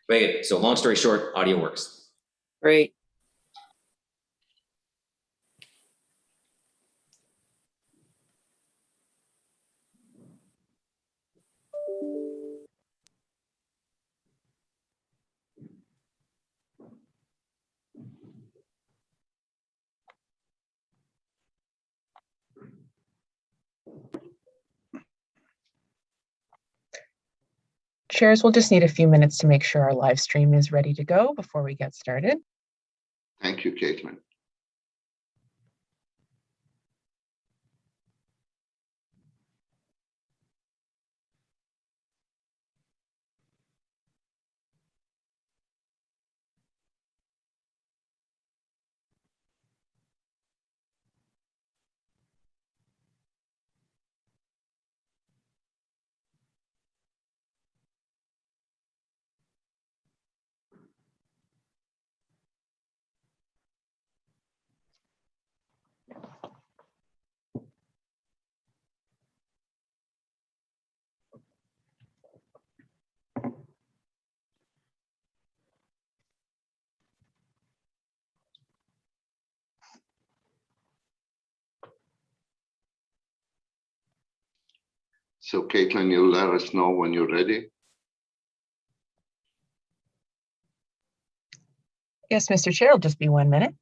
Wait, so long story short, audio works. Great. Chairs, we'll just need a few minutes to make sure our live stream is ready to go before we get started. Thank you, Caitlin. So Caitlin, you'll let us know when you're ready. Yes, Mr. Chair, it'll just be 1 minute.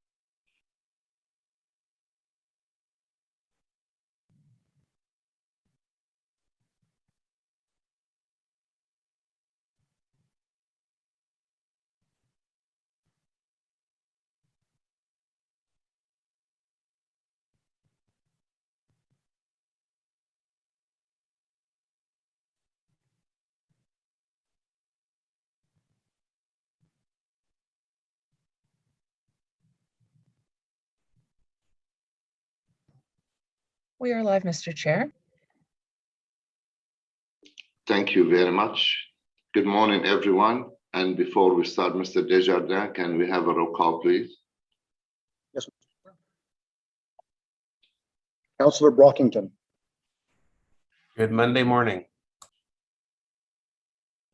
We are live, Mr. Chair. Thank you very much. Good morning, everyone. And before we start, Mr. Desjardins, can we have a roll call, please? Yes. Councillor Brockington. Good Monday morning.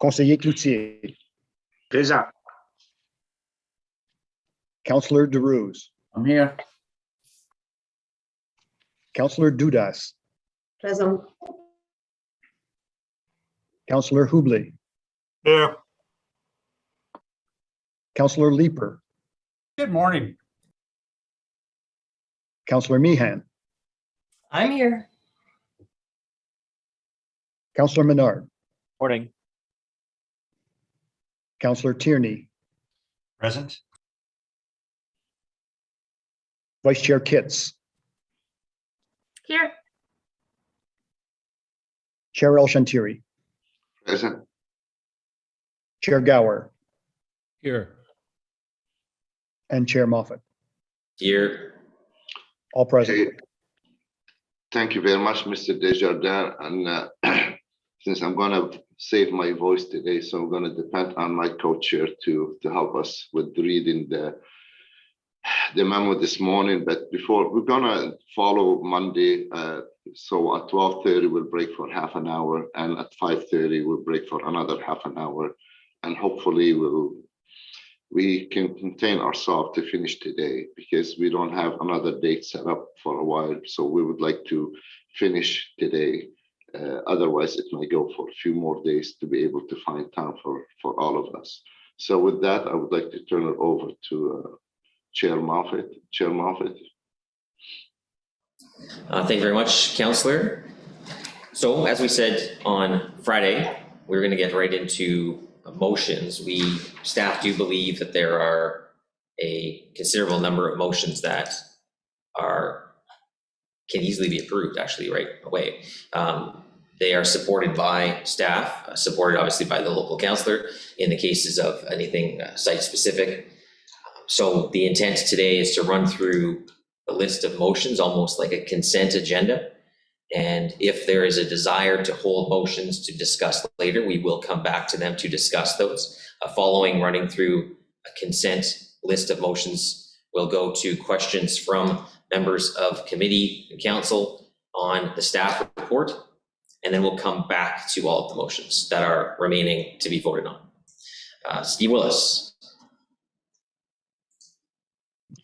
Conseiller Cloutier. Présent. Councillor Derouz. I'm here. Councillor Dudas. Present. Councillor Hubley. Here. Councillor Leeper. Good morning. Councillor Meehan. I'm here. Councillor Menard. Morning. Councillor Tierney. Present. Vice Chair Kitts. Here. Chair El Shantiri. Present. Chair Gower. Here. And Chair Moffat. Here. All present. Okay. Thank you very much, Mr. Desjardins. And since I'm going to save my voice today, so I'm going to depend on my co-chair to help us with reading the memo this morning. But before, we're going to follow Monday. So at 12:30, we'll break for half an hour. And at 5:30, we'll break for another half an hour. And hopefully we can contain ourselves to finish today, because we don't have another date set up for a while. So we would like to finish today. Otherwise, it may go for a few more days to be able to find time for all of us. So with that, I would like to turn it over to Chair Moffat. Chair Moffat. Thank you very much, Councillor. So as we said on Friday, we're going to get right into motions. Staff do believe that there are a considerable number of motions that can easily be approved actually right away. They are supported by staff, supported obviously by the local councillor in the cases of anything site specific. So the intent today is to run through a list of motions, almost like a consent agenda. And if there is a desire to hold motions to discuss later, we will come back to them to discuss those. Following running through a consent list of motions, we'll go to questions from members of committee and council on the staff report, and then we'll come back to all of the motions that are remaining to be voted on. Steve Willis.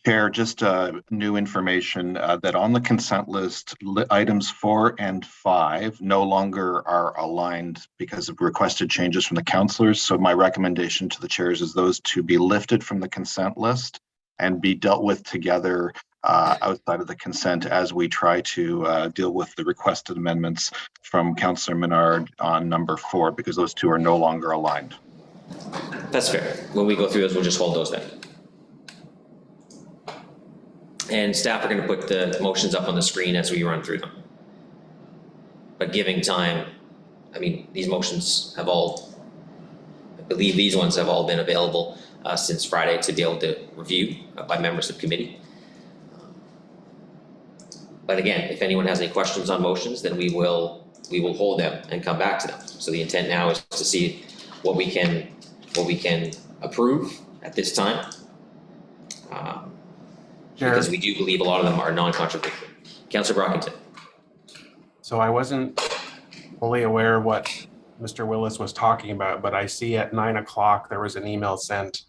Chair, just new information that on the consent list, items 4 and 5 no longer are aligned because of requested changes from the councillors. So my recommendation to the chairs is those to be lifted from the consent list and be dealt with together outside of the consent as we try to deal with the requested amendments from Councillor Menard on number 4, because those two are no longer aligned. That's fair. When we go through those, we'll just hold those then. And staff are going to put the motions up on the screen as we run through them. But giving time, I mean, these motions have all, I believe these ones have all been available since Friday to be able to review by members of committee. But again, if anyone has any questions on motions, then we will hold them and come back to them. So the intent now is to see what we can approve at this time. Because we do believe a lot of them are non-controversial. Councillor Brockington. So I wasn't fully aware what Mr. Willis was talking about, but I see at 9 o'clock there was an email sent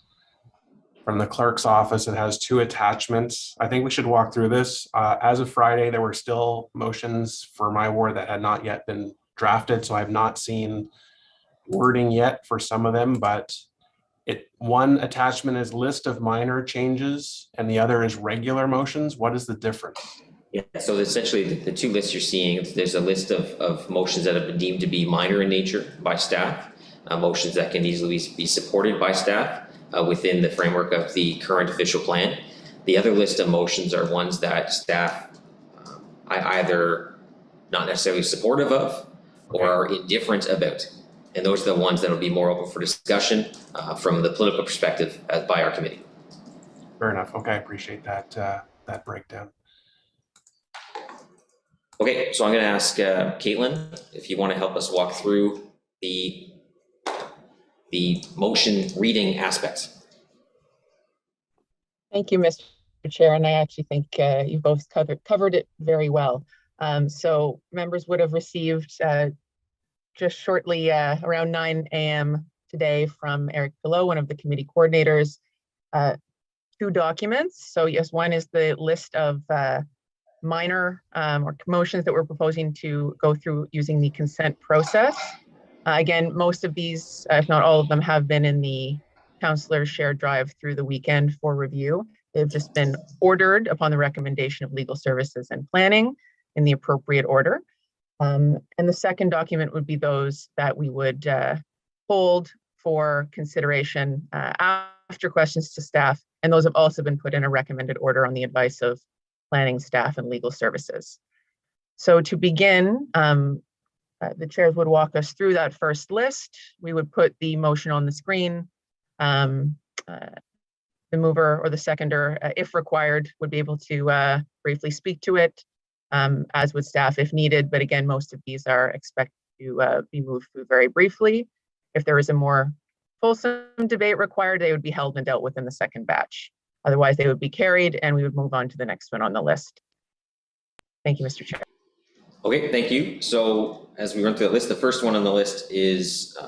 from the clerk's office. It has 2 attachments. I think we should walk through this. As of Friday, there were still motions for my ward that had not yet been drafted, so I've not seen wording yet for some of them, but one attachment is list of minor changes and the other is regular motions. What is the difference? Yeah, so essentially the 2 lists you're seeing, there's a list of motions that have been deemed to be minor in nature by staff, motions that can easily be supported by staff within the framework of the current official plan. The other list of motions are ones that staff either not necessarily supportive of or are indifferent about. And those are the ones that will be more open for discussion from the political perspective by our committee. Fair enough. Okay, I appreciate that that breakdown. Okay, so I'm going to ask Caitlin if you want to help us walk through the motion reading aspects. Thank you, Mr. Chair, and I actually think you both covered it very well. So members would have received just shortly around 9 a.m. today from Eric Pillow, one of the committee coordinators, 2 documents. So yes, one is the list of minor or motions that we're proposing to go through using the consent process. Again, most of these, if not all of them, have been in the councillor's shared drive through the weekend for review. They've just been ordered upon the recommendation of legal services and planning in the appropriate order. And the second document would be those that we would hold for consideration after questions to staff. And those have also been put in a recommended order on the advice of planning staff and legal services. So to begin, the chairs would walk us through that first list. We would put the motion on the screen. The mover or the seconder, if required, would be able to briefly speak to it, as would staff if needed. But again, most of these are expected to be moved through very briefly. If there is a more fulsome debate required, they would be held and dealt with in the second batch. Otherwise, they would be carried and we would move on to the next one on the list. Thank you, Mr. Chair. Okay, thank you. So as we run through the list, the first one on the list is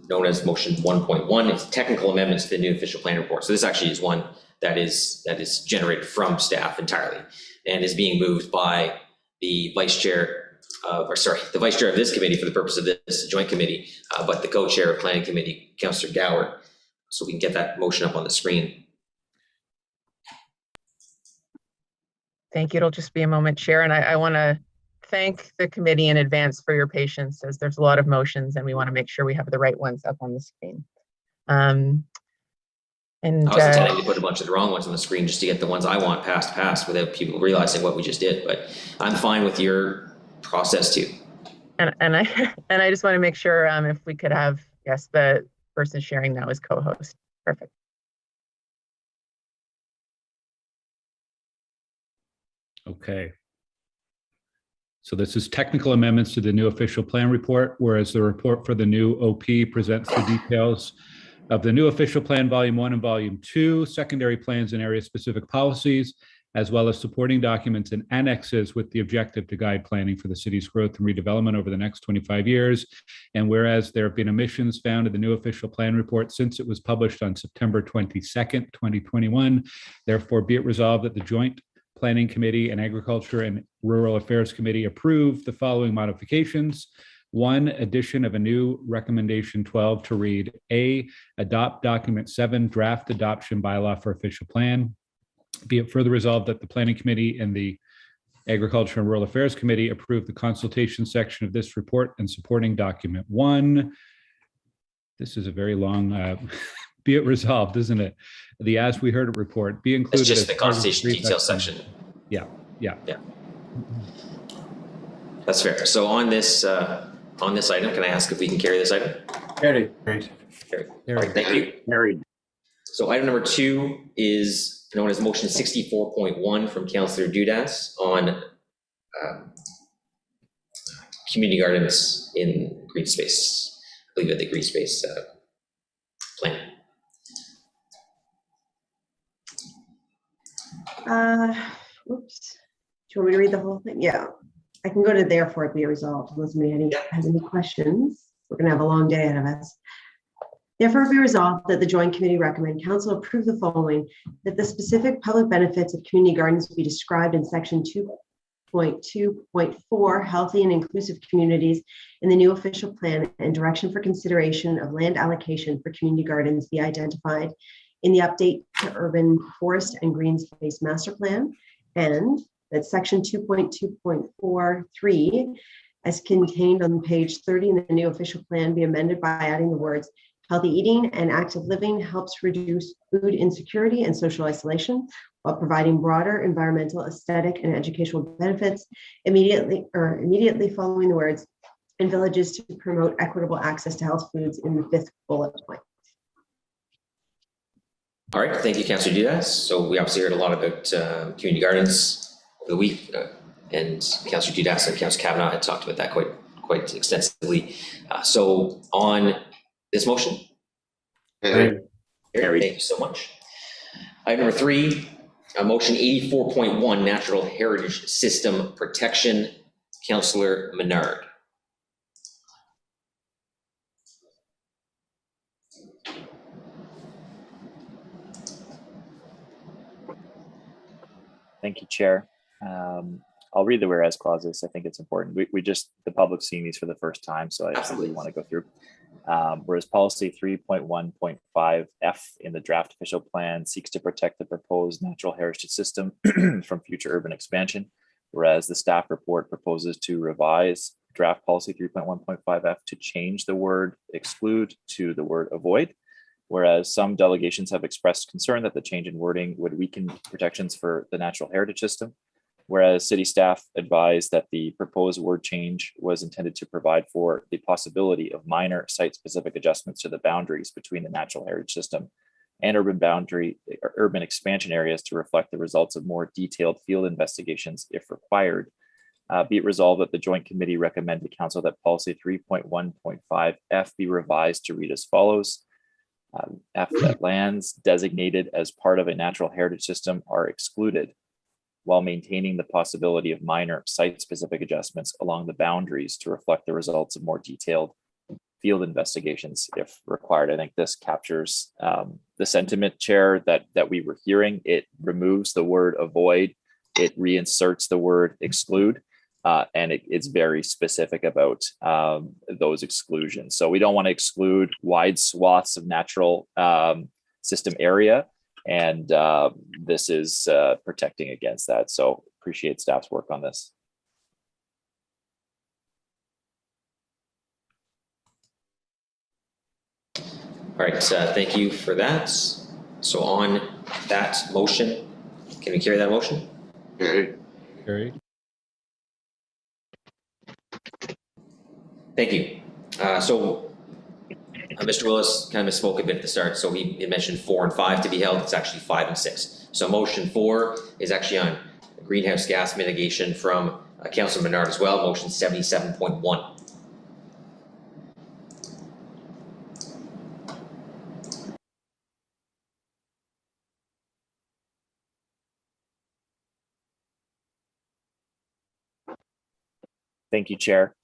known as motion 1.1. It's technical amendments to the new official plan report. So this actually is one that is generated from staff entirely and is being moved by the vice chair, the vice chair of this committee for the purpose of this joint committee, but the co-chair of planning committee, Councillor Gower. So we can get that motion up on the screen. Thank you. It'll just be a moment, Chair. And I want to thank the committee in advance for your patience, as there's a lot of motions and we want to make sure we have the right ones up on the screen. And I was intending to put a bunch of the wrong ones on the screen just to get the ones I want passed without people realizing what we just did, but I'm fine with your process too. And I just want to make sure if we could have, yes, the person sharing now as co-host. Perfect. Okay. So this is technical amendments to the new official plan report, whereas the report for the new OP presents the details of the new official plan volume 1 and volume 2, secondary plans and area specific policies, as well as supporting documents and annexes with the objective to guide planning for the city's growth and redevelopment over the next 25 years. And whereas there have been omissions found in the new official plan report since it was published on September 22nd, 2021, therefore be it resolved that the Joint Planning Committee and Agriculture and Rural Affairs Committee approve the following modifications. 1, addition of a new recommendation 12 to read A, adopt document 7, draft adoption bylaw for official plan. Be it further resolved that the Planning Committee and the Agriculture and Rural Affairs Committee approve the consultation section of this report and supporting document 1. This is a very long, be it resolved, isn't it? The as we heard it report be included. It's just as the part of consultation detail section. Yeah. That's fair. So on this item, can I ask if we can carry this item? Carried. Carried. All right, thank you. Carried. So item number 2 is known as motion 64.1 from Councillor Dudas on community gardens in green space. I believe at the green space plan. Oops. Do you want me to read the whole thing? Yeah, I can go to therefore be resolved unless anybody has any questions. We're gonna have a long day ahead of us. Therefore be resolved that the Joint Committee recommend Council approve the following, that the specific public benefits of community gardens be described in section 2.2.4, healthy and inclusive communities, in the new official plan, and direction for consideration of land allocation for community gardens be identified in the update to urban forest and green space master plan, and that section 2.2.43 as contained on page 30 in the new official plan be amended by adding the words healthy eating and active living helps reduce food insecurity and social isolation while providing broader environmental, aesthetic, and educational benefits immediately following the words in villages to promote equitable access to health foods in the 5th bullet point. All right, thank you, Councillor Diaz. So we obviously heard a lot about community gardens over the week, and Councillor Diaz and Councillor Kavanagh had talked about that quite extensively. So on this motion? Carried. Thank you so much. Item number 3, motion 84.1, Natural Heritage System Protection, Councillor Menard. Thank you, Chair. I'll read the whereas clauses. I think it's important. The public's seeing these for the first time, so I absolutely want to go through. Whereas policy 3.1.5F in the draft official plan seeks to protect the proposed natural heritage system from future urban expansion, whereas the staff report proposes to revise draft policy 3.1.5F to change the word exclude to the word avoid, whereas some delegations have expressed concern that the change in wording would weaken protections for the natural heritage system, whereas city staff advised that the proposed word change was intended to provide for the possibility of minor site-specific adjustments to the boundaries between the natural heritage system and urban expansion areas to reflect the results of more detailed field investigations if required. Be it resolved that the Joint Committee recommend to Council that policy 3.1.5F be revised to read as follows. F, that lands designated as part of a natural heritage system are excluded, while maintaining the possibility of minor site-specific adjustments along the boundaries to reflect the results of more detailed field investigations if required. I think this captures the sentiment, Chair, that we were hearing. It removes the word avoid, it reinserts the word exclude, and it's very specific about those exclusions. So we don't want to exclude wide swaths of natural system area, and this is protecting against that. So appreciate staff's work on this. All right, thank you for that. So on that motion, can we carry that motion? Carried. Carried. Thank you. Mr. Willis kind of misspoke a bit at the start. So he mentioned 4 and 5 to be held. It's actually 5 and 6. So motion 4 is actually on greenhouse gas mitigation from Councillor Menard as well, motion 77.1. Thank you, Chair.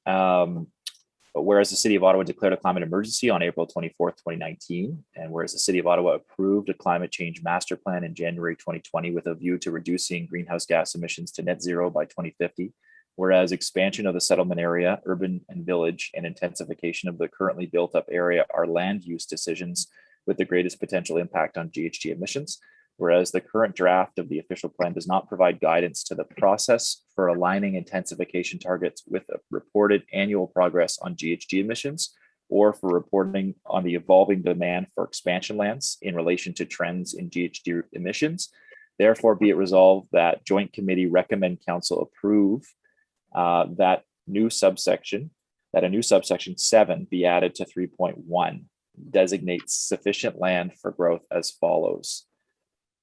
Whereas the City of Ottawa declared a climate emergency on April 24th, 2019, and whereas the City of Ottawa approved a climate change master plan in January 2020 with a view to reducing greenhouse gas emissions to net zero by 2050, whereas expansion of the settlement area, urban and village, and intensification of the currently built up area are land use decisions with the greatest potential impact on GHG emissions, whereas the current draft of the official plan does not provide guidance to the process for aligning intensification targets with a reported annual progress on GHG emissions, or for reporting on the evolving demand for expansion lands in relation to trends in GHG emissions. Therefore, be it resolved that Joint Committee recommend Council approve that a new subsection 7 be added to 3.1, designates sufficient land for growth as follows.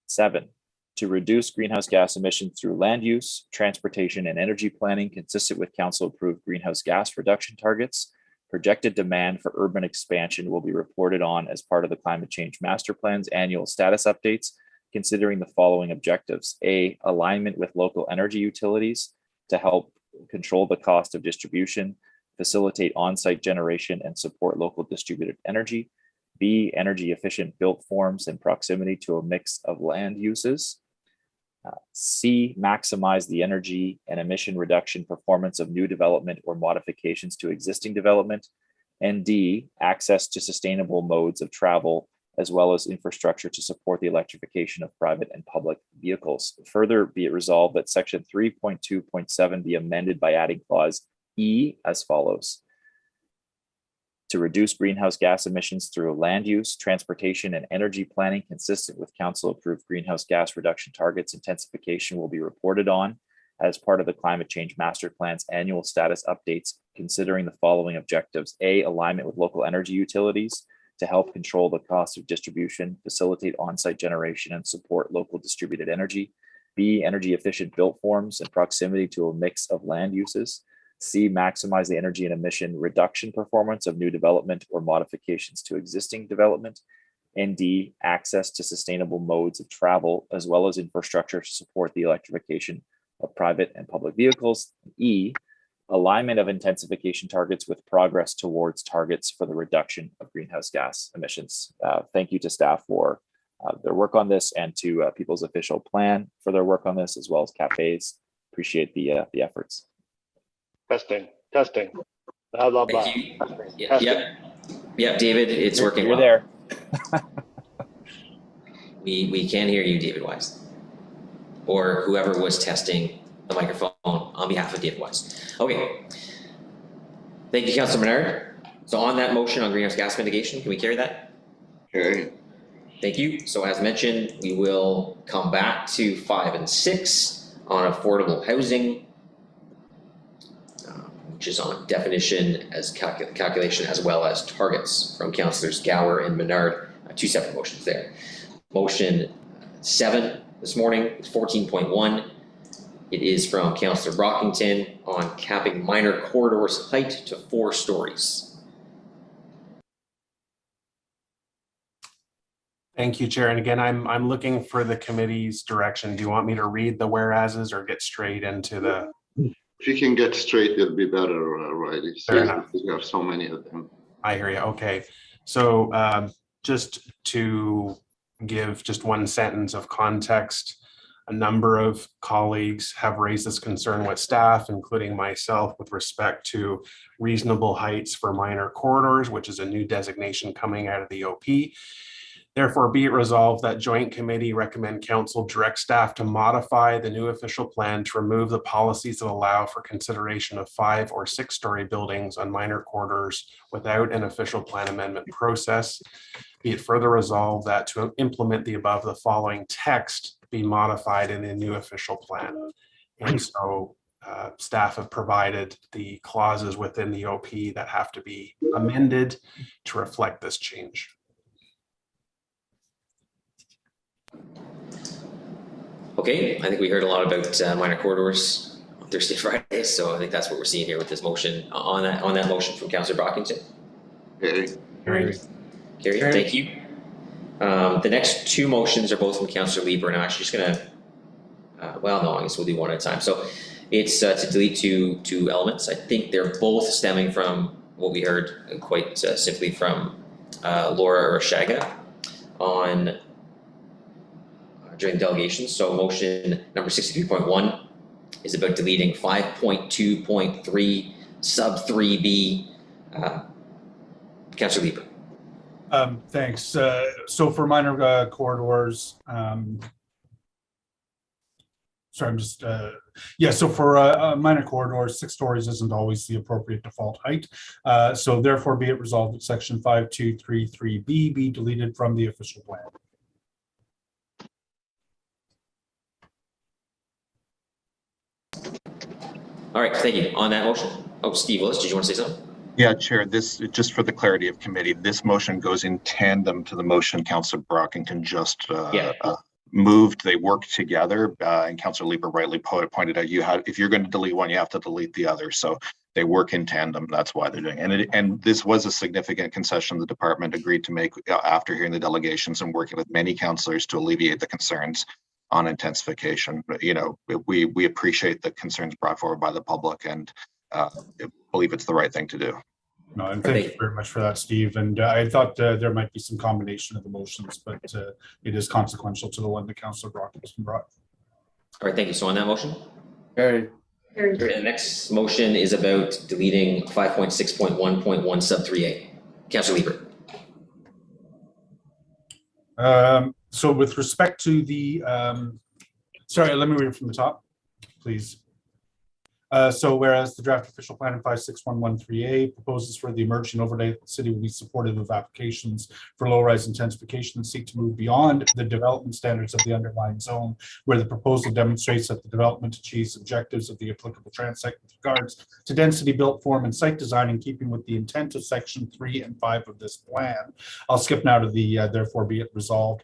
7, to reduce greenhouse gas emissions through land use, transportation, and energy planning consistent with council-approved greenhouse gas reduction targets. Projected demand for urban expansion will be reported on as part of the Climate Change Master Plan's annual status updates, considering the following objectives. A, alignment with local energy utilities to help control the cost of distribution, facilitate on-site generation, and support local distributed energy. B, energy efficient built forms in proximity to a mix of land uses. C, maximize the energy and emission reduction performance of new development or modifications to existing development. And D, access to sustainable modes of travel as well as infrastructure to support the electrification of private and public vehicles. Further, be it resolved that section 3.2.7 be amended by adding clause E as follows. To reduce greenhouse gas emissions through land use, transportation, and energy planning consistent with council-approved greenhouse gas reduction targets, intensification will be reported on as part of the Climate Change Master Plan's annual status updates, considering the following objectives. A, alignment with local energy utilities to help control the cost of distribution, facilitate on-site generation, and support local distributed energy. B, energy efficient built forms in proximity to a mix of land uses. C, maximize the energy and emission reduction performance of new development or modifications to existing development. And D, access to sustainable modes of travel as well as infrastructure to support the electrification of private and public vehicles. E, alignment of intensification targets with progress towards targets for the reduction of greenhouse gas emissions. Thank you to staff for their work on this, and to People's Official Plan for their work on this, as well as cafes. Appreciate the efforts. Testing. Blah, blah, blah. Thank you. Yep, David, it's working You're well. there. We can hear you, David Wise. Or whoever was testing the microphone on behalf of David Wise. Okay. Thank you, Councilor Menard. So on that motion on greenhouse gas mitigation, can we carry that? Okay, Thank you. So as mentioned, we will come back to 5 and 6 on affordable housing, which is on definition as calculation as well as targets from Councillors Gower and Menard. Two separate motions there. Motion 7 this morning is 14.1. It is from Councillor Brockington on capping minor corridors height to 4 stories. Thank you, Chair. And again, I'm looking for the committee's direction. Do you want me to read the whereases or get straight into the? if you can get straight, it'll be better, right? Fair enough. You have so many of them. I hear you. Okay. So just to give just one sentence of context, a number of colleagues have raised this concern with staff, including myself, with respect to reasonable heights for minor corridors, which is a new designation coming out of the OP. Therefore, be it resolved that Joint Committee recommend Council direct staff to modify the new official plan to remove the policies that allow for consideration of 5 or 6 story buildings on minor corridors without an official plan amendment process. Be it further resolved that to implement the above, the following text be modified in the new official plan. And so staff have provided the clauses within the OP that have to be amended to reflect this change. Okay, I think we heard a lot about minor corridors on Thursday, Friday, so I think that's what we're seeing here with this motion. On that motion from Councillor Brockington. Okay, Carried, thank you. The next 2 motions are both from Councillor Lieber, and I'm actually just gonna, well, no, I guess we'll do one at a time. So It's to delete two elements. I think they're both stemming from what we heard quite simply from Laura Rashaga on during the delegation. So motion number 63.1 is about deleting 5.2.3 sub 3B. Councillor Lieber. Thanks. So for minor corridors, sorry, I'm just, yeah, so for minor corridors, 6 stories isn't always the appropriate default height. So therefore be it resolved that section 5233B be deleted from the official plan. All right, thank you. On that motion, oh, Steve Willis, did you want to say something? Yeah, Chair, this, just for the clarity of committee, this motion goes in tandem to the motion Councillor Brockington just moved. They work together, and Councillor Lieber rightly pointed out, if you're going to delete one, you have to delete the other. So they work in tandem. That's why they're doing it. And this was a significant concession the department agreed to make after hearing the delegations and working with many councillors to alleviate the concerns on intensification. But, you know, we appreciate the concerns brought forward by the public, and believe it's the right thing to do. No, and thank you very much for that, Steve. And I thought there might be some combination of the motions, but it is consequential to the one that Councillor Brockington brought. All right, thank you. So on that motion? Carried. The next motion is about deleting 5.6.1.1 sub 3A. Councillor Lieber. So with respect to the, sorry, let me read it from the top, please. So whereas the draft official plan in 56113A proposes for the emerging overlay, the city will be supportive of applications for low-rise intensification and seek to move beyond the development standards of the underlying zone, where the proposal demonstrates that the development achieves objectives of the applicable transect with regards to density, built form, and site design in keeping with the intent of section 3 and 5 of this plan. I'll skip now to the therefore be it resolved.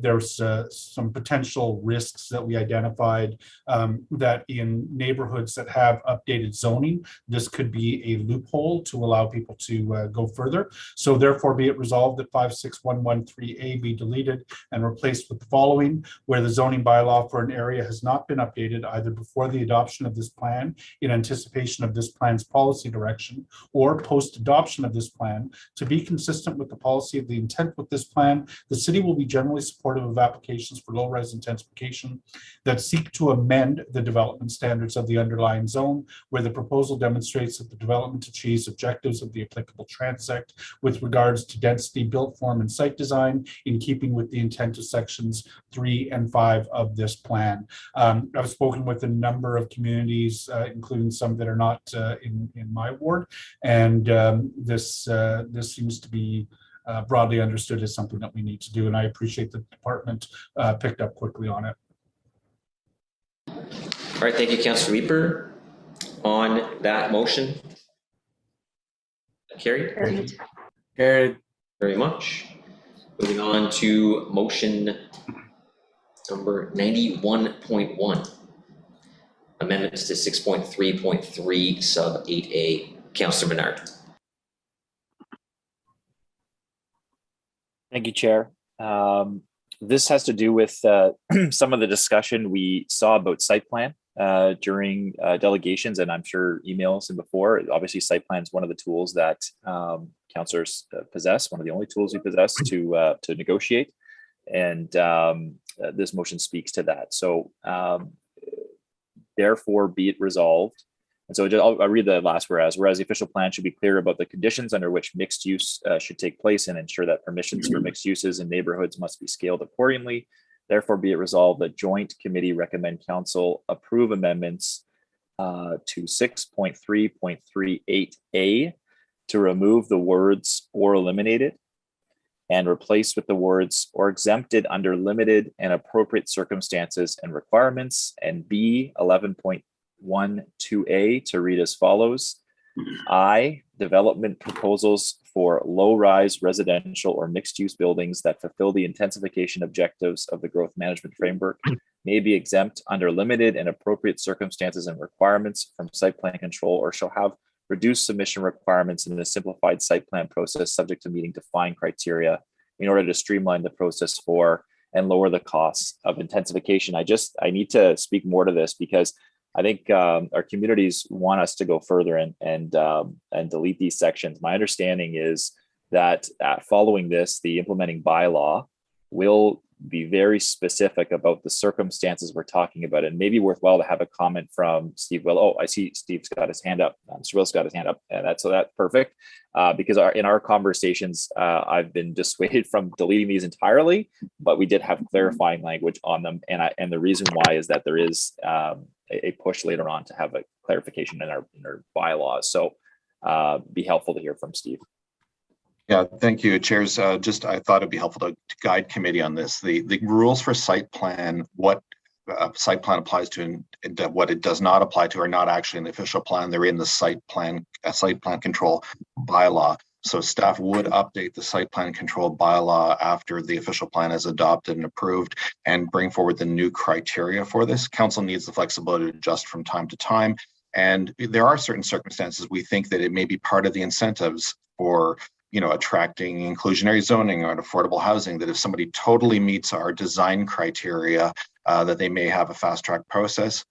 There's some potential risks that we identified that in neighborhoods that have updated zoning, this could be a loophole to allow people to go further. So therefore be it resolved that 56113A be deleted and replaced with the following, where the zoning bylaw for an area has not been updated either before the adoption of this plan in anticipation of this plan's policy direction or post-adoption of this plan, to be consistent with the policy of the intent with this plan, the city will be generally supportive of applications for low-rise intensification that seek to amend the development standards of the underlying zone, where the proposal demonstrates that the development achieves objectives of the applicable transect with regards to density, built form, and site design in keeping with the intent of sections 3 and 5 of this plan. I've spoken with a number of communities, including some that are not in my ward, and this seems to be broadly understood as something that we need to do, and I appreciate the department picked up quickly on it. All right, thank you, Councillor Lieber. On that motion, carried. Carried. Very much. Moving on to motion number 91.1. Amendments to 6.3.3 sub 8A. Councillor Menard. Thank you, Chair. This has to do with some of the discussion we saw about site plan during delegations, and I'm sure emails and before. Obviously, site plan is one of the tools that councillors possess, one of the only tools we possess to negotiate, and this motion speaks to that. So therefore be it resolved. And so I'll read the last whereas the official plan should be clear about the conditions under which mixed use should take place and ensure that permissions for mixed uses in neighborhoods must be scaled accordingly. Therefore be it resolved that joint committee recommend council approve amendments to 6.3.38A to remove the words or eliminated and replace with the words or exempted under limited and appropriate circumstances and requirements, and B 11.12A to read as follows. I, development proposals for low-rise residential or mixed-use buildings that fulfill the intensification objectives of the growth management framework may be exempt under limited and appropriate circumstances and requirements from site plan control, or shall have reduced submission requirements in a simplified site plan process subject to meeting defined criteria in order to streamline the process for and lower the costs of intensification. I need to speak more to this because I think our communities want us to go further and delete these sections. My understanding is that following this, the implementing bylaw will be very specific about the circumstances we're talking about, and maybe worthwhile to have a comment from Steve Will. Oh, I see Steve's got his hand up. Mr. Will's got his hand up, and that's perfect. Because in our conversations, I've been dissuaded from deleting these entirely, but we did have clarifying language on them, and the reason why is that there is a push later on to have a clarification in our bylaws. So be helpful to hear from Steve. Yeah, thank you, chairs. I thought it'd be helpful to guide committee on this. The rules for site plan, what site plan applies to and what it does not apply to, are not actually in the official plan. They're in the site plan control bylaw. So staff would update the site plan control bylaw after the official plan is adopted and approved and bring forward the new criteria for this. Council needs the flexibility to adjust from time to time. And there are certain circumstances we think that it may be part of the incentives for attracting inclusionary zoning or affordable housing, that if somebody totally meets our design criteria, that they may have a fast track process.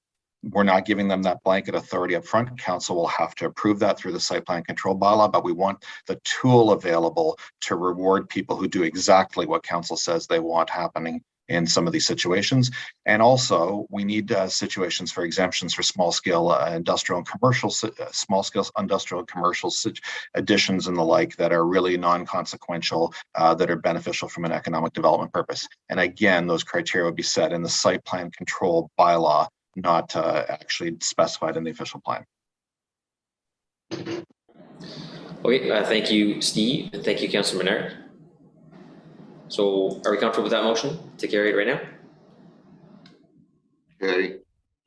We're not giving them that blanket authority up front. Council will have to approve that through the site plan control bylaw, but we want the tool available to reward people who do exactly what council says they want happening in some of these situations. And also we need situations for exemptions for small scale industrial and commercial, additions and the like that are really non-consequential, that are beneficial from an economic development purpose. And again, those criteria would be set in the site plan control bylaw, not actually specified in the official plan. Okay, thank you, Steve, and thank you, Councillor Menard. So are we comfortable with that motion to carry it right now? Carry.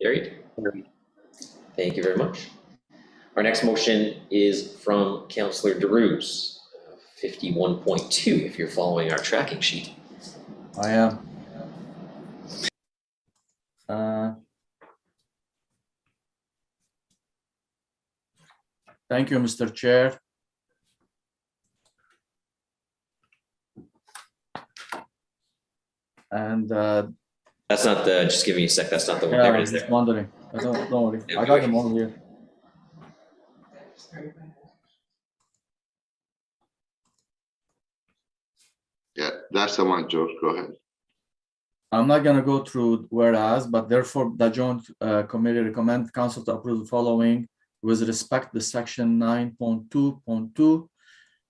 Carried. Thank you very much. Our next motion is from Councillor DeRuse, 51.2, if you're following our tracking sheet. I am. Thank you, Mr. Chair. And That's not the, just give me a sec, that's not the one. yeah, There I it was is there. just wondering. Don't worry. I got them all here. Yeah, that's the one, George. Go ahead. I'm not going to go through whereas, but therefore the joint committee recommend council to approve the following with respect to section 9.2.2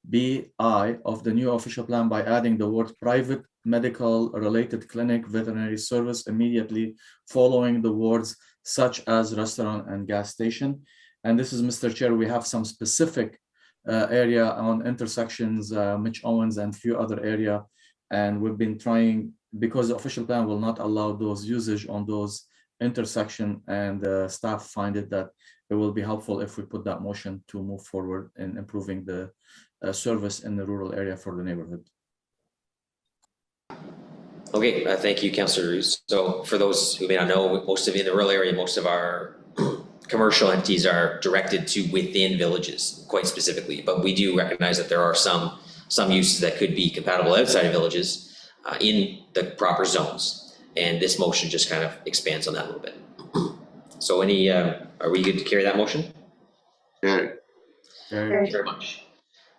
BI of the new official plan by adding the word private medical related clinic veterinary service immediately following the words such as restaurant and gas station. And this is, Mr. Chair, we have some specific area on intersections, Mitch Owens and few other area. And we've been trying, because the official plan will not allow those usage on those intersection, and staff find it that it will be helpful if we put that motion to move forward in improving the service in the rural area for the neighborhood. Okay, thank you, Councillor Roos. So for those who may not know, most of in the rural area, most of our commercial entities are directed to within villages, quite specifically. But we do recognize that there are some uses that could be compatible outside of villages in the proper zones. And this motion just kind of expands on that a little bit. So are we good to carry that motion? Carry. Thank you very much.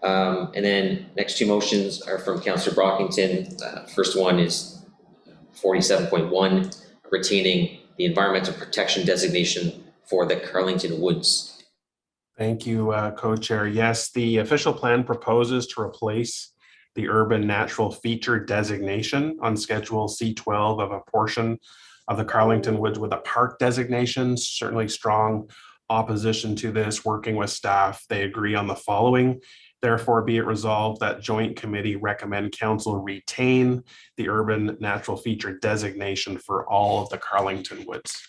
And then next two motions are from Councillor Brockington. First one is 47.1, retaining the environmental protection designation for the Carlington Woods. Thank you, co-chair. Yes, the official plan proposes to replace the urban natural feature designation on Schedule C12 of a portion of the Carlington Woods with a park designation. Certainly strong opposition to this. Working with staff, they agree on the following. Therefore, be it resolved that joint committee recommend council retain the urban natural feature designation for all of the Carlington Woods.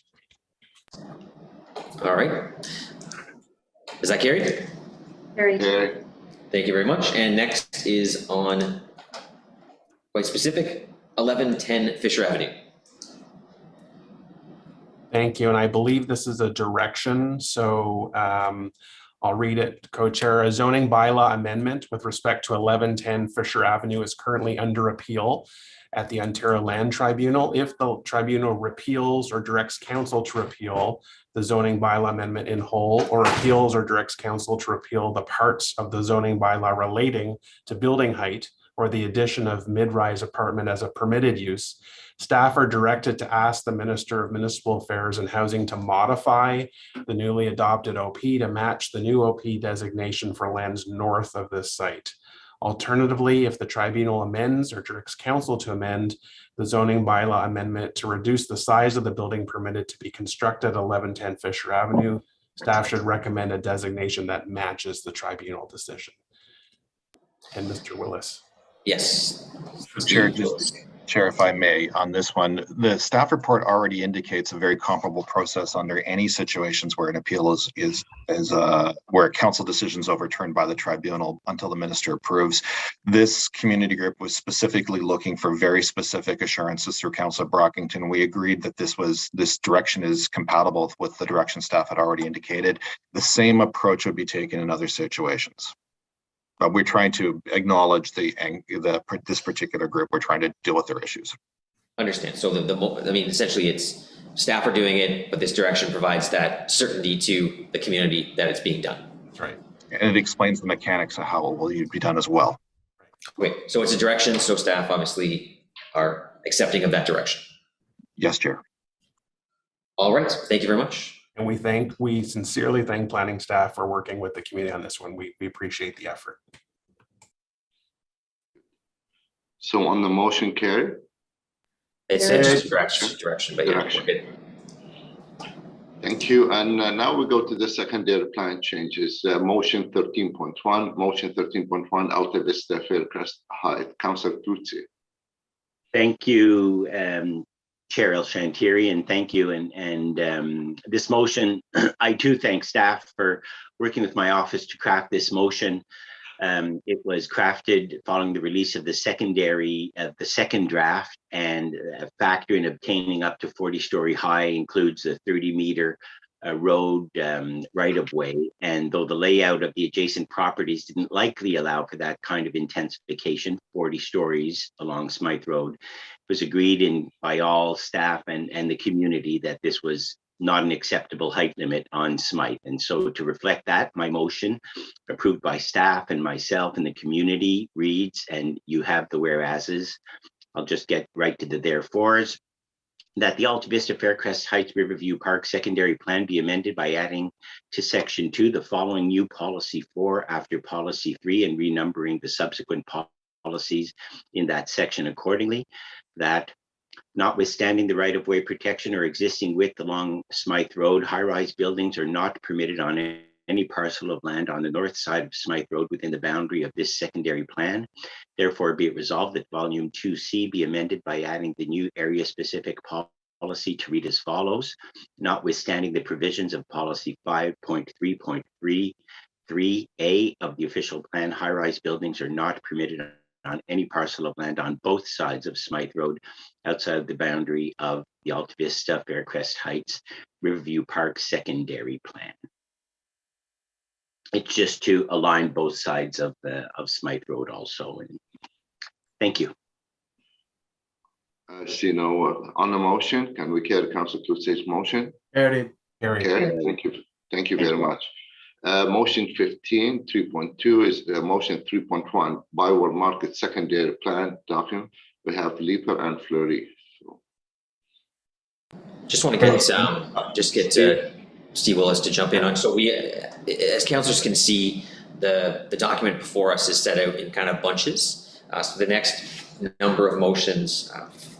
All right. Is that carried? Carried. Carry. Thank you very much. And next is on quite specific, 1110 Fisher Avenue. Thank you. And I believe this is a direction. So I'll read it. Co-chair, a zoning bylaw amendment with respect to 1110 Fisher Avenue is currently under appeal at the Ontario Land Tribunal. If the tribunal repeals or directs council to repeal the zoning bylaw amendment in whole, or appeals or directs council to repeal the parts of the zoning bylaw relating to building height or the addition of mid-rise apartment as a permitted use, staff are directed to ask the Minister of Municipal Affairs and Housing to modify the newly adopted OP to match the new OP designation for lands north of this site. Alternatively, if the tribunal amends or directs council to amend the zoning bylaw amendment to reduce the size of the building permitted to be constructed at 1110 Fisher Avenue, staff should recommend a designation that matches the tribunal decision. And Mr. Willis. Yes. Chair, if I may, on this one, the staff report already indicates a very comparable process under any situations where an appeal is where a council decision is overturned by the tribunal until the minister approves. This community group was specifically looking for very specific assurances through Councillor Brockington. We agreed that this direction is compatible with the direction staff had already indicated. The same approach would be taken in other situations. But we're trying to acknowledge this particular group. We're trying to deal with their issues. Understand. So I mean, essentially it's staff are doing it, but this direction provides that certainty to the community that it's being done. That's right. And it explains the mechanics of how it will be done as well. Okay, so it's a direction, so staff obviously are accepting of that direction. Yes, Chair. All right, thank you very much. And we sincerely thank planning staff for working with the community on this one. We appreciate the effort. So on the motion, Carrie? It's just direction, but yeah, we're good. Thank you. And now we go to the secondary plan changes. Motion 13.1, motion 13.1, Alta Vista Faircrest Heights. Councillor Tutsi. Thank you, Chair El Shantiri, and thank you. And this motion, I too thank staff for working with my office to craft this motion. It was crafted following the release of the second draft, and a factor in obtaining up to 40-story high includes a 30-meter road right-of-way. And though the layout of the adjacent properties didn't likely allow for that kind of intensification, 40 stories along Smythe Road, it was agreed by all staff and the community that this was not an acceptable height limit on Smythe. And so to reflect that, my motion approved by staff and myself and the community reads, and you have the whereases, I'll just get right to the therefores, that the Alta Vista Faircrest Heights Riverview Park secondary plan be amended by adding to section 2 the following new policy 4 after policy 3 and renumbering the subsequent policies in that section accordingly. That notwithstanding the right-of-way protection or existing width along Smythe Road, high-rise buildings are not permitted on any parcel of land on the north side of Smythe Road within the boundary of this secondary plan. Therefore, be it resolved that volume 2C be amended by adding the new area-specific policy to read as follows. Notwithstanding the provisions of policy 5.3.33A of the official plan, high-rise buildings are not permitted on any parcel of land on both sides of Smythe Road outside of the boundary of the Alta Vista Faircrest Heights Riverview Park secondary plan. It's just to align both sides of Smythe Road also. And thank you. I see no on the motion. Can we carry Councillor Tutsi's motion? Carried. Carry. Thank you very much. Motion 15, 3.2 is the motion 3.1, Byward Market secondary plan document. We have Leaper and Fleury. So. Just want to get Steve Willis to jump in on. So we, as councillors can see, the document before us is set out in kind of bunches. So the next number of motions,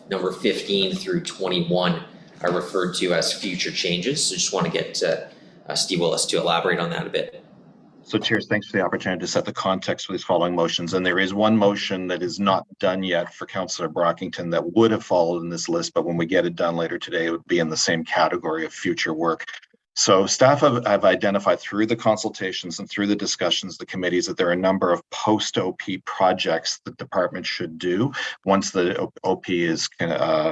number 15 through 21, are referred to as future changes. So just want to get Steve Willis to elaborate on that a bit. So Chairs, thanks for the opportunity to set the context for these following motions. And there is one motion that is not done yet for Councillor Brockington that would have followed in this list, but when we get it done later today, it would be in the same category of future work. So staff have identified through the consultations and through the discussions, the committees, that there are a number of post-OP projects the department should do once the OP is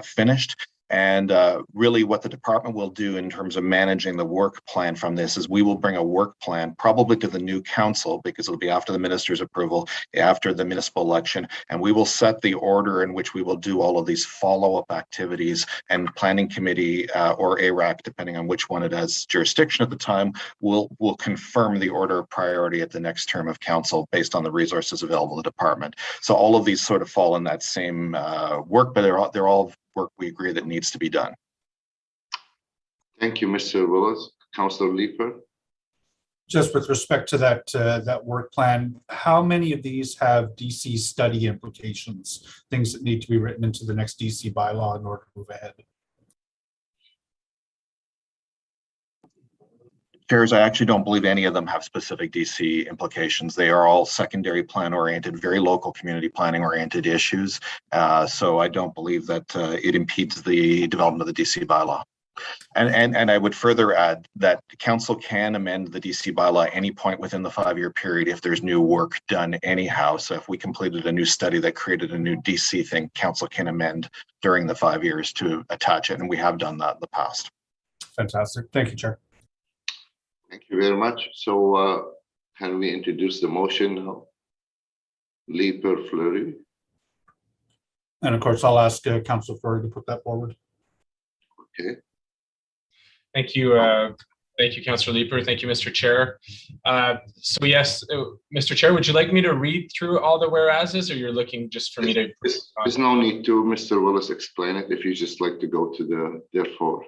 finished. And really what the department will do in terms of managing the work plan from this is we will bring a work plan probably to the new council, because it'll be after the minister's approval, after the municipal election, and we will set the order in which we will do all of these follow-up activities, and planning committee or ARAC, depending on which one it has jurisdiction at the time, will confirm the order of priority at the next term of council based on the resources available to the department. So all of these sort of fall in that same work, but they're all work we agree that needs to be done. Thank you, Mr. Willis. Councillor Leeper. Just with respect to that work plan, how many of these have DC study implications, things that need to be written into the next DC bylaw in order to move ahead? Chairs, I actually don't believe any of them have specific DC implications. They are all secondary plan oriented, very local community planning oriented issues. So I don't believe that it impedes the development of the DC bylaw. And I would further add that the council can amend the DC bylaw at any point within the 5-year period if there's new work done anyhow. So if we completed a new study that created a new DC thing, council can amend during the 5 years to attach it. And we have done that in the past. Fantastic. Thank you, Chair. Thank you very much. So can we introduce the motion now? Leeper, Fleury. And of course, I'll ask Councillor Fleury to put that forward. Okay. Thank you. Thank you, Councillor Leeper. Thank you, Mr. Chair. So yes, Mr. Chair, would you like me to read through all the whereases, or you're looking just for me to? There's no need to, Mr. Willis, explain it if you just like to go to the therefore.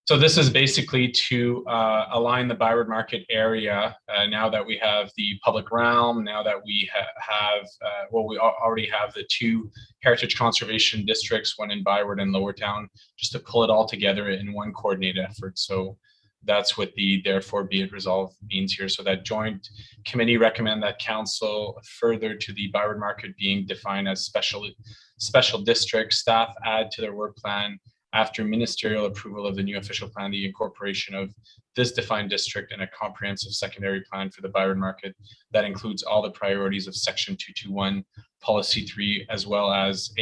So this is basically to align the Byward Market area now that we have the public realm, now that we have, well, we already have the 2 heritage conservation districts, one in Byward and Lower Town, just to pull it all together in one coordinated effort. So that's what the therefore be it resolved means here. So that joint committee recommend that council further to the Byward Market being defined as special district, staff add to their work plan after ministerial approval of the new official plan, the incorporation of this defined district in a comprehensive secondary plan for the Byward Market that includes all the priorities of Section 221, Policy 3, as well as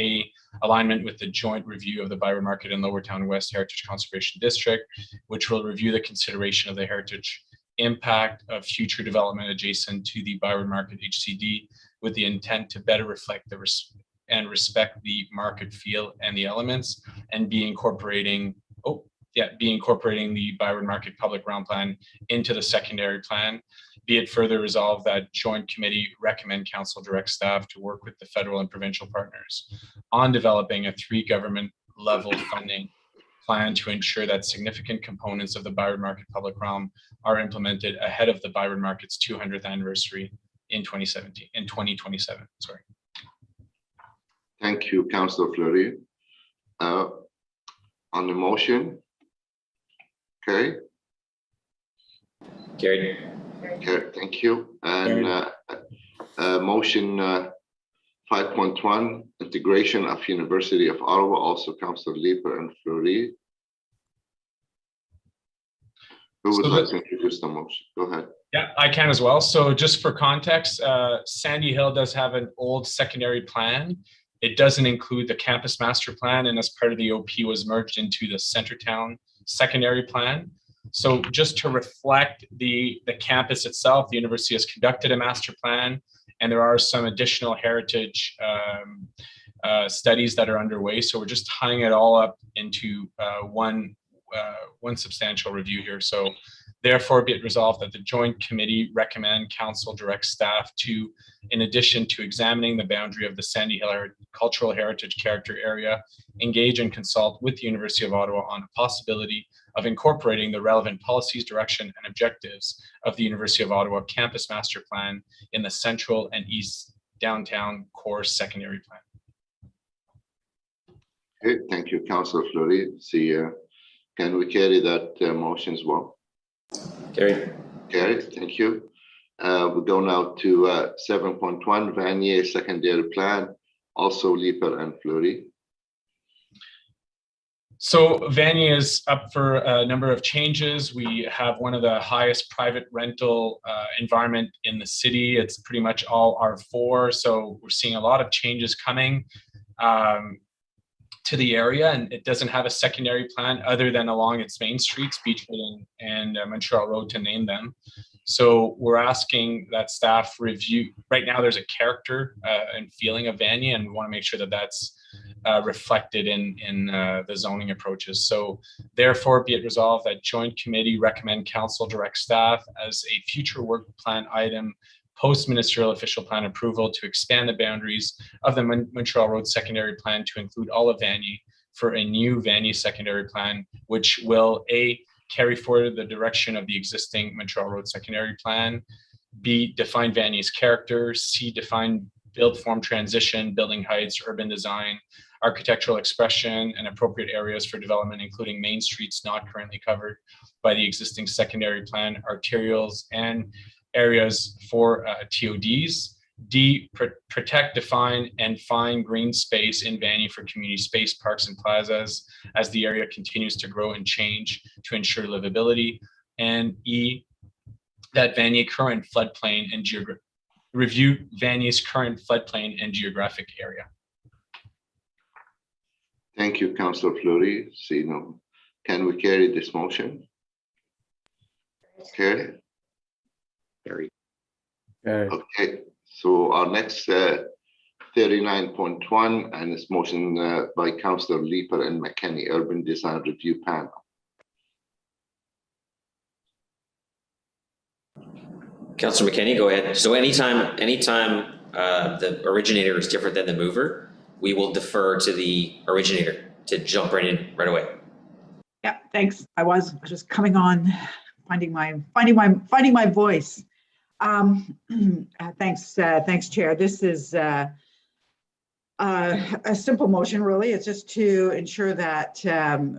alignment with the joint review of the Byward Market and Lower Town West Heritage Conservation District, which will review the consideration of the heritage impact of future development adjacent to the Byward Market HCD with the intent to better reflect the respect the market feel and the elements, and be incorporating the Byward Market Public Realm Plan into the secondary plan. Be it further resolved that joint committee recommend council direct staff to work with the federal and provincial partners on developing a 3 government level funding plan to ensure that significant components of the Byward Market Public Realm are implemented ahead of the Byward Market's 200th anniversary in 2027. Sorry. Thank you, Councillor Fleury. On the motion, okay. Carried. Okay, thank you. And motion 5.1, integration of University of Ottawa, also Councillor Leeper and Fleury. Who would like to introduce the motion? Go ahead. Yeah, I can as well. So just for context, Sandy Hill does have an old secondary plan. It doesn't include the campus master plan, and as part of the OP was merged into the Centertown secondary plan. So just to reflect the campus itself, the university has conducted a master plan, and there are some additional heritage studies that are underway. So we're just tying it all up into one substantial review here. So therefore be it resolved that the joint committee recommend council direct staff to, in addition to examining the boundary of the Sandy Hill cultural heritage character area, engage and consult with the University of Ottawa on the possibility of incorporating the relevant policies, direction, and objectives of the University of Ottawa campus master plan in the central and east downtown core secondary plan. Okay, thank you, Councillor Fleury. See, can we carry that motion as well? Carried. Carried, thank you. We go now to 7.1, Vanier secondary plan, also Leeper and Fleury. So Vanier is up for a number of changes. We have one of the highest private rental environment in the city. It's pretty much all R4, so we're seeing a lot of changes coming. to the area, and it doesn't have a secondary plan other than along its main streets, Beachwood and Montreal Road, to name them. So we're asking that staff review. Right now, there's a character and feeling of Vanier, and we want to make sure that that's reflected in the zoning approaches. So therefore, be it resolved that Joint Committee recommend Council direct staff as a future work plan item post-ministerial official plan approval to expand the boundaries of the Montreal Road secondary plan to include all of Vanier for a new Vanier secondary plan, which will A, carry forward the direction of the existing Montreal Road secondary plan, B, define Vanier's character, C, define build form transition, building heights, urban design, architectural expression, and appropriate areas for development, including main streets not currently covered by the existing secondary plan, arterials, and areas for TODs. D, protect, define, and find green space in Vanier for community space, parks, and plazas as the area continues to grow and change to ensure livability. And E, that Vanier current floodplain and review Vanier's current floodplain and geographic area. Thank you, Councillor Fleury. See, no, can we carry this motion? Carry. Carry. Okay, so our next 39.1, and it's motion by Councillor Leeper and McKenney, Urban Design Review Panel. Councillor McKenney, go ahead. So anytime the originator is different than the mover, we will defer to the originator to jump right in right away. Yeah, thanks. I was just coming on, finding my voice. Thanks, Chair. This is a simple motion, really. It's just to ensure that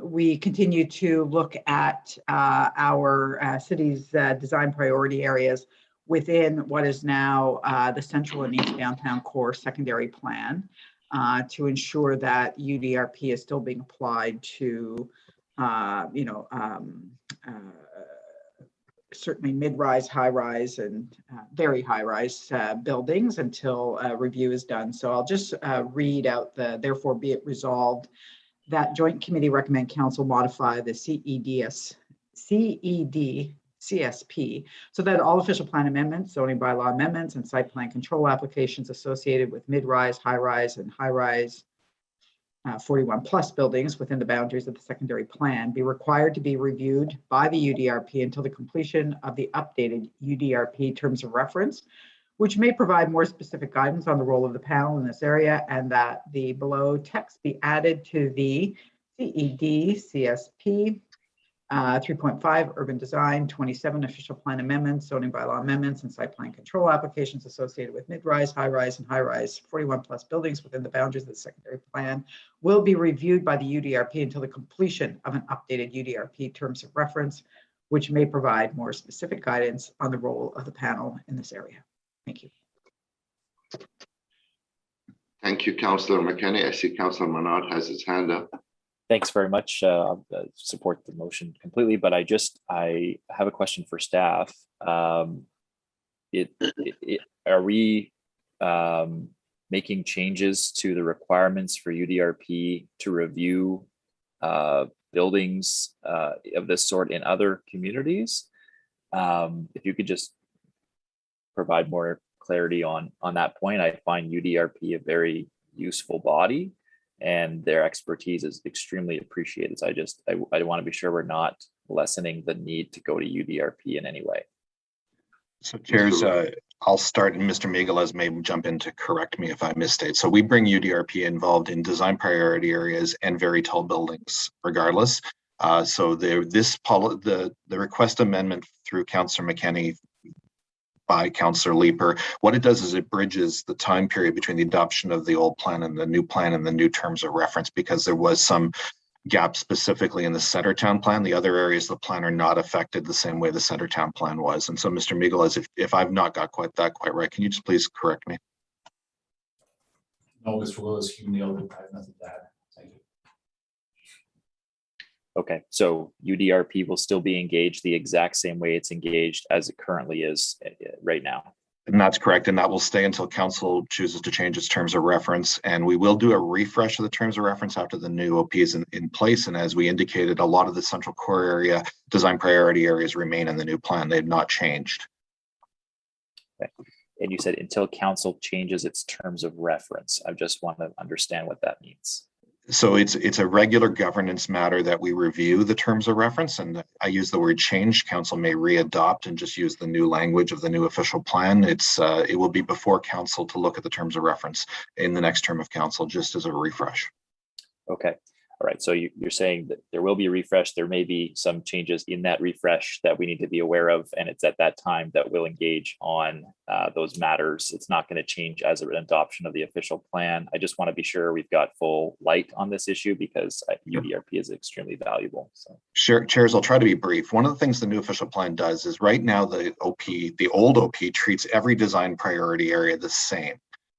we continue to look at our city's design priority areas within what is now the central and east downtown core secondary plan, to ensure that UDRP is still being applied to, certainly mid-rise, high-rise, and very high-rise buildings until review is done. So I'll just read out the, therefore be it resolved that Joint Committee recommend Council modify the CSP so that all official plan amendments, zoning bylaw amendments, and site plan control applications associated with mid-rise, high-rise, and high-rise 41 plus buildings within the boundaries of the secondary plan be required to be reviewed by the UDRP until the completion of the updated UDRP terms of reference, which may provide more specific guidance on the role of the panel in this area, and that the below text be added to the CED CSP 3.5 urban design, 27 official plan amendments, zoning bylaw amendments, and site plan control applications associated with mid-rise, high-rise, and high-rise 41 plus buildings within the boundaries of the secondary plan will be reviewed by the UDRP until the completion of an updated UDRP terms of reference, which may provide more specific guidance on the role of the panel in this area. Thank you. Thank you, Councillor McKenney. I see Councillor Menard has his hand up. Thanks very much. I support the motion completely, but I have a question for staff. Are we making changes to the requirements for UDRP to review buildings of this sort in other communities? If you could just provide more clarity on that point. I find UDRP a very useful body, and their expertise is extremely appreciated. So I want to be sure we're not lessening the need to go to UDRP in any way. So chairs, I'll start, and Mr. Migueles may jump in to correct me if I misstate. So we bring UDRP involved in design priority areas and very tall buildings regardless. So the request amendment through Councillor McKenney by Councillor Leeper, what it does is it bridges the time period between the adoption of the old plan and the new terms of reference, because there was some gap specifically in the Centertown plan. The other areas of the plan are not affected the same way the Centertown plan was. And so, Mr. Migueles, if I've not got quite right, can you just please correct me? No, Mr. Willis, you nailed it. I have nothing to add. Thank you. Okay, so UDRP will still be engaged the exact same way it's engaged as it currently is right now. And that's correct. And that will stay until council chooses to change its terms of reference. And we will do a refresh of the terms of reference after the new OP is in place. And as we indicated, a lot of the central core area design priority areas remain in the new plan. They've not changed. Okay. And you said until council changes its terms of reference. I just want to understand what that means. So it's a regular governance matter that we review the terms of reference, and I use the word change. Council may readopt and just use the new language of the new official plan. It will be before council to look at the terms of reference in the next term of council, just as a refresh. Okay. All right. So you're saying that there will be a refresh. There may be some changes in that refresh that we need to be aware of. And it's at that time that we'll engage on those matters. It's not going to change as an adoption of the official plan. I just want to be sure we've got full light on this issue because UDRP is extremely valuable. So Chairs, I'll try to be brief. One of the things the new official plan does is right now the old OP treats every design priority area the same.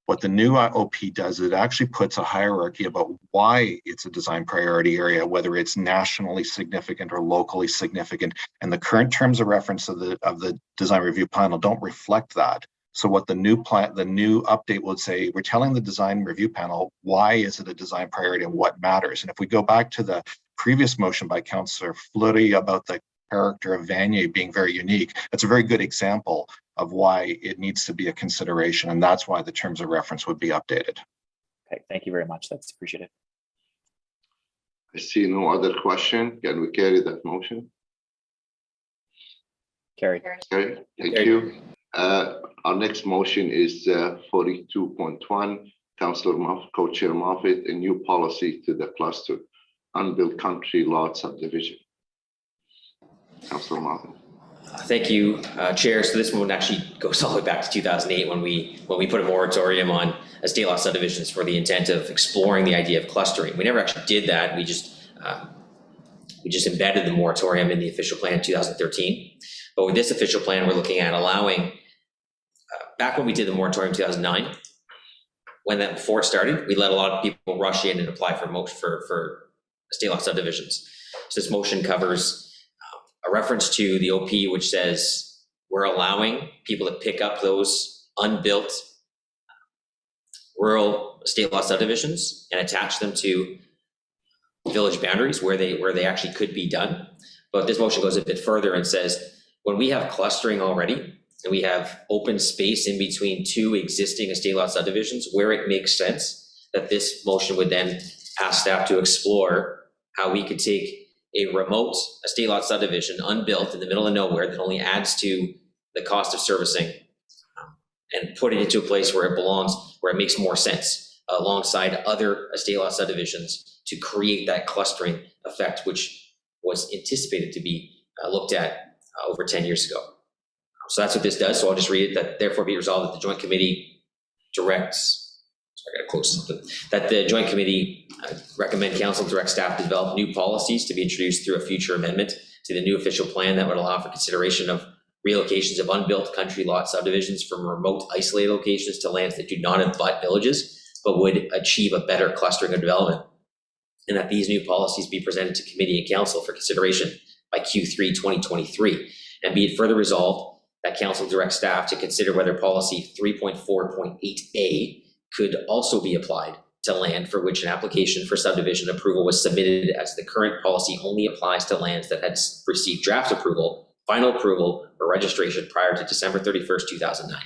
What the new OP does, it actually puts a hierarchy about why it's a design priority area, whether it's nationally significant or locally significant. And the current terms of reference of the design review panel don't reflect that. So what the new update would say, we're telling the design review panel, why is it a design priority and what matters? And if we go back to the previous motion by Councillor Fleury about the character of Vanier being very unique, that's a very good example of why it needs to be a consideration, and that's why the terms of reference would be updated. okay, thank you very much. That's appreciated. I see no other question. Can we carry that motion? Carrie. Okay, thank you. Our next motion is 42.1. Councillor Co-Chair Moffitt, a new policy to the cluster unbuilt country lot subdivision. Councillor Moffitt. Thank you, Chair. So this one actually goes all the way back to 2008 when we put a moratorium on estate lot subdivisions for the intent of exploring the idea of clustering. We never actually did that. We just embedded the moratorium in the official plan in 2013. But with this official plan, we're looking at allowing, back when we did the moratorium in 2009, when that before it started, we let a lot of people rush in and apply for estate lot subdivisions. So this motion covers a reference to the OP, which says we're allowing people to pick up those unbuilt rural estate lot subdivisions and attach them to village boundaries where they actually could be done. But this motion goes a bit further and says when we have clustering already and we have open space in between two existing estate lot subdivisions where it makes sense, that this motion would then ask staff to explore how we could take a remote estate lot subdivision unbuilt in the middle of nowhere that only adds to the cost of servicing and put it into a place where it belongs, where it makes more sense alongside other estate lot subdivisions to create that clustering effect, which was anticipated to be looked at over 10 years ago. So that's what this does. So I'll just read it, that therefore be resolved that the joint committee directs, I gotta close something, that the joint committee recommend council direct staff to develop new policies to be introduced through a future amendment to the new official plan that would allow for consideration of relocations of unbuilt country lot subdivisions from remote isolated locations to lands that do not abut villages, but would achieve a better clustering of development. And that these new policies be presented to committee and council for consideration by Q3 2023. And be it further resolved that council direct staff to consider whether policy 3.4.8A could also be applied to land for which an application for subdivision approval was submitted, as the current policy only applies to lands that had received draft approval, final approval, or registration prior to December 31st, 2009.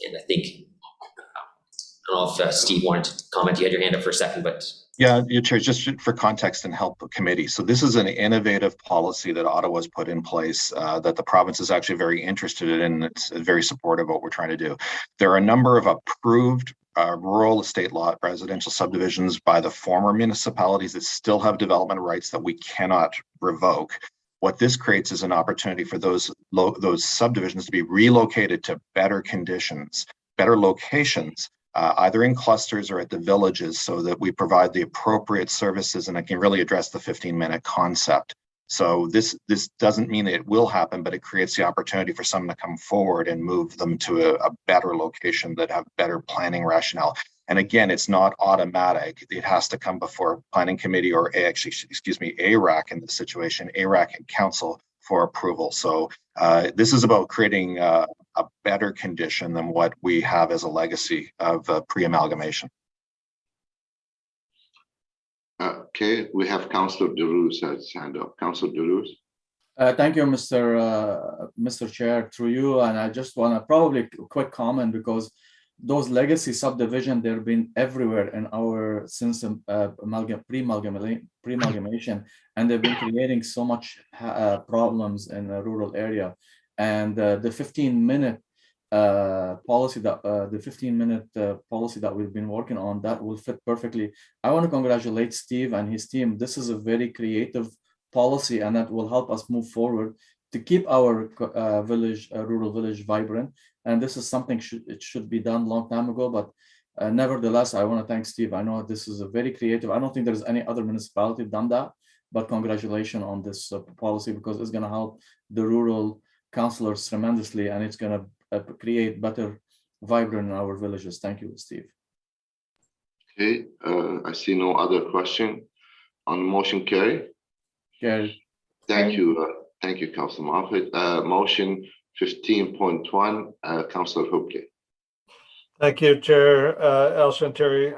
And I think, I don't know if Steve wanted to comment. You had your hand up for a second, but. Yeah, Chair, just for context and help the committee. So this is an innovative policy that Ottawa's put in place that the province is actually very interested in. It's very supportive of what we're trying to do. There are a number of approved rural estate lot residential subdivisions by the former municipalities that still have development rights that we cannot revoke. What this creates is an opportunity for those subdivisions to be relocated to better conditions, better locations, either in clusters or at the villages, so that we provide the appropriate services and it can really address the 15-minute concept. So this doesn't mean that it will happen, but it creates the opportunity for someone to come forward and move them to a better location that have better planning rationale. And again, it's not automatic. It has to come before planning committee or ARAC in this situation, ARAC and council for approval. So this is about creating a a better condition than what we have as a legacy of pre-amalgamation. Okay, we have Councillor Derues has his hand up. Councillor Derues. Thank you, Mr. Chair, through you. And I just want to probably quick comment, because those legacy subdivision, they've been everywhere in our since pre-amalgamation, and they've been creating so much problems in the rural area. And the 15-minute policy that we've been working on, that will fit perfectly. I want to congratulate Steve and his team. This is a very creative policy, and that will help us move forward to keep our rural village vibrant. And this is something it should be done long time ago, but nevertheless, I want to thank Steve. I know this is a very creative. I don't think there's any other municipality done that, but congratulations on this policy, because it's going to help the rural councillors tremendously, and it's going to create better vibrant in our villages. Thank you, Steve. Okay, I see no other question on the motion. Carry. Carry. Thank you, Councillor Moffat. Motion 15.1, Councillor Hoopley. Thank you, Chair El Shantiri.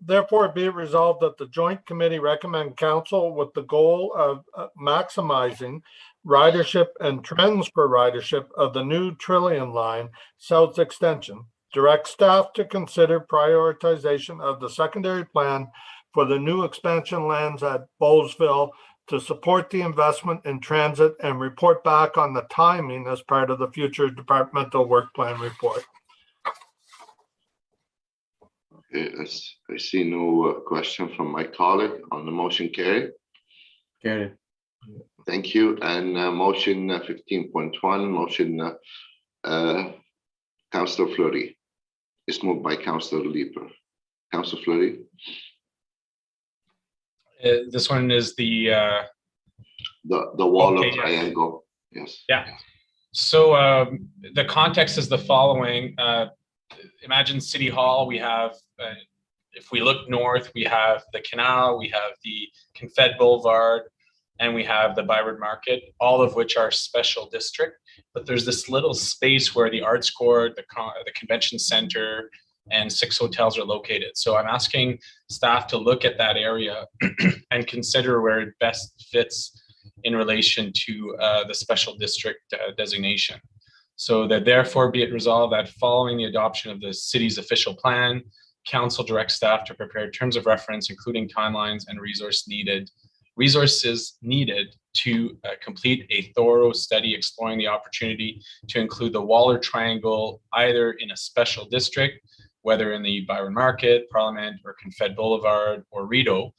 Therefore, be it resolved that the Joint Committee recommend Council, with the goal of maximizing ridership and trends for ridership of the new Trillium Line South Extension, direct staff to consider prioritization of the secondary plan for the new expansion lands at Bowlesville to support the investment in transit, and report back on the timing as part of the future departmental work plan report. Okay, I see no question from my colleague on the motion. Carry. Carry. Thank you. And motion 15.1, motion Councillor Fleury. It's moved by Councillor Leeper. Councillor Fleury. This one is the wall okay, of triangle. Yes. Yeah. So the context is the following. Imagine City Hall. We have, if we look north, we have the canal, we have the Confed Boulevard, and we have the Byward Market, all of which are special district. But there's this little space where the Arts Court, the Convention Center, and 6 hotels are located. So I'm asking staff to look at that area and consider where it best fits in relation to the special district designation. So that therefore be it resolved that following the adoption of the city's official plan, Council directs staff to prepare terms of reference, including timelines and resources needed to complete a thorough study exploring the opportunity to include the Waller Triangle either in a special district, whether in the Byron Market, Parliament, or Confed Boulevard, or Rideau,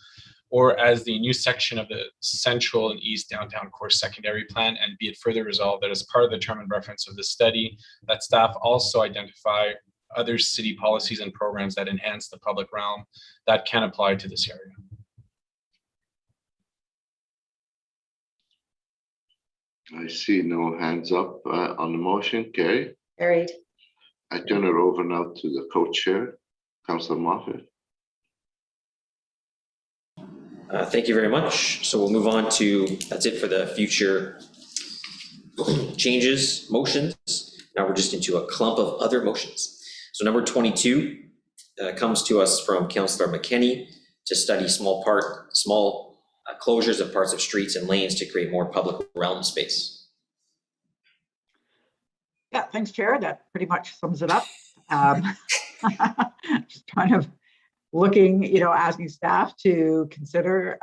or as the new section of the Central and East Downtown Core Secondary Plan, and be it further resolved that as part of the term and reference of the study, that staff also identify other city policies and programs that enhance the public realm that can apply to this area. I see no hands up on the motion. Carry. Carried. I turn it over now to the co-chair, Councillor Moffat. Thank you very much. So we'll move on to, that's it for the future changes, motions. Now we're just into a clump of other motions. So number 22 comes to us from Councillor McKenney to study small closures of parts of streets and lanes to create more public realm space. Yeah, thanks, Chair. That pretty much sums it up. Just kind of looking, asking staff to consider,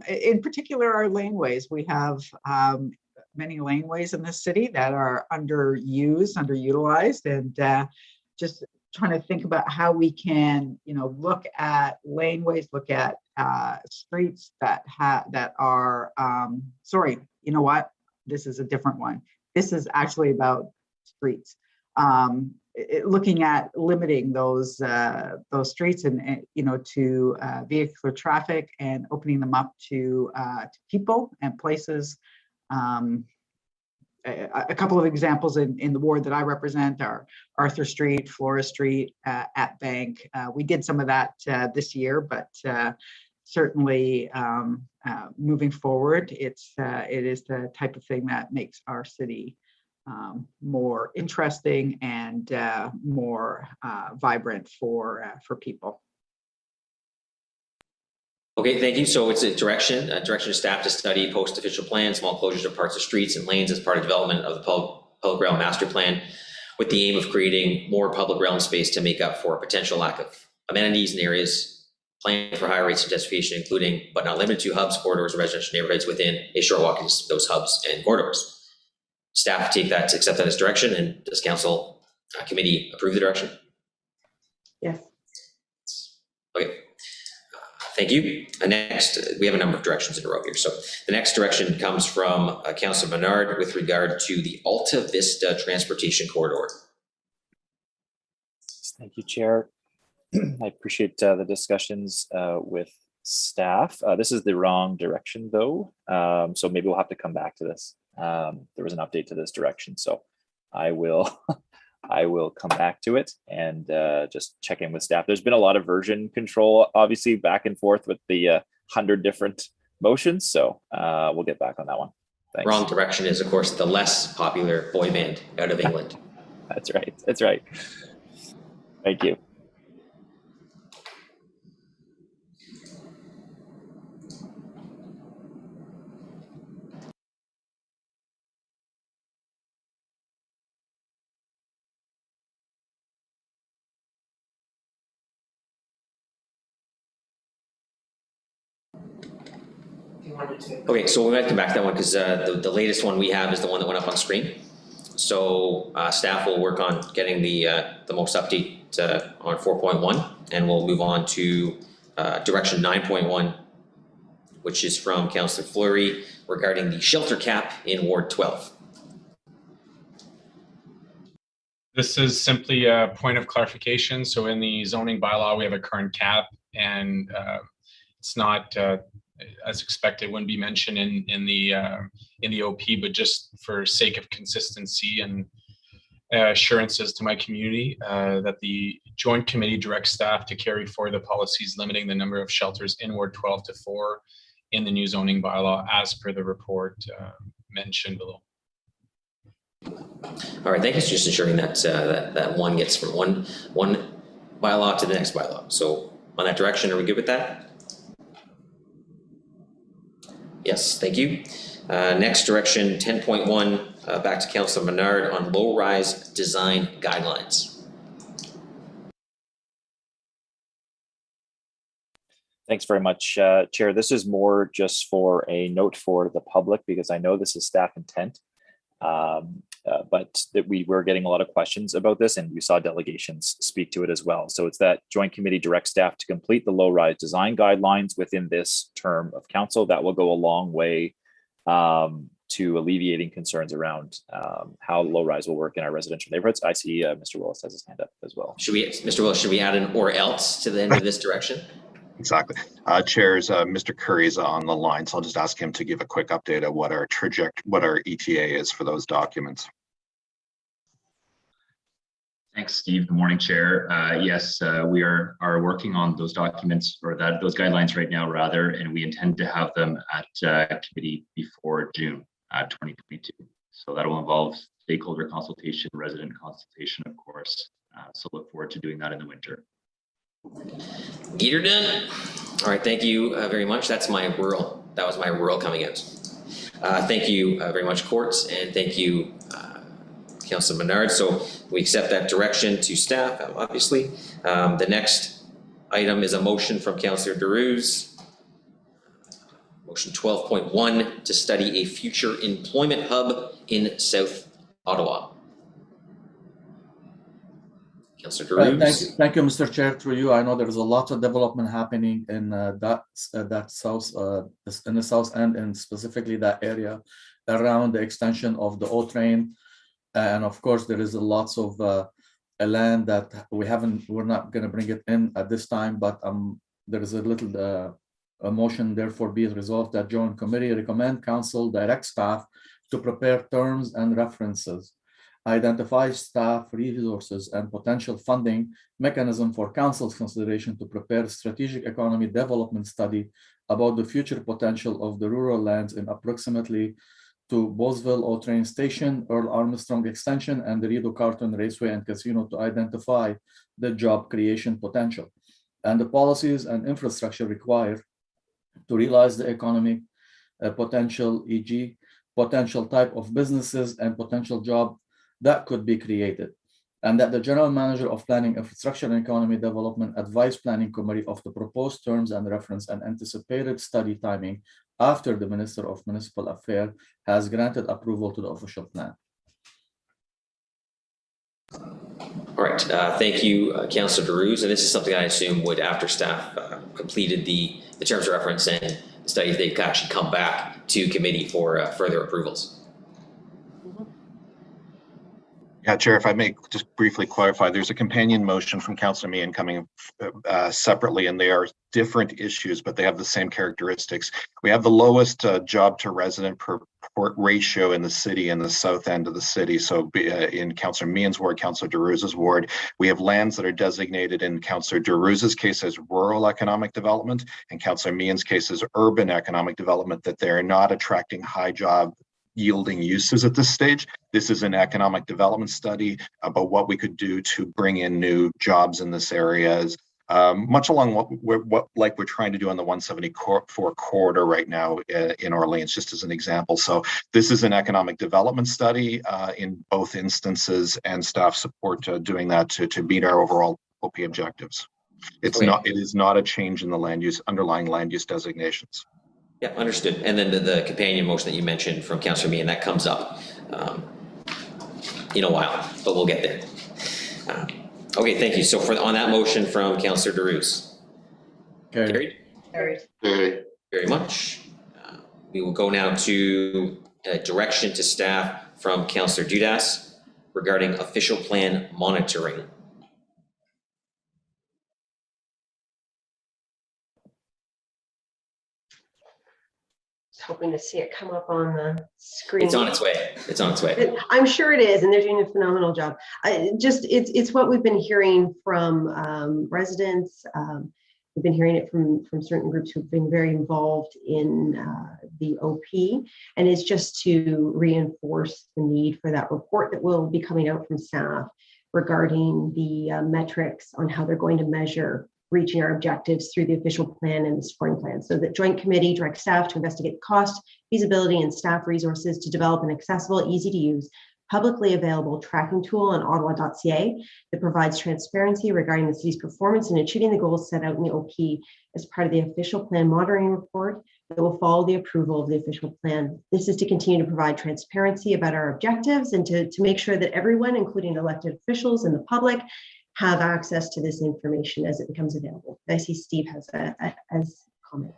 in particular, our laneways. We have many laneways in this city that are underutilized, and just trying to think about how we can, look at laneways, look at streets that are, sorry, you know what? This is a different one. This is actually about streets. Looking at limiting those streets and to vehicular traffic, and opening them up to people and places. A couple of examples in the ward that I represent are Arthur Street, Flora Street, at Bank. We did some of that this year, but certainly moving forward, it is the type of thing that makes our city more interesting and more vibrant for people. Okay, thank you. So it's a direction to staff to study post-official plan, small closures of parts of streets and lanes as part of development of the public realm master plan, with the aim of creating more public realm space to make up for a potential lack of amenities in areas planned for higher rates of densification, including but not limited to hubs, corridors, and residential neighborhoods within a short walk to those hubs and corridors. Staff accept that as direction, and does council committee approve the direction? Yes. Okay. Thank you. Next, we have a number of directions in a row here. So the next direction comes from Councillor Menard with regard to the Alta Vista Transportation Corridor. Thank you, Chair. I appreciate the discussions with staff. This is the wrong direction though. So maybe we'll have to come back to this. There was an update to this direction. So I will come back to it and just check in with staff. There's been a lot of version control, obviously back and forth with the 100 different motions. So we'll get back on that one. Thanks. Wrong direction is, of course, the less popular boy band out of England. That's right. That's right. Thank you. Okay, so we might come back to that one because the latest one we have is the one that went up on screen. So staff will work on getting the most update on 4.1, and we'll move on to direction 9.1, which is from Councillor Fleury regarding the shelter cap in Ward 12. This is simply a point of clarification. So in the zoning bylaw, we have a current cap, and it's not as expected, wouldn't be mentioned in the OP, but just for sake of consistency and assurances to my community, that the joint committee directs staff to carry forward the policies limiting the number of shelters in Ward 12 to 4 in the new zoning bylaw as per the report mentioned below. All right, thank you. Just ensuring that that one gets from one bylaw to the next bylaw. So on that direction, are we good with that? Yes, thank you. Next direction, 10.1, back to Councillor Menard on low-rise design guidelines. Thanks very much, Chair. This is more just for a note for the public, because I know this is staff intent, but that we were getting a lot of questions about this, and we saw delegations speak to it as well. So it's that joint committee directs staff to complete the low-rise design guidelines within this term of council. That will go a long way to alleviating concerns around how low-rise will work in our residential neighborhoods. I see Mr. Willis has his hand up as well. Mr. Willis, should we add an or else to the end of this direction? Exactly. Chairs, Mr. Curry's on the line, so I'll just ask him to give a quick update of what our ETA is for those documents. Thanks, Steve. Good morning, Chair. Yes, we are working on those documents, or those guidelines right now, rather, and we intend to have them at committee before June 2022. So that will involve stakeholder consultation, resident consultation, of course. So look forward to doing that in the winter. Get her done. All right, thank you very much. That was my rural coming out. Thank you very much, Courts, and thank you, Councillor Menard. So we accept that direction to staff, obviously. The next item is a motion from Councillor Derues. Motion 12.1 to study a future employment hub in South Ottawa. Councillor Derues. Thank you, Mr. Chair. Through you, I know there's a lot of development happening in that south, in the south end, and specifically that area around the extension of the O train. And of course, there is lots of land that we're not going to bring it in at this time, but there is a little a motion, therefore be it resolved that joint committee recommend council direct staff to prepare terms and references, identify staff resources and potential funding mechanism for council's consideration to prepare strategic economy development study about the future potential of the rural lands in approximately to Bosville or train station, Earl Armstrong extension, and the Rideau Carton Raceway and Casino to identify the job creation potential and the policies and infrastructure required to realize the economic potential, e.g. potential type of businesses and potential job that could be created. And that the General Manager of Planning, Infrastructure and Economy Development advise Planning Committee of the proposed terms and reference and anticipated study timing after the Minister of Municipal Affairs has granted approval to the official plan. All right, thank you, Councillor Derues. And this is something I assume would, after staff completed the terms of reference and the studies, they could actually come back to committee for further approvals. Yeah, Chair, if I may just briefly clarify, there's a companion motion from Councillor Meehan coming separately, and they are different issues, but they have the same characteristics. We have the lowest job to resident per port ratio in the city, in the south end of the city. So in Councillor Meehan's ward, Councillor Derues' ward, we have lands that are designated in Councillor Derues' case as rural economic development, and Councillor Meehan's case as urban economic development, that they're not attracting high job yielding uses at this stage. This is an economic development study about what we could do to bring in new jobs in this area, much along what we're trying to do on the 174 corridor right now in Orleans, just as an example. So this is an economic development study in both instances, and staff support doing that to meet our overall OP objectives. It is not a change in the underlying land use designations. Yeah, understood. And then the companion motion that you mentioned from Councillor Meehan, that comes up in a while, but we'll get there. Okay, thank you. So on that motion from Councillor Derues. Carried? Carried. Very much. We will go now to direction to staff from Councillor Dudas regarding official plan monitoring. Hoping to see it come up on the screen. It's on its way. It's on its way. I'm sure it is, and they're doing a phenomenal job. It's what we've been hearing from residents. We've been hearing it from certain groups who've been very involved in the OP, and it's just to reinforce the need for that report that will be coming out from staff regarding the metrics on how they're going to measure reaching our objectives through the official plan and the supporting plan. So that joint committee directs staff to investigate cost, feasibility, and staff resources to develop an accessible, easy to use, publicly available tracking tool on ottawa.ca that provides transparency regarding the city's performance in achieving the goals set out in the OP as part of the official plan monitoring report that will follow the approval of the official plan. This is to continue to provide transparency about our objectives and to make sure that everyone, including elected officials and the public, have access to this information as it becomes available. I see Steve has a comment.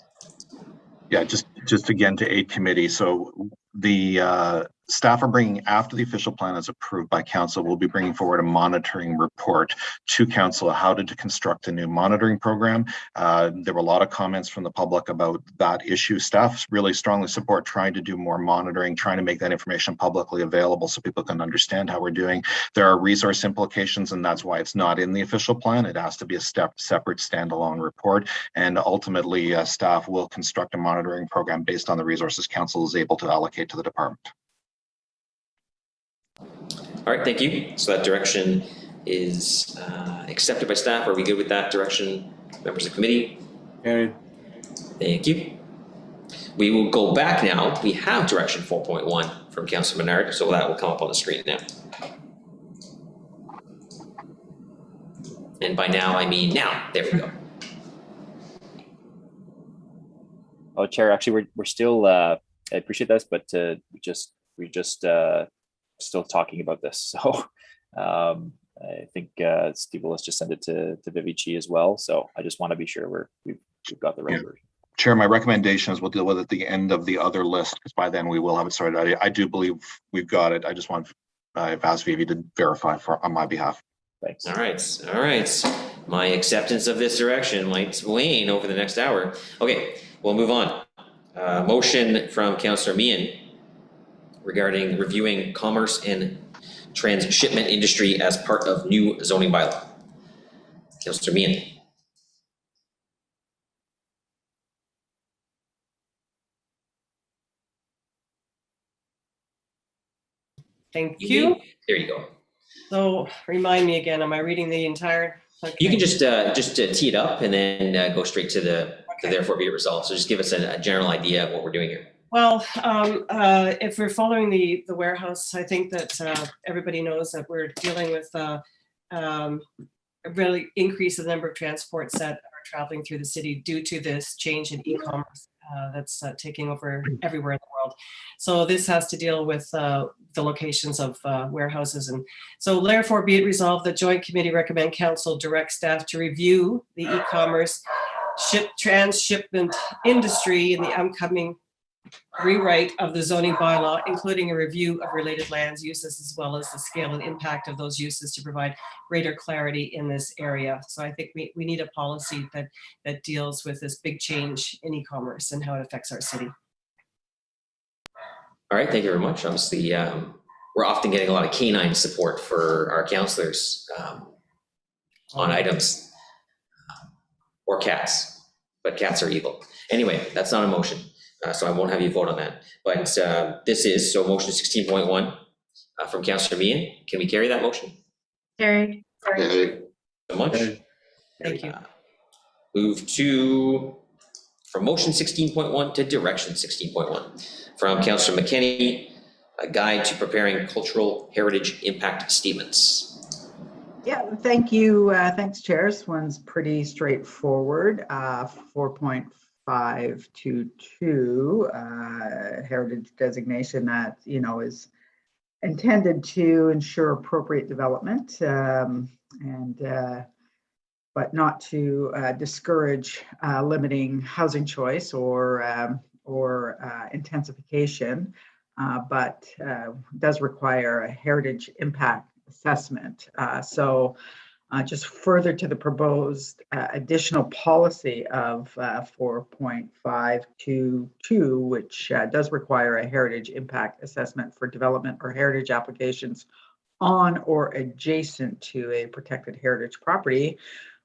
Yeah, just again to aid committee. So the staff are bringing, after the official plan is approved by council, we'll be bringing forward a monitoring report to council how to construct a new monitoring program. There were a lot of comments from the public about that issue. Staff really strongly support trying to do more monitoring, trying to make that information publicly available so people can understand how we're doing. There are resource implications, and that's why it's not in the official plan. It has to be a separate standalone report. And ultimately, staff will construct a monitoring program based on the resources council is able to allocate to the department. All right, thank you. So that direction is accepted by staff. Are we good with that direction, members of the committee? Carried. Thank you. We will go back now. We have direction 4.1 from Councillor Menard, so that will come up on the screen now. And by now, I mean now. There we go. Oh, Chair, actually, we're still, I appreciate this, but we're just still talking about this. So I think Steve Willis just sent it to Vivi Chi as well. So I just want to be sure we've got the right version. Chair, my recommendation is we'll deal with it at the end of the other list, because by then we will have it sorted. I do believe we've got it. I just want I've asked Vivi to verify on my behalf. Thanks. All right. My acceptance of this direction might wane over the next hour. Okay, we'll move on. Motion from Councillor Meehan regarding reviewing commerce and transshipment industry as part of new zoning bylaw. Councillor Meehan. Thank you. There you go. So remind me again, am I reading the entire? You can just tee it up and then go straight to the therefore be it resolved. So just give us a general idea of what we're doing here. Well, if we're following the warehouse, I think that everybody knows that we're dealing with a really increase in the number of transports that are traveling through the city due to this change in e-commerce that's taking over everywhere in the world. So this has to deal with the locations of warehouses. And so therefore be it resolved, the Joint Committee recommend Council direct staff to review the e-commerce transshipment industry in the upcoming rewrite of the zoning bylaw, including a review of related lands uses as well as the scale and impact of those uses to provide greater clarity in this area. So I think we need a policy that deals with this big change in e-commerce and how it affects our city. All right, thank you very much. Obviously, we're often getting a lot of canine support for our councillors on items, or cats, but cats are evil. Anyway, that's not a motion. So I won't have you vote on that. But this is, so motion 16.1 from Councillor Meehan. Can we carry that motion? Carried. So much. Thank you. Move to, from motion 16.1 to direction 16.1 from Councillor McKenney, a guide to preparing cultural heritage impact statements. Yeah, thank you. Thanks, Chair. This one's pretty straightforward. 4.522 heritage designation that is intended to ensure appropriate development but not to discourage limiting housing choice or intensification, but does require a heritage impact assessment. Just further to the proposed additional policy of 4.522, which does require a heritage impact assessment for development or heritage applications on or adjacent to a protected heritage property,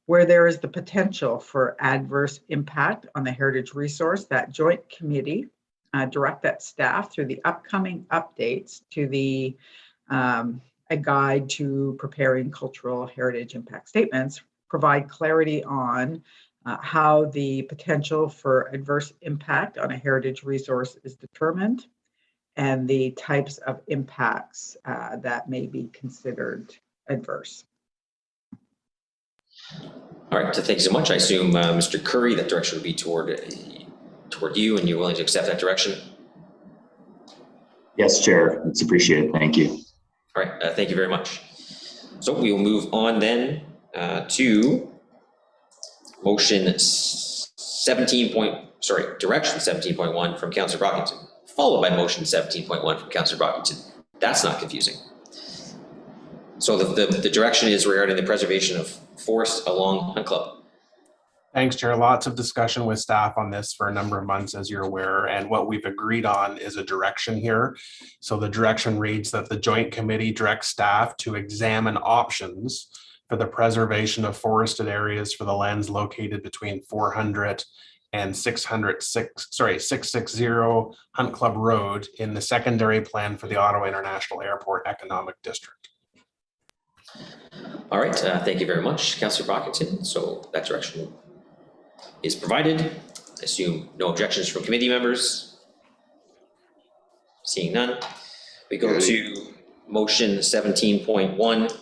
where there is the potential for adverse impact on the heritage resource. That joint committee direct that staff through the upcoming updates to the a guide to preparing cultural heritage impact statements, provide clarity on how the potential for adverse impact on a heritage resource is determined and the types of impacts that may be considered adverse. All right, so thank you so much. I assume, Mr. Curry, that direction would be toward you, and you're willing to accept that direction? Yes, Chair, it's appreciated. Thank you. All right, thank you very much. So we will move on then to motion direction 17.1 from Councillor Brockington, followed by motion 17.1 from Councillor Brockington. That's not confusing. So the direction is regarding the preservation of forest along Hunt Club. Thanks, Chair. Lots of discussion with staff on this for a number of months, as you're aware, and what we've agreed on is a direction here. So the direction reads that the Joint Committee directs staff to examine options for the preservation of forested areas for the lands located between 400 and 660 Hunt Club Road in the secondary plan for the Ottawa International Airport Economic District. All right, thank you very much, Councillor Brockington. So that direction is provided. I assume no objections from committee members. Seeing none, we go to motion 17.1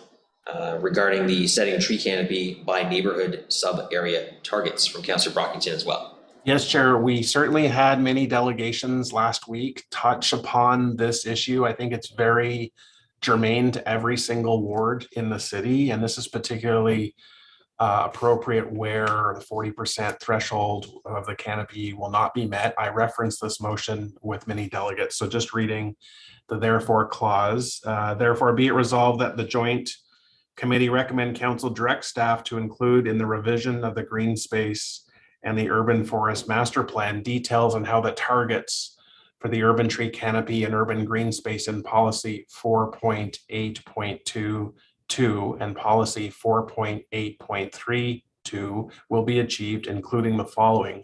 regarding the setting tree canopy by neighborhood sub-area targets from Councillor Brockington as well. Yes, Chair, we certainly had many delegations last week touch upon this issue. I think it's very germane to every single ward in the city, and this is particularly appropriate where the 40% threshold of the canopy will not be met. I referenced this motion with many delegates, so just reading the therefore clause. Therefore, be it resolved that the Joint Committee recommend Council direct staff to include in the revision of the green space and the urban forest master plan details on how the targets for the urban tree canopy and urban green space in policy 4.8.22 and policy 4.8.32 will be achieved, including the following: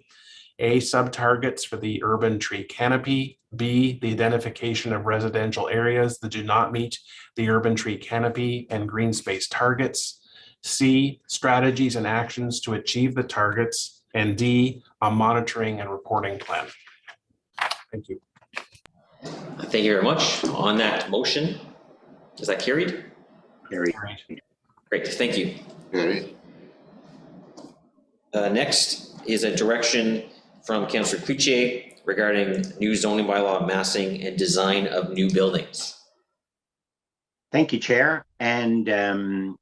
A, sub-targets for the urban tree canopy; B, the identification of residential areas that do not meet the urban tree canopy and green space targets. C, strategies and actions to achieve the targets. And D, a monitoring and reporting plan. Thank you. Thank you very much. On that motion, is that carried? Carried. Great, thank you. Carried. Next is a direction from Councillor Cloutier regarding new zoning bylaw massing and design of new buildings. Thank you, Chair. And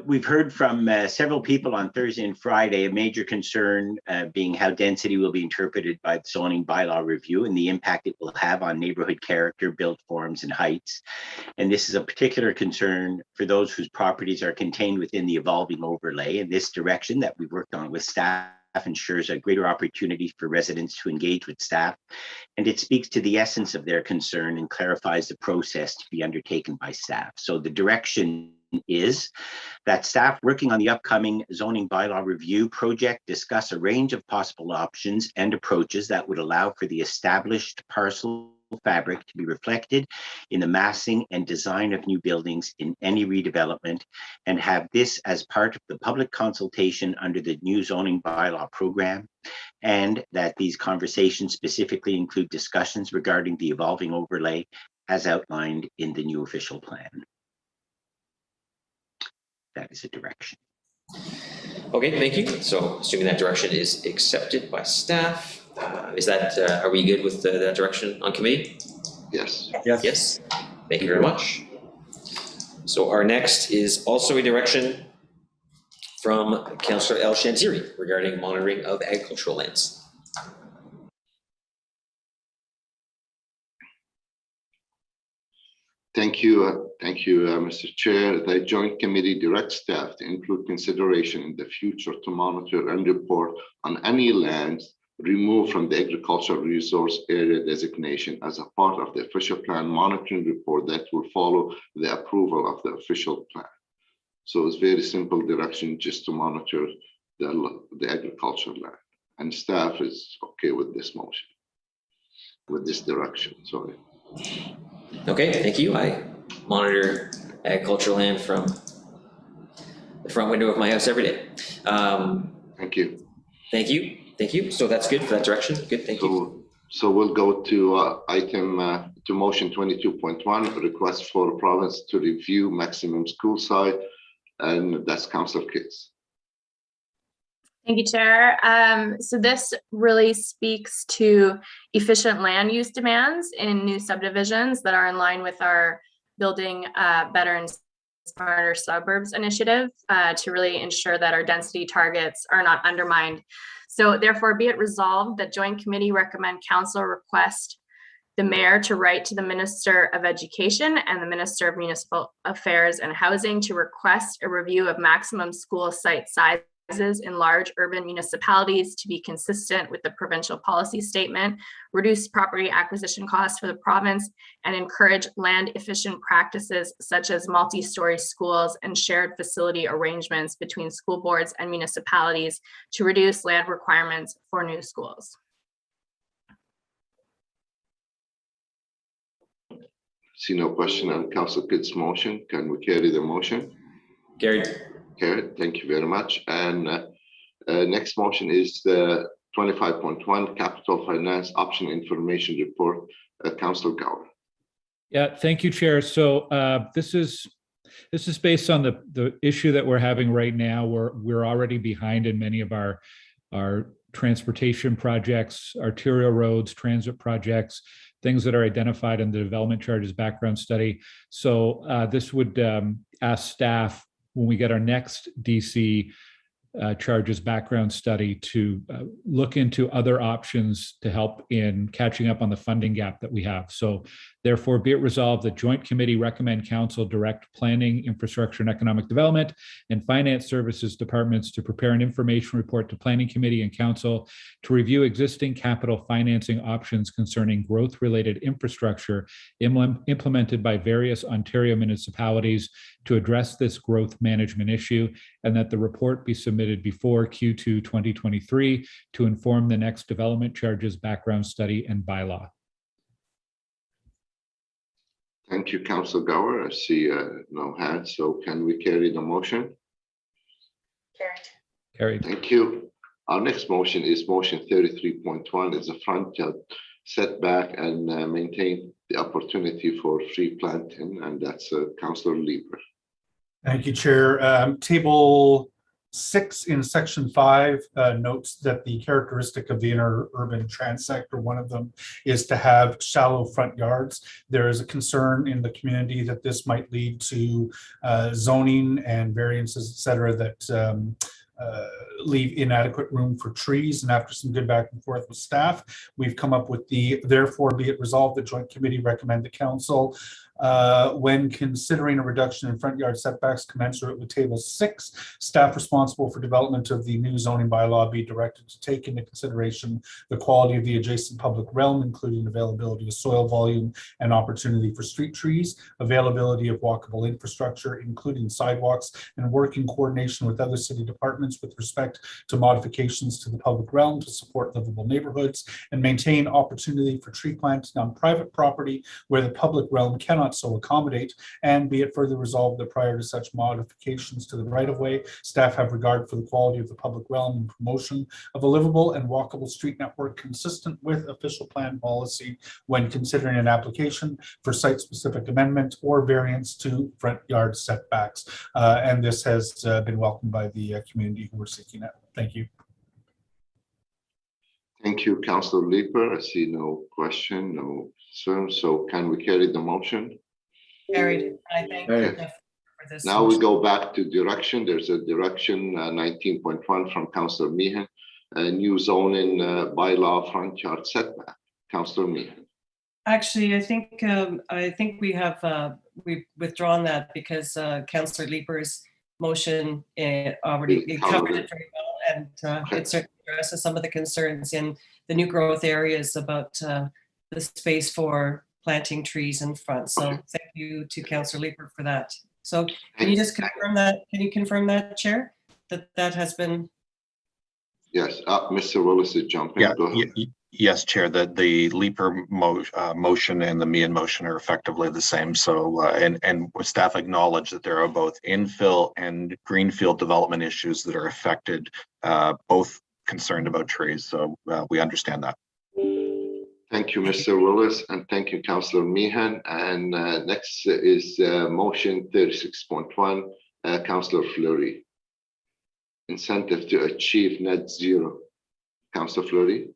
we've heard from several people on Thursday and Friday, a major concern being how density will be interpreted by the zoning bylaw review and the impact it will have on neighborhood character, built forms, and heights. And this is a particular concern for those whose properties are contained within the evolving overlay. And this direction that we've worked on with staff ensures a greater opportunity for residents to engage with staff, and it speaks to the essence of their concern and clarifies the process to be undertaken by staff. So the direction is that staff working on the upcoming zoning bylaw review project discuss a range of possible options and approaches that would allow for the established parcel fabric to be reflected in the massing and design of new buildings in any redevelopment, and have this as part of the public consultation under the new zoning bylaw program, and that these conversations specifically include discussions regarding the evolving overlay as outlined in the new official plan. That is a direction. Okay, thank you. So assuming that direction is accepted by staff, is that, are we good with that direction on committee? Yes. Yes. Thank you very much. So our next is also a direction from Councillor El Shantiri regarding monitoring of agricultural lands. Thank you, Mr. Chair. The Joint Committee directs staff to include consideration in the future to monitor and report on any lands removed from the agricultural resource area designation as a part of the official plan monitoring report that will follow the approval of the official plan. So it's very simple direction, just to monitor the agricultural land, and staff is okay with this motion, with this direction, sorry. Okay, thank you. I monitor agricultural land from the front window of my house every day. Thank you. Thank you. Thank you. So that's good for that direction. Good, thank you. So we'll go to to motion 22.1, request for province to review maximum school site, and that's Councillor Kitts. Thank you, Chair. So this really speaks to efficient land use demands in new subdivisions that are in line with our building better and smarter suburbs initiative to really ensure that our density targets are not undermined. So therefore, be it resolved that Joint Committee recommend Council request the Mayor to write to the Minister of Education and the Minister of Municipal Affairs and Housing to request a review of maximum school site sizes in large urban municipalities to be consistent with the provincial policy statement, reduce property acquisition costs for the province, and encourage land efficient practices such as multi-story schools and shared facility arrangements between school boards and municipalities to reduce land requirements for new schools. See no question on Councillor Kitts' motion. Can we carry the motion? Carried. Carried. Thank you very much. And next motion is the 25.1 Capital Finance Option Information Report. Councillor Gower. Yeah, thank you, Chair. So this is based on the issue that we're having right now. We're already behind in many of our transportation projects, arterial roads, transit projects, things that are identified in the development charges background study. So this would ask staff, when we get our next DC charges background study, to look into other options to help in catching up on the funding gap that we have. So Therefore, be it resolved that Joint Committee recommend Council direct Planning, Infrastructure and Economic Development and Finance Services Departments to prepare an information report to Planning Committee and Council to review existing capital financing options concerning growth-related infrastructure implemented by various Ontario municipalities to address this growth management issue, and that the report be submitted before Q2 2023 to inform the next development charges background study and bylaw. Thank you, Councillor Gower. I see no hands, so can we carry the motion? Carried. Thank you. Our next motion is motion 33.1. It's a front yard setback and maintain the opportunity for free planting, and that's Councillor Lieber. Thank you, Chair. Table 6 in section 5 notes that the characteristic of the interurban transect, or one of them, is to have shallow front yards. There is a concern in the community that this might lead to zoning and variances, et cetera, that leave inadequate room for trees. And after some good back and forth with staff, we've come up with the therefore be it resolved the Joint Committee recommend the Council when considering a reduction in front yard setbacks commensurate with table 6, staff responsible for development of the new zoning bylaw be directed to take into consideration the quality of the adjacent public realm, including availability of soil volume and opportunity for street trees, availability of walkable infrastructure, including sidewalks, and work in coordination with other city departments with respect to modifications to the public realm to support livable neighborhoods, and maintain opportunity for tree planting on private property where the public realm cannot so accommodate. And be it further resolved that prior to such modifications to the right-of-way, staff have regard for the quality of the public realm and promotion of a livable and walkable street network consistent with official plan policy when considering an application for site-specific amendment or variance to front yard setbacks. And this has been welcomed by the community who are seeking it. Thank you. Thank you, Councillor Lieber. I see no question, no concern. So can we carry the motion? Carried. I thank you for this. Now we go back to direction. There's a direction 19.1 from Councillor Meehan, a new zoning bylaw front yard setback. Councillor Meehan. Actually, I think we have we've withdrawn that because Councillor Lieber's motion already covered it very well, and it certainly addresses some of the concerns in the new growth areas about the space for planting trees in front. So thank you to Councillor Lieber for that. So can you just confirm that? Can you confirm that, Chair? That has been. Yes, Mr. Willis is jumping. Yeah, Go ahead. yes, Chair. The Leaper motion and the Meehan motion are effectively the same. So, and staff acknowledge that there are both infill and greenfield development issues that are affected, both concerned about trees. So we understand that. Thank you, Mr. Willis, and thank you, Councillor Meehan. And next is motion 36.1, Councillor Fleury. Incentive to achieve net zero. Councillor Fleury.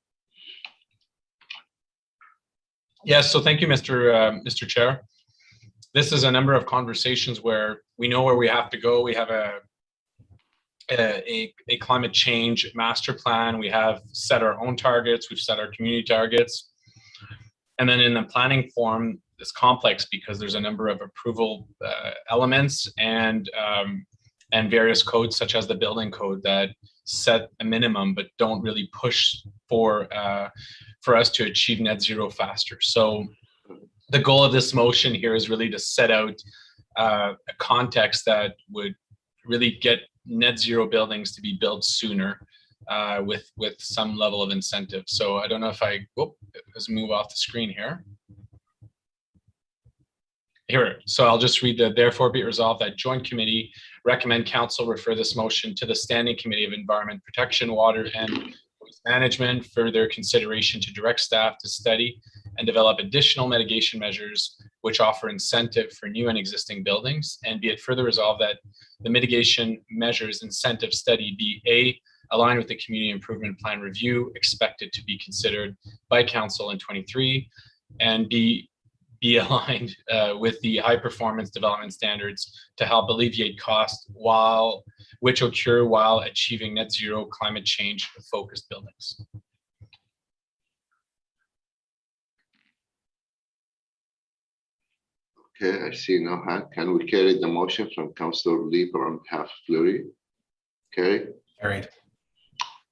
Yes, so thank you, Mr. Chair. This is a number of conversations where we know where we have to go. We have a climate change master plan. We have set our own targets. We've set our community targets. And then in the planning form, it's complex because there's a number of approval elements and various codes such as the building code that set a minimum but don't really push for us to achieve net zero faster. So the goal of this motion here is really to set out a context that would really get net zero buildings to be built sooner with some level of incentive. So I don't know if let's move off the screen here. Here, so I'll just read the therefore be it resolved that Joint Committee recommend Council refer this motion to the Standing Committee of Environment Protection, Water and Waste Management for their consideration to direct staff to study and develop additional mitigation measures which offer incentive for new and existing buildings, and be it further resolved that the mitigation measures incentive study be aligned with the community improvement plan review expected to be considered by Council in 23, and be aligned with the high performance development standards to help alleviate costs which occur while achieving net zero climate change focused buildings. Okay, I see no hand. Can we carry the motion from Councillor Lieber on behalf of Fleury? Okay, Carried.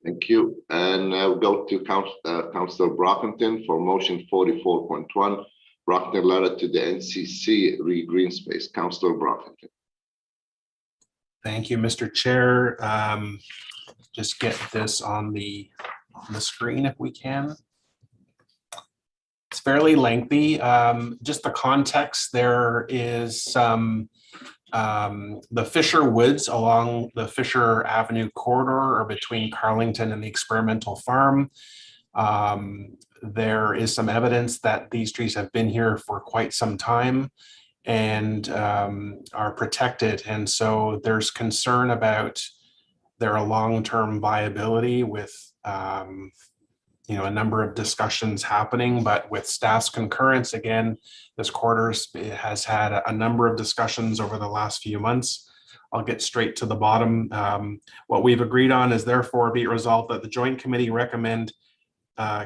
thank you. And now go to Councillor Brockington for motion 44.1, Brockington letter to the NCC Green Space. Councillor Brockington. Thank you, Mr. Chair. Just get this on the screen if we can. It's fairly lengthy. Just the context, there is some the Fisher Woods along the Fisher Avenue corridor or between Carlington and the experimental farm. There is some evidence that these trees have been here for quite some time and are protected. And so there's concern about their long-term viability with a number of discussions happening, but with staff's concurrence, again, this quarter has had a number of discussions over the last few months. I'll get straight to the bottom. What we've agreed on is therefore be it resolved that the Joint Committee recommend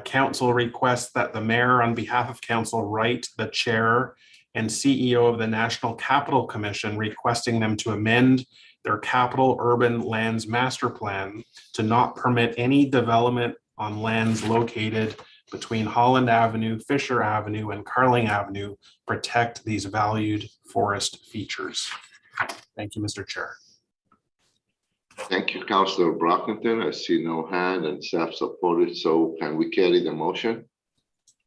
Council request that the Mayor on behalf of Council write the Chair and CEO of the National Capital Commission requesting them to amend their Capital Urban Lands Master Plan to not permit any development on lands located between Holland Avenue, Fisher Avenue, and Carling Avenue, protect these valued forest features. Thank you, Mr. Chair. Thank you, Councillor Brockington. I see no hand and staff supported. So can we carry the motion?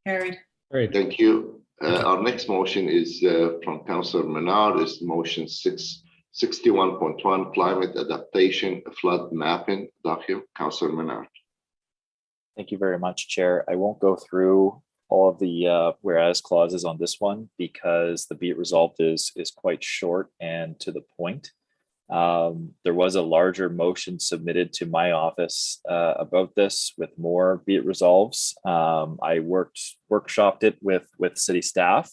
Carried. Great. Thank you. Our next motion is from Councillor Menard. Is motion 61.1 climate adaptation flood mapping document. Councillor Menard. Thank you very much, Chair. I won't go through all of the whereas clauses on this one because the be it resolved is quite short and to the point. There was a larger motion submitted to my office about this with more be it resolves. I workshopped it with city staff,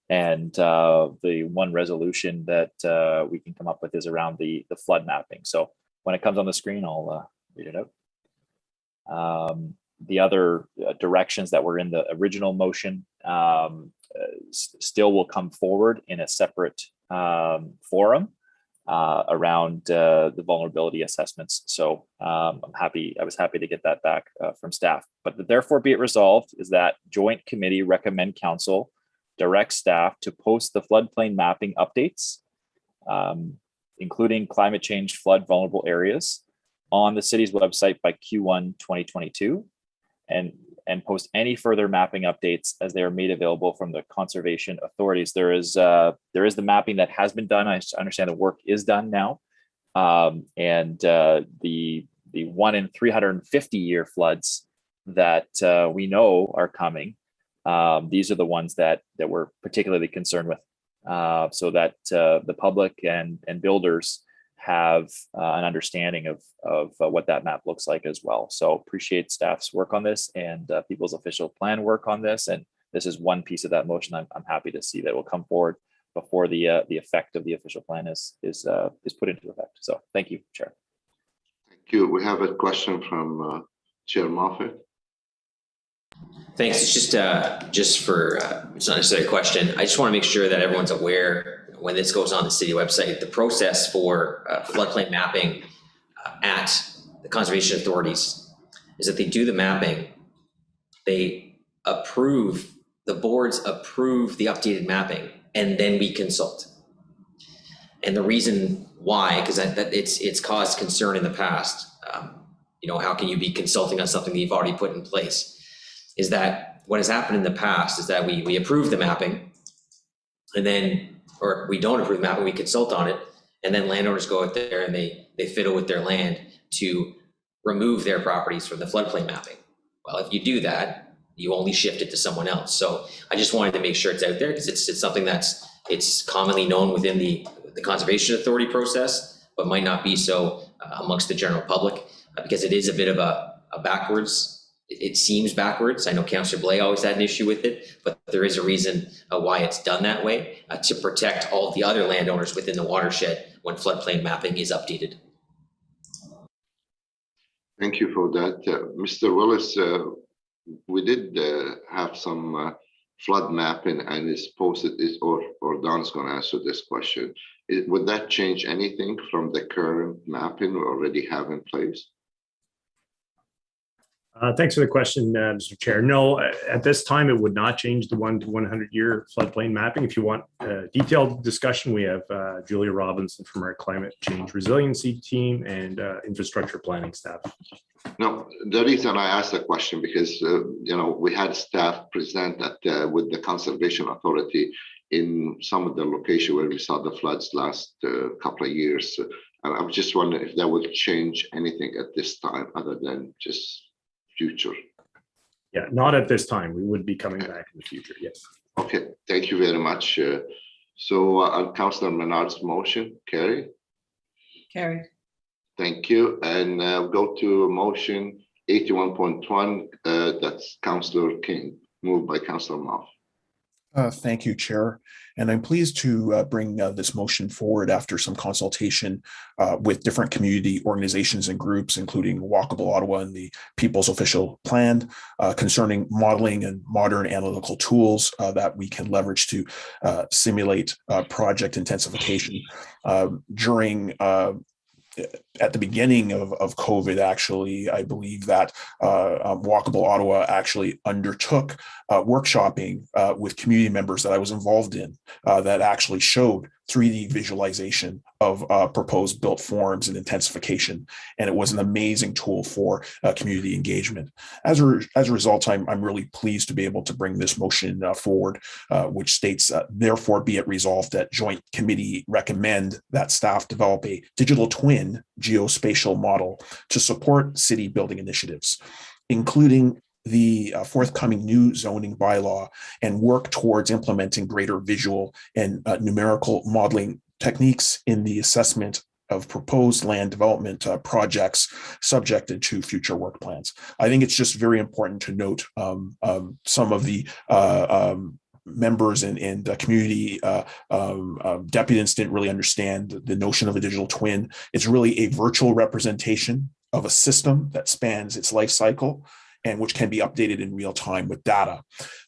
and the one resolution that we can come up with is around the flood mapping. So when it comes on the screen, I'll read it out. The other directions that were in the original motion still will come forward in a separate forum around the vulnerability assessments. So I was happy to get that back from staff. But the therefore be it resolved is that Joint Committee recommend Council direct staff to post the floodplain mapping updates, including climate change flood vulnerable areas, on the city's website by Q1 2022. And post any further mapping updates as they are made available from the conservation authorities. There is the mapping that has been done. I understand the work is done now. And the 1 in 350 year floods that we know are coming, these are the ones that we're particularly concerned with, so that the public and builders have an understanding of what that map looks like as well. So appreciate staff's work on this and people's official plan work on this. And this is one piece of that motion I'm happy to see that will come forward before the effect of the official plan is put into effect. So thank you, Chair. Thank you. We have a question from Chair Moffat. Thanks. It's just for, it's not necessarily a question. I just want to make sure that everyone's aware when this goes on the city website, the process for floodplain mapping at the conservation authorities is that they do the mapping, they approve, the boards approve the updated mapping, and then we consult. And the reason why, because it's caused concern in the past, how can you be consulting on something that you've already put in place, is that what has happened in the past is that we approve the mapping, and then, or we don't approve the mapping, we consult on it, and then landowners go out there and they fiddle with their land to remove their properties from the floodplain mapping. Well, if you do that, you only shift it to someone else. So I just wanted to make sure it's out there because it's something it's commonly known within the conservation authority process, but might not be so amongst the general public because it is a bit of a backwards. It seems backwards. I know Councillor Blais always had an issue with it, but there is a reason why it's done that way to protect all of the other landowners within the watershed when floodplain mapping is updated. Thank you for that. Mr. Willis, we did have some flood mapping and is posted, or Don's going to answer this question. Would that change anything from the current mapping we already have in place? Thanks for the question, Mr. Chair. No, at this time, it would not change the 1 to 100 year floodplain mapping. If you want a detailed discussion, we have Julia Robinson from our climate change resiliency team and infrastructure planning staff. No, the reason I asked the question because we had staff present that with the conservation authority in some of the location where we saw the floods last couple of years. And I'm just wondering if that would change anything at this time other than just future. Yeah, not at this time. We would be coming back in the future. Yes. Okay, thank you very much. So on Councillor Menard's motion, carry. Carried. Thank you. And go to motion 81.1. That's Councillor King, moved by Councillor Moff. Thank you, Chair. And I'm pleased to bring this motion forward after some consultation with different community organizations and groups, including Walkable Ottawa and the People's Official Plan, concerning modeling and modern analytical tools that we can leverage to simulate project intensification. During at the beginning of COVID, actually, I believe that Walkable Ottawa actually undertook workshopping with community members that I was involved in that actually showed 3D visualization of proposed built forms and intensification. And it was an amazing tool for community engagement. As a result, I'm really pleased to be able to bring this motion forward, which states, therefore be it resolved that Joint Committee recommend that staff develop a digital twin geospatial model to support city building initiatives, including the forthcoming new zoning bylaw, and work towards implementing greater visual and numerical modeling techniques in the assessment of proposed land development projects subjected to future work plans. I think it's just very important to note some of the members and community deputants didn't really understand the notion of a digital twin. It's really a virtual representation of a system that spans its life cycle and which can be updated in real time with data.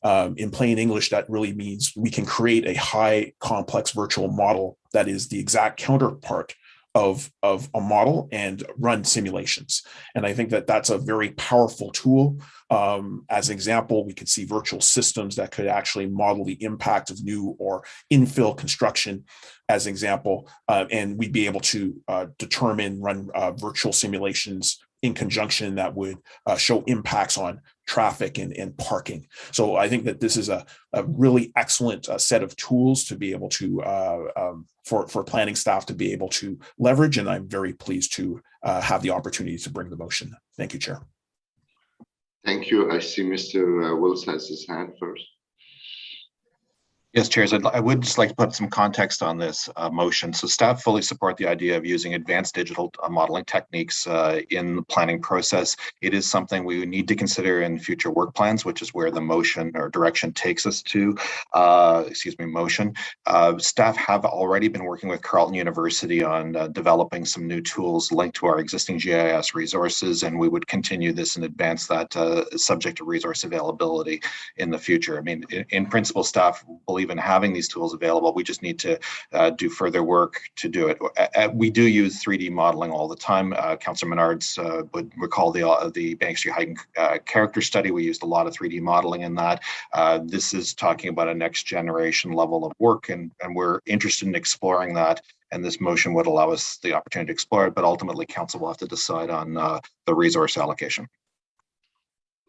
In plain English, that really means we can create a high complex virtual model that is the exact counterpart of a model and run simulations. And I think that that's a very powerful tool. As an example, we could see virtual systems that could actually model the impact of new or infill construction as an example, and we'd be able to run virtual simulations in conjunction that would show impacts on traffic and parking. So I think that this is a really excellent set of tools to be able to, for planning staff to be able to leverage. And I'm very pleased to have the opportunity to bring the motion. Thank you, Chair. Thank you. I see Mr. Willis has his hand first. Yes, Chairs, I would just like to put some context on this motion. So staff fully support the idea of using advanced digital modeling techniques in the planning process. It is something we need to consider in future work plans, which is where the motion or direction takes us to. Motion. Staff have already been working with Carleton University on developing some new tools linked to our existing GIS resources, and we would continue this and advance that subject to resource availability in the future. I mean, in principle, staff believe in having these tools available. We just need to do further work to do it. We do use 3D modeling all the time. Councillor Menard's would recall the Bank Street Heighten character study. We used a lot of 3D modeling in that. This is talking about a next generation level of work, and we're interested in exploring that. And this motion would allow us the opportunity to explore it, but ultimately council will have to decide on the resource allocation.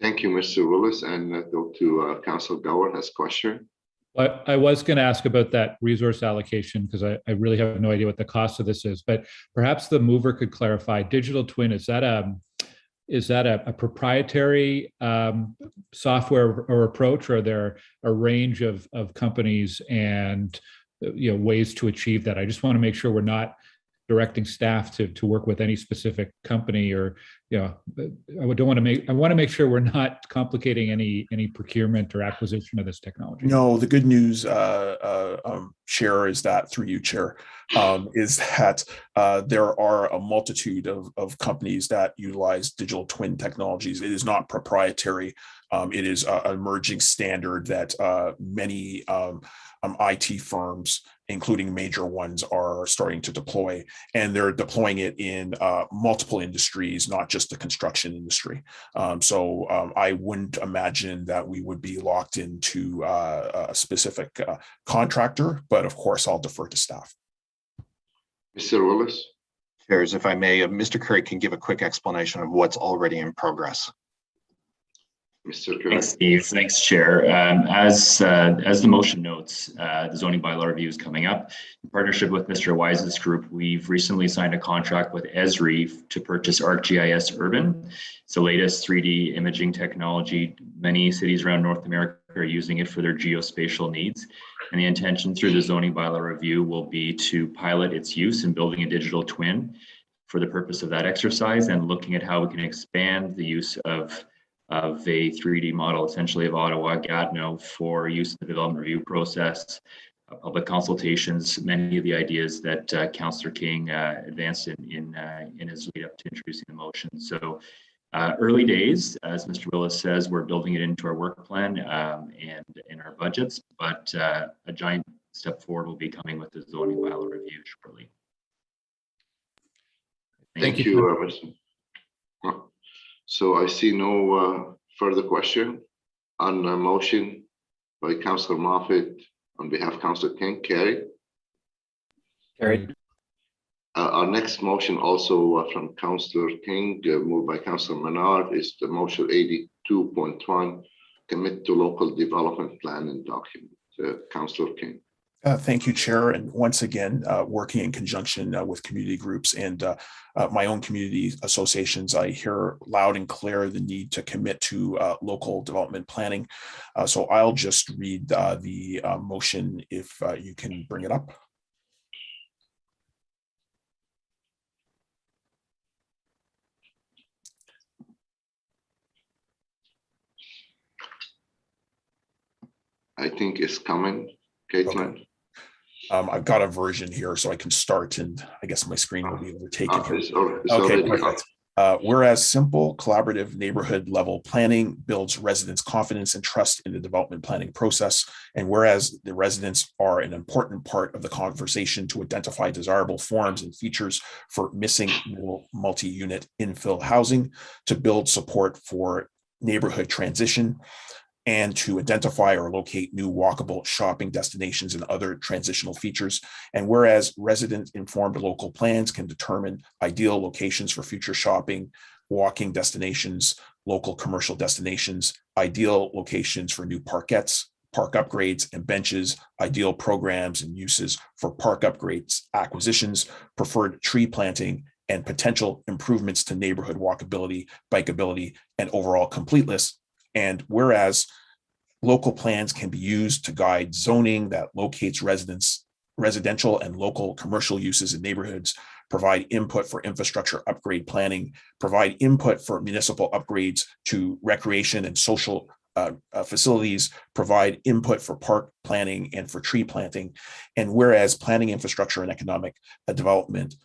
Thank you, Mr. Willis, and go to Councillor Gower has a question. I was going to ask about that resource allocation because I really have no idea what the cost of this is, but perhaps the mover could clarify. Digital twin, is that a proprietary software or approach, or are there a range of companies and ways to achieve that? I just want to make sure we're not directing staff to work with any specific company or I want to make sure we're not complicating any procurement or acquisition of this technology. No, the good news, Chair, is that through you, Chair, is that there are a multitude of companies that utilize digital twin technologies. It is not proprietary. It is an emerging standard that many IT firms, including major ones, are starting to deploy, and they're deploying it in multiple industries, not just the construction industry. So I wouldn't imagine that we would be locked into a specific contractor, but of course, I'll defer to staff. Mr. Willis? Chairs, if I may, Mr. Curry can give a quick explanation of what's already in progress. Mr. Curry. Thanks, Steve. Thanks, Chair. As the motion notes, the zoning bylaw review is coming up. In partnership with Mr. Wise's group, we've recently signed a contract with Esri to purchase ArcGIS Urban. It's the latest 3D imaging technology. Many cities around North America are using it for their geospatial needs. And the intention through the zoning bylaw review will be to pilot its use in building a digital twin for the purpose of that exercise, and looking at how we can expand the use of a 3D model, essentially of Ottawa Gatineau, for use in the development review process, public consultations, many of the ideas that Councillor King advanced in his lead up to introducing the motion. So early days, as Mr. Willis says, we're building it into our work plan and in our budgets, but a giant step forward will be coming with the zoning bylaw review shortly. Thank you, Mr. So I see no further question on the motion by Councillor Moffat on behalf of Councillor King. Carried. Carried. Our next motion, also from Councillor King, moved by Councillor Menard, is the motion 82.1, commit to local development plan and document. Councillor King. Thank you, Chair. And once again, working in conjunction with community groups and my own community associations, I hear loud and clear the need to commit to local development planning. So I'll just read the motion if you can bring it up. I think it's coming, Caitlin. Okay. I've got a version here so I can start, and I guess my screen will be overtaken here. Okay, perfect. Whereas simple collaborative neighborhood level planning builds residents' confidence and trust in the development planning process, and whereas the residents are an important part of the conversation to identify desirable forms and features for missing multi-unit infill housing, to build support for neighborhood transition, and to identify or locate new walkable shopping destinations and other transitional features. And whereas resident-informed local plans can determine ideal locations for future shopping, walking destinations, local commercial destinations, ideal locations for new parkettes, park upgrades and benches, ideal programs and uses for park upgrades, acquisitions, preferred tree planting, and potential improvements to neighborhood walkability, bikeability, and overall completeness. And whereas local plans can be used to guide zoning that locates residential and local commercial uses in neighborhoods, provide input for infrastructure upgrade planning, provide input for municipal upgrades to recreation and social facilities, provide input for park planning and for tree planting. And whereas planning, infrastructure, and economic development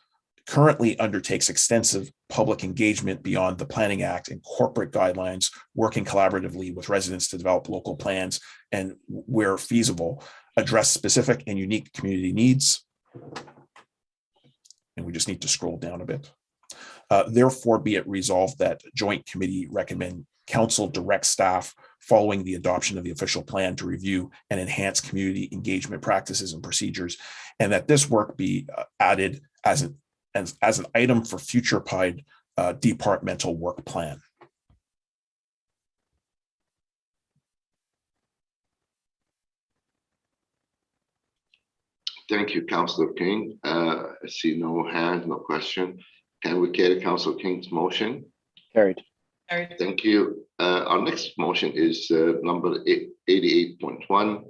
currently undertakes extensive public engagement beyond the Planning Act and corporate guidelines, working collaboratively with residents to develop local plans and, where feasible, address specific and unique community needs. And we just need to scroll down a bit. Therefore, be it resolved that Joint Committee recommend Council direct staff following the adoption of the official plan to review and enhance community engagement practices and procedures, and that this work be added as an item for future PIDE departmental work plan. Thank you, Councillor King. I see no hand, no question. Can we carry Councillor King's motion? Carried. Thank you. Our next motion is number 88.1.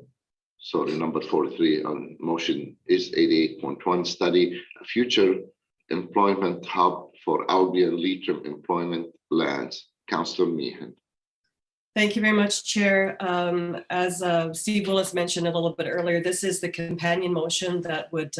Sorry, number 43 on motion is 88.1, study a future employment hub for Albion Leitrim employment lands. Councillor Meehan. Thank you very much, Chair. As Steve Willis mentioned a little bit earlier, this is the companion motion that would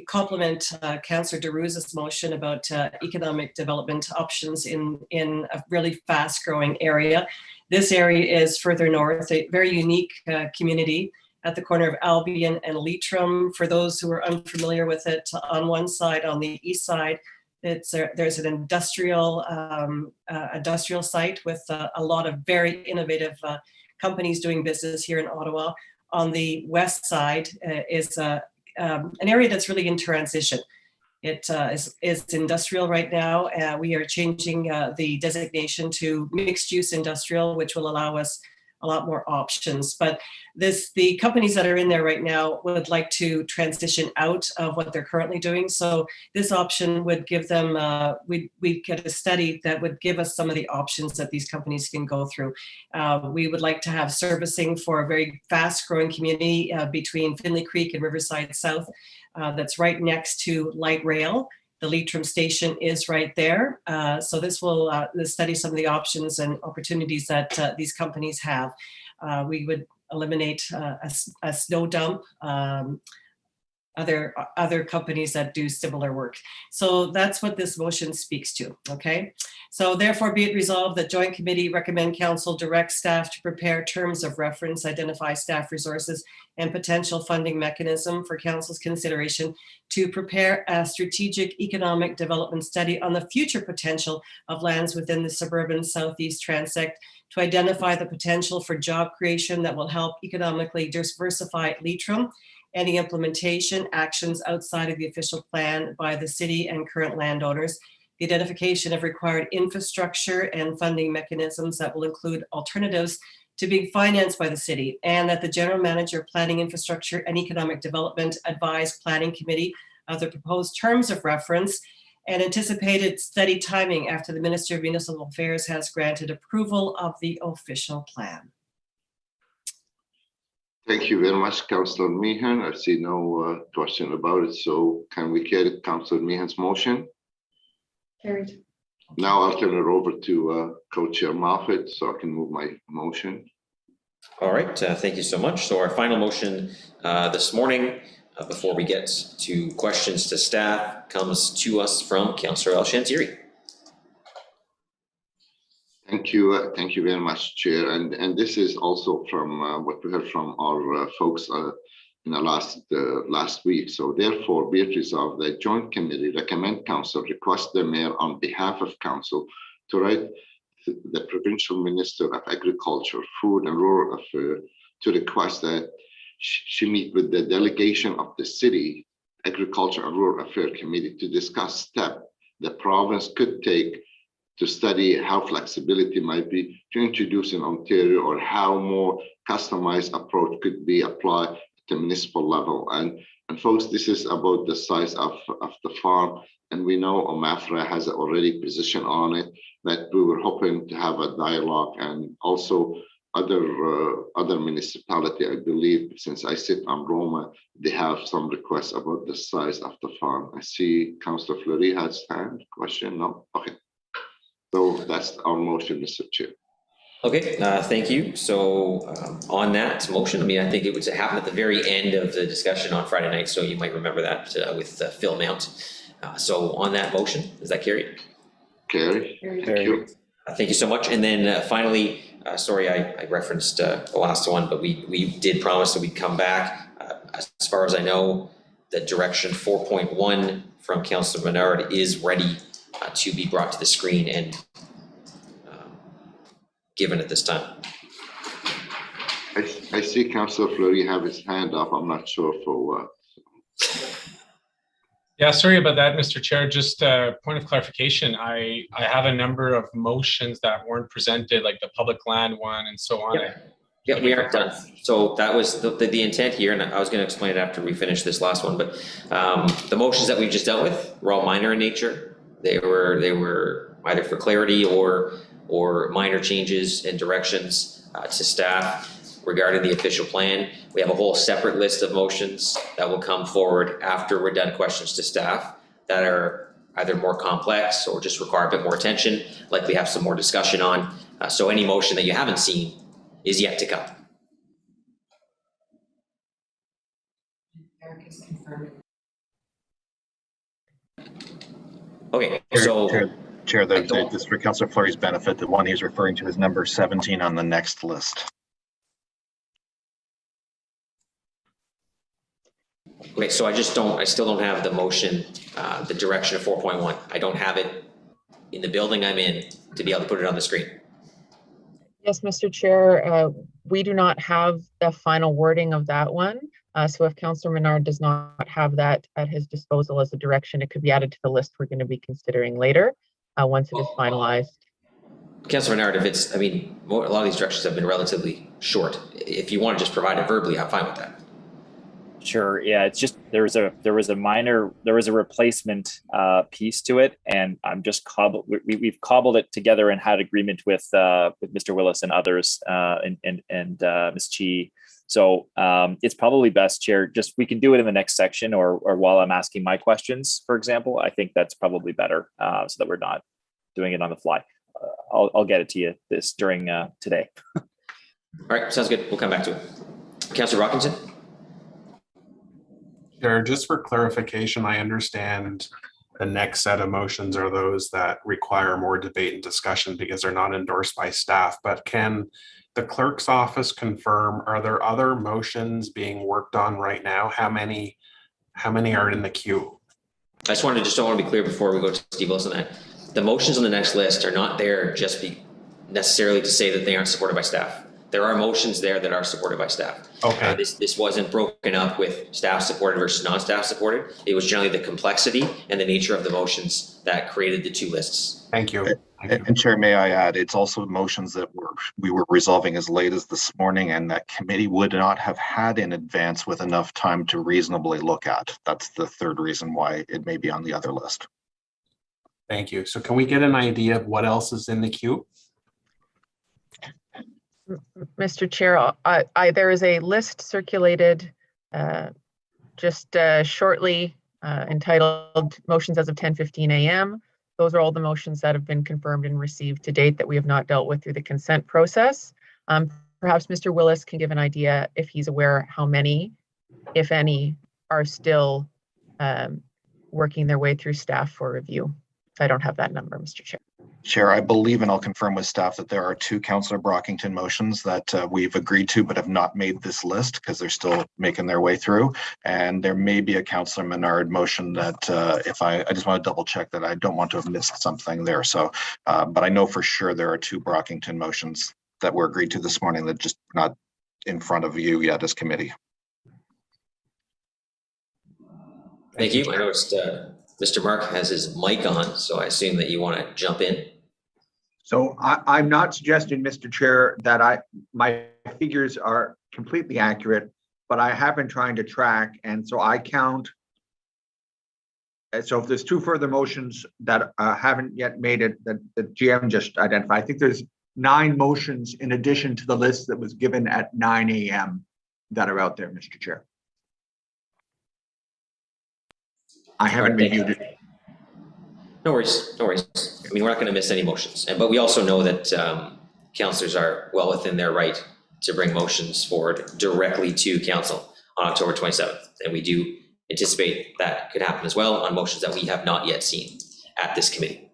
complement Councillor DeRuza's motion about economic development options in a really fast-growing area. This area is further north, a very unique community at the corner of Albion and Leitrim. For those who are unfamiliar with it, on one side, on the east side, there's an industrial site with a lot of very innovative companies doing business here in Ottawa. On the west side is an area that's really in transition. It is industrial right now. We are changing the designation to mixed use industrial, which will allow us a lot more options. But the companies that are in there right now would like to transition out of what they're currently doing. So this option would give them, we get a study that would give us some of the options that these companies can go through. We would like to have servicing for a very fast growing community between Finley Creek and Riverside South that's right next to light rail. The Leitrim station is right there. So this will study some of the options and opportunities that these companies have. We would eliminate a snow dump, other companies that do similar work. So that's what this motion speaks to, okay? So therefore be it resolved that Joint Committee recommend Council direct staff to prepare terms of reference, identify staff resources and potential funding mechanism for Council's consideration to prepare a strategic economic development study on the future potential of lands within the suburban Southeast Transect to identify the potential for job creation that will help economically diversify Leitrim, any implementation actions outside of the official plan by the city and current landowners, the identification of required infrastructure and funding mechanisms that will include alternatives to being financed by the city, and that the General Manager of Planning, Infrastructure and Economic Development advise Planning Committee of the proposed terms of reference and anticipated study timing after the Minister of Municipal Affairs has granted approval of the official plan. Thank you very much, Councillor Meehan. I see no question about it. So can we carry Councillor Meehan's motion? Carried. Now I'll turn it over to Co-Chair Moffat so I can move my motion. All right, thank you so much. So our final motion this morning, before we get to questions to staff, comes to us from Councillor El-Shantiri. Thank you very much, Chair. And this is also from what we heard from our folks in the last week. So therefore, be it resolved that Joint Committee recommend Council request the Mayor on behalf of Council to write the Provincial Minister of Agriculture, Food and Rural Affairs to request that she meet with the delegation of the City Agriculture and Rural Affairs Committee to discuss steps the province could take to study how flexibility might be to introduce in Ontario, or how more customized approach could be applied at the municipal level. And folks, this is about the size of the farm. And we know OMAFRA has already position on it, that we were hoping to have a dialogue, and also other municipality, I believe, since I sit on Roma, they have some requests about the size of the farm. I see Councillor Fleury has hand question. No, okay. So that's our motion, Mr. Chair. Okay, thank you. So on that motion, I mean, I think it happened at the very end of the discussion on Friday night, so you might remember that with Phil Mount. So on that motion, is that carried? Carried. Thank you. Thank you so much. And then finally, sorry, I referenced the last one, but we did promise that we'd come back. As far as I know, the direction 4.1 from Councillor Menard is ready to be brought to the screen and given at this time. I see Councillor Fleury have his hand up. I'm not sure for what. Yeah, sorry about that, Mr. Chair. Just a point of clarification. I have a number of motions that weren't presented, like the public land one and so on. Yeah, we aren't done. So that was the intent here, and I was going to explain it after we finish this last one. But the motions that we've just dealt with were all minor in nature. They were either for clarity or minor changes and directions to staff. regarding the official plan. We have a whole separate list of motions that will come forward after we're done questions to staff that are either more complex or just require a bit more attention, likely have some more discussion on. So any motion that you haven't seen is yet to come. ARAC is confirmed. Okay, Chair, just for Councillor Fleury's benefit, the one he's referring to is number 17 on the next list. Okay, so I still don't have the motion, the direction of 4.1. I don't have it in the building I'm in to be able to put it on the screen. Yes, Mr. Chair, we do not have the final wording of that one. So if Councillor Menard does not have that at his disposal as a direction, it could be added to the list we're going to be considering later, once it is finalized. Councillor Menard, if it's, I mean, a lot of these directions have been relatively short. If you want to just provide it verbally, I'm fine with that. Sure. Yeah, it's just there was a replacement piece to it, and I'm just we've cobbled it together and had agreement with Mr. Willis and others and Ms. Chi. So it's probably best, Chair, just we can do it in the next section or while I'm asking my questions, for example. I think that's probably better so that we're not doing it on the fly. I'll get it to you during today. All right, sounds good. We'll come back to it. Councillor Rockinson. Chair, just for clarification, I understand the next set of motions are those that require more debate and discussion because they're not endorsed by staff, but can the clerk's office confirm, are there other motions being worked on right now? How many are in the queue? I just want to be clear before we go to Steve Wilson that the motions on the next list are not there just necessarily to say that they aren't supported by staff. There are motions there that are supported by staff. Okay. This wasn't broken up with staff supported versus non-staff supported. It was generally the complexity and the nature of the motions that created the two lists. Thank you. And Chair, may I add, it's also motions that we were resolving as late as this morning and that committee would not have had in advance with enough time to reasonably look at. That's the third reason why it may be on the other list. Thank you. So can we get an idea of what else is in the queue? Mr. Chair, there is a list circulated just shortly entitled Motions as of 10:15 a.m. Those are all the motions that have been confirmed and received to date that we have not dealt with through the consent process. Perhaps Mr. Willis can give an idea if he's aware how many, if any, are still working their way through staff for review. I don't have that number, Mr. Chair. Chair, I believe, and I'll confirm with staff, that there are two Councillor Brockington motions that we've agreed to but have not made this list because they're still making their way through. And there may be a Councillor Menard motion that I just want to double check that I don't want to have missed something there. So, but I know for sure there are two Brockington motions that were agreed to this morning that just not in front of you yet as committee. Thank you. I noticed Mr. Mark has his mic on, so I assume that you want to jump in. So I'm not suggesting, Mr. Chair, that my figures are completely accurate, but I have been trying to track, and so I count. So if there's two further motions that haven't yet made it, that the GM just identified, I think there's 9 motions in addition to the list that was given at 9 a.m. that are out there, Mr. Chair. I haven't reviewed it. No worries, no worries. I mean, we're not going to miss any motions, but we also know that councillors are well within their right to bring motions forward directly to council on October 27th, and we do anticipate that could happen as well on motions that we have not yet seen at this committee.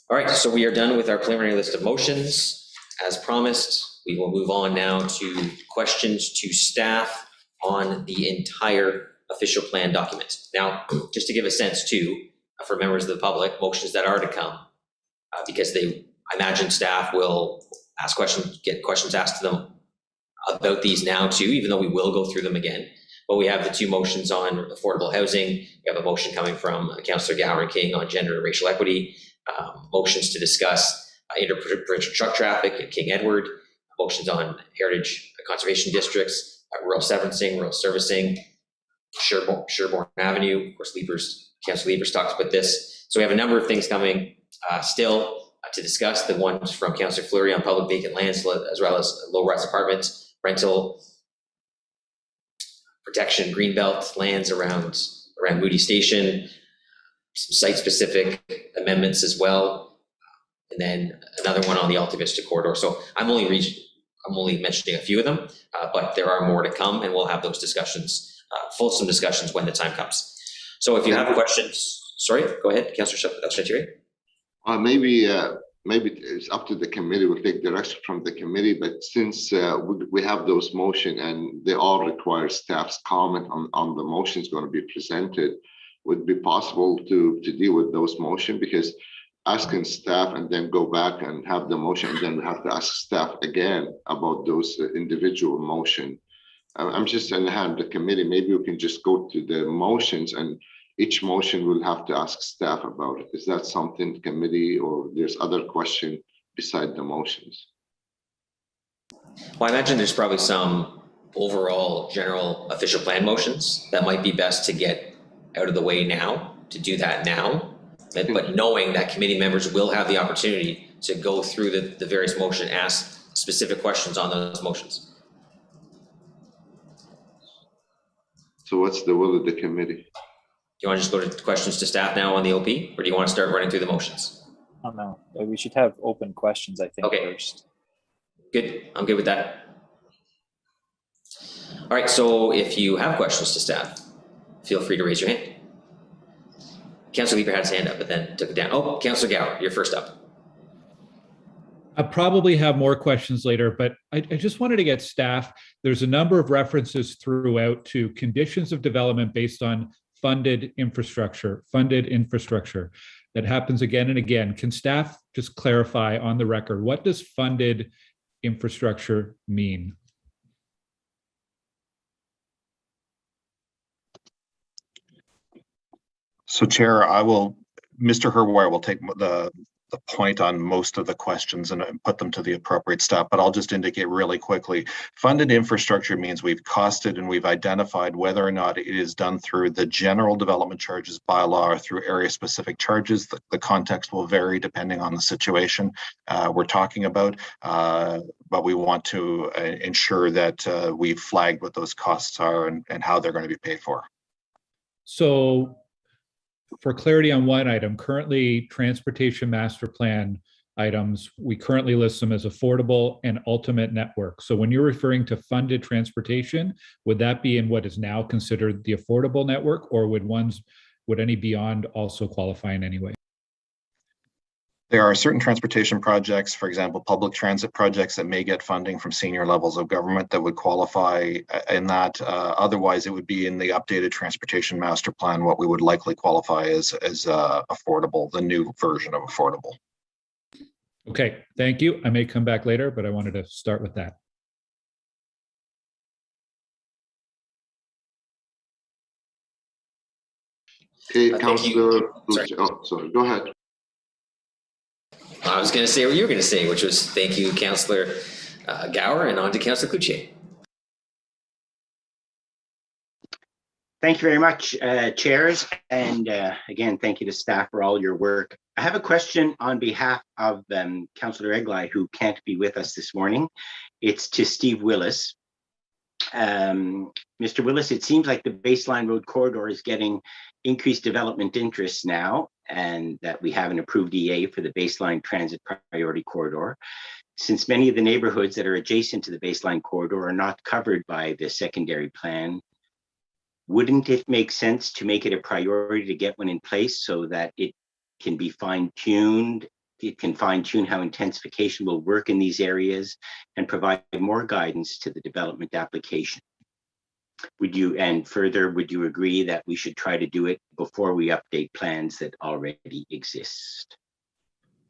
All right, so we are done with our preliminary list of motions. As promised, we will move on now to questions to staff on the entire official plan document. Now, just to give a sense too, for members of the public, motions that are to come, because I imagine staff will ask questions, get questions asked to them about these now too, even though we will go through them again. But we have the 2 motions on affordable housing. We have a motion coming from Councillor Gower and King on gender and racial equity, motions to discuss interprovincial truck traffic at King Edward, motions on heritage conservation districts, rural severancing, rural servicing, Sherbourne Avenue. Of course, Councillor Liebers talked about this. So we have a number of things coming still. to discuss the ones from Councillor Fleury on public vacant lands, as well as low-rise apartments, rental, protection, greenbelt lands around Moody Station, some site-specific amendments as well, and then another one on the Alta Vista corridor. So I'm only mentioning a few of them, but there are more to come, and we'll have those discussions, fulsome discussions when the time comes. So if you have questions, sorry, go ahead, Councillor Shantiri. Maybe it's up to the committee. We'll take direction from the committee, but since we have those motion and they all require staff's comment on the motions going to be presented, would it be possible to deal with those motion? Because asking staff and then go back and have the motion, and then we have to ask staff again about those individual motion. I'm just in the hand of the committee. Maybe we can just go to the motions, and each motion will have to ask staff about it. Is that something the committee, or there's other question beside the motions? Well, I imagine there's probably some overall general official plan motions that might be best to get out of the way now, to do that now. But knowing that committee members will have the opportunity to go through the various motion, ask specific questions on those motions. So what's the will of the committee? Do you want to just go to questions to staff now on the OP, or do you want to start running through the motions? Oh, no, we should have open questions, I think, first. Good, I'm good with that. All right, so if you have questions to staff, feel free to raise your hand. Councillor Leeper had his hand up, but then took it down. Oh, Councillor Gower, you're first up. I'll probably have more questions later, but I just wanted to get staff. There's a number of references throughout to conditions of development based on funded infrastructure that happens again and again. Can staff just clarify on the record, what does funded infrastructure mean? So Chair, Mr. Herwire will take the point on most of the questions and put them to the appropriate staff, but I'll just indicate really quickly. Funded infrastructure means we've costed and we've identified whether or not it is done through the general development charges bylaw or through area specific charges. The context will vary depending on the situation we're talking about, but we want to ensure that we've flagged what those costs are and how they're going to be paid for. So for clarity on one item, currently transportation master plan items, we currently list them as affordable and ultimate network. So when you're referring to funded transportation, would that be in what is now considered the affordable network, or would any beyond also qualify in any way? There are certain transportation projects, for example, public transit projects that may get funding from senior levels of government that would qualify in that. Otherwise, it would be in the updated transportation master plan, what we would likely qualify as affordable, the new version of affordable. Okay, thank you. I may come back later, but I wanted to start with that. Okay, Councillor. Oh, sorry, go ahead. I was going to say what you were going to say, which was thank you, Councillor Gower, and on to Councillor Cloutier. Thank you very much, chairs. And again, thank you to staff for all your work. I have a question on behalf of Councillor Eglai, who can't be with us this morning. It's to Steve Willis. Mr. Willis, it seems like the baseline road corridor is getting increased development interest now, and that we have an approved EA for the baseline transit priority corridor. Since many of the neighborhoods that are adjacent to the baseline corridor are not covered by the secondary plan, wouldn't it make sense to make it a priority to get one in place so that it can be fine-tuned? It can fine-tune how intensification will work in these areas and provide more guidance to the development application. Would you, and further, would you agree that we should try to do it before we update plans that already exist?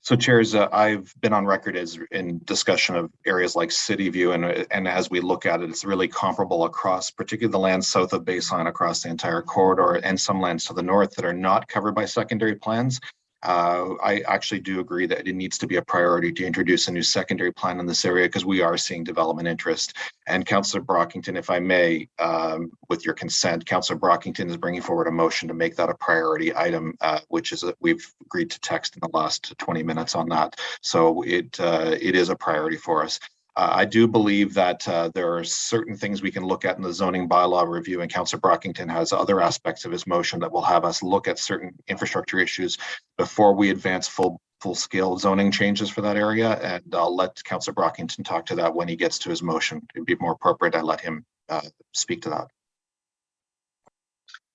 So chairs, I've been on record as in discussion of areas like City View, and as we look at it, it's really comparable across, particularly the lands south of baseline across the entire corridor, and some lands to the north that are not covered by secondary plans. I actually do agree that it needs to be a priority to introduce a new secondary plan in this area because we are seeing development interest. And Councillor Brockington, if I may, with your consent, Councillor Brockington is bringing forward a motion to make that a priority item, which is we've agreed to text in the last 20 minutes on that. So it is a priority for us. I do believe that there are certain things we can look at in the zoning bylaw review, and Councillor Brockington has other aspects of his motion that will have us look at certain infrastructure issues before we advance full-scale zoning changes for that area. And I'll let Councillor Brockington talk to that when he gets to his motion. It'd be more appropriate I let him speak to that.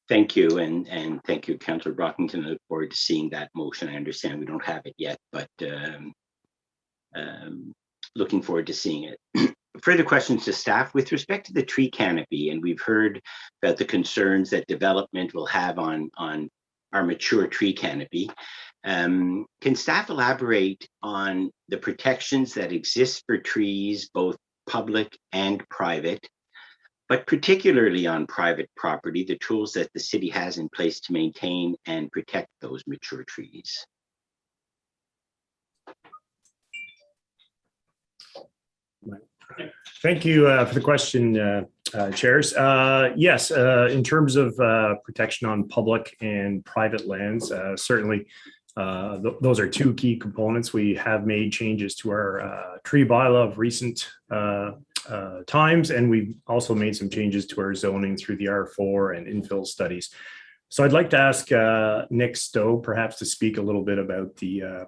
Thank you, and thank you, Councillor Brockington. I look forward to seeing that motion. I understand we don't have it yet, but looking forward to seeing it. Further questions to staff with respect to the tree canopy, and we've heard about the concerns that development will have on our mature tree canopy. Can staff elaborate on the protections that exist for trees, both public and private, but particularly on private property, the tools that the city has in place to maintain and protect those mature trees? Thank you for the question, chairs. Yes, in terms of protection on public and private lands, certainly those are two key components. We have made changes to our tree bylaw of recent times, and we've also made some changes to our zoning through the R4 and infill studies. So I'd like to ask Nick Stowe perhaps to speak a little bit about the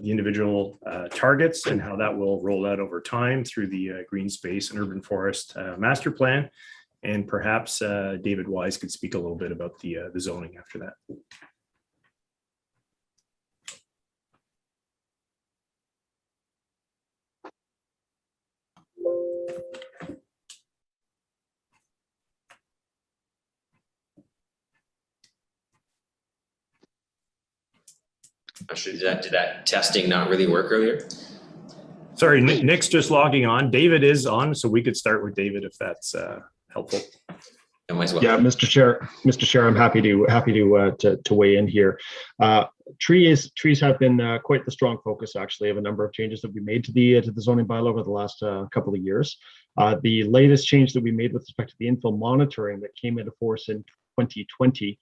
individual targets and how that will roll out over time through the Green Space and Urban Forest Master Plan. And perhaps David Wise could speak a little bit about the zoning after that. Actually, did that testing not really work earlier? Sorry, Nick's just logging on. David is on, so we could start with David if that's helpful. Yeah, Mr. Chair, I'm happy to weigh in here. Trees have been quite the strong focus, actually, of a number of changes that we made to the zoning bylaw over the last couple of years. The latest change that we made with respect to the infill monitoring that came into force in 2020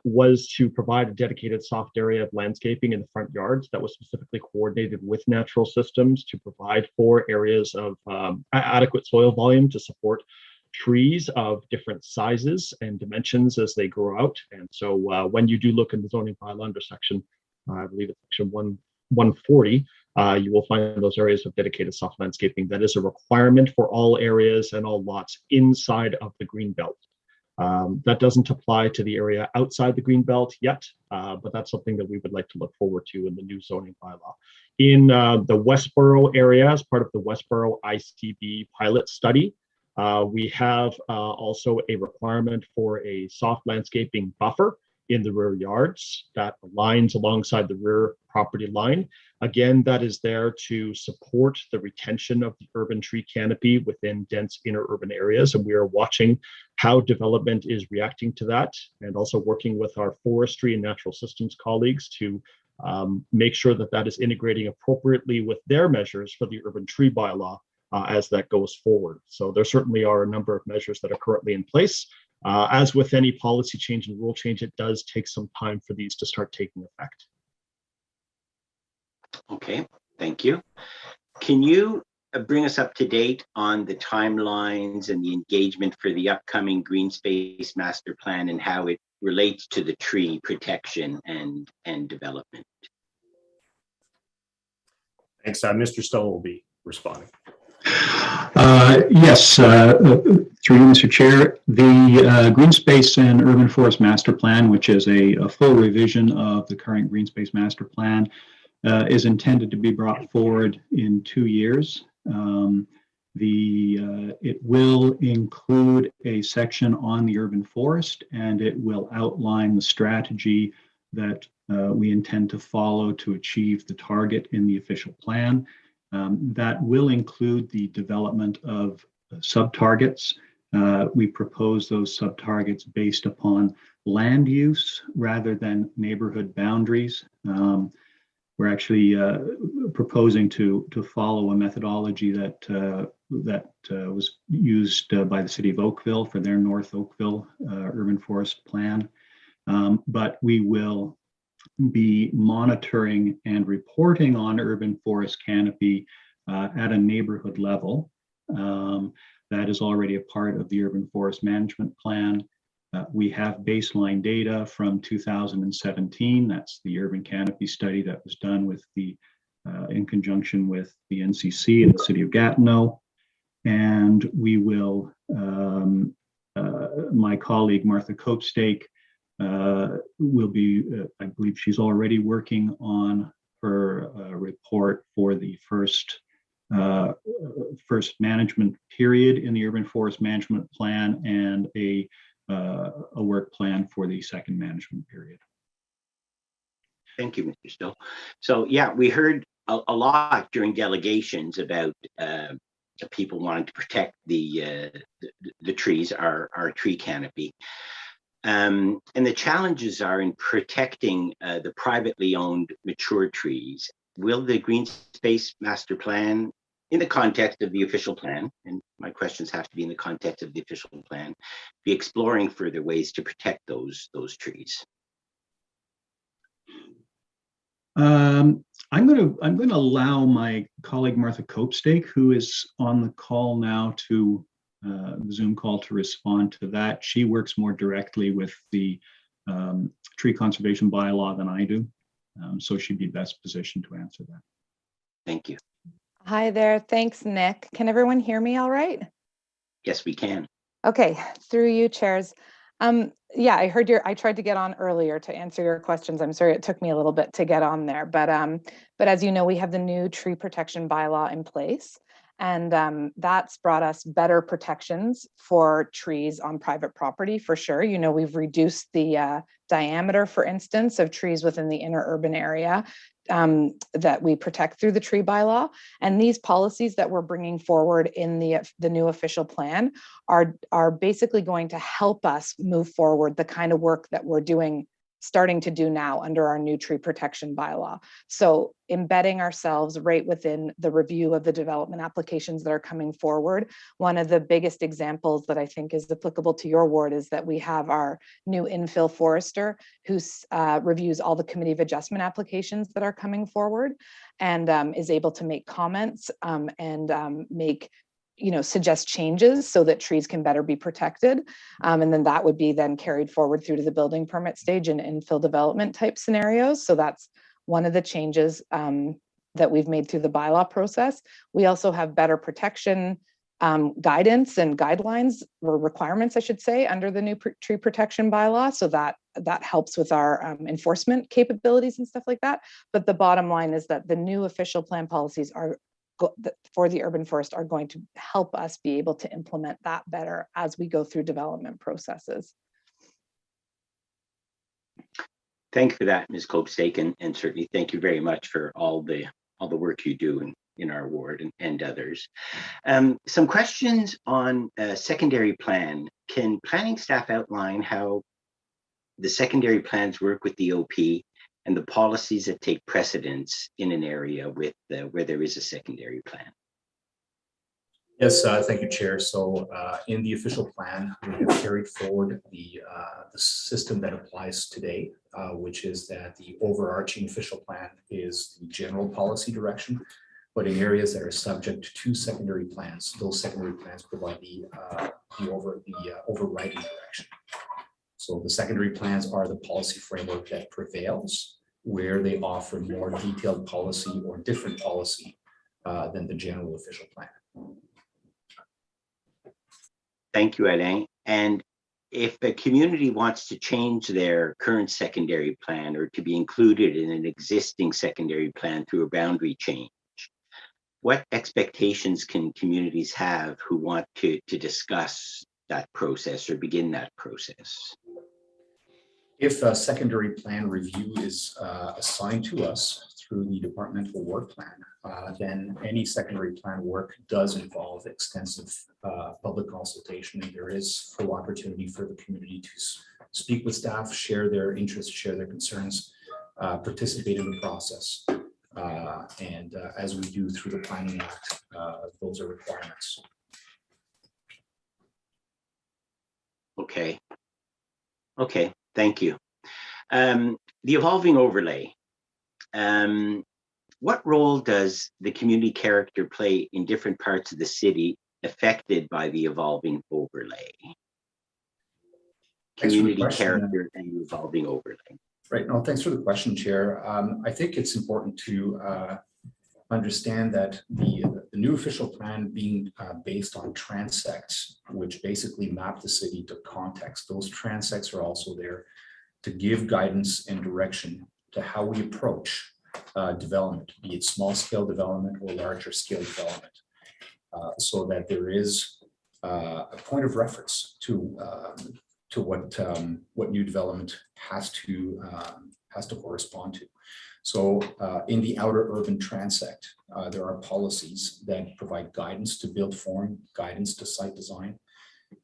was to provide a dedicated soft area of landscaping in the front yards that was specifically coordinated with natural systems to provide for areas of adequate soil volume to support trees of different sizes and dimensions as they grow out. And so when you do look in the zoning bylaw under section, I believe it's section 140, you will find those areas of dedicated soft landscaping. That is a requirement for all areas and all lots inside of the green belt. That doesn't apply to the area outside the green belt yet, but that's something that we would like to look forward to in the new zoning bylaw. In the Westboro area, as part of the Westboro ICB pilot study, we have also a requirement for a soft landscaping buffer in the rear yards that aligns alongside the rear property line. Again, that is there to support the retention of the urban tree canopy within dense inner urban areas. And we are watching how development is reacting to that, and also working with our forestry and natural systems colleagues to make sure that that is integrating appropriately with their measures for the urban tree bylaw as that goes forward. So there certainly are a number of measures that are currently in place. As with any policy change and rule change, it does take some time for these to start taking effect. Okay, thank you. Can you bring us up to date on the timelines and the engagement for the upcoming Green Space Master Plan and how it relates to the tree protection and development? Thanks. Mr. Stowe will be responding. Yes, through you, Mr. Chair, the Green Space and Urban Forest Master Plan, which is a full revision of the current Green Space Master Plan, is intended to be brought forward in 2 years. It will include a section on the urban forest, and it will outline the strategy that we intend to follow to achieve the target in the official plan. That will include the development of sub-targets. We propose those sub-targets based upon land use rather than neighborhood boundaries. We're actually proposing to follow a methodology that was used by the city of Oakville for their North Oakville urban forest plan. But we will be monitoring and reporting on urban forest canopy at a neighborhood level. That is already a part of the urban forest management plan. We have baseline data from 2017. That's the urban canopy study that was done with in conjunction with the NCC and the city of Gatineau. And we will, my colleague Martha Copestake will be, I believe she's already working on her report for the first management period in the urban forest management plan, and a work plan for the second management period. Thank you, Mr. Stowe. So yeah, we heard a lot during delegations about people wanting to protect the trees, our tree canopy. And the challenges are in protecting the privately owned mature trees. Will the green space master plan, in the context of the official plan, and my questions have to be in the context of the official plan, be exploring further ways to protect those trees? I'm going to allow my colleague Martha Copestake, who is on the call now, to the Zoom call, to respond to that. She works more directly with the tree conservation bylaw than I do, so she'd be best positioned to answer that. Thank you. Hi there. Thanks, Nick. Can everyone hear me all right? Yes, we can. Okay, through you, chairs. Yeah, I heard I tried to get on earlier to answer your questions. I'm sorry it took me a little bit to get on there, but as you know, we have the new tree protection bylaw in place, and that's brought us better protections for trees on private property for sure. You know, we've reduced the diameter, for instance, of trees within the inner urban area that we protect through the tree bylaw. And these policies that we're bringing forward in the new official plan are basically going to help us move forward the kind of work that we're starting to do now under our new tree protection bylaw. So embedding ourselves right within the review of the development applications that are coming forward. One of the biggest examples that I think is applicable to your ward is that we have our new infill forester who reviews all the committee of adjustment applications that are coming forward, and is able to make comments and suggest changes so that trees can better be protected. And then that would be then carried forward through to the building permit stage and infill development type scenarios. So that's one of the changes that we've made through the bylaw process. We also have better protection guidance and guidelines, or requirements, I should say, under the new tree protection bylaw. So that helps with our enforcement capabilities and stuff like that. But the bottom line is that the new official plan policies for the urban forest are going to help us be able to implement that better as we go through development processes. Thank you for that, Ms. Copestake, and certainly thank you very much for all the work you do in our ward and others. Some questions on secondary plan. Can planning staff outline how the secondary plans work with the OP and the policies that take precedence in an area with where there is a secondary plan? Yes, thank you, Chair. So in the official plan, we have carried forward the system that applies today, which is that the overarching official plan is the general policy direction, but in areas that are subject to secondary plans, those secondary plans provide the overriding direction. So the secondary plans are the policy framework that prevails, where they offer more detailed policy or different policy than the general official plan. Thank you, Alain. And if a community wants to change their current secondary plan or to be included in an existing secondary plan through a boundary change, what expectations can communities have who want to discuss that process or begin that process? If a secondary plan review is assigned to us through the departmental work plan, then any secondary plan work does involve extensive public consultation, and there is full opportunity for the community speak with staff, share their interests, share their concerns, participate in the process. And as we do through the Planning Act, those are requirements. Okay. Okay, thank you. The evolving overlay. What role does the community character play in different parts of the city affected by the evolving overlay? Community character and evolving overlay. Right. No, thanks for the question, Chair. I think it's important to understand that the new official plan being based on transects, which basically map the city to context. Those transects are also there to give guidance and direction to how we approach development, be it small scale development or larger scale development, so that there is a point of reference to what new development has to correspond to. So in the outer urban transect, there are policies that provide guidance to build form, guidance to site design,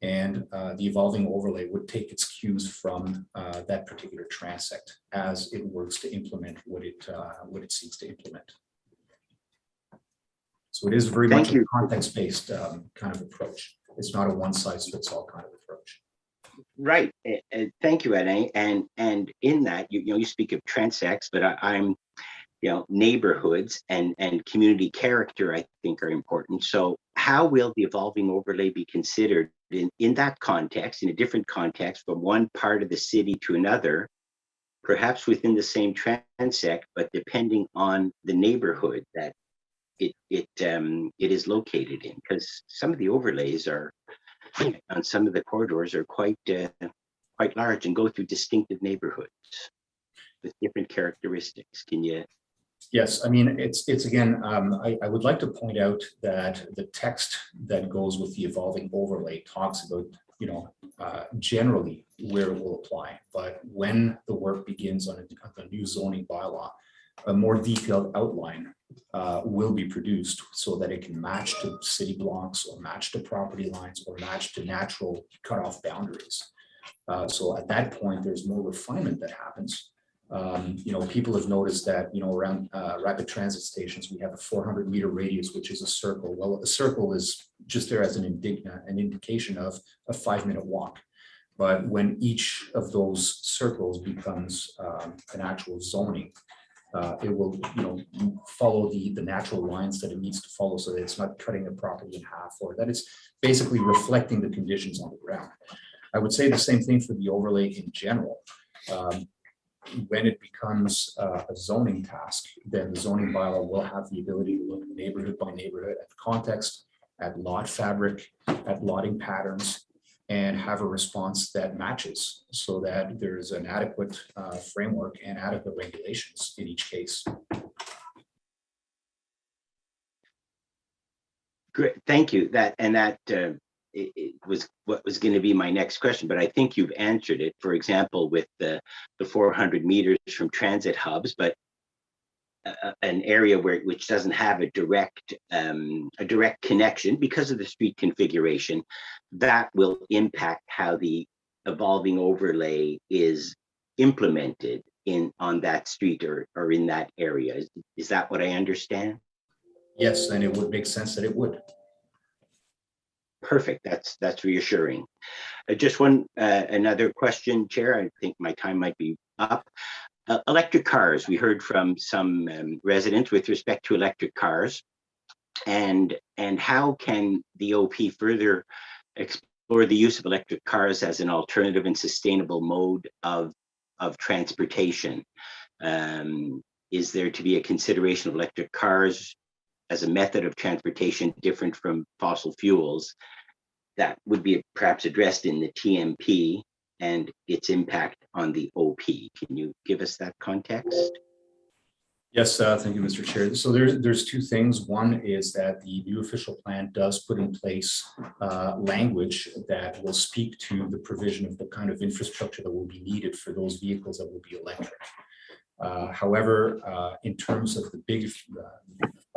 and the evolving overlay would take its cues from that particular transect as it works to implement what it seeks to implement. So it is very much a context-based kind of approach. It's not a one-size-fits-all kind of approach. Right. Thank you, Ed. And in that, you speak of transects, but I'm, neighborhoods and community character, I think, are important. So how will the evolving overlay be considered in that context, in a different context, from one part of the city to another, perhaps within the same transect, but depending on the neighborhood that it is located in? Because some of the overlays are on some of the corridors are quite large and go through distinctive neighborhoods with different characteristics. Can you? Yes, I mean, it's again, I would like to point out that the text that goes with the evolving overlay talks about, generally where it will apply, but when the work begins on a new zoning bylaw, a more detailed outline will be produced so that it can match to city blocks or match to property lines or match to natural cutoff boundaries. So at that point, there's more refinement that happens. People have noticed that, around rapid transit stations, we have a 400-meter radius, which is a circle. Well, a circle is just there as an indication of a 5-minute walk. But when each of those circles becomes an actual zoning, it will, follow the natural lines that it needs to follow, so that it's not cutting a property in half, or that it's basically reflecting the conditions on the ground. I would say the same thing for the overlay in general. When it becomes a zoning task, then the zoning bylaw will have the ability to look neighborhood by neighborhood at context, at lot fabric, at lotting patterns, and have a response that matches so that there's an adequate framework and adequate regulations in each case. Great, thank you. That it was what was going to be my next question, but I think you've answered it. For example, with the 400 meters from transit hubs, but an area which doesn't have a direct connection because of the street configuration, that will impact how the evolving overlay is implemented on that street or in that area. Is that what I understand? Yes, and it would make sense that it would. Perfect. That's reassuring. Just another question, Chair. I think my time might be up. Electric cars. We heard from some residents with respect to electric cars, and how can the OP further explore the use of electric cars as an alternative and sustainable mode of transportation? Is there to be a consideration of electric cars as a method of transportation different from fossil fuels that would be perhaps addressed in the TMP and its impact on the OP? Can you give us that context? Yes, thank you, Mr. Chair. So there's two things. One is that the new official plan does put in place language that will speak to the provision of the kind of infrastructure that will be needed for those vehicles that will be electric. However, in terms of the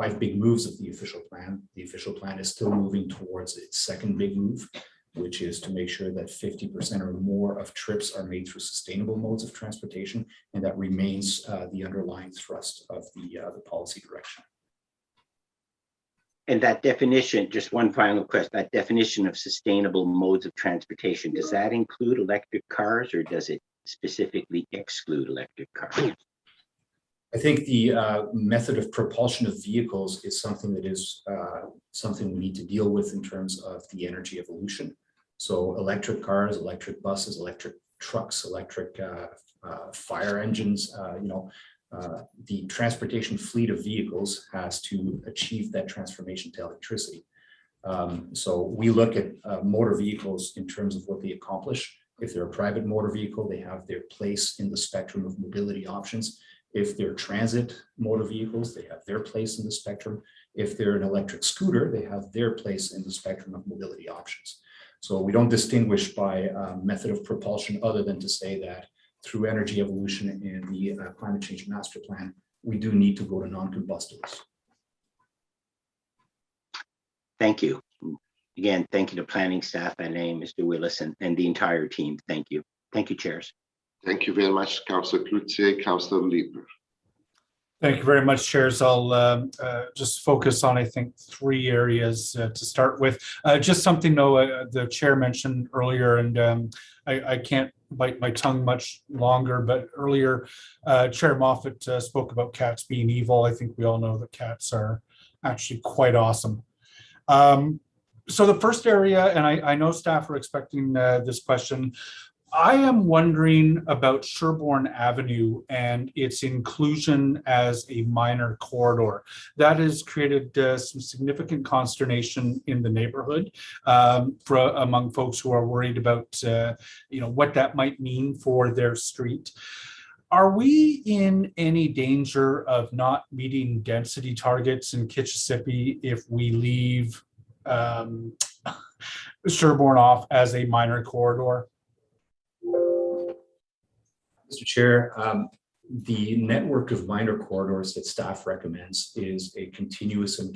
5 big moves of the official plan is still moving towards its second big move, which is to make sure that 50% or more of trips are made through sustainable modes of transportation, and that remains the underlying thrust of the policy direction. And that definition, just one final question, that definition of sustainable modes of transportation, does that include electric cars or does it specifically exclude electric cars? I think the method of propulsion of vehicles is something that is something we need to deal with in terms of the energy evolution. So electric cars, electric buses, electric trucks, electric fire engines, the transportation fleet of vehicles has to achieve that transformation to electricity. So we look at motor vehicles in terms of what they accomplish. If they're a private motor vehicle, they have their place in the spectrum of mobility options. If they're transit motor vehicles, they have their place in the spectrum. If they're an electric scooter, they have their place in the spectrum of mobility options. So we don't distinguish by method of propulsion other than to say that through energy evolution in the climate change master plan, we do need to go to non-combustibles. Thank you. Again, thank you to planning staff and Mr. Willis and the entire team. Thank you. Thank you, chairs. Thank you very much, Councillor Cloutier, Councillor Lieber. Thank you very much, chairs. I'll just focus on, I think, 3 areas to start with. Just something though, the chair mentioned earlier, and I can't bite my tongue much longer, but earlier Chair Moffat spoke about cats being evil. I think we all know that cats are actually quite awesome. So the first area, and I know staff are expecting this question, I am wondering about Sherbourne Avenue and its inclusion as a minor corridor. That has created some significant consternation in the neighborhood among folks who are worried about what that might mean for their street. Are we in any danger of not meeting density targets in Kitchissippi if we leave Sherbourne off as a minor corridor? Mr. Chair, the network of minor corridors that staff recommends is a continuous and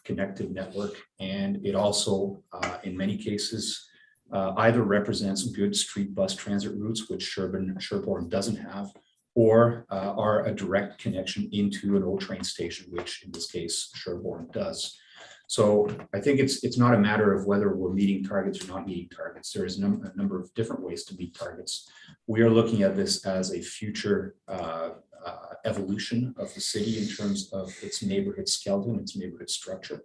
connected network, and it also, in many cases, either represents good street bus transit routes, which Sherbourne doesn't have, or are a direct connection into an O train station, which in this case Sherbourne does. So I think it's not a matter of whether we're meeting targets or not meeting targets. There is a number of different ways to meet targets. We are looking at this as a future evolution of the city in terms of its neighborhood skeleton, its neighborhood structure.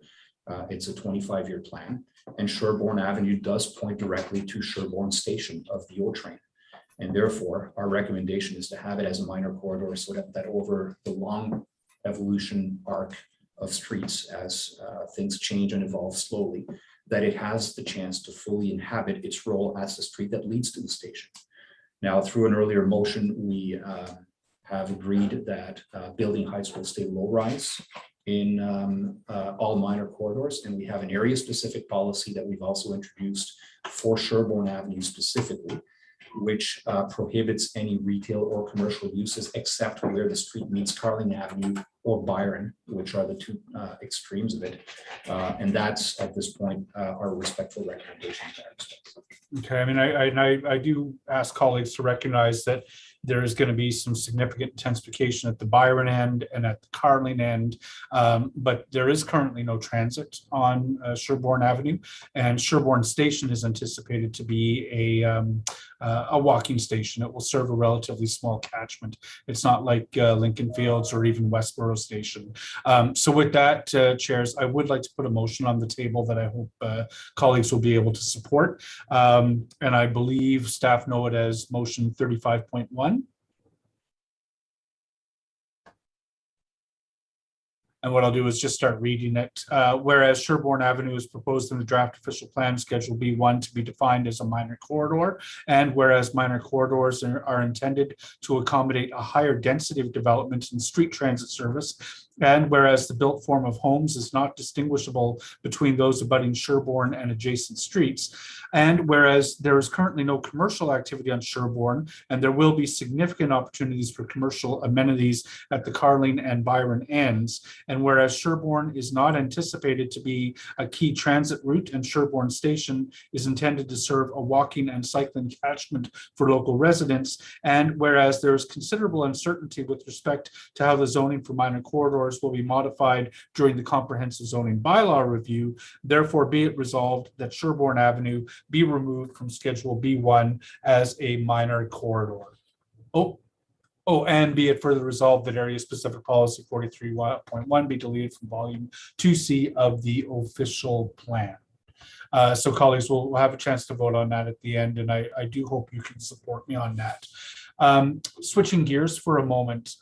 It's a 25-year plan, and Sherbourne Avenue does point directly to Sherbourne Station of the O train. And therefore, our recommendation is to have it as a minor corridor so that over the long evolution arc of streets as things change and evolve slowly, that it has the chance to fully inhabit its role as the street that leads to the station. Now, through an earlier motion, we have agreed that building heights will stay low rise in all minor corridors, and we have an area specific policy that we've also introduced for Sherbourne Avenue specifically, which prohibits any retail or commercial uses except where the street meets Carling Avenue or Byron, which are the 2 extremes of it. And that's, at this point, our respectful recommendation. Okay, I mean, I do ask colleagues to recognize that there is going to be some significant intensification at the Byron end and at the Carling end, but there is currently no transit on Sherbourne Avenue, and Sherbourne Station is anticipated to be a walking station. It will serve a relatively small catchment. It's not like Lincoln Fields or even Westboro Station. So with that, chairs, I would like to put a motion on the table that I hope colleagues will be able to support. And I believe staff know it as motion 35.1. And what I'll do is just start reading it. Whereas Sherbourne Avenue is proposed in the draft official plan Schedule B1 to be defined as a minor corridor, and whereas minor corridors are intended to accommodate a higher density of development and street transit service, And whereas the built form of homes is not distinguishable between those abutting Sherbourne and adjacent streets, and whereas there is currently no commercial activity on Sherbourne, and there will be significant opportunities for commercial amenities at the Carling and Byron ends, and whereas Sherbourne is not anticipated to be a key transit route, and Sherbourne Station is intended to serve a walking and cycling catchment for local residents, and whereas there is considerable uncertainty with respect to how the zoning for minor corridors will be modified during the comprehensive zoning bylaw review, therefore be it resolved that Sherbourne Avenue be removed from Schedule B1 as a minor corridor. And be it further resolved that area specific policy 43.1 be deleted from volume 2C of the official plan. So colleagues, we'll have a chance to vote on that at the end, and I do hope you can support me on that. Switching gears for a moment.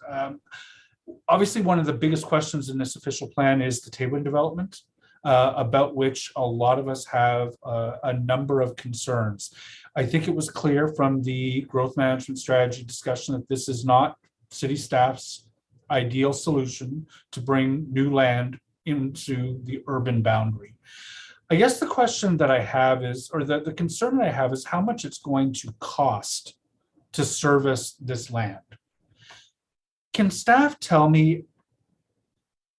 Obviously, one of the biggest questions in this official plan is the Taywin development, about which a lot of us have a number of concerns. I think it was clear from the growth management strategy discussion that this is not city staff's ideal solution to bring new land into the urban boundary. I guess the question that I have is, or the concern that I have is how much it's going to cost to service this land. Can staff tell me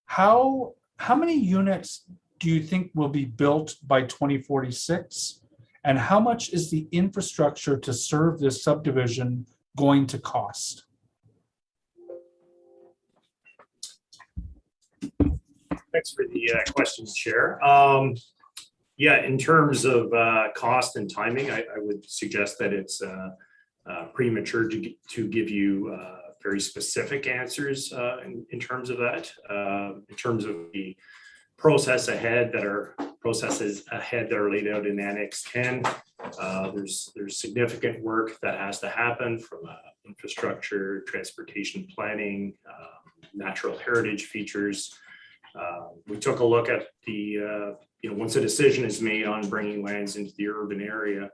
how many units do you think will be built by 2046? And how much is the infrastructure to serve this subdivision going to cost? Thanks for the question, Chair. Yeah, in terms of cost and timing, I would suggest that it's premature to give you very specific answers in terms of that. In terms of the processes ahead that are laid out in Annex 10, there's significant work that has to happen from infrastructure, transportation planning, natural heritage features. We took a look at the, once a decision is made on bringing lands into the urban area,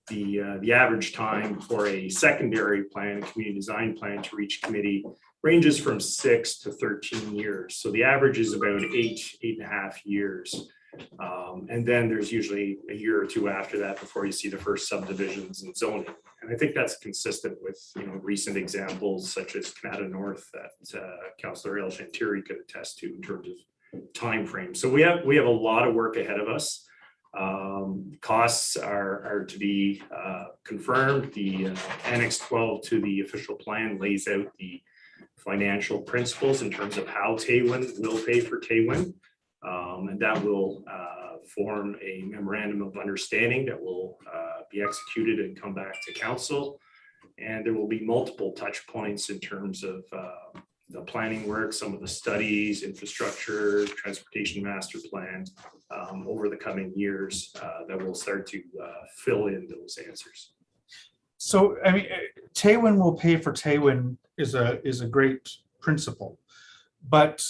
the average time for a secondary plan, a community design plan to reach committee ranges from 6 to 13 years. So the average is about 8.5 years. And then there's usually a year or two after that before you see the first subdivisions and zoning. And I think that's consistent with recent examples such as Canada North that Councillor El Shantiri could attest to in terms of time frame. So we have a lot of work ahead of us. Costs are to be confirmed. The Annex 12 to the official plan lays out the financial principles in terms of how Taywin will pay for Taywin. And that will form a memorandum of understanding that will be executed and come back to council. And there will be multiple touch points in terms of the planning work, some of the studies, infrastructure, transportation master plan over the coming years that will start to fill in those answers. So, I mean, Taywin will pay for Taywin is a great principle, but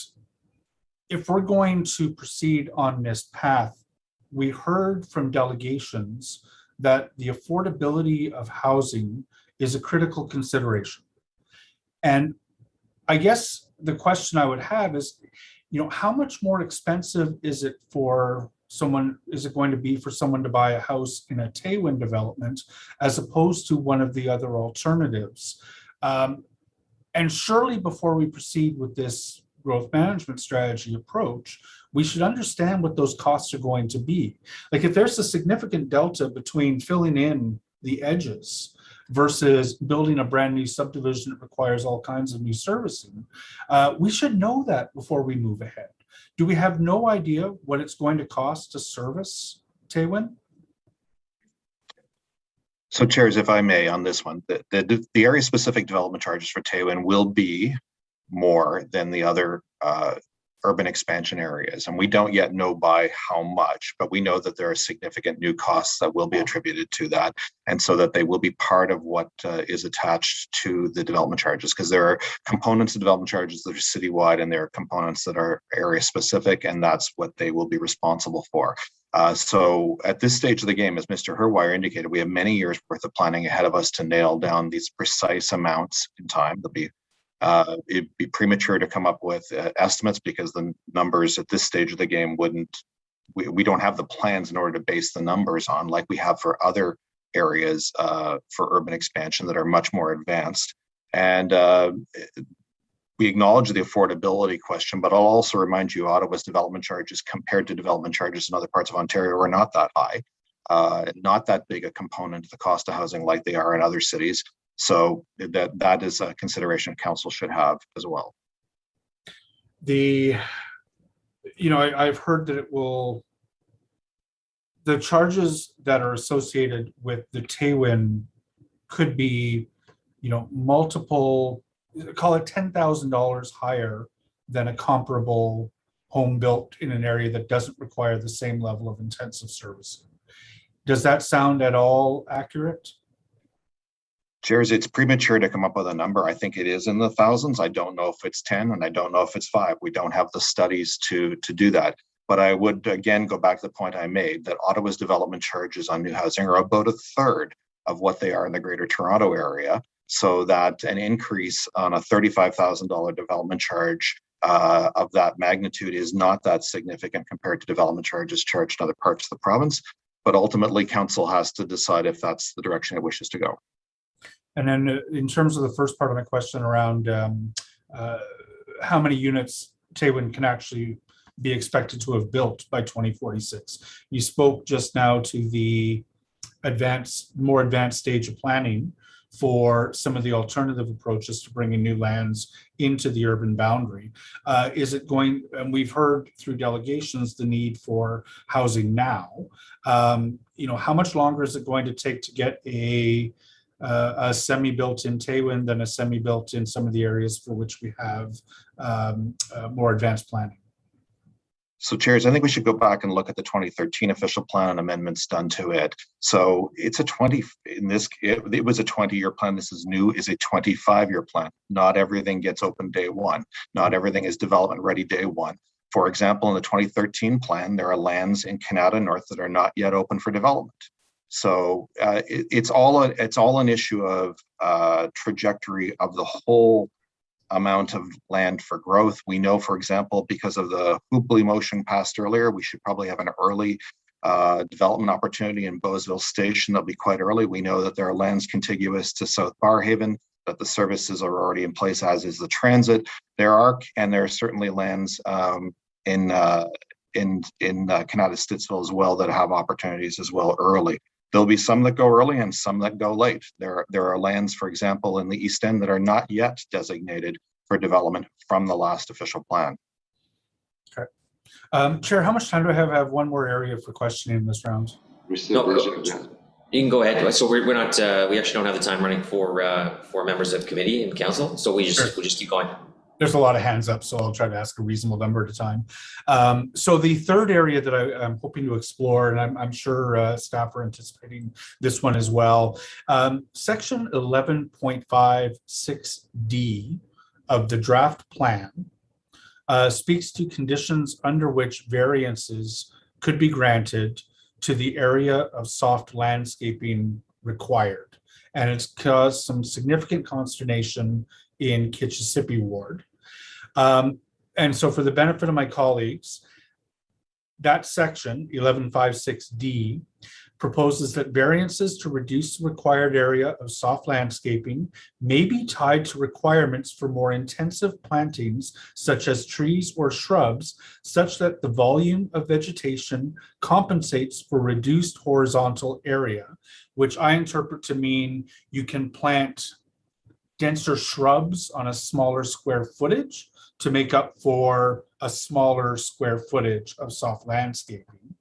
if we're going to proceed on this path, we heard from delegations that the affordability of housing is a critical consideration. And I guess the question I would have is, how much more expensive is it for someone, is it going to be for someone to buy a house in a Taywin development as opposed to one of the other alternatives? And surely before we proceed with this growth management strategy approach, we should understand what those costs are going to be. Like if there's a significant delta between filling in the edges versus building a brand new subdivision that requires all kinds of new servicing, we should know that before we move ahead. Do we have no idea what it's going to cost to service Taywin? So chairs, if I may, on this one, the area specific development charges for Taywin will be more than the other urban expansion areas. And we don't yet know by how much, but we know that there are significant new costs that will be attributed to that. And so that they will be part of what is attached to the development charges, because there are components of development charges that are citywide and there are components that are area specific, and that's what they will be responsible for. So at this stage of the game, as Mr. Herwire indicated, we have many years worth of planning ahead of us to nail down these precise amounts in time. There'll be It'd be premature to come up with estimates because the numbers at this stage of the game we don't have the plans in order to base the numbers on like we have for other areas for urban expansion that are much more advanced. And we acknowledge the affordability question, but I'll also remind you Ottawa's development charges compared to development charges in other parts of Ontario are not that high, not that big a component of the cost of housing like they are in other cities. So that is a consideration council should have as well. I've heard that the charges that are associated with the Taywin could be, multiple, call it $10,000 higher than a comparable home built in an area that doesn't require the same level of intensive service. Does that sound at all accurate? Chairs, it's premature to come up with a number. I think it is in the thousands. I don't know if it's 10 and I don't know if it's 5. We don't have the studies to do that. But I would again go back to the point I made that Ottawa's development charges on new housing are about a third of what they are in the Greater Toronto area. So that an increase on a $35,000 development charge of that magnitude is not that significant compared to development charges charged in other parts of the province. But ultimately, council has to decide if that's the direction it wishes to go. And then in terms of the first part of my question around how many units Taywin can actually be expected to have built by 2046. You spoke just now to the more advanced stage of planning for some of the alternative approaches to bringing new lands into the urban boundary. Is it going, and we've heard through delegations, the need for housing now. How much longer is it going to take to get a semi-built in Taywin than a semi-built in some of the areas for which we have more advanced planning? So chairs, I think we should go back and look at the 2013 official plan and amendments done to it. So it's it was a 20-year plan. This is new, is a 25-year plan. Not everything gets open day one. Not everything is development ready day one. For example, in the 2013 plan, there are lands in Canada North that are not yet open for development. So it's all an issue of trajectory of the whole amount of land for growth. We know, for example, because of the Hooply motion passed earlier, we should probably have an early development opportunity in Bowesville Station that'll be quite early. We know that there are lands contiguous to South Barrhaven, that the services are already in place, as is the transit. There are certainly lands in Canada Stittsville as well that have opportunities as well early. There'll be some that go early and some that go late. There are lands, for example, in the East End that are not yet designated for development from the last official plan. Okay. Chair, how much time do I have? I have one more area for questioning in this round. You can go ahead. So we're not. We actually don't have the time running for members of committee and council. So we'll just keep going. There's a lot of hands up, so I'll try to ask a reasonable number at a time. So the third area that I'm hoping to explore, and I'm sure staff are anticipating this one as well, section 11.56D of the draft plan speaks to conditions under which variances could be granted to the area of soft landscaping required. And it's caused some significant consternation in Kitchissippi Ward. And so for the benefit of my colleagues, that section 11.56D proposes that variances to reduce the required area of soft landscaping may be tied to requirements for more intensive plantings, such as trees or shrubs, such that the volume of vegetation compensates for reduced horizontal area, which I interpret to mean you can plant denser shrubs on a smaller square footage to make up for a smaller square footage of soft landscaping.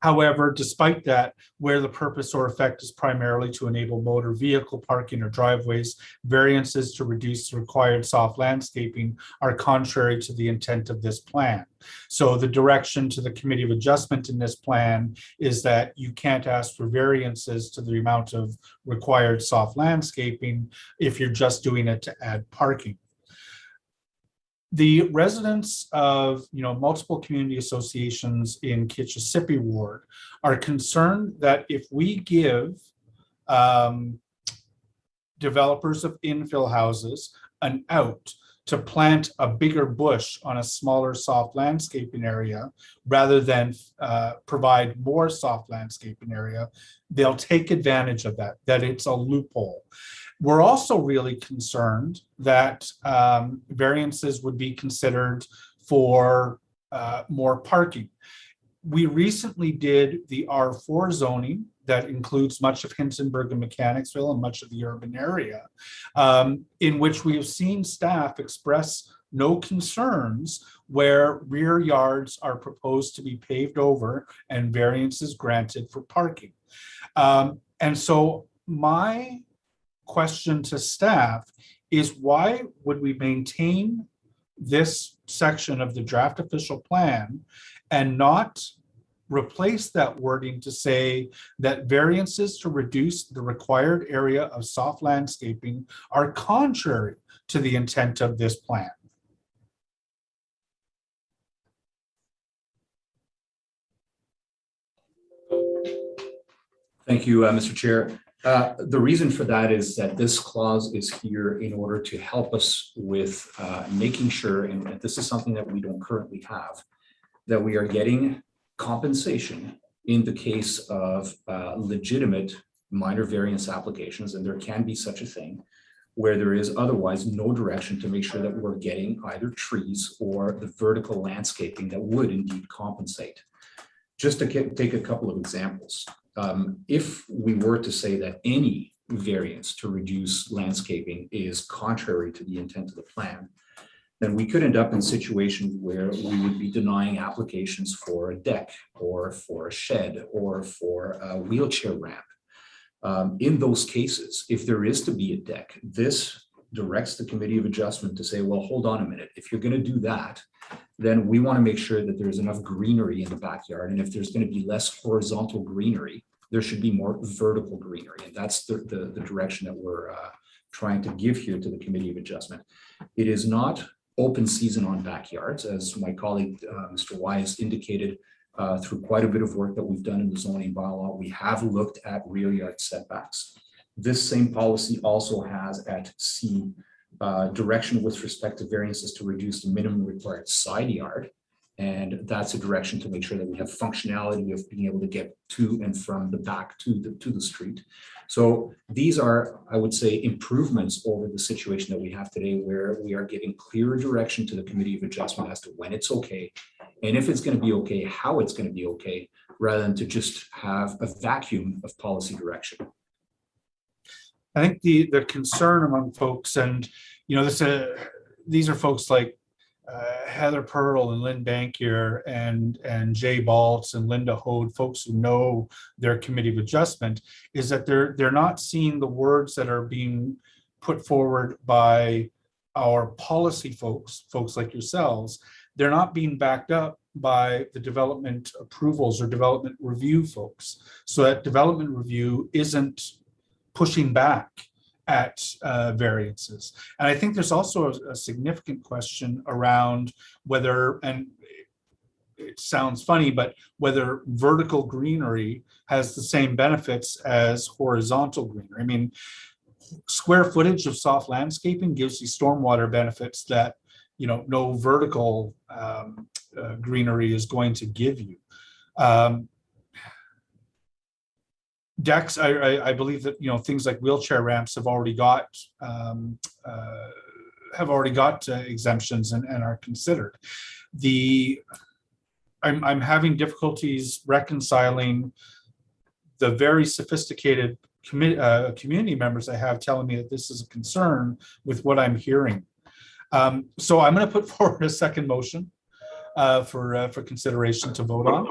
However, despite that, where the purpose or effect is primarily to enable motor vehicle parking or driveways, variances to reduce the required soft landscaping are contrary to the intent of this plan. So the direction to the Committee of Adjustment in this plan is that you can't ask for variances to the amount of required soft landscaping if you're just doing it to add parking. The residents of multiple community associations in Kitchissippi Ward are concerned that if we give developers of infill houses an out to plant a bigger bush on a smaller soft landscaping area rather than provide more soft landscaping area, they'll take advantage of that it's a loophole. We're also really concerned that variances would be considered for more parking. We recently did the R4 zoning that includes much of Hintonburg and Mechanicsville and much of the urban area, in which we have seen staff express no concerns where rear yards are proposed to be paved over and variances granted for parking. And so my question to staff is, why would we maintain this section of the draft official plan and not replace that wording to say that variances to reduce the required area of soft landscaping are contrary to the intent of this plan? Thank you, Mr. Chair. The reason for that is that this clause is here in order to help us with making sure, and this is something that we don't currently have, that we are getting compensation in the case of legitimate minor variance applications, and there can be such a thing, where there is otherwise no direction to make sure that we're getting either trees or the vertical landscaping that would indeed compensate. Just to take a couple of examples. If we were to say that any variance to reduce landscaping is contrary to the intent of the plan, then we could end up in situations where we would be denying applications for a deck or for a shed or for a wheelchair ramp. In those cases, if there is to be a deck, this directs the Committee of Adjustment to say, well, hold on a minute. If you're going to do that, then we want to make sure that there's enough greenery in the backyard. And if there's going to be less horizontal greenery, there should be more vertical greenery. And that's the direction that we're trying to give here to the Committee of Adjustment. It is not open season on backyards, as my colleague, Mr. Wise, indicated through quite a bit of work that we've done in the zoning bylaw. We have looked at rear yard setbacks. This same policy also has at C direction with respect to variances to reduce the minimum required side yard. And that's a direction to make sure that we have functionality of being able to get to and from the back to the street. So these are, I would say, improvements over the situation that we have today, where we are giving clearer direction to the Committee of Adjustment as to when it's okay, and if it's going to be okay, how it's going to be okay, rather than to just have a vacuum of policy direction. I think the concern among folks, and these are folks like Heather Pearl and Lynn Bankier and Jay Baltz and Linda Hode, folks who know their Committee of Adjustment, is that they're not seeing the words that are being put forward by our policy folks like yourselves. They're not being backed up by the development approvals or development review folks. So that development review isn't pushing back at variances. And I think there's also a significant question around whether, and it sounds funny, but whether vertical greenery has the same benefits as horizontal greenery. I mean, square footage of soft landscaping gives you stormwater benefits that no vertical greenery is going to give you. Decks, I believe that things like wheelchair ramps have already got exemptions and are considered. I'm having difficulties reconciling the very sophisticated community members I have telling me that this is a concern with what I'm hearing. So I'm going to put forward a second motion for consideration to vote on.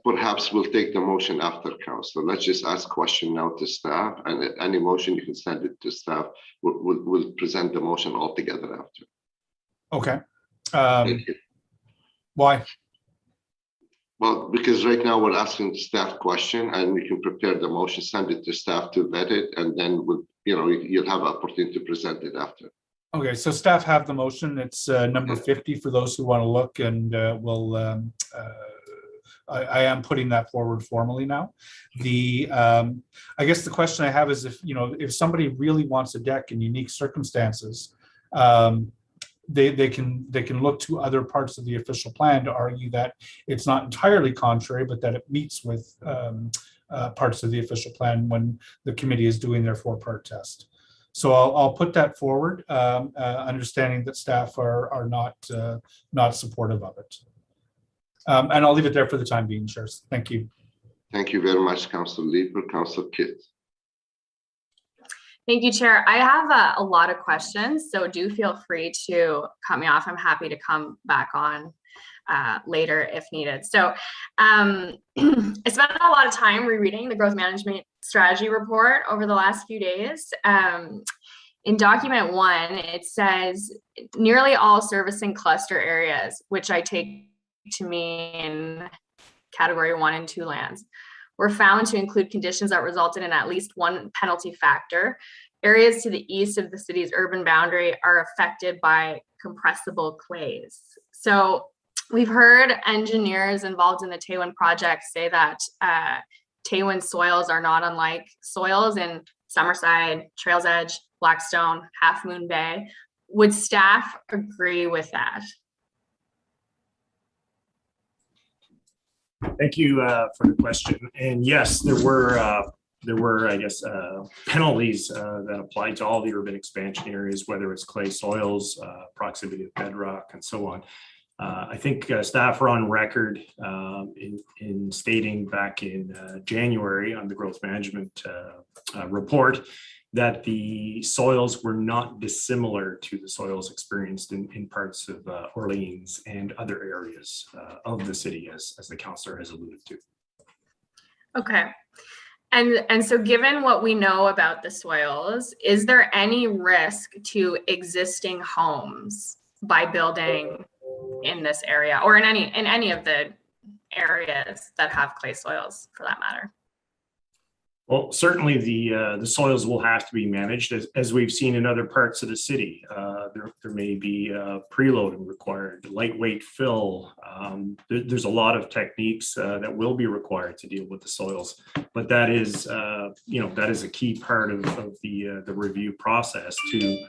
Perhaps we'll take the motion after council. Let's just ask question now to staff, and any motion you can send it to staff. We'll present the motion all together after. Okay. Why? Well, because right now we're asking the staff question, and we can prepare the motion, send it to staff to vet it, and then you'll have an opportunity to present it after. Okay, so staff have the motion. It's number 50 for those who want to look, and I am putting that forward formally now. I guess the question I have is if somebody really wants a deck in unique circumstances, they can look to other parts of the official plan to argue that it's not entirely contrary, but that it meets with parts of the official plan when the committee is doing their 4-part test. So I'll put that forward, understanding that staff are not supportive of it. And I'll leave it there for the time being, Chair. Thank you. Thank you very much, Councilor Leeper. Councilor Kidd. Thank you, Chair. I have a lot of questions, so do feel free to cut me off. I'm happy to come back on later if needed. So I spent a lot of time rereading the growth management strategy report over the last few days. In document 1, it says nearly all service and cluster areas, which I take to mean category 1 and 2 lands, were found to include conditions that resulted in at least one penalty factor. Areas to the east of the city's urban boundary are affected by compressible clays. So we've heard engineers involved in the Taywin project say that Taywin soils are not unlike soils in Summerside, Trails Edge, Blackstone, Half Moon Bay. Would staff agree with that? Thank you for the question. And yes, there were, I guess, penalties that apply to all the urban expansion areas, whether it's clay soils, proximity of bedrock, and so on. I think staff are on record in stating back in January on the growth management report that the soils were not dissimilar to the soils experienced in parts of Orleans and other areas of the city, as the councillor has alluded to. Okay. And so given what we know about the soils, is there any risk to existing homes by building in this area or in any of the areas that have clay soils for that matter? Well, certainly the soils will have to be managed as we've seen in other parts of the city. There may be preloading required, lightweight fill. There's a lot of techniques that will be required to deal with the soils, but that is, that is a key part of the review process to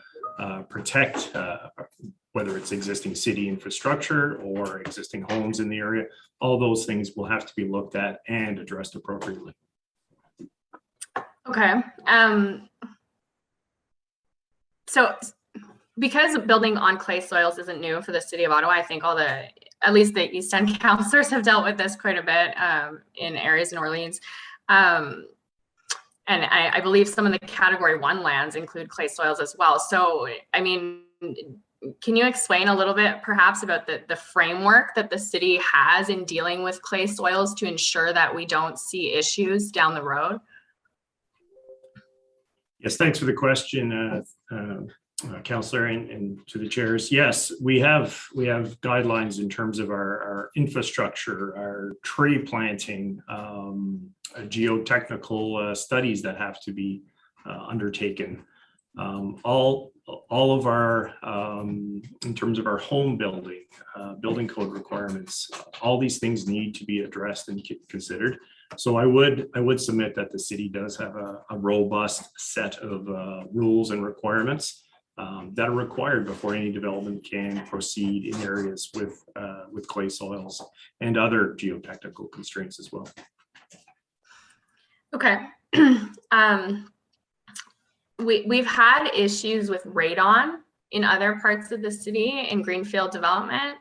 protect whether it's existing city infrastructure or existing homes in the area. All those things will have to be looked at and addressed appropriately. Okay. So because building on clay soils isn't new for the city of Ottawa, I think at least the East End councillors have dealt with this quite a bit in areas in Orleans. And I believe some of the category 1 lands include clay soils as well. So, I mean, can you explain a little bit perhaps about the framework that the city has in dealing with clay soils to ensure that we don't see issues down the road? Yes, thanks for the question, Councillor, and to the chairs. Yes, we have guidelines in terms of our infrastructure, our tree planting, geotechnical studies that have to be undertaken. All of our, in terms of our home building code requirements, all these things need to be addressed and considered. So I would submit that the city does have a robust set of rules and requirements that are required before any development can proceed in areas with clay soils and other geotechnical constraints as well. Okay. We've had issues with radon in other parts of the city in greenfield development.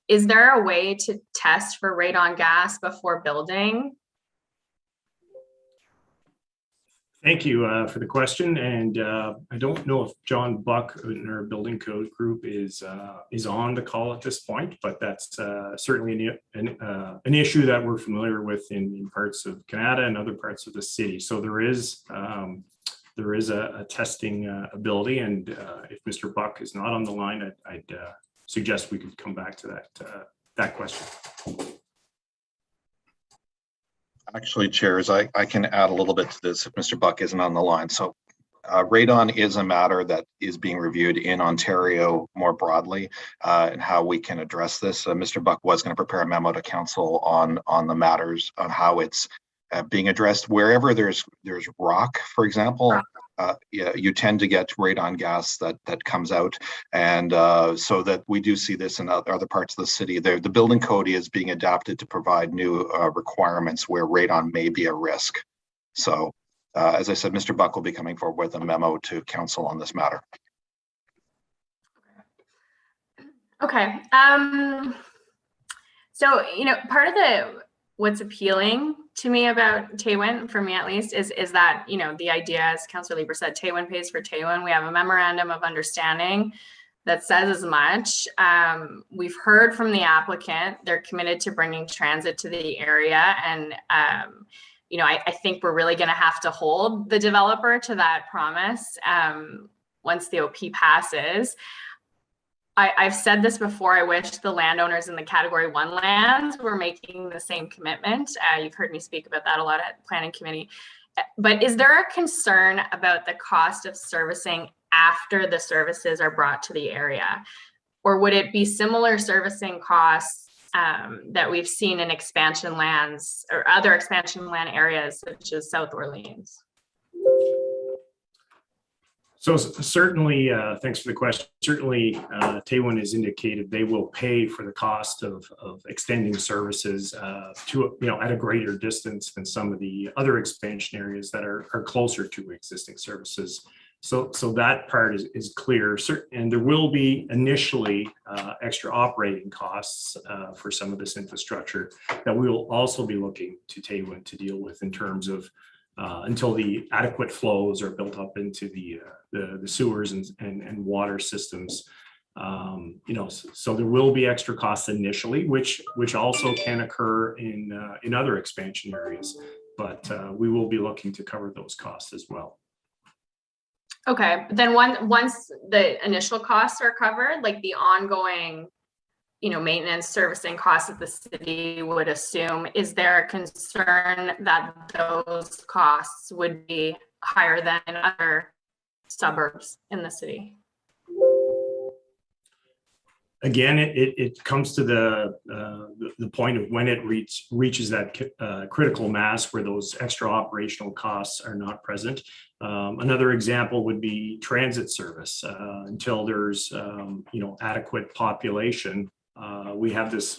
Is there a way to test for radon gas before building? Thank you for the question, and I don't know if John Buck in our building code group is on the call at this point, but that's certainly an issue that we're familiar with in parts of Canada and other parts of the city. So there is a testing ability, and if Mr. Buck is not on the line, I'd suggest we could come back to that question. Actually, chairs, I can add a little bit to this if Mr. Buck isn't on the line. So radon is a matter that is being reviewed in Ontario more broadly, and how we can address this. Mr. Buck was going to prepare a memo to council on the matters on how it's being addressed. Wherever there's rock, for example, you tend to get radon gas that comes out. And so that we do see this in other parts of the city. The building code is being adapted to provide new requirements where radon may be a risk. So as I said, Mr. Buck will be coming forward with a memo to council on this matter. Okay. So, part of what's appealing to me about Taywin, for me at least, is that, the idea, as Councillor Lieber said, Taywin pays for Taywin. We have a memorandum of understanding that says as much. We've heard from the applicant, they're committed to bringing transit to the area. And, I think we're really going to have to hold the developer to that promise once the OP passes. I've said this before, I wish the landowners in the Category 1 lands were making the same commitment. You've heard me speak about that a lot at Planning Committee. But is there a concern about the cost of servicing after the services are brought to the area? Or would it be similar servicing costs that we've seen in expansion lands or other expansion land areas such as South Orleans? So certainly, thanks for the question. Certainly, Taywin has indicated they will pay for the cost of extending services to at a greater distance than some of the other expansion areas that are closer to existing services. So that part is clear. And there will be initially extra operating costs for some of this infrastructure that we will also be looking to Taywin to deal with in terms of until the adequate flows are built up into the sewers and water systems. So there will be extra costs initially, which also can occur in other expansion areas, but we will be looking to cover those costs as well. Okay, then once the initial costs are covered, like the ongoing maintenance, servicing costs that the city would assume, is there a concern that those costs would be higher than in other suburbs in the city? Again, it comes to the point of when it reaches that critical mass where those extra operational costs are not present. Another example would be transit service. Until there's adequate population, we have this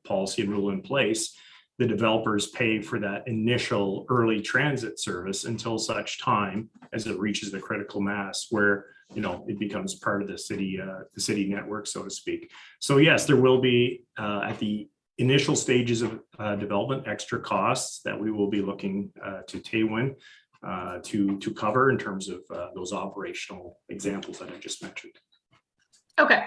policy and rule in place. The developers pay for that initial early transit service until such time as it reaches the critical mass where it becomes part of the city network, so to speak. So yes, there will be at the initial stages of development extra costs that we will be looking to Taywin to cover in terms of those operational examples that I just mentioned. Okay.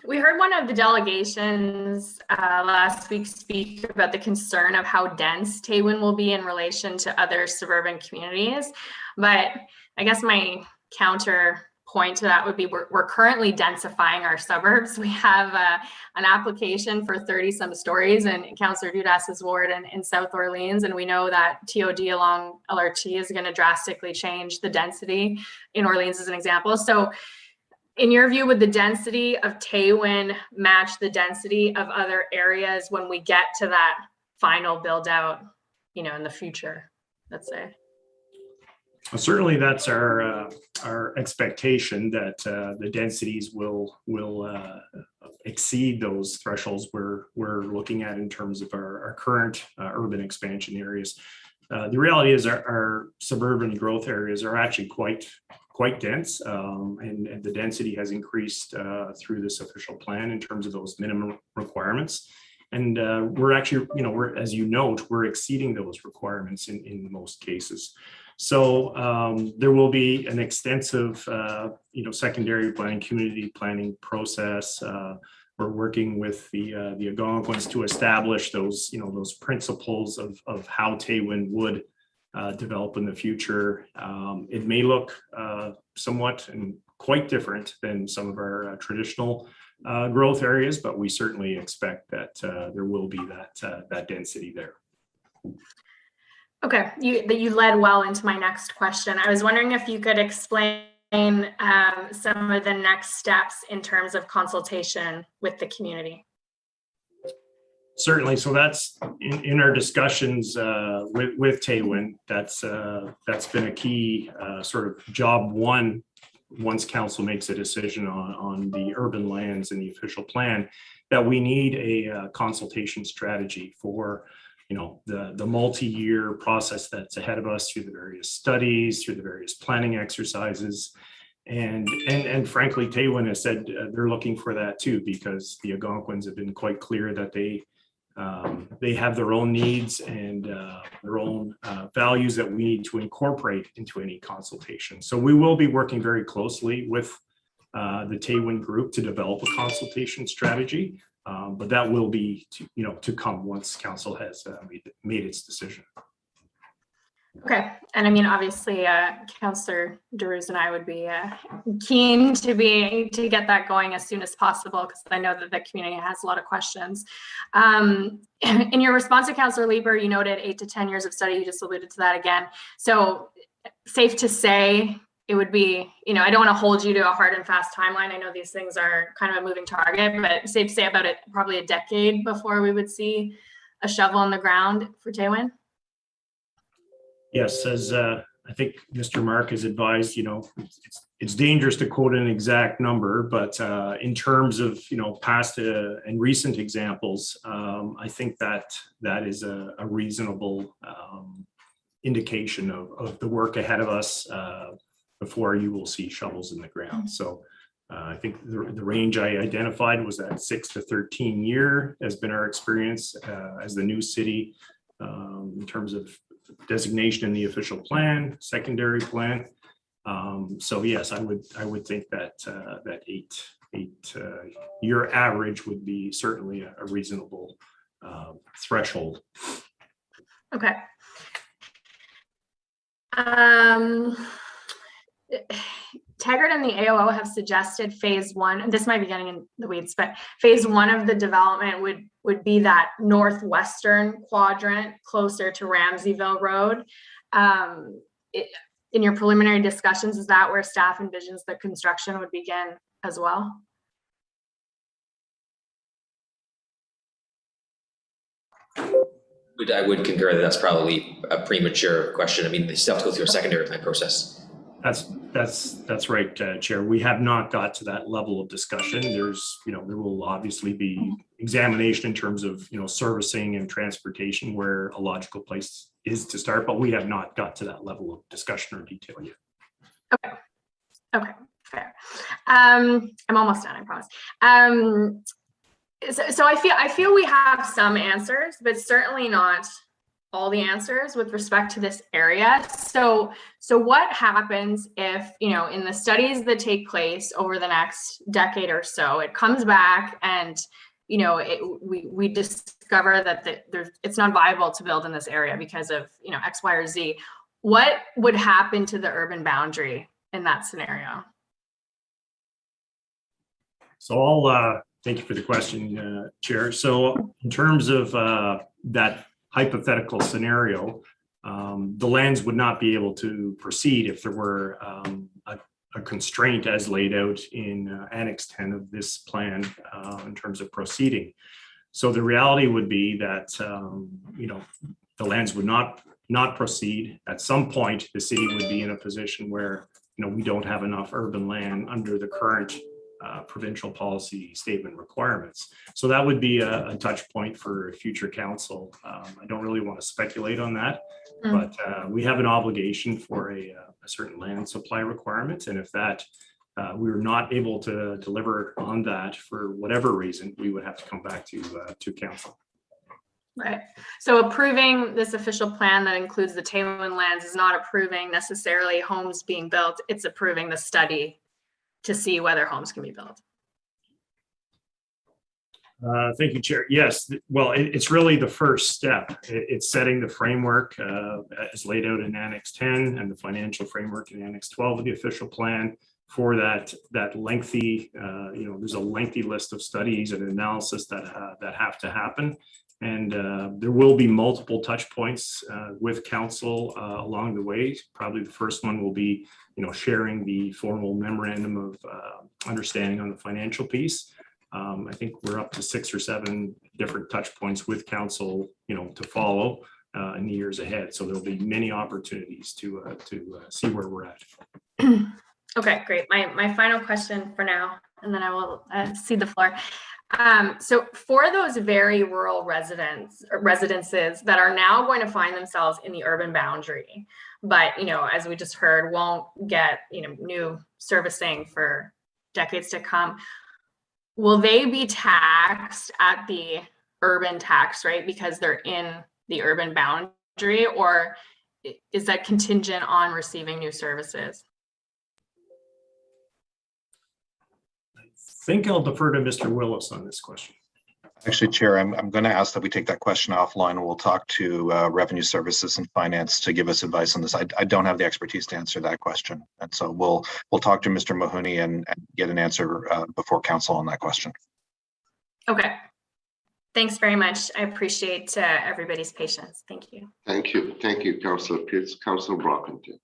We heard one of the delegations last week speak about the concern of how dense Taywin will be in relation to other suburban communities. But I guess my counterpoint to that would be we're currently densifying our suburbs. We have an application for 30-some stories in Councillor Dudas's ward in South Orleans, and we know that TOD along LRT is going to drastically change the density in Orleans as an example. So in your view, would the density of Taywin match the density of other areas when we get to that final build out, in the future, let's say? Well, certainly that's our expectation that the densities will exceed those thresholds we're looking at in terms of our current urban expansion areas. The reality is our suburban growth areas are actually quite dense, and the density has increased through this official plan in terms of those minimum requirements. And we're actually, as you note, we're exceeding those requirements in most cases. So there will be an extensive, secondary planning, community planning process. We're working with the Algonquins to establish those, those principles of how Taywin would develop in the future. It may look somewhat and quite different than some of our traditional growth areas, but we certainly expect that there will be that density there. Okay, you led well into my next question. I was wondering if you could explain some of the next steps in terms of consultation with the community. Certainly. So that's in our discussions with Taywin. That's been a key sort of job one. Once council makes a decision on the urban lands and the official plan, that we need a consultation strategy for, you know, the multi-year process that's ahead of us through the various studies, through the various planning exercises. And frankly, Taywin has said they're looking for that too, because the Algonquins have been quite clear that they have their own needs and their own values that we need to incorporate into any consultation. So we will be working very closely with the Taywin group to develop a consultation strategy, but that will be to come once council has made its decision. Okay, and I mean, obviously, Councillor DeRuz and I would be keen to get that going as soon as possible, because I know that the community has a lot of questions. In your response to Councillor Lieber, you noted 8 to 10 years of study. You just alluded to that again. So safe to say it would be, I don't want to hold you to a hard and fast timeline. I know these things are kind of a moving target, but safe to say about it, probably a decade before we would see a shovel in the ground for Taywin. Yes, as I think Mr. Mark has advised, it's dangerous to quote an exact number, but in terms of, past and recent examples, I think that is a reasonable indication of the work ahead of us before you will see shovels in the ground. So I think the range I identified was that 6 to 13 year has been our experience as the new city in terms of designation in the official plan, secondary plan. So yes, I would think that that eight year average would be certainly a reasonable threshold. Okay. Taggart and the AOO have suggested phase one, and this might be getting in the weeds, but phase one of the development would be that northwestern quadrant closer to Ramseyville Road. In your preliminary discussions, is that where staff envisions the construction would begin as well? I would concur that that's probably a premature question. I mean, they still have to go through a secondary plan process. That's right, Chair. We have not got to that level of discussion. There's, there will obviously be examination in terms of, servicing and transportation where a logical place is to start, but we have not got to that level of discussion or detail yet. Okay, fair. I'm almost done, I promise. So I feel we have some answers, but certainly not all the answers with respect to this area. So what happens if, in the studies that take place over the next decade or so, it comes back and, we discover that it's not viable to build in this area because of, X, Y, or Z. What would happen to the urban boundary in that scenario? So I'll thank you for the question, Chair. So in terms of that hypothetical scenario, the lands would not be able to proceed if there were a constraint as laid out in Annex 10 of this plan in terms of proceeding. So the reality would be that the lands would not proceed. At some point, the city would be in a position where we don't have enough urban land under the current provincial policy statement requirements. So that would be a touch point for future council. I don't really want to speculate on that, but we have an obligation for a certain land supply requirement. And if that we were not able to deliver on that for whatever reason, we would have to come back to council. Right. So approving this official plan that includes the Taywin lands is not approving necessarily homes being built. It's approving the study to see whether homes can be built. Thank you, Chair. Yes, well, it's really the first step. It's setting the framework as laid out in Annex 10 and the financial framework in Annex 12 of the official plan for that lengthy, there's a lengthy list of studies and analysis that have to happen. And there will be multiple touch points with council along the way. Probably the first one will be, sharing the formal memorandum of understanding on the financial piece. I think we're up to 6 or 7 different touch points with council, to follow in the years ahead. So there'll be many opportunities to see where we're at. Okay, great. My final question for now, and then I will cede the floor. So for those very rural residences that are now going to find themselves in the urban boundary, but as we just heard, won't get new servicing for decades to come, will they be taxed at the urban tax rate because they're in the urban boundary, or is that contingent on receiving new services? I think I'll defer to Mr. Willis on this question. Actually, Chair, I'm going to ask that we take that question offline, and we'll talk to Revenue Services and Finance to give us advice on this. I don't have the expertise to answer that question, and so we'll talk to Mr. Mahoney and get an answer before council on that question. Okay. Thanks very much. I appreciate everybody's patience. Thank you. Thank you, Councillor Pitts. Councillor Brockington.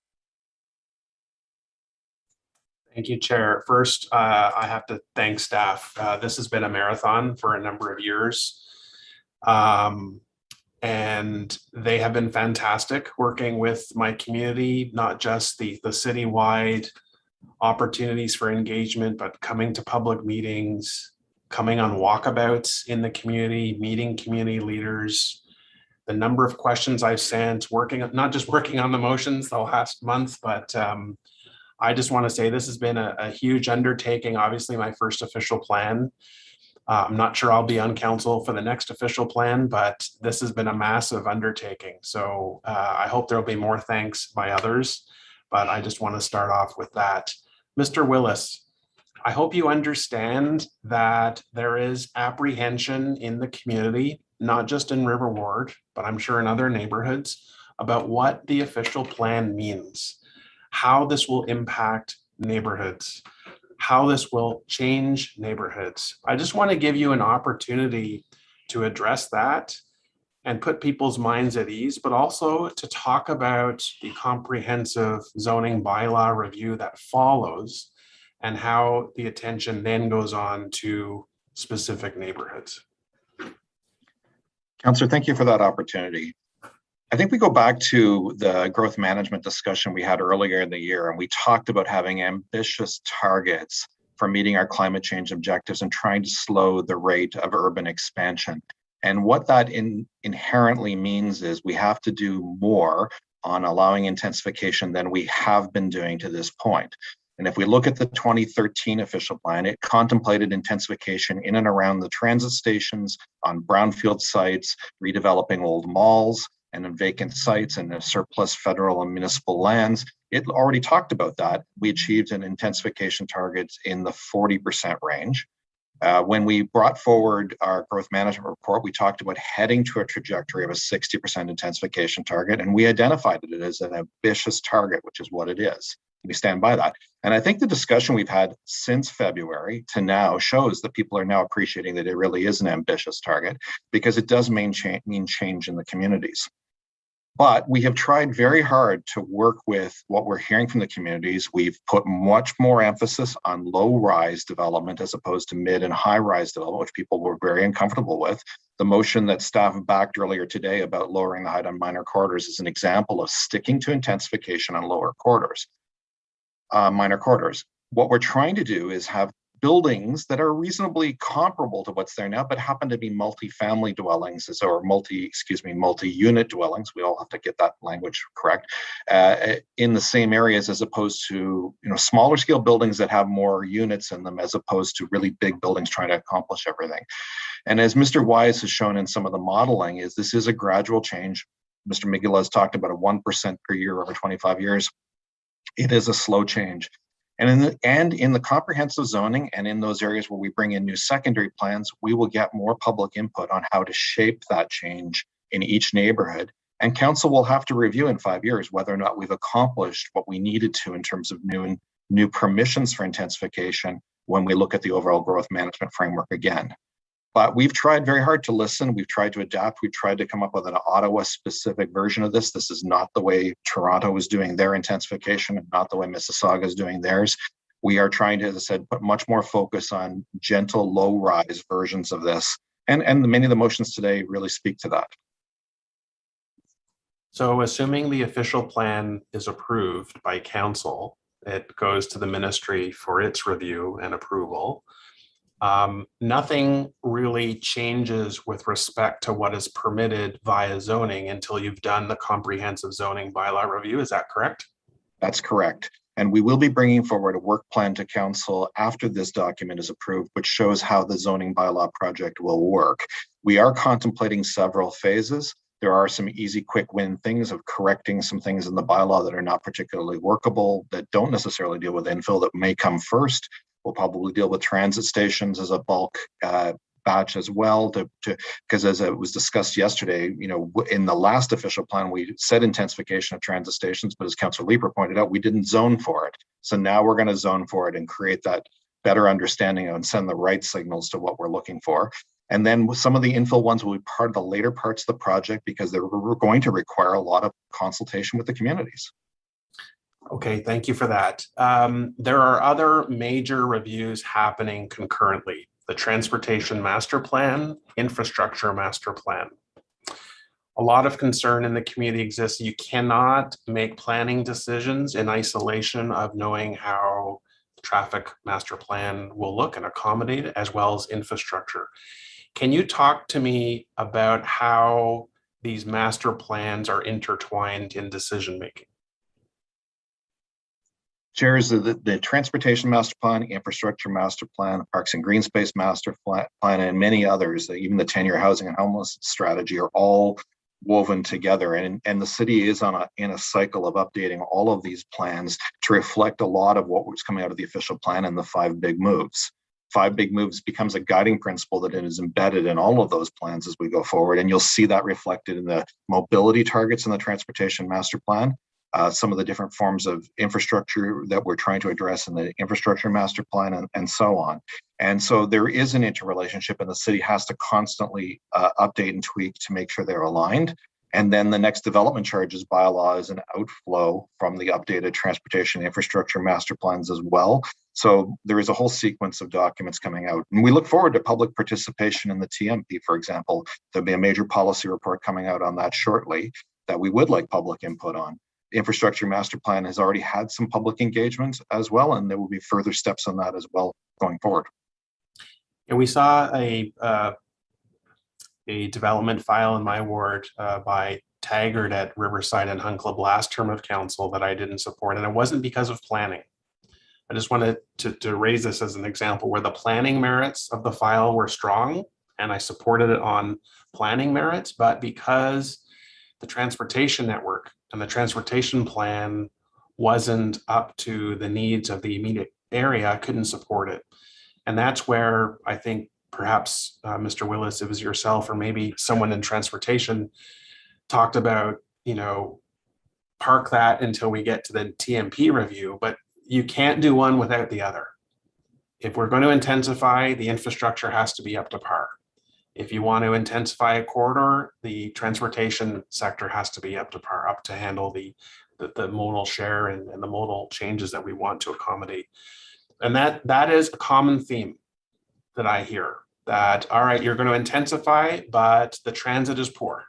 Thank you, Chair. First, I have to thank staff. This has been a marathon for a number of years. And they have been fantastic working with my community, not just the citywide opportunities for engagement, but coming to public meetings, coming on walkabouts in the community, meeting community leaders. The number of questions I've sent, not just working on the motions the last month, but I just want to say this has been a huge undertaking. Obviously, my first official plan. I'm not sure I'll be on council for the next official plan, but this has been a massive undertaking. So I hope there'll be more thanks by others, but I just want to start off with that. Mr. Willis, I hope you understand that there is apprehension in the community, not just in River Ward, but I'm sure in other neighborhoods, about what the official plan means, how this will impact neighborhoods, how this will change neighborhoods. I just want to give you an opportunity to address that and put people's minds at ease, but also to talk about the comprehensive zoning bylaw review that follows and how the attention then goes on to specific neighborhoods. Councillor, thank you for that opportunity. I think we go back to the growth management discussion we had earlier in the year, and we talked about having ambitious targets for meeting our climate change objectives and trying to slow the rate of urban expansion. And what that inherently means is we have to do more on allowing intensification than we have been doing to this point. And if we look at the 2013 official plan, it contemplated intensification in and around the transit stations, on brownfield sites, redeveloping old malls, and in vacant sites and surplus federal and municipal lands. It already talked about that. We achieved an intensification target in the 40% range. When we brought forward our growth management report, we talked about heading to a trajectory of a 60% intensification target, and we identified it as an ambitious target, which is what it is. We stand by that. And I think the discussion we've had since February to now shows that people are now appreciating that it really is an ambitious target, because it does mean change in the communities. But we have tried very hard to work with what we're hearing from the communities. We've put much more emphasis on low-rise development as opposed to mid and high-rise development, which people were very uncomfortable with. The motion that staff backed earlier today about lowering the height on minor corridors is an example of sticking to intensification on lower corridors, minor corridors. What we're trying to do is have buildings that are reasonably comparable to what's there now, but happen to be multi-family dwellings, or multi-unit dwellings. We all have to get that language correct, in the same areas, as opposed to smaller scale buildings that have more units in them, as opposed to really big buildings trying to accomplish everything. And as Mr. Wise has shown in some of the modeling, this is a gradual change. Mr. Migula has talked about a 1% per year over 25 years. It is a slow change. And in the comprehensive zoning and in those areas where we bring in new secondary plans, we will get more public input on how to shape that change in each neighborhood. And council will have to review in 5 years whether or not we've accomplished what we needed to in terms of new permissions for intensification when we look at the overall growth management framework again. But we've tried very hard to listen. We've tried to adapt. We've tried to come up with an Ottawa-specific version of this. This is not the way Toronto is doing their intensification and not the way Mississauga is doing theirs. We are trying to, as I said, put much more focus on gentle, low-rise versions of this. And many of the motions today really speak to that. So assuming the official plan is approved by council, it goes to the ministry for its review and approval. Nothing really changes with respect to what is permitted via zoning until you've done the comprehensive zoning bylaw review. Is that correct? That's correct. And we will be bringing forward a work plan to council after this document is approved, which shows how the zoning bylaw project will work. We are contemplating several phases. There are some easy, quick win things of correcting some things in the bylaw that are not particularly workable, that don't necessarily deal with infill, that may come first. We'll probably deal with transit stations as a bulk batch as well, because as it was discussed yesterday, you know, in the last official plan, we said intensification of transit stations, but as Councillor Leeper pointed out, we didn't zone for it. So now we're going to zone for it and create that better understanding and send the right signals to what we're looking for. And then some of the infill ones will be part of the later parts of the project because they're going to require a lot of consultation with the communities. Okay, thank you for that. There are other major reviews happening concurrently. The Transportation Master Plan, Infrastructure Master Plan. A lot of concern in the community exists. You cannot make planning decisions in isolation of knowing how the traffic master plan will look and accommodate it, as well as infrastructure. Can you talk to me about how these master plans are intertwined in decision making? Chairs of the Transportation Master Plan, Infrastructure Master Plan, Parks and Green Space Master Plan, and many others, even the 10-year housing and homeless strategy, are all woven together. And the city is in a cycle of updating all of these plans to reflect a lot of what was coming out of the official plan and the 5 big moves. 5 big moves becomes a guiding principle that is embedded in all of those plans as we go forward. And you'll see that reflected in the mobility targets in the Transportation Master Plan. Some of the different forms of infrastructure that we're trying to address in the Infrastructure Master Plan and so on. And so there is an interrelationship, and the city has to constantly update and tweak to make sure they're aligned. And then the next development charges bylaw is an outflow from the updated Transportation Infrastructure Master Plans as well. So there is a whole sequence of documents coming out. And we look forward to public participation in the TMP, for example. There'll be a major policy report coming out on that shortly that we would like public input on. Infrastructure Master Plan has already had some public engagement as well, and there will be further steps on that as well going forward. And we saw a development file in my ward by Taggart at Riverside and Hunt Club last term of council that I didn't support, and it wasn't because of planning. I just wanted to raise this as an example where the planning merits of the file were strong, and I supported it on planning merits, but because the transportation network and the transportation plan wasn't up to the needs of the immediate area, I couldn't support it. And that's where I think perhaps Mr. Willis, it was yourself or maybe someone in transportation talked about, you know, park that until we get to the TMP review, but you can't do one without the other. If we're going to intensify, the infrastructure has to be up to par. If you want to intensify a corridor, the transportation sector has to be up to par, up to handle the modal share and the modal changes that we want to accommodate. And that is a common theme that I hear, that, all right, you're going to intensify, but the transit is poor.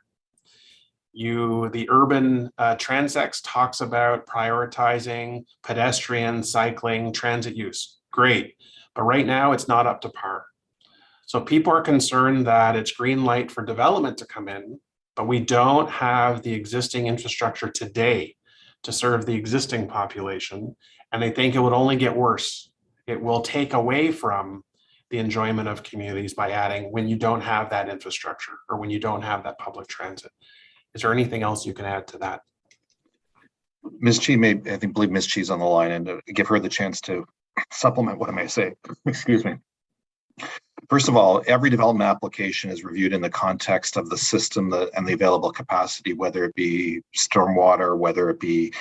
The urban Transex talks about prioritizing pedestrian, cycling, transit use. Great. But right now it's not up to par. So people are concerned that it's green light for development to come in, but we don't have the existing infrastructure today to serve the existing population. And they think it would only get worse. It will take away from the enjoyment of communities by adding when you don't have that infrastructure or when you don't have that public transit. Is there anything else you can add to that? Ms. Chi believe Ms. Chi's on the line, and give her the chance to supplement what I may say. Excuse me. First of all, every development application is reviewed in the context of the system and the available capacity, whether it be stormwater, whether it be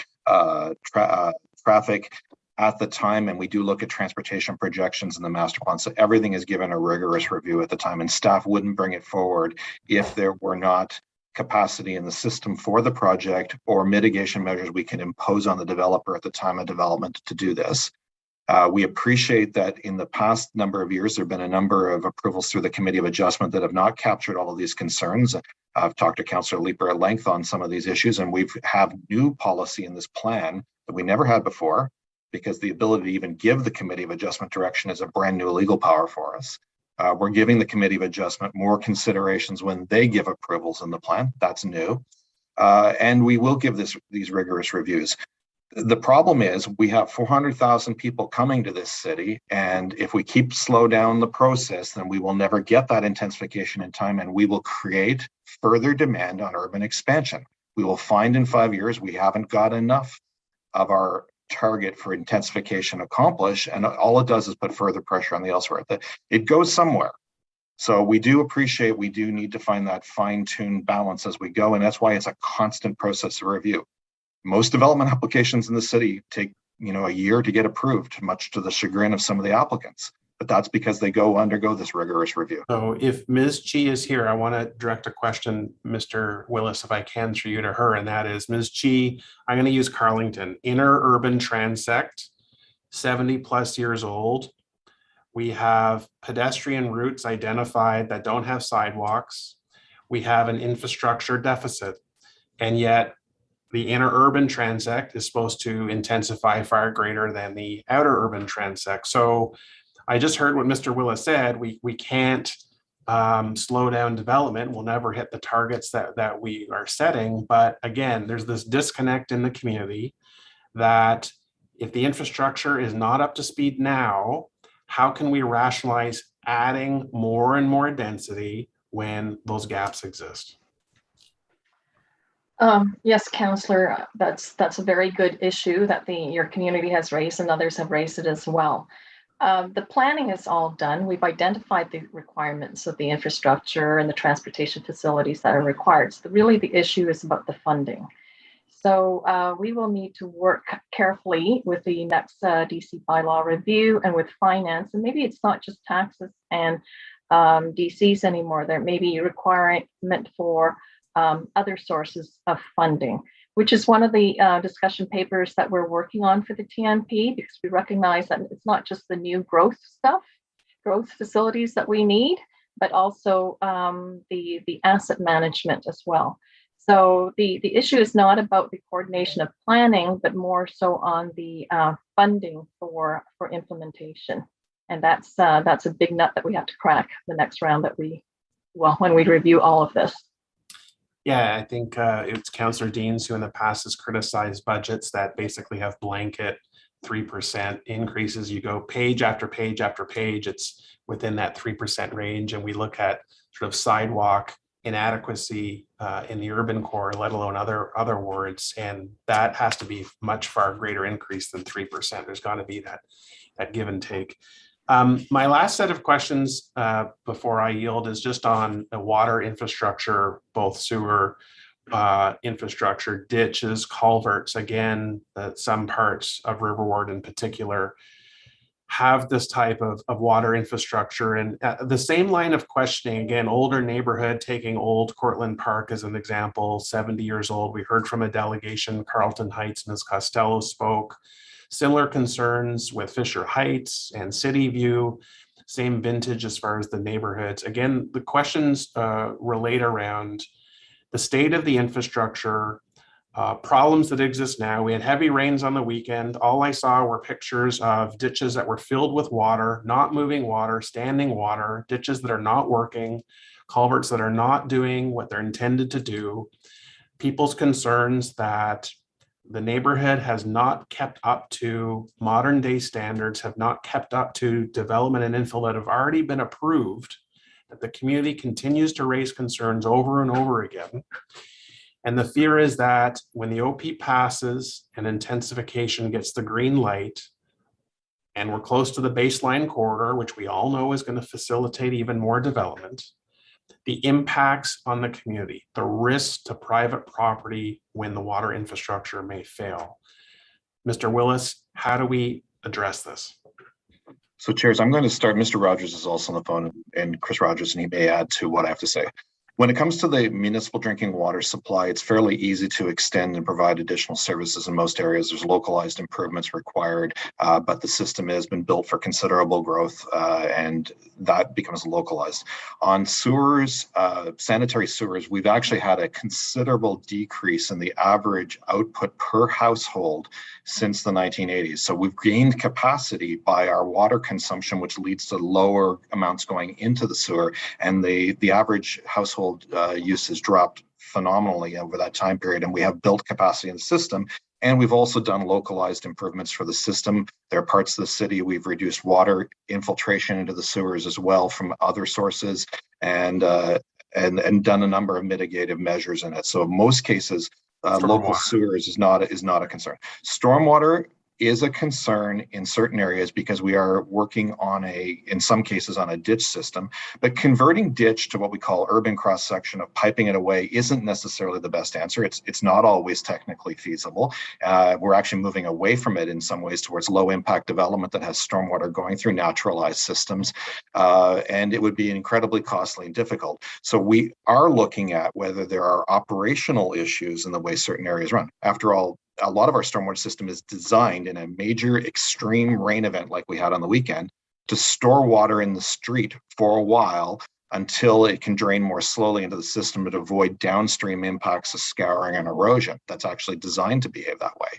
traffic at the time, and we do look at transportation projections in the master plan. So everything is given a rigorous review at the time, and staff wouldn't bring it forward if there were not capacity in the system for the project or mitigation measures we can impose on the developer at the time of development to do this. We appreciate that in the past number of years, there have been a number of approvals through the Committee of Adjustment that have not captured all of these concerns. I've talked to Councillor Leeper at length on some of these issues, and we've have new policy in this plan that we never had before, because the ability to even give the Committee of Adjustment direction is a brand new legal power for us. We're giving the Committee of Adjustment more considerations when they give approvals in the plan. That's new. And we will give these rigorous reviews. The problem is we have 400,000 people coming to this city, and if we slow down the process, then we will never get that intensification in time, and we will create further demand on urban expansion. We will find in 5 years we haven't got enough of our target for intensification accomplished, and all it does is put further pressure on the elsewhere. It goes somewhere. So we do appreciate we do need to find that fine-tuned balance as we go, and that's why it's a constant process of review. Most development applications in the city take, a year to get approved, much to the chagrin of some of the applicants. But that's because they undergo this rigorous review. So if Ms. Chi is here, I want to direct a question, Mr. Willis, if I can, through you to her, and that is, Ms. Chi, I'm going to use Carlington, inner urban transect, 70 plus years old. We have pedestrian routes identified that don't have sidewalks. We have an infrastructure deficit, and yet the inner urban transect is supposed to intensify far greater than the outer urban transect. So I just heard what Mr. Willis said. We can't slow down development. We'll never hit the targets that we are setting. But again, there's this disconnect in the community that if the infrastructure is not up to speed now, how can we rationalize adding more and more density when those gaps exist? Yes, Councillor, that's a very good issue that your community has raised, and others have raised it as well. The planning is all done. We've identified the requirements of the infrastructure and the transportation facilities that are required. So really the issue is about the funding. So we will need to work carefully with the next DC bylaw review and with finance. And maybe it's not just taxes and DCs anymore. There may be a requirement for other sources of funding, which is one of the discussion papers that we're working on for the TNP, because we recognize that it's not just the new growth facilities that we need, but also the asset management as well. So the issue is not about the coordination of planning, but more so on the funding for implementation. And that's a big nut that we have to crack the next round when we review all of this. Yeah, I think it's Councillor Deans who in the past has criticized budgets that basically have blanket 3% increases. You go page after page after page, it's within that 3% range. And we look at sort of sidewalk inadequacy in the urban core, let alone other wards. And that has to be much far greater increase than 3%. There's got to be that give and take. My last set of questions before I yield is just on the water infrastructure, both sewer infrastructure, ditches, culverts. Again, some parts of River Ward in particular have this type of water infrastructure. And the same line of questioning, again, older neighborhood, taking old Cortland Park as an example, 70 years old. We heard from a delegation, Carlton Heights, Ms. Costello spoke. Similar concerns with Fisher Heights and City View, same vintage as far as the neighborhoods. Again, the questions relate around the state of the infrastructure, problems that exist now. We had heavy rains on the weekend. All I saw were pictures of ditches that were filled with water, not moving water, standing water, ditches that are not working, culverts that are not doing what they're intended to do. People's concerns that the neighborhood has not kept up to modern day standards, have not kept up to development and infill that have already been approved, that the community continues to raise concerns over and over again. And the fear is that when the OP passes and intensification gets the green light, and we're close to the baseline corridor, which we all know is going to facilitate even more development, the impacts on the community, the risk to private property when the water infrastructure may fail. Mr. Willis, how do we address this? So chairs, I'm going to start. Mr. Rogers is also on the phone, and Chris Rogers, and he may add to what I have to say. When it comes to the municipal drinking water supply, it's fairly easy to extend and provide additional services in most areas. There's localized improvements required, but the system has been built for considerable growth, and that becomes localized. On sewers, sanitary sewers, we've actually had a considerable decrease in the average output per household since the 1980s. So we've gained capacity by our water consumption, which leads to lower amounts going into the sewer, and the average household use has dropped phenomenally over that time period, and we have built capacity in the system. And we've also done localized improvements for the system. There are parts of the city we've reduced water infiltration into the sewers as well from other sources, and done a number of mitigative measures in it. So in most cases, local sewers is not a concern. Stormwater is a concern in certain areas because we are working on in some cases on a ditch system, but converting ditch to what we call urban cross section of piping it away isn't necessarily the best answer. It's not always technically feasible. We're actually moving away from it in some ways towards low impact development that has stormwater going through naturalized systems, and it would be incredibly costly and difficult. So we are looking at whether there are operational issues in the way certain areas run. After all, a lot of our stormwater system is designed in a major extreme rain event like we had on the weekend to store water in the street for a while until it can drain more slowly into the system to avoid downstream impacts of scouring and erosion. That's actually designed to behave that way.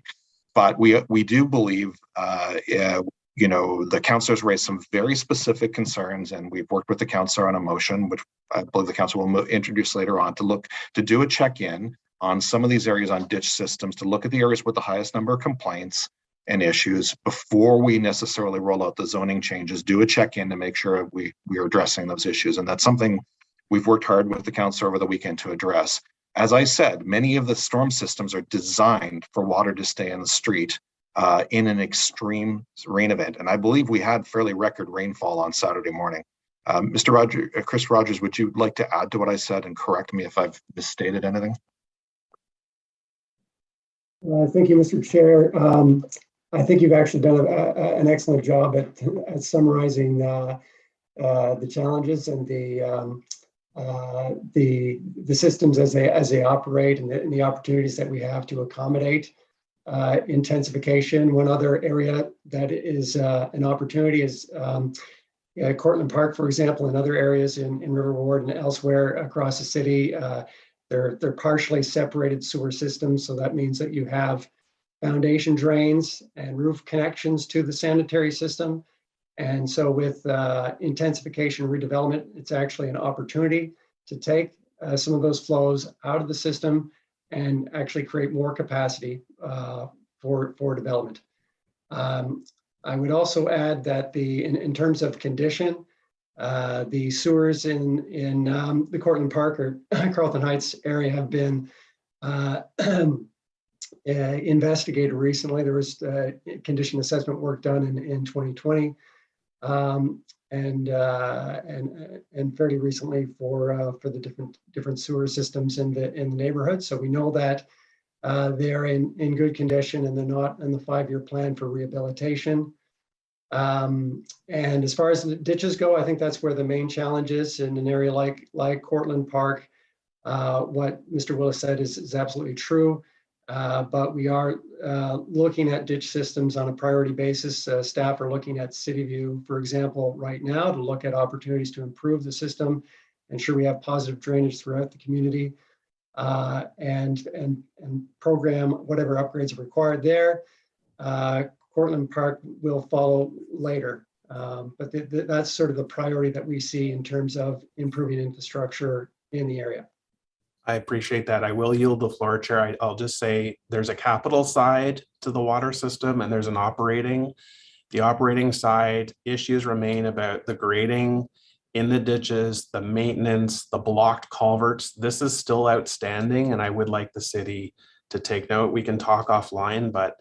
But we do believe, the councillors raised some very specific concerns, and we've worked with the councillor on a motion, which I believe the council will introduce later on, to do a check-in on some of these areas on ditch systems, to look at the areas with the highest number of complaints and issues before we necessarily roll out the zoning changes. Do a check-in to make sure we are addressing those issues. And that's something we've worked hard with the council over the weekend to address. As I said, many of the storm systems are designed for water to stay in the street in an extreme rain event. And I believe we had fairly record rainfall on Saturday morning. Chris Rogers, would you like to add to what I said and correct me if I've misstated anything? Thank you, Mr. Chair. I think you've actually done an excellent job at summarizing the challenges and the systems as they operate and the opportunities that we have to accommodate intensification. One other area that is an opportunity is Cortland Park, for example, and other areas in River Ward and elsewhere across the city. They're partially separated sewer systems, so that means that you have foundation drains and roof connections to the sanitary system. And so with intensification redevelopment, it's actually an opportunity to take some of those flows out of the system and actually create more capacity for development. I would also add that in terms of condition, the sewers in the Cortland Park or Carlton Heights area have been investigated recently. There was condition assessment work done in 2020 and fairly recently for the different sewer systems in the neighborhood. So we know that they're in good condition and they're not in the 5-year plan for rehabilitation. And as far as the ditches go, I think that's where the main challenge is in an area like Cortland Park. What Mr. Willis said is absolutely true, but we are looking at ditch systems on a priority basis. Staff are looking at City View, for example, right now to look at opportunities to improve the system, ensure we have positive drainage throughout the community, and program whatever upgrades are required there. Cortland Park will follow later, but that's sort of the priority that we see in terms of improving infrastructure in the area. I appreciate that. I will yield the floor, Chair. I'll just say there's a capital side to the water system and there's an operating. The operating side issues remain about the grading in the ditches, the maintenance, the blocked culverts. This is still outstanding and I would like the city to take note. We can talk offline, but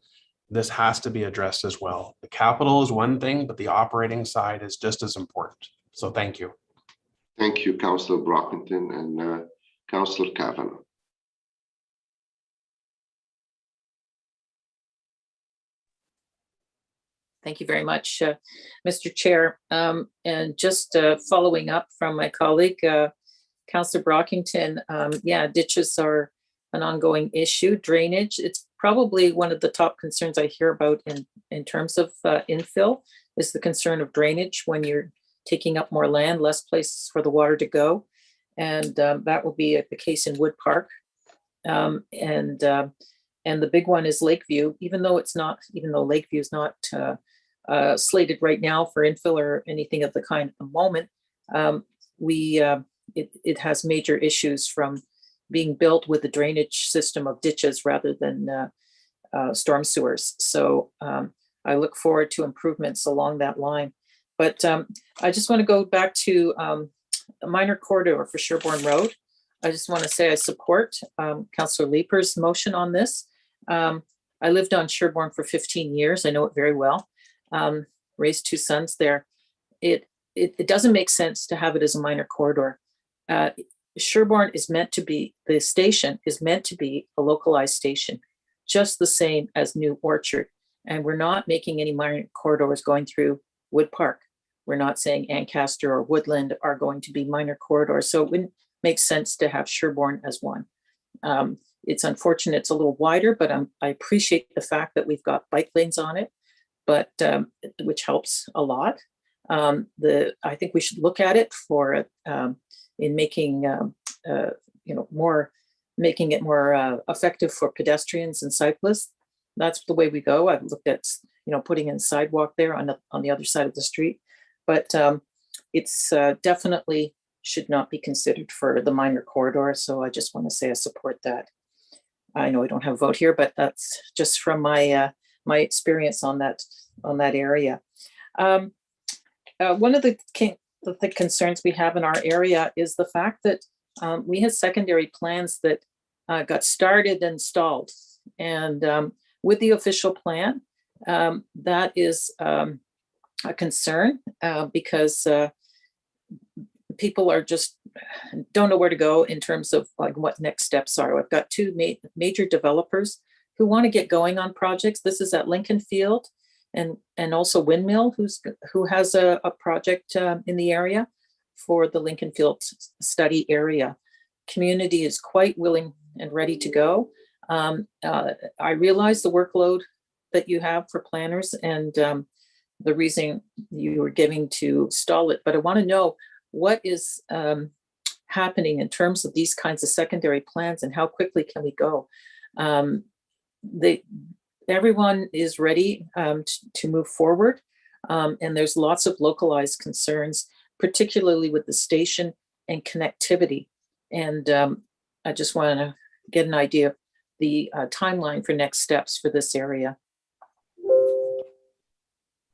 this has to be addressed as well. The capital is one thing, but the operating side is just as important. So thank you. Thank you, Councillor Brockington and Councillor Kavanagh. Thank you very much, Mr. Chair. And just following up from my colleague, Councillor Brockington, yeah, ditches are an ongoing issue. Drainage, it's probably one of the top concerns I hear about in terms of infill, is the concern of drainage when you're taking up more land, less places for the water to go. And that will be the case in Wood Park. And the big one is Lakeview, even though Lakeview is not slated right now for infill or anything of the kind at the moment. It has major issues from being built with a drainage system of ditches rather than storm sewers. So I look forward to improvements along that line. But I just want to go back to a minor corridor for Sherbourne Road. I just want to say I support Councillor Leeper's motion on this. I lived on Sherbourne for 15 years. I know it very well. Raised 2 sons there. It doesn't make sense to have it as a minor corridor. Sherbourne is meant to be, the station is meant to be a localized station, just the same as New Orchard. And we're not making any minor corridors going through Wood Park. We're not saying Ancaster or Woodland are going to be minor corridors. So it wouldn't make sense to have Sherbourne as one. It's unfortunate it's a little wider, but I appreciate the fact that we've got bike lanes on it, but which helps a lot. I think we should look at it for in making making it more effective for pedestrians and cyclists. That's the way we go. I've looked at putting in sidewalk there on the other side of the street, but it's definitely should not be considered for the minor corridor. So I just want to say I support that. I know I don't have a vote here, but that's just from my my experience on that area. One of the concerns we have in our area is the fact that we had secondary plans that got started and stalled. And with the official plan, that is a concern because people are just don't know where to go in terms of like what next steps are. I've got two major developers who want to get going on projects. This is at Lincoln Field and also Windmill, who has a project in the area for the Lincoln Field study area. Community is quite willing and ready to go. I realize the workload that you have for planners and the reason you were giving to stall it, but I want to know what is happening in terms of these kinds of secondary plans and how quickly can we go? Everyone is ready to move forward, and there's lots of localized concerns, particularly with the station and connectivity. And I just want to get an idea of the timeline for next steps for this area.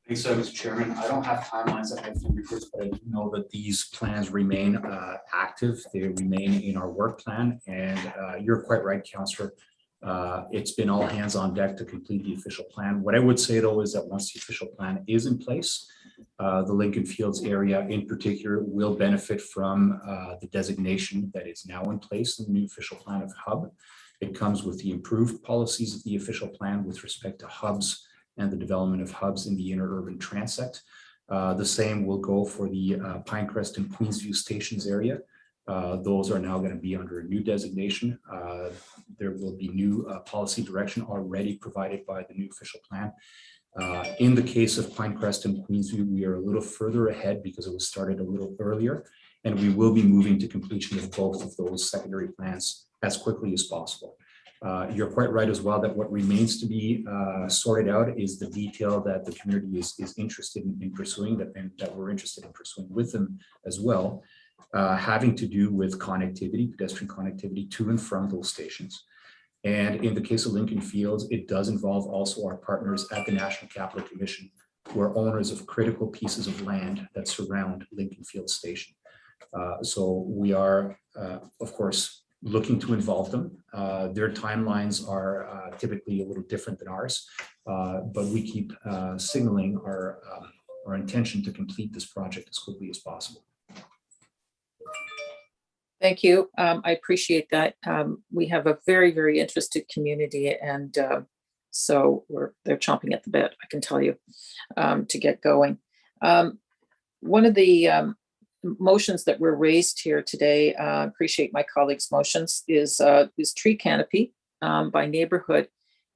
Thanks, Mr. Chairman. I don't have timelines at my fingertips, but I do know that these plans remain active. They remain in our work plan, and you're quite right, Councillor. It's been all hands on deck to complete the official plan. What I would say though is that once the official plan is in place, the Lincoln Fields area in particular will benefit from the designation that is now in place in the new official plan of hub. It comes with the improved policies of the official plan with respect to hubs and the development of hubs in the inner urban transect. The same will go for the Pinecrest and Queensview stations area. Those are now going to be under a new designation. There will be new policy direction already provided by the new official plan. In the case of Pinecrest and Queensview, we are a little further ahead because it was started a little earlier, and we will be moving to completion of both of those secondary plans as quickly as possible. You're quite right as well that what remains to be sorted out is the detail that the community is interested in pursuing, and that we're interested in pursuing with them as well. Having to do with connectivity, pedestrian connectivity to and from those stations. And in the case of Lincoln Fields, it does involve also our partners at the National Capital Commission, who are owners of critical pieces of land that surround Lincoln Fields Station. So we are, of course, looking to involve them. Their timelines are typically a little different than ours, but we keep signaling our intention to complete this project as quickly as possible. Thank you. I appreciate that. We have a very, very interested community, and so they're chomping at the bit, I can tell you, to get going. One of the motions that were raised here today, appreciate my colleagues' motions, is tree canopy by neighborhood.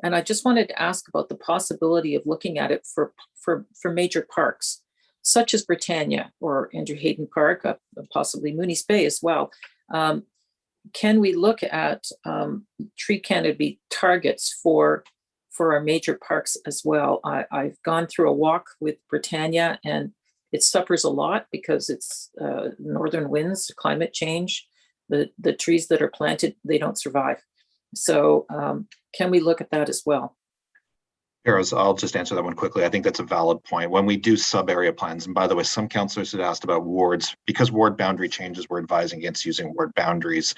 And I just wanted to ask about the possibility of looking at it for major parks, such as Britannia or Andrew Hayden Park, possibly Mooney's Bay as well. Can we look at tree canopy targets for our major parks as well? I've gone through a walk with Britannia, and it suffers a lot because it's northern winds, climate change. The trees that are planted, they don't survive. So can we look at that as well? I'll just answer that one quickly. I think that's a valid point. When we do sub-area plans, and by the way, some councillors had asked about wards, because ward boundary changes, we're advising against using ward boundaries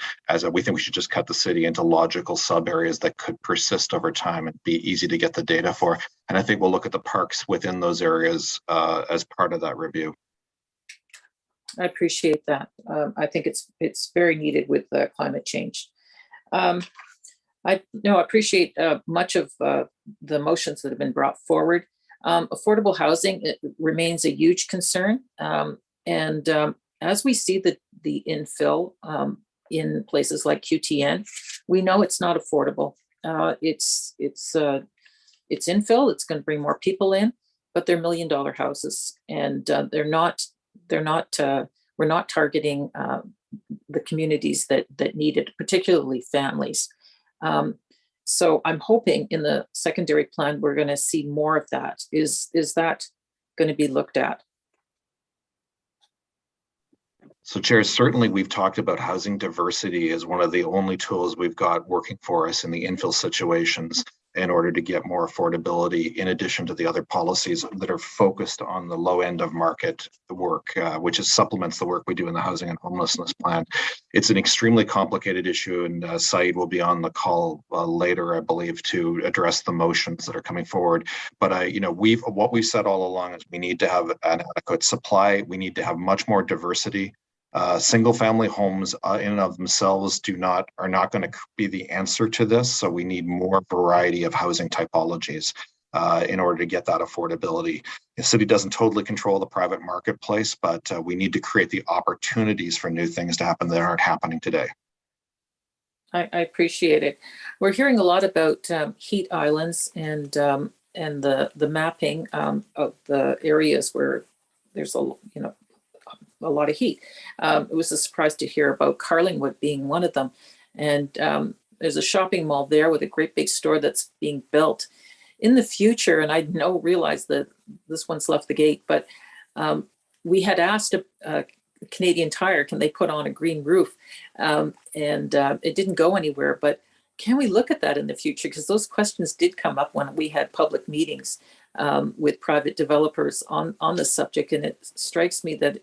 we think we should just cut the city into logical sub-areas that could persist over time and be easy to get the data for. And I think we'll look at the parks within those areas as part of that review. I appreciate that. I think it's very needed with climate change. I appreciate much of the motions that have been brought forward. Affordable housing, it remains a huge concern. And as we see the infill in places like QTN, we know it's not affordable. It's infill, it's going to bring more people in, but they're $1 million houses, and we're not targeting the communities that need it, particularly families. So I'm hoping in the secondary plan, we're going to see more of that. Is that going to be looked at? So Chair, certainly we've talked about housing diversity as one of the only tools we've got working for us in the infill situations in order to get more affordability, in addition to the other policies that are focused on the low end of market work, which supplements the work we do in the housing and homelessness plan. It's an extremely complicated issue, and Saeed will be on the call later, I believe, to address the motions that are coming forward. But what we've said all along is we need to have an adequate supply. We need to have much more diversity. Single family homes in and of themselves are not going to be the answer to this. So we need more variety of housing typologies in order to get that affordability. The city doesn't totally control the private marketplace, but we need to create the opportunities for new things to happen that aren't happening today. I appreciate it. We're hearing a lot about heat islands and the mapping of the areas where there's a lot of heat. It was a surprise to hear about Carlingwood being one of them. And there's a shopping mall there with a great big store that's being built. In the future, and I realize that this one's left the gate, but we had asked Canadian Tire, can they put on a green roof? And it didn't go anywhere, but can we look at that in the future? Because those questions did come up when we had public meetings with private developers on the subject, and it strikes me that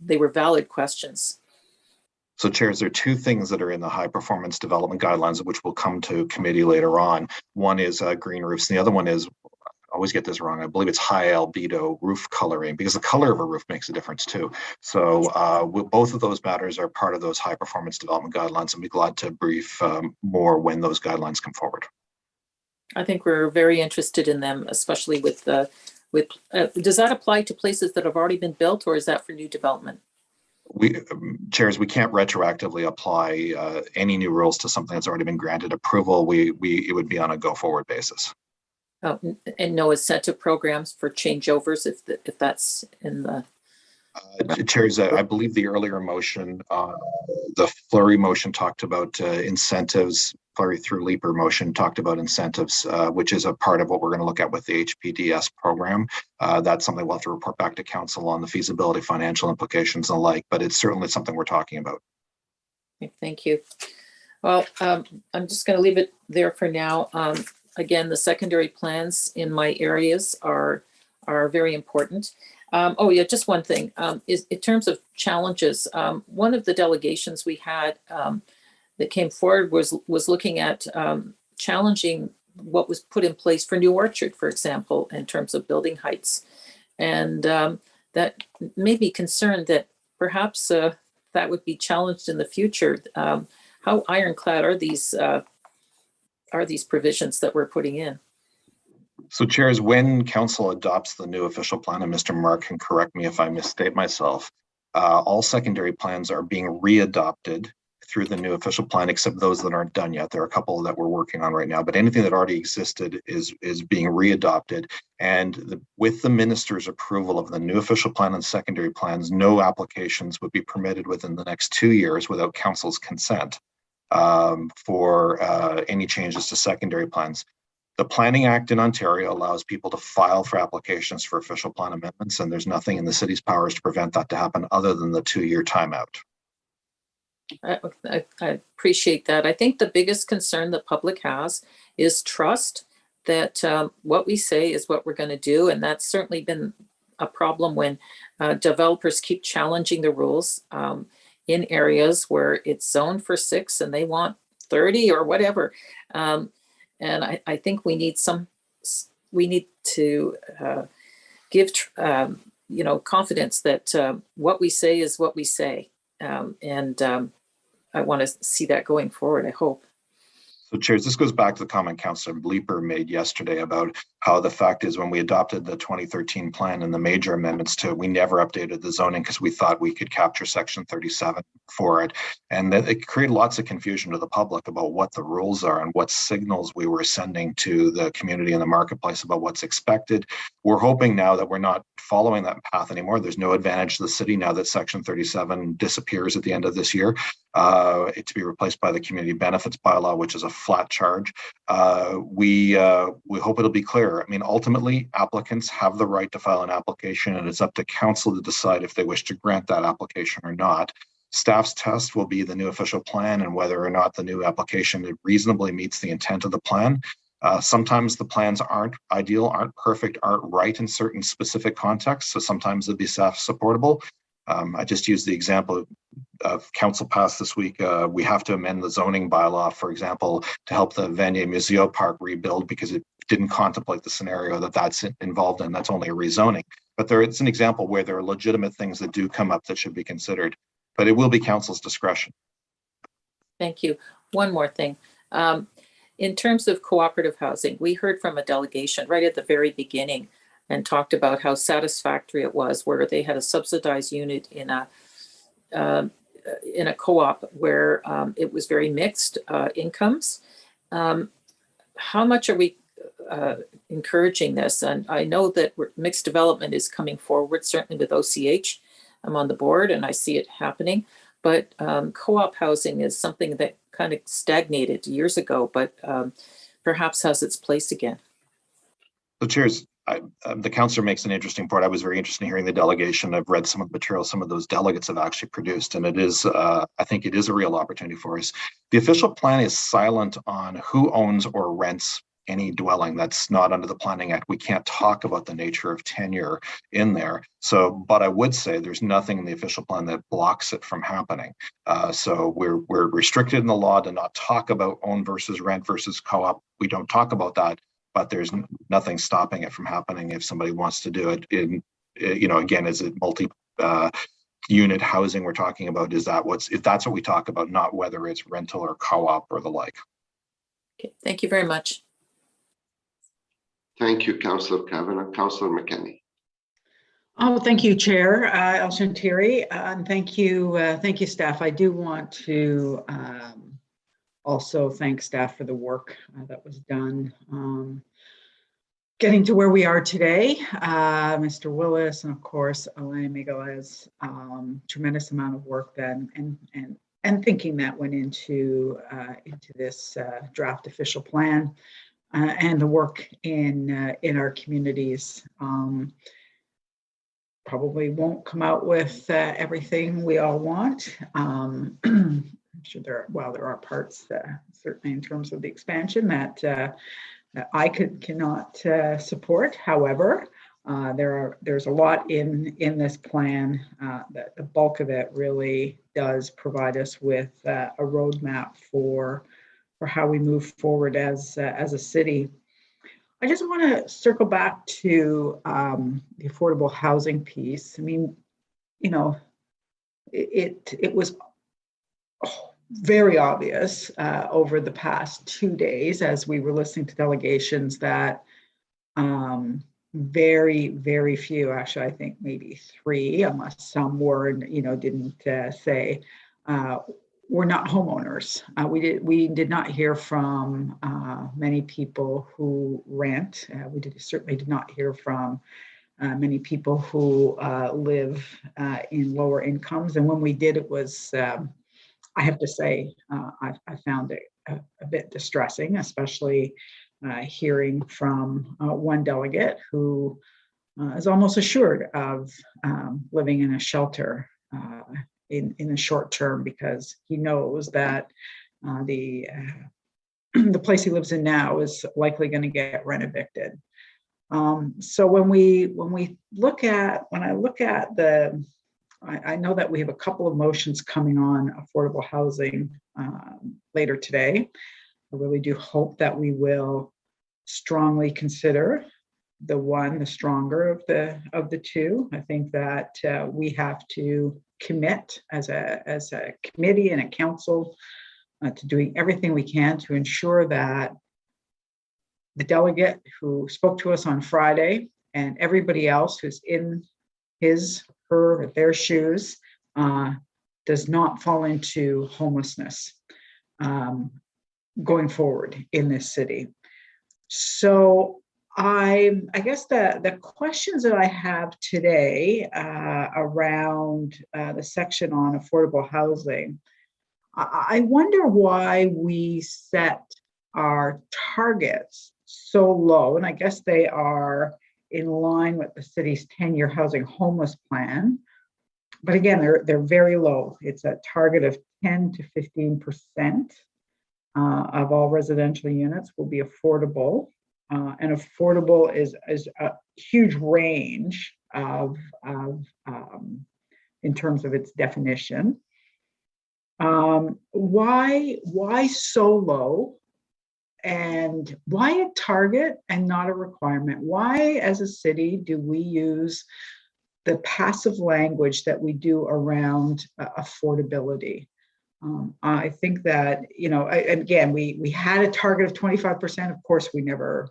they were valid questions. So chairs, there are two things that are in the high performance development guidelines, which will come to committee later on. One is green roofs, and the other one is, I always get this wrong, I believe it's high albedo roof coloring, because the color of a roof makes a difference too. So both of those matters are part of those high performance development guidelines, and be glad to brief more when those guidelines come forward. I think we're very interested in them, especially does that apply to places that have already been built, or is that for new development? Chairs, we can't retroactively apply any new rules to something that's already been granted approval. It would be on a go-forward basis. Oh, and no incentive programs for changeovers if that's in the. Chairs, I believe the earlier motion, the flurry motion talked about incentives. Flurry through Leaper motion talked about incentives, which is a part of what we're going to look at with the HPDS program. That's something we'll have to report back to council on the feasibility, financial implications and the like, but it's certainly something we're talking about. Thank you. Well, I'm just going to leave it there for now. Again, the secondary plans in my areas are very important. Just one thing is in terms of challenges. One of the delegations we had that came forward was looking at challenging what was put in place for New Orchard, for example, in terms of building heights, and that made me concerned that perhaps that would be challenged in the future. How ironclad are these provisions that we're putting in? So chairs, when council adopts the new official plan, and Mr. Mark can correct me if I misstate myself, all secondary plans are being readopted through the new official plan, except those that aren't done yet. There are a couple that we're working on right now, but anything that already existed is being readopted. And with the minister's approval of the new official plan and secondary plans, no applications would be permitted within the next 2 years without council's consent for any changes to secondary plans. The Planning Act in Ontario allows people to file for applications for official plan amendments, and there's nothing in the city's powers to prevent that to happen other than the 2-year timeout. I appreciate that. I think the biggest concern the public has is trust that what we say is what we're going to do. And that's certainly been a problem when developers keep challenging the rules in areas where it's zoned for 6 and they want 30 or whatever. And I think we need to give confidence that what we say is what we say. I want to see that going forward, I hope. So chairs, this goes back to the comment Councillor Bleeper made yesterday about how the fact is when we adopted the 2013 plan and the major amendments to it, we never updated the zoning because we thought we could capture section 37 for it. And that it created lots of confusion to the public about what the rules are and what signals we were sending to the community and the marketplace about what's expected. We're hoping now that we're not following that path anymore. There's no advantage to the city now that section 37 disappears at the end of this year. It to be replaced by the community benefits bylaw, which is a flat charge. We hope it'll be clear. I mean, ultimately, applicants have the right to file an application, and it's up to council to decide if they wish to grant that application or not. Staff's test will be the new official plan and whether or not the new application reasonably meets the intent of the plan. Sometimes the plans aren't ideal, aren't perfect, aren't right in certain specific contexts, so sometimes they'll be staff supportable. I just used the example of council passed this week. We have to amend the zoning bylaw, for example, to help the Vanier Museo Park rebuild because it didn't contemplate the scenario that's involved in. That's only a rezoning. But it's an example where there are legitimate things that do come up that should be considered. But it will be council's discretion. Thank you. One more thing. In terms of cooperative housing, we heard from a delegation right at the very beginning and talked about how satisfactory it was where they had a subsidized unit in a co-op where it was very mixed incomes. How much are we encouraging this? And I know that mixed development is coming forward, certainly with OCH. I'm on the board and I see it happening, but co-op housing is something that kind of stagnated years ago, but perhaps has its place again. So chairs, the councillor makes an interesting point. I was very interested in hearing the delegation. I've read some of the material some of those delegates have actually produced, and it is, I think it is a real opportunity for us. The official plan is silent on who owns or rents any dwelling that's not under the Planning Act. We can't talk about the nature of tenure in there. So, but I would say there's nothing in the official plan that blocks it from happening. So we're restricted in the law to not talk about own versus rent versus co-op. We don't talk about that. But there's nothing stopping it from happening if somebody wants to do it. In, again, is it multi-unit housing we're talking about? Is that if that's what we talk about, not whether it's rental or co-op or the like. Okay, thank you very much. Thank you, Councillor Kavanagh. Councillor McKenney. Oh, thank you, Chair El Shantiri, and thank you, staff. I do want to also thank staff for the work that was done getting to where we are today. Mr. Willis and of course Alain Miguel's tremendous amount of work then and thinking that went into this draft official plan and the work in our communities. Probably won't come out with everything we all want. I'm sure there are parts certainly in terms of the expansion that I cannot support. However, there's a lot in this plan that the bulk of it really does provide us with a roadmap for how we move forward as a city. I just want to circle back to the affordable housing piece. I mean, it was very obvious over the past 2 days as we were listening to delegations that very, very few, actually, I think maybe 3, unless some were, didn't say, we're not homeowners. We did not hear from many people who rent. We certainly did not hear from many people who live in lower incomes. And when we did, it was, I have to say, I found it a bit distressing, especially hearing from one delegate who is almost assured of living in a shelter in the short term, because he knows that the place he lives in now is likely going to get rent evicted. So when I look at I know that we have a couple of motions coming on affordable housing later today. I really do hope that we will strongly consider the stronger of the two. I think that we have to commit as a committee and a council to doing everything we can to ensure that the delegate who spoke to us on Friday and everybody else who's in his, her, or their shoes does not fall into homelessness going forward in this city. So I guess the questions that I have today around the section on affordable housing, I wonder why we set our targets so low, and I guess they are in line with the city's 10-year housing homeless plan. But again, they're very low. It's a target of 10 to 15% of all residential units will be affordable. And affordable is a huge range of in terms of its definition. Why so low? And why a target and not a requirement? Why, as a city, do we use the passive language that we do around affordability? I think that, again, we had a target of 25%. Of course, we never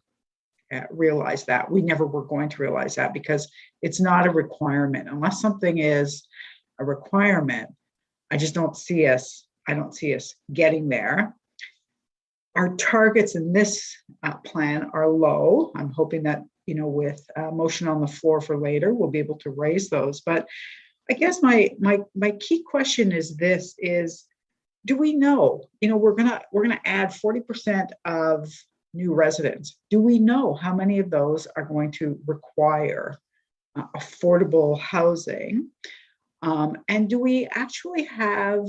realized that. We never were going to realize that because it's not a requirement. Unless something is a requirement, I don't see us getting there. Our targets in this plan are low. I'm hoping that, with a motion on the floor for later, we'll be able to raise those. But I guess my key question is this: do we know? We're gonna add 40% of new residents. Do we know how many of those are going to require affordable housing? And do we actually have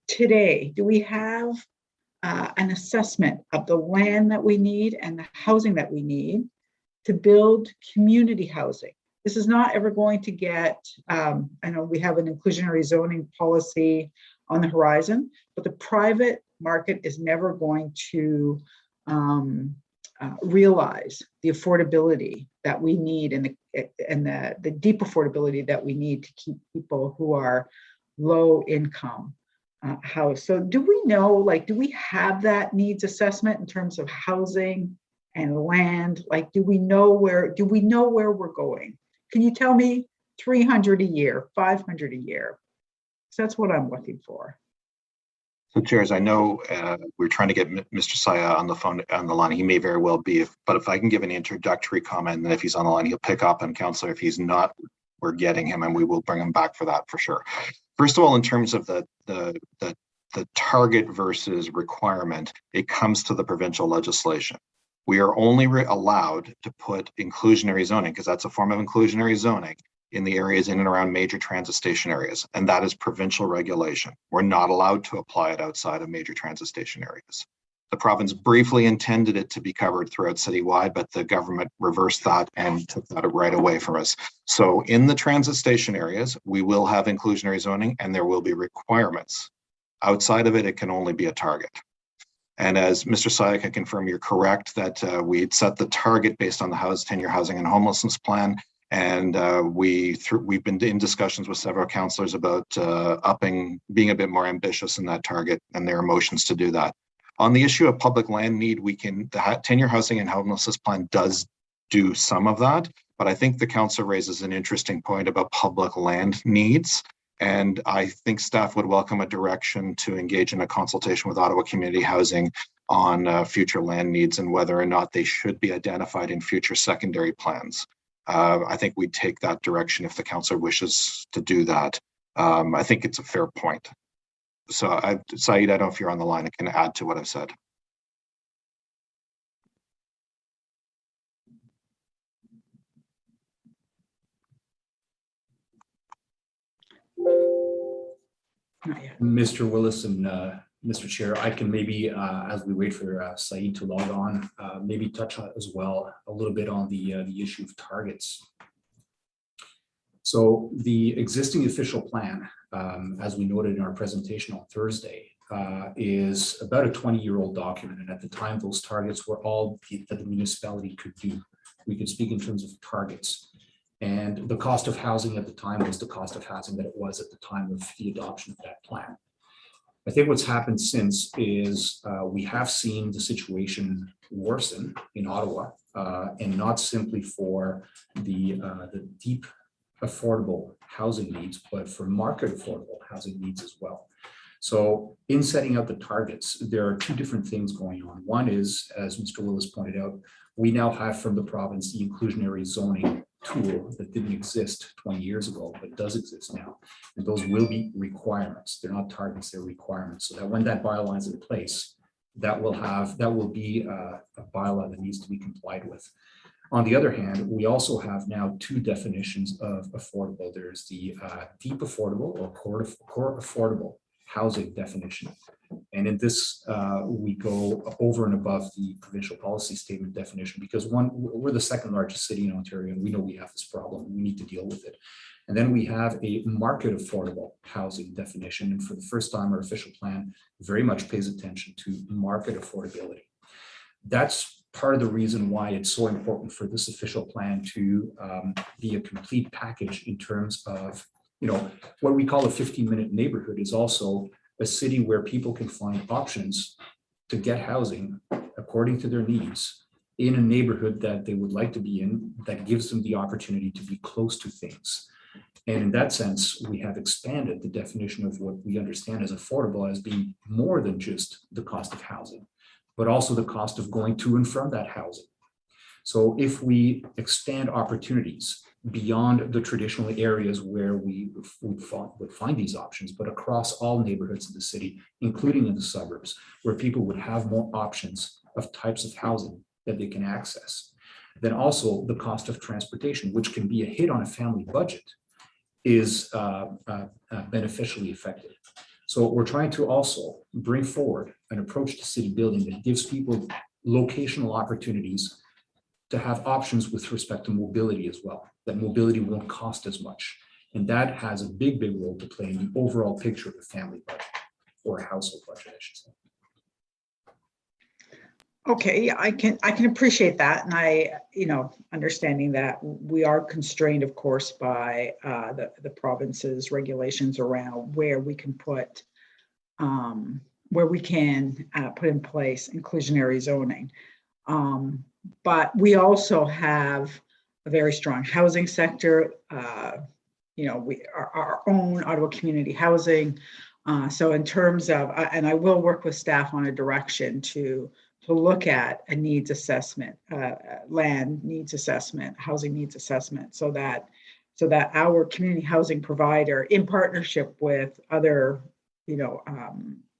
today? Do we have an assessment of the land that we need and the housing that we need to build community housing? This is not ever going to get, I know we have an inclusionary zoning policy on the horizon, but the private market is never going to realize the affordability that we need and the deep affordability that we need to keep people who are low income housed. So do we know, do we have that needs assessment in terms of housing and land? Do we know where we're going? Can you tell me 300 a year, 500 a year? So that's what I'm looking for. So, Chairs, I know we're trying to get Mr. Saya on the line. He may very well be, but if I can give an introductory comment, and then if he's on the line, he'll pick up. And Councillor, if he's not, we're getting him, and we will bring him back for that for sure. First of all, in terms of the target versus requirement, it comes to the provincial legislation. We are only allowed to put inclusionary zoning, because that's a form of inclusionary zoning, in the areas in and around major transit station areas, and that is provincial regulation. We're not allowed to apply it outside of major transit station areas. The province briefly intended it to be covered throughout citywide, but the government reversed that and took that right away from us. So in the transit station areas, we will have inclusionary zoning and there will be requirements. Outside of it, it can only be a target. And as Mr. Saya can confirm, you're correct that we had set the target based on the 10-year housing and homelessness plan. And we've been in discussions with several councillors about being a bit more ambitious in that target, and there are motions to do that. On the issue of public land need, the 10-year housing and homelessness plan does do some of that. But I think the council raises an interesting point about public land needs. And I think staff would welcome a direction to engage in a consultation with Ottawa Community Housing on future land needs and whether or not they should be identified in future secondary plans. I think we'd take that direction if the council wishes to do that. I think it's a fair point. So Saeed, I don't know if you're on the line, I can add to what I've said. Mr. Willis and Mr. Chair, I can maybe, as we wait for Saeed to log on, maybe touch on as well a little bit on the issue of targets. So the existing official plan, as we noted in our presentation on Thursday, is about a 20-year-old document. And at the time, those targets were all that the municipality could do. We could speak in terms of targets. And the cost of housing at the time was the cost of housing that it was at the time of the adoption of that plan. I think what's happened since is we have seen the situation worsen in Ottawa, and not simply for the deep affordable housing needs, but for market affordable housing needs as well. So in setting out the targets, there are two different things going on. One is, as Mr. Willis pointed out, we now have from the province the inclusionary zoning tool that didn't exist 20 years ago, but does exist now. And those will be requirements. They're not targets, they're requirements. So that when that bylaw is in place, that will be a bylaw that needs to be complied with. On the other hand, we also have now two definitions of affordable. There's the deep affordable or core affordable housing definition. And in this, we go over and above the provincial policy statement definition because one, we're the second largest city in Ontario and we know we have this problem. We need to deal with it. And then we have a market affordable housing definition. And for the first time, our official plan very much pays attention to market affordability. That's part of the reason why it's so important for this official plan to be a complete package in terms of, what we call a 15-minute neighborhood is also a city where people can find options to get housing according to their needs in a neighborhood that they would like to be in, that gives them the opportunity to be close to things. And in that sense, we have expanded the definition of what we understand as affordable as being more than just the cost of housing, but also the cost of going to and from that housing. So if we expand opportunities beyond the traditional areas where we would find these options, but across all neighborhoods of the city, including in the suburbs, where people would have more options of types of housing that they can access, then also the cost of transportation, which can be a hit on a family budget, is beneficially affected. So we're trying to also bring forward an approach to city building that gives people locational opportunities to have options with respect to mobility as well, that mobility won't cost as much. And that has a big, big role to play in the overall picture of a family budget or a household budget, I should say. Okay, yeah, I can appreciate that. And I, understanding that we are constrained, of course, by the province's regulations around where we can put in place inclusionary zoning. But we also have a very strong housing sector. Our own Ottawa Community Housing. So in terms of, and I will work with staff on a direction to look at a needs assessment, land needs assessment, housing needs assessment, so that our community housing provider, in partnership with other,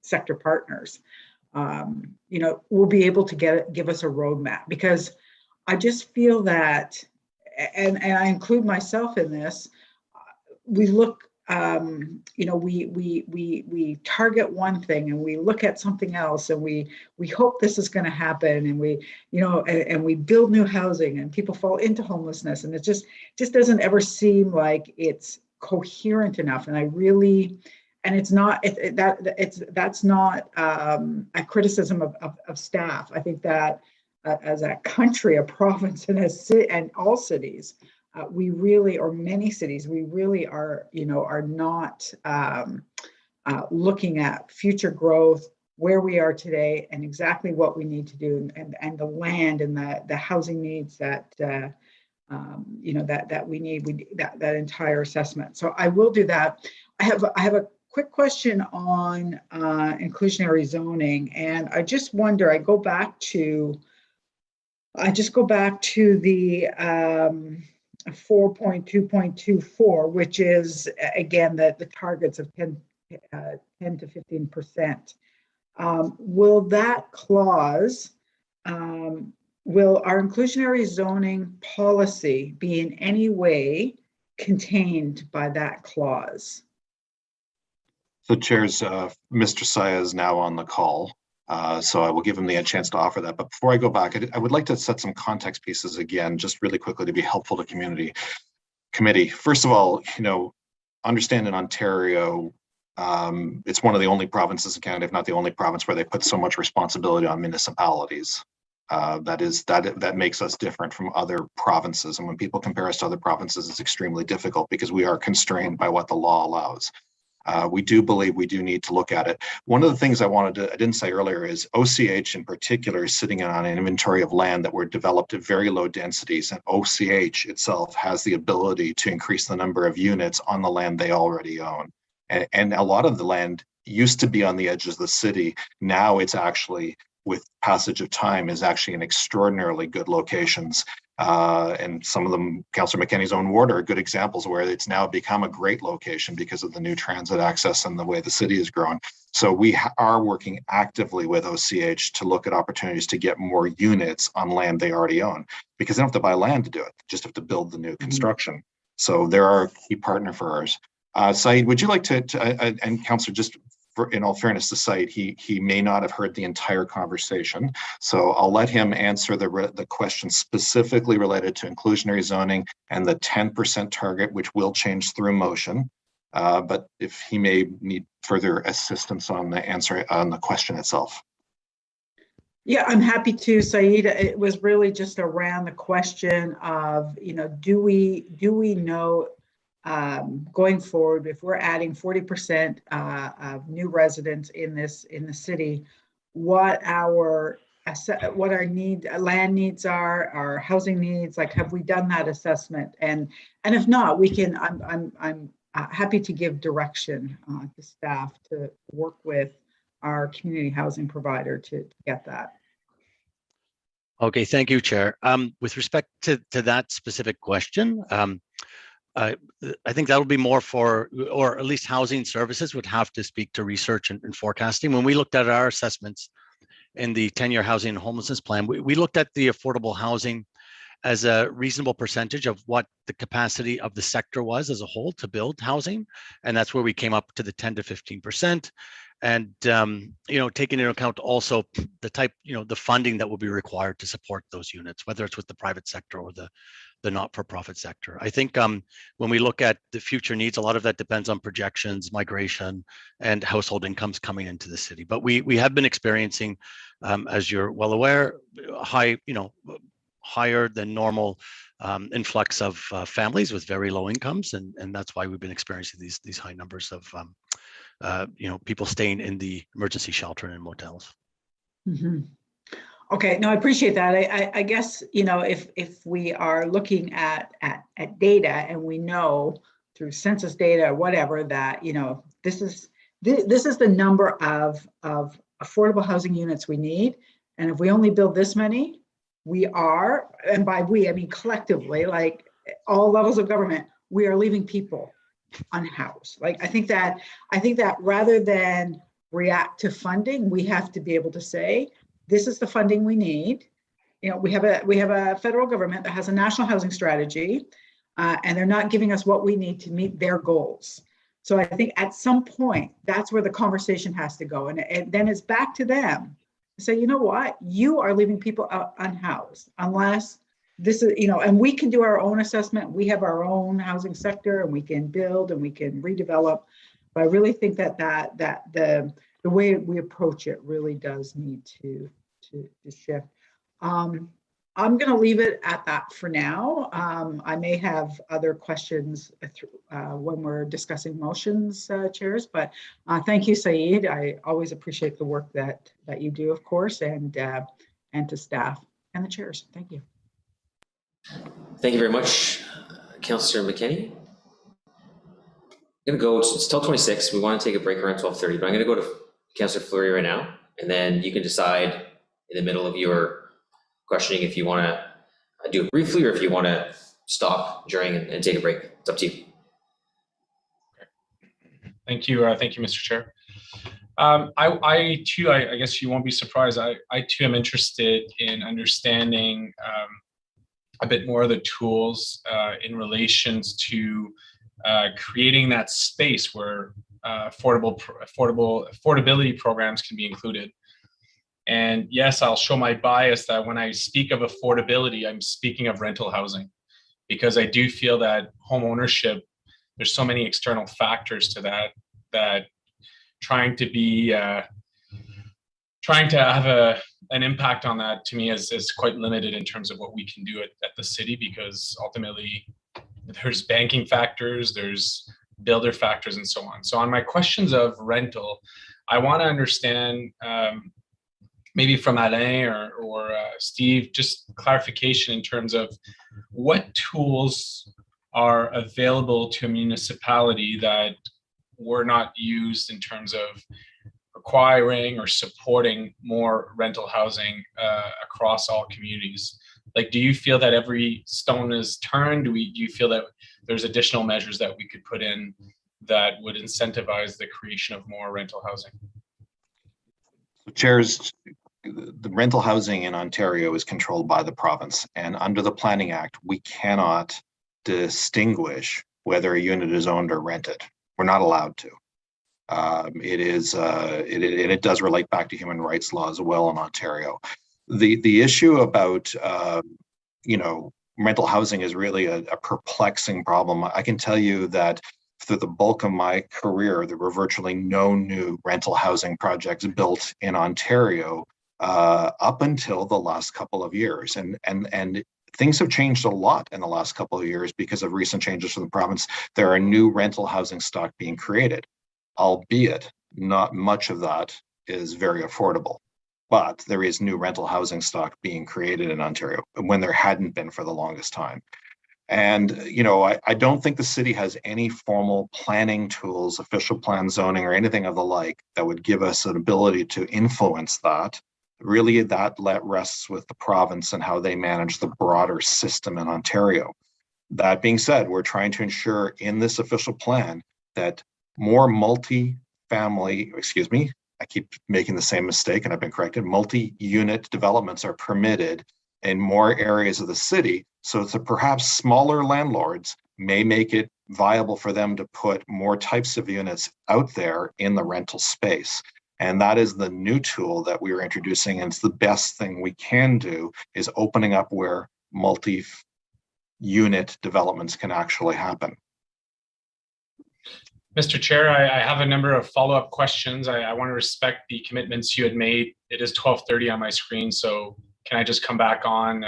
sector partners, will be able to give us a roadmap. Because I just feel that, and I include myself in this, we look, we target one thing and we look at something else and we hope this is going to happen, and and we build new housing and people fall into homelessness, and it just doesn't ever seem like it's coherent enough. And I really, and it's not that's not a criticism of staff. I think that as a country, a province, and all cities, we really, or many cities, we really are not looking at future growth, where we are today and exactly what we need to do, and the land and the housing needs that that we need, that entire assessment. So I will do that. I have a quick question on inclusionary zoning, and I just wonder. I go back to the 4.2.24, which is again the targets of 10 to 15%. Will that clause, will our inclusionary zoning policy be in any way contained by that clause? So Chairs, Mr. Saya is now on the call, so I will give him the chance to offer that. But before I go back, I would like to set some context pieces again, just really quickly to be helpful to committee. First of all, understand in Ontario, it's one of the only provinces in Canada, if not the only province, where they put so much responsibility on municipalities. That makes us different from other provinces. And when people compare us to other provinces, it's extremely difficult because we are constrained by what the law allows. We do believe we do need to look at it. One of the things I didn't say earlier is OCH in particular is sitting on an inventory of land that were developed at very low densities, and OCH itself has the ability to increase the number of units on the land they already own. And a lot of the land used to be on the edges of the city. Now it's actually, with passage of time, is actually in extraordinarily good locations. And some of them, Councillor McKenney's own ward, are good examples where it's now become a great location because of the new transit access and the way the city has grown. So we are working actively with OCH to look at opportunities to get more units on land they already own, because they don't have to buy land to do it, they just have to build the new construction. So they're our key partner for ours. Saeed, would you like to and Councillor, just in all fairness to Saeed, he may not have heard the entire conversation. So I'll let him answer the question specifically related to inclusionary zoning and the 10% target, which will change through motion. But if he may need further assistance on the answer on the question itself. Yeah, I'm happy to, Saeed. It was really just around the question of, do we know going forward, if we're adding 40% of new residents in the city, what our land needs are, our housing needs, like, have we done that assessment? And if not, we can. I'm happy to give direction to staff to work with our community housing provider to get that. Okay, thank you, Chair. With respect to that specific question, I think that would be more for, or at least housing services would have to speak to research and forecasting. When we looked at our assessments in the 10-year housing and homelessness plan, we looked at the affordable housing as a reasonable percentage of what the capacity of the sector was as a whole to build housing. And that's where we came up to the 10 to 15%. And, taking into account also the type, the funding that will be required to support those units, whether it's with the private sector or the not-for-profit sector. I think when we look at the future needs, a lot of that depends on projections, migration, and household incomes coming into the city. But we have been experiencing, as you're well aware, higher than normal influx of families with very low incomes, and that's why we've been experiencing these high numbers of people staying in the emergency shelter and in motels. Mm-hmm. Okay, no, I appreciate that. I guess, if we are looking at data and we know through census data or whatever that, this is the number of affordable housing units we need. And if we only build this many, we are, and by we, I mean collectively, like all levels of government, we are leaving people unhoused. Like, I think that rather than react to funding, we have to be able to say, this is the funding we need. We have a federal government that has a national housing strategy, and they're not giving us what we need to meet their goals. So I think at some point, that's where the conversation has to go. And then it's back to them to say, you know what, you are leaving people unhoused unless this is, and we can do our own assessment. We have our own housing sector, and we can build and we can redevelop. But I really think that the way we approach it really does need to shift. I'm going to leave it at that for now. I may have other questions when we're discussing motions, chairs, but thank you, Saeed. I always appreciate the work that you do, of course, and to staff and the chairs. Thank you. Thank you very much, Councillor McKinney. I'm gonna go, it's 12:26. We want to take a break around 12:30, but I'm gonna go to Councillor Fleury right now, and then you can decide in the middle of your questioning if you want to do it briefly or if you want to stop during and take a break. It's up to you. Thank you, Mr. Chair. I too, I guess you won't be surprised. I too am interested in understanding a bit more of the tools in relations to creating that space where affordability programs can be included. And yes, I'll show my bias that when I speak of affordability, I'm speaking of rental housing, because I do feel that home ownership, there's so many external factors to that trying to have an impact on that, to me, is quite limited in terms of what we can do at the city, because ultimately there's banking factors, there's builder factors, and so on. So on my questions of rental, I want to understand maybe from Alain or Steve, just clarification in terms of what tools are available to a municipality that were not used in terms of acquiring or supporting more rental housing across all communities. Like, do you feel that every stone is turned? Do you feel that there's additional measures that we could put in that would incentivize the creation of more rental housing? Chairs, the rental housing in Ontario is controlled by the province, and under the Planning Act, we cannot distinguish whether a unit is owned or rented. We're not allowed to. It does relate back to human rights law as well in Ontario. The issue about rental housing is really a perplexing problem. I can tell you that through the bulk of my career, there were virtually no new rental housing projects built in Ontario up until the last couple of years. And things have changed a lot in the last couple of years because of recent changes from the province. There are new rental housing stock being created, albeit not much of that is very affordable. But there is new rental housing stock being created in Ontario when there hadn't been for the longest time. And, I don't think the city has any formal planning tools, official plan zoning, or anything of the like that would give us an ability to influence that. Really, that rests with the province and how they manage the broader system in Ontario. That being said, we're trying to ensure in this official plan that more multi-family, I keep making the same mistake and I've been corrected, multi-unit developments are permitted in more areas of the city, so that perhaps smaller landlords may make it viable for them to put more types of units out there in the rental space. And that is the new tool that we are introducing. And it's the best thing we can do, is opening up where multi-unit developments can actually happen. Mr. Chair, I have a number of follow-up questions. I want to respect the commitments you had made. It is 12:30 on my screen, so can I just come back on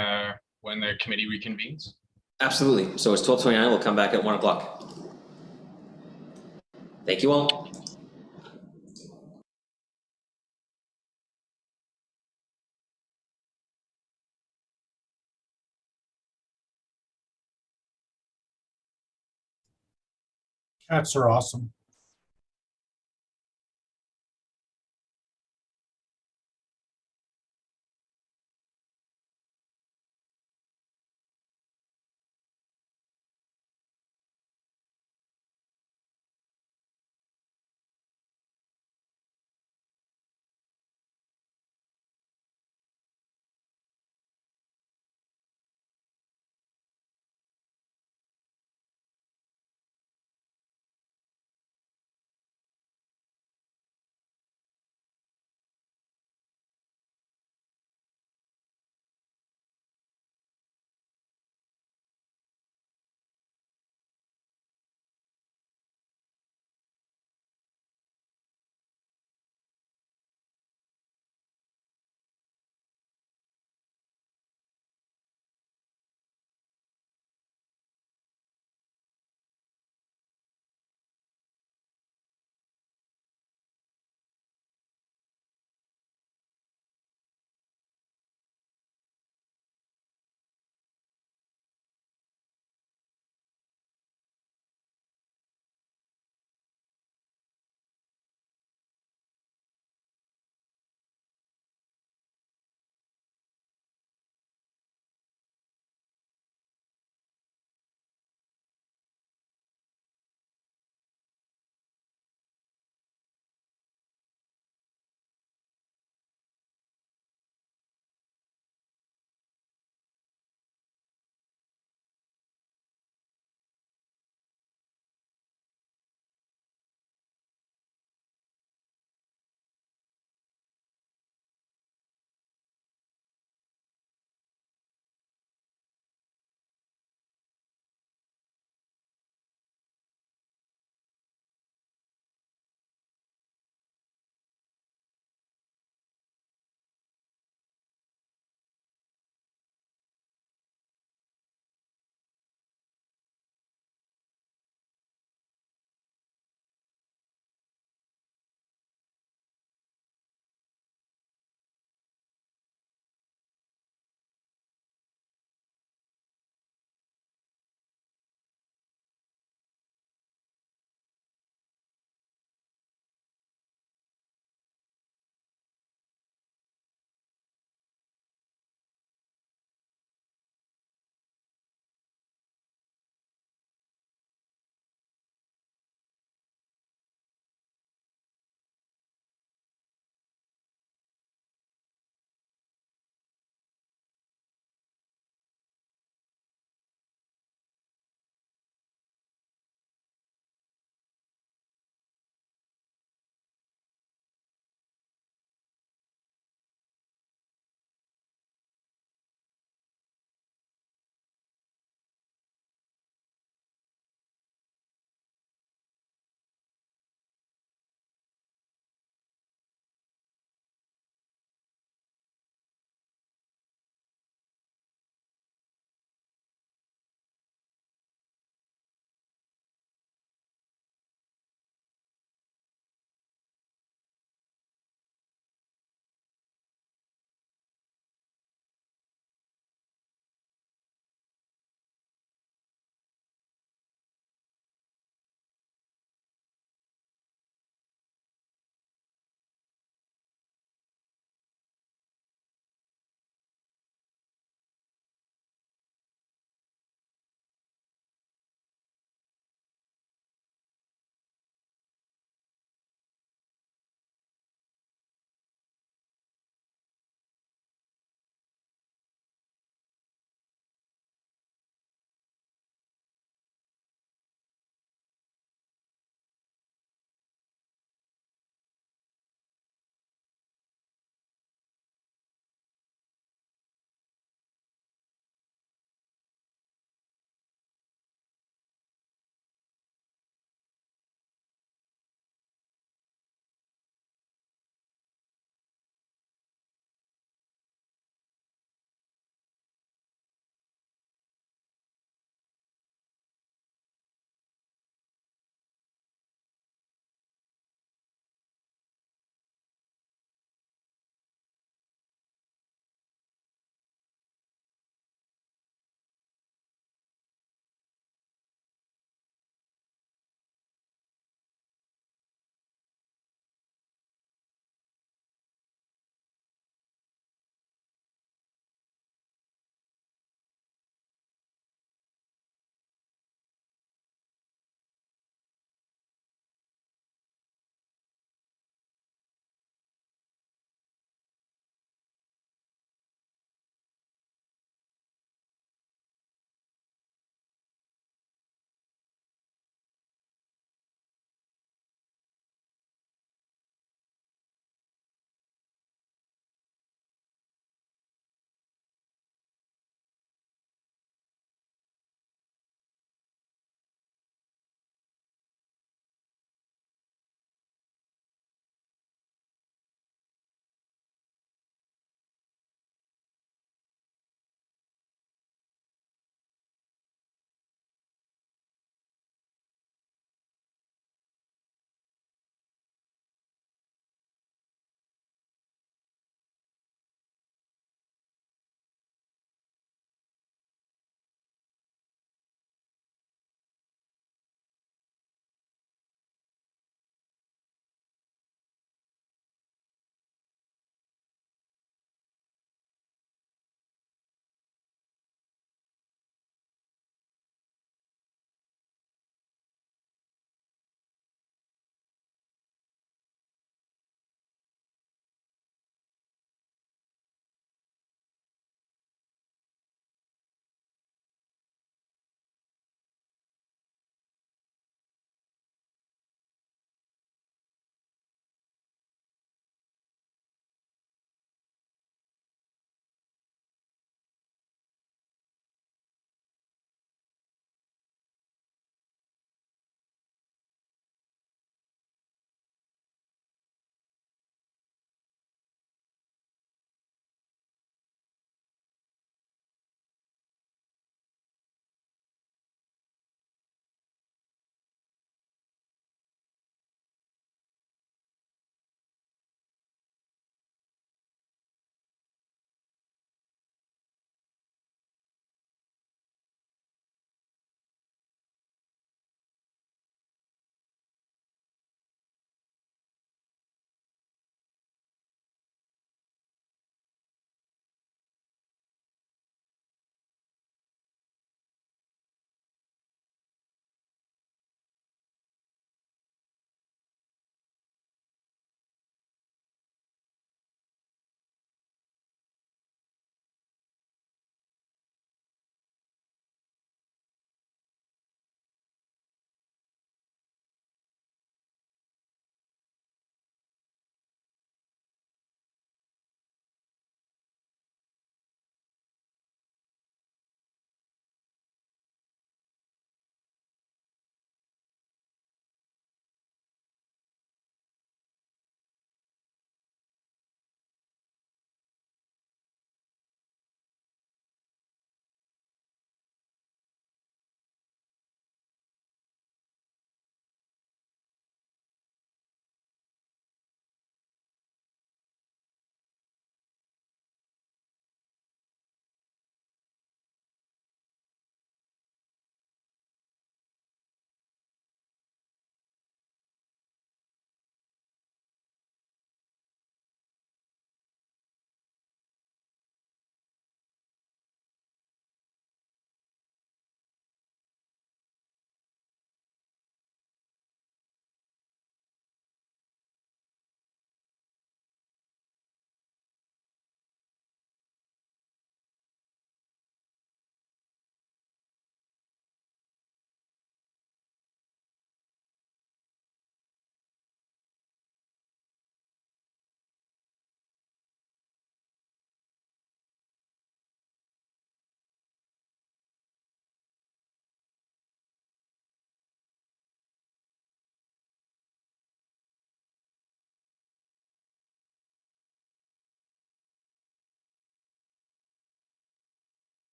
when the committee reconvenes? Absolutely. So it's 12:29. We'll come back at 1 o'clock. Thank you all. Cats are awesome.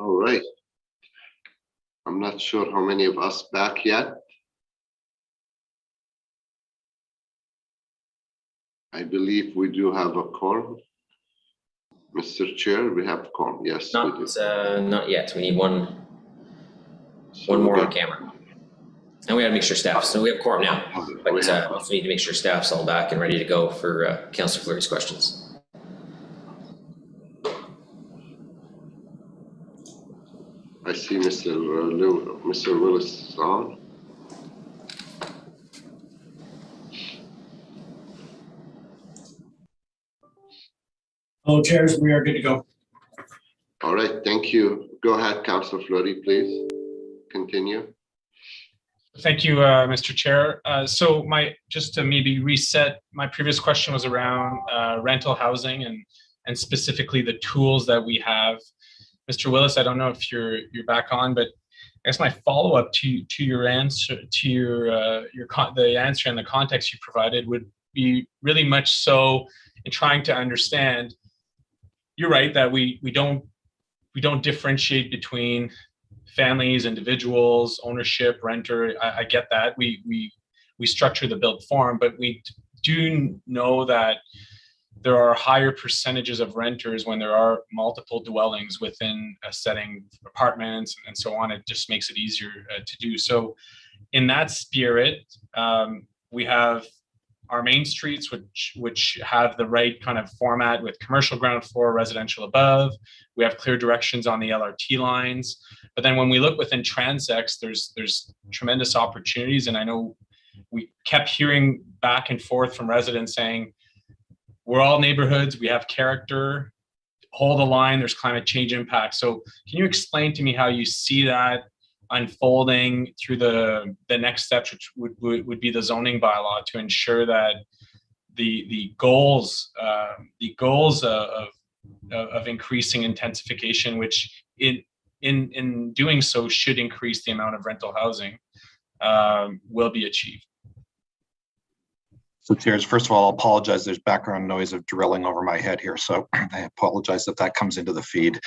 All right. I'm not sure how many of us back yet. I believe we do have a quorum. Mr. Chair, we have quorum. Yes, we do. Not yet. We need one more on camera. And we gotta make sure staff, so we have quorum now, but we also need to make sure staff's all back and ready to go for Councillor Fleury's questions. I see Mr. Willis is on. Hello, chairs, we are good to go. All right, thank you. Go ahead, Councillor Fleury, please. Continue. Thank you, Mr. Chair. So just to maybe reset, my previous question was around rental housing and specifically the tools that we have. Mr. Willis, I don't know if you're back on, but I guess my follow-up to your answer, to the answer and the context you provided would be really much so in trying to understand. You're right that we don't differentiate between families, individuals, ownership, renter. I get that. We structure the built form, but we do know that there are higher percentages of renters when there are multiple dwellings within a setting, apartments and so on. It just makes it easier to do. So in that spirit, we have our main streets, which have the right kind of format with commercial ground floor, residential above. We have clear directions on the LRT lines. But then when we look within transects, there's tremendous opportunities. And I know we kept hearing back and forth from residents saying, we're all neighborhoods, we have character, hold the line, there's climate change impact. So can you explain to me how you see that unfolding through the next steps, which would be the zoning bylaw, to ensure that the goals of increasing intensification, which in doing so should increase the amount of rental housing, will be achieved? So chairs, first of all, I'll apologize. There's background noise of drilling over my head here, so I apologize if that comes into the feed.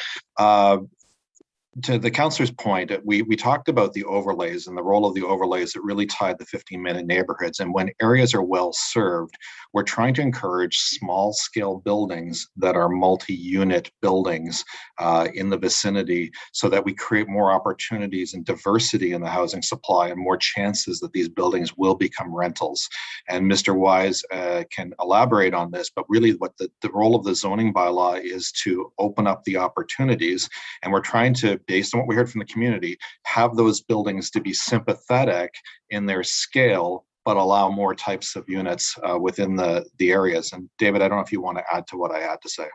To the councillor's point, we talked about the overlays and the role of the overlays that really tied the 15-minute neighborhoods. And when areas are well served, we're trying to encourage small scale buildings that are multi-unit buildings in the vicinity, so that we create more opportunities and diversity in the housing supply and more chances that these buildings will become rentals. And Mr. Wise can elaborate on this, but really what the role of the zoning bylaw is to open up the opportunities. And we're trying to, based on what we heard from the community, have those buildings to be sympathetic in their scale, but allow more types of units within the areas. And David, I don't know if you want to add to what I had to say.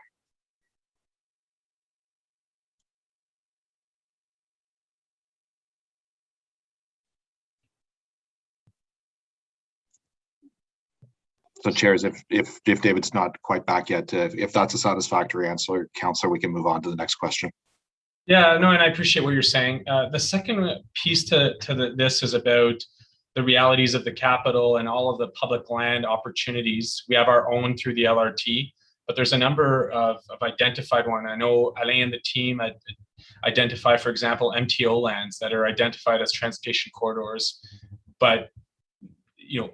So chairs, if David's not quite back yet, if that's a satisfactory answer, Councillor, we can move on to the next question. Yeah, no, and I appreciate what you're saying. The second piece to this is about the realities of the capital and all of the public land opportunities. We have our own through the LRT, but there's a number of identified one. I know Alain and the team identify, for example, MTO lands that are identified as transportation corridors, but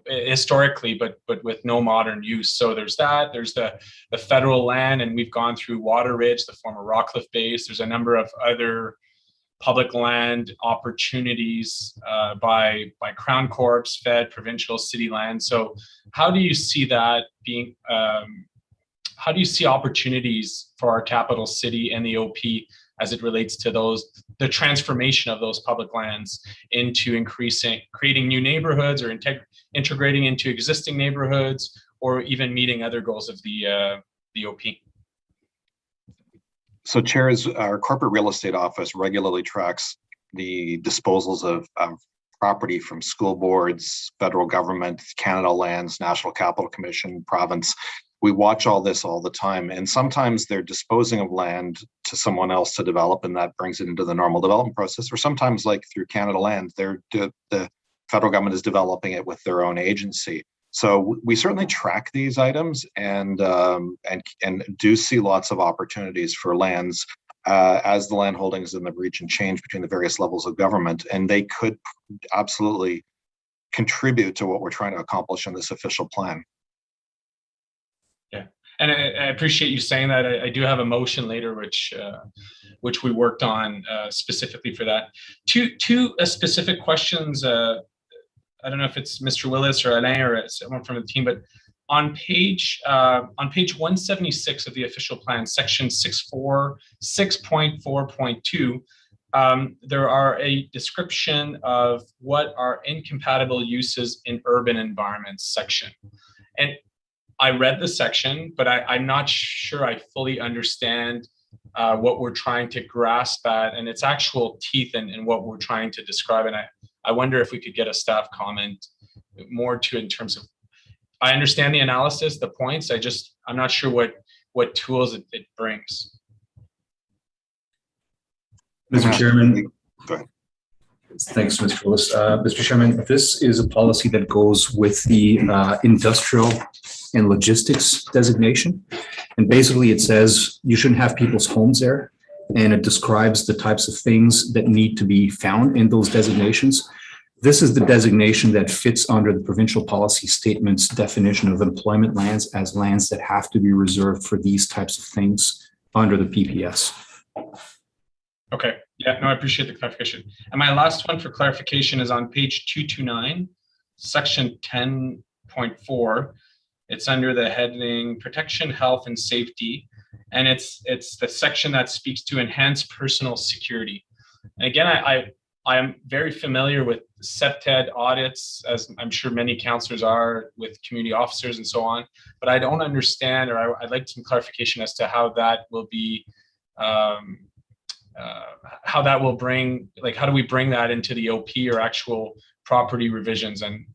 historically, but with no modern use. So there's that. There's the federal land, and we've gone through Water Ridge, the former Rockcliffe base. There's a number of other public land opportunities by Crown Corps, Fed, provincial, city land. So how do you see that being? How do you see opportunities for our capital city and the OP as it relates to the transformation of those public lands into creating new neighborhoods or integrating into existing neighborhoods, or even meeting other goals of the OP? So chairs, our corporate real estate office regularly tracks the disposals of property from school boards, federal government, Canada Lands, National Capital Commission, province. We watch all this all the time, and sometimes they're disposing of land to someone else to develop, and that brings it into the normal development process. Or sometimes, like through Canada Land, the federal government is developing it with their own agency. So we certainly track these items and do see lots of opportunities for lands as the land holdings in the region change between the various levels of government, and they could absolutely contribute to what we're trying to accomplish in this official plan. Yeah, and I appreciate you saying that. I do have a motion later, which we worked on specifically for that. Two specific questions. I don't know if it's Mr. Willis or Alain or someone from the team, but on page 176 of the official plan, section 6.4.2, there are a description of what are incompatible uses in urban environments section. And I read the section, but I'm not sure I fully understand what we're trying to grasp at and its actual teeth and what we're trying to describe. And I wonder if we could get a staff comment more to in terms of, I understand the analysis, the points. I'm not sure what tools it brings. Mr. Chairman. Go ahead. Thanks, Mr. Willis. Mr. Chairman, this is a policy that goes with the industrial and logistics designation. And basically it says you shouldn't have people's homes there. And it describes the types of things that need to be found in those designations. This is the designation that fits under the provincial policy statement's definition of employment lands as lands that have to be reserved for these types of things under the PPS. Okay, yeah, no, I appreciate the clarification. And my last one for clarification is on page 229, section 10.4. It's under the heading Protection, Health, and Safety. And it's the section that speaks to enhanced personal security. And again, I am very familiar with CEPTED audits, as I'm sure many councillors are, with community officers and so on, but I don't understand, or I'd like some clarification as to how that will be, how that will bring, like, how do we bring that into the OP or actual property revisions? And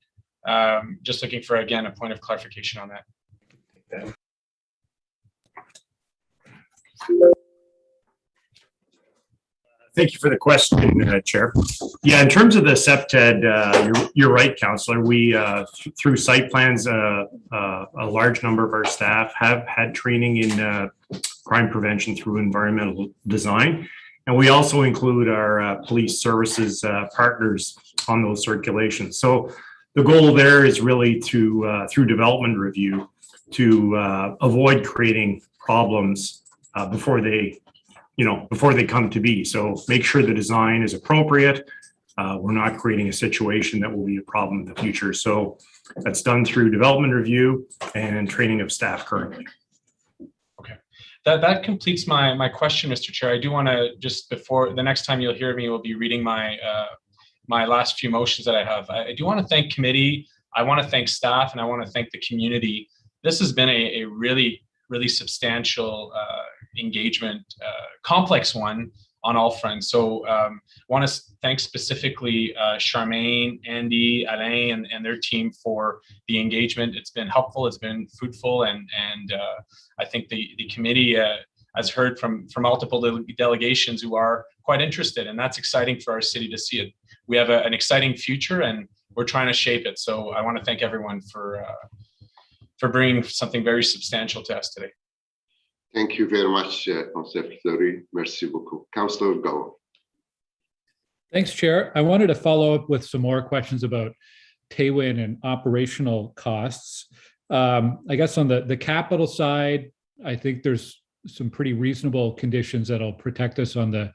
just looking for, again, a point of clarification on that. Thank you for the question, Chair. Yeah, in terms of the CEPTED, you're right, Councillor. We, through site plans, a large number of our staff have had training in crime prevention through environmental design. And we also include our police services partners on those circulations. So the goal there is really to, through development review, to avoid creating problems before they come to be. So make sure the design is appropriate. We're not creating a situation that will be a problem in the future. So that's done through development review and training of staff currently. Okay, that completes my question, Mr. Chair. I do want to, just before the next time you'll hear me, we'll be reading my my last few motions that I have. I do want to thank committee. I want to thank staff, and I want to thank the community. This has been a really substantial engagement, complex one on all fronts. So want to thank specifically Charmaine, Andy, Alain, and their team for the engagement. It's been helpful, it's been fruitful, and I think the committee has heard from multiple delegations who are quite interested, and that's exciting for our city to see it. We have an exciting future, and we're trying to shape it. So I want to thank everyone for bringing something very substantial to us today. Thank you very much, Councillor Fleury. Merci beaucoup. Councillor Go. Thanks, Chair. I wanted to follow up with some more questions about Taywin and operational costs. I guess on the capital side, I think there's some pretty reasonable conditions that'll protect us on the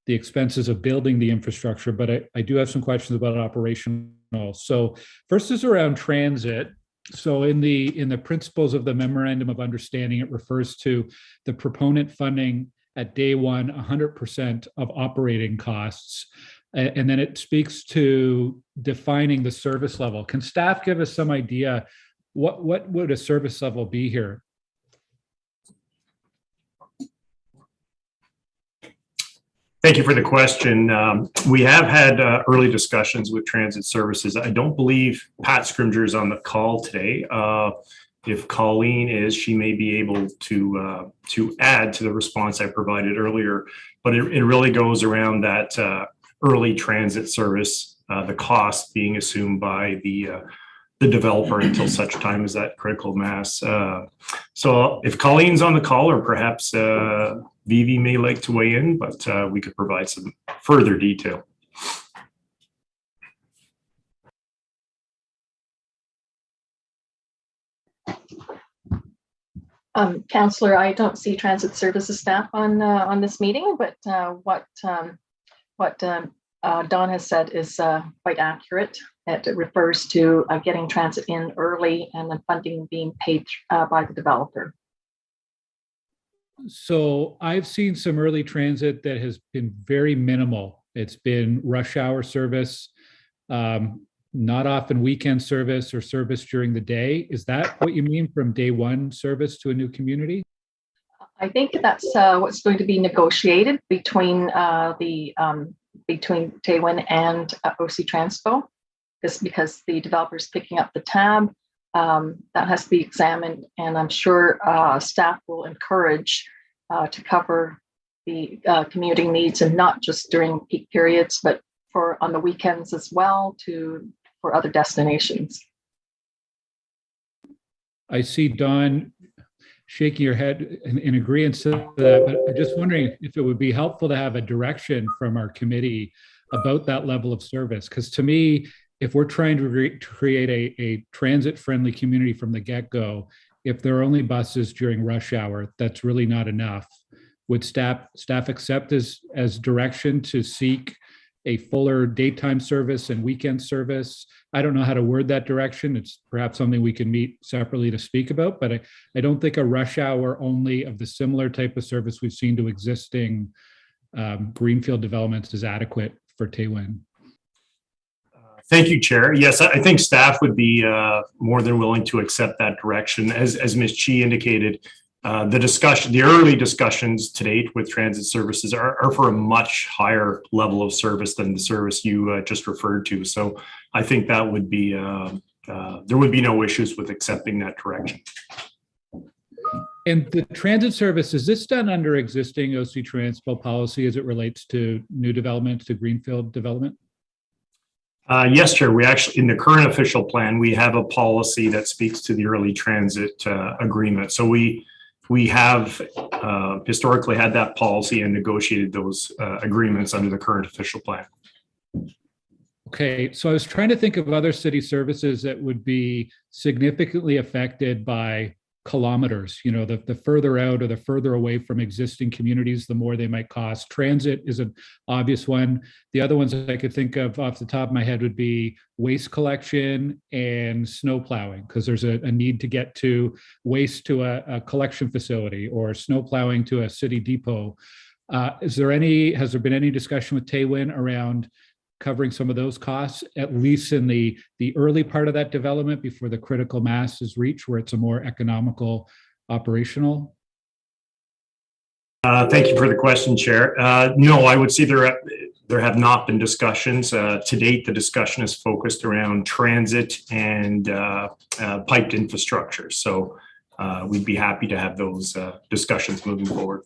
expenses of building the infrastructure, but I do have some questions about operational. So first is around transit. So in the principles of the memorandum of understanding, it refers to the proponent funding at day one 100% of operating costs, and then it speaks to defining the service level. Can staff give us some idea what would a service level be here? Thank you for the question. We have had early discussions with transit services. I don't believe Pat Scrimger is on the call today. If Colleen is, she may be able to add to the response I provided earlier. But it really goes around that early transit service, the cost being assumed by the developer until such time as that critical mass. So if Colleen's on the call, or perhaps Vivi may like to weigh in, but we could provide some further detail. Councillor, I don't see transit services staff on this meeting, but what Don has said is quite accurate. It refers to getting transit in early and the funding being paid by the developer. So I've seen some early transit that has been very minimal. It's been rush hour service, not often weekend service or service during the day. Is that what you mean from day one service to a new community? I think that's what's going to be negotiated between between Taywin and OC Transpo, because the developer's picking up the tab. That has to be examined, and I'm sure staff will encourage to cover the commuting needs, and not just during peak periods, but for on the weekends as well, for other destinations. I see Dawn shaking your head in agreement to that, but I'm just wondering if it would be helpful to have a direction from our committee about that level of service. Because to me, if we're trying to create a transit-friendly community from the get-go, if there are only buses during rush hour, that's really not enough. Would staff accept as direction to seek a fuller daytime service and weekend service? I don't know how to word that direction. It's perhaps something we can meet separately to speak about, but I don't think a rush hour only of the similar type of service we've seen to existing greenfield developments is adequate for Taywin. Thank you, Chair. Yes, I think staff would be more than willing to accept that direction. As Ms. Chi indicated, the early discussions to date with transit services are for a much higher level of service than the service you just referred to. So I think that would be, there would be no issues with accepting that direction. And the transit service, is this done under existing OC Transpo policy as it relates to new development, to greenfield development? Yes, Chair. We actually, in the current official plan, we have a policy that speaks to the early transit agreement. So we have historically had that policy and negotiated those agreements under the current official plan. Okay, so I was trying to think of other city services that would be significantly affected by kilometers. You know, the further out or the further away from existing communities, the more they might cost. Transit is an obvious one. The other ones I could think of off the top of my head would be waste collection and snow plowing, because there's a need to get to waste to a collection facility, or snow plowing to a city depot. Has there been any discussion with Taywin around covering some of those costs, at least in the early part of that development before the critical mass is reached, where it's a more economical operational? Thank you for the question, Chair. No, I would say there have not been discussions. To date, the discussion is focused around transit and piped infrastructure. So we'd be happy to have those discussions moving forward.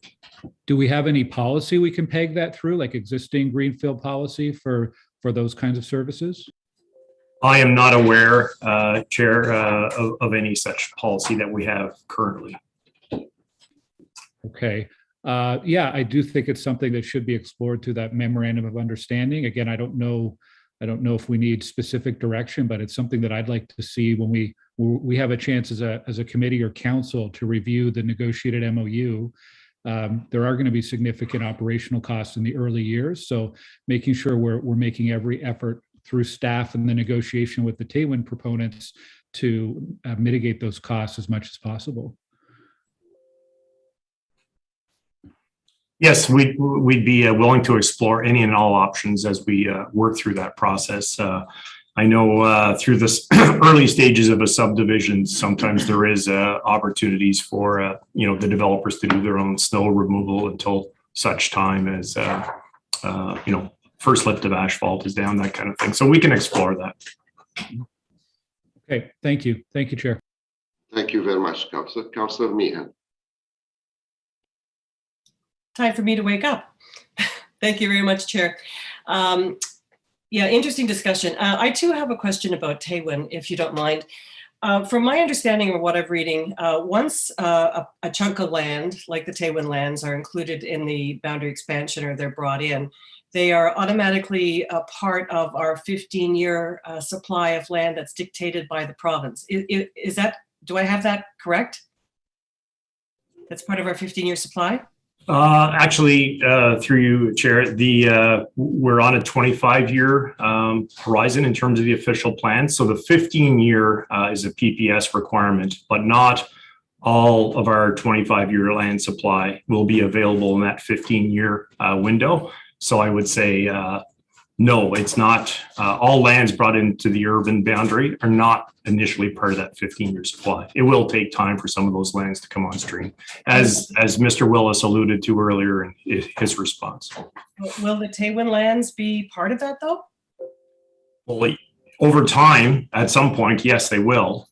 Do we have any policy we can peg that through, like existing greenfield policy for those kinds of services? I am not aware, Chair, of any such policy that we have currently. Okay. Yeah, I do think it's something that should be explored through that memorandum of understanding. Again, I don't know if we need specific direction, but it's something that I'd like to see when we have a chance as a committee or council to review the negotiated MOU. There are going to be significant operational costs in the early years, so making sure we're making every effort through staff and the negotiation with the Taywin proponents to mitigate those costs as much as possible. Yes, we'd be willing to explore any and all options as we work through that process. I know through this early stages of a subdivision, sometimes there is opportunities for the developers to do their own snow removal until such time as first lift of asphalt is down, that kind of thing. So we can explore that. Okay, thank you, Chair. Thank you very much, Councillor Meehan. Time for me to wake up. Thank you very much, Chair. Yeah, interesting discussion. I too have a question about Taywin, if you don't mind. From my understanding of what I'm reading, once a chunk of land, like the Taywin lands, are included in the boundary expansion or they're brought in, they are automatically a part of our 15-year supply of land that's dictated by the province. Is that, do I have that correct? That's part of our 15-year supply? Actually, through you, Chair, we're on a 25-year horizon in terms of the official plan. So the 15-year is a PPS requirement, but not all of our 25-year land supply will be available in that 15-year window. So I would say, no, it's not. All lands brought into the urban boundary are not initially part of that 15-year supply. It will take time for some of those lands to come on stream, as Mr. Willis alluded to earlier in his response. Will the Taywin lands be part of that, though? Well, over time, at some point, yes, they will.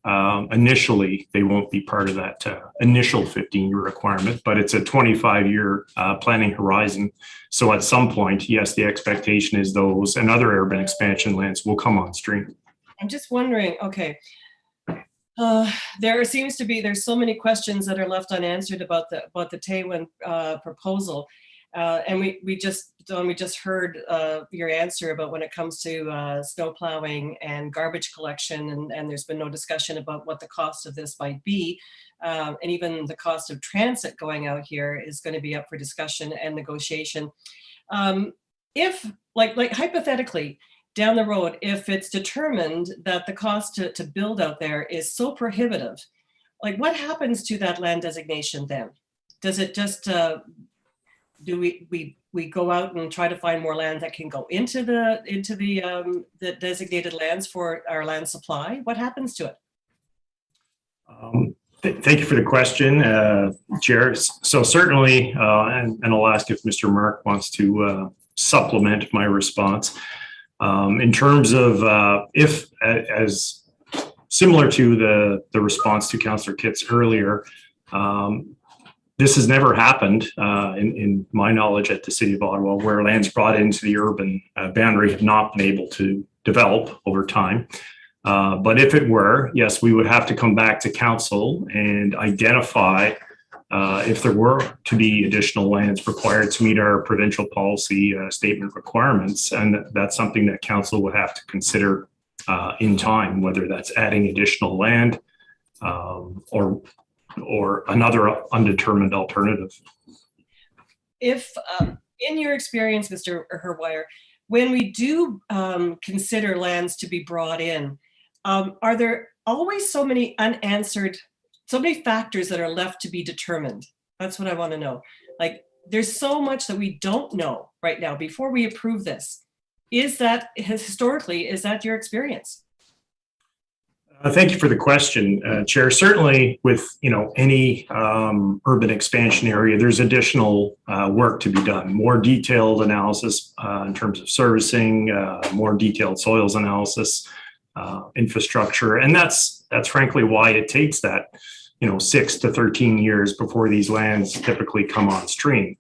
Initially, they won't be part of that initial 15-year requirement, but it's a 25-year planning horizon. So at some point, yes, the expectation is those and other urban expansion lands will come on stream. I'm just wondering, okay, there seems to be, there's so many questions that are left unanswered about the Taywin proposal. And we just heard your answer about when it comes to snow plowing and garbage collection, and there's been no discussion about what the cost of this might be. And even the cost of transit going out here is going to be up for discussion and negotiation. If, like hypothetically, down the road, if it's determined that the cost to build out there is so prohibitive, like what happens to that land designation then? Does it just, do we go out and try to find more land that can go into the designated lands for our land supply? What happens to it? Thank you for the question, Chair. So certainly, and I'll ask if Mr. Mark wants to supplement my response. In terms of if, as similar to the response to Councillor Kitts earlier, this has never happened in my knowledge at the City of Ottawa, where lands brought into the urban boundary have not been able to develop over time. But if it were, yes, we would have to come back to council and identify if there were to be additional lands required to meet our provincial policy statement requirements. And that's something that council would have to consider in time, whether that's adding additional land or another undetermined alternative. If, in your experience, Mr. Herwire, when we do consider lands to be brought in, are there always so many unanswered, so many factors that are left to be determined? That's what I want to know. Like, there's so much that we don't know right now before we approve this. Is that, historically, is that your experience? Thank you for the question, Chair. Certainly with, any urban expansion area, there's additional work to be done, more detailed analysis in terms of servicing, more detailed soils analysis, infrastructure. And that's frankly why it takes that, 6 to 13 years before these lands typically come on stream.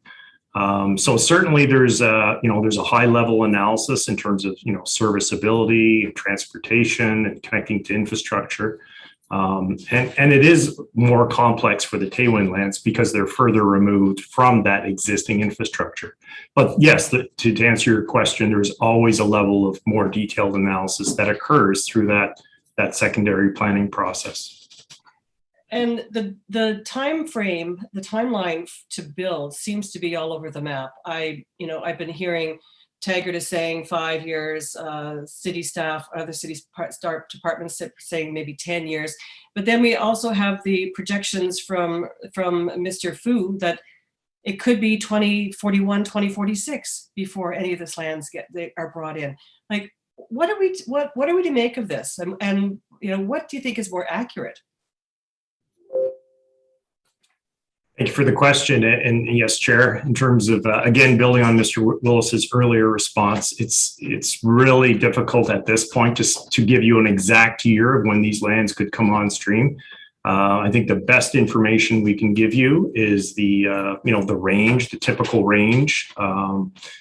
So certainly there's a high level analysis in terms of, serviceability and transportation and connecting to infrastructure. And it is more complex for the Taywin lands because they're further removed from that existing infrastructure. But yes, to answer your question, there's always a level of more detailed analysis that occurs through that secondary planning process. And the time frame, the timeline to build seems to be all over the map. I've been hearing Taggart is saying 5 years, city staff, other cities departments saying maybe 10 years. But then we also have the projections from Mr. Fu that it could be 2041, 2046 before any of this lands are brought in. Like, what are we to make of this? And what do you think is more accurate? Thank you for the question. And yes, Chair, in terms of, again, building on Mr. Willis's earlier response, it's really difficult at this point to give you an exact year of when these lands could come on stream. I think the best information we can give you is the range, the typical range,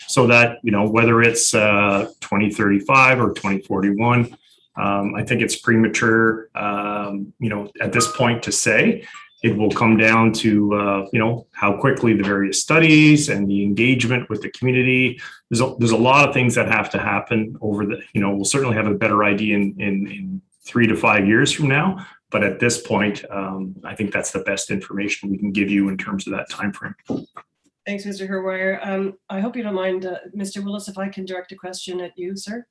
so that, whether it's 2035 or 2041, I think it's premature, at this point to say. It will come down to, how quickly the various studies and the engagement with the community. There's a lot of things that have to happen over the, we'll certainly have a better idea in 3 to 5 years from now. But at this point, I think that's the best information we can give you in terms of that timeframe. Thanks, Mr. Herwire. I hope you don't mind, Mr. Willis, if I can direct a question at you, sir.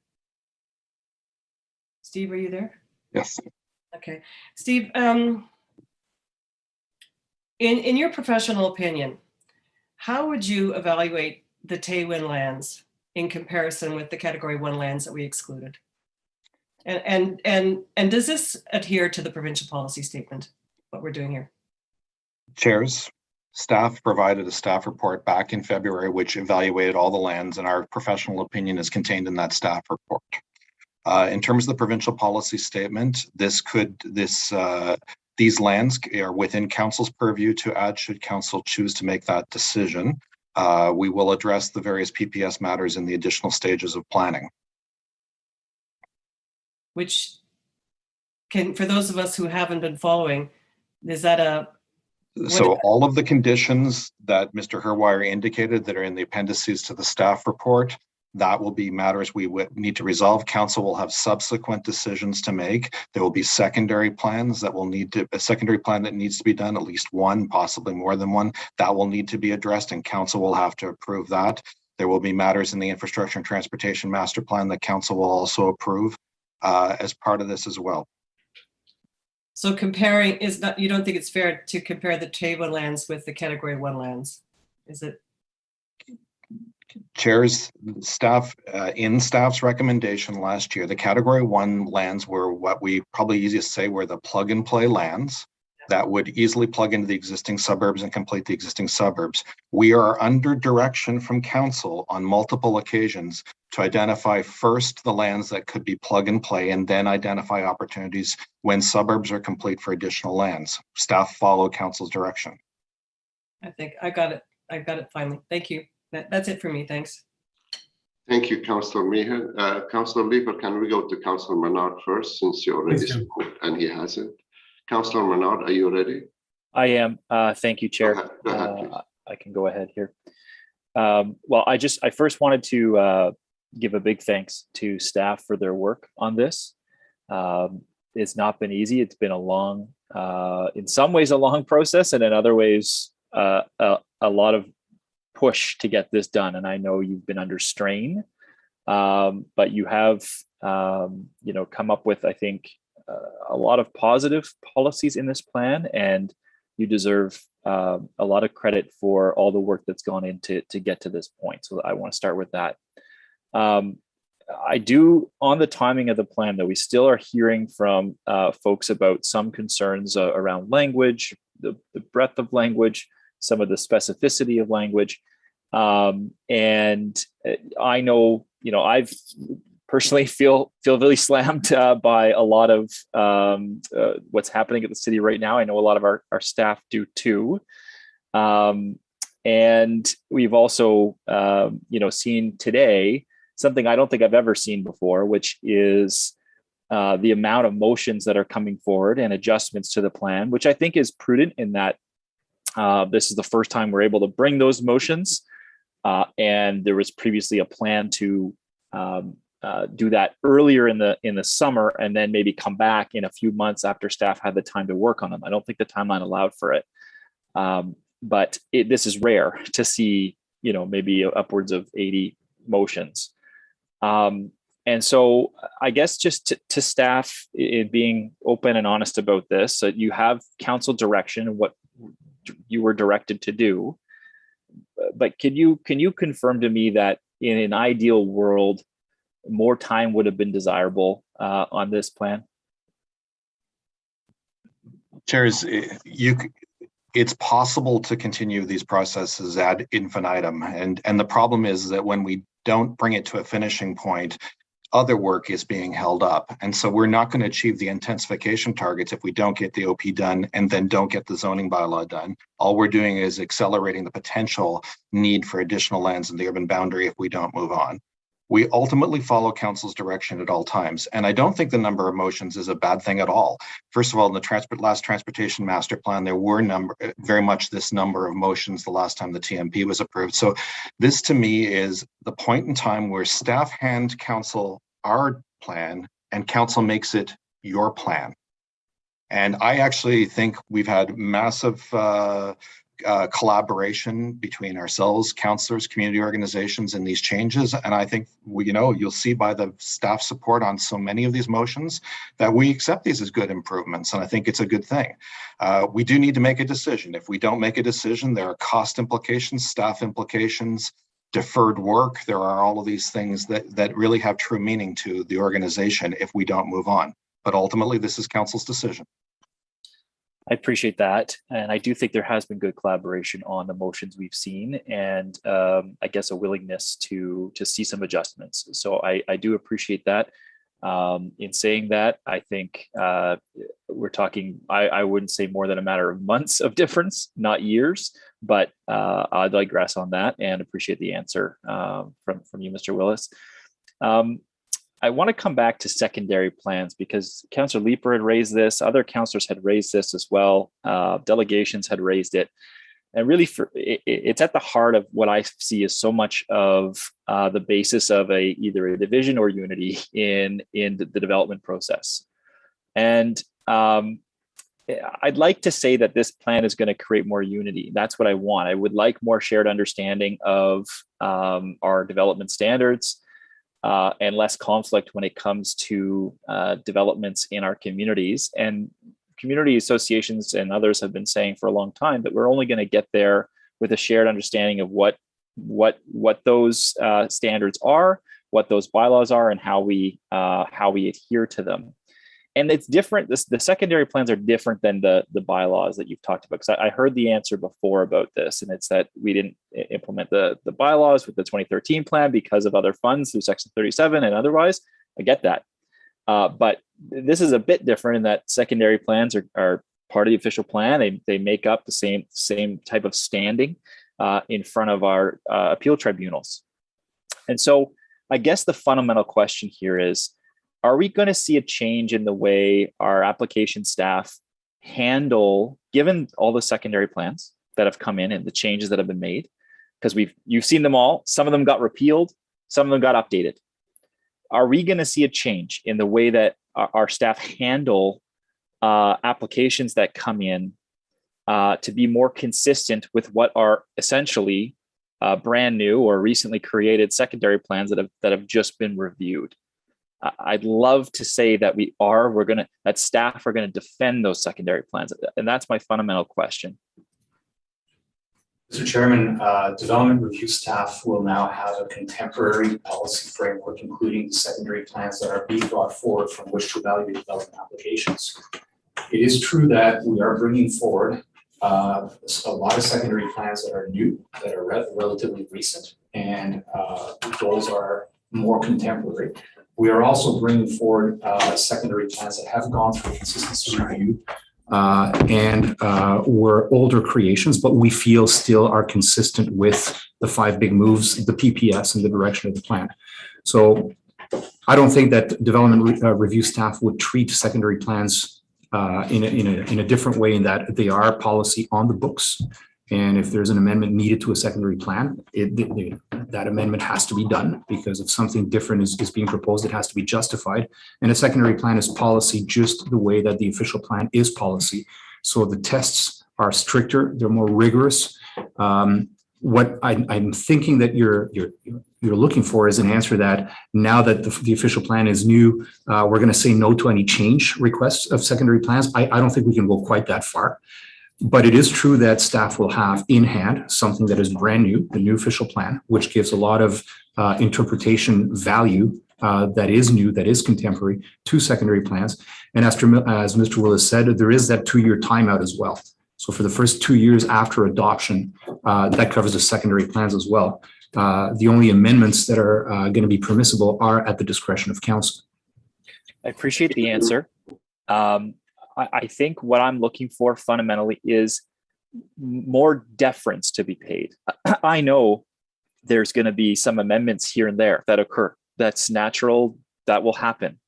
Steve, are you there? Yes. Okay. Steve, in your professional opinion, how would you evaluate the Taywin lands in comparison with the Category 1 lands that we excluded? And does this adhere to the provincial policy statement, what we're doing here? Chairs, staff provided a staff report back in February, which evaluated all the lands, and our professional opinion is contained in that staff report. In terms of the provincial policy statement, these lands are within council's purview to add should council choose to make that decision. We will address the various PPS matters in the additional stages of planning. Which can, for those of us who haven't been following, is that so all of the conditions that Mr. Herwire indicated that are in the appendices to the staff report, that will be matters we would need to resolve. Council will have subsequent decisions to make. There will be secondary plans that will need to, a secondary plan that needs to be done, at least one, possibly more than one, that will need to be addressed, and council will have to approve that. There will be matters in the infrastructure and transportation master plan that council will also approve as part of this as well. So comparing is not, you don't think it's fair to compare the Taywin lands with the Category 1 lands, is it? Chairs, staff, in staff's recommendation last year, the Category 1 lands were what we probably easiest say were the plug and play lands that would easily plug into the existing suburbs and complete the existing suburbs. We are under direction from council on multiple occasions to identify first the lands that could be plug and play, and then identify opportunities when suburbs are complete for additional lands. Staff follow council's direction. I think I got it. I got it finally. Thank you. That's it for me. Thanks. Thank you, Councillor Meehan. Councillor Leaper, can we go to Councillor Menard first, since you already spoke and he hasn't? Councillor Menard, are you ready? I am. Thank you, Chair. Go ahead, I can go ahead here. Well, I first wanted to give a big thanks to staff for their work on this. It's not been easy. It's been a long, in some ways, a long process, and in other ways, a lot of push to get this done. And I know you've been under strain, but you have, come up with, I think, a lot of positive policies in this plan, and you deserve a lot of credit for all the work that's gone into to get to this point. So I want to start with that. I do, on the timing of the plan, though, we still are hearing from folks about some concerns around language, the breadth of language, some of the specificity of language. And I know, I've personally feel really slammed by a lot of what's happening at the city right now. I know a lot of our staff do too. And we've also, seen today something I don't think I've ever seen before, which is the amount of motions that are coming forward and adjustments to the plan, which I think is prudent in that this is the first time we're able to bring those motions. And there was previously a plan to do that earlier in the summer, and then maybe come back in a few months after staff had the time to work on them. I don't think the timeline allowed for it. But this is rare to see, maybe upwards of 80 motions. And so I guess just to staff, being open and honest about this, that you have council direction and what you were directed to do. But can you confirm to me that in an ideal world, more time would have been desirable on this plan? Chairs, it's possible to continue these processes ad infinitum. And the problem is that when we don't bring it to a finishing point, other work is being held up. And so we're not going to achieve the intensification targets if we don't get the OP done and then don't get the zoning bylaw done. All we're doing is accelerating the potential need for additional lands in the urban boundary if we don't move on. We ultimately follow council's direction at all times. And I don't think the number of motions is a bad thing at all. First of all, in the last transportation master plan, there were very much this number of motions the last time the TMP was approved. So this to me is the point in time where staff hand council our plan and council makes it your plan. And I actually think we've had massive collaboration between ourselves, councillors, community organizations in these changes. And I think you'll see by the staff support on so many of these motions that we accept these as good improvements. And I think it's a good thing. We do need to make a decision. If we don't make a decision, there are cost implications, staff implications, deferred work. There are all of these things that really have true meaning to the organization if we don't move on. But ultimately, this is council's decision. I appreciate that. And I do think there has been good collaboration on the motions we've seen, and I guess a willingness to see some adjustments. So I do appreciate that. In saying that, I think we're talking, I wouldn't say more than a matter of months of difference, not years, but I digress on that and appreciate the answer from you, Mr. Willis. I want to come back to secondary plans because Councillor Leeper had raised this, other councillors had raised this as well, delegations had raised it. And really, it's at the heart of what I see as so much of the basis of either a division or unity in the development process. And I'd like to say that this plan is going to create more unity. That's what I want. I would like more shared understanding of our development standards and less conflict when it comes to developments in our communities. And community associations and others have been saying for a long time that we're only going to get there with a shared understanding of what those standards are, what those bylaws are, and how we adhere to them. And it's different. The secondary plans are different than the bylaws that you've talked about. Because I heard the answer before about this, and it's that we didn't implement the bylaws with the 2013 plan because of other funds through Section 37 and otherwise. I get that. But this is a bit different in that secondary plans are part of the official plan. They make up the same type of standing in front of our appeal tribunals. And so I guess the fundamental question here is, are we going to see a change in the way our application staff handle, given all the secondary plans that have come in and the changes that have been made? Because you've seen them all. Some of them got repealed, some of them got updated. Are we going to see a change in the way that our staff handle applications that come in to be more consistent with what are essentially brand new or recently created secondary plans that have just been reviewed? I'd love to say that that staff are going to defend those secondary plans. And that's my fundamental question. Mr. Chairman, development review staff will now have a contemporary policy framework, including the secondary plans that are being brought forward from which to evaluate development applications. It is true that we are bringing forward a lot of secondary plans that are new, that are relatively recent, and those are more contemporary. We are also bringing forward secondary plans that have gone through consistency review and were older creations, but we feel still are consistent with the 5 big moves, the PPS, and the direction of the plan. So I don't think that development review staff would treat secondary plans in a different way, in that they are policy on the books. And if there's an amendment needed to a secondary plan, that amendment has to be done, because if something different is being proposed, it has to be justified. And a secondary plan is policy just the way that the official plan is policy. So the tests are stricter, they're more rigorous. What I'm thinking that you're looking for is an answer that now that the official plan is new, we're going to say no to any change requests of secondary plans. I don't think we can go quite that far. But it is true that staff will have in hand something that is brand new, the new official plan, which gives a lot of interpretation value that is new, that is contemporary to secondary plans. And as Mr. Willis said, there is that 2-year timeout as well. So for the first 2 years after adoption, that covers the secondary plans as well. The only amendments that are going to be permissible are at the discretion of council. I appreciate the answer. I think what I'm looking for fundamentally is more deference to be paid. I know there's going to be some amendments here and there that occur. That's natural. That will happen.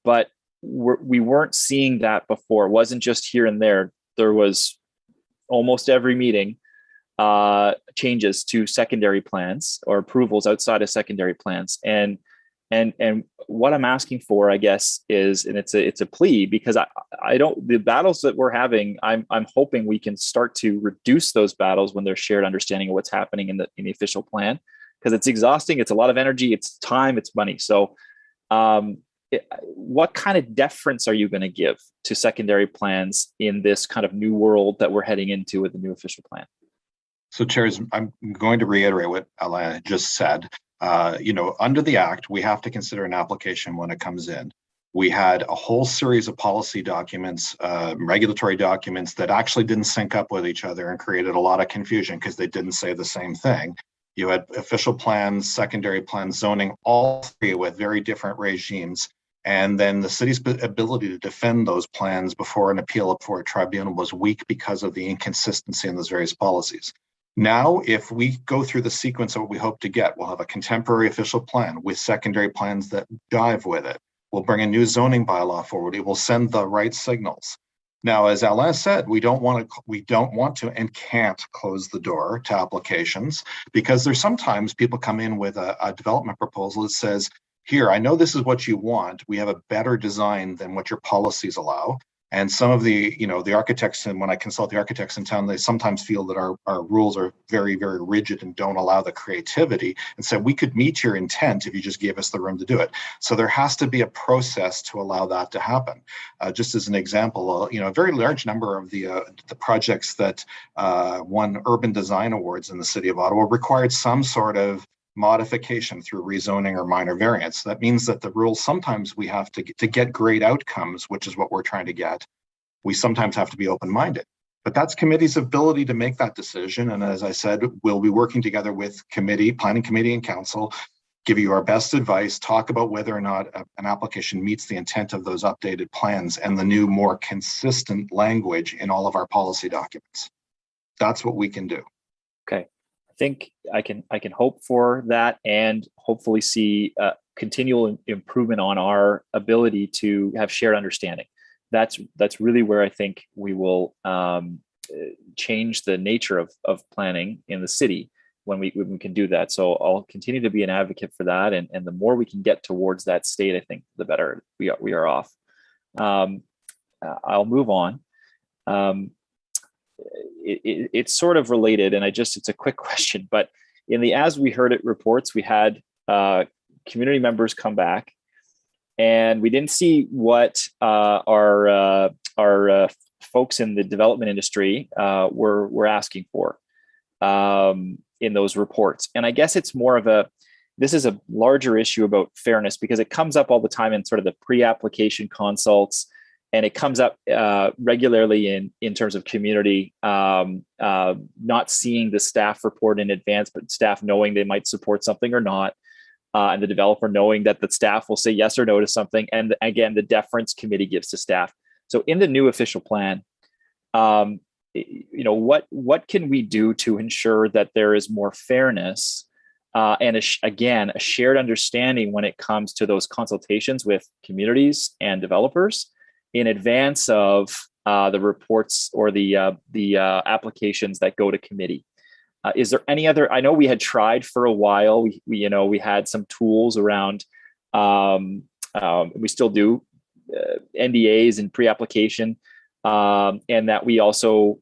But we weren't seeing that before. It wasn't just here and there. There was almost every meeting changes to secondary plans or approvals outside of secondary plans. And what I'm asking for, I guess, is, and it's a plea, because I don't, the battles that we're having, I'm hoping we can start to reduce those battles when there's shared understanding of what's happening in the official plan, because it's exhausting. It's a lot of energy, it's time, it's money. So what kind of deference are you going to give to secondary plans in this kind of new world that we're heading into with the new official plan? So, Chairs, I'm going to reiterate what Alain just said. Under the Act, we have to consider an application when it comes in. We had a whole series of policy documents, regulatory documents that actually didn't sync up with each other and created a lot of confusion because they didn't say the same thing. You had official plans, secondary plans, zoning, all three with very different regimes. And then the city's ability to defend those plans before an appeal before a tribunal was weak because of the inconsistency in those various policies. Now, if we go through the sequence of what we hope to get, we'll have a contemporary official plan with secondary plans that jive with it. We'll bring a new zoning bylaw forward. It will send the right signals. Now, as Alain said, we don't want to and can't close the door to applications, because there's sometimes people come in with a development proposal that says, here, I know this is what you want. We have a better design than what your policies allow. And some of the architects, and when I consult the architects in town, they sometimes feel that our rules are very, very rigid and don't allow the creativity, and say, we could meet your intent if you just gave us the room to do it. So there has to be a process to allow that to happen. Just as an example, a very large number of the projects that won urban design awards in the city of Ottawa required some sort of modification through rezoning or minor variance. That means that the rules, sometimes we have to get great outcomes, which is what we're trying to get. We sometimes have to be open-minded, but that's committee's ability to make that decision. And as I said, we'll be working together with planning committee and council, give you our best advice, talk about whether or not an application meets the intent of those updated plans and the new, more consistent language in all of our policy documents. That's what we can do. Okay. I think I can hope for that, and hopefully see continual improvement on our ability to have shared understanding. That's really where I think we will change the nature of planning in the city when we can do that. So I'll continue to be an advocate for that, and the more we can get towards that state, I think the better we are off. I'll move on. It's sort of related, and it's a quick question, but in the As We Heard It reports, we had community members come back, and we didn't see what our folks in the development industry were asking for in those reports. And I guess it's more of this is a larger issue about fairness, because it comes up all the time in sort of the pre-application consults. And it comes up regularly in terms of community not seeing the staff report in advance, but staff knowing they might support something or not, and the developer knowing that the staff will say yes or no to something. And again, the deference committee gives to staff. So in the new official plan, what can we do to ensure that there is more fairness and a shared understanding when it comes to those consultations with communities and developers in advance of the reports or the applications that go to committee? Is there any other? I know we had tried for a while. We had some tools around. We still do NDAs and pre-application, and that we also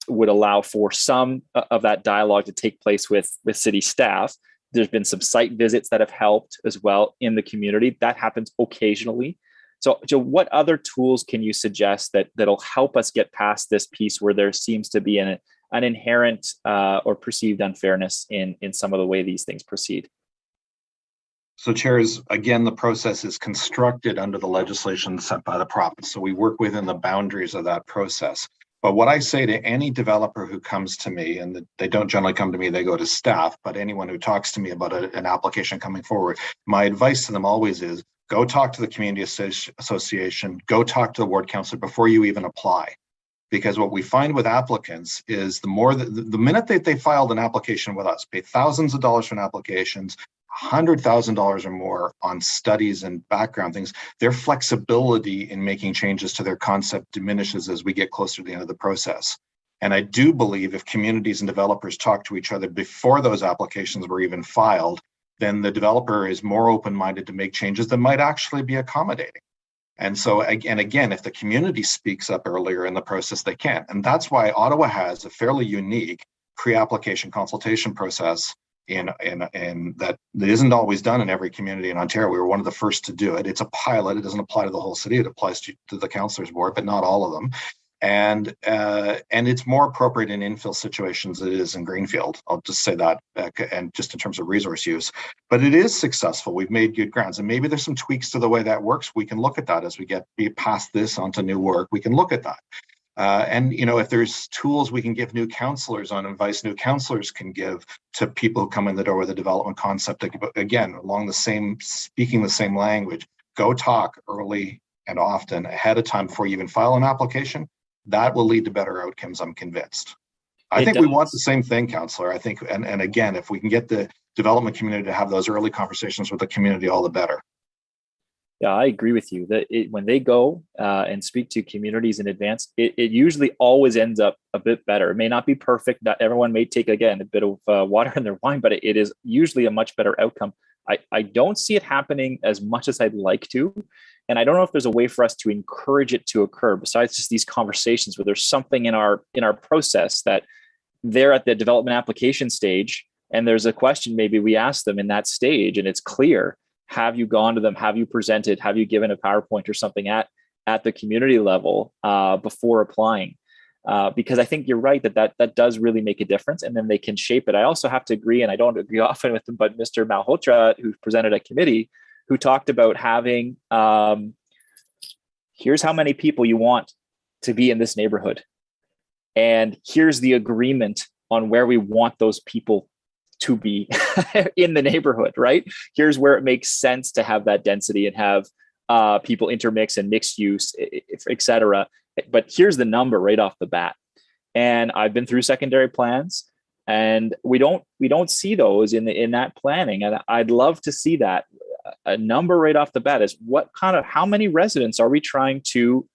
would allow for some of that dialogue to take place with city staff. There's been some site visits that have helped as well in the community. That happens occasionally. So what other tools can you suggest that'll help us get past this piece where there seems to be an inherent or perceived unfairness in some of the way these things proceed? So, Chairs, again, the process is constructed under the legislation set by the province. So we work within the boundaries of that process. But what I say to any developer who comes to me, and they don't generally come to me, they go to staff, but anyone who talks to me about an application coming forward, my advice to them always is, go talk to the community association, go talk to the ward councillor before you even apply. Because what we find with applicants is the minute that they filed an application with us, pay thousands of dollars for an applications, $100,000 or more on studies and background things, their flexibility in making changes to their concept diminishes as we get closer to the end of the process. And I do believe if communities and developers talk to each other before those applications were even filed, then the developer is more open-minded to make changes that might actually be accommodating. And so, again, if the community speaks up earlier in the process, they can. And that's why Ottawa has a fairly unique pre-application consultation process in that isn't always done in every community in Ontario. We were one of the first to do it. It's a pilot. It doesn't apply to the whole city. It applies to the councillors board, but not all of them. And it's more appropriate in infill situations than it is in greenfield. I'll just say that, and just in terms of resource use. But it is successful. We've made good grounds, and maybe there's some tweaks to the way that works. We can look at that as we get past this onto new work. We can look at that. And if there's tools we can give new councillors on, advice new councillors can give to people who come in the door with a development concept, again, speaking the same language, go talk early and often ahead of time before you even file an application. That will lead to better outcomes, I'm convinced. I think we want the same thing, Councillor. I think, and again, if we can get the development community to have those early conversations with the community, all the better. Yeah, I agree with you that when they go and speak to communities in advance, it usually always ends up a bit better. It may not be perfect. Not everyone may take, again, a bit of water in their wine, but it is usually a much better outcome. I don't see it happening as much as I'd like to. And I don't know if there's a way for us to encourage it to occur besides just these conversations where there's something in our process that they're at the development application stage. And there's a question maybe we ask them in that stage, and it's clear. Have you gone to them? Have you presented? Have you given a PowerPoint or something at the community level before applying? Because I think you're right that does really make a difference, and then they can shape it. I also have to agree, and I don't agree often with them, but Mr. Malhotra, who presented at committee, who talked about having, here's how many people you want to be in this neighborhood. And here's the agreement on where we want those people to be in the neighborhood, right? Here's where it makes sense to have that density and have people intermix and mixed use, et cetera. But here's the number right off the bat. And I've been through secondary plans, and we don't see those in that planning. And I'd love to see that. A number right off the bat is how many residents are we trying to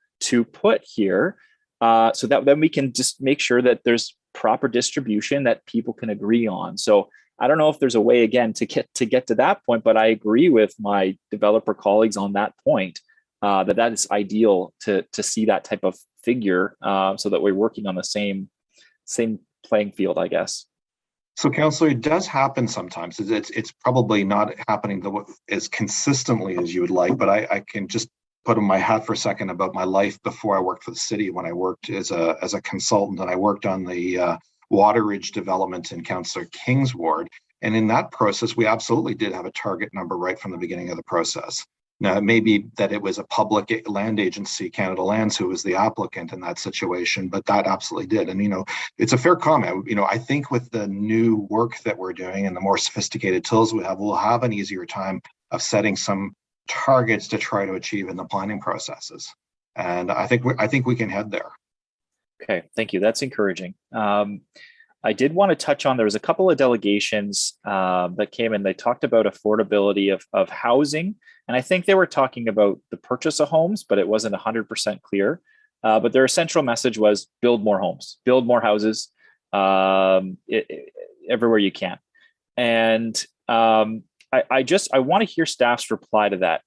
put here, so that then we can just make sure that there's proper distribution that people can agree on. So I don't know if there's a way, again, to get to that point, but I agree with my developer colleagues on that point, that is ideal to see that type of figure, so that we're working on the same playing field, I guess. So, Councillor, it does happen sometimes. It's probably not happening as consistently as you would like, but I can just put on my hat for a second about my life before I worked for the city. When I worked as a consultant, and I worked on the Wateridge development in Councillor King's ward, and in that process, we absolutely did have a target number right from the beginning of the process. Now, it may be that it was a public land agency, Canada Lands, who was the applicant in that situation, but that absolutely did. And, it's a fair comment. I think with the new work that we're doing and the more sophisticated tools we have, we'll have an easier time of setting some targets to try to achieve in the planning processes. And I think we can head there. Okay, thank you. That's encouraging. I did want to touch on, there was a couple of delegations that came in. They talked about affordability of housing. And I think they were talking about the purchase of homes, but it wasn't 100% clear. But their central message was build more homes, build more houses everywhere you can. And I want to hear staff's reply to that.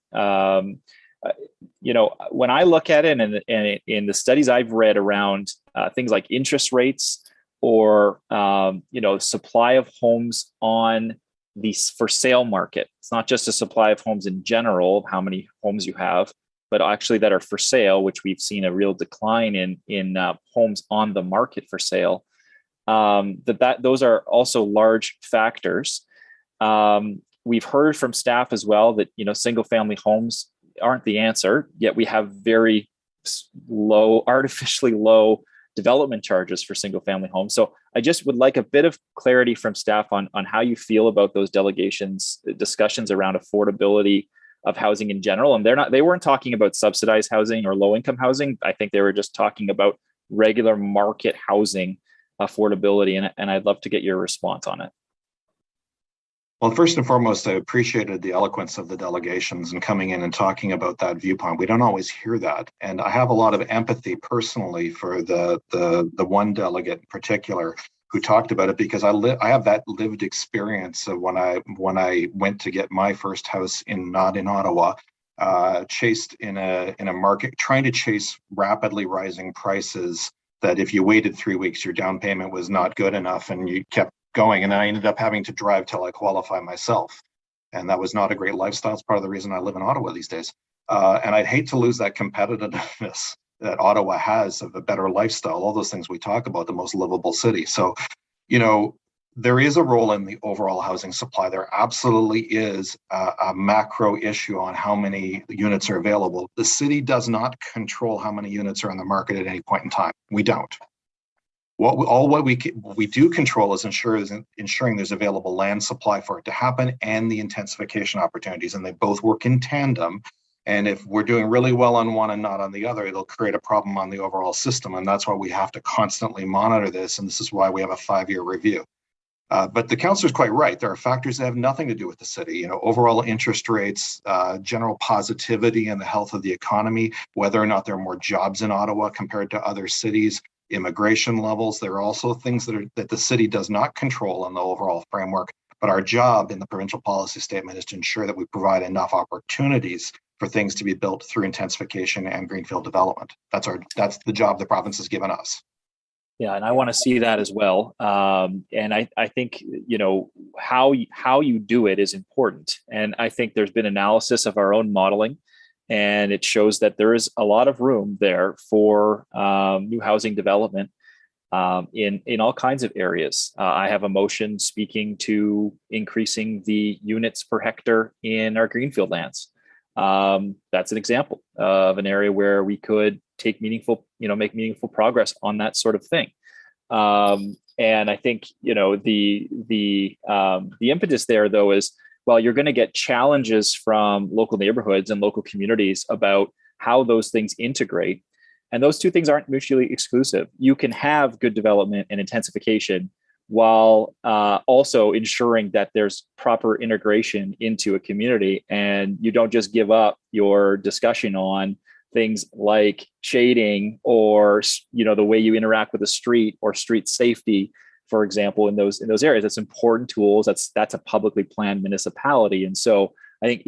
When I look at it, and in the studies I've read around things like interest rates, or supply of homes on the for sale market. It's not just a supply of homes in general, how many homes you have, but actually that are for sale, which we've seen a real decline in homes on the market for sale. Those are also large factors. We've heard from staff as well that single family homes aren't the answer, yet we have very low, artificially low development charges for single family homes. So I just would like a bit of clarity from staff on how you feel about those discussions around affordability of housing in general. And they weren't talking about subsidized housing or low income housing. I think they were just talking about regular market housing affordability? And I'd love to get your response on it. Well, first and foremost, I appreciated the eloquence of the delegations and coming in and talking about that viewpoint. We don't always hear that. And I have a lot of empathy personally for the one delegate in particular who talked about it, because I have that lived experience of when I went to get my first house not in Ottawa, chased in a market, trying to chase rapidly rising prices, that if you waited 3 weeks, your down payment was not good enough and you kept going. And then I ended up having to drive till I qualify myself. And that was not a great lifestyle. It's part of the reason I live in Ottawa these days. And I'd hate to lose that competitiveness that Ottawa has of a better lifestyle, all those things we talk about, the most livable city. So, there is a role in the overall housing supply. There absolutely is a macro issue on how many units are available. The city does not control how many units are on the market at any point in time. We don't. What we do control is ensuring there's available land supply for it to happen, and the intensification opportunities, and they both work in tandem. And if we're doing really well on one and not on the other, it'll create a problem on the overall system. And that's why we have to constantly monitor this. And this is why we have a 5-year review. But the councillor's quite right. There are factors that have nothing to do with the city. Overall interest rates, general positivity in the health of the economy, whether or not there are more jobs in Ottawa compared to other cities, immigration levels. There are also things that the city does not control in the overall framework. But our job in the provincial policy statement is to ensure that we provide enough opportunities for things to be built through intensification and greenfield development. That's the job the province has given us. Yeah, and I want to see that as well. And I think, how you do it is important. And I think there's been analysis of our own modeling, and it shows that there is a lot of room there for new housing development in all kinds of areas. I have a motion speaking to increasing the units per hectare in our greenfield lands. That's an example of an area where we could make meaningful progress on that sort of thing. And I think, the impetus there, though, is, well, you're going to get challenges from local neighborhoods and local communities about how those things integrate. And those two things aren't mutually exclusive. You can have good development and intensification while also ensuring that there's proper integration into a community, and you don't just give up your discussion on things like shading or the way you interact with the street or street safety, for example, in those areas. That's important tools. That's a publicly planned municipality, and so I think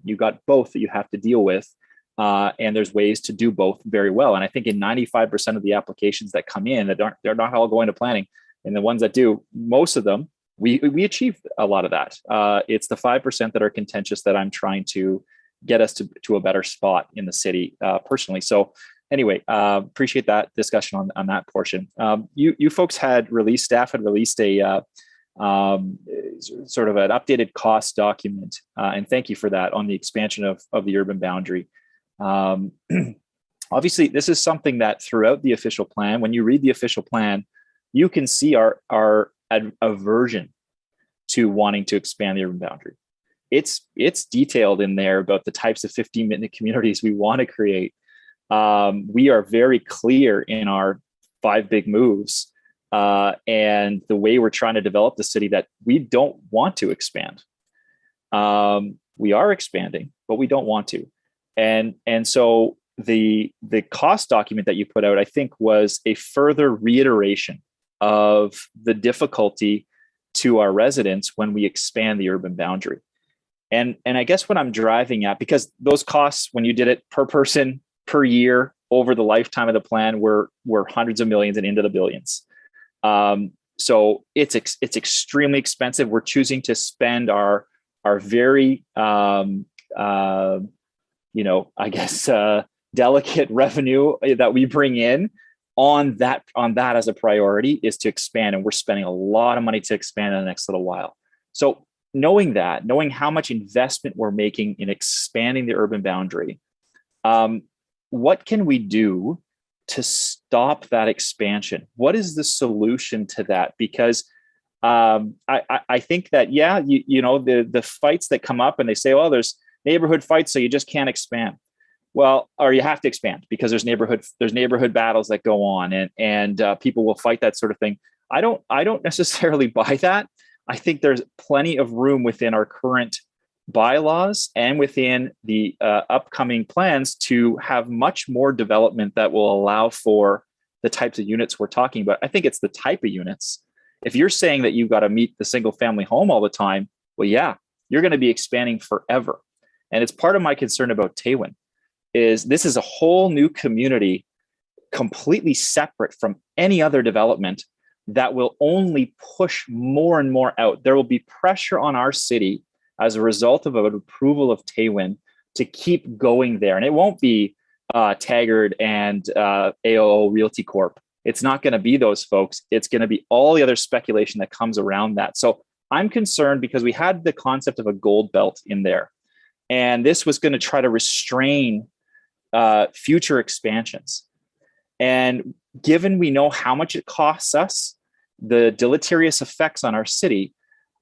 you've got both that you have to deal with, and there's ways to do both very well. And I think in 95% of the applications that come in, they're not all going to planning. And the ones that do, most of them, we achieve a lot of that. It's the 5% that are contentious that I'm trying to get us to a better spot in the city personally. So anyway, appreciate that discussion on that portion. You folks staff had released a sort of an updated cost document, and thank you for that, on the expansion of the urban boundary. Obviously, this is something that throughout the official plan, when you read the official plan, you can see our aversion to wanting to expand the urban boundary. It's detailed in there about the types of 15-minute communities we want to create. We are very clear in our 5 big moves and the way we're trying to develop the city that we don't want to expand. We are expanding, but we don't want to. And so the cost document that you put out, I think, was a further reiteration of the difficulty to our residents when we expand the urban boundary. And I guess what I'm driving at, because those costs, when you did it per person per year over the lifetime of the plan, were hundreds of millions and into the billions. So it's extremely expensive. We're choosing to spend our very delicate revenue that we bring in on that as a priority, is to expand, and we're spending a lot of money to expand in the next little while. So knowing how much investment we're making in expanding the urban boundary, what can we do to stop that expansion? What is the solution to that? Because I think that, the fights that come up, and they say, oh, there's neighborhood fights, so you just can't expand. Well, or you have to expand because there's neighborhood battles that go on, and people will fight that sort of thing. I don't necessarily buy that. I think there's plenty of room within our current bylaws and within the upcoming plans to have much more development that will allow for the types of units we're talking about. I think it's the type of units. If you're saying that you've got to meet the single family home all the time, well, yeah, you're going to be expanding forever. And it's part of my concern about Taywin is this is a whole new community completely separate from any other development that will only push more and more out. There will be pressure on our city as a result of an approval of Taywin to keep going there. And it won't be Taggart and AOO Realty Corp. It's not going to be those folks. It's going to be all the other speculation that comes around that. So I'm concerned because we had the concept of a gold belt in there. And this was going to try to restrain future expansions. And given we know how much it costs us, the deleterious effects on our city,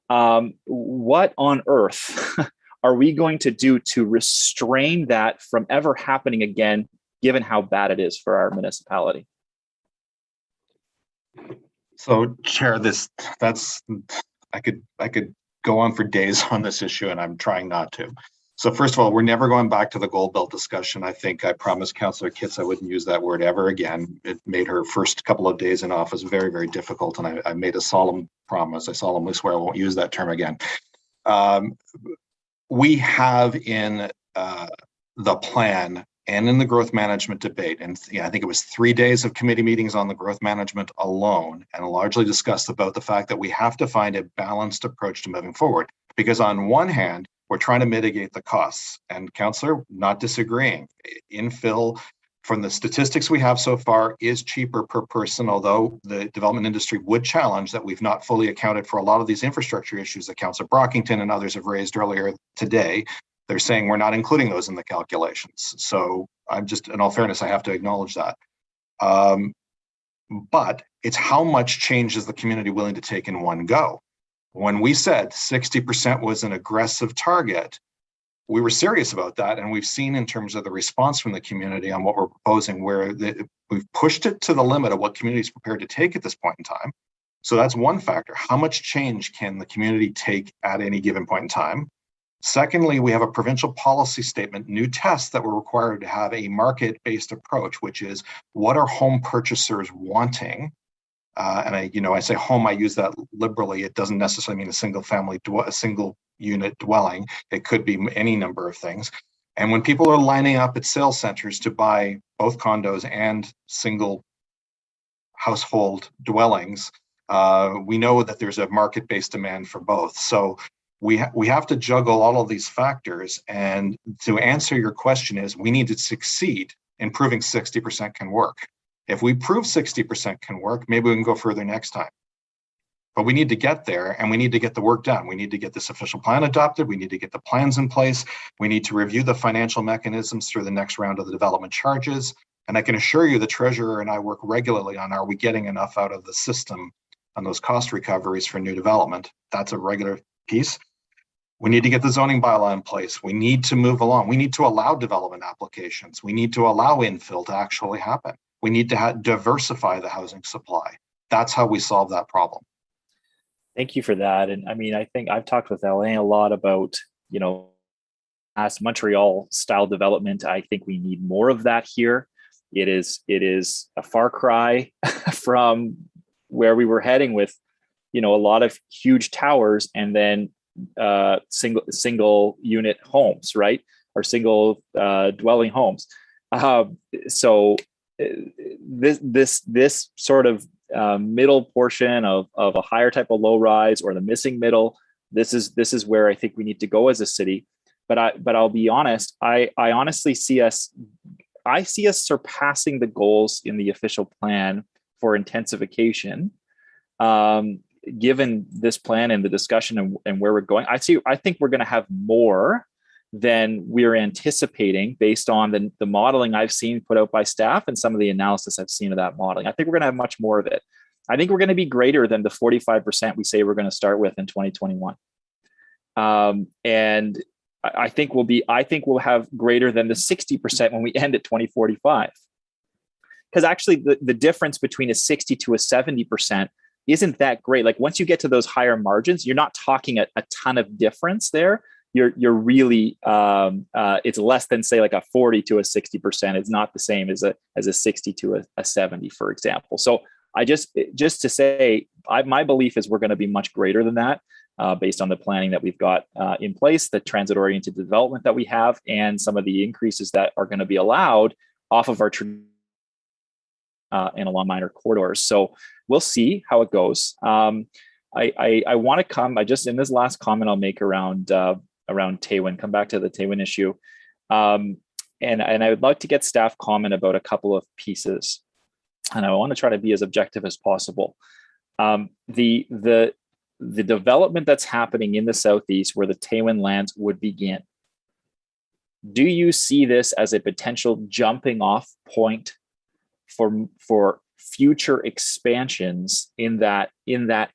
what on earth are we going to do to restrain that from ever happening again, given how bad it is for our municipality? So, Chair, I could go on for days on this issue, and I'm trying not to. So first of all, we're never going back to the gold belt discussion. I think I promised Councillor Kitts I wouldn't use that word ever again. It made her first couple of days in office very, very difficult, and I made a solemn promise. I solemnly swear I won't use that term again. We have in the plan and in the growth management debate, and I think it was 3 days of committee meetings on the growth management alone, and largely discussed about the fact that we have to find a balanced approach to moving forward. Because on one hand, we're trying to mitigate the costs, and Councillor, not disagreeing. Infill, from the statistics we have so far, is cheaper per person, although the development industry would challenge that we've not fully accounted for a lot of these infrastructure issues that Councillor Brockington and others have raised earlier today. They're saying we're not including those in the calculations. So I'm just, in all fairness, I have to acknowledge that. But it's how much change is the community willing to take in one go? When we said 60% was an aggressive target, we were serious about that. And we've seen in terms of the response from the community on what we're proposing, where we've pushed it to the limit of what community is prepared to take at this point in time. So that's one factor. How much change can the community take at any given point in time? Secondly, we have a provincial policy statement, new tests that were required to have a market-based approach, which is what are home purchasers wanting? And I say home, I use that liberally. It doesn't necessarily mean a single unit dwelling. It could be any number of things. And when people are lining up at sales centers to buy both condos and single household dwellings, we know that there's a market-based demand for both. So we have to juggle all of these factors. And to answer your question is, we need to succeed in proving 60% can work. If we prove 60% can work, maybe we can go further next time. But we need to get there, and we need to get the work done. We need to get this official plan adopted. We need to get the plans in place. We need to review the financial mechanisms through the next round of the development charges. And I can assure you the treasurer and I work regularly on, are we getting enough out of the system on those cost recoveries for new development? That's a regular piece. We need to get the zoning bylaw in place. We need to move along. We need to allow development applications. We need to allow infill to actually happen. We need to diversify the housing supply. That's how we solve that problem. Thank you for that. And I mean, I think I've talked with Alain a lot about, as Montreal style development. I think we need more of that here. It is a far cry from where we were heading with, a lot of huge towers and then single unit homes, right? Or single dwelling homes. So this sort of middle portion of a higher type of low rise, or the missing middle, this is where I think we need to go as a city. But I'll be honest, I honestly see us surpassing the goals in the official plan for intensification. Given this plan and the discussion and where we're going, I think we're going to have more than we're anticipating based on the modeling I've seen put out by staff and some of the analysis I've seen of that modeling. I think we're going to have much more of it. I think we're going to be greater than the 45% we say we're going to start with in 2021. And I think we'll have greater than the 60% when we end at 2045. Because actually the difference between a 60 to a 70% isn't that great. Like once you get to those higher margins, you're not talking a ton of difference there. You're really it's less than say like a 40 to a 60%. It's not the same as a 60 to a 70, for example. So I just to say, my belief is we're going to be much greater than that based on the planning that we've got in place, the transit-oriented development that we have, and some of the increases that are going to be allowed off of our and along minor corridors. So we'll see how it goes. I want to come. In this last comment I'll make around Taywin, come back to the Taywin issue, and I would like to get staff comment about a couple of pieces, and I want to try to be as objective as possible. The development that's happening in the southeast, where the Taywin lands would begin. Do you see this as a potential jumping off point for future expansions in that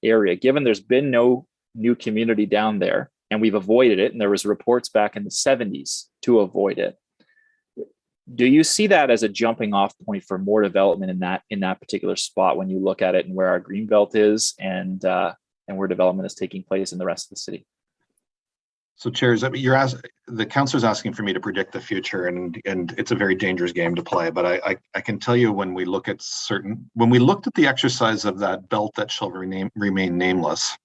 area, given there's been no new community down there and we've avoided it, and there was reports back in the 70s to avoid it? Do you see that as a jumping off point for more development in that particular spot when you look at it and where our greenbelt is and where development is taking place in the rest of the city? So chairs, I mean, the councilor's asking for me to predict the future, and it's a very dangerous game to play. But I can tell you when we looked at the exercise of that belt that shall remain nameless,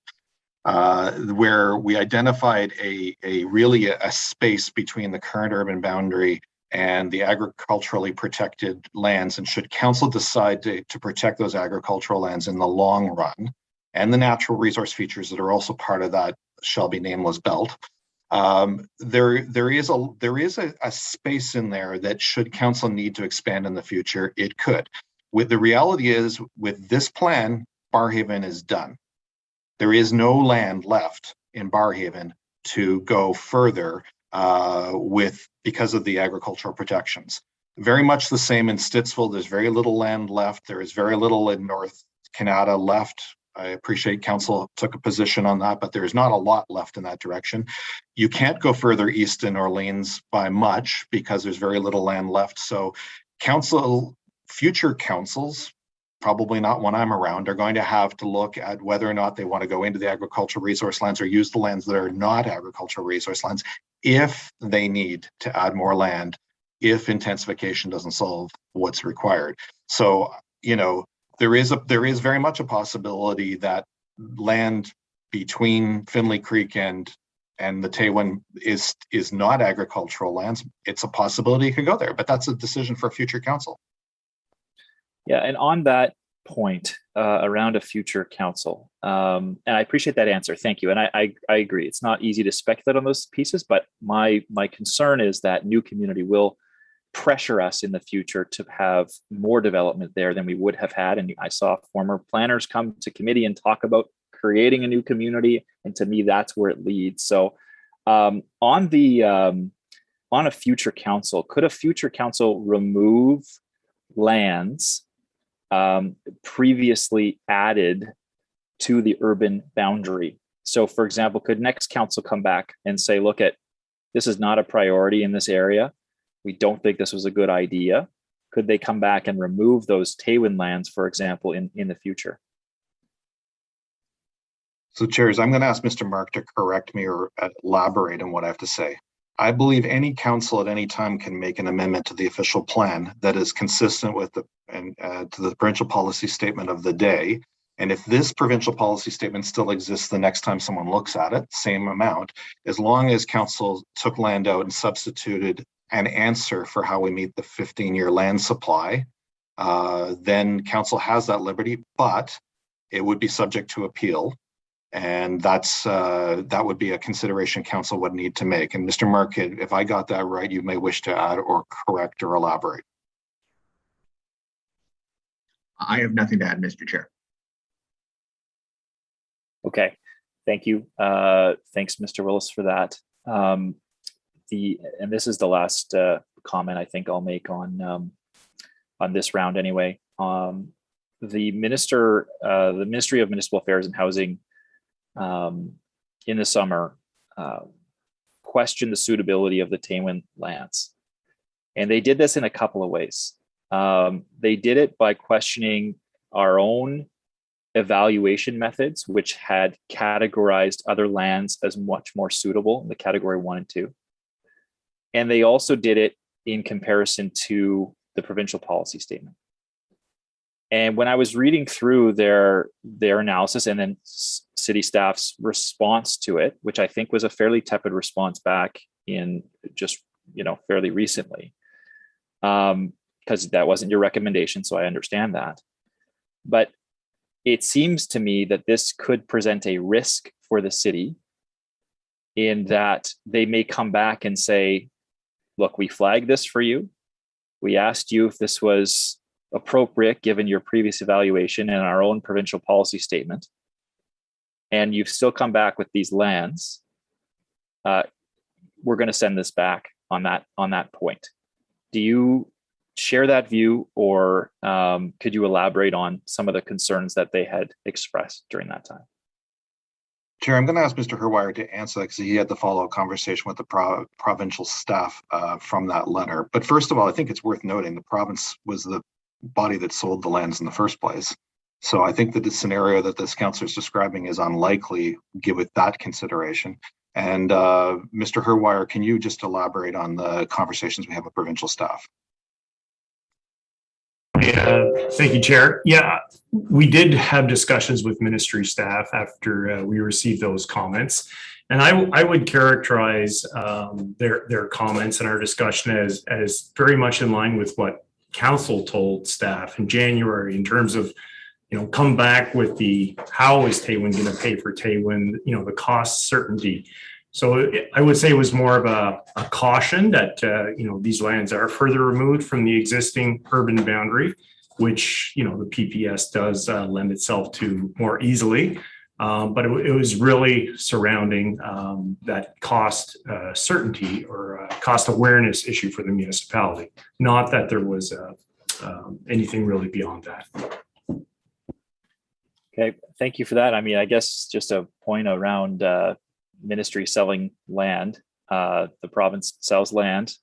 where we identified really a space between the current urban boundary and the agriculturally protected lands, and should council decide to protect those agricultural lands in the long run, and the natural resource features that are also part of that shall be nameless belt. There is a space in there that should council need to expand in the future, it could. The reality is, with this plan, Barrhaven is done. There is no land left in Barrhaven to go further because of the agricultural protections. Very much the same in Stittsville. There's very little land left. There is very little in North Canada left. I appreciate council took a position on that, but there's not a lot left in that direction. You can't go further east in Orleans by much because there's very little land left. So future councils, probably not when I'm around, are going to have to look at whether or not they want to go into the agricultural resource lands or use the lands that are not agricultural resource lands if they need to add more land, if intensification doesn't solve what's required. So, there is very much a possibility that land between Finley Creek and the Taywin is not agricultural lands. It's a possibility it could go there, but that's a decision for future council. Yeah, and on that point around a future council, and I appreciate that answer. Thank you. And I agree. It's not easy to speculate on those pieces, but my concern is that new community will pressure us in the future to have more development there than we would have had. And I saw former planners come to committee and talk about creating a new community, and to me, that's where it leads. So on a future council, could a future council remove lands previously added to the urban boundary? So for example, could next council come back and say, look, this is not a priority in this area. We don't think this was a good idea. Could they come back and remove those Taywin lands, for example, in the future? So chairs, I'm going to ask Mr. Mark to correct me or elaborate on what I have to say. I believe any council at any time can make an amendment to the official plan that is consistent with to the provincial policy statement of the day. And if this provincial policy statement still exists the next time someone looks at it, same amount, as long as council took land out and substituted an answer for how we meet the 15-year land supply, then council has that liberty, but it would be subject to appeal. And that would be a consideration council would need to make. And Mr. Mark, if I got that right, you may wish to add or correct or elaborate. I have nothing to add, Mr. Chair. Okay, thank you. Thanks, Mr. Willis, for that. And this is the last comment I think I'll make on this round anyway. The Ministry of Municipal Affairs and Housing in the summer question the suitability of the Taywin lands. And they did this in a couple of ways. They did it by questioning our own evaluation methods, which had categorized other lands as much more suitable in the category 1 and 2. And they also did it in comparison to the provincial policy statement. And when I was reading through their analysis and then city staff's response to it, which I think was a fairly tepid response back in just, fairly recently, because that wasn't your recommendation, so I understand that. But it seems to me that this could present a risk for the city in that they may come back and say, look, we flagged this for you. We asked you if this was appropriate given your previous evaluation and our own provincial policy statement, and you've still come back with these lands. We're going to send this back on that point. Do you share that view, or could you elaborate on some of the concerns that they had expressed during that time? Chair, I'm going to ask Mr. Herwire to answer that because he had the follow-up conversation with the provincial staff from that letter. But first of all, I think it's worth noting the province was the body that sold the lands in the first place. So I think that the scenario that this councillor is describing is unlikely, given that consideration. And Mr. Herwire, can you just elaborate on the conversations we have with provincial staff? Thank you, Chair. Yeah, we did have discussions with ministry staff after we received those comments. And I would characterize their comments and our discussion as very much in line with what council told staff in January in terms of, come back with the how is Taywin going to pay for Taywin, the cost certainty. So I would say it was more of a caution that, these lands are further removed from the existing urban boundary, which, the PPS does lend itself to more easily. But it was really surrounding that cost certainty or cost awareness issue for the municipality, not that there was anything really beyond that. Okay, thank you for that. I mean, I guess just a point around ministry selling land. The province sells land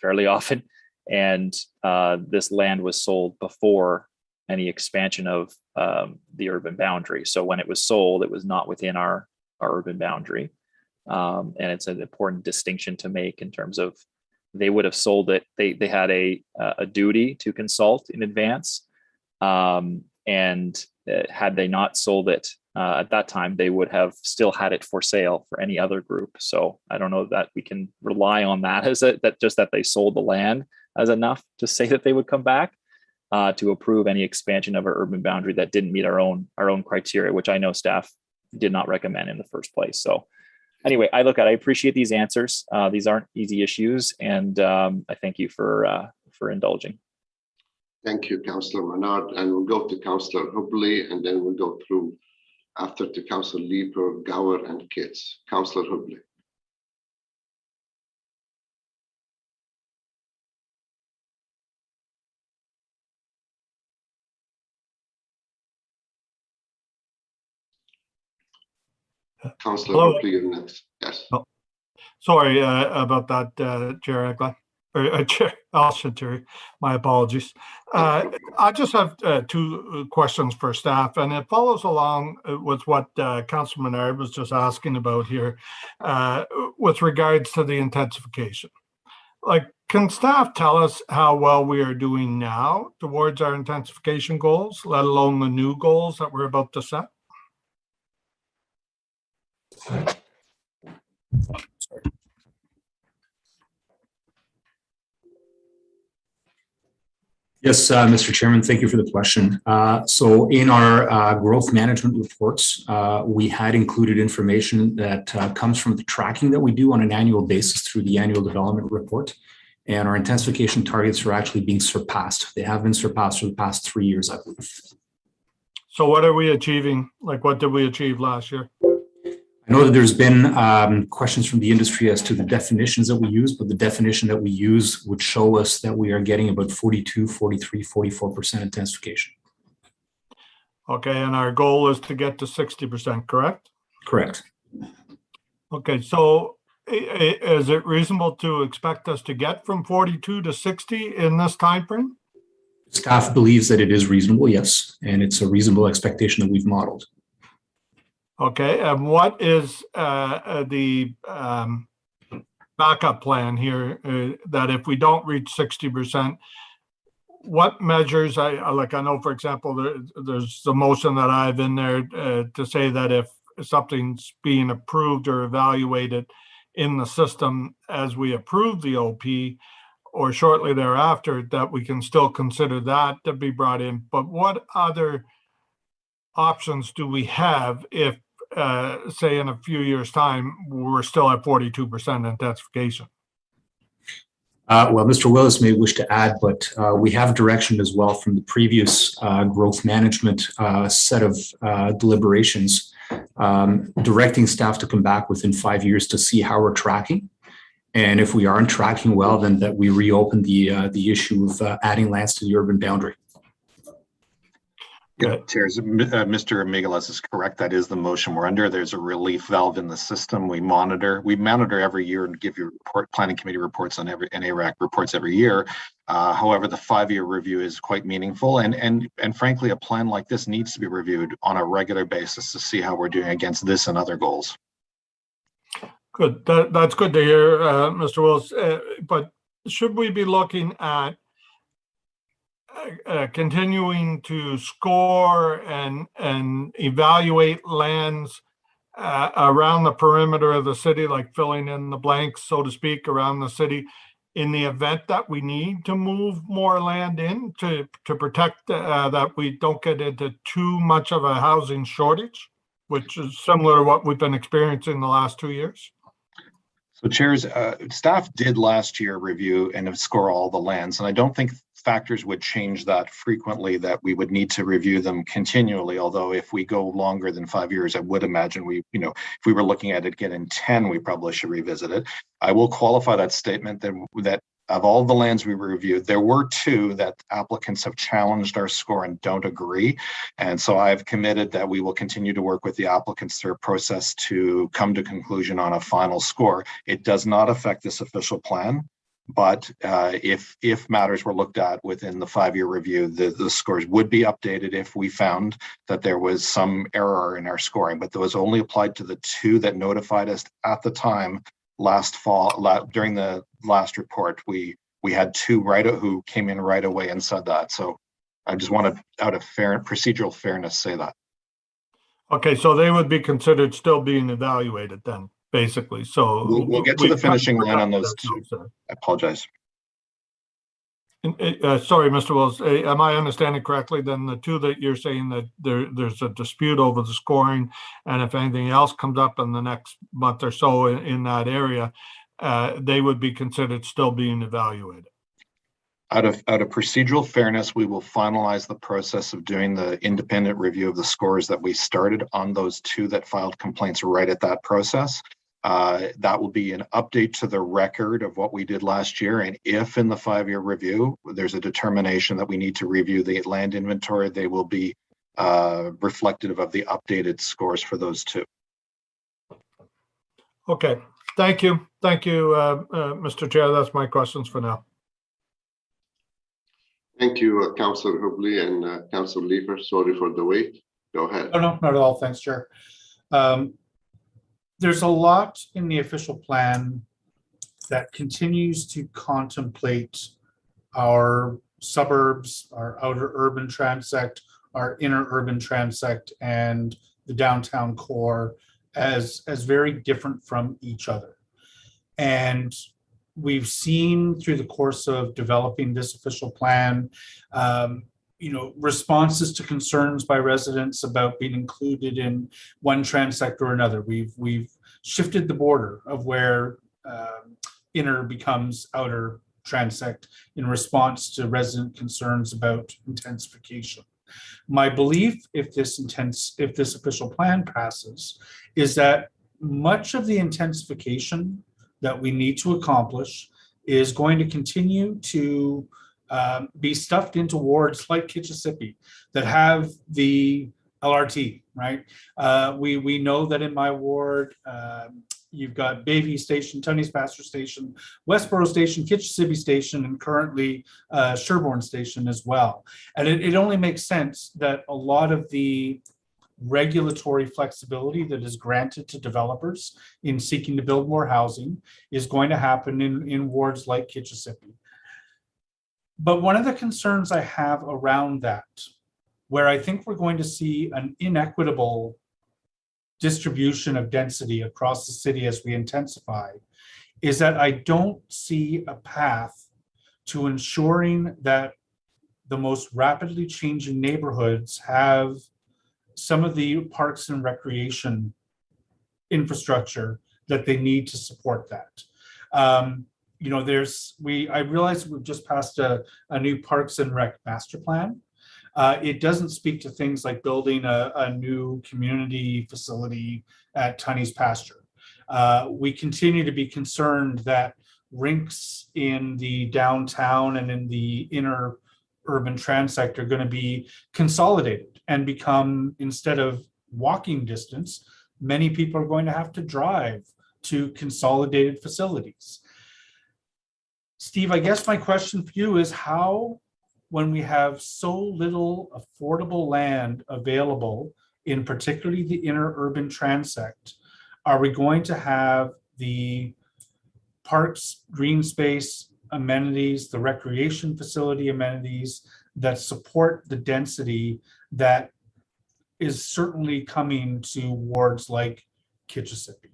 fairly often, and this land was sold before any expansion of the urban boundary. So when it was sold, it was not within our urban boundary. And it's an important distinction to make in terms of they would have sold it. They had a duty to consult in advance. And had they not sold it at that time, they would have still had it for sale for any other group. So I don't know that we can rely on that as that they sold the land as enough to say that they would come back to approve any expansion of our urban boundary that didn't meet our own criteria, which I know staff did not recommend in the first place. So anyway, I appreciate these answers. These aren't easy issues, and I thank you for indulging. Thank you, Councillor Menard, and we'll go to Councillor Hubley, and then we'll go through after to Councillor Leeper, Gower, and Kitts. Councillor Hubley. Councillor Hubley, you're next. Yes. Oh, sorry about that, Chair Egla. Chair Alshanter, my apologies. I just have two questions for staff, and it follows along with what Councillor Menard was just asking about here with regards to the intensification. Like, can staff tell us how well we are doing now towards our intensification goals, let alone the new goals that we're about to set? Yes, Mr. Chairman, thank you for the question. So in our growth management reports, we had included information that comes from the tracking that we do on an annual basis through the annual development report. And our intensification targets are actually being surpassed. They have been surpassed for the past 3 years, I believe. So what are we achieving? Like, what did we achieve last year? I know that there's been questions from the industry as to the definitions that we use, but the definition that we use would show us that we are getting about 42, 43, 44% intensification. Okay, and our goal is to get to 60%, correct? Correct. Okay, so is it reasonable to expect us to get from 42 to 60 in this timeframe? Staff believes that it is reasonable, yes, and it's a reasonable expectation that we've modeled. Okay, and what is the backup plan here that if we don't reach 60%, what measures, I know, for example, there's the motion that I have in there to say that if something's being approved or evaluated in the system as we approve the OP or shortly thereafter, that we can still consider that to be brought in. But what other options do we have if, say, in a few years' time, we're still at 42% intensification? Well, Mr. Willis may wish to add, but we have direction as well from the previous growth management set of deliberations, directing staff to come back within 5 years to see how we're tracking. And if we aren't tracking well, then that we reopen the issue of adding lands to the urban boundary. Yeah, Chairs, Mr. Migueles is correct. That is the motion we're under. There's a relief valve in the system. We monitor every year and give you planning committee reports on and ARAC reports every year. However, the 5-year review is quite meaningful, and frankly, a plan like this needs to be reviewed on a regular basis to see how we're doing against this and other goals. Good. That's good to hear, Mr. Wills. But should we be looking at continuing to score and evaluate lands around the perimeter of the city, like filling in the blanks, so to speak, around the city, in the event that we need to move more land in to protect that we don't get into too much of a housing shortage, which is similar to what we've been experiencing the last 2 years? So chairs, staff did last year review and score all the lands, and I don't think factors would change that frequently, that we would need to review them continually. Although if we go longer than 5 years, I would imagine if we were looking at it again in 10, we probably should revisit it. I will qualify that statement that of all the lands we reviewed, there were 2 that applicants have challenged our score and don't agree. And so I've committed that we will continue to work with the applicants through a process to come to conclusion on a final score. It does not affect this official plan, but if matters were looked at within the 5-year review, the scores would be updated if we found that there was some error in our scoring. But those only applied to the 2 that notified us at the time last fall. During the last report, we had 2 who came in right away and said that. So I just wanted, out of procedural fairness, say that. Okay, so they would be considered still being evaluated then, basically. So we'll get to the finishing line on those 2. I apologize. Sorry, Mr. Wills, am I understanding correctly then the 2 that you're saying that there's a dispute over the scoring, and if anything else comes up in the next month or so in that area, they would be considered still being evaluated? Out of procedural fairness, we will finalize the process of doing the independent review of the scores that we started on those 2 that filed complaints right at that process. That will be an update to the record of what we did last year. And if in the 5-year review, there's a determination that we need to review the land inventory, they will be reflective of the updated scores for those 2. Okay, thank you. Thank you, Mr. Chair. That's my questions for now. Thank you, Councillor Hubley and Councillor Leifer. Sorry for the wait. Go ahead. Oh, no, not at all. Thanks, Chair. There's a lot in the official plan that continues to contemplate our suburbs, our outer urban transect, our inner urban transect, and the downtown core as very different from each other. And we've seen through the course of developing this official plan, responses to concerns by residents about being included in one transect or another. We've shifted the border of where inner becomes outer transect in response to resident concerns about intensification. My belief, if this official plan passes, is that much of the intensification that we need to accomplish is going to continue to be stuffed into wards like Kitchissippi that have the LRT, right? We know that in my ward, you've got Bayview Station, Tunney's Pasture Station, Westboro Station, Kitchissippi Station, and currently Sherbourne Station as well. And it only makes sense that a lot of the regulatory flexibility that is granted to developers in seeking to build more housing is going to happen in wards like Kitchissippi. But one of the concerns I have around that, where I think we're going to see an inequitable distribution of density across the city as we intensify, is that I don't see a path to ensuring that the most rapidly changing neighborhoods have some of the parks and recreation infrastructure that they need to support that. You know, I realize we've just passed a new Parks and Rec master plan. It doesn't speak to things like building a new community facility at Tunney's Pasture. We continue to be concerned that rinks in the downtown and in the inner urban transect are going to be consolidated and become, instead of walking distance, many people are going to have to drive to consolidated facilities. Steve, I guess my question for you is how, when we have so little affordable land available in particularly the inner urban transect, are we going to have the parks, green space amenities, the recreation facility amenities that support the density that is certainly coming to wards like Kitchissippi?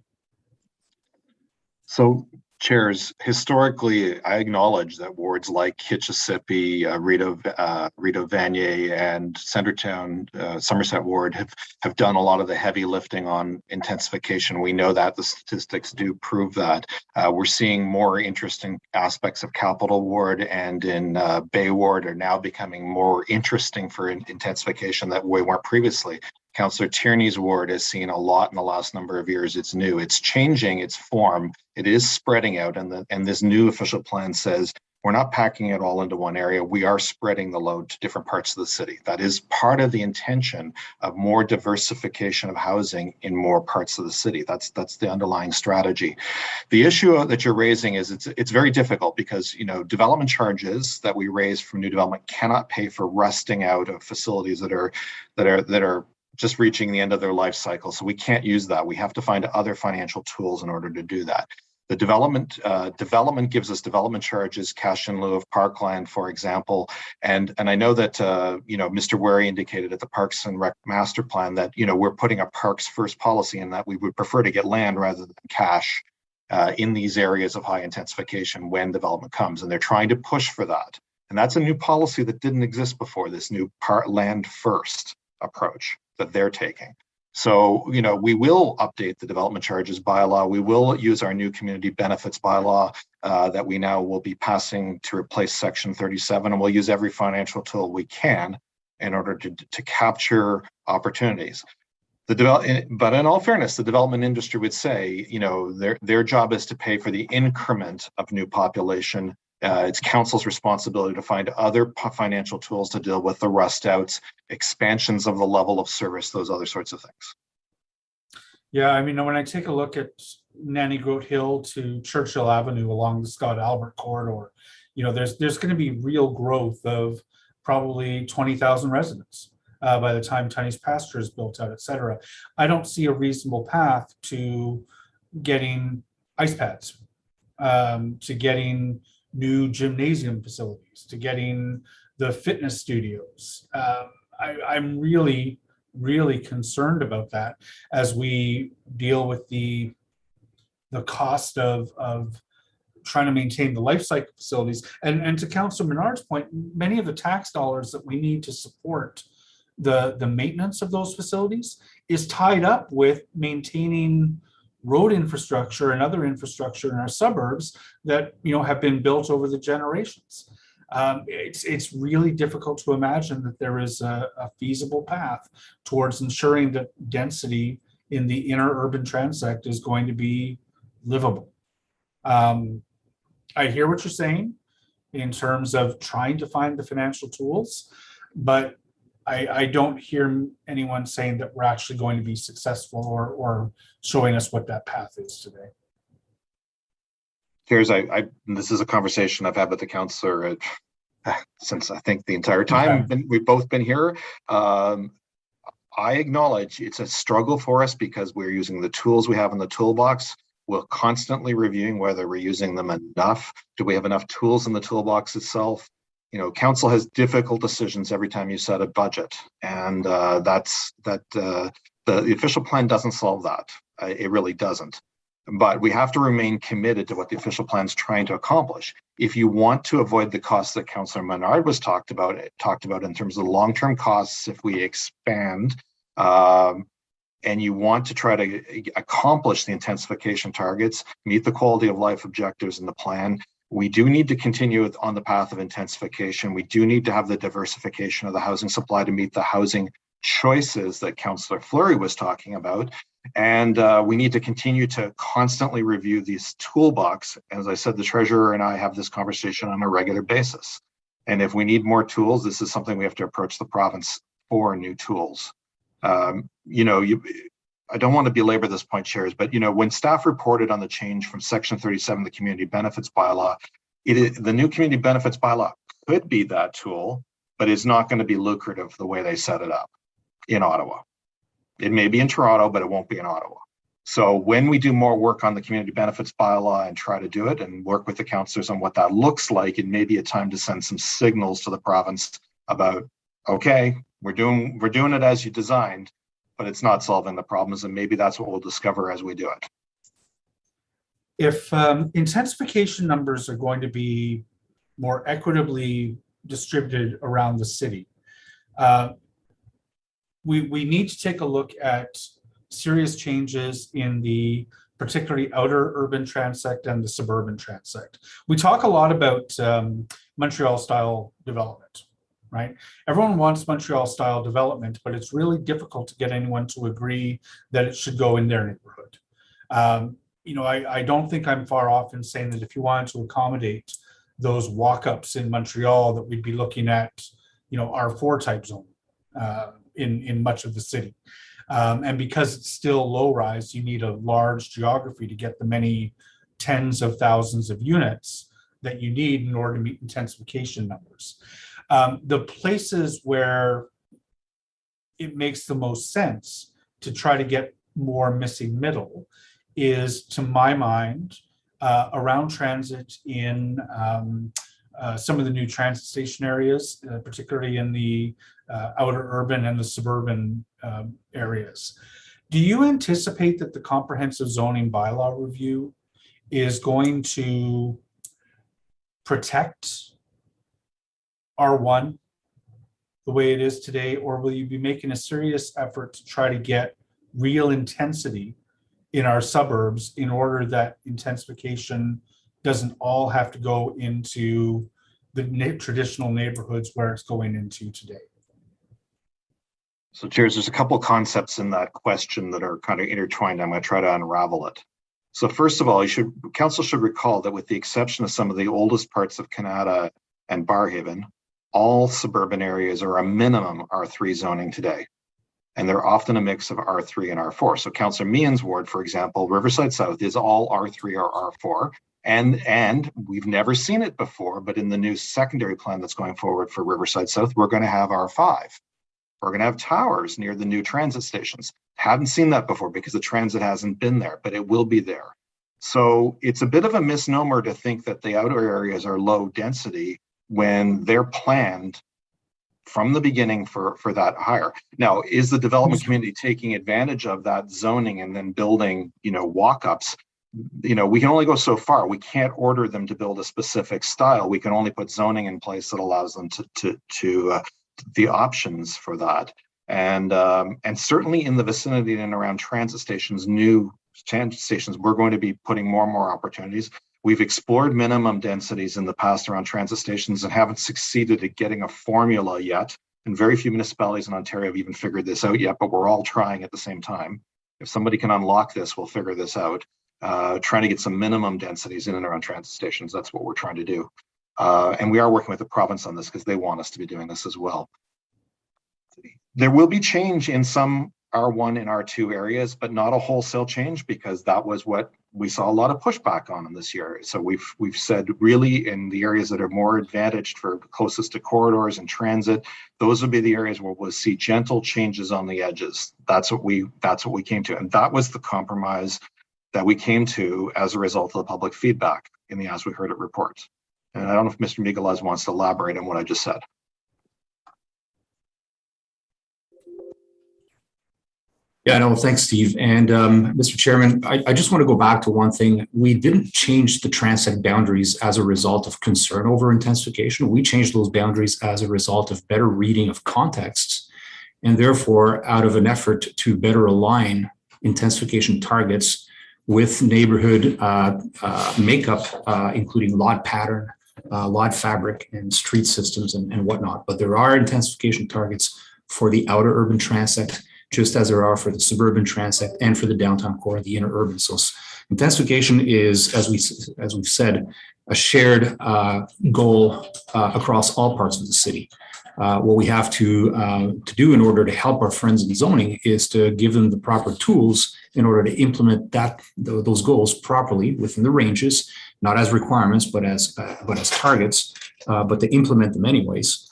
So, chairs, historically, I acknowledge that wards like Kitchissippi, Rideau Vanier, and Centertown, Somerset Ward have done a lot of the heavy lifting on intensification. We know that the statistics do prove that. We're seeing more interesting aspects of Capital Ward and in Bay Ward are now becoming more interesting for intensification that we weren't previously. Councillor Tierney's ward has seen a lot in the last number of years. It's new, it's changing its form, it is spreading out, and this new official plan says we're not packing it all into one area, we are spreading the load to different parts of the city. That is part of the intention of more diversification of housing in more parts of the city. That's the underlying strategy. The issue that you're raising is it's very difficult because, you know, development charges that we raise from new development cannot pay for rusting out of facilities that are just reaching the end of their life cycle. So we can't use that. We have to find other financial tools in order to do that. The development gives us development charges, cash in lieu of parkland, for example. And I know that, you know, Mr. Wary indicated at the Parks and Rec Master Plan that, you know, we're putting a parks first policy in that we would prefer to get land rather than cash in these areas of high intensification when development comes. And they're trying to push for that. And that's a new policy that didn't exist before, this new land first approach that they're taking. So, you know, we will update the development charges bylaw. We will use our new community benefits bylaw that we now will be passing to replace section 37, and we'll use every financial tool we can in order to capture opportunities. But in all fairness, the development industry would say, you know, their job is to pay for the increment of new population. It's council's responsibility to find other financial tools to deal with the rust outs, expansions of the level of service, those other sorts of things. Yeah, I mean, when I take a look at Nanny Goat Hill to Churchill Avenue along the Scott Albert corridor, you know, there's going to be real growth of probably 20,000 residents by the time Tunney's Pasture is built out, et cetera. I don't see a reasonable path to getting ice pads, to getting new gymnasium facilities, to getting the fitness studios. I'm really, really concerned about that as we deal with the cost of trying to maintain the life cycle facilities. And to Councillor Menard's point, many of the tax dollars that we need to support the maintenance of those facilities is tied up with maintaining road infrastructure and other infrastructure in our suburbs that, you know, have been built over the generations. It's really difficult to imagine that there is a feasible path towards ensuring that density in the inner urban transect is going to be livable. I hear what you're saying in terms of trying to find the financial tools, but I don't hear anyone saying that we're actually going to be successful or showing us what that path is today. Chairs, this is a conversation I've had with the councillor since I think the entire time we've both been here. I acknowledge it's a struggle for us because we're using the tools we have in the toolbox. We're constantly reviewing whether we're using them enough. Do we have enough tools in the toolbox itself? You know, council has difficult decisions every time you set a budget, and the official plan doesn't solve that. It really doesn't. But we have to remain committed to what the official plan is trying to accomplish. If you want to avoid the costs that Councillor Menard was talked about in terms of the long-term costs, if we expand, and you want to try to accomplish the intensification targets, meet the quality of life objectives in the plan, we do need to continue on the path of intensification. We do need to have the diversification of the housing supply to meet the housing choices that Councillor Fleury was talking about. And we need to continue to constantly review these toolbox. As I said, the treasurer and I have this conversation on a regular basis. And if we need more tools, this is something we have to approach the province for new tools. I don't want to belabor this point, chairs, but when staff reported on the change from Section 37 of the Community Benefits Bylaw, the new Community Benefits Bylaw could be that tool, but it's not going to be lucrative the way they set it up in Ottawa. It may be in Toronto, but it won't be in Ottawa. So when we do more work on the Community Benefits Bylaw and try to do it and work with the councillors on what that looks like, it may be a time to send some signals to the province about, okay, we're doing it as you designed, but it's not solving the problems, and maybe that's what we'll discover as we do it. If intensification numbers are going to be more equitably distributed around the city, we need to take a look at serious changes in the particularly outer urban transect and the suburban transect. We talk a lot about Montreal style development, right? Everyone wants Montreal style development, but it's really difficult to get anyone to agree that it should go in their neighborhood. I don't think I'm far off in saying that if you wanted to accommodate those walk-ups in Montreal, that we'd be looking at, R4 type zone in much of the city. And because it's still low rise, you need a large geography to get the many tens of thousands of units that you need in order to meet intensification numbers. The places where it makes the most sense to try to get more missing middle is, to my mind, around transit in some of the new transit station areas, particularly in the outer urban and the suburban areas. Do you anticipate that the comprehensive zoning bylaw review is going to protect R1 the way it is today, or will you be making a serious effort to try to get real intensity in our suburbs in order that intensification doesn't all have to go into the traditional neighborhoods where it's going into today? So, chairs, there's a couple concepts in that question that are kind of intertwined. I'm going to try to unravel it. So first of all, council should recall that with the exception of some of the oldest parts of Canada and Barrhaven, all suburban areas are a minimum R3 zoning today. And they're often a mix of R3 and R4. So Councillor Meehan's ward, for example, Riverside South, is all R3 or R4. And we've never seen it before, but in the new secondary plan that's going forward for Riverside South, we're going to have R5. We're going to have towers near the new transit stations. Haven't seen that before because the transit hasn't been there, but it will be there. So it's a bit of a misnomer to think that the outer areas are low density when they're planned from the beginning for that higher. Now, is the development community taking advantage of that zoning and then building, walk-ups? We can only go so far. We can't order them to build a specific style. We can only put zoning in place that allows them to the options for that. And certainly in the vicinity and around transit stations, new transit stations, we're going to be putting more and more opportunities. We've explored minimum densities in the past around transit stations and haven't succeeded at getting a formula yet. And very few municipalities in Ontario have even figured this out yet, but we're all trying at the same time. If somebody can unlock this, we'll figure this out. Trying to get some minimum densities in and around transit stations. That's what we're trying to do. And we are working with the province on this because they want us to be doing this as well. There will be change in some R1 and R2 areas, but not a wholesale change, because that was what we saw a lot of pushback on in this year. So we've said really in the areas that are more advantaged for closest to corridors and transit, those would be the areas where we'll see gentle changes on the edges. That's what we came to, and that was the compromise that we came to as a result of the public feedback in the As We Heard It report. And I don't know if Mr. Miguelez wants to elaborate on what I just said. Yeah, no, thanks, Steve. And Mr. Chairman, I just want to go back to one thing. We didn't change the transect boundaries as a result of concern over intensification. We changed those boundaries as a result of better reading of contexts, and therefore out of an effort to better align intensification targets with neighborhood makeup, including lot pattern, lot fabric, and street systems and whatnot. But there are intensification targets for the outer urban transect, just as there are for the suburban transect and for the downtown core and the inner urban. So intensification is, as we've said, a shared goal across all parts of the city. What we have to do in order to help our friends in zoning is to give them the proper tools in order to implement those goals properly within the ranges, not as requirements, but as targets, but to implement them anyways,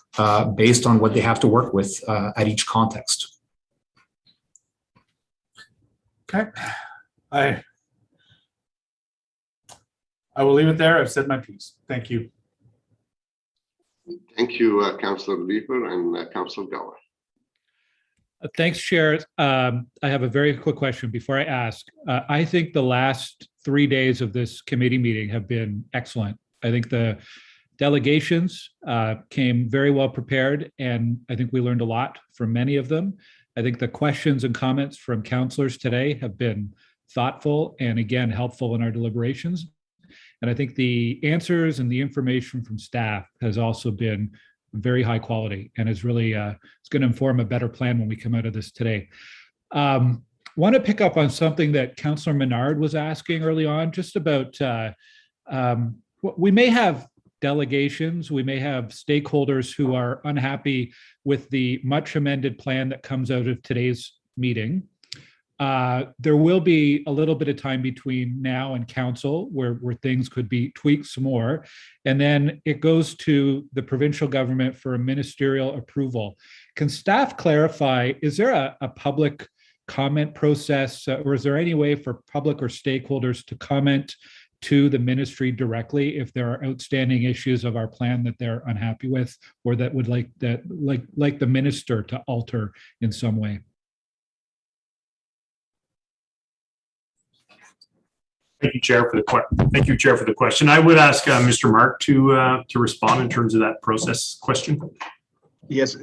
based on what they have to work with at each context. Okay. I will leave it there. I've said my piece. Thank you. Thank you, Councillor Leeper and Councillor Gower. Thanks, Chair. I have a very quick question before I ask. I think the last 3 days of this committee meeting have been excellent. I think the delegations came very well prepared, and I think we learned a lot from many of them. I think the questions and comments from councillors today have been thoughtful and, again, helpful in our deliberations. And I think the answers and the information from staff has also been very high quality and is really it's going to inform a better plan when we come out of this today. Want to pick up on something that Councillor Menard was asking early on, just about we may have delegations, we may have stakeholders who are unhappy with the much amended plan that comes out of today's meeting. There will be a little bit of time between now and council where things could be tweaked some more. And then it goes to the provincial government for a ministerial approval. Can staff clarify, is there a public comment process or is there any way for public or stakeholders to comment to the ministry directly if there are outstanding issues of our plan that they're unhappy with, or that would like the minister to alter in some way? Thank you, Chair, for the question. I would ask Mr. Mark to respond in terms of that process question. Yes,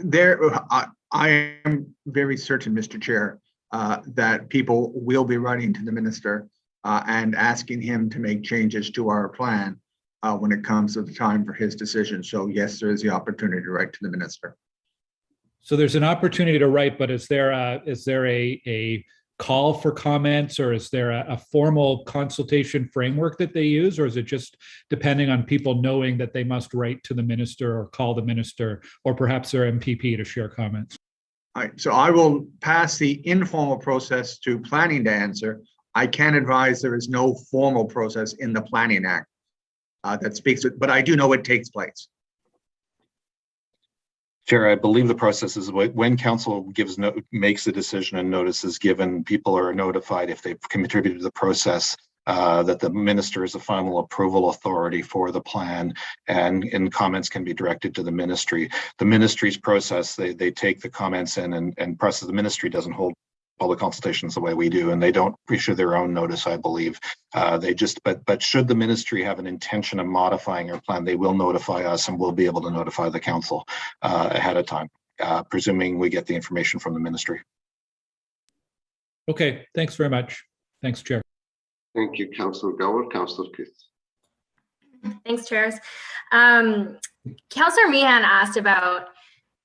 I am very certain, Mr. Chair, that people will be writing to the minister and asking him to make changes to our plan when it comes to the time for his decision. So yes, there is the opportunity to write to the minister. So there's an opportunity to write, but is there a call for comments, or is there a formal consultation framework that they use, or is it just depending on people knowing that they must write to the minister or call the minister or perhaps their MPP to share comments? All right, so I will pass the informal process to planning to answer. I can advise there is no formal process in the Planning Act that speaks to it, but I do know it takes place. Chair, I believe the process is when council makes a decision and notice is given, people are notified if they've contributed to the process, that the minister is the final approval authority for the plan, and comments can be directed to the ministry. The ministry's process, they take the comments in and process. The ministry doesn't hold public consultations the way we do, and they don't issue their own notice, I believe. But should the ministry have an intention of modifying our plan, they will notify us, and we'll be able to notify the council ahead of time, presuming we get the information from the ministry. Okay, thanks very much. Thanks, Chair. Thank you, Councillor Gower. Councillor Keith. Thanks, Chairs. Councillor Meehan asked about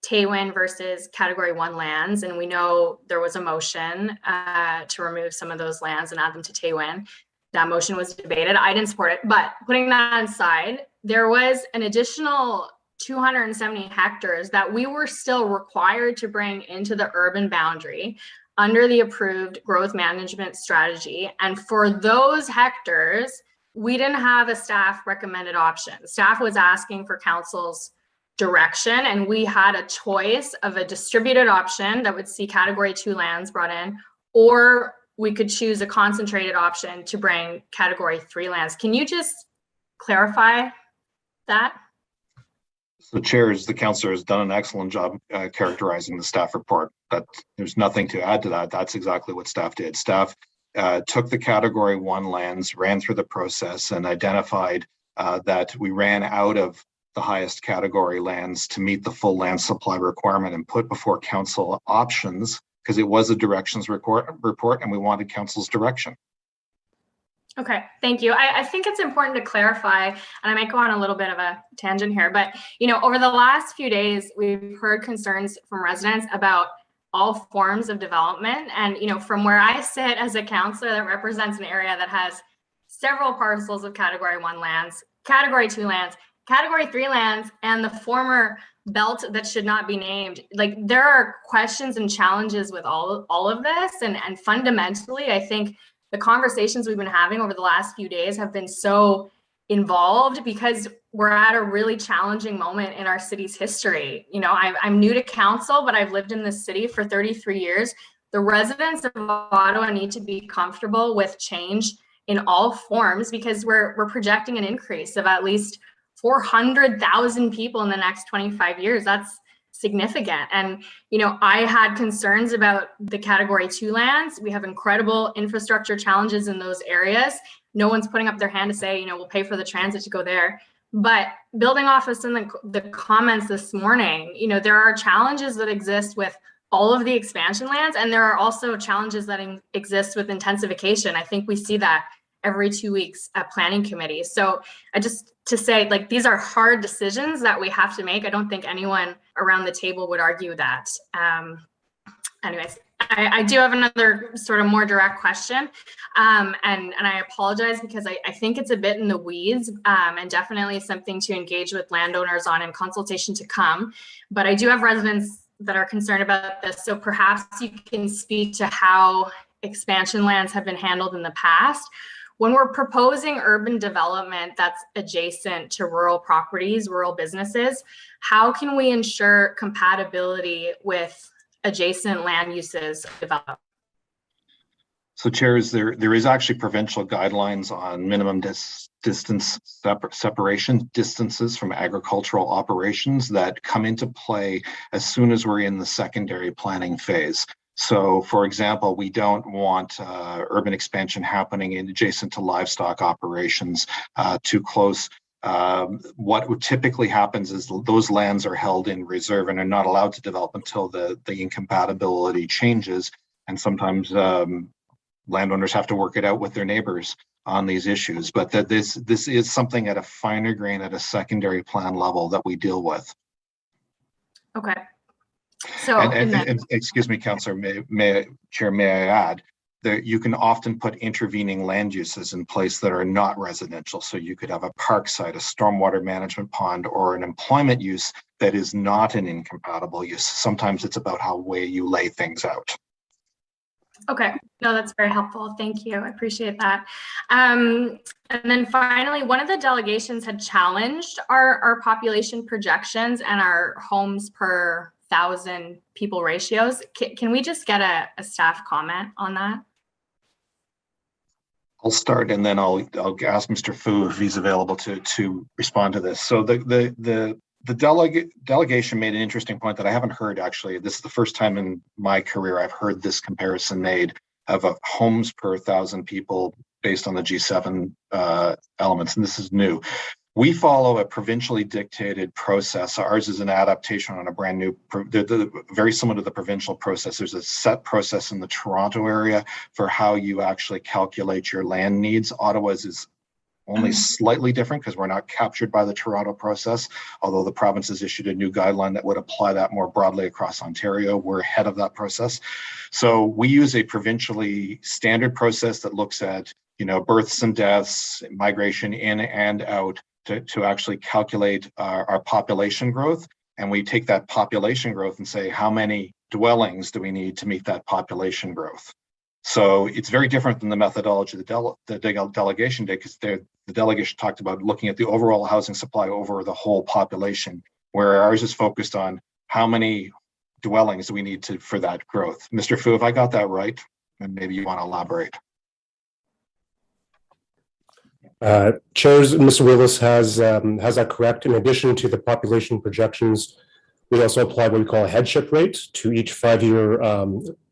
Taywin versus Category 1 lands, and we know there was a motion to remove some of those lands and add them to Taywin. That motion was debated. I didn't support it, but putting that aside, there was an additional 270 hectares that we were still required to bring into the urban boundary under the approved growth management strategy. And for those hectares, we didn't have a staff recommended option. Staff was asking for council's direction, and we had a choice of a distributed option that would see category 2 lands brought in, or we could choose a concentrated option to bring category 3 lands. Can you just clarify that? The chairs, the councillor has done an excellent job characterizing the staff report. That there's nothing to add to that. That's exactly what staff did. Staff took the category 1 lands, ran through the process, and identified that we ran out of the highest category lands to meet the full land supply requirement, and put before council options, because it was a directions report and we wanted council's direction. Okay, thank you. I think it's important to clarify, and I might go on a little bit of a tangent here, but over the last few days, we've heard concerns from residents about all forms of development. And from where I sit as a councillor that represents an area that has several parcels of category 1 lands, category 2 lands, category 3 lands, and the former belt that should not be named, like, there are questions and challenges with all of this. And fundamentally, I think the conversations we've been having over the last few days have been so involved because we're at a really challenging moment in our city's history. I'm new to council, but I've lived in this city for 33 years. The residents of Ottawa need to be comfortable with change in all forms, because we're projecting an increase of at least 400,000 people in the next 25 years. That's significant. And, I had concerns about the category 2 lands. We have incredible infrastructure challenges in those areas. No one's putting up their hand to say, we'll pay for the transit to go there. But building off of some of the comments this morning, there are challenges that exist with all of the expansion lands, and there are also challenges that exist with intensification. I think we see that every 2 weeks at planning committee. So to say, like, these are hard decisions that we have to make. I don't think anyone around the table would argue that. Anyways, I do have another sort of more direct question. And I apologize because I think it's a bit in the weeds, and definitely something to engage with landowners on in consultation to come. But I do have residents that are concerned about this. So perhaps you can speak to how expansion lands have been handled in the past. When we're proposing urban development that's adjacent to rural properties, rural businesses, how can we ensure compatibility with adjacent land uses developed? So chairs, there is actually provincial guidelines on minimum distance separation distances from agricultural operations that come into play as soon as we're in the secondary planning phase. So, for example, we don't want urban expansion happening adjacent to livestock operations too close. What typically happens is those lands are held in reserve and are not allowed to develop until the incompatibility changes. And sometimes landowners have to work it out with their neighbors on these issues. But that this is something at a finer grain at a secondary plan level that we deal with. Okay. So, and excuse me, Councillor, Chair, may I add that you can often put intervening land uses in place that are not residential. So you could have a park site, a stormwater management pond, or an employment use that is not an incompatible use. Sometimes it's about how way you lay things out. Okay, no, that's very helpful. Thank you. I appreciate that. And then finally, one of the delegations had challenged our population projections and our homes per 1,000 people ratios. Can we just get a staff comment on that? I'll start and then I'll ask Mr. Fu if he's available to respond to this. So the delegation made an interesting point that I haven't heard actually. This is the first time in my career I've heard this comparison made of a homes per 1,000 people based on the G7 elements, and this is new. We follow a provincially dictated process. Ours is an adaptation on a brand new, very similar to the provincial process. There's a set process in the Toronto area for how you actually calculate your land needs. Ottawa's is only slightly different because we're not captured by the Toronto process, although the province has issued a new guideline that would apply that more broadly across Ontario. We're ahead of that process. So we use a provincially standard process that looks at, births and deaths, migration in and out, to actually calculate our population growth. And we take that population growth and say, how many dwellings do we need to meet that population growth? So it's very different than the methodology the delegation did, because the delegation talked about looking at the overall housing supply over the whole population, where ours is focused on how many dwellings do we need for that growth. Mr. Fu, have I got that right? And maybe you want to elaborate. Chairs, Mr. Willis has that correct. In addition to the population projections, we also apply what we call a headship rate to each 5-year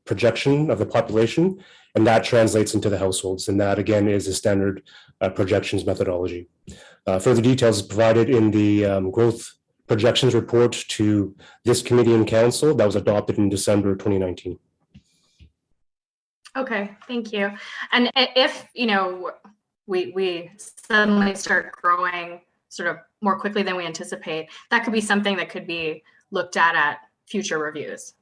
projection of the population, and that translates into the households. And that again is a standard projections methodology. Further details is provided in the growth projections report to this committee and council that was adopted in December 2019. Okay, thank you. And if, you know, we suddenly start growing sort of more quickly than we anticipate, that could be something that could be looked at future reviews.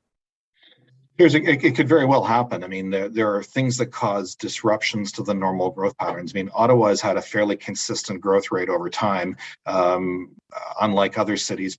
It could very well happen. I mean, there are things that cause disruptions to the normal growth patterns. I mean, Ottawa has had a fairly consistent growth rate over time. Unlike other cities,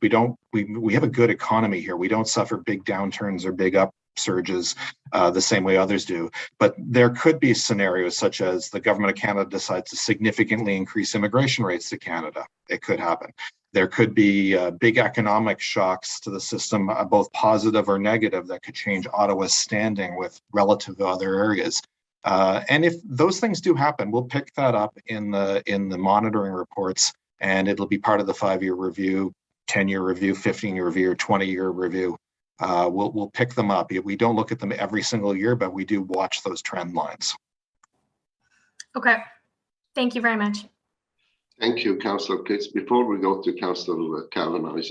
we have a good economy here. We don't suffer big downturns or big upsurges the same way others do. But there could be scenarios such as the government of Canada decides to significantly increase immigration rates to Canada. It could happen. There could be big economic shocks to the system, both positive or negative, that could change Ottawa's standing relative to other areas. And if those things do happen, we'll pick that up in the monitoring reports, and it'll be part of the 5-year review, 10-year review, 15-year review, or 20-year review. We'll pick them up. We don't look at them every single year, but we do watch those trend lines. Okay, thank you very much. Thank you, Councillor Pitts. Before we go to Councillor Kavanagh,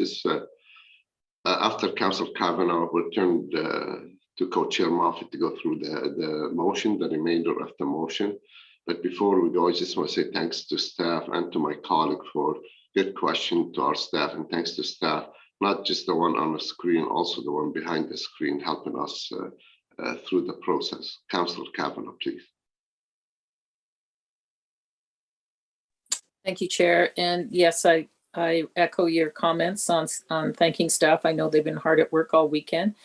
after Councillor Kavanagh, we'll turn to Co-Chair Moffitt to go through the motion, the remainder of the motion. But before we go, I just want to say thanks to staff and to my colleague for good question to our staff, and thanks to staff, not just the one on the screen, also the one behind the screen, helping us through the process. Councillor Kavanagh, please. Thank you, Chair. And yes, I echo your comments on thanking staff. I know they've been hard at work all weekend.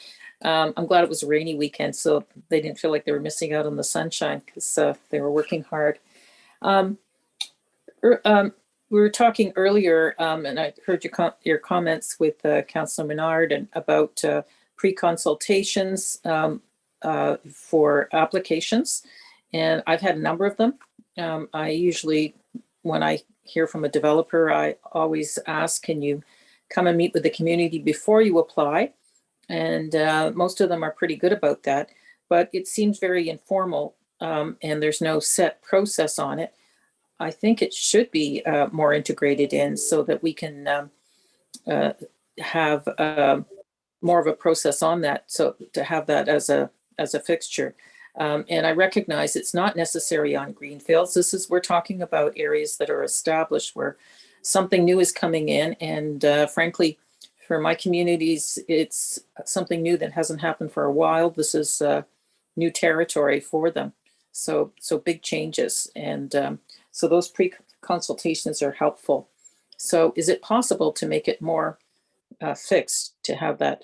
I'm glad it was a rainy weekend, so they didn't feel like they were missing out on the sunshine, because they were working hard. We were talking earlier, and I heard your comments with Councillor Menard and about pre-consultations for applications, and I've had a number of them. I usually, when I hear from a developer, I always ask, can you come and meet with the community before you apply? And most of them are pretty good about that, but it seems very informal, and there's no set process on it. I think it should be more integrated in, so that we can have more of a process on that, so to have that as a fixture. And I recognize it's not necessary on greenfields. We're talking about areas that are established where something new is coming in. And frankly, for my communities, it's something new that hasn't happened for a while. This is new territory for them. So big changes. And so those pre-consultations are helpful. So is it possible to make it more fixed, to have that?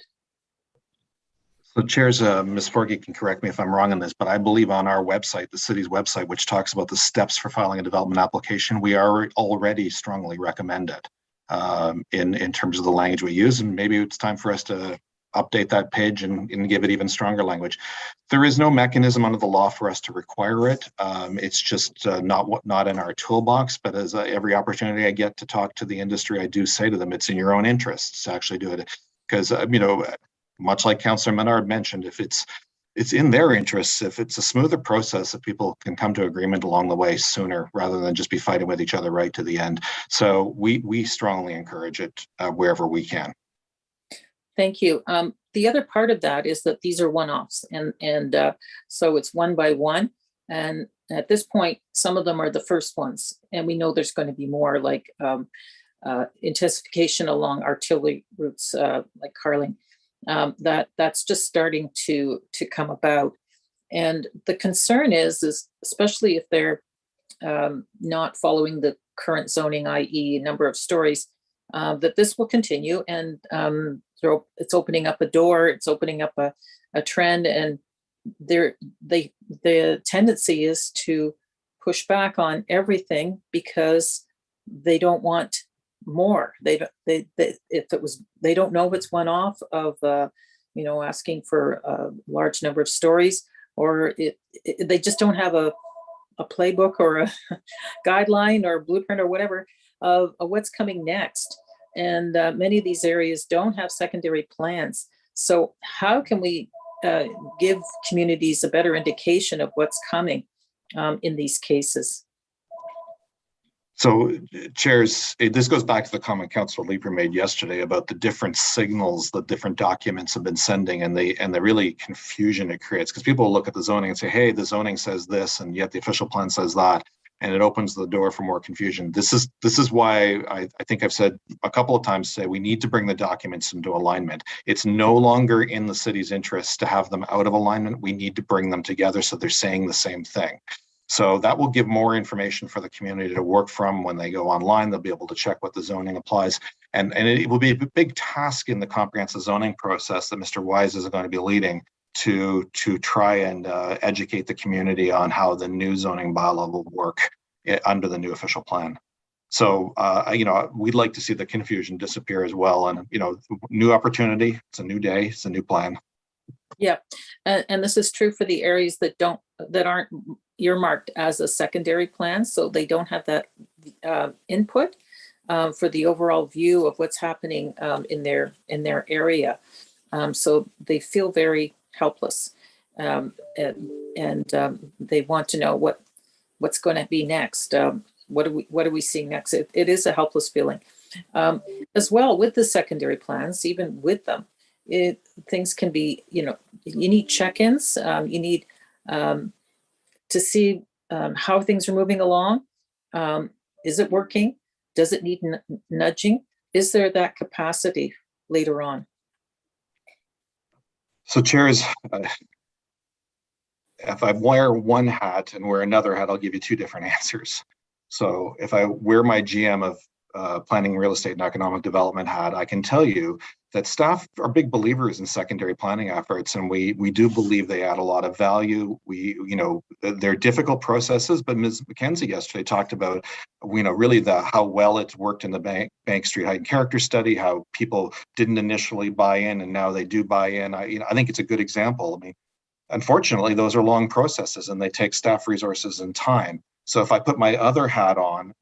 So chairs, Ms. Forgy can correct me if I'm wrong on this, but I believe on our website, the city's website, which talks about the steps for filing a development application, we are already strongly recommend it in terms of the language we use. And maybe it's time for us to update that page and give it even stronger language. There is no mechanism under the law for us to require it. It's just not in our toolbox, but as every opportunity I get to talk to the industry, I do say to them, it's in your own interests to actually do it. Because, much like Councillor Menard mentioned, if it's in their interests, if it's a smoother process, if people can come to agreement along the way sooner rather than just be fighting with each other right to the end. So we strongly encourage it wherever we can. Thank you. The other part of that is that these are one-offs, and so it's one by one. And at this point, some of them are the first ones, and we know there's going to be more, like intensification along artillery routes, like Carling. That's just starting to come about. And the concern is especially if they're not following the current zoning, i.e. number of stories, that this will continue, and it's opening up a door, it's opening up a trend, and the tendency is to push back on everything because they don't want more. They don't know what's one off of asking for a large number of stories, or they just don't have a playbook or a guideline or blueprint or whatever of what's coming next. And many of these areas don't have secondary plans. So how can we give communities a better indication of what's coming in these cases? So, chairs, this goes back to the comment Councillor Leeper made yesterday about the different signals that different documents have been sending, and the really confusion it creates, because people will look at the zoning and say, hey, the zoning says this, and yet the official plan says that, and it opens the door for more confusion. This is why I think I've said a couple of times today, we need to bring the documents into alignment. It's no longer in the city's interest to have them out of alignment. We need to bring them together so they're saying the same thing. So that will give more information for the community to work from when they go online. They'll be able to check what the zoning applies. And it will be a big task in the comprehensive zoning process that Mr. Wise is going to be leading to try and educate the community on how the new zoning bylaw will work under the new official plan. So, we'd like to see the confusion disappear as well. And, new opportunity, it's a new day, it's a new plan. Yeah, and this is true for the areas that aren't earmarked as a secondary plan, so they don't have that input for the overall view of what's happening in their area. So they feel very helpless, and they want to know what's going to be next. What are we seeing next? It is a helpless feeling, as well with the secondary plans. Even with them, things can be, you need check-ins. You need to see how things are moving along. Is it working? Does it need nudging? Is there that capacity later on? So, chairs, if I wear one hat and wear another hat, I'll give you two different answers. So if I wear my GM of planning, real estate, and economic development hat, I can tell you that staff are big believers in secondary planning efforts, and we do believe they add a lot of value. They're difficult processes, but Ms. McKenzie yesterday talked about, really how well it's worked in the Bank Street Height and Character Study, how people didn't initially buy in and now they do buy in. I think it's a good example. I mean, unfortunately, those are long processes and they take staff resources and time. So if I put my other hat on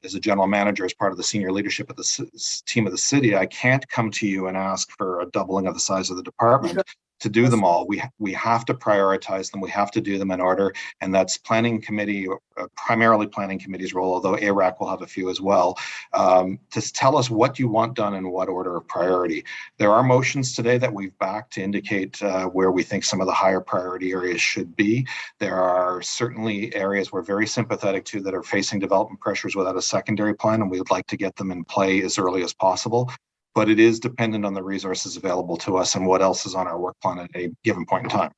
as a general manager, as part of the senior leadership of the team of the city, I can't come to you and ask for a doubling of the size of the department to do them all. We have to prioritize them. We have to do them in order. And that's planning committee, primarily planning committee's role, although ARAC will have a few as well, to tell us what you want done in what order of priority. There are motions today that we've backed to indicate where we think some of the higher priority areas should be. There are certainly areas we're very sympathetic to that are facing development pressures without a secondary plan, and we would like to get them in play as early as possible. But it is dependent on the resources available to us and what else is on our work plan at a given point in time.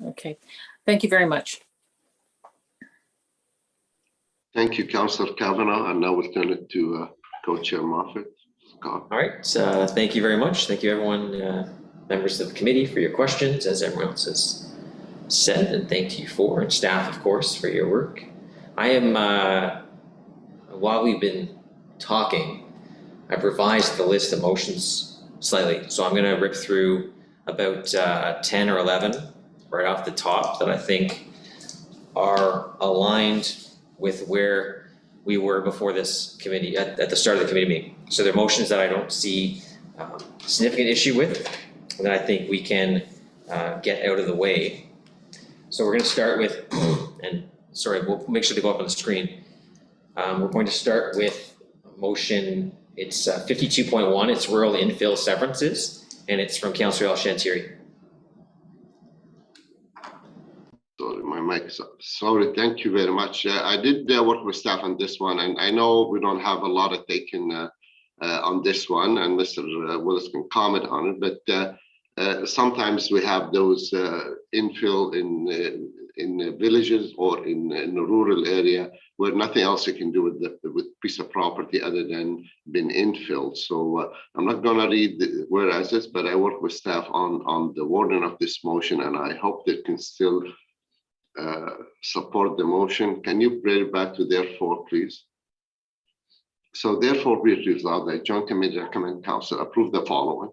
Okay, thank you very much. Thank you, Councillor Kavanaugh, and now we'll turn it to Co-Chair Moffat. Scott. All right, thank you very much. Thank you, everyone, members of the committee, for your questions, as everyone else has said, and thank you and staff, of course, for your work. I am, while we've been talking, I've revised the list of motions slightly. So I'm gonna rip through about 10 or 11 right off the top that I think are aligned with where we were before this committee, at the start of the committee meeting. So they're motions that I don't see significant issue with, and that I think we can get out of the way. So we're gonna start with, and sorry, we'll make sure to go up on the screen. We're going to start with motion. It's 52.1, it's rural infill severances, and it's from Councillor El-Shantiri. Sorry, my mic is up. Sorry, thank you very much. I did work with staff on this one, and I know we don't have a lot of taken on this one, and Mr. Willis can comment on it, but sometimes we have those infill in villages or in a rural area where nothing else you can do with piece of property other than been infilled. So I'm not going to read the whereas, but I work with staff on the wording of this motion, and I hope they can still support the motion. Can you bring it back to therefore, please? So therefore, be it resolved that Joint Committee recommend Council approve the following.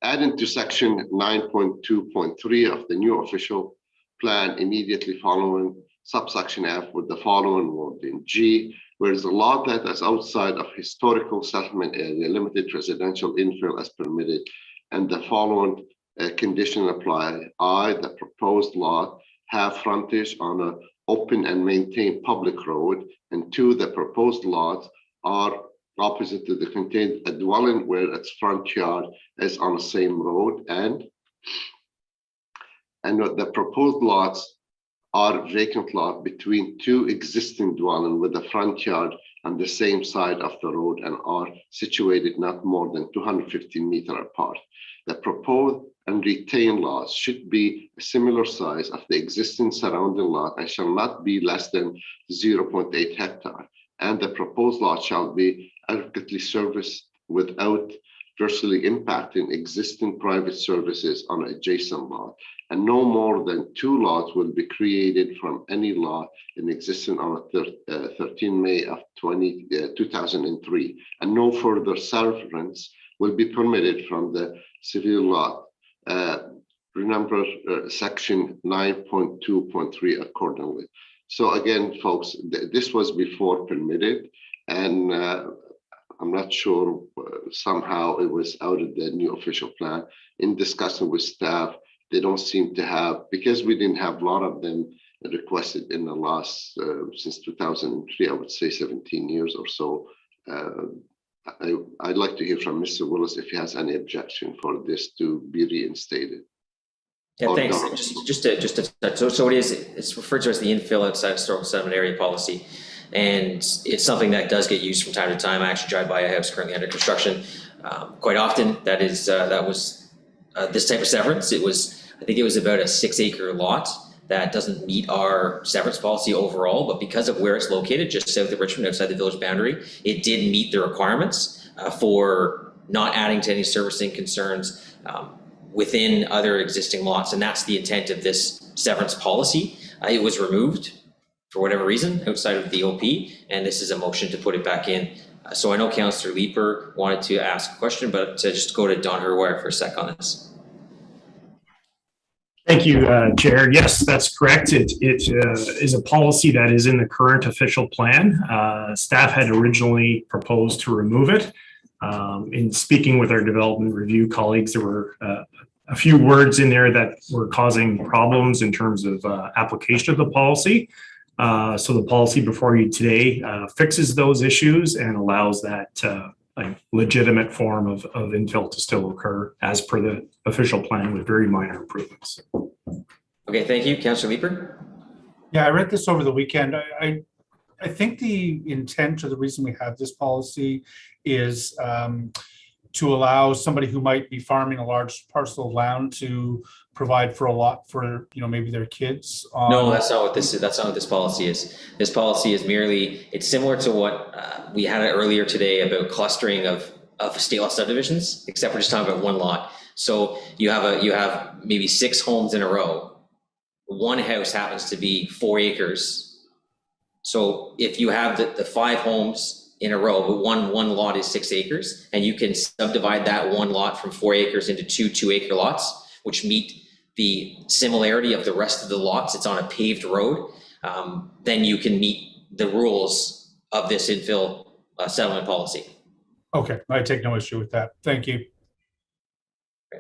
Adding to section 9.2.3 of the new official plan immediately following subsection F with the following wording. G, where is a lot that is outside of historical settlement area, limited residential infill as permitted, and the following condition apply. I, the proposed lot, have frontage on an open and maintained public road, and 2, the proposed lots are opposite to the contained a dwelling where its front yard is on the same road, and the proposed lots are vacant lot between 2 existing dwelling with the front yard on the same side of the road and are situated not more than 250 meters apart. The proposed and retained lots should be a similar size of the existing surrounding lot and shall not be less than 0.8 hectare. And the proposed lot shall be adequately serviced without adversely impacting existing private services on adjacent lot. And no more than 2 lots will be created from any lot in existence on 13 May of 2003. And no further severance will be permitted from the civil lot. Remember section 9.2.3 accordingly. So again, folks, this was before permitted, and I'm not sure somehow it was out of the new official plan. In discussing with staff, they don't seem to have, because we didn't have a lot of them requested in the last, since 2003, I would say 17 years or so. I'd like to hear from Mr. Willis if he has any objection for this to be reinstated. Yeah, thanks. So it is, it's referred to as the infill outside historical settlement area policy. And it's something that does get used from time to time. I actually drive by a house currently under construction quite often. That was this type of severance. I think it was about a 6-acre lot that doesn't meet our severance policy overall, but because of where it's located, just south of Richmond, outside the village boundary, it did meet the requirements for not adding to any servicing concerns within other existing lots, and that's the intent of this severance policy. It was removed for whatever reason outside of the OP, and this is a motion to put it back in. So I know Councillor Leeper wanted to ask a question, but to just go to Don Herwire for a sec on this. Thank you, Chair. Yes, that's correct. It is a policy that is in the current official plan. Staff had originally proposed to remove it. In speaking with our development review colleagues, there were a few words in there that were causing problems in terms of application of the policy. So the policy before you today fixes those issues and allows that legitimate form of infill to still occur as per the official plan with very minor improvements. Okay, thank you. Councillor Leeper? Yeah, I read this over the weekend. I think the intent or the reason we have this policy is to allow somebody who might be farming a large parcel of land to provide for a lot for, maybe their kids. No, that's not what this is. That's not what this policy is. This policy is merely, it's similar to what we had earlier today about clustering of state law subdivisions, except we're just talking about one lot. So you have maybe 6 homes in a row. One house happens to be 4 acres. So if you have the 5 homes in a row, but one lot is 6 acres, and you can subdivide that one lot from 4 acres into 2 2-acre lots, which meet the similarity of the rest of the lots. It's on a paved road. Then you can meet the rules of this infill settlement policy. Okay, I take no issue with that. Thank you.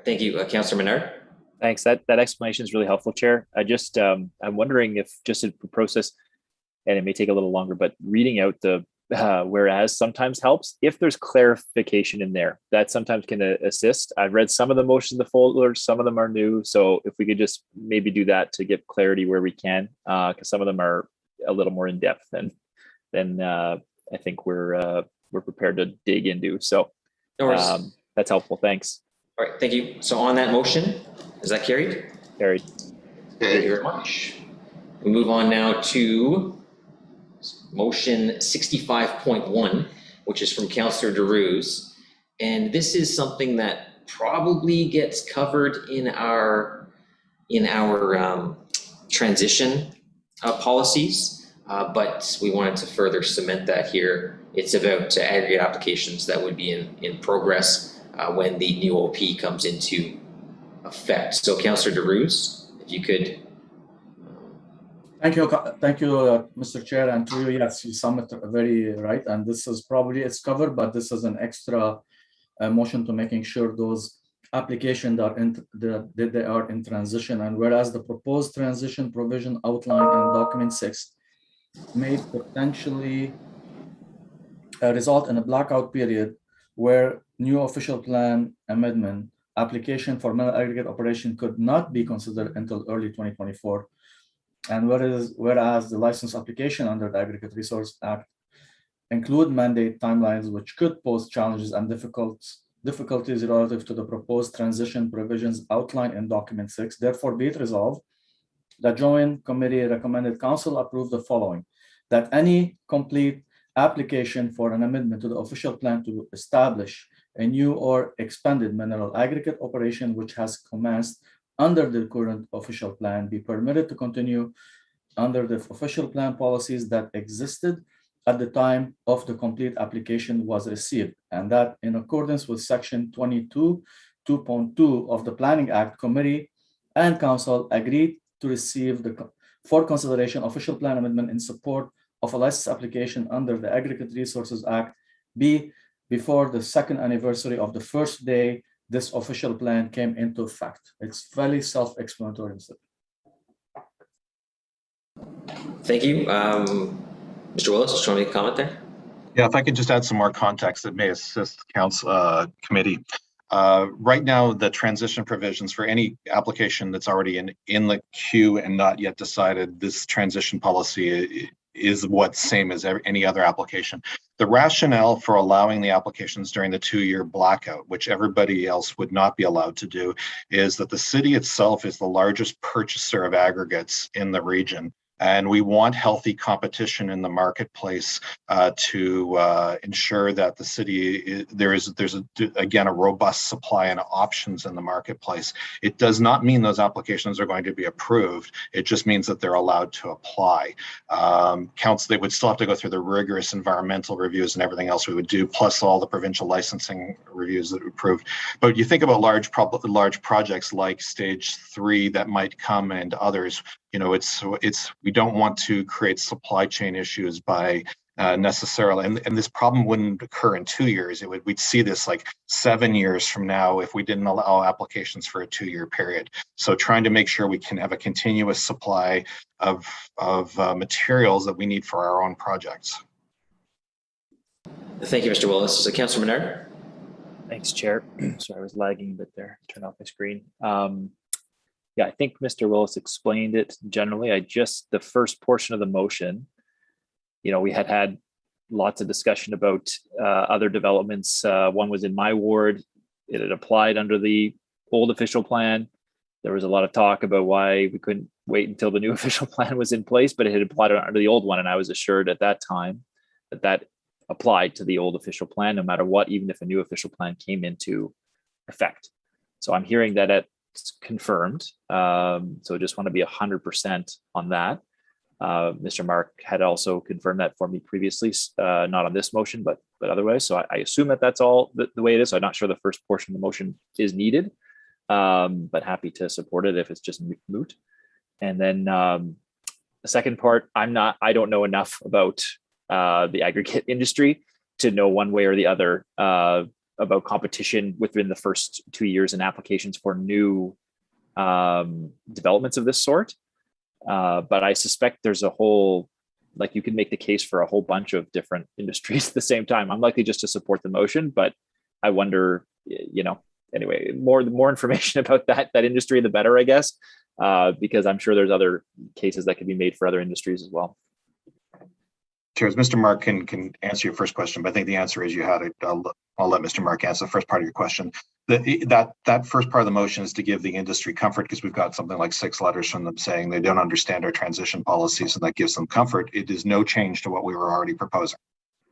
Thank you, Councillor Menard. Thanks. That explanation is really helpful, Chair. I'm wondering if just a process, and it may take a little longer, but reading out the whereas sometimes helps. If there's clarification in there, that sometimes can assist. I've read some of the motions in the folder, some of them are new. So if we could just maybe do that to get clarity where we can, because some of them are a little more in depth than I think we're prepared to dig into. So no worries. That's helpful. Thanks. All right, thank you. So on that motion, is that carried? Carried. Thank you very much. We move on now to motion 65.1, which is from Councillor Derues. And this is something that probably gets covered in our transition policies, but we wanted to further cement that here. It's about aggregate applications that would be in progress when the new OP comes into effect. So Councillor Derues, if you could. Thank you, Mr. Chair, and to you, yes, you sum it very right, and this is probably, it's covered, but this is an extra motion to making sure those applications are they are in transition, and whereas the proposed transition provision outlined in document 6 may potentially result in a blackout period where new official plan amendment application for mineral aggregate operation could not be considered until early 2024. And whereas the license application under the Aggregate Resource Act include mandate timelines which could pose challenges and difficulties relative to the proposed transition provisions outlined in document 6. Therefore, be it resolved, the Joint Committee recommended Council approve the following: that any complete application for an amendment to the official plan to establish a new or expanded mineral aggregate operation which has commenced under the current official plan be permitted to continue under the official plan policies that existed at the time of the complete application was received, and that in accordance with section 22.2 of the Planning Act, Committee and Council agreed to receive for consideration official plan amendment in support of a license application under the Aggregate Resources Act before the second anniversary of the first day this official plan came into effect. It's fairly self-explanatory. Thank you. Mr. Willis, just want to make a comment there? Yeah, if I could just add some more context that may assist Council Committee. Right now, the transition provisions for any application that's already in the queue and not yet decided, this transition policy is what's same as any other application. The rationale for allowing the applications during the 2-year blackout, which everybody else would not be allowed to do, is that the city itself is the largest purchaser of aggregates in the region. And we want healthy competition in the marketplace to ensure that the city, there's again a robust supply and options in the marketplace. It does not mean those applications are going to be approved. It just means that they're allowed to apply. Council, they would still have to go through the rigorous environmental reviews and everything else we would do, plus all the provincial licensing reviews that we approved. But you think about large projects like stage 3 that might come and others. You know, we don't want to create supply chain issues by necessarily, and this problem wouldn't occur in 2 years. We'd see this like 7 years from now if we didn't allow applications for a 2-year period. So trying to make sure we can have a continuous supply of materials that we need for our own projects. Thank you, Mr. Willis. So Councillor Menard. Thanks, Chair. Sorry, I was lagging a bit there. Turn off my screen. Yeah, I think Mr. Willis explained it generally. The first portion of the motion, you know, we had lots of discussion about other developments. One was in my ward. It had applied under the old official plan. There was a lot of talk about why we couldn't wait until the new official plan was in place, but it had applied under the old one. And I was assured at that time that applied to the old official plan, no matter what, even if a new official plan came into effect. So I'm hearing that it's confirmed. So just want to be 100% on that. Mr. Mark had also confirmed that for me previously, not on this motion, but otherwise. So I assume that's all the way it is. So I'm not sure the first portion of the motion is needed, but happy to support it if it's just moot. And then the second part, I don't know enough about the aggregate industry to know one way or the other about competition within the first 2 years and applications for new developments of this sort. But I suspect there's a whole, like you can make the case for a whole bunch of different industries at the same time. I'm likely just to support the motion, but I wonder, you know, anyway, more information about that industry, the better, I guess, because I'm sure there's other cases that can be made for other industries as well. Chair, Mr. Mark can answer your first question, but I think the answer is you had it. I'll let Mr. Mark answer the first part of your question. That first part of the motion is to give the industry comfort because we've got something like 6 letters from them saying they don't understand our transition policies, and that gives them comfort. It is no change to what we were already proposing,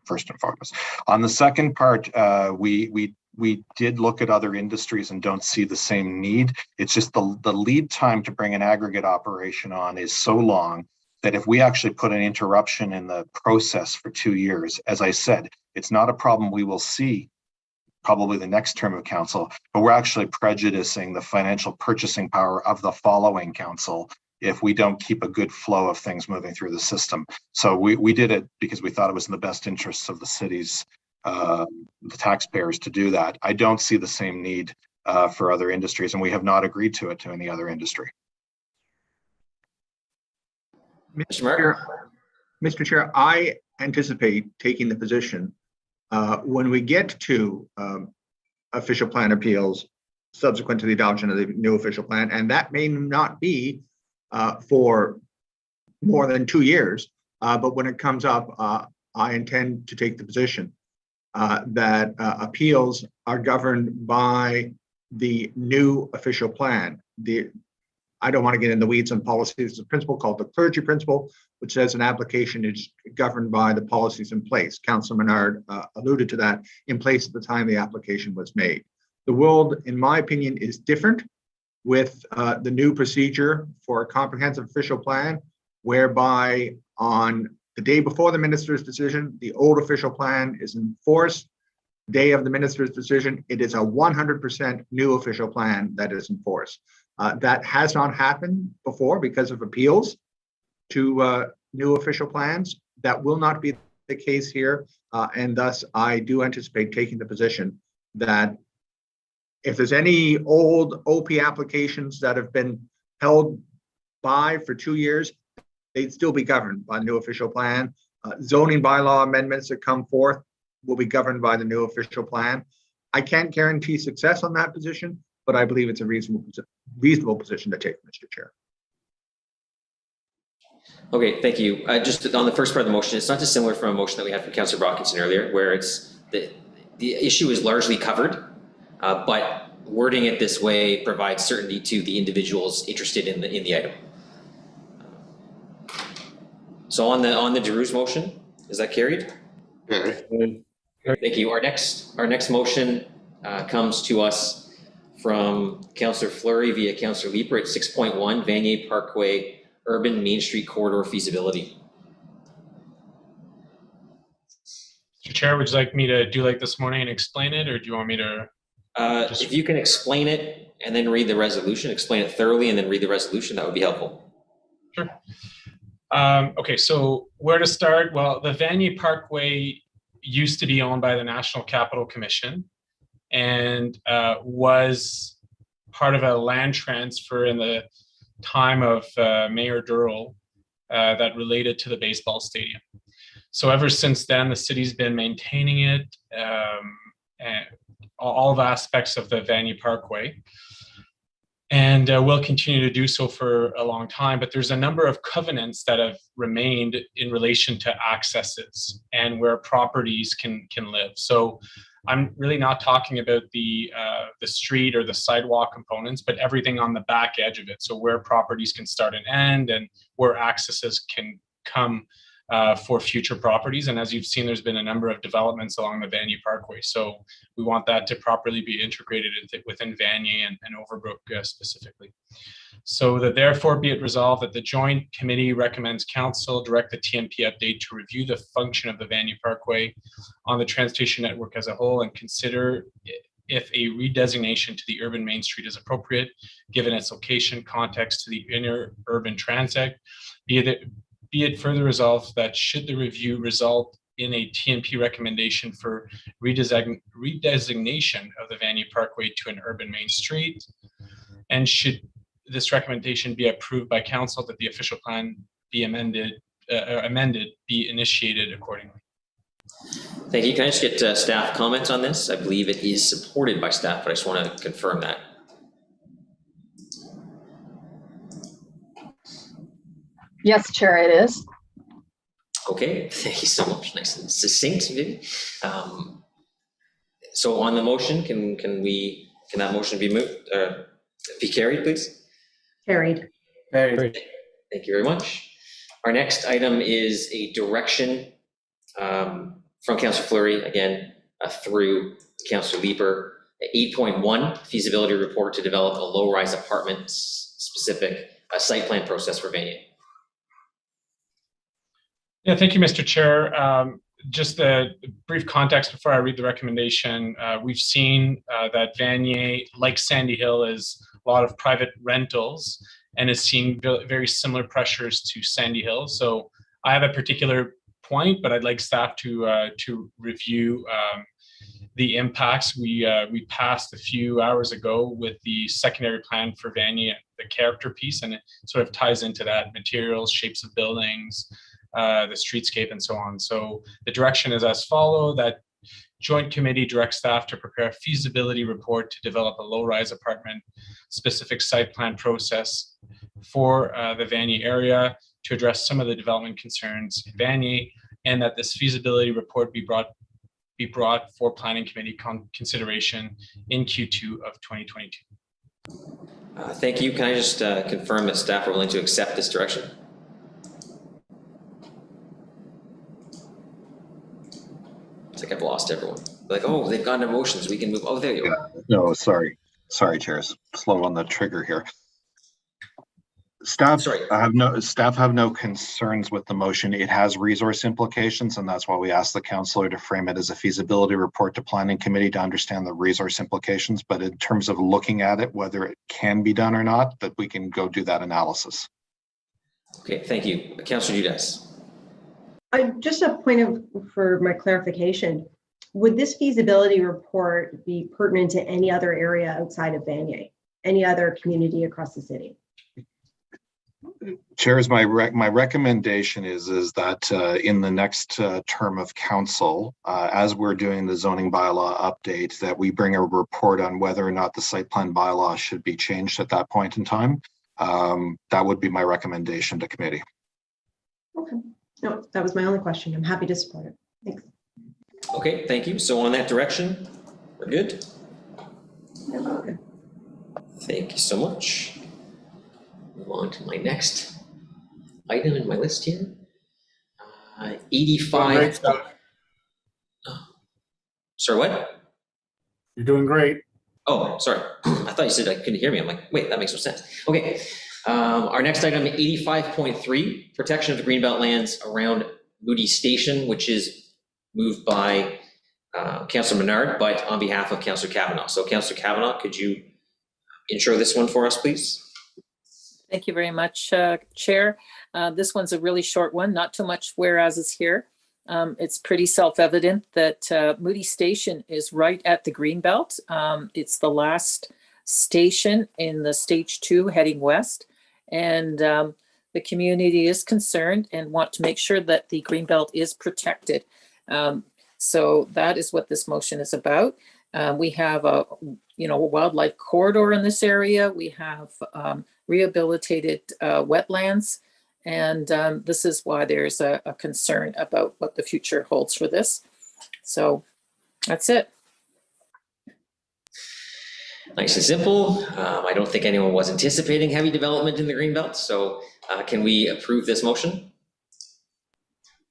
first and foremost. On the second part, we did look at other industries and don't see the same need. It's just the lead time to bring an aggregate operation on is so long that if we actually put an interruption in the process for 2 years, as I said, it's not a problem we will see probably the next term of council, but we're actually prejudicing the financial purchasing power of the following council if we don't keep a good flow of things moving through the system. So we did it because we thought it was in the best interests of the cities, the taxpayers to do that. I don't see the same need for other industries, and we have not agreed to it to any other industry. Mr. Chair, I anticipate taking the position when we get to official plan appeals subsequent to the adoption of the new official plan, and that may not be for more than 2 years, but when it comes up, I intend to take the position that appeals are governed by the new official plan. I don't want to get in the weeds on policies. There's a principle called the clergy principle, which says an application is governed by the policies in place. Councilor Menard alluded to that, in place at the time the application was made. The world, in my opinion, is different with the new procedure for a comprehensive official plan, whereby on the day before the minister's decision, the old official plan is in force. Day of the minister's decision, it is a 100% new official plan that is in force. That has not happened before because of appeals to new official plans. That will not be the case here. And thus, I do anticipate taking the position that if there's any old OP applications that have been held by for 2 years, they'd still be governed by the new official plan. Zoning bylaw amendments that come forth will be governed by the new official plan. I can't guarantee success on that position, but I believe it's a reasonable position to take, Mr. Chair. Okay, thank you. Just on the first part of the motion, it's not dissimilar from a motion that we had from Councillor Brockinson earlier, where it's the issue is largely covered, but wording it this way provides certainty to the individuals interested in the item. So on the Giroux's motion, is that carried? Okay. Thank you. Our next motion comes to us from Councillor Fleury via Councillor Leeper at 6.1 Vanier Parkway Urban Main Street Corridor Feasibility. Mr. Chair, would you like me to do like this morning and explain it, or do you want me to? If you can explain it and then read the resolution, explain it thoroughly and then read the resolution, that would be helpful. Sure. Okay, so where to start? Well, the Vanier Parkway used to be owned by the National Capital Commission and was part of a land transfer in the time of Mayor Durrell that related to the baseball stadium. So ever since then, the city's been maintaining it, and all the aspects of the Vanier Parkway, and will continue to do so for a long time. But there's a number of covenants that have remained in relation to accesses and where properties can live. So I'm really not talking about the street or the sidewalk components, but everything on the back edge of it. So where properties can start and end, and where accesses can come for future properties. And as you've seen, there's been a number of developments along the Vanier Parkway. So we want that to properly be integrated within Vanier and Overbrook specifically. So that therefore be it resolved that the Joint Committee recommends Council direct the TMP update to review the function of the Vanier Parkway on the transportation network as a whole and consider if a redesignation to the urban Main Street is appropriate, given its location, context to the inner urban transit. Be it further resolved that should the review result in a TMP recommendation for redesignation of the Vanier Parkway to an urban Main Street, and should this recommendation be approved by Council, that the official plan be amended be initiated accordingly. Thank you. Can I just get staff comments on this? I believe it is supported by staff, but I just want to confirm that. Yes, Chair, it is. Okay, thank you so much. Nice and succinct, Vivi. So on the motion, can Can that motion be moved, be carried, please? Carried. Carried. Thank you very much. Our next item is a direction from Councillor Fleury, again, through Councillor Leeper. 8.1, feasibility report to develop a low-rise apartment specific site plan process for Vanier. Yeah, thank you, Mr. Chair. Just a brief context before I read the recommendation. We've seen that Vanier, like Sandy Hill, is a lot of private rentals and has seen very similar pressures to Sandy Hill. So I have a particular point, but I'd like staff to review the impacts. We passed a few hours ago with the secondary plan for Vanier, the character piece, and it sort of ties into that: materials, shapes of buildings, the streetscape, and so on. So the direction is as follows: that joint committee directs staff to prepare a feasibility report to develop a low-rise apartment specific site plan process for the Vanier area to address some of the development concerns in Vanier, and that this feasibility report be brought for planning committee consideration in Q2 of 2022. Thank you. Can I just confirm that staff are willing to accept this direction? It's like I've lost everyone. Like, oh, they've gotten emotions. We can move. Oh, there you are. No, sorry, chairs. Slow on the trigger here. Staff have no concerns with the motion. It has resource implications, and that's why we asked the councillor to frame it as a feasibility report to planning committee to understand the resource implications. But in terms of looking at it, whether it can be done or not, that we can go do that analysis. Okay, thank you. Councillor Judas. Just a point for my clarification. Would this feasibility report be pertinent to any other area outside of Vanier, any other community across the city? Chairs, my recommendation is that in the next term of council, as we're doing the zoning bylaw update, that we bring a report on whether or not the site plan bylaw should be changed at that point in time. That would be my recommendation to committee. Okay, no, that was my only question. I'm happy to support it. Thanks. Okay, thank you. So on that direction, we're good. Yeah, okay. Thank you so much. Move on to my next item in my list here. 85. Sorry, what? You're doing great. Oh, sorry. I thought you said I couldn't hear me. I'm like, wait, that makes no sense. Okay. Our next item, 85.3, protection of the greenbelt lands around Moody Station, which is moved by Councillor Menard, but on behalf of Councillor Kavanaugh. So Councillor Kavanaugh, could you intro this one for us, please? Thank you very much, Chair. This one's a really short one, not too much whereas here. It's pretty self-evident that Moody Station is right at the Greenbelt. It's the last station in the stage 2 heading west. And the community is concerned and want to make sure that the Greenbelt is protected. So that is what this motion is about. We have a wildlife corridor in this area. We have rehabilitated wetlands. And this is why there's a concern about what the future holds for this. So that's it. Nice and simple. I don't think anyone was anticipating heavy development in the Greenbelt. So can we approve this motion?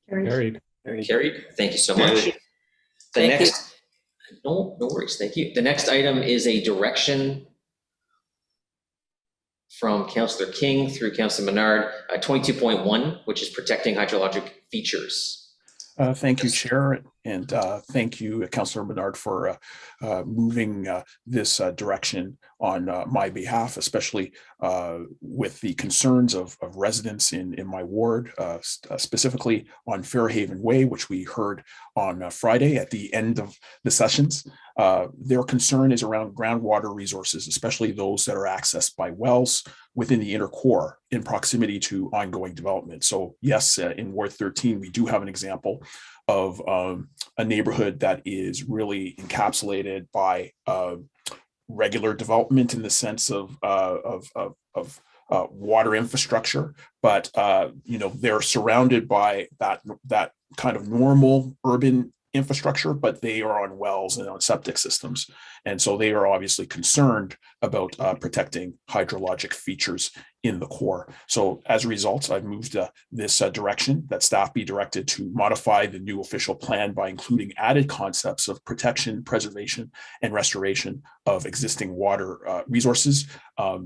Carried. Carried. Thank you so much. No worries. Thank you. The next item is a direction from Councillor King through Councillor Menard, 22.1, which is protecting hydrologic features. Thank you, Chair, and thank you, Councillor Menard, for moving this direction on my behalf, especially with the concerns of residents in my ward, specifically on Fairhaven Way, which we heard on Friday at the end of the sessions. Their concern is around groundwater resources, especially those that are accessed by wells within the inner core in proximity to ongoing development. So yes, in Ward 13, we do have an example of a neighborhood that is really encapsulated by regular development in the sense of water infrastructure, but they're surrounded by that kind of normal urban infrastructure, but they are on wells and on septic systems. And so they are obviously concerned about protecting hydrologic features in the core. So as a result, I've moved this direction that staff be directed to modify the new official plan by including added concepts of protection, preservation, and restoration of existing water resources.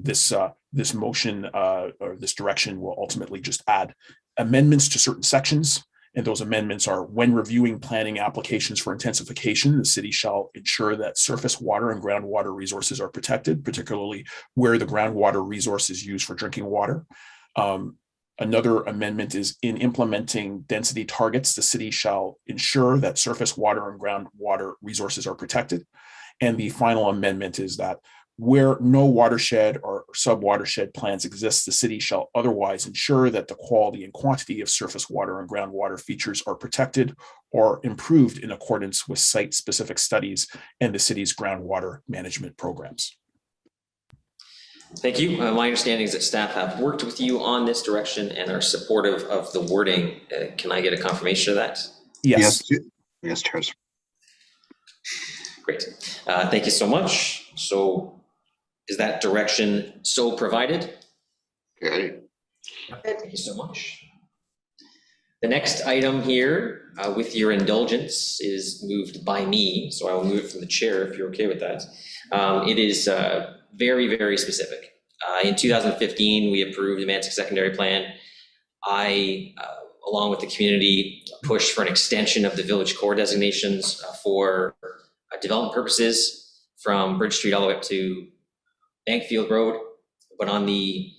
This motion or this direction will ultimately just add amendments to certain sections. And those amendments are: when reviewing planning applications for intensification, the city shall ensure that surface water and groundwater resources are protected, particularly where the groundwater resource is used for drinking water. Another amendment is: in implementing density targets, the city shall ensure that surface water and groundwater resources are protected. And the final amendment is that where no watershed or sub-watershed plans exist, the city shall otherwise ensure that the quality and quantity of surface water and groundwater features are protected or improved in accordance with site-specific studies and the city's groundwater management programs. Thank you. My understanding is that staff have worked with you on this direction and are supportive of the wording. Can I get a confirmation of that? Yes. Yes, chairs. Great. Thank you so much. So is that direction so provided? Okay. Thank you so much. The next item here, with your indulgence, is moved by me. So I will move it from the chair if you're okay with that. It is very, very specific. In 2015, we approved the Mantic Secondary Plan. I, along with the community, pushed for an extension of the village core designations for development purposes from Bridge Street all the way up to Bankfield Road. But on the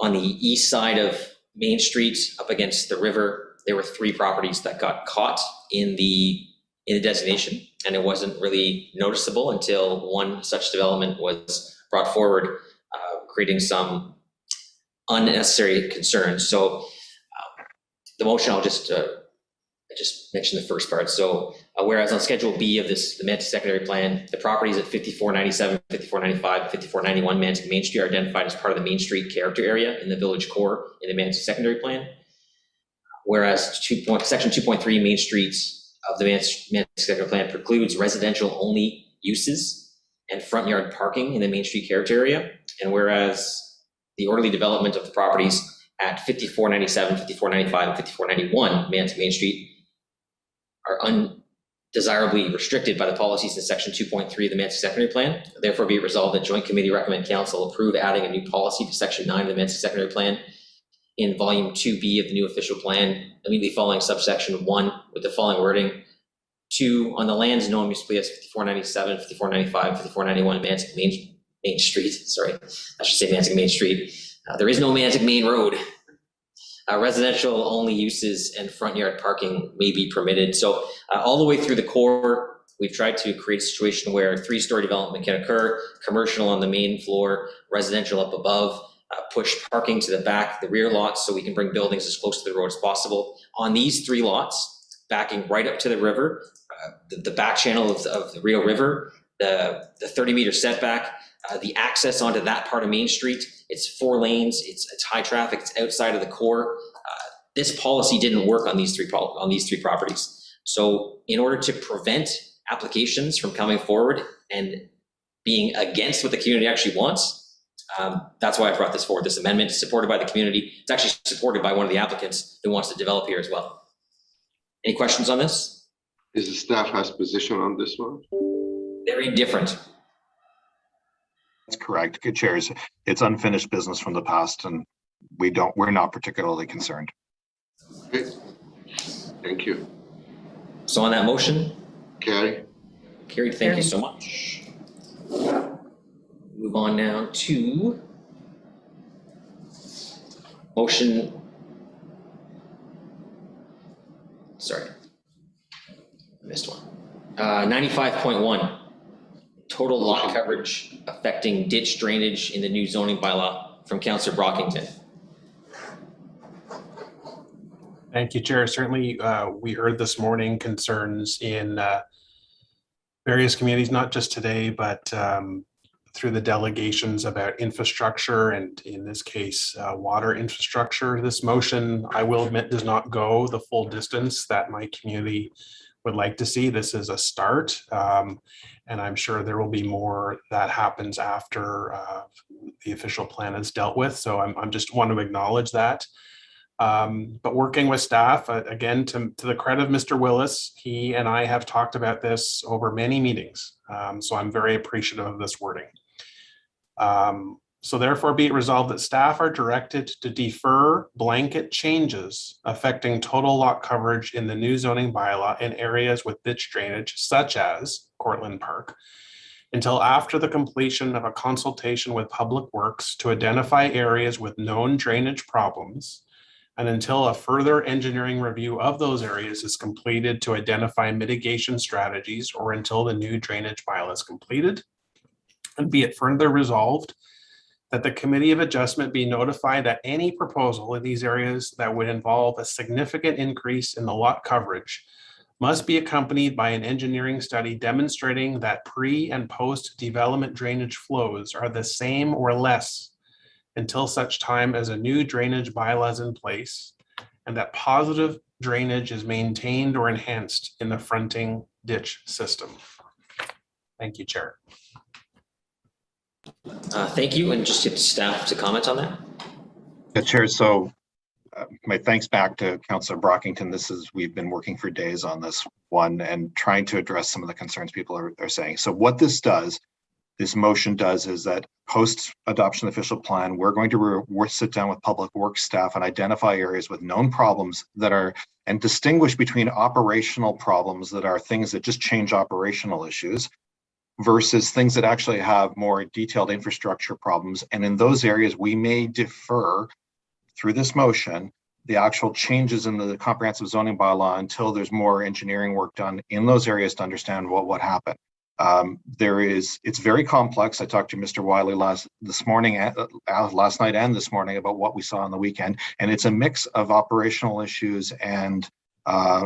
east side of Main Street, up against the river, there were 3 properties that got caught in the designation, and it wasn't really noticeable until one such development was brought forward, creating some unnecessary concerns. So the motion, I just mentioned the first part. So whereas on Schedule B of the Mantic Secondary Plan, the properties at 5497, 5495, and 5491 Mantic Main Street are identified as part of the Main Street character area in the village core in the Mantic Secondary Plan. Whereas Section 2.3 Main Street of the Mantic Secondary Plan precludes residential only uses and front yard parking in the Main Street character area. And whereas the orderly development of the properties at 5497, 5495, and 5491 Mantic Main Street are undesirably restricted by the policies in Section 2.3 of the Mantic Secondary Plan. Therefore, be it resolved that Joint Committee recommend Council approve adding a new policy to Section 9 of the Mantic Secondary Plan in Volume 2B of the new official plan, immediately following subsection 1 with the following wording: 2, on the lands known municipally as 5497, 5495, 5491 Mantic Main Street, sorry, I should say Mantic Main Street. There is no Mantic Main Road. Residential only uses and front yard parking may be permitted. So all the way through the core, we've tried to create a situation where 3-story development can occur, commercial on the main floor, residential up above, push parking to the back, the rear lots, so we can bring buildings as close to the road as possible. On these 3 lots, backing right up to the river, the back channel of the Rio River, the 30-meter setback, the access onto that part of Main Street, it's 4 lanes, it's high traffic, it's outside of the core. This policy didn't work on these 3 properties. So in order to prevent applications from coming forward and being against what the community actually wants, that's why I brought this forward. This amendment is supported by the community. It's actually supported by one of the applicants who wants to develop here as well. Any questions on this? Is the staff has position on this one? Very different. That's correct. Good chairs. It's unfinished business from the past, and we're not particularly concerned. Okay. Thank you. So on that motion? Carrie. Carried, thank you so much. Move on now to motion. Sorry, I missed one. 95.1. Total lot coverage affecting ditch drainage in the new zoning bylaw from Councillor Brockington. Thank you, Chair. Certainly, we heard this morning concerns in various communities, not just today, but through the delegations about infrastructure and in this case, water infrastructure. This motion, I will admit, does not go the full distance that my community would like to see. This is a start. And I'm sure there will be more that happens after the official plan is dealt with. So I'm just want to acknowledge that. But working with staff, again, to the credit of Mr. Willis, he and I have talked about this over many meetings. So I'm very appreciative of this wording. So therefore be it resolved that staff are directed to defer blanket changes affecting total lot coverage in the new zoning bylaw in areas with ditch drainage, such as Cortlandt Park, until after the completion of a consultation with Public Works to identify areas with known drainage problems, and until a further engineering review of those areas is completed to identify mitigation strategies, or until the new drainage bylaw is completed. And be it further resolved that the Committee of Adjustment be notified that any proposal in these areas that would involve a significant increase in the lot coverage must be accompanied by an engineering study demonstrating that pre- and post-development drainage flows are the same or less until such time as a new drainage bylaw is in place, and that positive drainage is maintained or enhanced in the fronting ditch system. Thank you, Chair. Thank you, and just get staff to comment on that. Yeah, Chair, so my thanks back to Councillor Brockington. We've been working for days on this one and trying to address some of the concerns people are saying. So what this motion does is that post-adoption official plan, we're going to sit down with Public Works staff and identify areas with known problems and distinguish between operational problems that are things that just change operational issues versus things that actually have more detailed infrastructure problems. And in those areas, we may defer through this motion the actual changes in the comprehensive zoning bylaw until there's more engineering work done in those areas to understand what would happen. It's very complex. I talked to Mr. Wiley last night and this morning about what we saw on the weekend, and it's a mix of operational issues and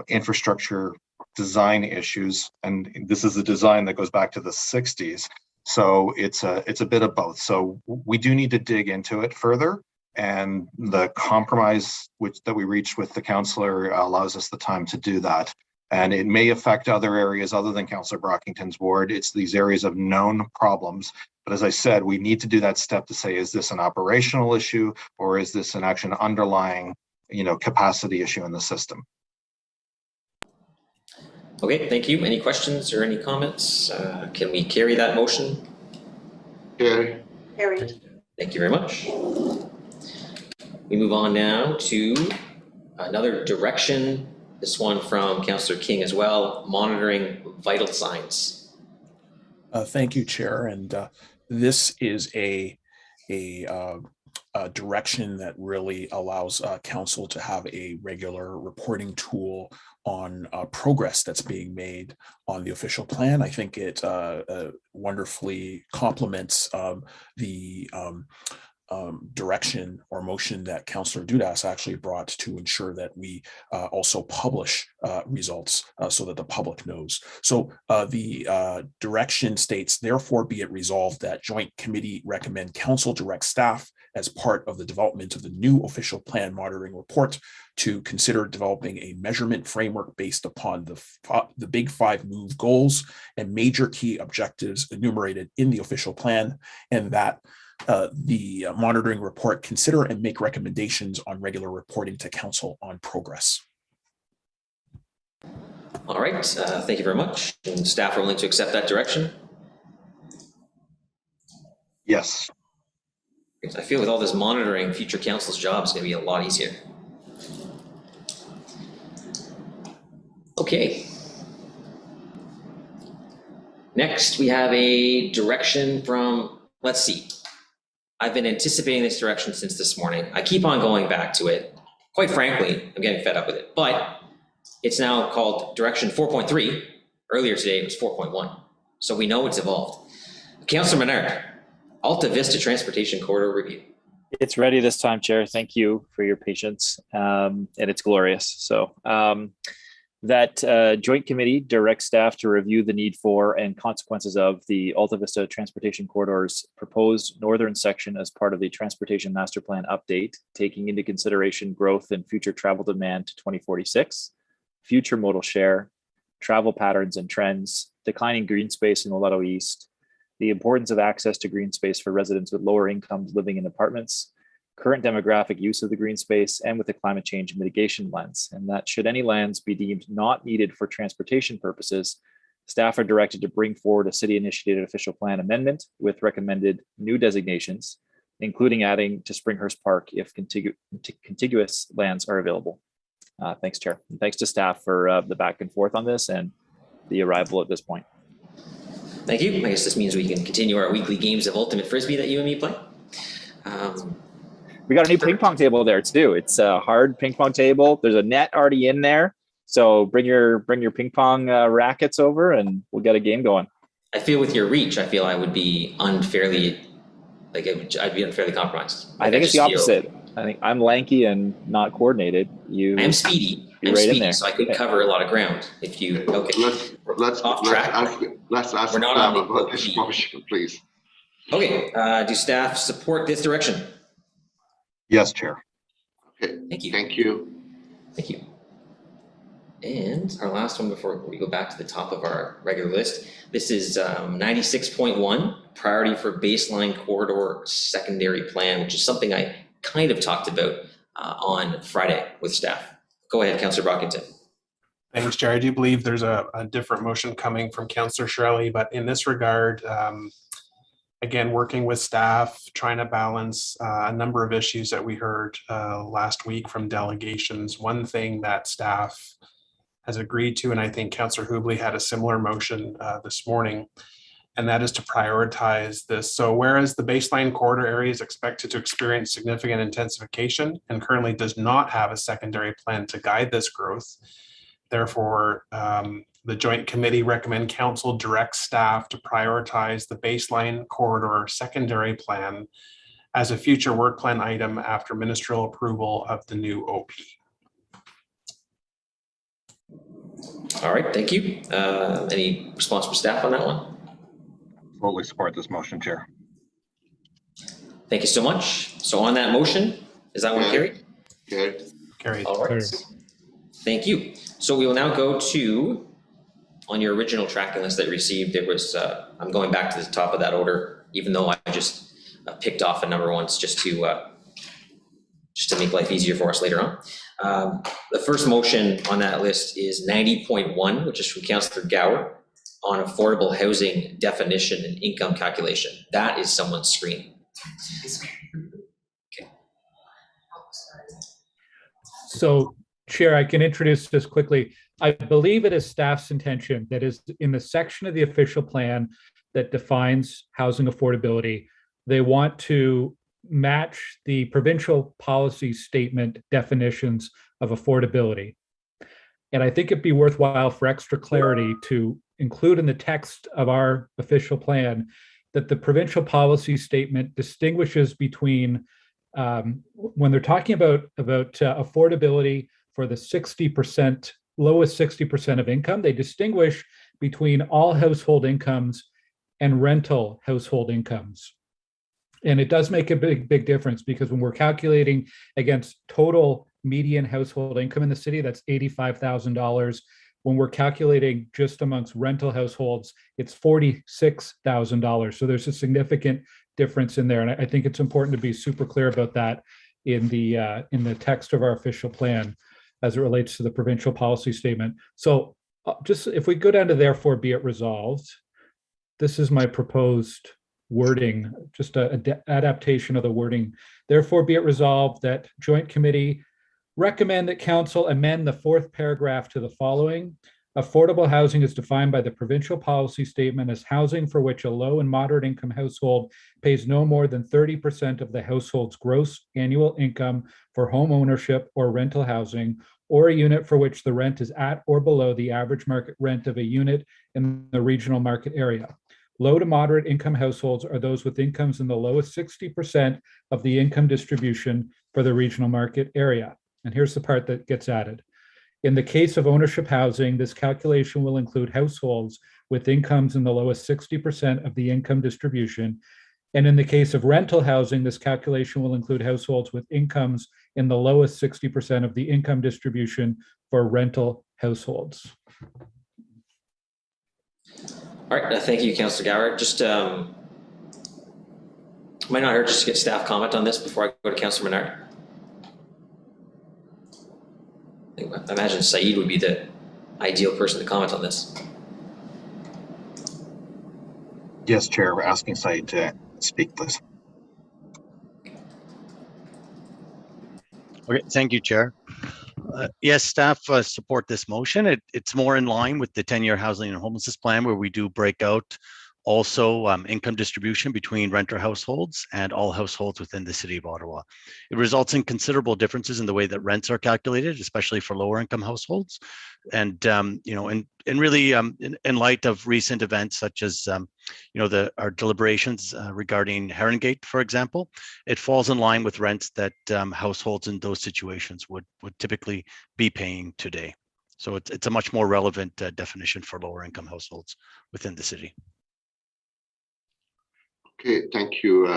infrastructure design issues. And this is a design that goes back to the 60s. So it's a bit of both. So we do need to dig into it further. And the compromise that we reached with the councillor allows us the time to do that. And it may affect other areas other than Councillor Brockington's ward. It's these areas of known problems. But as I said, we need to do that step to say, is this an operational issue or is this an actual underlying, capacity issue in the system? Okay, thank you. Any questions or any comments? Can we carry that motion? Carry. Thank you very much. We move on now to another direction. This one from Councillor King as well, monitoring vital signs. Thank you, Chair. And this is a direction that really allows council to have a regular reporting tool on progress that's being made on the official plan. I think it wonderfully complements the direction or motion that Councillor Dudas actually brought to ensure that we also publish results so that the public knows. So the direction states, therefore be it resolved that Joint Committee recommend Council direct staff as part of the development of the new official plan monitoring report to consider developing a measurement framework based upon the big 5 move goals and major key objectives enumerated in the official plan, and that the monitoring report consider and make recommendations on regular reporting to council on progress. All right, thank you very much. And staff are willing to accept that direction? Yes. I feel with all this monitoring, future council's job is going to be a lot easier. Okay. Next, we have a direction from, let's see. I've been anticipating this direction since this morning. I keep on going back to it. Quite frankly, I'm getting fed up with it, but it's now called direction 4.3. Earlier today, it was 4.1. So we know it's evolved. Councillor Menard, Alta Vista Transportation Corridor Review. It's ready this time, Chair. Thank you for your patience. And it's glorious. So that joint committee directs staff to review the need for and consequences of the Alta Vista Transportation Corridor's proposed northern section as part of the Transportation Master Plan update, taking into consideration growth and future travel demand to 2046, future modal share, travel patterns and trends, declining green space in the Loretto East, the importance of access to green space for residents with lower incomes living in apartments, current demographic use of the green space, and with the climate change mitigation lens. And that should any lands be deemed not needed for transportation purposes, staff are directed to bring forward a city-initiated official plan amendment with recommended new designations, including adding to Springhurst Park if contiguous lands are available. Thanks, Chair. And thanks to staff for the back and forth on this and the arrival at this point. Thank you. I guess this means we can continue our weekly games of Ultimate Frisbee that you and me play. We got a new ping pong table there too. It's a hard ping pong table. There's a net already in there. So bring your ping pong rackets over and we'll get a game going. I feel with your reach, I feel I would be unfairly, I'd be unfairly compromised. I think it's the opposite. I think I'm lanky and not coordinated. I am speedy. I'm right in speedy, there. so I could cover a lot of ground if you. Okay. Let's off track. Let's ask We're not staff on about this motion, please. Okay. Do staff support this direction? Yes, Chair. Okay. Thank you. Thank you. Thank you. And our last one before we go back to the top of our regular list. This is 96.1, priority for baseline corridor secondary plan, which is something I kind of talked about on Friday with staff. Go ahead, Councillor Brockington. Thanks, Chair. I do believe there's a different motion coming from Councillor Shirley, but in this regard, again, working with staff, trying to balance a number of issues that we heard last week from delegations. One thing that staff has agreed to, and I think Councillor Hubley had a similar motion this morning, and that is to prioritize this. So whereas the baseline corridor area is expected to experience significant intensification and currently does not have a secondary plan to guide this growth, therefore, the Joint Committee recommend Council direct staff to prioritize the baseline corridor secondary plan as a future work plan item after ministerial approval of the new OP. All right, thank you. Any response from staff on that one? Fully support this motion, Chair. Thank you so much. So on that motion, is that one carried? Carried. All right. Thank you. So we will now go to, on your original tracking list that you received, there was, I'm going back to the top of that order, even though I just picked off a number once just to make life easier for us later on. The first motion on that list is 90.1, which is from Councillor Gower, on affordable housing definition and income calculation. That is someone's screen. Okay. So, Chair, I can introduce this quickly. I believe it is staff's intention that is in the section of the official plan that defines housing affordability, they want to match the provincial policy statement definitions of affordability. And I think it'd be worthwhile for extra clarity to include in the text of our official plan that the provincial policy statement distinguishes between when they're talking about affordability for the 60%, lowest 60% of income, they distinguish between all household incomes and rental household incomes. And it does make a big difference because when we're calculating against total median household income in the city, that's $85,000. When we're calculating just amongst rental households, it's $46,000. So there's a significant difference in there. And I think it's important to be super clear about that in the text of our official plan as it relates to the provincial policy statement. So just if we go down to therefore be it resolved, this is my proposed wording, just an adaptation of the wording. Therefore be it resolved that Joint Committee recommend that Council amend the fourth paragraph to the following. Affordable housing is defined by the provincial policy statement as housing for which a low and moderate income household pays no more than 30% of the household's gross annual income for home ownership or rental housing, or a unit for which the rent is at or below the average market rent of a unit in the regional market area. Low to moderate income households are those with incomes in the lowest 60% of the income distribution for the regional market area. And here's the part that gets added. In the case of ownership housing, this calculation will include households with incomes in the lowest 60% of the income distribution. And in the case of rental housing, this calculation will include households with incomes in the lowest 60% of the income distribution for rental households. All right, thank you, Councillor Gower. Just might not hurt just to get staff comment on this before I go to Councillor Menard. I imagine Saeed would be the ideal person to comment on this. Yes, Chair, we're asking Said to speak, please. Okay, thank you, Chair. Yes, staff support this motion. It's more in line with the 10-year housing and homelessness plan, where we do break out also income distribution between renter households and all households within the city of Ottawa. It results in considerable differences in the way that rents are calculated, especially for lower income households. And, you know, and really in light of recent events such as, you know, our deliberations regarding Herongate, for example, it falls in line with rents that households in those situations would typically be paying today. So it's a much more relevant definition for lower income households within the city. Okay, thank you,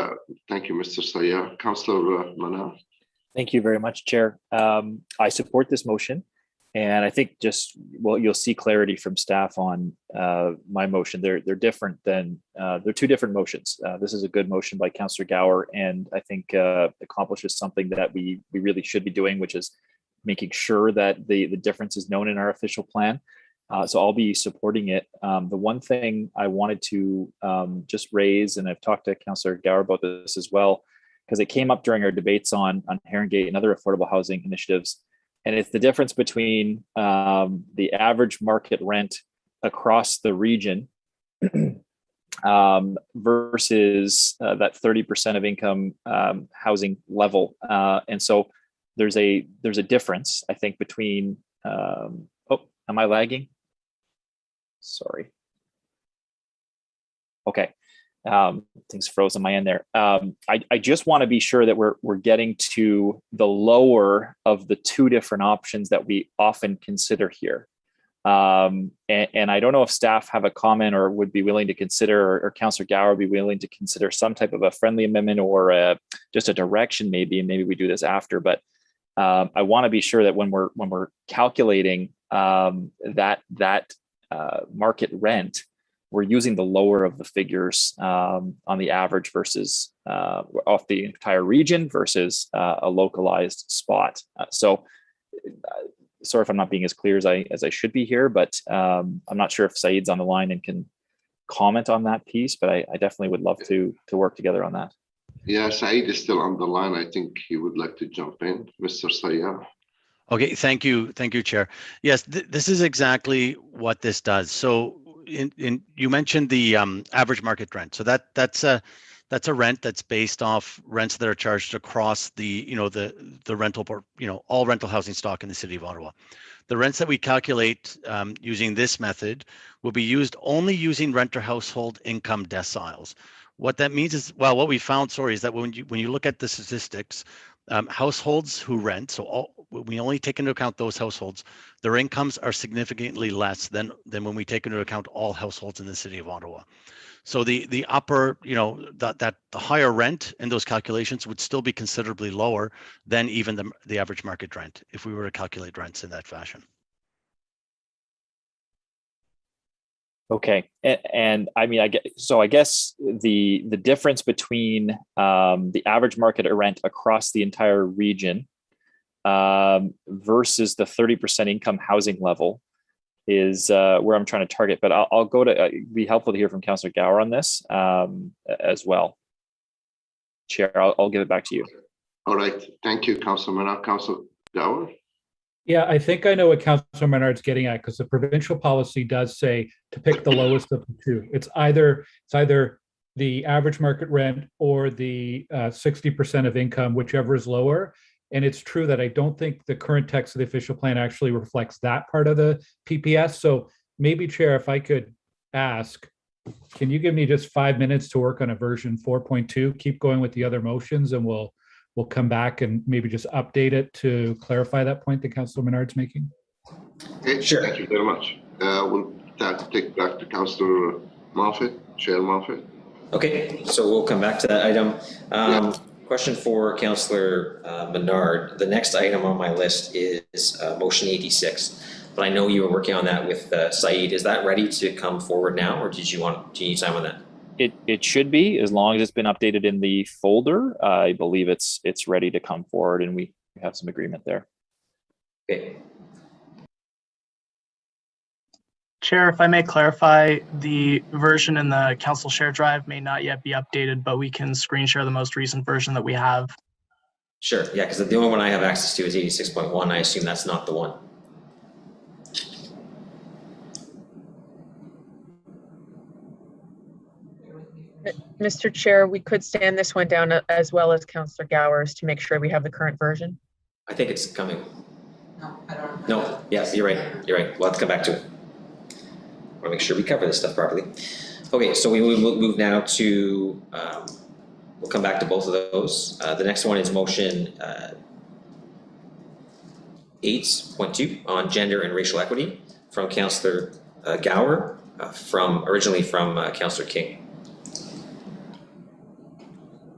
Mr. Sayar. Councillor Menard. Thank you very much, Chair. I support this motion, and I think just, well, you'll see clarity from staff on my motion. They're different than, they're two different motions. This is a good motion by Councillor Gower, and I think accomplishes something that we really should be doing, which is making sure that the difference is known in our official plan. So I'll be supporting it. The one thing I wanted to just raise, and I've talked to Councillor Gower about this as well, because it came up during our debates on Herongate and other affordable housing initiatives. And it's the difference between the average market rent across the region versus that 30% of income housing level. And so there's a difference, I think, between, oh, am I lagging? Sorry. Okay. Things froze on my end there. I just want to be sure that we're getting to the lower of the two different options that we often consider here. And I don't know if staff have a comment or would be willing to consider, or Councillor Gower would be willing to consider some type of a friendly amendment or just a direction maybe, and maybe we do this after. But I want to be sure that when we're calculating that market rent, we're using the lower of the figures on the average versus off the entire region versus a localized spot. So sorry if I'm not being as clear as I should be here, but I'm not sure if Saeed's on the line and can comment on that piece, but I definitely would love to work together on that. Yeah, Saeed is still on the line. I think he would like to jump in. Mr. Sayar. Okay, thank you, Chair. Yes, this is exactly what this does. So you mentioned the average market rent. So that's a rent that's based off rents that are charged across the rental, all rental housing stock in the city of Ottawa. The rents that we calculate using this method will be used only using renter household income deciles. What that means is, well, what we found, is that when you look at the statistics, households who rent, so we only take into account those households, their incomes are significantly less than when we take into account all households in the city of Ottawa. So the upper, the higher rent in those calculations would still be considerably lower than even the average market rent if we were to calculate rents in that fashion. Okay, and I mean, I guess the difference between the average market rent across the entire region versus the 30% income housing level is where I'm trying to target. But I'll go to it'd be helpful to hear from Councillor Gower on this as well. Chair, I'll give it back to you. All right, thank you, Councillor Menard. Councillor Gower. Yeah, I think I know what Councillor Menard's getting at, because the provincial policy does say to pick the lowest of the two. It's either the average market rent or the 60% of income, whichever is lower. And it's true that I don't think the current text of the official plan actually reflects that part of the PPS. So maybe, Chair, if I could ask, can you give me just 5 minutes to work on a version 4.2? Keep going with the other motions, and we'll come back and maybe just update it to clarify that point that Councillor Menard's making. Okay, sure. Thank you very much. We'll take back to Councillor Moffat, Chair Moffat. Okay, so we'll come back to that item. Question for Councillor Menard. The next item on my list is motion 86. but I know you were working on that with Saeed. Is that ready to come forward now, or do you need time on that? It should be, as long as it's been updated in the folder. I believe it's ready to come forward, and we have some agreement there. Okay. Chair, if I may clarify, the version in the council share drive may not yet be updated, but we can screen share the most recent version that we have. Sure, yeah, because the only one I have access to is 86.1. I assume that's not the one. Mr. Chair, we could stand this one down as well as Councillor Gowers to make sure we have the current version. I think it's coming. No, I don't. No, yes, you're right. You're right. We'll have to come back to it. I want to make sure we cover this stuff properly. Okay, so we will move now to, we'll come back to both of those. The next one is motion 8.2 on gender and racial equity from Councillor Gower, originally from Councillor King.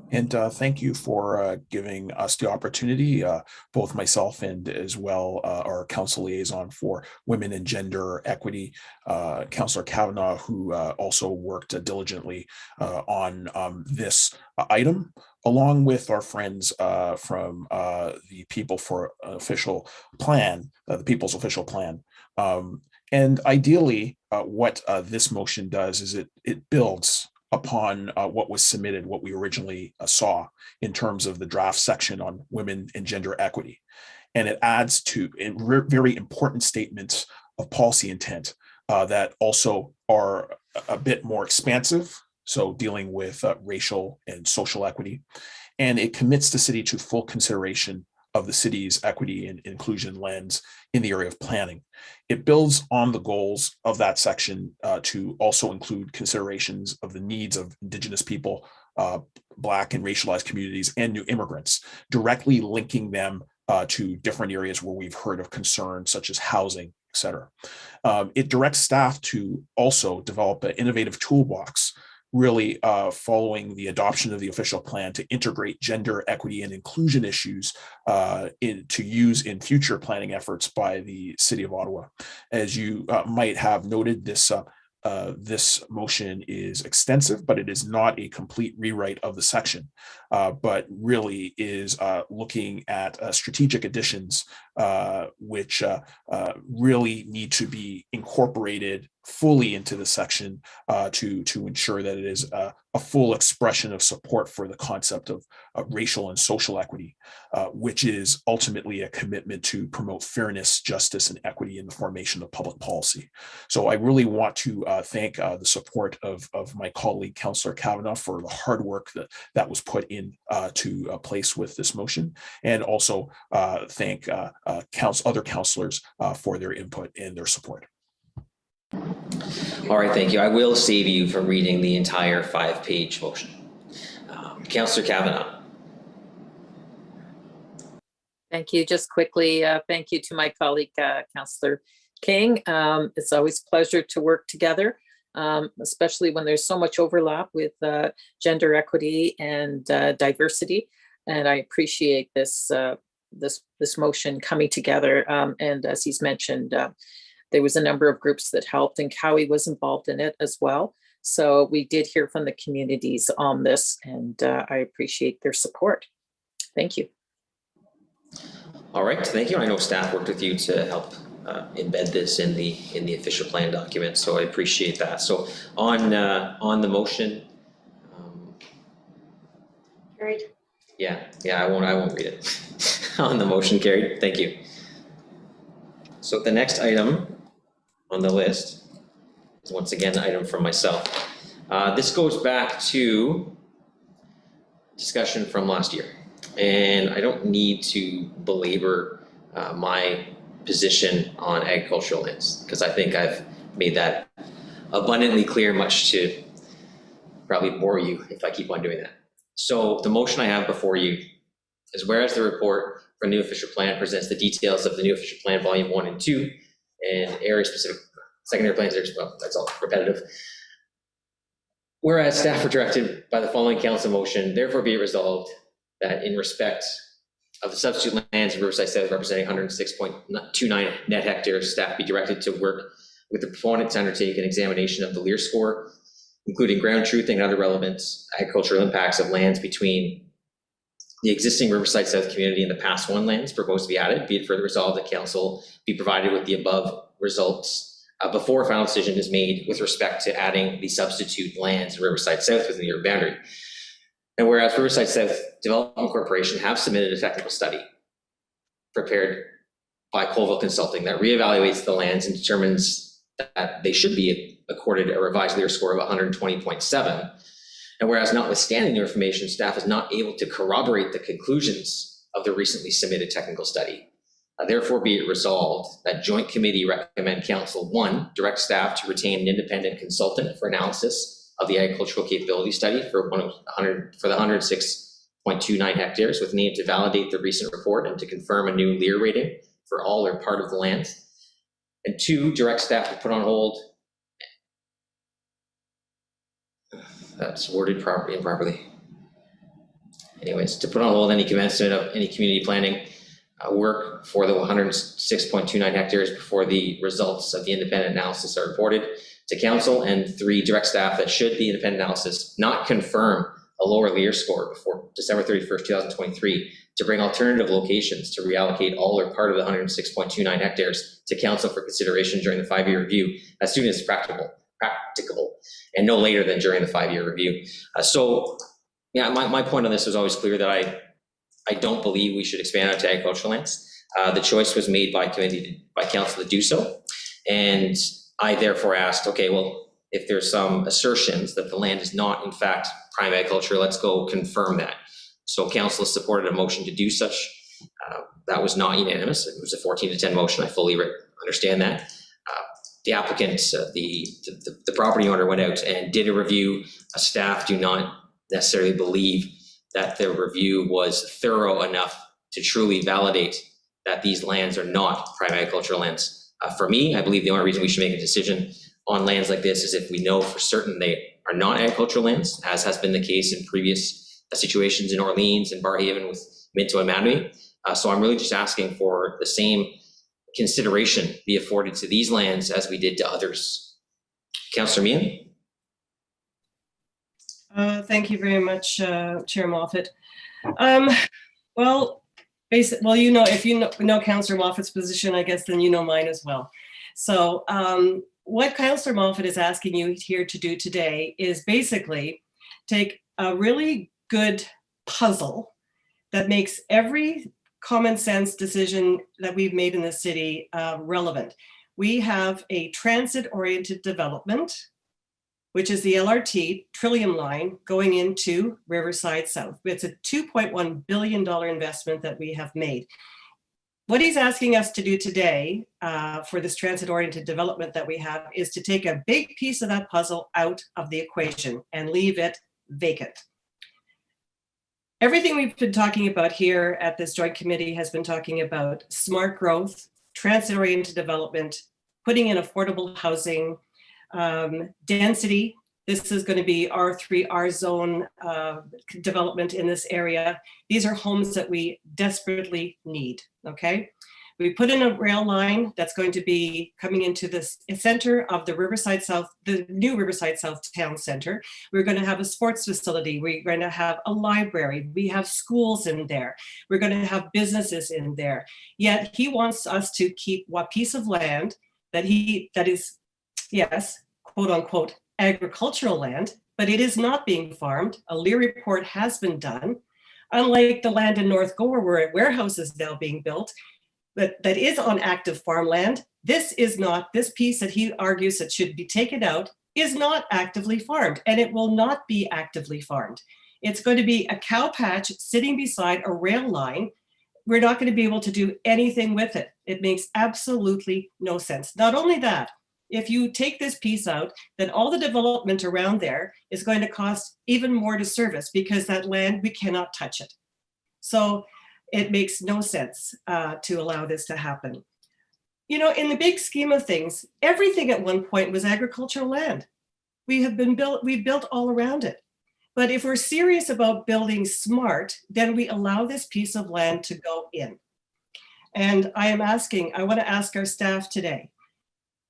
And thank you for giving us the opportunity, both myself and as well our council liaison for women and gender equity, Councillor Kavanaugh, who also worked diligently on this item, along with our friends from the People for Official Plan, the People's Official Plan. And ideally, what this motion does is it builds upon what was submitted, what we originally saw in terms of the draft section on women and gender equity. And it adds to very important statements of policy intent that also are a bit more expansive, so dealing with racial and social equity. And it commits the city to full consideration of the city's equity and inclusion lens in the area of planning. It builds on the goals of that section to also include considerations of the needs of Indigenous people, Black and racialized communities, and new immigrants, directly linking them to different areas where we've heard of concerns such as housing, et cetera. It directs staff to also develop an innovative toolbox, really following the adoption of the official plan, to integrate gender equity and inclusion issues to use in future planning efforts by the City of Ottawa. As you might have noted, this motion is extensive, but it is not a complete rewrite of the section, but really is looking at strategic additions which really need to be incorporated fully into the section to ensure that it is a full expression of support for the concept of racial and social equity, which is ultimately a commitment to promote fairness, justice, and equity in the formation of public policy. So I really want to thank the support of my colleague, Councillor Kavanaugh, for the hard work that was put in to place with this motion, and also thank other councillors for their input and their support. All right, thank you. I will save you from reading the entire 5-page motion. Councillor Kavanaugh. Thank you. Just quickly, thank you to my colleague, Councillor King. It's always a pleasure to work together, especially when there's so much overlap with gender equity and diversity. And I appreciate this motion coming together. And as he's mentioned, there was a number of groups that helped, and Cowie was involved in it as well. So we did hear from the communities on this, and I appreciate their support. Thank you. All right, thank you. I know staff worked with you to help embed this in the official plan document, so I appreciate that. So on the motion, Carried. yeah, I won't read it. On the motion, carried. Thank you. So the next item on the list is once again an item from myself. This goes back to discussion from last year, and I don't need to belabor my position on agricultural lands, because I think I've made that abundantly clear, much to probably bore you if I keep on doing that. So the motion I have before you is, whereas the report for new official plan presents the details of the new official plan volume 1 and 2 and area specific secondary plans, well, that's all repetitive. Whereas staff were directed by the following council motion, therefore be it resolved that in respect of the substitute lands in Riverside South representing 106.29 net hectares, staff be directed to work with the proponent to undertake an examination of the Lear score, including ground truthing and other relevant agricultural impacts of lands between the existing Riverside South community and the past one lands proposed to be added. Be it further resolved that council be provided with the above results before a final decision is made with respect to adding the substitute lands in Riverside South within the urban boundary. And whereas Riverside South Development Corporation have submitted a technical study prepared by Colville Consulting that reevaluates the lands and determines that they should be accorded a revised Lear score of 120.7. And whereas notwithstanding the information, staff is not able to corroborate the conclusions of the recently submitted technical study. Therefore, be it resolved that Joint Committee recommend Council 1, direct staff to retain an independent consultant for analysis of the agricultural capability study for the 106.29 hectares with an aim to validate the recent report and to confirm a new Lear rating for all or part of the land. And 2, direct staff to put on hold, that's worded improperly. Anyways, to put on hold any commencement of any community planning work for the 106.29 hectares before the results of the independent analysis are reported to council. And 3, direct staff that should the independent analysis not confirm a lower Lear score before December 31st, 2023, to bring alternative locations to reallocate all or part of the 106.29 hectares to council for consideration during the 5-year review as soon as practicable, and no later than during the 5-year review. So yeah, my point on this was always clear that I don't believe we should expand out to agricultural lands. The choice was made by council to do so. And I therefore asked, okay, well, if there's some assertions that the land is not in fact prime agriculture, let's go confirm that. So council supported a motion to do such. That was not unanimous. It was a 14-10 motion. I fully understand that. The applicant, the property owner went out and did a review. Staff do not necessarily believe that the review was thorough enough to truly validate that these lands are not prime agricultural lands. For me, I believe the only reason we should make a decision on lands like this is if we know for certain they are not agricultural lands, as has been the case in previous situations in Orleans and Barrhaven with Minto and Maui. So I'm really just asking for the same consideration be afforded to these lands as we did to others. Councillor Meehan? Thank you very much, Chair Moffat. Well, you know, if you know Councillor Moffat's position, I guess then you know mine as well. So what Councillor Moffat is asking you here to do today is basically take a really good puzzle that makes every common sense decision that we've made in the city relevant. We have a transit-oriented development, which is the LRT Trillium line going into Riverside South. It's a $2.1 billion investment that we have made. What he's asking us to do today for this transit-oriented development that we have is to take a big piece of that puzzle out of the equation and leave it vacant. Everything we've been talking about here at this joint committee has been talking about smart growth, transit-oriented development, putting in affordable housing, density. This is going to be R3, R zone development in this area. These are homes that we desperately need, okay? We put in a rail line that's going to be coming into the center of the Riverside South, the new Riverside South Town Center. We're going to have a sports facility. We're going to have a library. We have schools in there. We're going to have businesses in there. Yet he wants us to keep what piece of land that is, yes, quote unquote, agricultural land, but it is not being farmed. A Lear report has been done. Unlike the land in North Gore where a warehouse is now being built, that is on active farmland, this piece that he argues that should be taken out is not actively farmed, and it will not be actively farmed. It's going to be a cow patch sitting beside a rail line. We're not going to be able to do anything with it. It makes absolutely no sense. Not only that, if you take this piece out, then all the development around there is going to cost even more to service because that land, we cannot touch it. So it makes no sense to allow this to happen. You know, in the big scheme of things, everything at one point was agricultural land. We've built all around it. But if we're serious about building smart, then we allow this piece of land to go in. And I want to ask our staff today,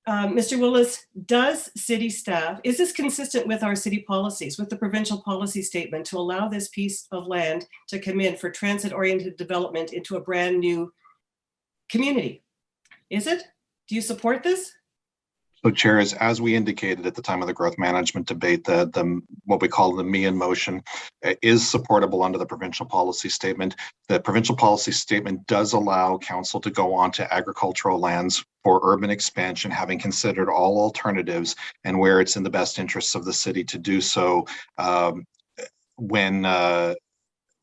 Mr. Willis, does city staff, is this consistent with our city policies, with the provincial policy statement to allow this piece of land to come in for transit-oriented development into a brand new community? Is it? Do you support this? So Chair, as we indicated at the time of the growth management debate, the what we call the Meehan motion is supportable under the provincial policy statement. The provincial policy statement does allow council to go on to agricultural lands for urban expansion, having considered all alternatives and where it's in the best interests of the city to do so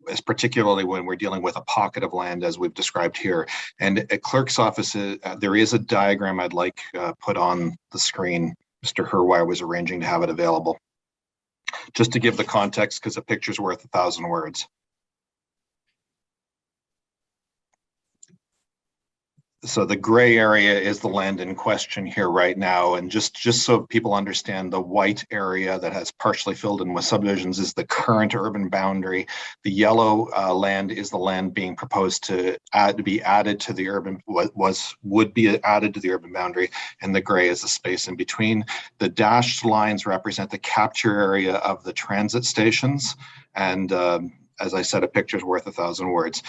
as particularly when we're dealing with a pocket of land as we've described here. And at clerk's office, there is a diagram I'd like put on the screen. Mr. Herwire was arranging to have it available. Just to give the context, because a picture's worth 1,000 words. So the gray area is the land in question here right now. And just so people understand, the white area that has partially filled in with subdivisions is the current urban boundary. The yellow land is the land being proposed to be added to the urban, would be added to the urban boundary, and the gray is the space in between. The dashed lines represent the capture area of the transit stations. And as I said, a picture's worth 1,000 words.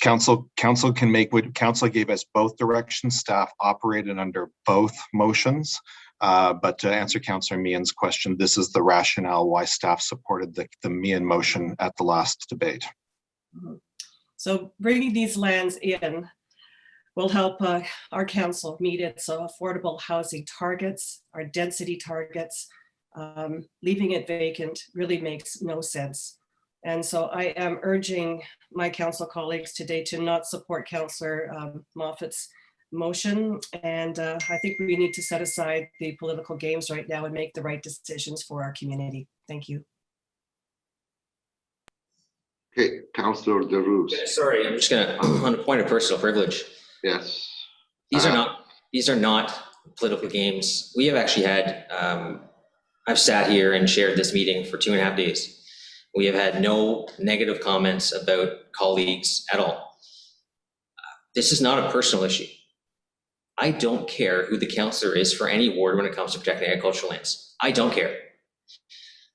Council can make what council gave us both directions. Staff operated under both motions. But to answer Councillor Meehan's question, this is the rationale why staff supported the Meehan motion at the last debate. So bringing these lands in will help our council meet its affordable housing targets, our density targets. Leaving it vacant really makes no sense. And so I am urging my council colleagues today to not support Councillor Moffat's motion. And I think we need to set aside the political games right now and make the right decisions for our community. Thank you. Okay, Councillor DeRose. Sorry, I'm just gonna, on a point of personal privilege. Yes. These are not political games. We have actually had, I've sat here and shared this meeting for 2.5 days. We have had no negative comments about colleagues at all. This is not a personal issue. I don't care who the councillor is for any ward when it comes to protecting agricultural lands. I don't care.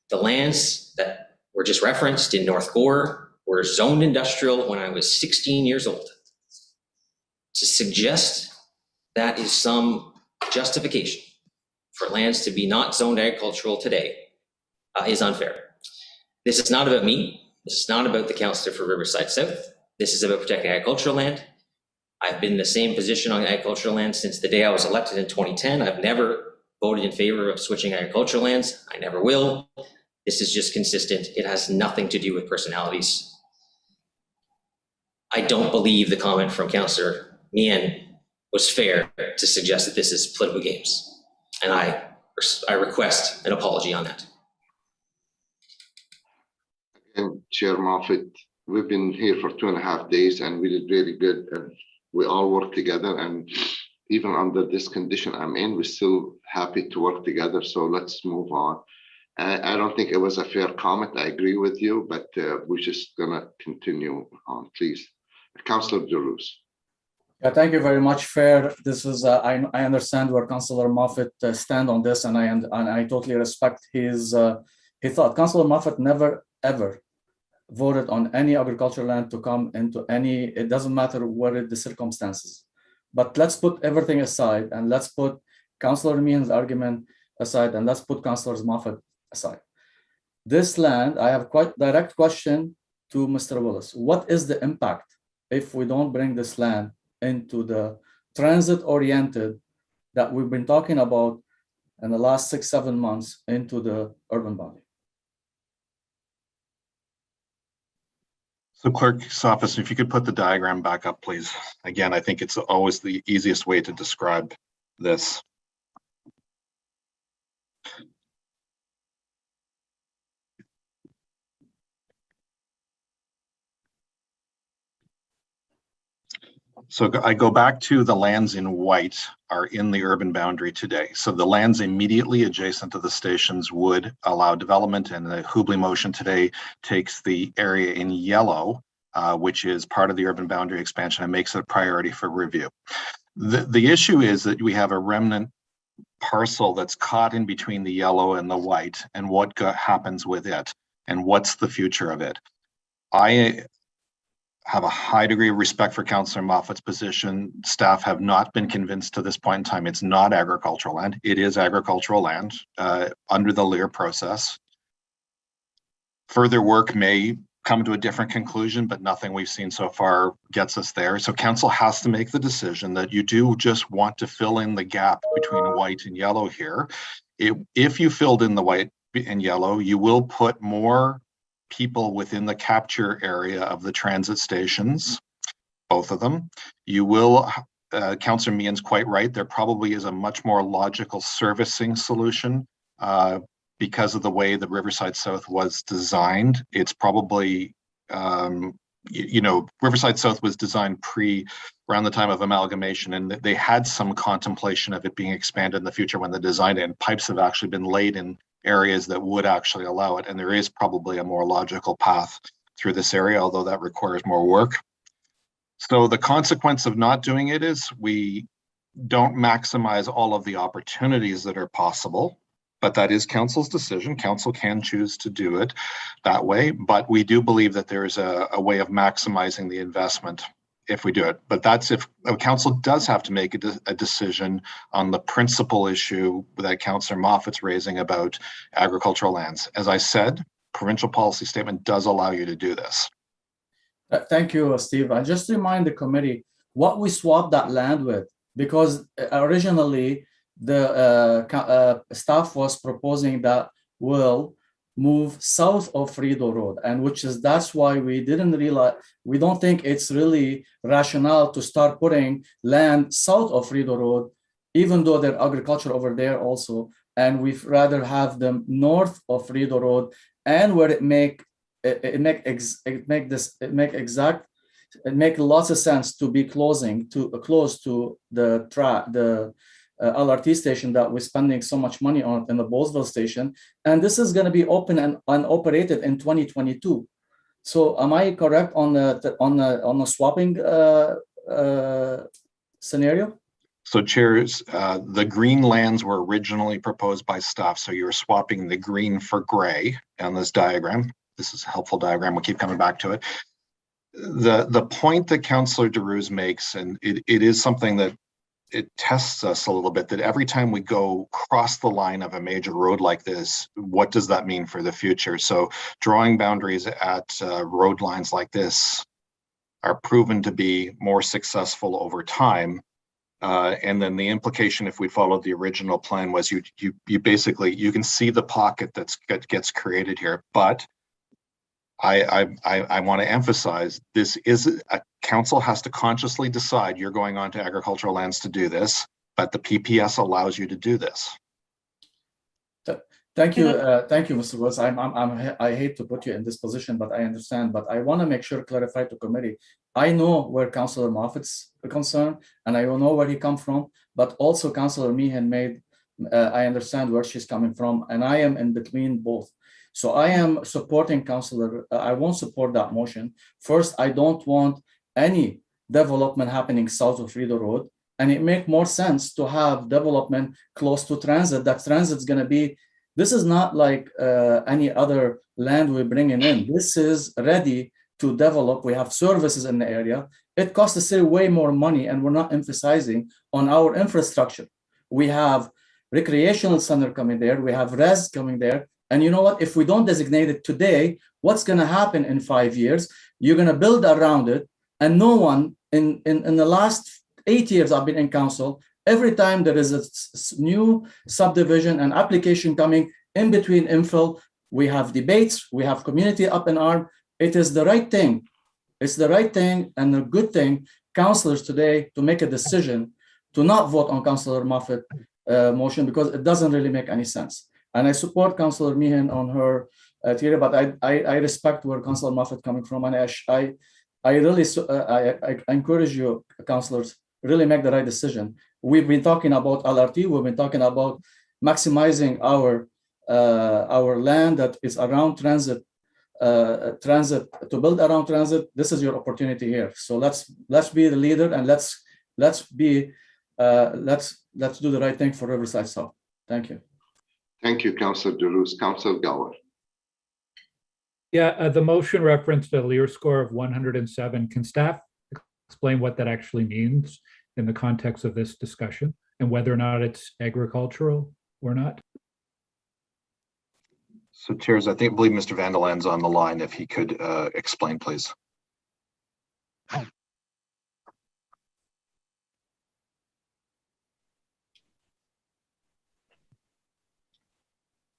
The lands that were just referenced in North Gore were zoned industrial when I was 16 years old. To suggest that is some justification for lands to be not zoned agricultural today is unfair. This is not about me. This is not about the councillor for Riverside South. This is about protecting agricultural land. I've been in the same position on agricultural land since the day I was elected in 2010. I've never voted in favor of switching agricultural lands. I never will. This is just consistent. It has nothing to do with personalities. I don't believe the comment from Councillor Meehan was fair to suggest that this is political games. And I request an apology on that. And Chair Moffat, we've been here for 2.5 days and we did really good. And we all work together, and even under this condition I'm in, we're still happy to work together. So let's move on. I don't think it was a fair comment. I agree with you, but we're just gonna continue on, please. Councillor DeRose. Yeah, thank you very much. Fair. This is I understand where Councillor Moffat stand on this, and I totally respect his thought. Councillor Moffat never ever voted on any agricultural land to come into any. It doesn't matter what the circumstances. But let's put everything aside, and let's put Councillor Meehan's argument aside, and let's put Councillor Moffat aside. This land, I have quite direct question to Mr. Willis. What is the impact if we don't bring this land into the transit-oriented that we've been talking about in the last 6-7 months into the urban boundary? So clerk's office, if you could put the diagram back up, please. Again, I think it's always the easiest way to describe this. So I go back to the lands in white are in the urban boundary today. So the lands immediately adjacent to the stations would allow development, and the Hubley motion today takes the area in yellow, which is part of the urban boundary expansion, and makes it a priority for review. The issue is that we have a remnant parcel that's caught in between the yellow and the white, and what happens with it, and what's the future of it. I have a high degree of respect for Councillor Moffat's position. Staff have not been convinced to this point in time. It's not agricultural land. It is agricultural land under the Lear process. Further work may come to a different conclusion, but nothing we've seen so far gets us there. So council has to make the decision that you do just want to fill in the gap between white and yellow here. If you filled in the white and yellow, you will put more people within the capture area of the transit stations, both of them. You will, Councillor Meehan's quite right, there probably is a much more logical servicing solution because of the way the Riverside South was designed. It's probably, Riverside South was designed around the time of amalgamation, and they had some contemplation of it being expanded in the future when they designed it, and pipes have actually been laid in areas that would actually allow it. And there is probably a more logical path through this area, although that requires more work. So the consequence of not doing it is we don't maximize all of the opportunities that are possible, but that is council's decision. Council can choose to do it that way, but we do believe that there is a way of maximizing the investment if we do it. But that's if council does have to make a decision on the principal issue that Councillor Moffat's raising about agricultural lands. As I said, provincial policy statement does allow you to do this. Thank you, Steve. I just remind the committee what we swapped that land with, because originally the staff was proposing that we'll move south of Rideau Road, and that's why we didn't realize, we don't think it's really rational to start putting land south of Rideau Road, even though there's agriculture over there also, and we'd rather have them north of Rideau Road, and where it make lots of sense to be close to the LRT station that we're spending so much money on in the Bowesville station, and this is going to be open and operated in 2022. So, am I correct on the swapping scenario? So, chairs, the green lands were originally proposed by staff. So you're swapping the green for gray on this diagram. This is a helpful diagram. We'll keep coming back to it. The point that Councillor DeRuse makes, and it is something that it tests us a little bit, that every time we go cross the line of a major road like this, what does that mean for the future? So drawing boundaries at road lines like this are proven to be more successful over time. And then the implication, if we followed the original plan, was you basically, you can see the pocket that gets created here. But I want to emphasize, this is a council has to consciously decide you're going on to agricultural lands to do this, but the PPS allows you to do this. Thank you, Mr. Woods. I hate to put you in this position, but I understand. But I want to make sure, clarify to committee. I know where Councillor Moffat's concerned, and I know where he come from. But also, Councillor Meehan made. I understand where she's coming from, and I am in between both. So I am supporting Councillor. I won't support that motion. First, I don't want any development happening south of Rideau Road, and it makes more sense to have development close to transit. That transit's going to be. This is not like any other land we're bringing in. This is ready to develop. We have services in the area. It costs the city way more money, and we're not emphasizing on our infrastructure. We have recreational center coming there. We have res coming there. And you know what? If we don't designate it today, what's going to happen in 5 years? You're going to build around it. And no one in the last 8 years I've been in council, every time there is a new subdivision and application coming in between infill, we have debates, we have community up in arm. It is the right thing. It's the right thing and a good thing, councillors today, to make a decision to not vote on Councillor Moffat motion, because it doesn't really make any sense. And I support Councillor Meehan on her theory, but I respect where Councillor Moffat coming from, and I really, I encourage you, councillors, really make the right decision. We've been talking about LRT. We've been talking about maximizing our land that is around transit, to build around transit. This is your opportunity here. So let's be the leader, and let's do the right thing for Riverside South. Thank you. Thank you, Councillor Deluz. Councillor Gower. Yeah, the motion referenced a Lear score of 107. Can staff explain what that actually means in the context of this discussion and whether or not it's agricultural or not? So chairs, I believe Mr. Vandeland's on the line. If he could explain, please.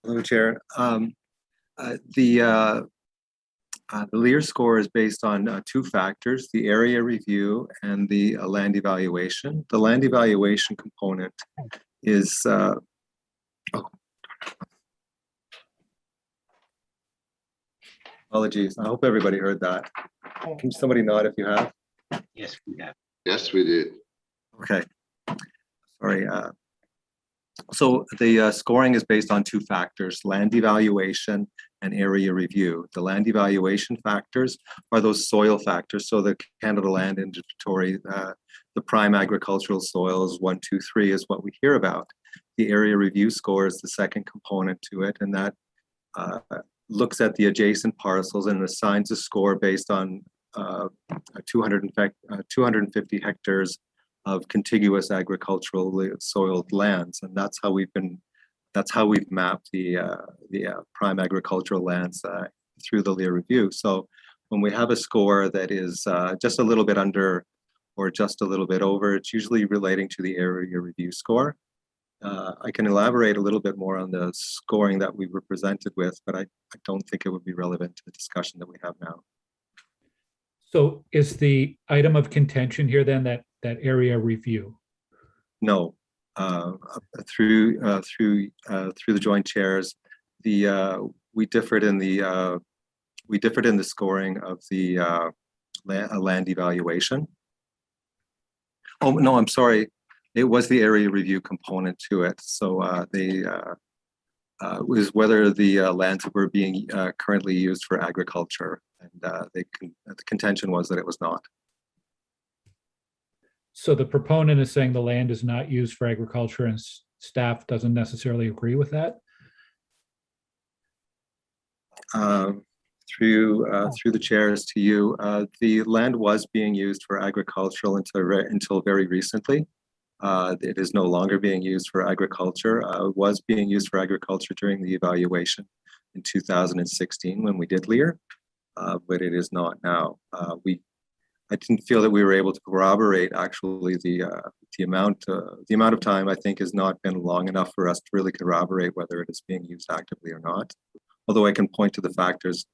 Hello, Chair. The Lear score is based on two factors: the area review and the land evaluation. The land evaluation component is apologies. I hope everybody heard that. Can somebody nod if you have? Yes, we have. Yes, we did. Okay. Sorry. So the scoring is based on two factors: land evaluation and area review. The land evaluation factors are those soil factors. So the Canada Land Inventory, the prime agricultural soils 1, 2, 3 is what we hear about. The area review score is the second component to it, and that looks at the adjacent parcels and assigns a score based on 250 hectares of contiguous agricultural soiled lands, and that's how we've mapped the prime agricultural lands through the Lear review. So when we have a score that is just a little bit under or just a little bit over, it's usually relating to the area review score. I can elaborate a little bit more on the scoring that we were presented with, but I don't think it would be relevant to the discussion that we have now. So is the item of contention here then that area review? No, through the joint chairs, we differed in the scoring of the land evaluation. Oh no, I'm sorry. It was the area review component to it. So was whether the lands were being currently used for agriculture, and the contention was that it was not. So the proponent is saying the land is not used for agriculture, and staff doesn't necessarily agree with that? Through the chairs to you, the land was being used for agricultural until very recently. It is no longer being used for agriculture. It was being used for agriculture during the evaluation in 2016 when we did Lear, but it is not now. I didn't feel that we were able to corroborate actually the amount of time I think has not been long enough for us to really corroborate whether it is being used actively or not. Although I can point to the factors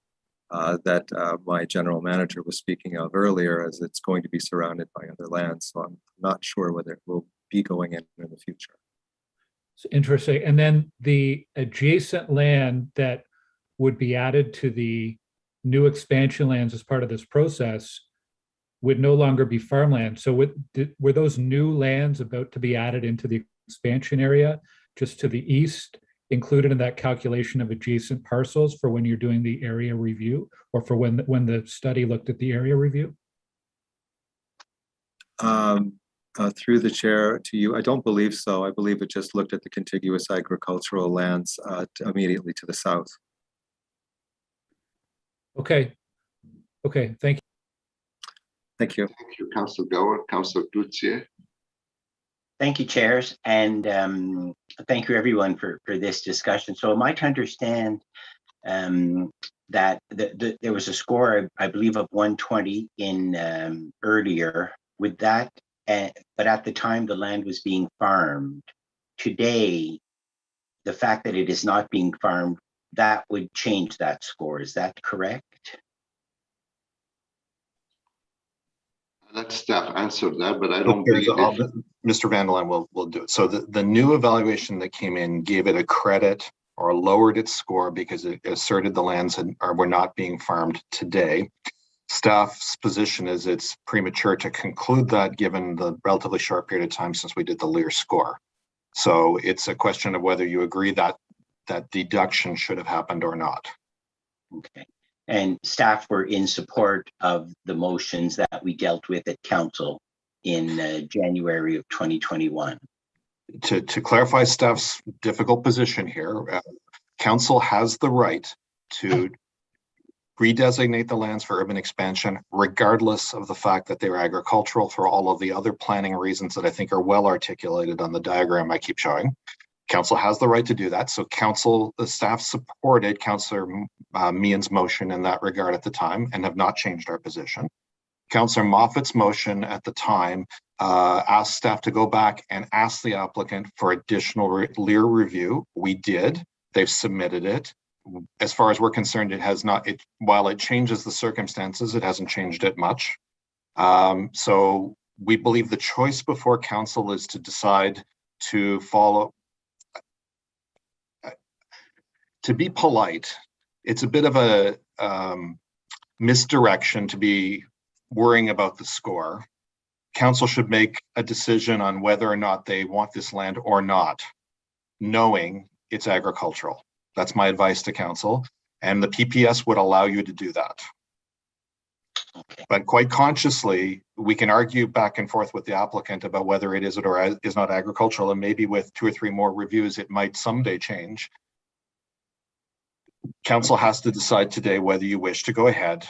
that my general manager was speaking of earlier, as it's going to be surrounded by other lands. So I'm not sure whether it will be going in the future. It's interesting. And then the adjacent land that would be added to the new expansion lands as part of this process would no longer be farmland. So were those new lands about to be added into the expansion area just to the east included in that calculation of adjacent parcels for when you're doing the area review, or for when the study looked at the area review? Through the chair to you, I don't believe so. I believe it just looked at the contiguous agricultural lands immediately to the south. Okay. Okay, thank you. Thank you. Thank you, Councillor Gower. Councillor Cloutier. Thank you, chairs, and thank you everyone for this discussion. So am I to understand that there was a score, I believe, of 120 in earlier with that, but at the time the land was being farmed. Today, the fact that it is not being farmed, that would change that score. Is that correct? Let staff answer that, but I don't believe Mr. Vandeland will do it. So the new evaluation that came in gave it a credit or lowered its score because it asserted the lands were not being farmed today. Staff's position is it's premature to conclude that given the relatively short period of time since we did the Lear score. So it's a question of whether you agree that that deduction should have happened or not. Okay. And staff were in support of the motions that we dealt with at council in January of 2021. To clarify staff's difficult position here, council has the right to redesignate the lands for urban expansion, regardless of the fact that they're agricultural, for all of the other planning reasons that I think are well articulated on the diagram I keep showing. Council has the right to do that. So the staff supported Councillor Meehan's motion in that regard at the time and have not changed our position. Councillor Moffat's motion at the time asked staff to go back and ask the applicant for additional Lear review. We did. They've submitted it. As far as we're concerned, it has not, while it changes the circumstances, it hasn't changed it much. So we believe the choice before council is to decide to follow. To be polite, it's a bit of a misdirection to be worrying about the score. Council should make a decision on whether or not they want this land or not, knowing it's agricultural. That's my advice to council, and the PPS would allow you to do that. Okay. But quite consciously, we can argue back and forth with the applicant about whether it is or is not agricultural, and maybe with 2 or 3 more reviews, it might someday change. Council has to decide today whether you wish to go ahead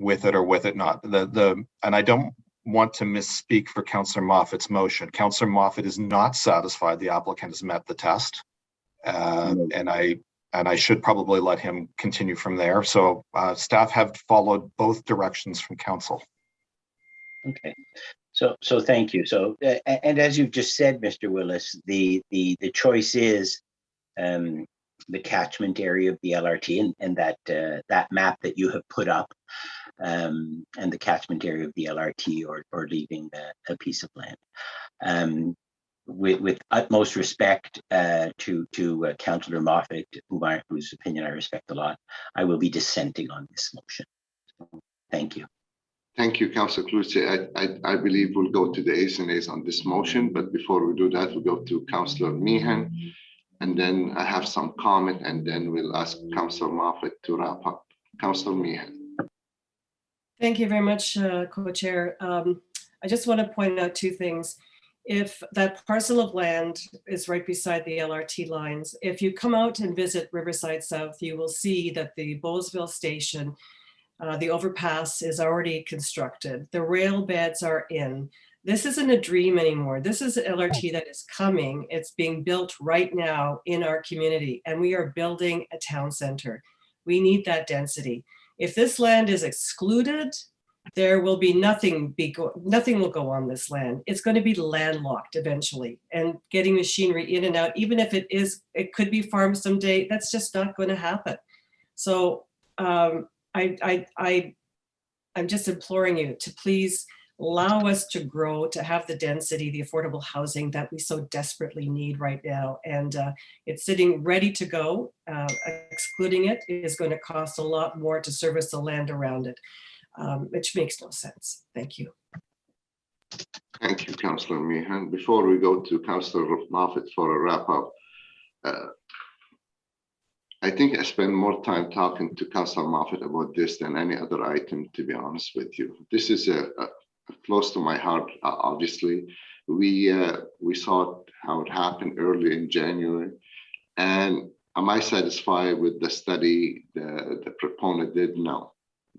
with it or with it not. And I don't want to misspeak for Councillor Moffat's motion. Councillor Moffat is not satisfied the applicant has met the test, and I should probably let him continue from there. So staff have followed both directions from council. Okay, so thank you. So and as you've just said, Mr. Willis, the choice is the catchment area of the LRT and that map that you have put up, and the catchment area of the LRT or leaving a piece of land. With utmost respect to Councillor Moffat, whose opinion I respect a lot, I will be dissenting on this motion. So, thank you. Thank you, Councillor Cluse. I believe we'll go to the A's and A's on this motion, but before we do that, we'll go to Councillor Meehan, and then I have some comment, and then we'll ask Councillor Moffat to wrap up. Councillor Meehan. Thank you very much, Co-Chair. I just want to point out 2 things. If that parcel of land is right beside the LRT lines, if you come out and visit Riverside South, you will see that the Bowesville station, the overpass is already constructed. The rail beds are in. This isn't a dream anymore. This is an LRT that is coming. It's being built right now in our community, and we are building a town center. We need that density. If this land is excluded, there will be nothing will go on this land. It's going to be landlocked eventually, and getting machinery in and out, even if it could be farmed someday, that's just not going to happen. So I'm just imploring you to please allow us to grow, to have the density, the affordable housing that we so desperately need right now. And it's sitting ready to go. Excluding it is going to cost a lot more to service the land around it. Which makes no sense. Thank you. Thank you, Councillor Meehan. Before we go to Councillor Moffat for a wrap up, I think I spend more time talking to Councillor Moffat about this than any other item, to be honest with you. This is close to my heart, obviously. We saw how it happened early in January, and am I satisfied with the study the proponent did? No.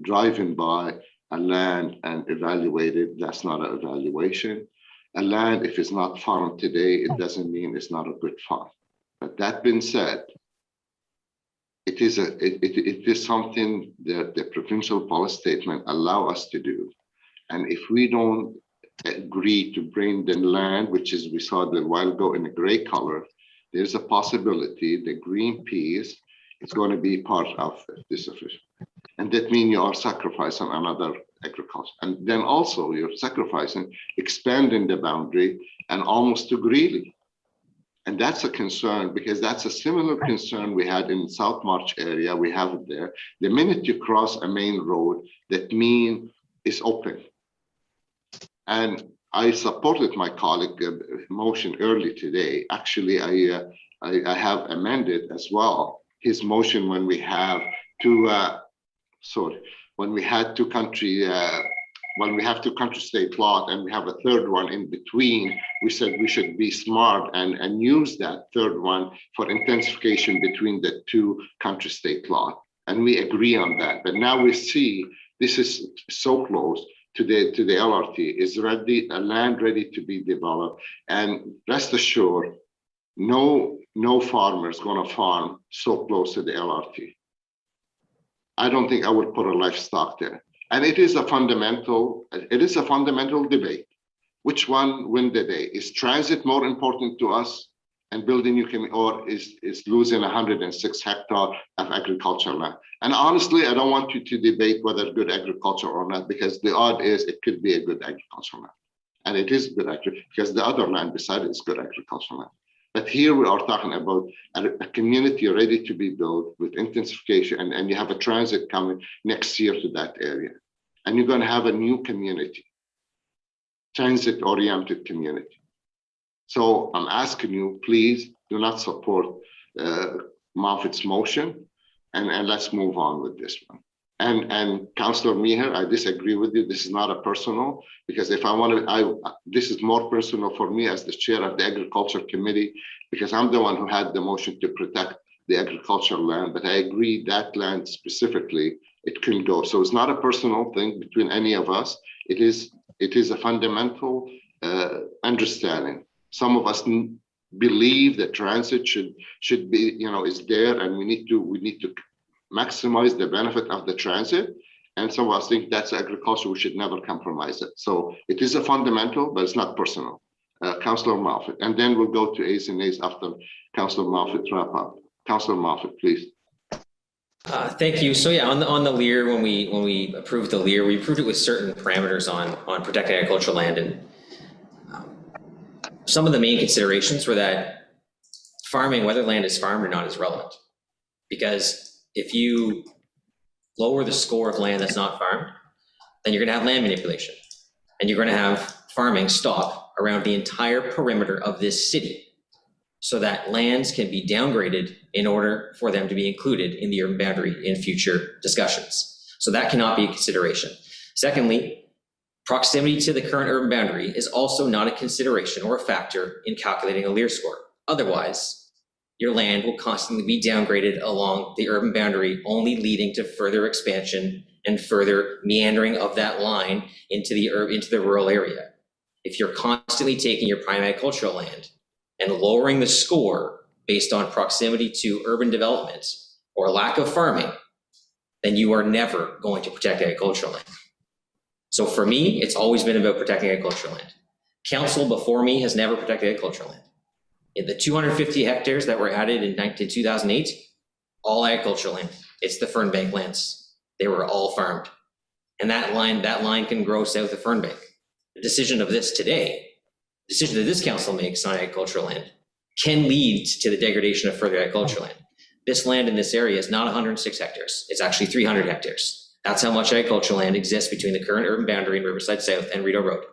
Driving by a land and evaluate it, that's not an evaluation. A land, if it's not farmed today, it doesn't mean it's not a good farm. But that being said, it is something that the provincial policy statement allow us to do. And if we don't agree to bring the land, which is we saw a while ago in a gray color, there's a possibility the green piece is going to be part of this official. And that means you are sacrificing another agriculture. And then also you're sacrificing, expanding the boundary and almost to Greeley. And that's a concern because that's a similar concern we had in South March area. We have it there. The minute you cross a main road, that mean is open. And I supported my colleague motion early today. Actually, I have amended as well his motion when we have two, when we had two country, when we have two country state lot and we have a third one in between, we said we should be smart and use that third one for intensification between the two country state lot. And we agree on that. But now we see this is so close to the LRT, is ready, a land ready to be developed. And rest assured, no farmer is going to farm so close to the LRT. I don't think I would put a livestock there. And it is a fundamental debate. Which one win the day? Is transit more important to us and building new community, or is losing 106 hectares of agricultural land? And honestly, I don't want you to debate whether good agriculture or not, because the odd is it could be a good agricultural land. And it is good agriculture because the other land beside it is good agricultural land. But here we are talking about a community ready to be built with intensification, and you have a transit coming next year to that area. And you're going to have a new community, transit-oriented community. So I'm asking you, please do not support Moffitt's motion, and let's move on with this one. And Councillor Meher, I disagree with you. This is not a personal, because if I want to, this is more personal for me as the chair of the Agriculture Committee, because I'm the one who had the motion to protect the agricultural land, but I agree that land specifically, it couldn't go. So it's not a personal thing between any of us. It is a fundamental understanding. Some of us believe that transit should be, is there, and we need to maximize the benefit of the transit. And some of us think that's agriculture, we should never compromise it. So it is a fundamental, but it's not personal. Councillor Moffitt, and then we'll go to A's and A's after Councillor Moffitt wrap up. Councillor Moffitt, please. Thank you. So yeah, on the LEAR, when we approved the LEAR, we approved it with certain parameters on protected agricultural land, and some of the main considerations were that farming, whether land is farmed or not, is relevant. Because if you lower the score of land that's not farmed, then you're going to have land manipulation, and you're going to have farming stop around the entire perimeter of this city, so that lands can be downgraded in order for them to be included in the urban boundary in future discussions. So that cannot be a consideration. Secondly, proximity to the current urban boundary is also not a consideration or a factor in calculating a LEAR score. Otherwise, your land will constantly be downgraded along the urban boundary, only leading to further expansion and further meandering of that line into the rural area. If you're constantly taking your prime agricultural land and lowering the score based on proximity to urban development or lack of farming, then you are never going to protect agricultural land. So for me, it's always been about protecting agricultural land. Council before me has never protected agricultural land. In the 250 hectares that were added in 2008, all agricultural land. It's the Fernbank lands. They were all farmed. And that line can grow south of Fernbank. The decision of this today, decision that this council makes on agricultural land, can lead to the degradation of further agricultural land. This land in this area is not 106 hectares. It's actually 300 hectares. That's how much agricultural land exists between the current urban boundary in Riverside South and Rideau Road.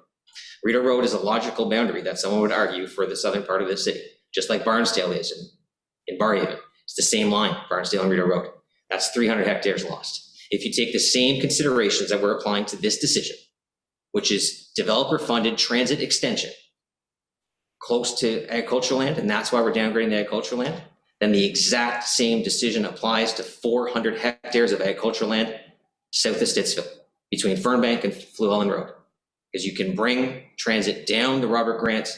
Rideau Road is a logical boundary that someone would argue for the southern part of the city, just like Barnsdale is in Barrhaven. It's the same line, Barnsdale and Rideau Road. That's 300 hectares lost. If you take the same considerations that we're applying to this decision, which is developer-funded transit extension close to agricultural land, and that's why we're downgrading the agricultural land, then the exact same decision applies to 400 hectares of agricultural land south of Stittsville, between Fernbank and Llewellyn Road. Because you can bring transit down the Robert Grant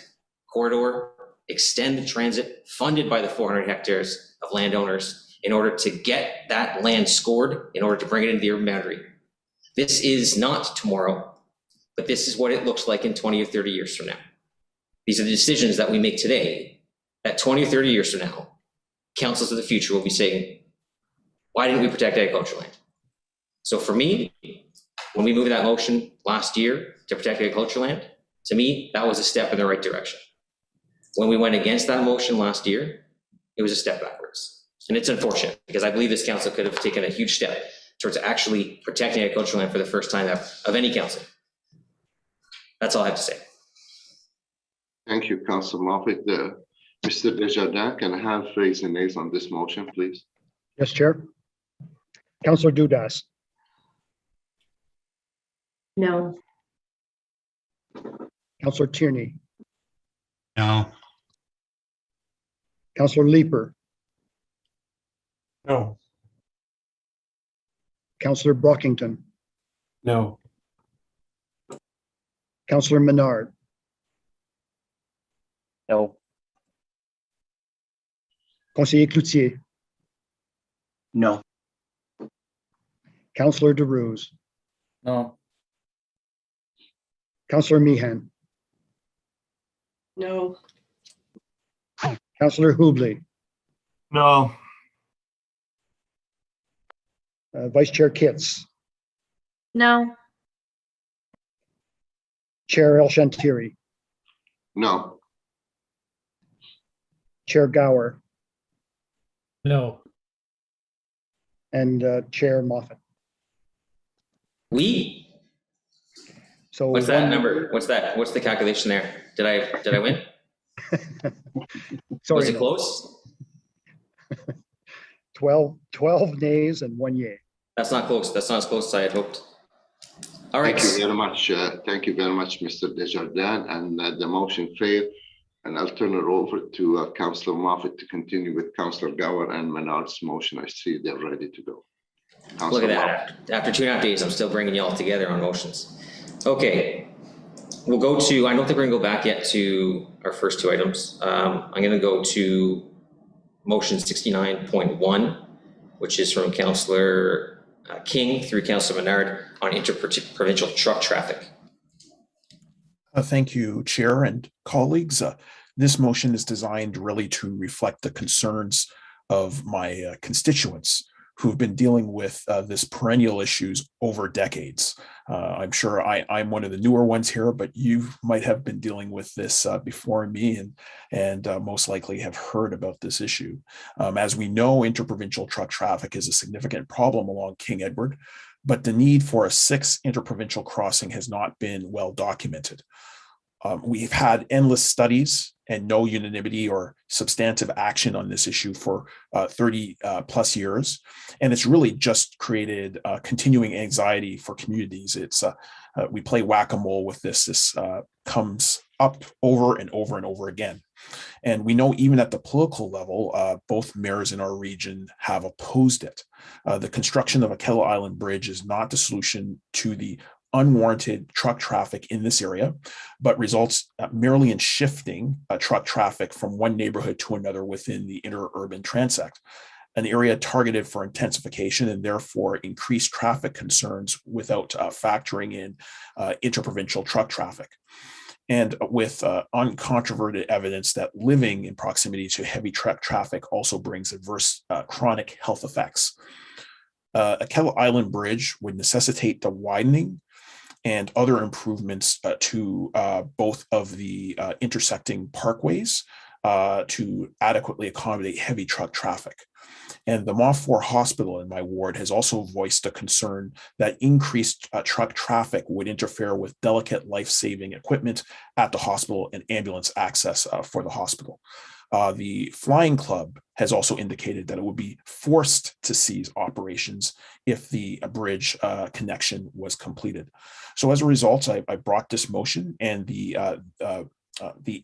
corridor, extend the transit funded by the 400 hectares of landowners in order to get that land scored, in order to bring it into the urban boundary. This is not tomorrow, but this is what it looks like in 20 or 30 years from now. These are the decisions that we make today that 20 or 30 years from now, councils of the future will be saying, why didn't we protect agricultural land? So for me, when we moved that motion last year to protect agricultural land, to me, that was a step in the right direction. When we went against that motion last year, it was a step backwards. And it's unfortunate because I believe this council could have taken a huge step towards actually protecting agricultural land for the first time of any council. That's all I have to say. Thank you, Councillor Moffat. Mr. Desjardins, can I have ayes and nays on this motion, please? Yes, Chair. Councillor Dudas, No. Councillor Tierney, No. Councillor Leeper, No. Councillor Brockington, No. Councillor Menard, No. Conseiller Cloutier, No. Councillor DeRose, No. Councillor Meehan, No. Councillor Hubley, No. Vice Chair Kitts, No. Chair El Shantiri, No. Chair Gower, No. and Chair Moffat. So What's that one- number? What's that? What's the calculation there? Did I win? Sorry, Was it no. close? 12 nays and 1 yay. That's not close. That's not as close as I had hoped. All right. Thank you very much. Thank you very much, Mr. Desjardins, and the motion failed. And I'll turn it over to Councillor Moffat to continue with Councillor Gower and Menard's motion. I see they're ready to go. Look Councillor at that. After 2.5 days, I'm still bringing you all together on motions. Okay. We'll go to, I don't think we're gonna go back yet to our first two items. I'm gonna go to motion 69.1, which is from Councillor King through Councillor Menard on interprovincial truck traffic. Thank you, Chair and colleagues. This motion is designed really to reflect the concerns of my constituents who've been dealing with this perennial issues over decades. I'm sure I'm one of the newer ones here, but you might have been dealing with this before me and most likely have heard about this issue. As we know, interprovincial truck traffic is a significant problem along King Edward, but the need for a 6th interprovincial crossing has not been well documented. We've had endless studies and no unanimity or substantive action on this issue for 30 plus years. And it's really just created continuing anxiety for communities. It's we play whack-a-mole with this. This comes up over and over and over again. And we know even at the political level, both mayors in our region have opposed it. The construction of Aquila Island Bridge is not the solution to the unwarranted truck traffic in this area, but results merely in shifting truck traffic from one neighborhood to another within the interurban transect, an area targeted for intensification and therefore increased traffic concerns without factoring in interprovincial truck traffic. And with uncontroverted evidence that living in proximity to heavy truck traffic also brings adverse chronic health effects. Aquila Island Bridge would necessitate the widening and other improvements to both of the intersecting parkways to adequately accommodate heavy truck traffic. And the Moff4 Hospital in my ward has also voiced a concern that increased truck traffic would interfere with delicate life-saving equipment at the hospital and ambulance access for the hospital. The Flying Club has also indicated that it would be forced to cease operations if the bridge connection was completed. So as a result, I brought this motion, and the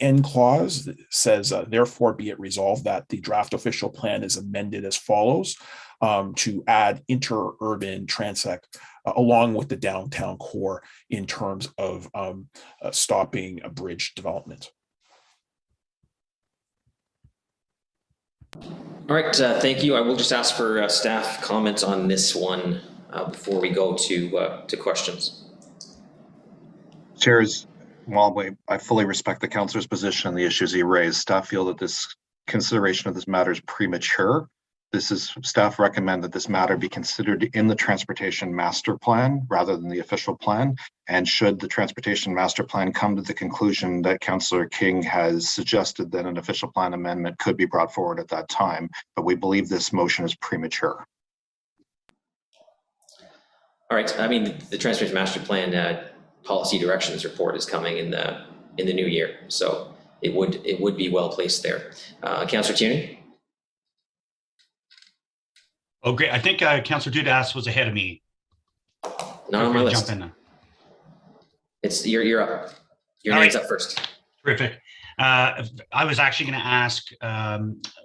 end clause says, therefore be it resolved that the draft official plan is amended as follows to add interurban transect along with the downtown core in terms of stopping a bridge development. All right, thank you. I will just ask for staff comments on this one before we go to questions. Chairs, while I fully respect the councillor's position and the issues he raised, staff feel that this consideration of this matter is premature Staff recommend that this matter be considered in the transportation master plan rather than the official plan. And should the transportation master plan come to the conclusion that Councillor King has suggested, that an official plan amendment could be brought forward at that time. But we believe this motion is premature. All right, I mean, the transportation master plan policy directions report is coming in the new year, so it would be well placed there. Councillor Tierney? Oh, great. I think Councillor Dudas was ahead of me. Not on my list. Jump in. You're up. Your All name's right. up first. Terrific. I was actually going to ask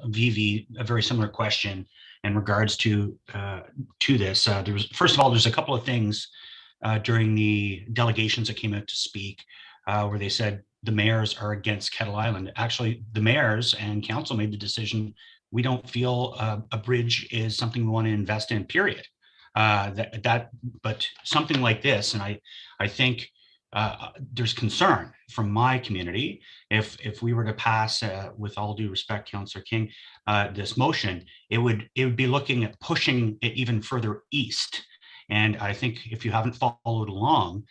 Vivi a very similar question in regards to this. First of all, there's a couple of things during the delegations that came out to speak where they said the mayors are against Kettle Island. Actually, the mayors and council made the decision. We don't feel a bridge is something we want to invest in, period. But something like this, and I think there's concern from my community if we were to pass, with all due respect, Councillor King, this motion, it would be looking at pushing it even further east. And I think if you haven't followed along,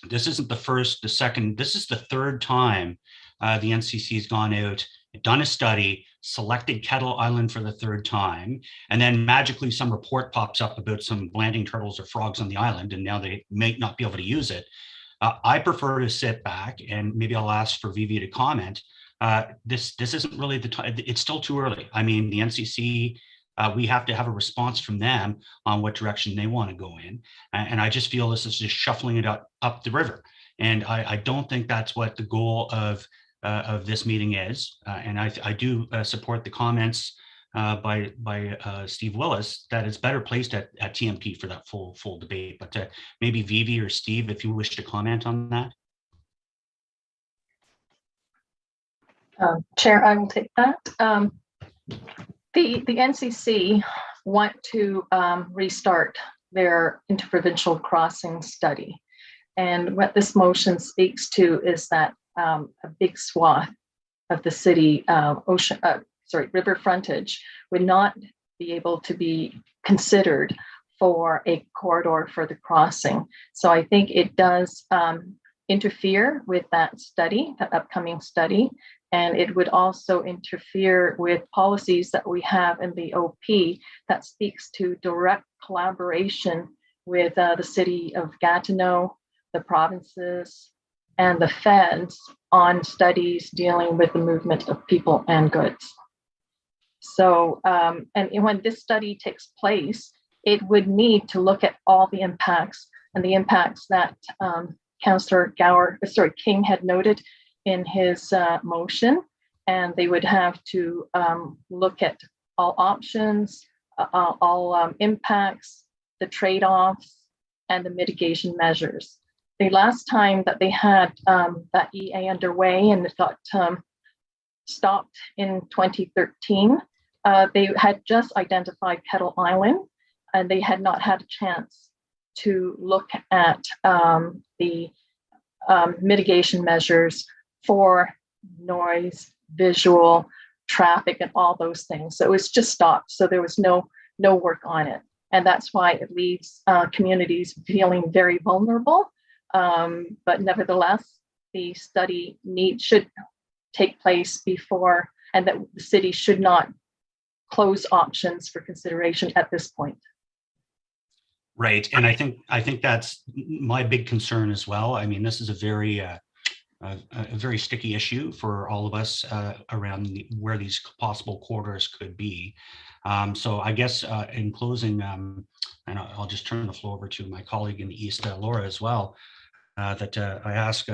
this isn't the first, the second, this is the third time the NCC has gone out, done a study, selected Kettle Island for the third time, and then magically some report pops up about some landing turtles or frogs on the island, and now they may not be able to use it. I prefer to sit back, and maybe I'll ask for Vivi to comment. This isn't really the time, it's still too early. I mean, the NCC, we have to have a response from them on what direction they want to go in. And I just feel this is just shuffling it up the river. And I don't think that's what the goal of this meeting is. And I do support the comments by Steve Willis that it's better placed at TMP for that full debate. But maybe Vivi or Steve, if you wish to comment on that. Chair, I will take that. The NCC want to restart their interprovincial crossing study. And what this motion speaks to is that a big swath of the city river frontage would not be able to be considered for a corridor for the crossing. So I think it does interfere with that study, that upcoming study, and it would also interfere with policies that we have in the OP that speaks to direct collaboration with the city of Gatineau, the provinces, and the feds on studies dealing with the movement of people and goods. So, and when this study takes place, it would need to look at all the impacts and the impacts that Councillor King had noted in his motion, and they would have to look at all options, all impacts, the trade-offs, and the mitigation measures. The last time that they had that EA underway and it got stopped in 2013, they had just identified Kettle Island, and they had not had a chance to look at the mitigation measures for noise, visual, traffic, and all those things. So it was just stopped. So there was no work on it. And that's why it leaves communities feeling very vulnerable. But nevertheless, the study should take place before, and that the city should not close options for consideration at this point. Right, and I think that's my big concern as well. I mean, this is a very sticky issue for all of us around where these possible corridors could be. So I guess in closing, and I'll just turn the floor over to my colleague in the East, Laura, as well. That I ask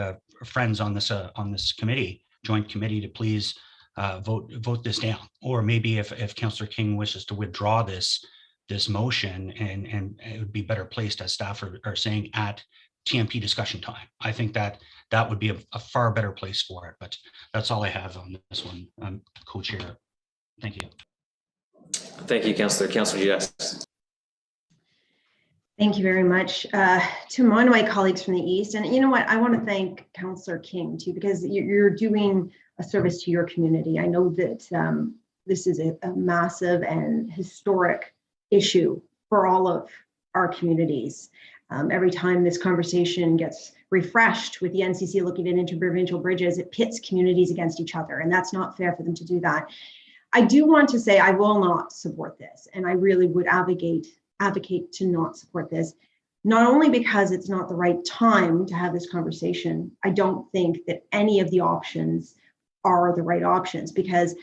friends on this committee, joint committee, to please vote this down, or maybe if Councillor King wishes to withdraw this motion, and it would be better placed, as staff are saying, at TMP discussion time. I think that would be a far better place for it. But that's all I have on this one, co-chair. Thank you. Thank you, Councillor. Councillor Dudas. Thank you very much to one of my colleagues from the East. And you know what, I want to thank Councillor King too, because you're doing a service to your community. I know that this is a massive and historic issue for all of our communities. Every time this conversation gets refreshed with the NCC looking at interprovincial bridges, it pits communities against each other, and that's not fair for them to do that. I do want to say I will not support this, and I really would advocate to not support this, not only because it's not the right time to have this conversation. I don't think that any of the options are the right options, because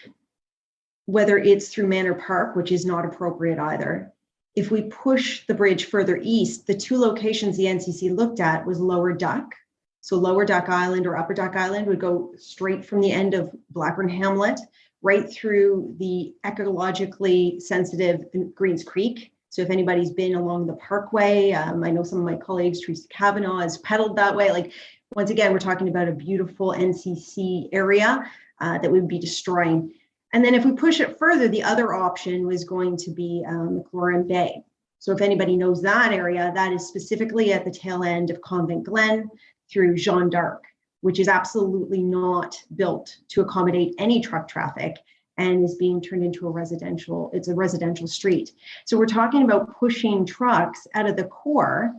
whether it's through Manor Park, which is not appropriate either, if we push the bridge further east, the two locations the NCC looked at was Lower Duck. So Lower Duck Island or Upper Duck Island would go straight from the end of Blackburn Hamlet right through the ecologically sensitive Greens Creek. So if anybody's been along the Parkway, I know some of my colleagues, Teresa Kavanaugh, has pedaled that way. Like, once again, we're talking about a beautiful NCC area that we'd be destroying. And then if we push it further, the other option was going to be McLaurin Bay. So if anybody knows that area, that is specifically at the tail end of Convent Glen through Jeanne d'Arc, which is absolutely not built to accommodate any truck traffic and is being turned into a residential street. So we're talking about pushing trucks out of the core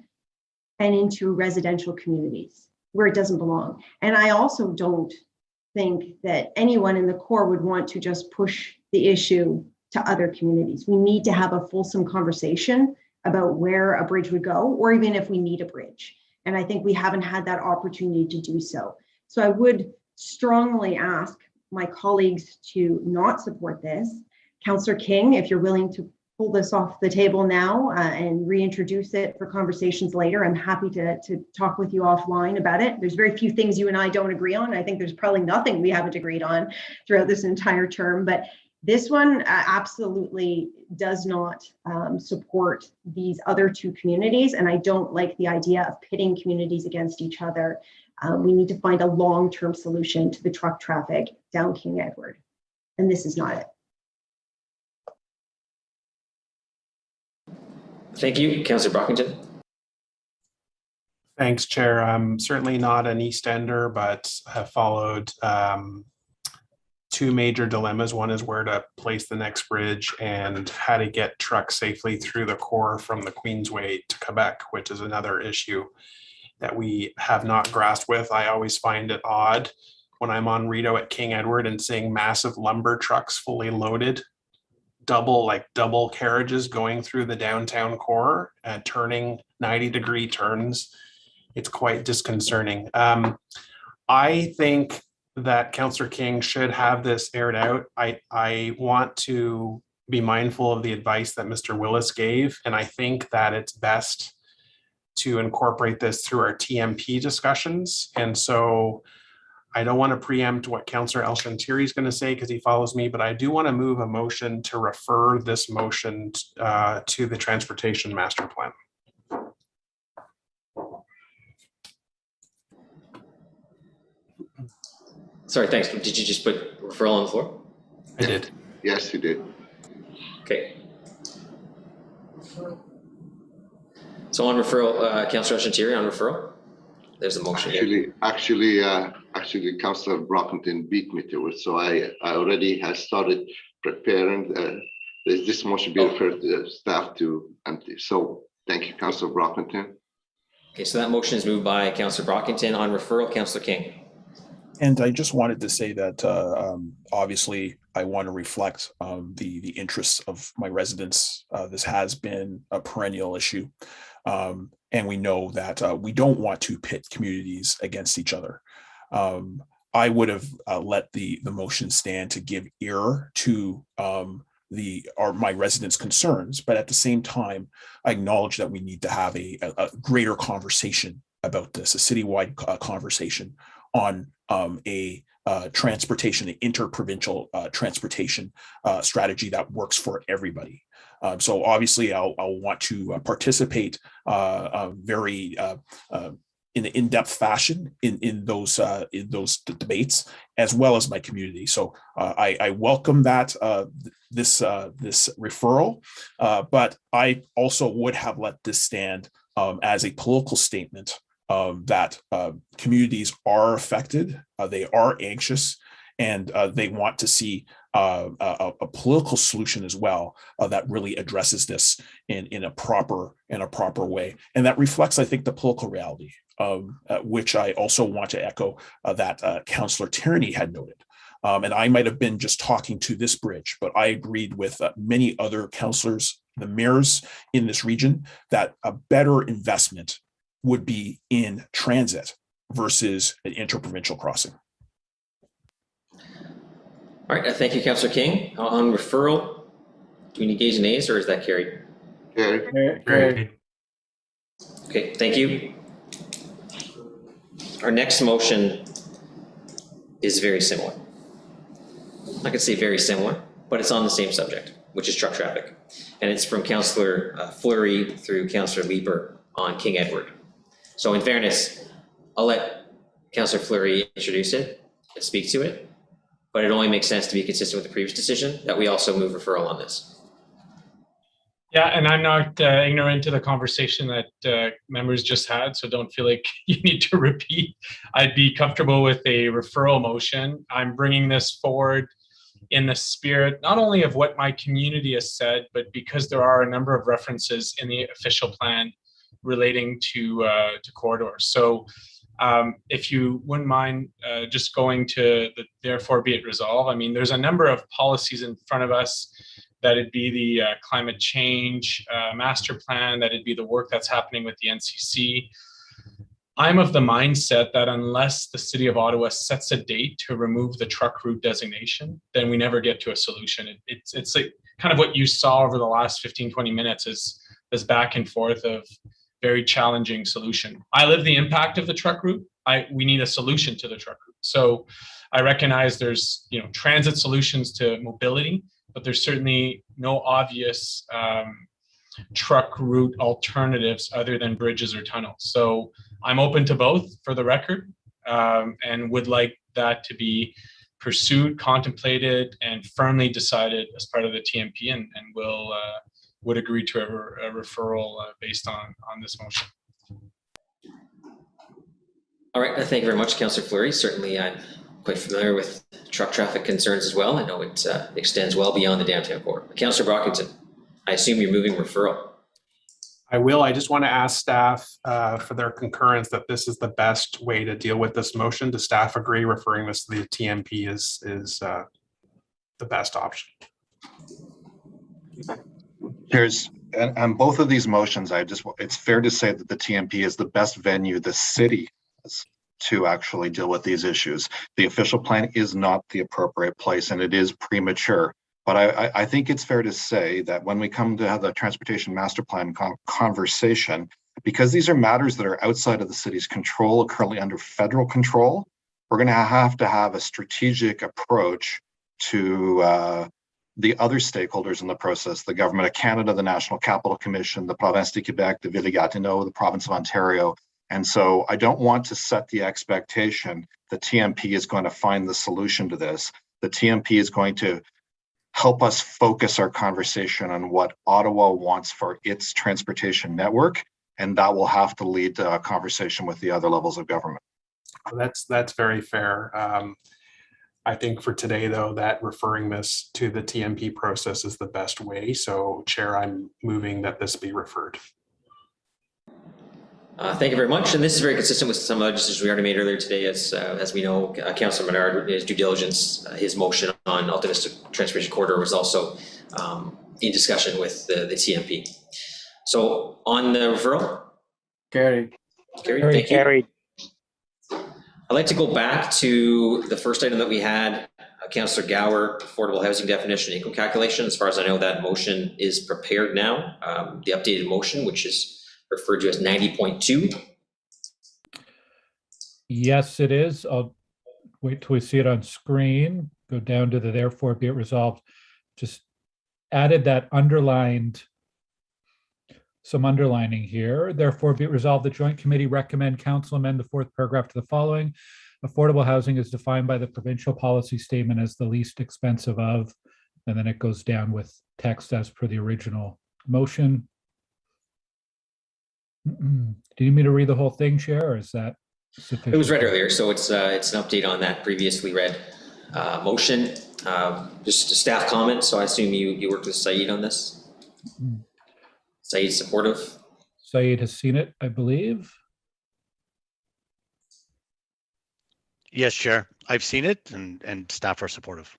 and into residential communities where it doesn't belong. And I also don't think that anyone in the core would want to just push the issue to other communities. We need to have a fulsome conversation about where a bridge would go, or even if we need a bridge. And I think we haven't had that opportunity to do so. So I would strongly ask my colleagues to not support this. Councillor King, if you're willing to pull this off the table now and reintroduce it for conversations later, I'm happy to talk with you offline about it. There's very few things you and I don't agree on. I think there's probably nothing we haven't agreed on throughout this entire term, but this one absolutely does not support these other two communities. And I don't like the idea of pitting communities against each other. We need to find a long-term solution to the truck traffic down King Edward. And this is not it. Thank you, Councillor Brockington. Thanks, Chair. I'm certainly not an East Ender, but have followed two major dilemmas. One is where to place the next bridge and how to get trucks safely through the core from the Queensway to Quebec, which is another issue that we have not grasped with. I always find it odd when I'm on Rideau at King Edward and seeing massive lumber trucks fully loaded, double carriages going through the downtown core and turning 90-degree turns. It's quite disconcerting. I think that Councillor King should have this aired out. I want to be mindful of the advice that Mr. Willis gave, and I think that it's best to incorporate this through our TMP discussions. And so I don't want to preempt what Councillor El Shantiri is going to say because he follows me, but I do want to move a motion to refer this motion to the Transportation Master Plan. Sorry, thanks. Did you just put referral on the floor? I did. Yes, you did. Okay. So on referral, Councillor Shantiri, on referral, there's a motion. Actually, Councillor Brockington beat me to it, so I already have started preparing. This motion be referred to staff to empty. So thank you, Councillor Brockington. Okay, so that motion is moved by Councillor Brockington. On referral, Councillor King. And I just wanted to say that obviously I want to reflect the interests of my residents. This has been a perennial issue. And we know that we don't want to pit communities against each other. I would have let the motion stand to give ear to my residents' concerns, but at the same time, I acknowledge that we need to have a greater conversation about this, a citywide conversation on a transportation, an interprovincial transportation strategy that works for everybody. So obviously, I'll want to participate very in an in-depth fashion in those debates, as well as my community. So I welcome that this referral, but I also would have let this stand as a political statement that communities are affected, they are anxious, and they want to see a political solution as well that really addresses this in a proper way, and that reflects, I think, the political reality, which I also want to echo that Councillor Tierney had noted. And I might have been just talking to this bridge, but I agreed with many other councillors, the mayors in this region, that a better investment would be in transit versus an interprovincial crossing. All right, thank you, Councillor King. On referral, do we need yeas and nays, or is that carried? Carried. Okay, thank you. Our next motion is very similar. I could say very similar, but it's on the same subject, which is truck traffic. And it's from Councillor Fleury through Councillor Leeper on King Edward. So in fairness, I'll let Councillor Fleury introduce it and speak to it, but it only makes sense to be consistent with the previous decision that we also move referral on this. Yeah, and I'm not ignorant to the conversation that members just had, so don't feel like you need to repeat. I'd be comfortable with a referral motion. I'm bringing this forward in the spirit, not only of what my community has said, but because there are a number of references in the official plan relating to corridors. So if you wouldn't mind just going to the therefore be it resolved. I mean, there's a number of policies in front of us. That'd be the climate change master plan, that'd be the work that's happening with the NCC. I'm of the mindset that unless the City of Ottawa sets a date to remove the truck route designation, then we never get to a solution. It's like kind of what you saw over the last 15, 20 minutes is this back and forth of very challenging solution. I live the impact of the truck route. We need a solution to the truck route. So I recognize there's transit solutions to mobility, but there's certainly no obvious truck route alternatives other than bridges or tunnels. So I'm open to both for the record, and would like that to be pursued, contemplated, and firmly decided as part of the TMP, and would agree to a referral based on this motion. All right, thank you very much, Councillor Fleury. Certainly, I'm quite familiar with truck traffic concerns as well. I know it extends well beyond the downtown core. Councillor Brockington, I assume you're moving referral. I will. I just want to ask staff for their concurrence that this is the best way to deal with this motion. Does staff agree referring this to the TMP is the best option? On both of these motions, it's fair to say that the TMP is the best venue the city has to actually deal with these issues. The official plan is not the appropriate place, and it is premature. But I think it's fair to say that when we come to have the transportation master plan conversation, because these are matters that are outside of the city's control, currently under federal control, we're going to have a strategic approach to the other stakeholders in the process, the Government of Canada, the National Capital Commission, the Province de Quebec, the Ville Gatineau, the Province of Ontario. And so I don't want to set the expectation that TMP is going to find the solution to this. The TMP is going to help us focus our conversation on what Ottawa wants for its transportation network, and that will have to lead to a conversation with the other levels of government. That's very fair. I think for today, though, that referring this to the TMP process is the best way. So, Chair, I'm moving that this be referred. Thank you very much. And this is very consistent with some other decisions we already made earlier today. As we know, Councillor Menard, his due diligence, his motion on alternative transportation corridor was also in discussion with the TMP. So on the referral? Carried. Carried. Thank you. Carried. I'd like to go back to the first item that we had, Councillor Gower, affordable housing definition income calculation. As far as I know, that motion is prepared now. The updated motion, which is referred to as 90.2. Yes, it is. I'll wait till we see it on screen. Go down to the therefore be it resolved. Just added that some underlining here. Therefore be it resolved, the Joint Committee recommend Council amend the fourth paragraph to the following. Affordable housing is defined by the provincial policy statement as the least expensive of, and then it goes down with text as per the original motion. Do you need me to read the whole thing, Chair, or is that sufficient? It was read earlier, so it's an update on that previously read motion. Just a staff comment, so I assume you worked with Said on this? Said supportive? Said has seen it, I believe. Yes, Chair. I've seen it and staff are supportive.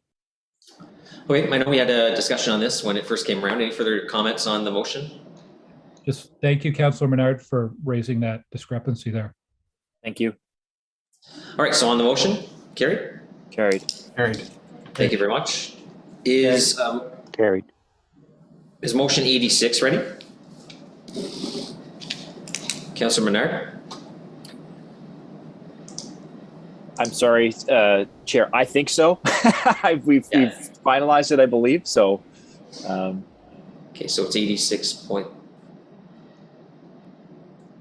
Okay, I know we had a discussion on this when it first came around. Any further comments on the motion? Just thank you, Councillor Menard, for raising that discrepancy there. Thank you. All right, so on the motion, carried? Carried. Carried. Thank you very much. Is carried. Is motion 86 ready? Councillor Menard? I'm sorry, Chair. I think so. we've finalized it, I believe. So, okay, so it's 86 point.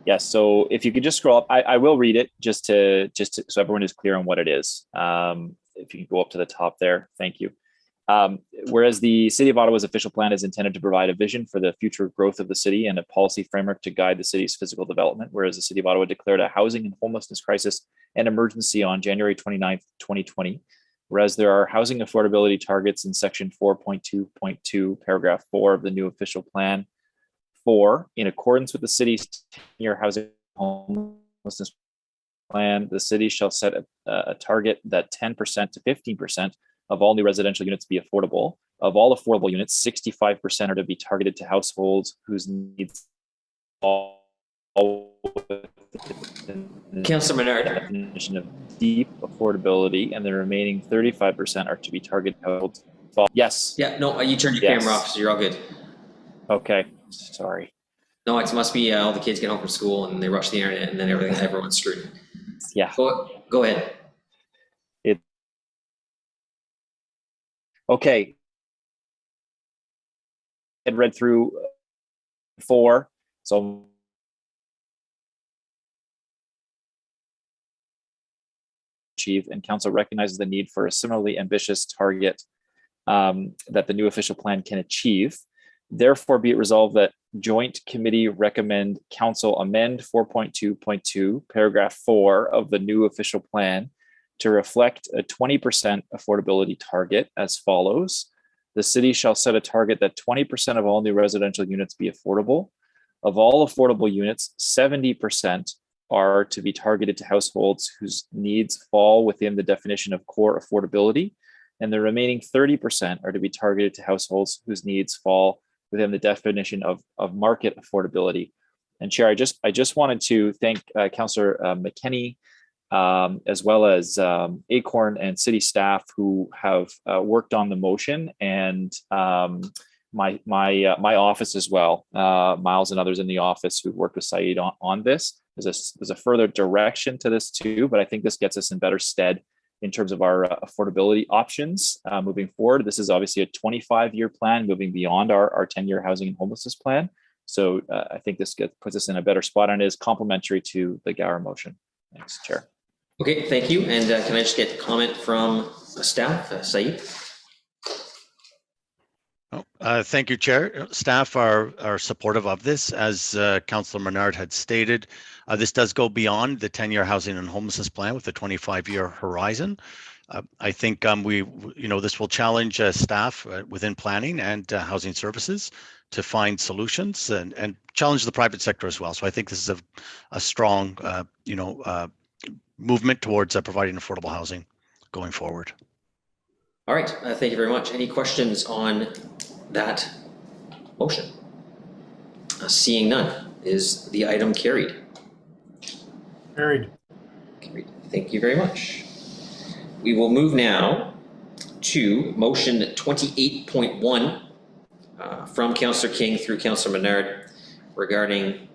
Yes. So if you could just scroll up, I will read it just to so everyone is clear on what it is. If you can go up to the top there, thank you. Whereas the City of Ottawa's official plan is intended to provide a vision for the future growth of the city and a policy framework to guide the city's physical development, whereas the City of Ottawa declared a housing and homelessness crisis and emergency on January 29th, 2020. Whereas there are housing affordability targets in section 4.2.2, paragraph 4 of the new official plan. 4, in accordance with the city's 10-year housing homelessness plan, the city shall set a target that 10% to 15% of all new residential units be affordable. Of all affordable units, 65% are to be targeted to households whose needs fall Councillor Menard. Definition of deep affordability, and the remaining 35% are to be targeted to households. Yes. Yeah, no, you turned your camera off, so you're all good. Okay, sorry. No, it must be all the kids get home from school and they rush the internet and then everyone's screwed. Yeah. Go ahead. Okay. And read through 4. So achieve, and council recognizes the need for a similarly ambitious target that the new official plan can achieve. Therefore, be it resolved that joint committee recommend council amend 4.2.2 paragraph 4 of the new official plan to reflect a 20% affordability target as follows. The city shall set a target that 20% of all new residential units be affordable. Of all affordable units, 70% are to be targeted to households whose needs fall within the definition of core affordability, and the remaining 30% are to be targeted to households whose needs fall within the definition of market affordability. And Chair, I just wanted to thank Councillor McKenney, as well as Acorn and city staff who have worked on the motion, and my office as well, Miles and others in the office who worked with Said on this. There's a further direction to this too, but I think this gets us in better stead in terms of our affordability options moving forward. This is obviously a 25-year plan moving beyond our 10-year housing and homelessness plan. So I think this puts us in a better spot and is complementary to the Gower motion. Thanks, Chair. Okay, thank you. And can I just get comment from staff, Said? Thank you, Chair. Staff are supportive of this. As Councillor Menard had stated, this does go beyond the 10-year housing and homelessness plan with a 25-year horizon. I think this will challenge staff within planning and housing services to find solutions and challenge the private sector as well. So I think this is a strong, movement towards providing affordable housing going forward. All right, thank you very much. Any questions on that motion? Seeing none, is the item carried? Carried. Carried. Thank you very much. We will move now to motion 28.1 from Councillor King through Councillor Menard regarding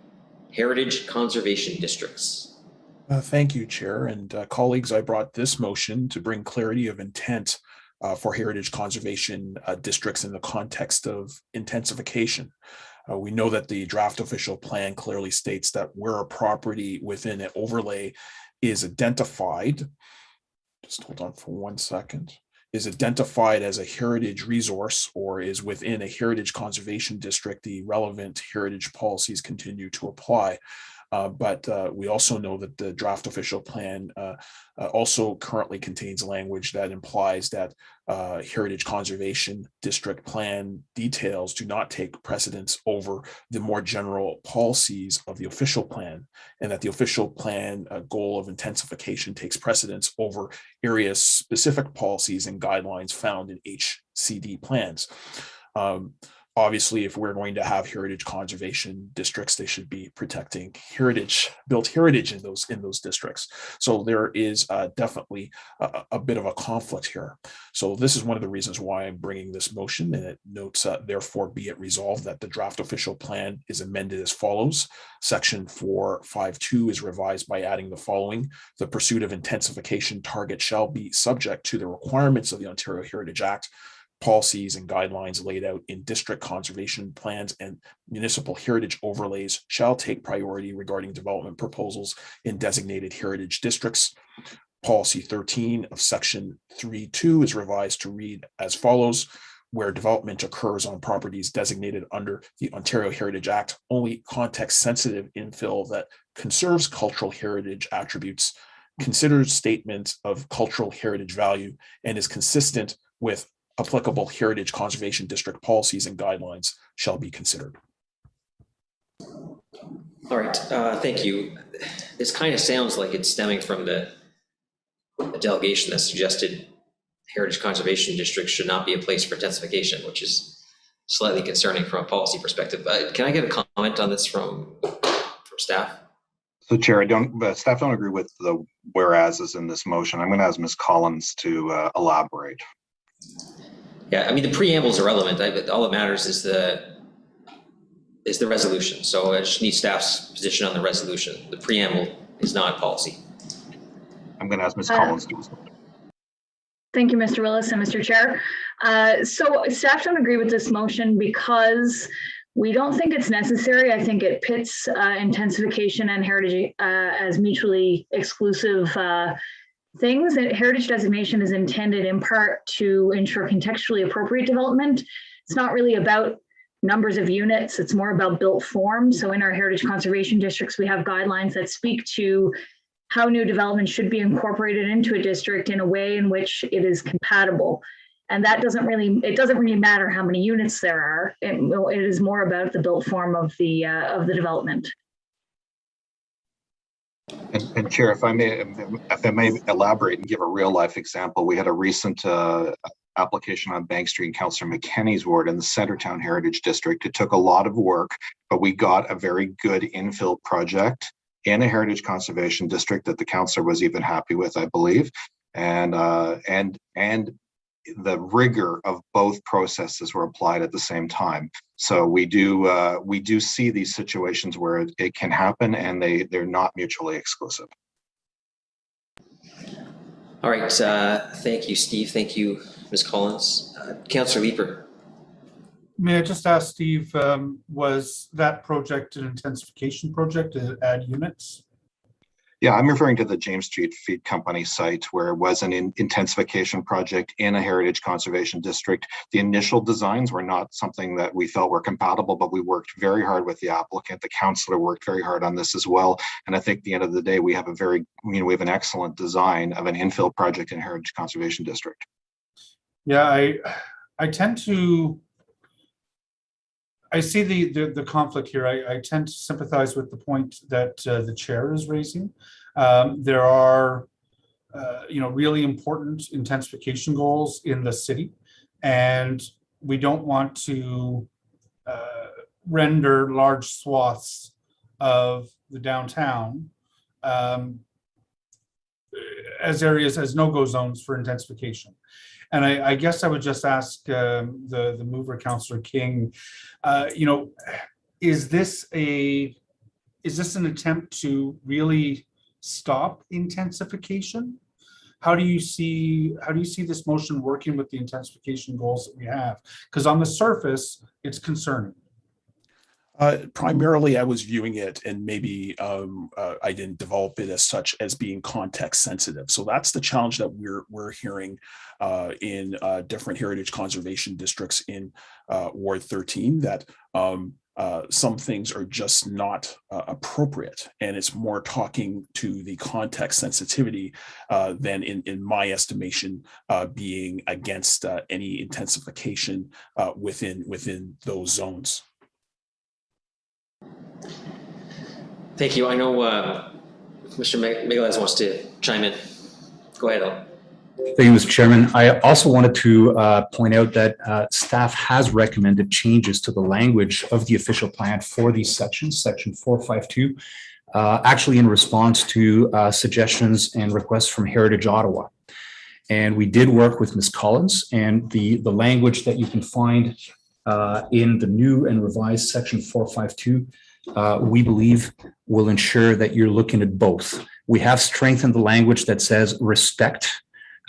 heritage conservation districts. Thank you, Chair. And colleagues, I brought this motion to bring clarity of intent for heritage conservation districts in the context of intensification. We know that the draft official plan clearly states that where a property within an overlay is identified, just hold on for 1 second, is identified as a heritage resource or is within a heritage conservation district, the relevant heritage policies continue to apply. But we also know that the draft official plan also currently contains language that implies that Heritage Conservation District plan details do not take precedence over the more general policies of the official plan, and that the official plan goal of intensification takes precedence over area-specific policies and guidelines found in HCD plans. Obviously, if we're going to have heritage conservation districts, they should be protecting built heritage in those districts. So there is definitely a bit of a conflict here. So this is one of the reasons why I'm bringing this motion, and it notes, therefore, be it resolved that the draft official plan is amended as follows. Section 452 is revised by adding the following: the pursuit of intensification target shall be subject to the requirements of the Ontario Heritage Act, policies and guidelines laid out in district conservation plans, and municipal heritage overlays shall take priority regarding development proposals in designated heritage districts. Policy 13 of section 3.2 is revised to read as follows: where development occurs on properties designated under the Ontario Heritage Act, only context-sensitive infill that conserves cultural heritage attributes, considers statements of cultural heritage value, and is consistent with applicable heritage conservation district policies and guidelines shall be considered. All right, thank you. This kind of sounds like it's stemming from the delegation that suggested heritage conservation districts should not be a place for intensification, which is slightly concerning from a policy perspective. Can I get a comment on this from staff? So Chair, staff don't agree with the whereases in this motion. I'm going to ask Ms. Collins to elaborate. Yeah, I mean, the preamble is irrelevant. All that matters is the resolution. So I just need staff's position on the resolution. The preamble is not policy. I'm going to ask Ms. Collins to respond. Thank you, Mr. Willis and Mr. Chair. So staff don't agree with this motion because we don't think it's necessary. I think it pits intensification and heritage as mutually exclusive things. Heritage designation is intended in part to ensure contextually appropriate development. It's not really about numbers of units, it's more about built form. So in our heritage conservation districts, we have guidelines that speak to how new development should be incorporated into a district in a way in which it is compatible. And that doesn't really matter how many units there are. It is more about the built form of the development. And Chair, if I may elaborate and give a real life example, we had a recent application on Bank Street in Councillor McKenney's ward in the Centertown Heritage District. It took a lot of work, but we got a very good infill project in a heritage conservation district that the councillor was even happy with, I believe, and the rigor of both processes were applied at the same time. So we do see these situations where it can happen, and they're not mutually exclusive. All right, thank you, Steve. Thank you, Ms. Collins. Councillor Leeper. May I just ask Steve, was that project an intensification project to add units? Yeah, I'm referring to the James Street Feed Company site where it was an intensification project in a heritage conservation district. The initial designs were not something that we felt were compatible, but we worked very hard with the applicant. The councillor worked very hard on this as well. And I think at the end of the day, we have we have an excellent design of an infill project in heritage conservation district. Yeah, I tend to, I see the conflict here. I tend to sympathize with the point that the chair is raising. There are, really important intensification goals in the city, and we don't want to render large swaths of the downtown as areas as no-go zones for intensification. And I guess I would just ask the mover, Councillor King, is this an attempt to really stop intensification? How do you see this motion working with the intensification goals that we have? Because on the surface, it's concerning. Primarily, I was viewing it, and maybe I didn't develop it as such as being context sensitive. So that's the challenge that we're hearing in different heritage conservation districts in Ward 13. That some things are just not appropriate, and it's more talking to the context sensitivity than, in my estimation, being against any intensification within those zones. Thank you. I know Mr. Miguelez wants to chime in. Go ahead, Al. Thank you, Mr. Chairman. I also wanted to point out that staff has recommended changes to the language of the official plan for these sections, section 452, actually in response to suggestions and requests from Heritage Ottawa. And we did work with Ms. Collins, and the language that you can find in the new and revised section 452, we believe will ensure that you're looking at both. We have strengthened the language that says respect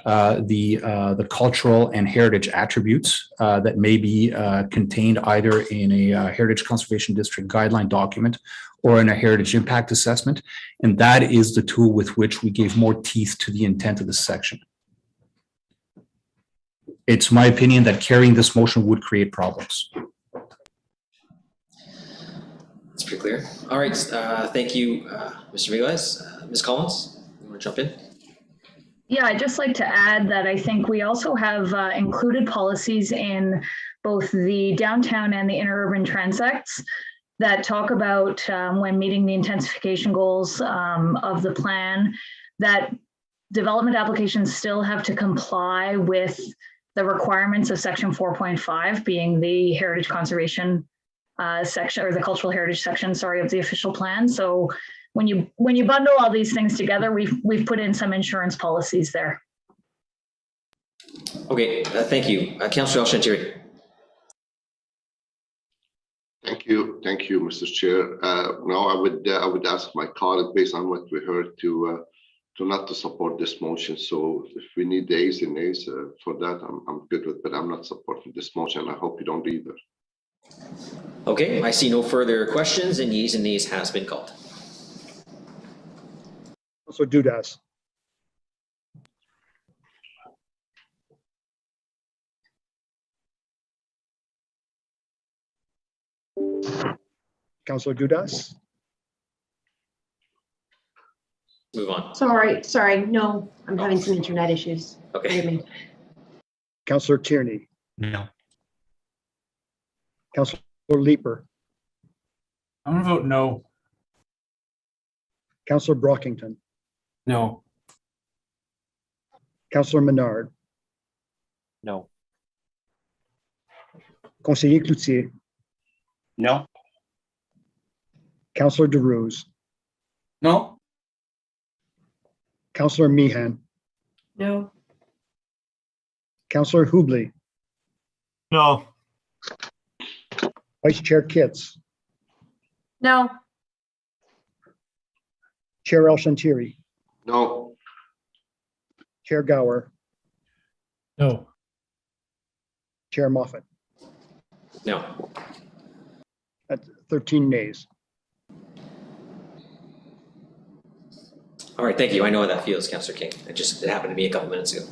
the cultural and heritage attributes that may be contained either in a Heritage Conservation District guideline document or in a heritage impact assessment. And that is the tool with which we gave more teeth to the intent of this section. It's my opinion that carrying this motion would create problems. That's pretty clear. All right, thank you, Mr. Miguelez. Ms. Collins, you want to jump in? Yeah, I'd just like to add that I think we also have included policies in both the downtown and the interurban transects that talk about when meeting the intensification goals of the plan, that development applications still have to comply with the requirements of section 4.5, being the heritage conservation section, or the cultural heritage section, sorry, of the official plan. So when you bundle all these things together, we've put in some insurance policies there. Okay, thank you. Councillor El-Shantiri. Thank you, Mr. Chair. No, I would ask my colleague, based on what we heard, to not to support this motion. So if we need the ayes and nays for that, I'm good with, but I'm not supporting this motion. I hope you don't either. Okay, I see no further questions, and yeas and nays has been called. Also Dudas. Councillor Dudas. Move on. Sorry, no, I'm having some internet issues. Okay. Councillor Tierney. No. Councillor Leeper. I'm gonna vote no. Councillor Brockington. No. Councillor Menard. No. Conseiller Cloutier. No. Councillor DeRose. No. Councillor Meehan. No. Councillor Hubley. No. Vice Chair Kitts. No. Chair El-Shantiri. No. Chair Gower. No. Chair Moffat. No. That's 13 nays. All right, thank you. I know how that feels, Councillor King. It happened to me a couple minutes ago.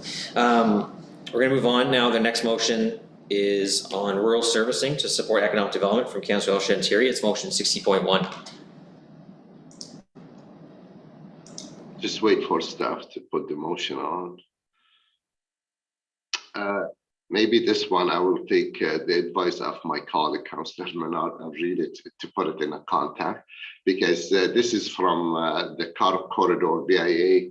We're going to move on now. The next motion is on rural servicing to support economic development from Councillor El-Shantiri. It's motion 60.1. Just wait for staff to put the motion on. Maybe this one I will take the advice of my colleague, Councillor Menard, and read it to put it in a contact, because this is from the corridor BIA,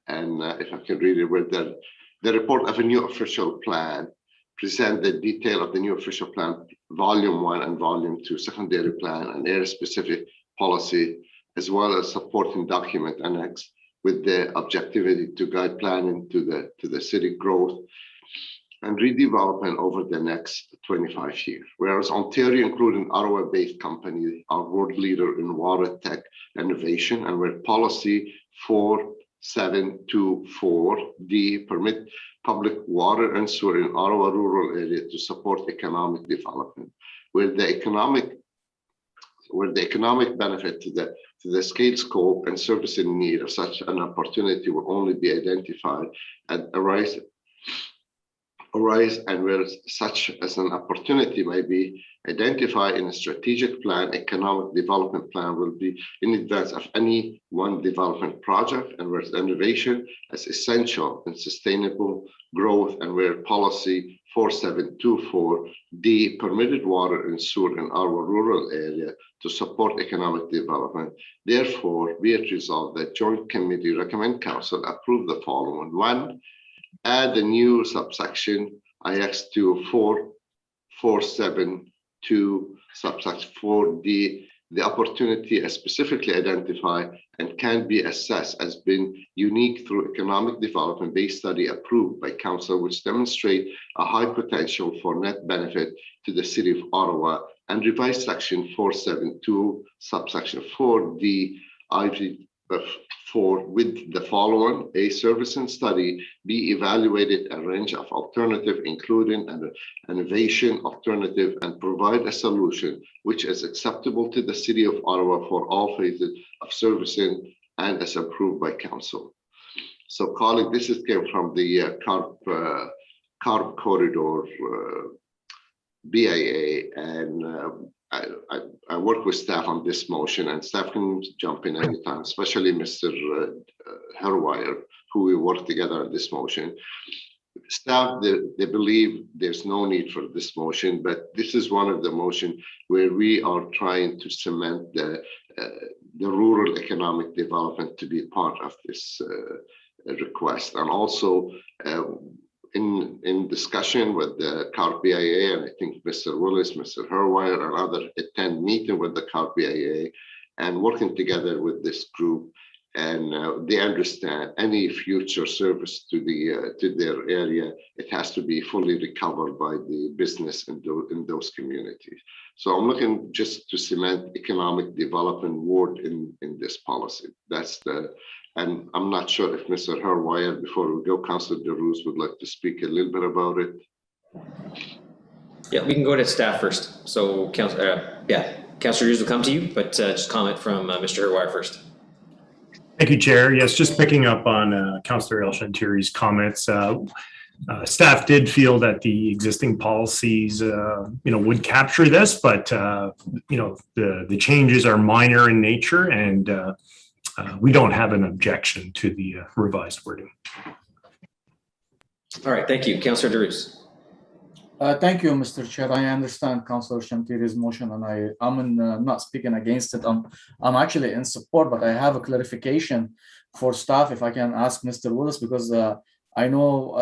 and if I can read it, where the report of a new official plan present the detail of the new official plan, volume 1 and volume 2, secondary plan and area specific policy, as well as supporting document annex with the objectivity to guide planning to the city growth and redevelopment over the next 25 years. Whereas Ontario, including Ottawa-based company, are world leader in water tech innovation, and where policy 4724D permit public water and sewer in Ottawa rural area to support economic development, where the economic benefit to the scale, scope, and servicing need of such an opportunity will only be identified at arise and where such as an opportunity may be identified in a strategic plan, economic development plan will be in advance of any one development project, and where innovation is essential in sustainable growth, and where policy 4724D permitted water and sewer in our rural area to support economic development. Therefore, be it resolved that Joint Committee recommend Council approve the following. 1, add a new subsection IX to 4472 subsection 4D. The opportunity is specifically identified and can be assessed as being unique through economic development based study approved by Council, which demonstrate a high potential for net benefit to the City of Ottawa, and revise section 472 subsection 4D IV4 with the following. A service and study be evaluated a range of alternative, including an innovation alternative, and provide a solution which is acceptable to the City of Ottawa for all phases of servicing and is approved by Council. So, colleague, this is came from the Carb Corridor BIA, and I work with staff on this motion, and staff can jump in anytime, especially Mr. Herwire, who we work together on this motion. Staff, they believe there's no need for this motion, but this is one of the motion where we are trying to cement the rural economic development to be part of this request. And also in discussion with the CARP BIA, and I think Mr. Willis, Mr. Herwire, and others attend meeting with the CARP BIA and working together with this group, and they understand any future service to their area, it has to be fully recovered by the business in those communities. So I'm looking just to cement economic development word in this policy. That's the. And I'm not sure if Mr. Herwire, before we go, Councillor DeRose would like to speak a little bit about it. Yeah, we can go to staff first. So, Councillor Hughes will come to you, but just comment from Mr. Herwire first. Thank you, Chair. Yes, just picking up on Councillor El-Shantiri's comments. Staff did feel that the existing policies, would capture this, but the changes are minor in nature, and we don't have an objection to the revised wording. All right, thank you, Councillor DeRose. Thank you, Mr. Chair. I understand Councillor Shantiri's motion, and I'm not speaking against it. I'm actually in support, but I have a clarification for staff, if I can ask Mr. Willis, because I know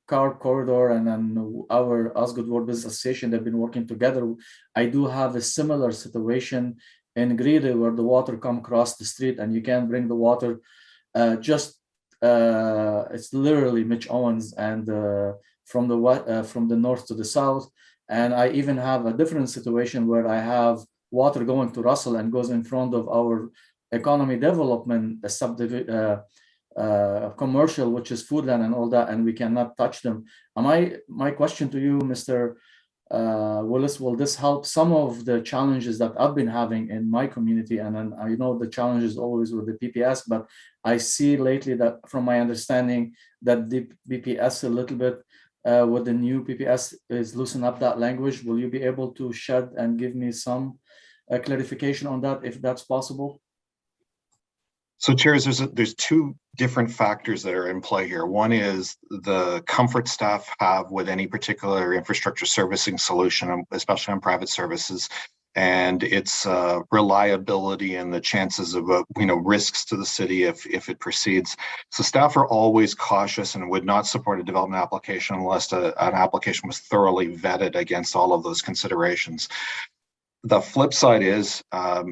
Carb Corridor and then our Osgood Ward Business Association, they've been working together. I do have a similar situation in Greeley where the water come across the street and you can't bring the water. It's literally Mitch Owens and from the north to the south. And I even have a different situation where I have water going to Russell and goes in front of our economy development commercial, which is Foodland and all that, and we cannot touch them. My question to you, Mr. Willis, will this help some of the challenges that I've been having in my community? And then I know the challenge is always with the PPS, but I see lately that, from my understanding, that the BPS a little bit with the new PPS is loosen up that language. Will you be able to shed and give me some clarification on that, if that's possible? So, chairs, there's two different factors that are in play here. One is the comfort staff have with any particular infrastructure servicing solution, especially on private services, and its reliability and the chances of risks to the city if it proceeds. So staff are always cautious and would not support a development application unless an application was thoroughly vetted against all of those considerations. The flip side is,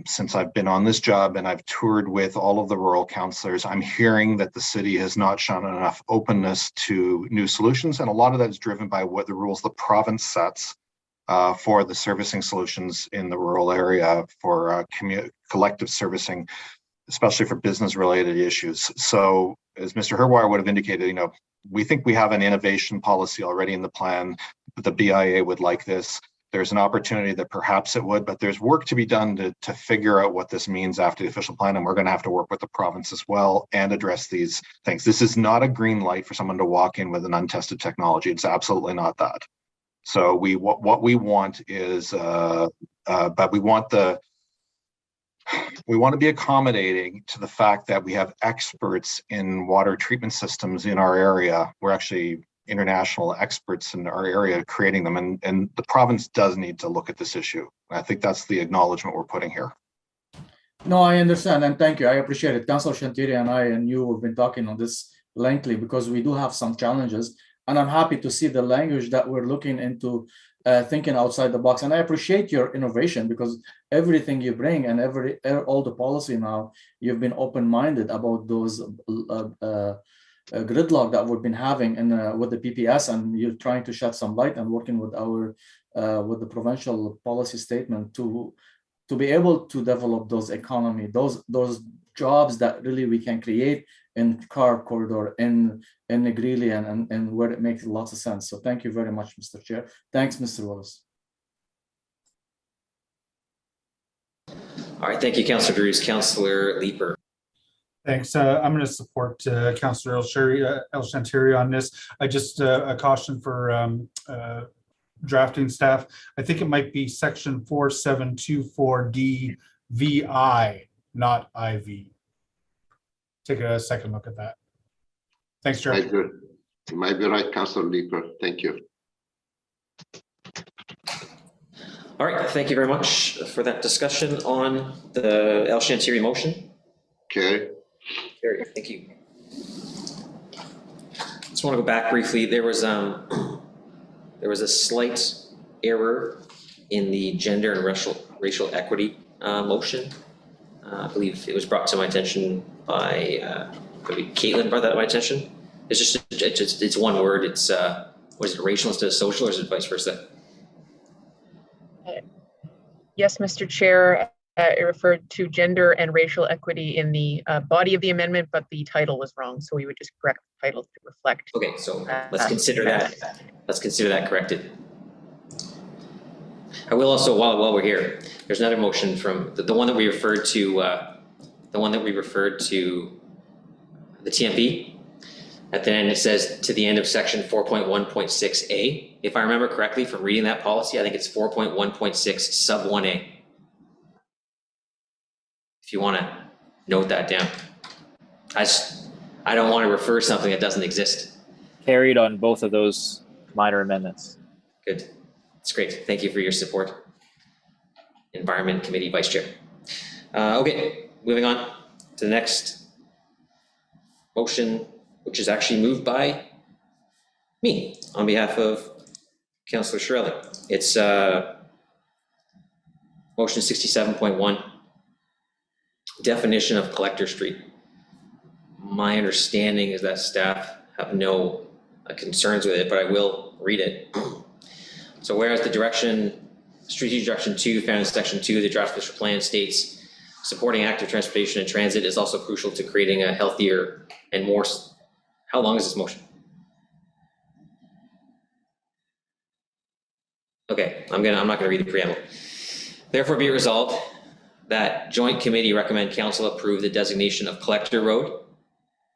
since I've been on this job and I've toured with all of the rural councillors, I'm hearing that the city has not shown enough openness to new solutions. And a lot of that is driven by what the rules the province sets for the servicing solutions in the rural area for collective servicing, especially for business related issues. So as Mr. Herwire would have indicated, we think we have an innovation policy already in the plan. The BIA would like this. there's an opportunity that perhaps it would, but there's work to be done to figure out what this means after the official plan. And we're going to have to work with the province as well and address these things. This is not a green light for someone to walk in with an untested technology. It's absolutely not that. So what we want is, but we want to be accommodating to the fact that we have experts in water treatment systems in our area. We're actually international experts in our area creating them, and the province does need to look at this issue. I think that's the acknowledgement we're putting here. No, I understand, and thank you. I appreciate it. Councillor Shantiri and I and you have been talking on this lengthily because we do have some challenges, and I'm happy to see the language that we're looking into, thinking outside the box. And I appreciate your innovation because everything you bring and all the policy now, you've been open-minded about those gridlock that we've been having with the PPS, and you're trying to shed some light and working with our with the provincial policy statement to be able to develop those economy, those jobs that really we can create in Car Corridor, in Greeley, and where it makes lots of sense. So thank you very much, Mr. Chair. Thanks, Mr. Willis. All right, thank you, Councillor Drews. Councillor Leeper. Thanks. I'm going to support Councillor El Shantiri on this. I just a caution for drafting staff. I think it might be section 4724D VI, not IV. Take a second look at that. Thanks, Chair. You might be right, Councillor Leeper. Thank you. All right, thank you very much for that discussion on the El Shantiri motion. Okay. Thank you. Just want to go back briefly. There was a slight error in the gender and racial equity motion. I believe it was brought to my attention by maybe Caitlin brought that to my attention. It's one word. It's was it racial instead of social, or is it vice versa? Yes, Mr. Chair. It referred to gender and racial equity in the body of the amendment, but the title was wrong. So we would just correct the title to reflect. Okay, so let's consider that. Let's consider that corrected. I will also, while we're here, there's another motion from the one that we referred to. The one that we referred to the TMP. At the end, it says to the end of section 4.1.6A. If I remember correctly from reading that policy, I think it's 4.1.6 sub 1A. If you want to note that down. I don't want to refer something that doesn't exist. Carried on both of those minor amendments. Good. That's great. Thank you for your support. Environment Committee Vice Chair. Okay, moving on to the next motion, which is actually moved by me on behalf of Councillor Shirley. It's motion 67.1. Definition of collector street. My understanding is that staff have no concerns with it, but I will read it. So whereas the strategic direction 2 found in section 2 of the draft official plan states supporting active transportation and transit is also crucial to creating a healthier and more, how long is this motion? Okay, I'm not gonna read the preamble. Therefore be it resolved that joint committee recommend council approve the designation of collector road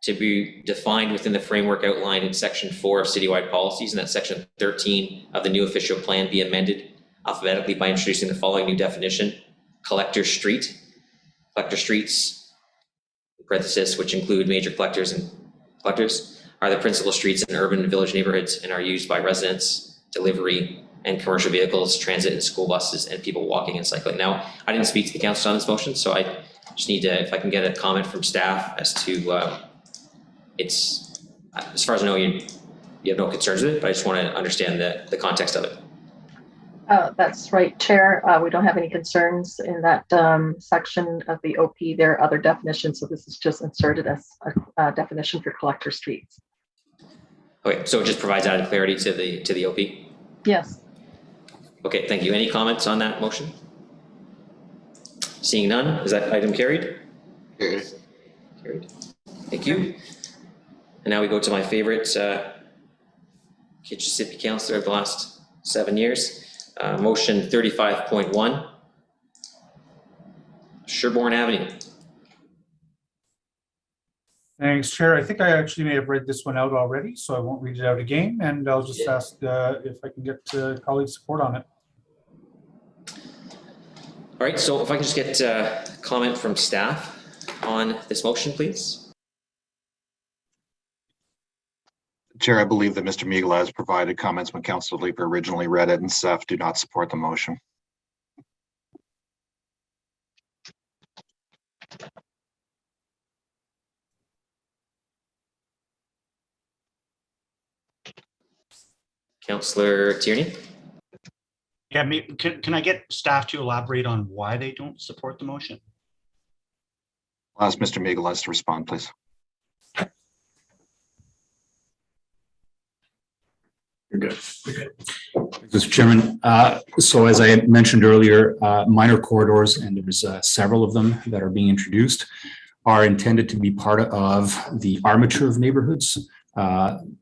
to be defined within the framework outlined in section 4 of citywide policies, and that section 13 of the new official plan be amended alphabetically by introducing the following new definition: collector street. Collector streets, in parenthesis, which include major collectors and collectors, are the principal streets in urban and village neighborhoods and are used by residents, delivery, and commercial vehicles, transit and school buses, and people walking and cycling. Now, I didn't speak to the council on this motion, so I just need to, if I can get a comment from staff as to, it's, as far as I know, you have no concerns with it, but I just want to understand the context of it. That's right, Chair. We don't have any concerns in that section of the OP. There are other definitions, so this is just inserted as a definition for collector streets. Okay, so it just provides added clarity to the OP? Yes. Okay, thank you. Any comments on that motion? Seeing none, is that item carried? Yes. Carried. Thank you. And now we go to my favorite Kitchissippi councillor of the last 7 years, Motion 35.1. Sherbourne Avenue. Thanks, Chair. I think I actually may have read this one out already, so I won't read it out again, and I'll just ask if I can get colleague support on it. All right, so if I can just get comment from staff on this motion, please. Chair, I believe that Mr. Migla has provided comments when Councilor Leeper originally read it, and staff do not support the motion. Councillor Tierney. Yeah, can I get staff to elaborate on why they don't support the motion? I'll ask Mr. Migla to respond, please. You're good. Mr. Chairman, so as I mentioned earlier, minor corridors, and there's several of them that are being introduced, are intended to be part of the armature of neighborhoods.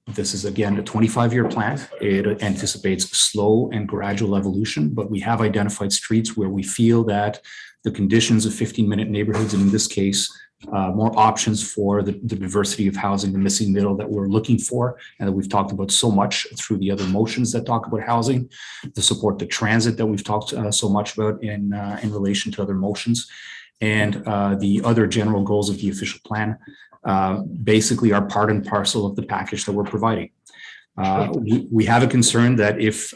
This is, again, a 25-year plan. It anticipates slow and gradual evolution, but we have identified streets where we feel that the conditions of 15-minute neighborhoods, and in this case, more options for the diversity of housing, the missing middle that we're looking for, and that we've talked about so much through the other motions that talk about housing, to support the transit that we've talked so much about in relation to other motions, and the other general goals of the official plan basically are part and parcel of the package that we're providing. We have a concern that if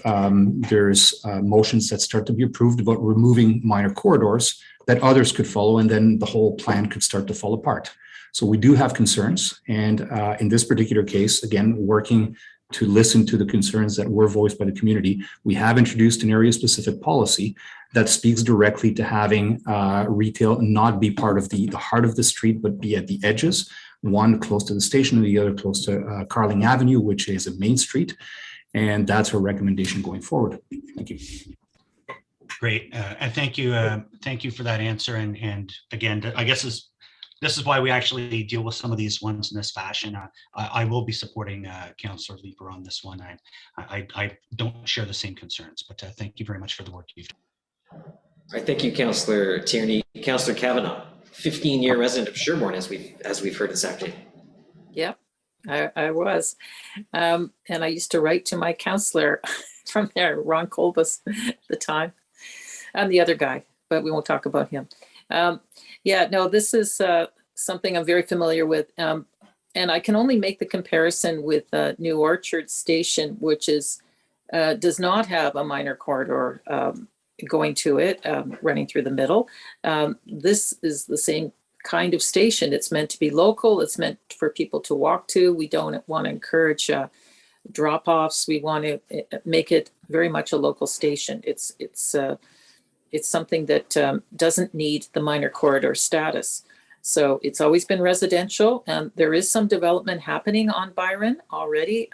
there's motions that start to be approved about removing minor corridors, that others could follow, and then the whole plan could start to fall apart. So we do have concerns, and in this particular case, again, working to listen to the concerns that were voiced by the community, we have introduced an area-specific policy that speaks directly to having retail not be part of the heart of the street, but be at the edges, one close to the station and the other close to Carling Avenue, which is a main street. And that's our recommendation going forward. Thank you. Great, and thank you for that answer. And again, I guess this is why we actually deal with some of these ones in this fashion. I will be supporting Councillor Leeper on this one. I don't share the same concerns, but thank you very much for the work you've done. All right, thank you, Councillor Tierney. Councillor Kavanagh, 15-year resident of Sherbourne, as we've heard this afternoon. Yep, I was, and I used to write to my councillor from there, Ron Colbus, at the time. I'm the other guy, but we won't talk about him. Yeah, no, this is something I'm very familiar with. And I can only make the comparison with New Orchard Station, which does not have a minor corridor going to it, running through the middle. This is the same kind of station. It's meant to be local. It's meant for people to walk to. We don't want to encourage drop-offs. We want to make it very much a local station. It's something that doesn't need the minor corridor status. So it's always been residential. There is some development happening on Byron already,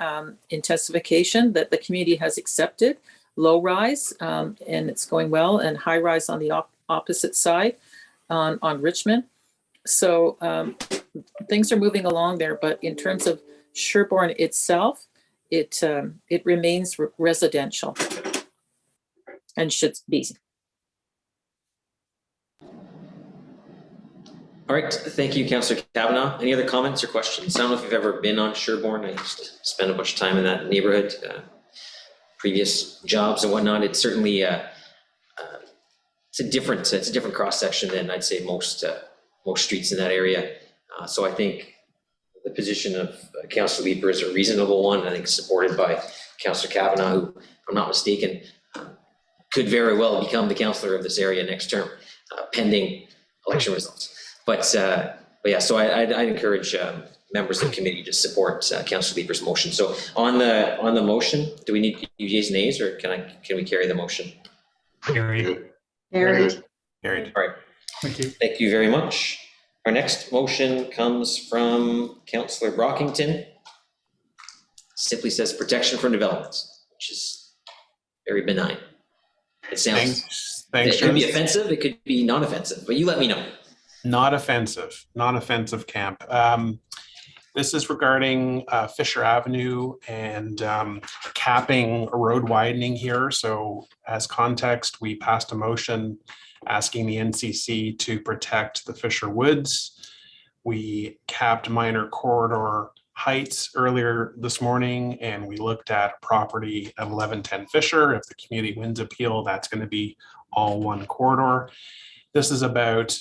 intensification that the community has accepted, low rise, and it's going well, and high rise on the opposite side on Richmond. So things are moving along there, but in terms of Sherbourne itself, it remains residential and should be. All right, thank you, Councillor Kavanagh. Any other comments or questions? I don't know if you've ever been on Sherbourne. I used to spend a bunch of time in that neighborhood, previous jobs and whatnot. It's certainly it's a different cross section than I'd say most streets in that area. So I think the position of Councillor Leeper is a reasonable one. I think supported by Councillor Kavanagh, who, if I'm not mistaken, could very well become the councillor of this area next term, pending election results. But yeah, so I'd encourage members of the committee to support Councillor Leeper's motion. So on the motion, do we need yeas, nays, or can we carry the motion? Carried. Carried. Carried. All right. Thank you. Thank you very much. Our next motion comes from Councillor Brockington. Simply says protection from development, which is very benign. It sounds. Thanks, it could be offensive. It could be non-offensive, but you let me know. Not offensive, camp. This is regarding Fisher Avenue and capping a road widening here. So as context, we passed a motion asking the NCC to protect the Fisher Woods. We capped minor corridor heights earlier this morning, and we looked at property at 1110 Fisher. If the community wins appeal, that's going to be all one corridor. This is about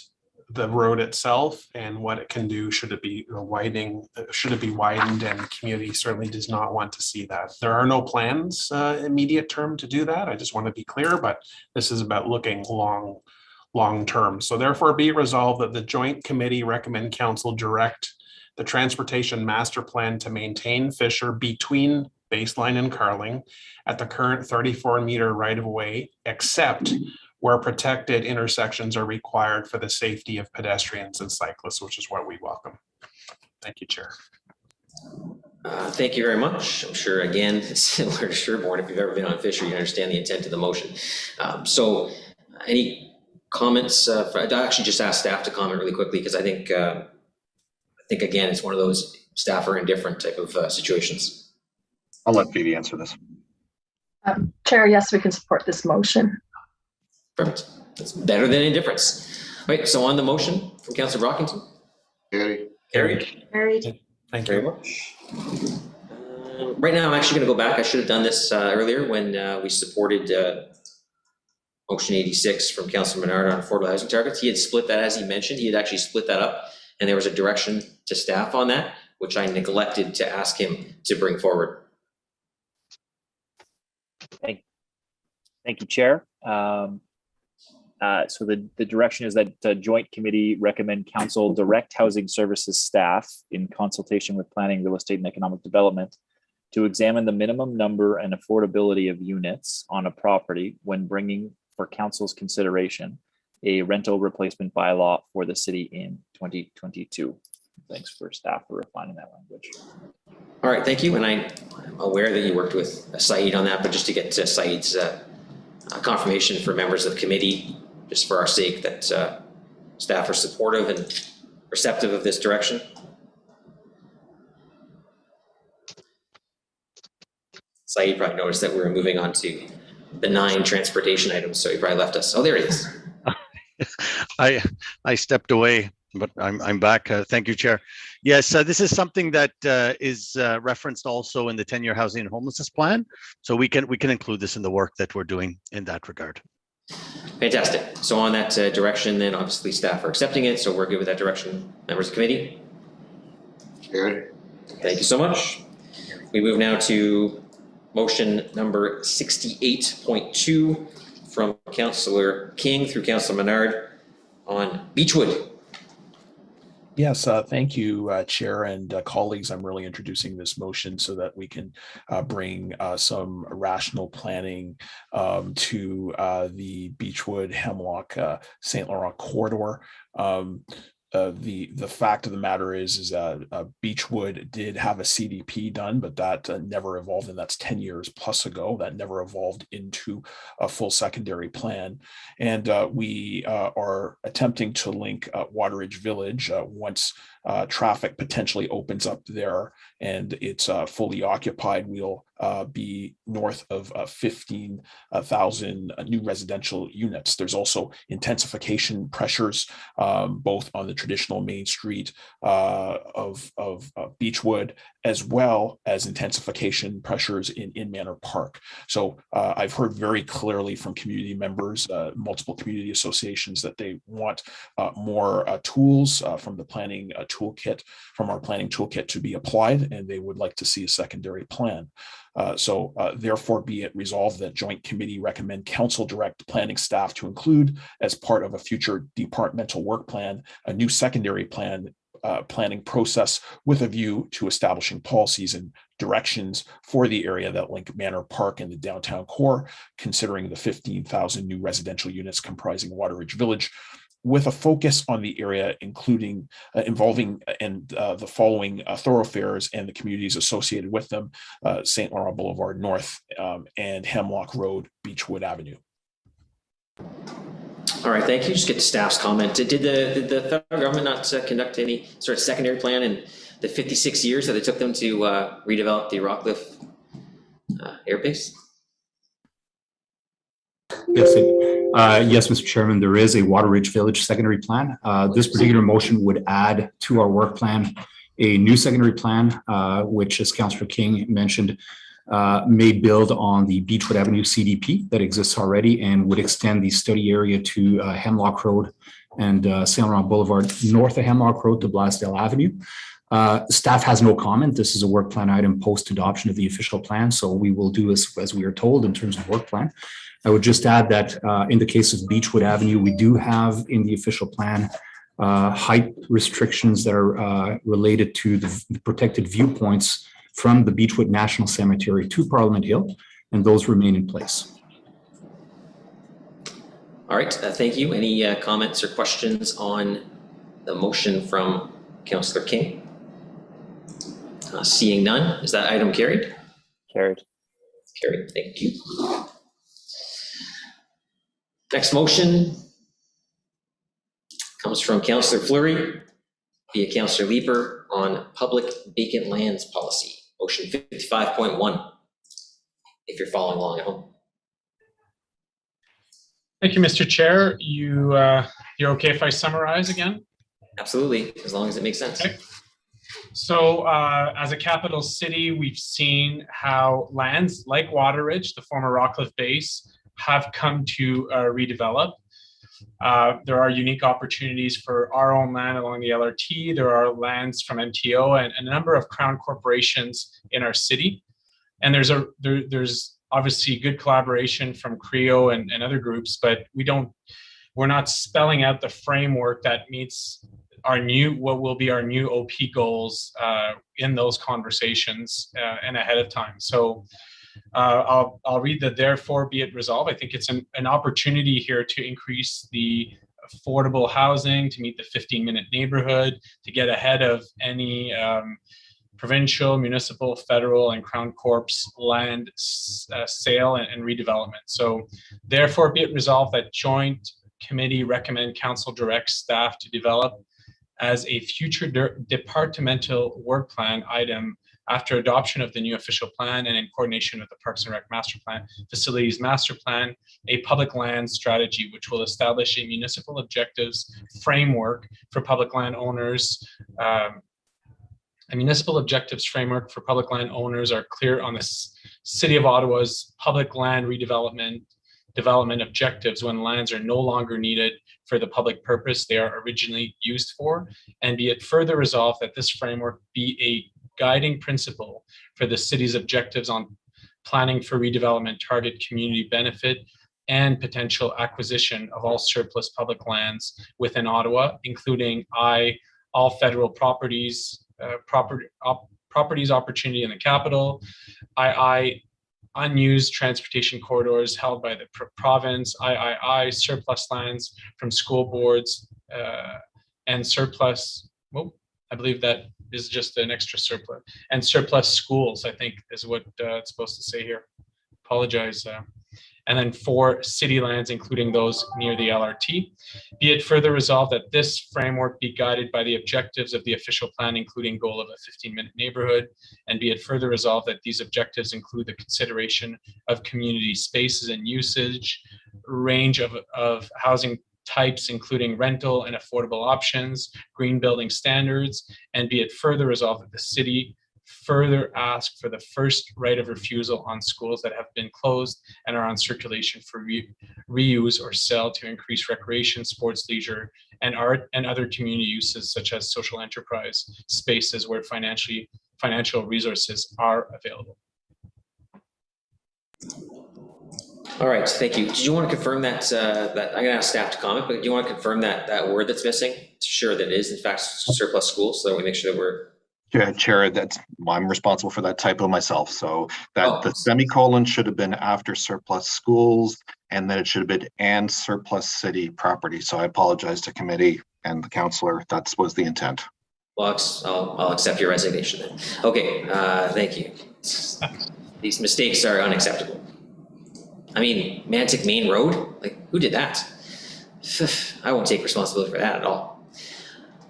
the road itself and what it can do should it be widening, and the community certainly does not want to see that. There are no plans immediate term to do that. I just want to be clear, but this is about looking long term. So therefore be it resolved that the joint committee recommend council direct the transportation master plan to maintain Fisher between Baseline and Carling at the current 34-meter right-of-way, except where protected intersections are required for the safety of pedestrians and cyclists, which is what we welcome. Thank you, Chair. Thank you very much. I'm sure, again, similar to Sherborne, if you've ever been on Fisher, you understand the intent of the motion. So any comments? I'd actually just ask staff to comment really quickly, because I think again, it's one of those staff are indifferent type of situations. I'll let Phoebe answer this. Chair, yes, we can support this motion. Perfect. That's better than indifference. Right, so on the motion from Councillor Brockington. Carried. Carried. Thank you very much. Right now, I'm actually going to go back. I should have done this earlier when we supported motion 86 from Councillor Menard on affordable housing targets. He had split that, as he mentioned, he had actually split that up, and there was a direction to staff on that, which I neglected to ask him to bring forward. Thank you, Chair. So the direction is that the joint committee recommend council direct housing services staff in consultation with planning, real estate and economic development to examine the minimum number and affordability of units on a property when bringing for council's consideration a rental replacement bylaw for the city in 2022. Thanks for staff for refining that language. All right, thank you. And I'm aware that you worked with Saeed on that, but just to get to Saeed's confirmation for members of the committee, just for our sake, that staff are supportive and receptive of this direction. Saeed probably noticed that we were moving on to benign transportation items, so he probably left us. Oh, there he is. I stepped away, but I'm back. Thank you, Chair. Yes, this is something that is referenced also in the 10-year housing and homelessness plan. So we can include this in the work that we're doing in that regard. Fantastic. So on that direction, then obviously staff are accepting it. So we're good with that direction, members of the committee. Carried. Thank you so much. We move now to motion number 68.2 from Councillor King through Councillor Menard on Beechwood. Yes, thank you, Chair and colleagues. I'm really introducing this motion so that we can bring some rational planning to the Beechwood, Hemlock, St. Laurent corridor. The fact of the matter is Beechwood did have a CDP done, but that never evolved, and that's 10 years plus ago. That never evolved into a full secondary plan. And we are attempting to link Wateridge Village once traffic potentially opens up there and it's fully occupied. We'll be north of 15,000 new residential units. There's also intensification pressures both on the traditional main street of Beechwood, as well as intensification pressures in Manor Park. So I've heard very clearly from community members, multiple community associations, that they want more tools from the planning toolkit, from our planning toolkit, to be applied, and they would like to see a secondary plan. So therefore be it resolved that joint committee recommend council direct planning staff to include, as part of a future departmental work plan, a new secondary plan planning process with a view to establishing policies and directions for the area that link Manor Park and the downtown core, considering the 15,000 new residential units comprising Wateridge Village, with a focus on the area including involving the following thoroughfares and the communities associated with them: St. Laurent Boulevard North and Hemlock Road, Beechwood Avenue. All right, thank you. Just get to staff's comment. Did the federal government not conduct any sort of secondary plan in the 56 years that it took them to redevelop the Rockcliffe airbase? Yes, yes, Mr. Chairman, there is a Water Ridge Village secondary plan. This particular motion would add to our work plan a new secondary plan, which, as Councillor King mentioned, may build on the Beechwood Avenue CDP that exists already and would extend the study area to Hemlock Road and Saint Laurent Boulevard north of Hemlock Road to Blasdale Avenue. Staff has no comment. This is a work plan item post-adoption of the official plan, so we will do as we are told in terms of work plan. I would just add that in the case of Beechwood Avenue, we do have in the official plan height restrictions that are related to the protected viewpoints from the Beechwood National Cemetery to Parliament Hill, and those remain in place. All right, thank you. Any comments or questions on the motion from Councillor King? Seeing none, is that item carried? Carried. Carried, thank you. Next motion comes from Councillor Fleury via Councillor Leeper on public vacant lands policy, motion 55.1, if you're following along at home. Thank you, Mr. Chair. You're okay if I summarize again? Absolutely, as long as it makes sense. Okay. So as a capital city, we've seen how lands like Water Ridge, the former Rockcliffe base, have come to redevelop. There are unique opportunities for our own land along the LRT. There are lands from MTO and a number of crown corporations in our city. And there's obviously good collaboration from CREO and other groups, but we're not spelling out the framework that meets what will be our new OP goals in those conversations and ahead of time. So I'll read the therefore be it resolved. I think it's an opportunity here to increase the affordable housing, to meet the 15-minute neighborhood, to get ahead of any provincial, municipal, federal, and Crown Corps land sale and redevelopment. So therefore be it resolved that joint committee recommend council direct staff to develop as a future departmental work plan item after adoption of the new official plan and in coordination with the Parks and Rec Master Plan, Facilities Master Plan, a public land strategy, which will establish a municipal objectives framework for public land owners. A municipal objectives framework for public land owners are clear on the City of Ottawa's public land development objectives when lands are no longer needed for the public purpose they are originally used for, and be it further resolved that this framework be a guiding principle for the city's objectives on planning for redevelopment, target community benefit, and potential acquisition of all surplus public lands within Ottawa, including all federal properties, properties opportunity in the capital, unused transportation corridors held by the province, surplus lands from school boards, and surplus, well, I believe that is just an extra surplus, and surplus schools, I think is what it's supposed to say here. Apologize. And then 4 city lands, including those near the LRT. Be it further resolved that this framework be guided by the objectives of the official plan, including goal of a 15-minute neighborhood. And be it further resolved that these objectives include the consideration of community spaces and usage, range of housing types, including rental and affordable options, green building standards. And be it further resolved that the city further ask for the first right of refusal on schools that have been closed and are on circulation for reuse or sell to increase recreation, sports, leisure, and art and other community uses such as social enterprise spaces where financial resources are available. All right, thank you. Did you want to confirm that, that I'm going to ask staff to comment, but do you want to confirm that word that's missing? Sure, that is in fact surplus schools, so that we make sure that we're. Yeah, Chair, I'm responsible for that typo myself. So that the semicolon should have been after surplus schools, and then it should have been and surplus city property. So I apologize to committee and the councillor. That was the intent. Well, I'll accept your resignation then. Okay, thank you. These mistakes are unacceptable. I mean, Mantic Main Road, like who did that? I won't take responsibility for that at all.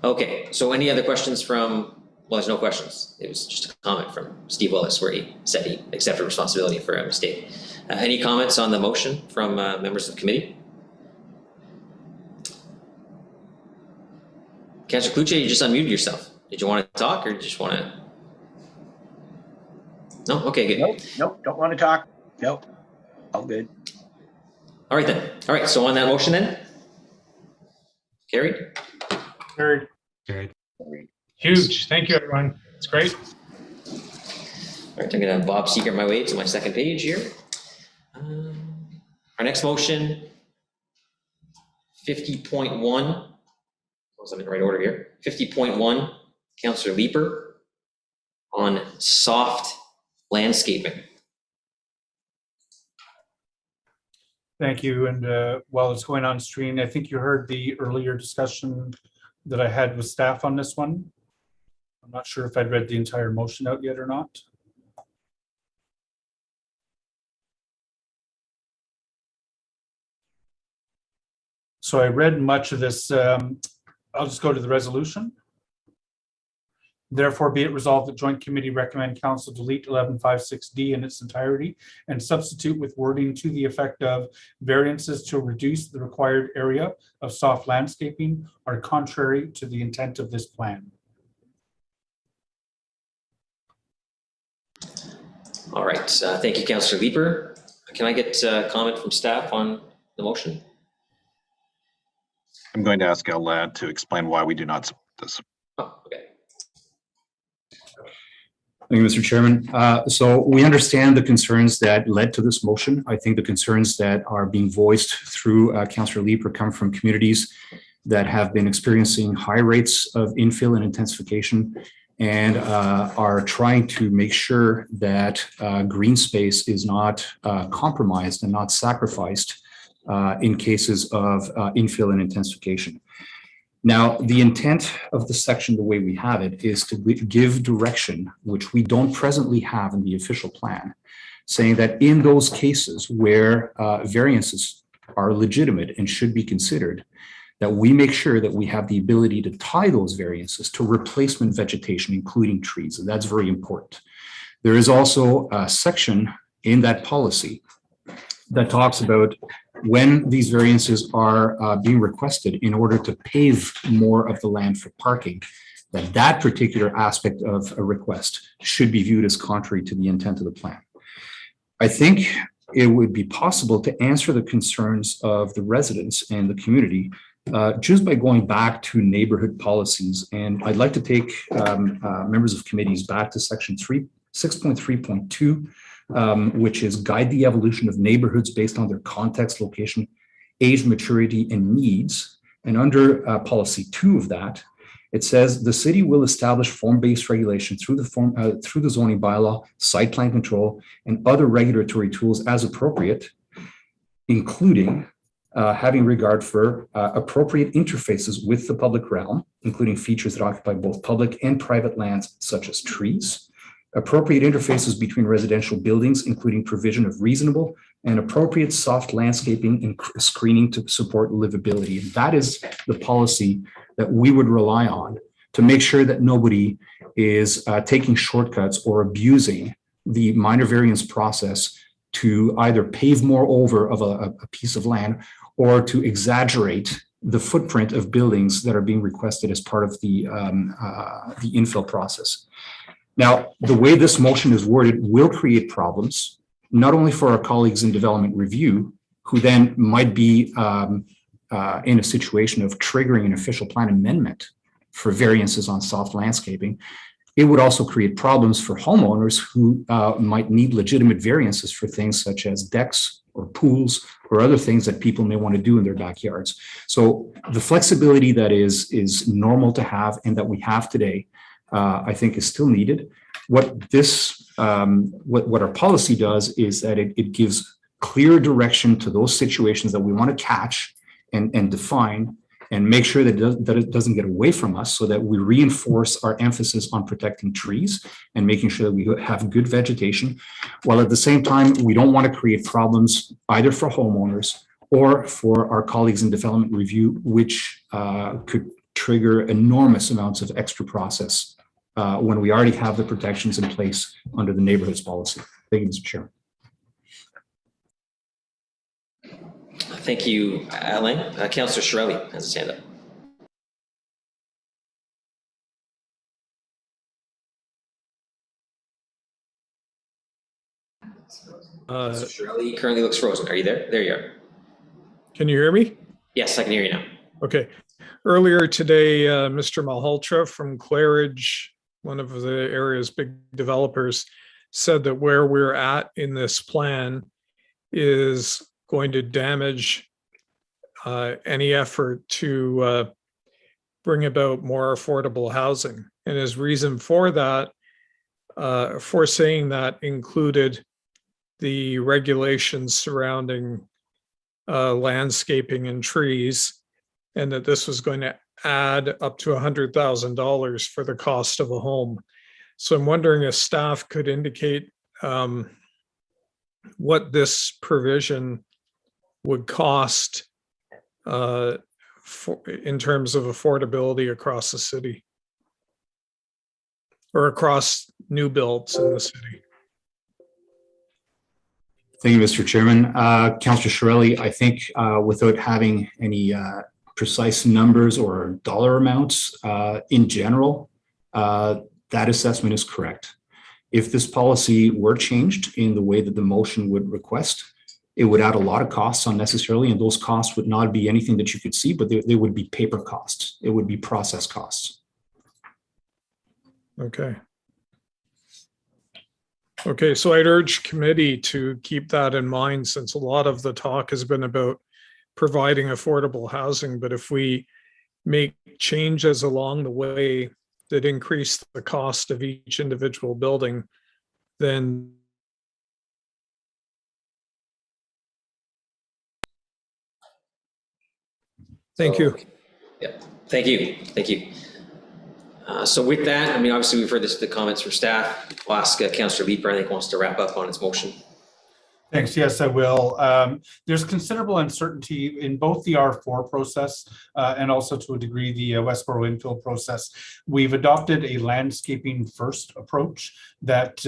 Okay, so any other questions from Well, there's no questions. It was just a comment from Steve Willis where he said he accepted responsibility for a mistake. Any comments on the motion from members of the committee? Councillor Cluche, you just unmuted yourself. Did you want to talk or did you just want to? No? Okay, good. Nope, don't want to talk. Nope, all good. All right then. All right, so on that motion then? Carried? Carried. Carried. Huge. Thank you, everyone. It's great. All right, I'm going to have Bob Seeger my way to my second page here. Our next motion, 50.1. Was I'm in the right order here. 50.1, Councillor Leeper on soft landscaping. Thank you. And while it's going on screen, I think you heard the earlier discussion that I had with staff on this one. I'm not sure if I'd read the entire motion out yet or not. So I read much of this. I'll just go to the resolution. Therefore, be it resolved that Joint Committee recommend Council delete 1156D in its entirety and substitute with wording to the effect of variances to reduce the required area of soft landscaping are contrary to the intent of this plan. All right, thank you, Councillor Leeper. Can I get a comment from staff on the motion? I'm going to ask Ladd to explain why we do not support this. Oh, okay. Thank you, Mr. Chairman. So we understand the concerns that led to this motion. I think the concerns that are being voiced through Councillor Leeper come from communities that have been experiencing high rates of infill and intensification and are trying to make sure that green space is not compromised and not sacrificed in cases of infill and intensification. Now, the intent of the section, the way we have it, is to give direction, which we don't presently have in the official plan, saying that in those cases where variances are legitimate and should be considered, that we make sure that we have the ability to tie those variances to replacement vegetation, including trees, and that's very important. There is also a section in that policy that talks about when these variances are being requested in order to pave more of the land for parking, that particular aspect of a request should be viewed as contrary to the intent of the plan. I think it would be possible to answer the concerns of the residents and the community just by going back to neighborhood policies. And I'd like to take members of committees back to section 6.3.2, which is guide the evolution of neighborhoods based on their context, location, age, maturity, and needs. And under policy 2 of that, it says the city will establish form-based regulation through the zoning bylaw, site plan control, and other regulatory tools as appropriate, including having regard for appropriate interfaces with the public realm, including features that occupy both public and private lands, such as trees, appropriate interfaces between residential buildings, including provision of reasonable and appropriate soft landscaping and screening to support livability. And that is the policy that we would rely on to make sure that nobody is taking shortcuts or abusing the minor variance process to either pave more over of a piece of land or to exaggerate the footprint of buildings that are being requested as part of the infill process. Now, the way this motion is worded will create problems, not only for our colleagues in development review, who then might be in a situation of triggering an official plan amendment for variances on soft landscaping. It would also create problems for homeowners who might need legitimate variances for things such as decks or pools or other things that people may want to do in their backyards. So the flexibility that is normal to have and that we have today, I think is still needed. What this, what our policy does is that it gives clear direction to those situations that we want to catch and define and make sure that it doesn't get away from us, so that we reinforce our emphasis on protecting trees and making sure that we have good vegetation, while at the same time, we don't want to create problems either for homeowners or for our colleagues in development review, which could trigger enormous amounts of extra process when we already have the protections in place under the neighborhoods policy. Thank you, Mr. Chair. Thank you, Alain. Councillor Shirelli has his hand up. Shirley currently looks frozen. Are you there? There you are. Can you hear me? Yes, I can hear you now. Okay. Earlier today, Mr. Malhotra from Claridge, one of the area's big developers, said that where we're at in this plan is going to damage any effort to bring about more affordable housing. And his reason for that, for saying that, included the regulations surrounding landscaping and trees, and that this was going to add up to $100,000 for the cost of a home. So I'm wondering if staff could indicate what this provision would cost in terms of affordability across the city or across new builds in the city. Thank you, Mr. Chairman. Councillor Shirelli, I think without having any precise numbers or dollar amounts in general, that assessment is correct. If this policy were changed in the way that the motion would request, it would add a lot of costs unnecessarily, and those costs would not be anything that you could see, but they would be paper costs. It would be process costs. Okay. Okay, so I'd urge committee to keep that in mind, since a lot of the talk has been about providing affordable housing. But if we make changes along the way that increase the cost of each individual building, then thank you. Yeah, thank you. Thank you. So with that, I mean, obviously we've heard the comments from staff. I'll ask Councillor Leeper, I think, wants to wrap up on his motion. Thanks. Yes, I will. There's considerable uncertainty in both the R4 process and also to a degree the Westboro infill process. We've adopted a landscaping first approach that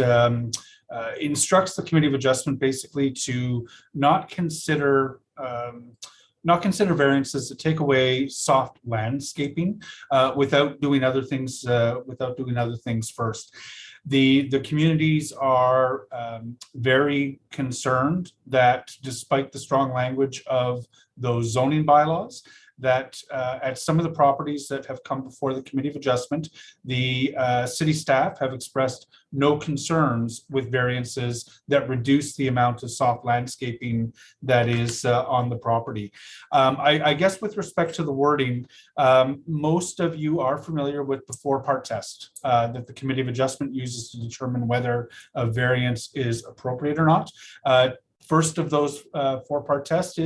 instructs the Committee of Adjustment basically to not consider variances to take away soft landscaping without doing other things first. The communities are very concerned that despite the strong language of those zoning bylaws, that at some of the properties that have come before the Committee of Adjustment, the city staff have expressed no concerns with variances that reduce the amount of soft landscaping that is on the property. I guess with respect to the wording, most of you are familiar with the 4-part test that the Committee of Adjustment uses to determine whether a variance is appropriate or not. First of those 4-part tests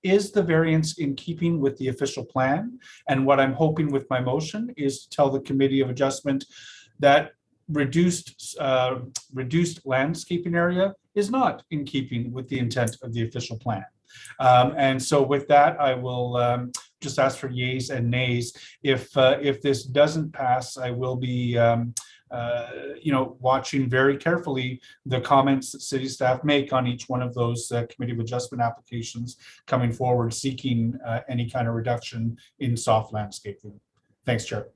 is the variance in keeping with the official plan? And what I'm hoping with my motion is to tell the Committee of Adjustment that reduced landscaping area is not in keeping with the intent of the official plan. And so with that, I will just ask for yeas and nays. If this doesn't pass, I will be watching very carefully the comments that city staff make on each one of those Committee of Adjustment applications coming forward, seeking any kind of reduction in soft landscaping. Thanks, Chair.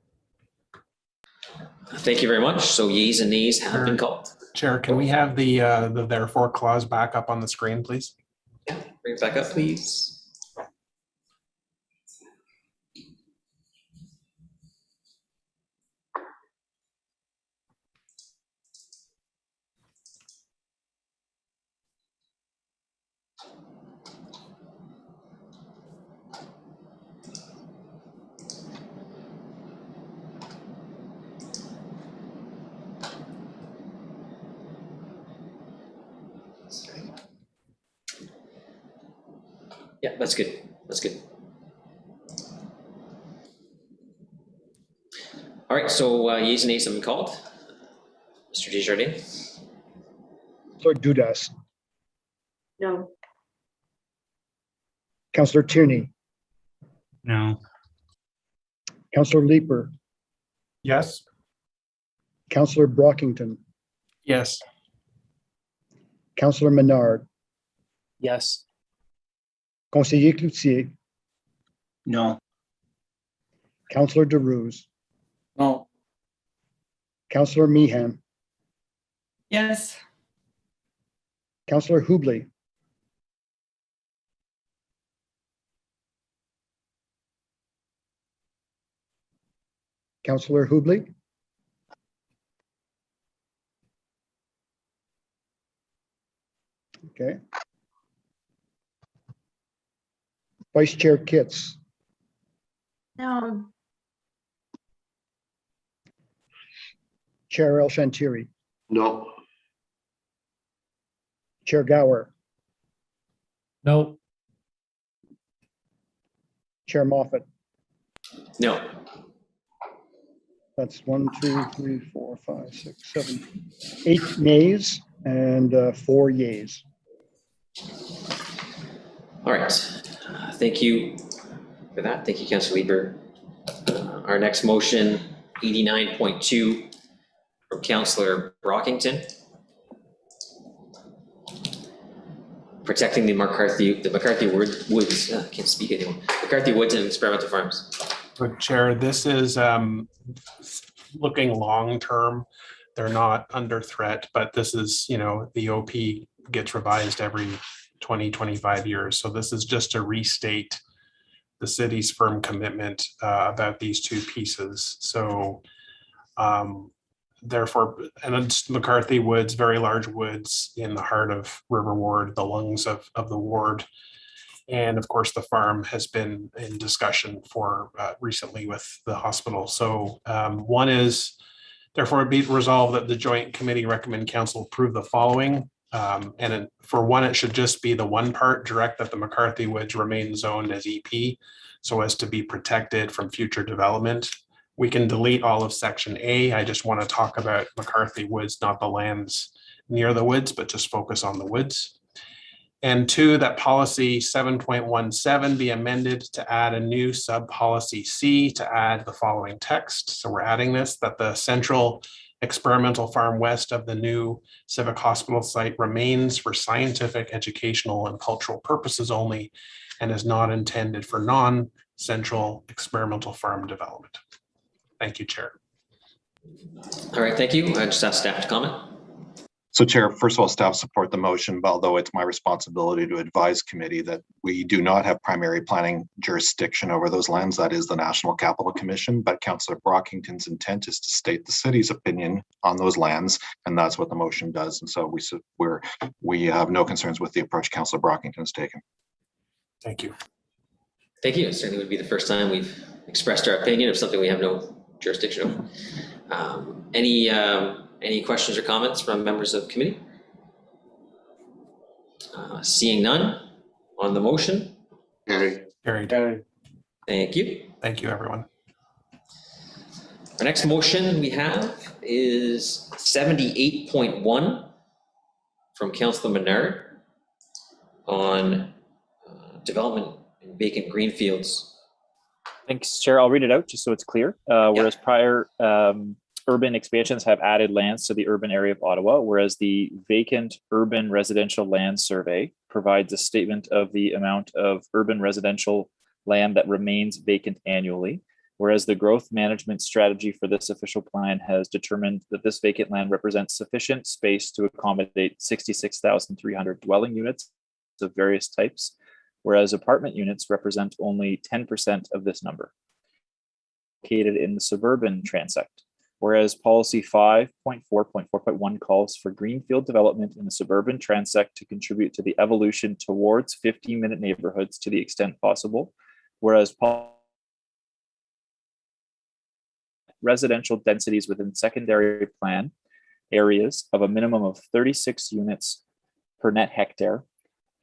Thank you very much. So yeas and nays have been called. Chair, can we have the therefore clause back up on the screen, please? Bring it back up, please. Yeah, that's good. That's good. All right, so yeas and nays have been called. Mr. Desjardins? Councillor Dudas, No. Councillor Tierney, No. Councillor Leeper, Yes. Councillor Brockington, Yes. Councillor Menard, Yes. Conseiller Cloutier, No. Councillor DeRose, No. Councillor Meehan, Yes. Councillor Hubley, Councillor Hubley, okay. Vice Chair Kitts, No. Chair El Shantiri, No. Chair Gower, No. Chair Moffat. No. That's 1, 2, 3, 4, 5, 6, 7, 8 nays and 4 yeas. All right. Thank you for that. Thank you, Councilor Lieber. Our next motion, 89.2 from Councilor Brockington. Protecting the McCarthy Woods, can't speak anymore. McCarthy Woods and experimental farms. But Chair, this is looking long-term. They're not under threat, but this is, the OP gets revised every 20, 25 years. So this is just to restate the city's firm commitment about these two pieces. So therefore, and it's McCarthy Woods, very large woods in the heart of River Ward, the lungs of the ward. And of course, the farm has been in discussion for recently with the hospital. So one is, therefore, be it resolved that the joint committee recommend council approve the following. For one, it should just be the one part, direct that the McCarthy Woods remain zoned as EP so as to be protected from future development. We can delete all of section A. I just want to talk about McCarthy Woods, not the lands near the woods, but just focus on the woods. And two, that policy 7.17 be amended to add a new sub policy C to add the following text. So we're adding this, that the central experimental farm west of the new civic hospital site remains for scientific, educational, and cultural purposes only, and is not intended for non-central experimental farm development. Thank you, Chair. All right, thank you. I just ask staff to comment. So Chair, first of all, staff support the motion, but although it's my responsibility to advise committee that we do not have primary planning jurisdiction over those lands, that is the National Capital Commission, but Councillor Brockington's intent is to state the city's opinion on those lands, and that's what the motion does. And so we have no concerns with the approach Councillor Brockington has taken. Thank you. Thank you. It certainly would be the first time we've expressed our opinion of something we have no jurisdiction over. Any questions or comments from members of committee? Seeing none on the motion. Carried. Thank you. Thank you, everyone. Our next motion we have is 78.1 from Councilor Menard on development in vacant greenfields. Thanks, Chair. I'll read it out just so it's clear. Whereas prior urban expansions have added lands to the urban area of Ottawa, whereas the vacant urban residential land survey provides a statement of the amount of urban residential land that remains vacant annually, whereas the growth management strategy for this official plan has determined that this vacant land represents sufficient space to accommodate 66,300 dwelling units of various types, whereas apartment units represent only 10% of this number, located in the suburban transect. Whereas policy 5.4.4.1 calls for greenfield development in the suburban transect to contribute to the evolution towards 15-minute neighborhoods to the extent possible, whereas residential densities within secondary plan areas of a minimum of 36 units per net hectare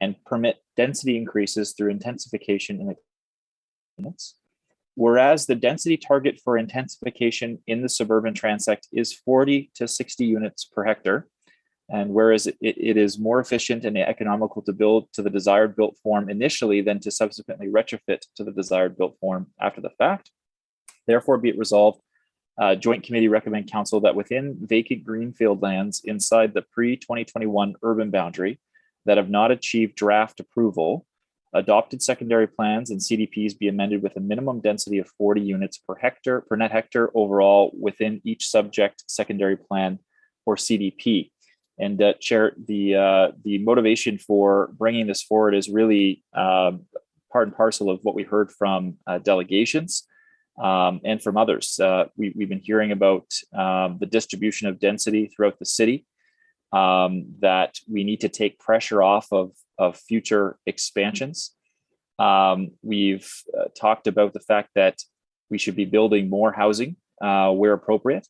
and permit density increases through intensification in the units. Whereas the density target for intensification in the suburban transect is 40 to 60 units per hectare, and whereas it is more efficient and economical to build to the desired built form initially than to subsequently retrofit to the desired built form after the fact, therefore be it resolved Joint Committee recommend council that within vacant greenfield lands inside the pre-2021 urban boundary that have not achieved draft approval, adopted secondary plans and CDPs be amended with a minimum density of 40 units per net hectare overall within each subject secondary plan or CDP. And Chair, the motivation for bringing this forward is really part and parcel of what we heard from delegations and from others. We've been hearing about the distribution of density throughout the city, that we need to take pressure off of future expansions. We've talked about the fact that we should be building more housing where appropriate,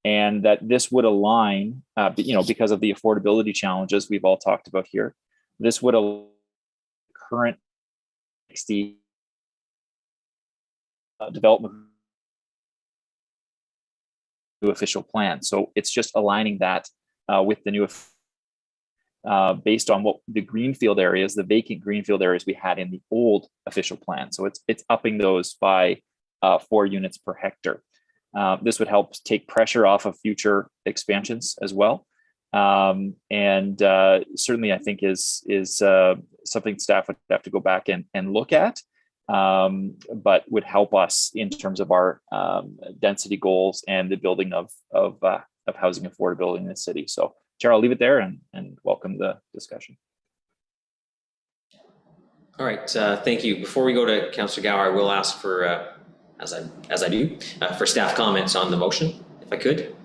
and that this would align, because of the affordability challenges we've all talked about here, this would align current 60 development new official plan. So it's just aligning that with the new based on what the greenfield areas, the vacant greenfield areas we had in the old official plan. So it's upping those by 4 units per hectare. This would help take pressure off of future expansions as well. And certainly I think is something staff would have to go back and look at, but would help us in terms of our density goals and the building of housing affordability in the city. So Chair, I'll leave it there and welcome the discussion. All right, thank you. Before we go to Councillor Gower, I will ask for, as I do, for staff comments on the motion, if I could.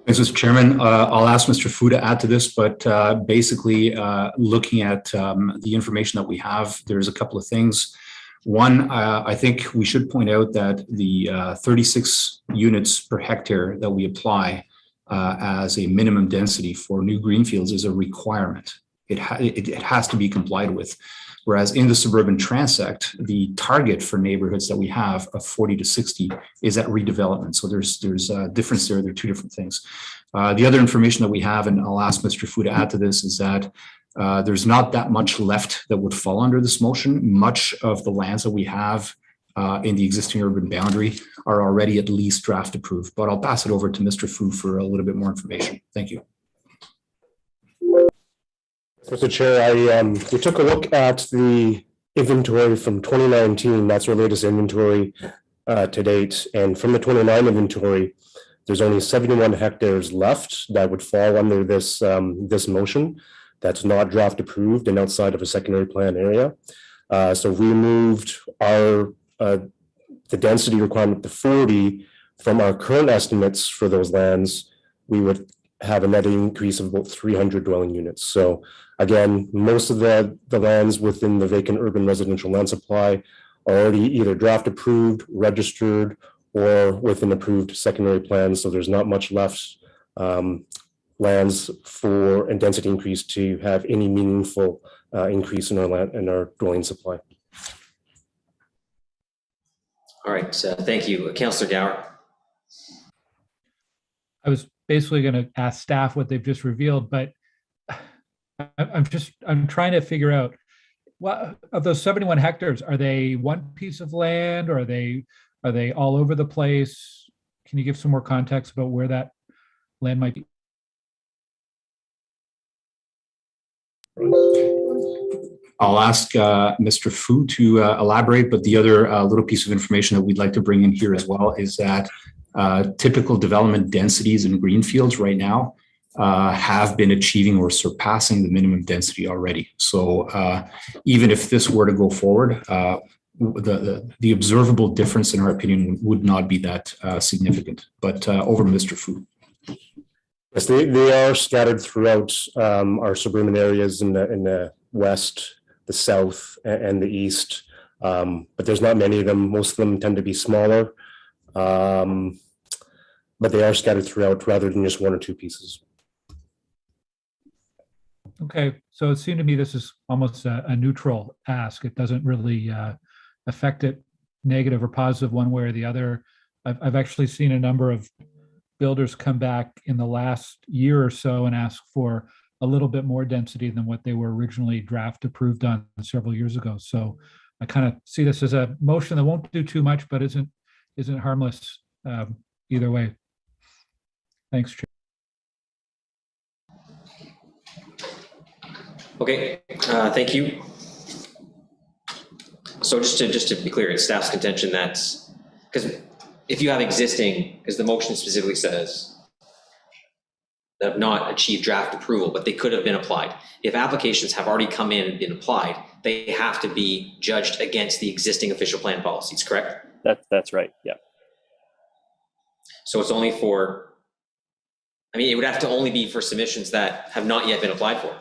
Mr. Chairman, I'll ask Mr. Fu to add to this, but basically looking at the information that we have, there's a couple of things. One, I think we should point out that the 36 units per hectare that we apply as a minimum density for new greenfields is a requirement. It has to be complied with. Whereas in the suburban transect, the target for neighborhoods that we have of 40 to 60 is at redevelopment. So there's a difference there. They're two different things. The other information that we have, and I'll ask Mr. Fu to add to this, is that there's not that much left that would fall under this motion. Much of the lands that we have in the existing urban boundary are already at least draft approved, but I'll pass it over to Mr. Fu for a little bit more information. Thank you. Mr. Chair, we took a look at the inventory from 2019. That's our latest inventory to date. And from the 29 inventory, there's only 71 hectares left that would fall under this this motion. That's not draft approved and outside of a secondary plan area. So we moved our the density requirement to 40 from our current estimates for those lands. We would have a net increase of about 300 dwelling units. So again, most of the lands within the vacant urban residential land supply are already either draft approved, registered, or with an approved secondary plan. So there's not much left lands for a density increase to have any meaningful increase in our land and our dwelling supply. All right, thank you. Councillor Gower. I was basically going to ask staff what they've just revealed, but I'm trying to figure out, what of those 71 hectares, are they one piece of land, or are they all over the place? Can you give some more context about where that land might be? I'll ask Mr. Fu to elaborate, but the other little piece of information that we'd like to bring in here as well is that typical development densities in greenfields right now have been achieving or surpassing the minimum density already. So even if this were to go forward, the observable difference in our opinion would not be that significant. But over to Mr. Fu. Yes, they are scattered throughout our suburban areas in the west, the south, and the east. But there's not many of them. Most of them tend to be smaller, but they are scattered throughout rather than just one or two pieces. Okay, so it seemed to me this is almost a neutral ask. It doesn't really affect it negative or positive one way or the other. I've actually seen a number of builders come back in the last year or so and ask for a little bit more density than what they were originally draft approved on several years ago. So I kind of see this as a motion that won't do too much, but isn't isn't harmless either way. Thanks, Chair. Okay, thank you. So just to be clear, it's staff's contention that's, because if you have existing, because the motion specifically says that have not achieved draft approval, but they could have been applied. If applications have already come in and been applied, they have to be judged against the existing official plan policies, correct? That's right. Yeah. So it's only for, I mean, it would have to only be for submissions that have not yet been applied for.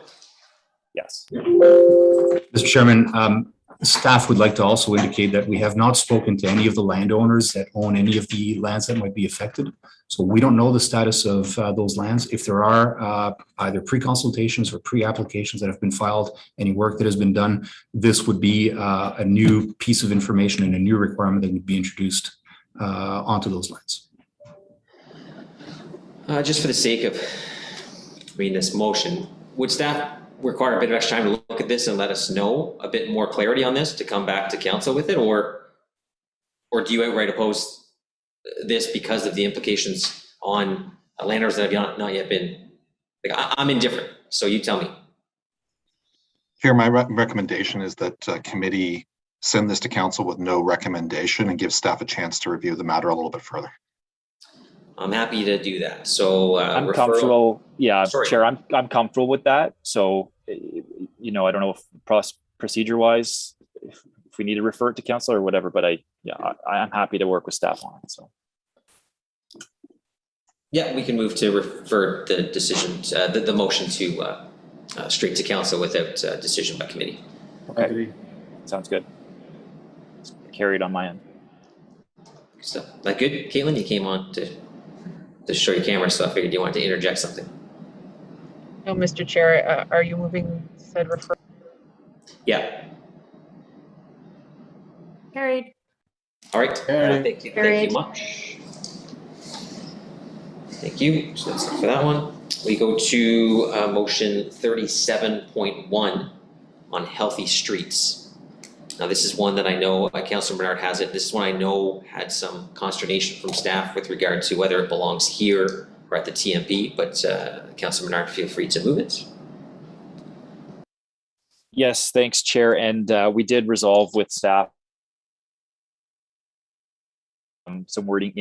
Yes. Mr. Chairman, staff would like to also indicate that we have not spoken to any of the landowners that own any of the lands that might be affected. So we don't know the status of those lands. If there are either pre-consultations or pre-applications that have been filed, any work that has been done, this would be a new piece of information and a new requirement that would be introduced onto those lands. Just for the sake of reading this motion, would staff require a bit of extra time to look at this and let us know a bit more clarity on this to come back to council with it, or do you outright oppose this because of the implications on landowners that have not yet been, like, I'm indifferent, so you tell me. Here, my recommendation is that committee send this to council with no recommendation and give staff a chance to review the matter a little bit further. I'm happy to do that. So I'm comfortable. Yeah, Sorry. Chair, I'm comfortable with that. So, you know, I don't know if procedure wise, if we need to refer it to council or whatever, but I'm happy to work with staff on it. So. Yeah, we can move to refer the decision, the motion to straight to council without decision by committee. Okay, sounds good. It's carried on my end. So, that good? Caitlin, you came on to show your camera, so I figured you wanted to interject something. No, Mr. Chair, are you moving said refer? Yeah. Carried. All right. Thank you. Thank you much. Thank you. So that's it for that one. We go to motion 37.1 on healthy streets. Now, this is one that I know Councilor Bernard has it. This is one I know had some consternation from staff with regard to whether it belongs here or at the TMP, but Councilor Bernard, feel free to move it. Yes, thanks, Chair. And we did resolve with staff some wording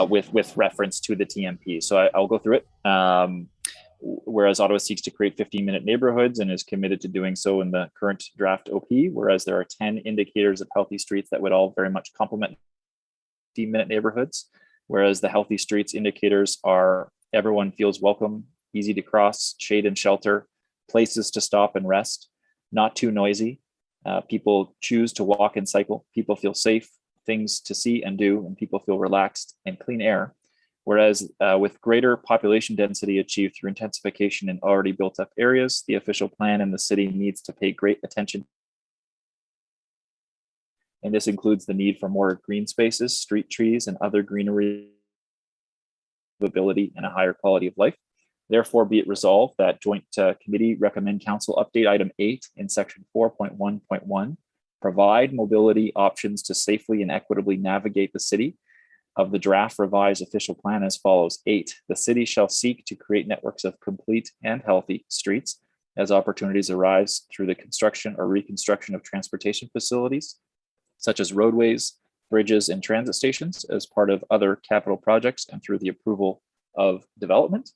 with reference to the TMP. So I'll go through it. Whereas Ottawa seeks to create 15-minute neighborhoods and is committed to doing so in the current draft OP, whereas there are 10 indicators of healthy streets that would all very much complement 15-minute neighborhoods, whereas the healthy streets indicators are everyone feels welcome, easy to cross, shade and shelter, places to stop and rest, not too noisy, people choose to walk and cycle, people feel safe, things to see and do, and people feel relaxed, and clean air. Whereas with greater population density achieved through intensification in already built up areas, the official plan in the city needs to pay great attention. And this includes the need for more green spaces, street trees, and other greenery, ability, and a higher quality of life. Therefore, be it resolved that Joint Committee recommend Council update item 8 in section 4.1.1, provide mobility options to safely and equitably navigate the city of the draft revised official plan as follows. 8, the city shall seek to create networks of complete and healthy streets as opportunities arise through the construction or reconstruction of transportation facilities, such as roadways, bridges, and transit stations as part of other capital projects and through the approval of development.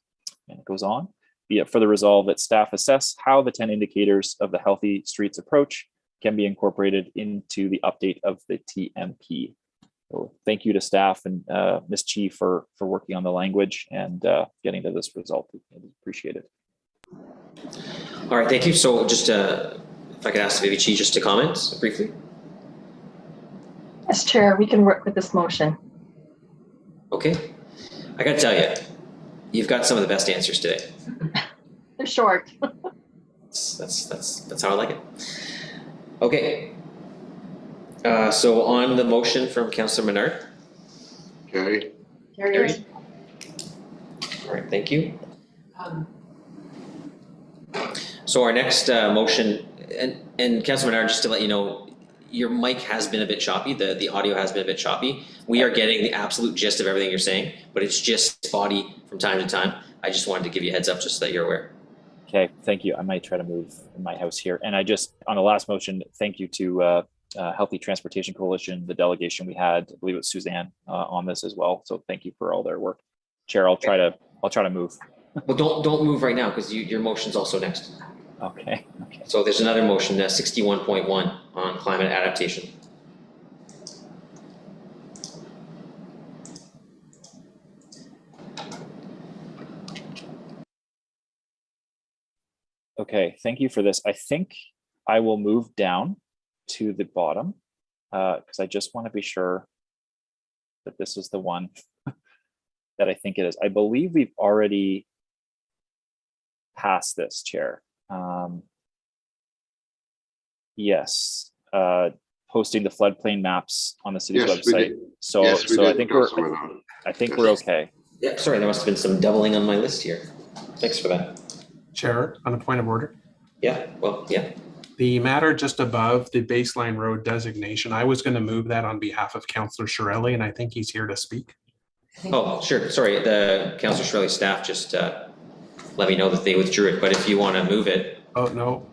And it goes on. Be it further resolved that staff assess how the 10 indicators of the healthy streets approach can be incorporated into the update of the TMP. So thank you to staff and Ms. Chi for working on the language and getting to this result. Appreciate it. All right, thank you. So just if I could ask maybe Chi just to comment briefly. Yes, Chair, we can work with this motion. Okay. I got to tell you, you've got some of the best answers today. They're short. That's how I like it. Okay. So on the motion from Councilor Menard. Carried. Carried. All right, thank you. So our next motion, and Councilor Menard, just to let you know, your mic has been a bit choppy, the audio has been a bit choppy. We are getting the absolute gist of everything you're saying, but it's just spotty from time to time. I just wanted to give you a heads up just so that you're aware. Okay, thank you. I might try to move in my house here. And I just, on the last motion, thank you to Healthy Transportation Coalition, the delegation we had, I believe it was Suzanne on this as well. So thank you for all their work. Chair, I'll try to move. Well, don't move right now because your motion's also next. Okay. So there's another motion, 61.1 on climate adaptation. Okay, thank you for this. I think I will move down to the bottom because I just want to be sure that this is the one that I think it is. I believe we've already passed this, Chair. Yes, posting the floodplain maps on the city's website. So I think we're okay. Yeah, sorry, there must have been some doubling on my list here. Thanks for that. Chair, on a point of order. Yeah, well, yeah. The matter just above the baseline road designation, I was going to move that on behalf of Councillor Shirelli, and I think he's here to speak. Oh, sure. Sorry, the Councillor Shirley staff just let me know that they withdrew it. But if you want to move it, oh no,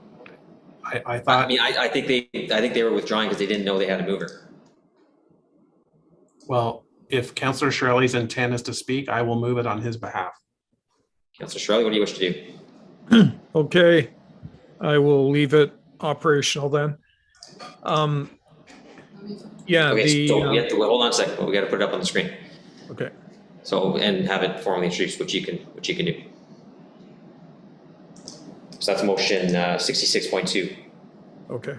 I thought. I mean, I think they were withdrawing because they didn't know they had to move her. Well, if Councillor Shirley's intent is to speak, I will move it on his behalf. Councillor Shirley, what do you wish to do? Okay, I will leave it operational then. Yeah, Okay, so we have to hold on a second. We got to put it up on the screen. Okay. So and have it formally introduced, which you can do. So that's motion 66.2. Okay.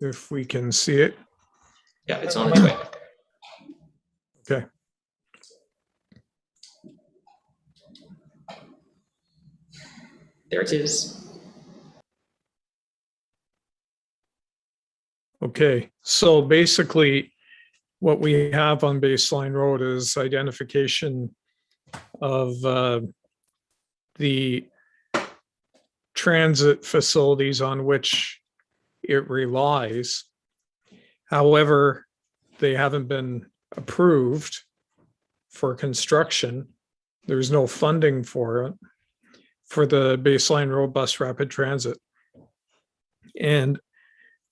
If we can see it. Yeah, it's on its way. Okay. There it is. Okay, so basically what we have on Baseline Road is identification of the transit facilities on which it relies. However, they haven't been approved for construction. There's no funding for it, for the Baseline Road Bus Rapid Transit. And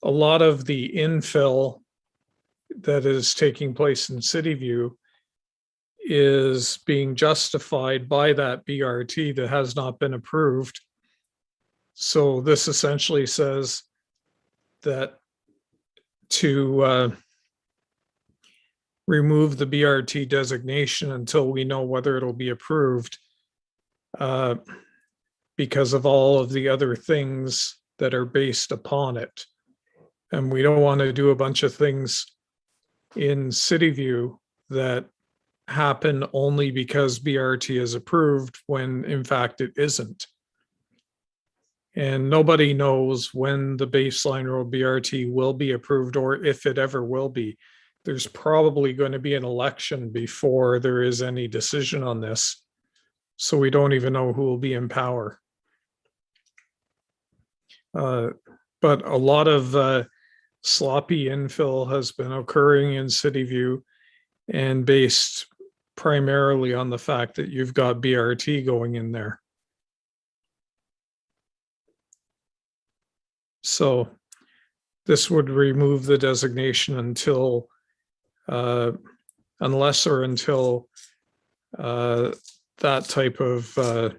a lot of the infill that is taking place in City View is being justified by that BRT that has not been approved. So this essentially says that to remove the BRT designation until we know whether it'll be approved because of all of the other things that are based upon it. And we don't want to do a bunch of things in City View that happen only because BRT is approved when in fact it isn't. And nobody knows when the Baseline Road BRT will be approved or if it ever will be. There's probably going to be an election before there is any decision on this. So we don't even know who will be in power. But a lot of sloppy infill has been occurring in City View and based primarily on the fact that you've got BRT going in there. So this would remove the designation until, unless or until that type of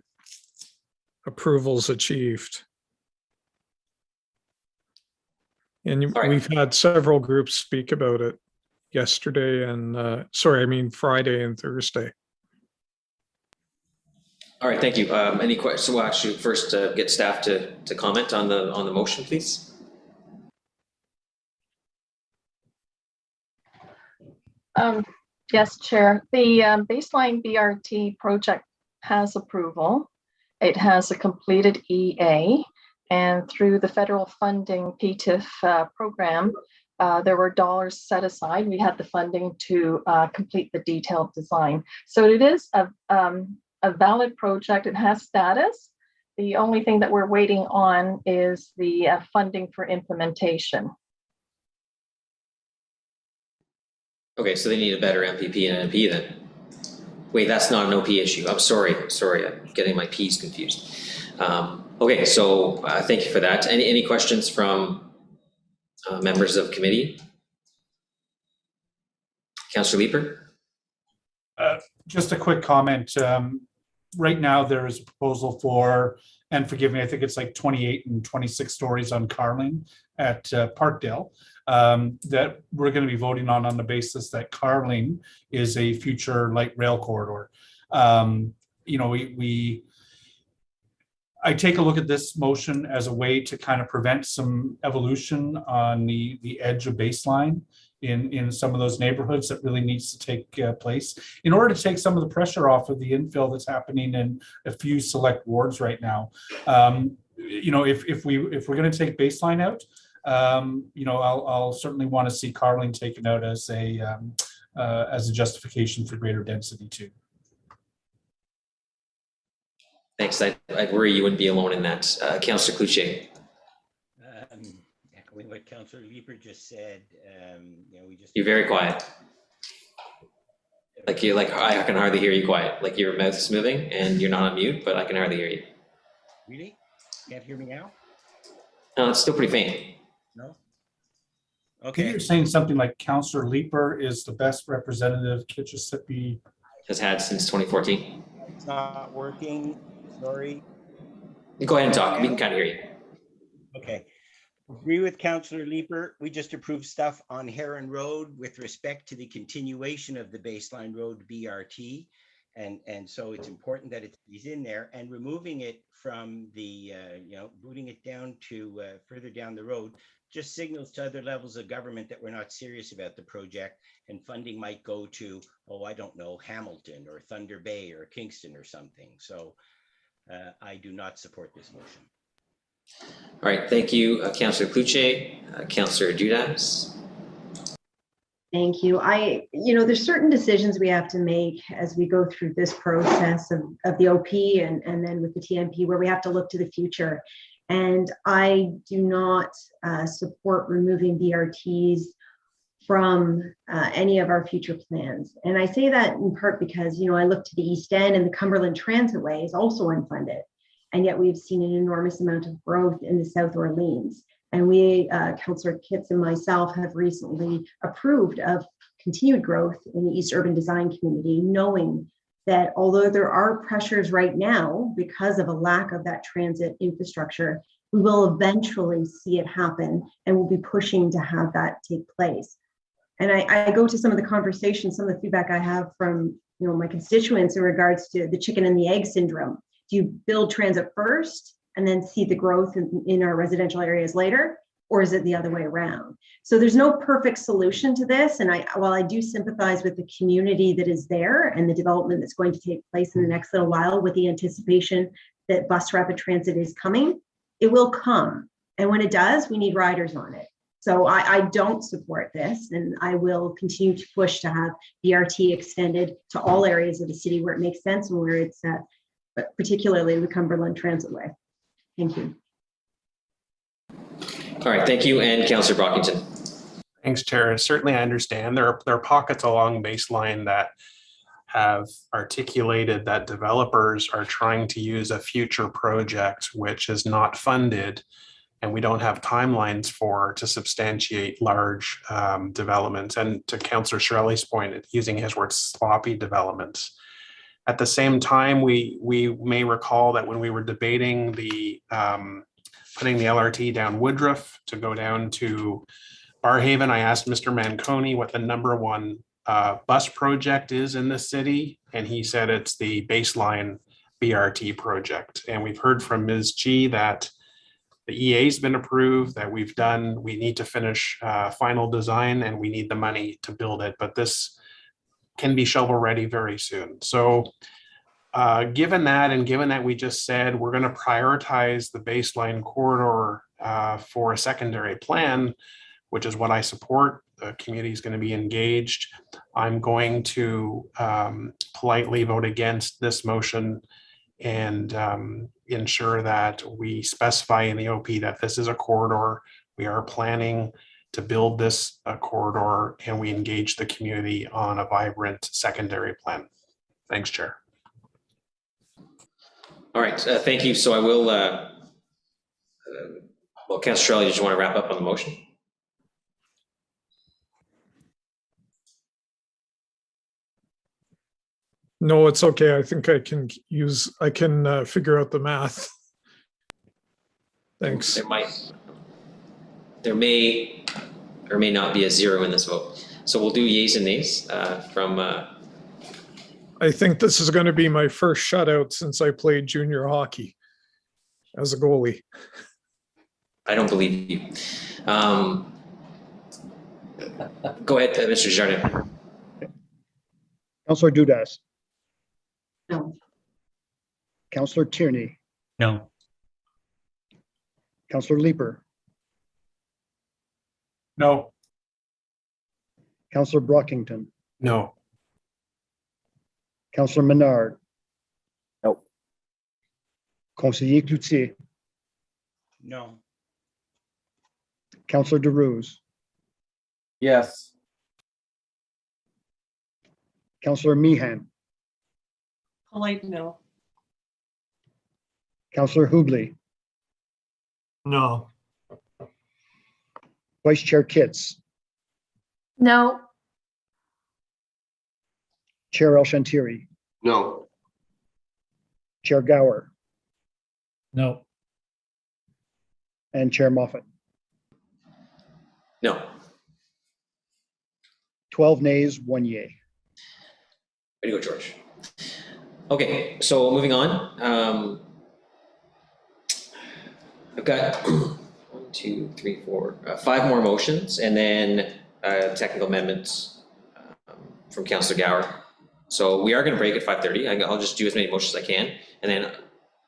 approval is achieved. And we've had several groups speak about it yesterday and, Friday and Thursday. All right, thank you. Any questions? So we'll actually first get staff to comment on the motion, please. Yes, Chair. The Baseline BRT project has approval. It has a completed EA. And through the federal funding PTIF program, there were dollars set aside. We had the funding to complete the detailed design. So it is a valid project. It has status. The only thing that we're waiting on is the funding for implementation. Okay, so they need a better MPP and NP then. Wait, that's not an OP issue. I'm sorry, I'm getting my Ps confused. Okay, so thank you for that. Any questions from members of committee? Councillor Leeper? Just a quick comment. Right now, there is a proposal for, and forgive me, I think it's like 28 and 26 stories on Carling at Parkdale, that we're going to be voting on the basis that Carling is a future light rail corridor. You know, I take a look at this motion as a way to kind of prevent some evolution on the edge of baseline in some of those neighborhoods that really needs to take place in order to take some of the pressure off of the infill that's happening in a few select wards right now. You know, if we're going to take baseline out, you know, I'll certainly want to see Carling taken out as a justification for greater density too. Thanks. I worry you wouldn't be alone in that. Councillor Cloutier. Echoing what Councillor Leeper just said, you know, You're very quiet. I can hardly hear you quiet. Like your mouth is moving and you're not on mute, but I can hardly hear you. Really? Can't hear me now? No, it's still pretty faint. No? Okay. You're saying something like Councillor Leeper is the best representative Kitchissippi has had since 2014. It's not working. Sorry. Go ahead and talk. We can kind of hear you. Okay. Agree with Councillor Leeper. We just approved stuff on Heron Road with respect to the continuation of the baseline road BRT. And so it's important that it's in there, and removing it from the, you know, booting it down to further down the road just signals to other levels of government that we're not serious about the project, and funding might go to, oh, I don't know, Hamilton or Thunder Bay or Kingston or something. So I do not support this motion. All right, thank you, Councillor Cloutier. Councillor Dudas. Thank you. You know, there's certain decisions we have to make as we go through this process of the OP and then with the TMP, where we have to look to the future. And I do not support removing BRTs from any of our future plans. And I say that in part because, you know, I look to the East End, and the Cumberland Transitway is also unfunded. And yet we've seen an enormous amount of growth in the South Orleans. And we, Councillor Kitts and myself, have recently approved of continued growth in the East Urban Design community, knowing that although there are pressures right now because of a lack of that transit infrastructure, we will eventually see it happen, and we'll be pushing to have that take place. And I go to some of the conversations, some of the feedback I have from, you know, my constituents in regards to the chicken and the egg syndrome. Do you build transit first and then see the growth in our residential areas later? Or is it the other way around? So there's no perfect solution to this. And while I do sympathize with the community that is there and the development that's going to take place in the next little while with the anticipation that bus rapid transit is coming, it will come. And when it does, we need riders on it. So I don't support this, and I will continue to push to have BRT extended to all areas of the city where it makes sense and where it's but particularly the Cumberland Transitway. Thank you. All right, thank you. And Councillor Brockington. Thanks, Chair. Certainly, I understand there are pockets along baseline that have articulated that developers are trying to use a future project which is not funded, and we don't have timelines to substantiate large developments. And to Councillor Shirley's point, using his word, sloppy developments. At the same time, we may recall that when we were debating the putting the LRT down Woodruff to go down to Barrhaven, I asked Mr. Manconi what the #1 bus project is in the city, and he said it's the baseline BRT project. And we've heard from Ms. G that the EA's been approved, that we need to finish final design, and we need the money to build it. But this can be shovel ready very soon. So given that, and given that we just said we're going to prioritize the baseline corridor for a secondary plan, which is what I support, the community is going to be engaged. I'm going to politely vote against this motion and ensure that we specify in the OP that this is a corridor. We are planning to build this corridor, and we engage the community on a vibrant secondary plan. Thanks, Chair. All right, thank you. So I will, well, Councillor Shirley, did you want to wrap up on the motion? No, it's okay. I think I can figure out the math. Thanks. There may or may not be a zero in this vote. So we'll do yeas and nays from. I think this is going to be my first shutout since I played junior hockey as a goalie. I don't believe you. Go ahead, Mr. Jardin. Councillor Dudas, No. Councillor Tierney, No. Councillor Leeper, No. Councillor Brockington, No. Councillor Menard. No. Conseiller Cloutier, No. Councillor DeRose, Yes. Councillor Meehan, Polite no. Councillor Hubley, No. Vice Chair Kitts, No. Chair El Shantiri, No. Chair Gower, No. and Chair Moffat. No. 12 nays, 1 yay. Way to go, George. Okay, so moving on. I've got 1, 2, 3, 4, 5 more motions, and then technical amendments from Councillor Gower. So we are going to break at 5:30. I'll just do as many motions as I can, and then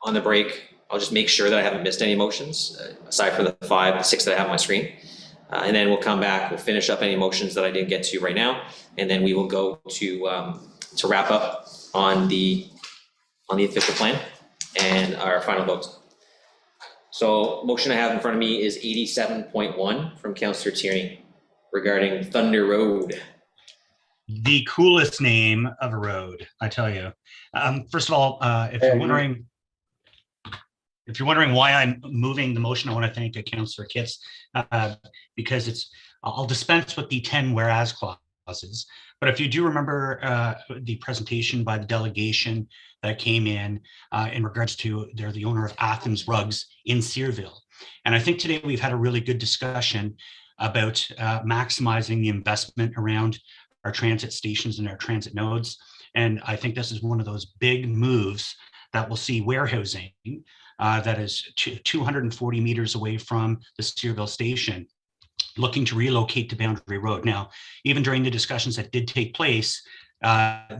on the break, I'll just make sure that I haven't missed any motions aside from the 5, 6 that I have on my screen. And then we'll come back. We'll finish up any motions that I didn't get to right now, and then we will go to wrap up on the official plan and our final vote. So motion I have in front of me is 87.1 from Councillor Tierney regarding Thunder Road. The coolest name of a road, I tell you. First of all, if you're wondering why I'm moving the motion, I want to thank Councillor Kitts because I'll dispense with the 10 whereas clauses. But if you do remember the presentation by the delegation that came in regards to they're the owner of Athens Rugs in Searville. And I think today we've had a really good discussion about maximizing the investment around our transit stations and our transit nodes. And I think this is one of those big moves that we'll see warehousing that is 240 meters away from the Searville station, looking to relocate to Boundary Road. Now, even during the discussions that did take place,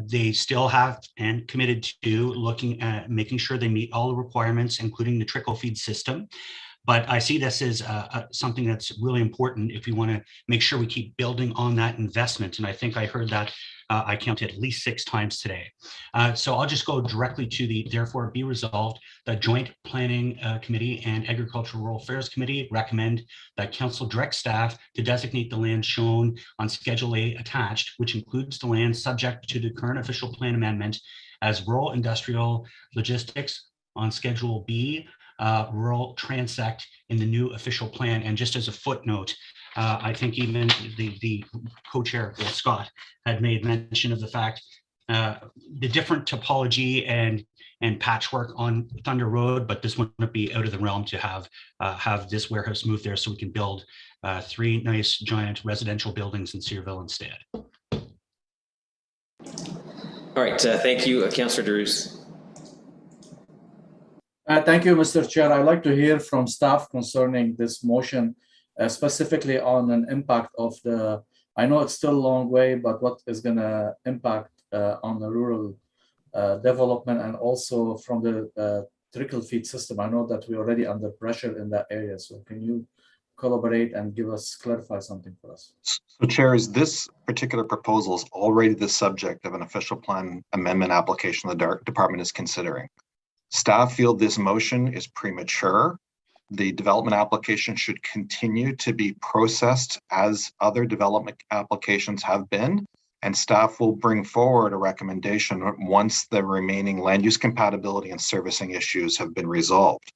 they still have and committed to looking at making sure they meet all the requirements, including the trickle feed system. But I see this as something that's really important if we want to make sure we keep building on that investment. And I think I heard that I counted at least 6 times today. So I'll just go directly to the therefore be resolved. The Joint Planning Committee and Agricultural Rural Affairs Committee recommend that Council direct staff to designate the land shown on Schedule A attached, which includes the land subject to the current official plan amendment, as rural industrial logistics on Schedule B, rural transect in the new official plan. And just as a footnote, I think even the co-chair, Bill Scott, had made mention of the fact the different topology and patchwork on Thunder Road, but this wouldn't be out of the realm to have this warehouse move there so we can build 3 nice giant residential buildings in Searville instead. All right, thank you, Councillor DeRose. Thank you, Mr. Chair. I'd like to hear from staff concerning this motion, specifically on an impact of I know it's still a long way, but what is going to impact on the rural development and also from the trickle feed system. I know that we're already under pressure in that area. So can you collaborate and clarify something for us? So Chair, is this particular proposal is already the subject of an official plan amendment application the Department is considering? Staff feel this motion is premature. The development application should continue to be processed as other development applications have been, and staff will bring forward a recommendation once the remaining land use compatibility and servicing issues have been resolved.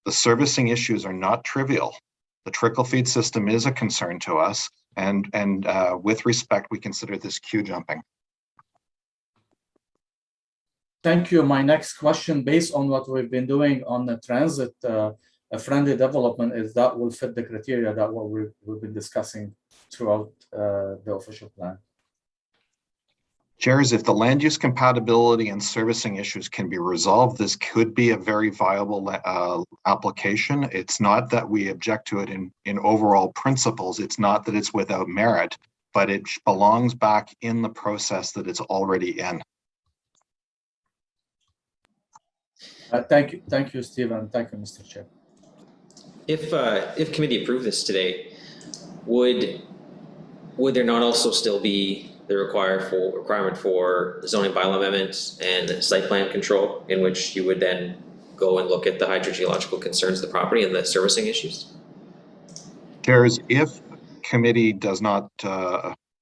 The servicing issues are not trivial. The trickle feed system is a concern to us, and with respect, we consider this queue jumping. Thank you. My next question, based on what we've been doing on the transit friendly development, is that will fit the criteria that what we've been discussing throughout the official plan. Chairs, if the land use compatibility and servicing issues can be resolved, this could be a very viable application. It's not that we object to it in overall principles. It's not that it's without merit, but it belongs back in the process that it's already in. Thank you, Stephen. Thank you, Mr. Chair. If committee approved this today, would there not also still be the requirement for zoning bylaw amendments and site plan control, in which you would then go and look at the hydrogeological concerns of the property and the servicing issues? Chairs, if committee does not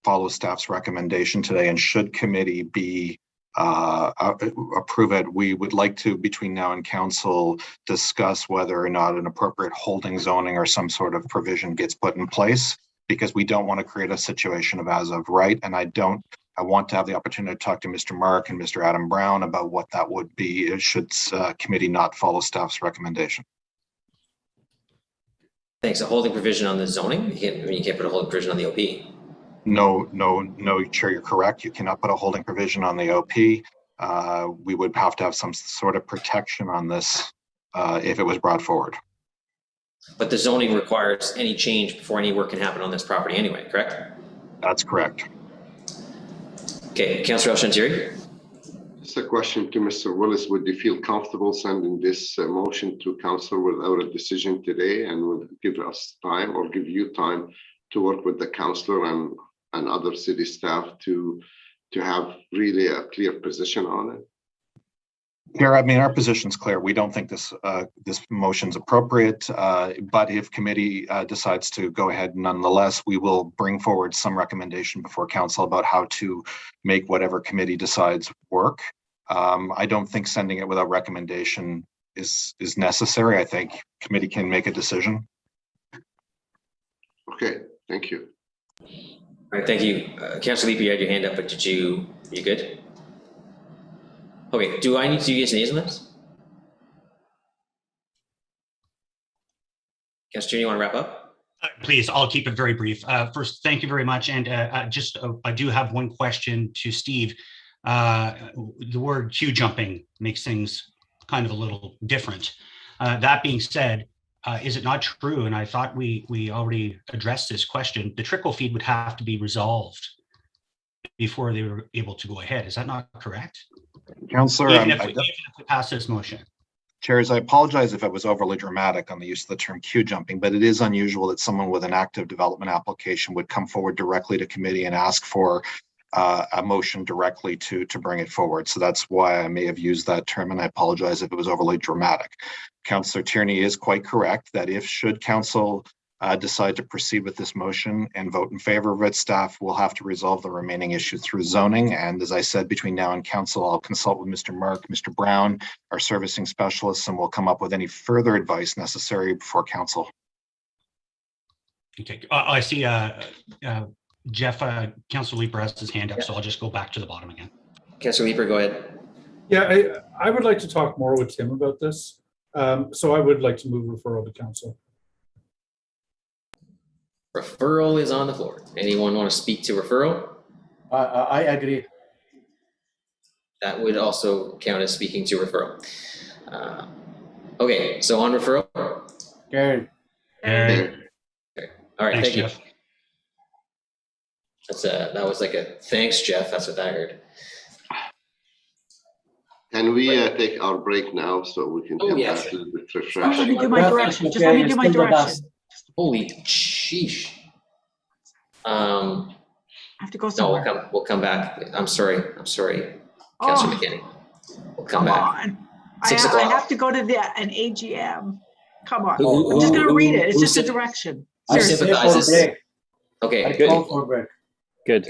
follow staff's recommendation today, and should committee be approve it, we would like to, between now and council, discuss whether or not an appropriate holding zoning or some sort of provision gets put in place, because we don't want to create a situation of as of right. And I want to have the opportunity to talk to Mr. Mark and Mr. Adam Brown about what that would be should committee not follow staff's recommendation. Thanks. A holding provision on the zoning? You can't put a holding provision on the OP. No, Chair, you're correct. You cannot put a holding provision on the OP. We would have to have some sort of protection on this if it was brought forward. But the zoning requires any change before any work can happen on this property anyway, correct? That's correct. Okay, Councillor El-Shantiri. Just a question to Mr. Willis. Would you feel comfortable sending this motion to council without a decision today, and would give us time or give you time to work with the councillor and other city staff to have really a clear position on it? Chair, I mean, our position's clear. We don't think this motion's appropriate, but if committee decides to go ahead nonetheless, we will bring forward some recommendation before council about how to make whatever committee decides work. I don't think sending it without recommendation is necessary. I think committee can make a decision. Okay, thank you. All right, thank you. Councillor Leaper, you had your hand up, but are you good? Okay, do I need to use nays on this? Councillor Tierney, you want to wrap up? Please, I'll keep it very brief. First, thank you very much. And I do have one question to Steve. The word queue jumping makes things kind of a little different. That being said, is it not true, and I thought we already addressed this question, the trickle feed would have to be resolved before they were able to go ahead. Is that not correct? Councillor, even if we pass this motion. Chairs, I apologize if I was overly dramatic on the use of the term queue jumping, but it is unusual that someone with an active development application would come forward directly to committee and ask for a motion directly to bring it forward. So that's why I may have used that term, and I apologize if it was overly dramatic. Councillor Tierney is quite correct that if should council decide to proceed with this motion and vote in favor of it, staff will have to resolve the remaining issues through zoning. And as I said, between now and council, I'll consult with Mr. Mark, Mr. Brown, our servicing specialists, and we'll come up with any further advice necessary before council. Okay, I see Jeff, Councillor Leaper has his hand up, so I'll just go back to the bottom again. Councillor Leaper, go ahead. Yeah, I would like to talk more with Tim about this. So I would like to move referral to council. Referral is on the floor. Anyone want to speak to referral? I agree. That would also count as speaking to referral. Okay, so on referral? Carried. Okay. All right, Thanks, thank you. Jeff. That was like a thanks, Jeff. That's what I heard. Can we take our break now so we can come yes. back to the Just let refresh? me do my direction. Just let me do my direction. Holy sheesh. I have to go No, somewhere. we'll come back. I'm sorry, Councillor Oh, McKinney. We'll come back. on. 6 I o'clock. have to go to an AGM. Come on. Who- I'm just gonna who- read it. It's who just a sym- direction. Who Seriously. sympathizes? Okay, Good. Call for break. Good.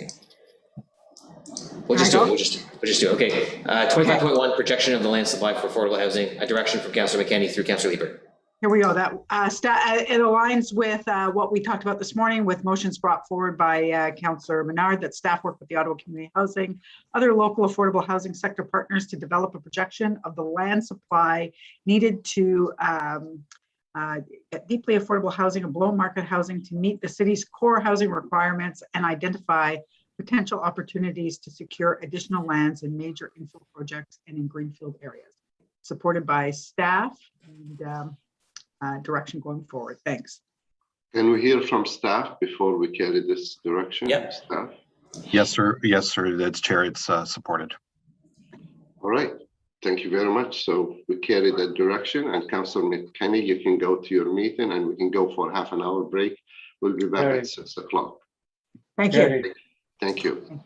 we'll just Can I do it. go? We'll just do it. Okay. 25.1, projection of the land supply for affordable housing, a direction from Councillor McKenney through Councillor Lieber. Here we go. That it aligns with what we talked about this morning with motions brought forward by Councillor Menard that staff work with the Ottawa Community Housing, other local affordable housing sector partners to develop a projection of the land supply needed to get deeply affordable housing and below market housing to meet the city's core housing requirements and identify potential opportunities to secure additional lands in major infill projects and in greenfield areas, supported by staff and direction going forward. Thanks. Can we hear from staff before we carry this direction? Yep. Staff. Yes, sir. Yes, sir. That's Chair. It's supported. All right. Thank you very much. So we carry that direction, and Councillor McKenney, you can go to your meeting and we can go for half an hour break. We'll be back at 6 o'clock. Thank you. Thank you.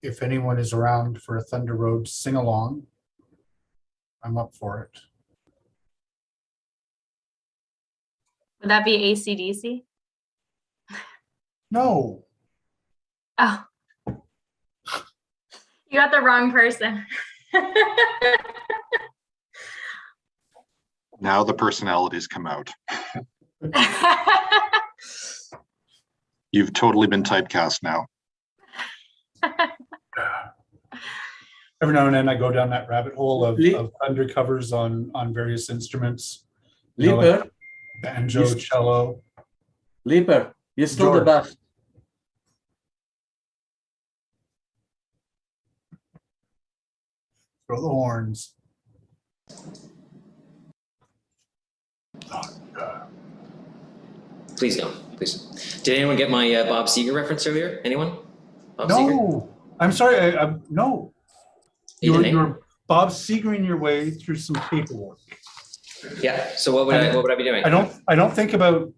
if anyone is around for a Thunder Road sing-along, I'm up for it. Would that be AC/DC? No. Oh. You got the wrong person. Now the personalities come out. You've totally been typecast now. Every now and then I go down that rabbit hole of thunder covers on various instruments. You know, Leaper, like banjo, cello. Leaper, you're still the George. best. Throw the horns. Please no, please. Did anyone get my Bob Seger reference earlier? Anyone? Bob Seger? No, I'm sorry. No. You didn't? You're Bob Segering your way through some paperwork. Yeah. So what would I be doing? I don't think about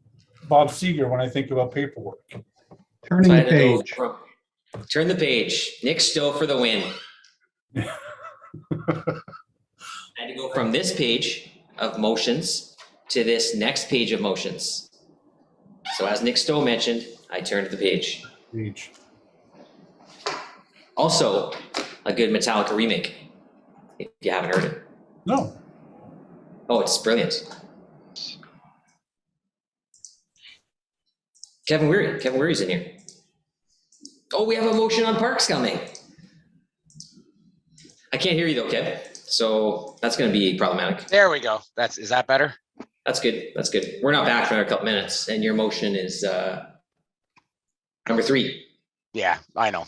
Bob Seger when I think about paperwork. Turning the page. Turn the page. Nick Stowe for the win. I had to go from this page of motions to this next page of motions. So as Nick Stowe mentioned, I turned the page. Also, a good Metallica remake, if you haven't heard it. No. Oh, it's brilliant. Kevin Weary's in here. Oh, we have a motion on parks coming. I can't hear you though, Kev. So that's going to be problematic. There we go. Is that better? That's good. That's good. We're not back for another couple minutes, and your motion is number 3. Yeah, I know.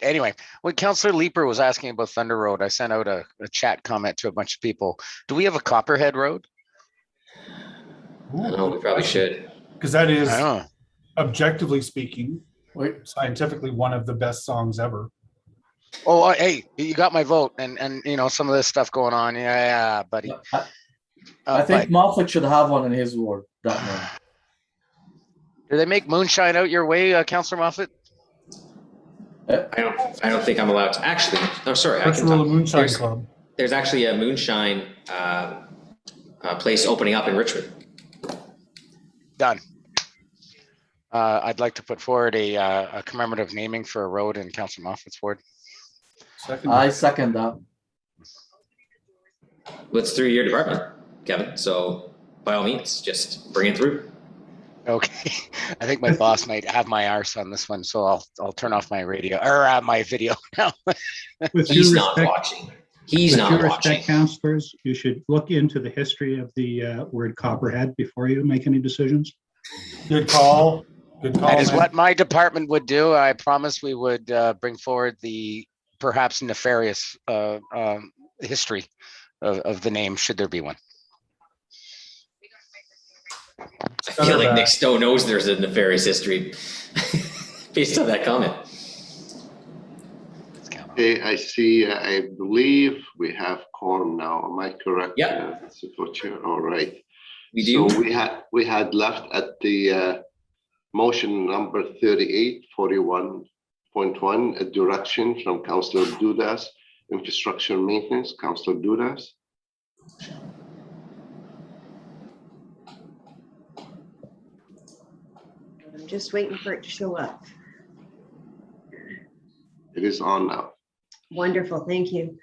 Anyway, when Councillor Leaper was asking about Thunder Road, I sent out a chat comment to a bunch of people. Do we have a Copperhead Road? No, we probably should. Because that is, objectively speaking, scientifically one of the best songs ever. Oh, hey, you got my vote, and you know some of this stuff going on. Yeah, buddy. I think Moffat should have one in his ward. That one. Do they make moonshine out your way, Councillor Moffat? I don't think I'm allowed to. Actually, no, sorry. That's a little moonshine club. There's actually a moonshine place opening up in Richmond. Done. I'd like to put forward a commemorative naming for a road in Councillor Moffat's ward. I second that. Well, it's through your department, Kevin. So by all means, just bring it through. Okay. I think my boss might have my arse on this one, so I'll turn off my radio or my video now. He's not watching. He's not watching. Councillors, you should look into the history of the word Copperhead before you make any decisions. Good call. Good call. That is what my department would do. I promise we would bring forward the perhaps nefarious history of the name, should there be one. I feel like Nick Stowe knows there's a nefarious history based on that comment. Okay, I see. I believe we have quorum now. Am I correct? Yeah. All right. We do. So we had left at the motion number 3841.1, a direction from Councillor Dudas, infrastructure maintenance. Councillor Dudas. I'm just waiting for it to show up. It is on now. Wonderful, thank you.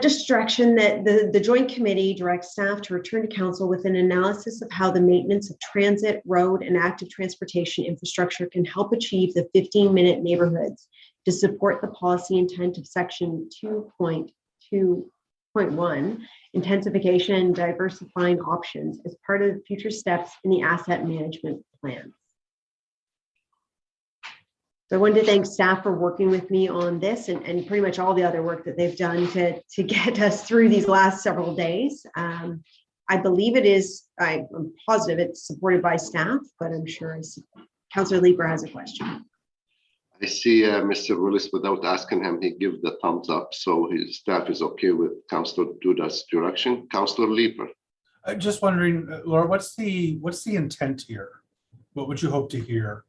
Just direction that the Joint Committee directs staff to return to council with an analysis of how the maintenance of transit, road, and active transportation infrastructure can help achieve the 15-minute neighborhoods to support the policy intent of section 2.2.1, intensification and diversifying options as part of future steps in the asset management plan. So I wanted to thank staff for working with me on this and pretty much all the other work that they've done to get us through these last several days. I believe it is, I'm positive it's supported by staff, but I'm sure Councillor Leaper has a question. I see Mr. Willis, without asking him, he gives the thumbs up. So his staff is okay with Councillor Duda's direction. Councillor Leaper. I'm just wondering, Laura, what's the intent here? What would you hope to hear?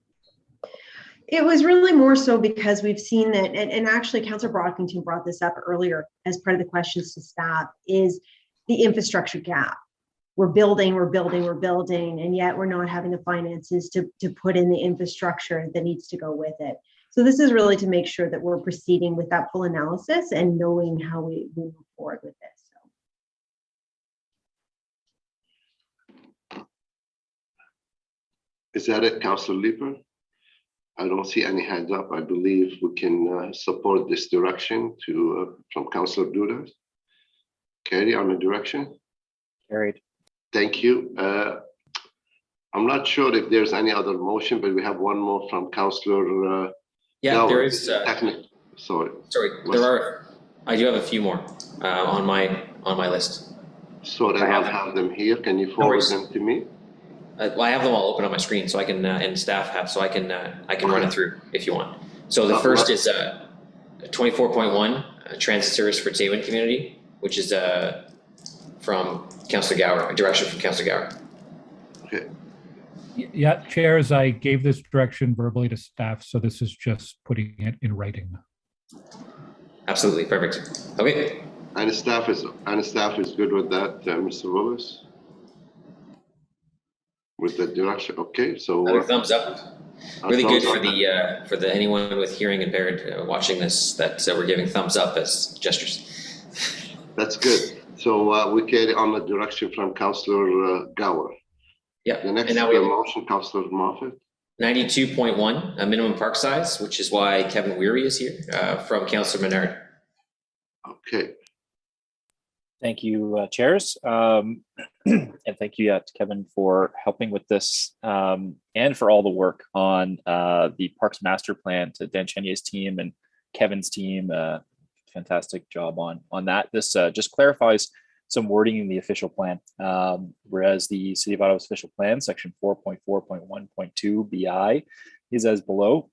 It was really more so because we've seen that, and actually Councillor Brockington brought this up earlier as part of the questions to staff, is the infrastructure gap. We're building, and yet we're not having the finances to put in the infrastructure that needs to go with it. So this is really to make sure that we're proceeding with that full analysis and knowing how we move forward with this. Is that it, Councillor Leeper? I don't see any hands up. I believe we can support this direction from Councillor Dudas. Carrie, on the direction? Carried. Thank you. I'm not sure if there's any other motion, but we have one more from Councillor. Yeah, there is. Sorry. There are. I do have a few more on my list. So then I'll have them here. Can you forward them to me? Well, I have them all open on my screen, so I can and staff have, so I can run it through if you want. So the first is 24.1 transit service for Taywin community, which is from Councillor Gower, a direction from Councillor Gower. Okay. Yeah, chairs, I gave this direction verbally to staff, so this is just putting it in writing. Absolutely, perfect. Okay. And the staff is good with that, Mr. Willis? With the direction, okay, so. Thumbs up. Really good for the anyone with hearing impaired watching this, that we're giving thumbs up as gestures. That's good. So we carry on the direction from Councillor Gower. Yeah. The next and now we have motion, Councillor Moffat. 92.1, a minimum park size, which is why Kevin Weary is here, from Councillor Menard. Okay. Thank you, chairs. And thank you to Kevin for helping with this and for all the work on the Parks Master Plan, to Dan Chenier's team and Kevin's team. Fantastic job on that. This just clarifies some wording in the official plan. Whereas the City of Ottawa's official plan, section 4.4.1.2 BI is as below.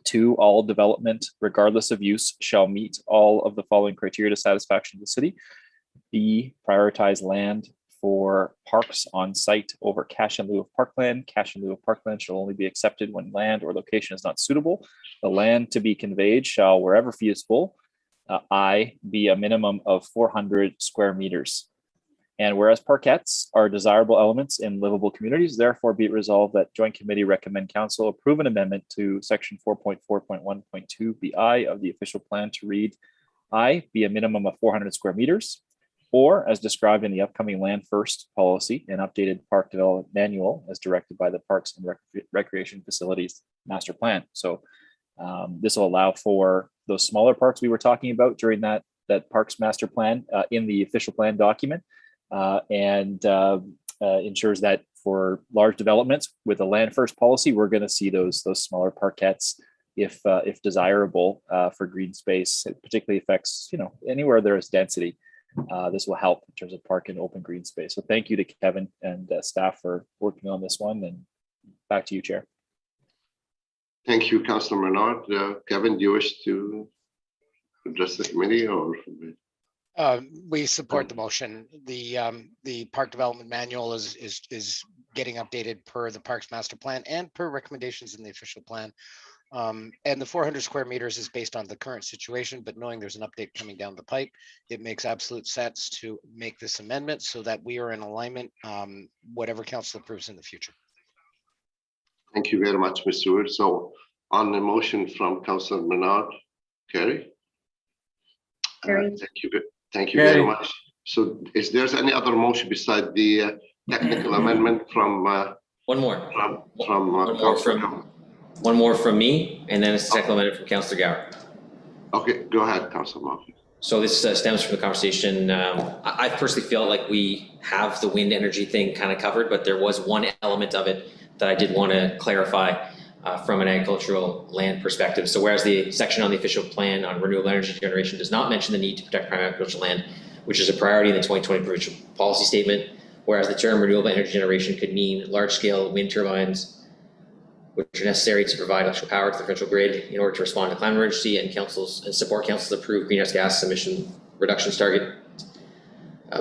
2, all development, regardless of use, shall meet all of the following criteria to satisfaction of the city. B, prioritize land for parks on site over cash in lieu of parkland. Cash in lieu of parkland shall only be accepted when land or location is not suitable. The land to be conveyed shall, wherever feasible, I, be a minimum of 400 square meters. And whereas parkettes are desirable elements in livable communities, therefore be it resolved that Joint Committee recommend Council approve an amendment to section 4.4.1.2 BI of the official plan to read, I, be a minimum of 400 square meters, or as described in the upcoming Land First policy and updated park development manual as directed by the Parks and Recreation Facilities Master Plan. So this will allow for those smaller parks we were talking about during that Parks Master Plan in the official plan document, and ensures that for large developments with a Land First policy, we're going to see those smaller parkettes if desirable for green space. It particularly affects anywhere there is density. This will help in terms of park and open green space. So thank you to Kevin and staff for working on this one, and back to you, Chair. Thank you, Councillor Menard. Kevin, do you wish to address the committee or? We support the motion. The park development manual is getting updated per the Parks Master Plan and per recommendations in the official plan. And the 400 square meters is based on the current situation, but knowing there's an update coming down the pipe, it makes absolute sense to make this amendment so that we are in alignment, whatever council approves in the future. Thank you very much, Mr. Wood. So on the motion from Councillor Menard, Carrie? Thank you very much. So is there any other motion beside the technical amendment from? One more. One more from me, and then it's a technical amendment from Councillor Gower. Okay, go ahead, Councillor Murphy. So this stems from the conversation. I personally feel like we have the wind energy thing kind of covered, but there was one element of it that I did want to clarify from an agricultural land perspective. So whereas the section on the official plan on renewable energy generation does not mention the need to protect prime agricultural land, which is a priority in the 2020 provincial policy statement, whereas the term renewable energy generation could mean large-scale wind turbines, which are necessary to provide electrical power to the provincial grid in order to respond to climate emergency and support council's approved greenhouse gas emission reductions target.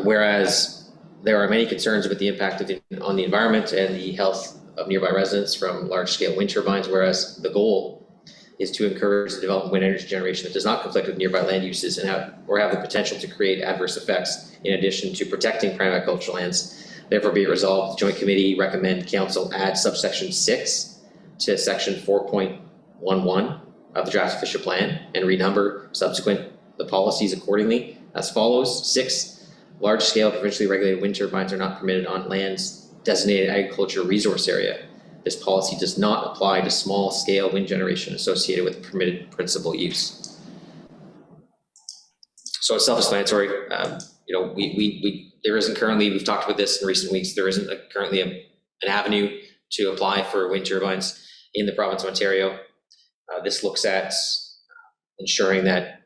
Whereas there are many concerns about the impact on the environment and the health of nearby residents from large-scale wind turbines, whereas the goal is to encourage the development of wind energy generation that does not conflict with nearby land uses and have the potential to create adverse effects in addition to protecting prime agricultural lands. Therefore, be it resolved, the Joint Committee recommend Council add subsection 6 to section 4.11 of the draft official plan and renumber subsequent the policies accordingly as follows. 6, large-scale provincially regulated wind turbines are not permitted on lands designated agricultural resource area. This policy does not apply to small-scale wind generation associated with permitted principal use. So it's self-explanatory. There isn't currently, we've talked about this in recent weeks, there isn't currently an avenue to apply for wind turbines in the province of Ontario. This looks at ensuring that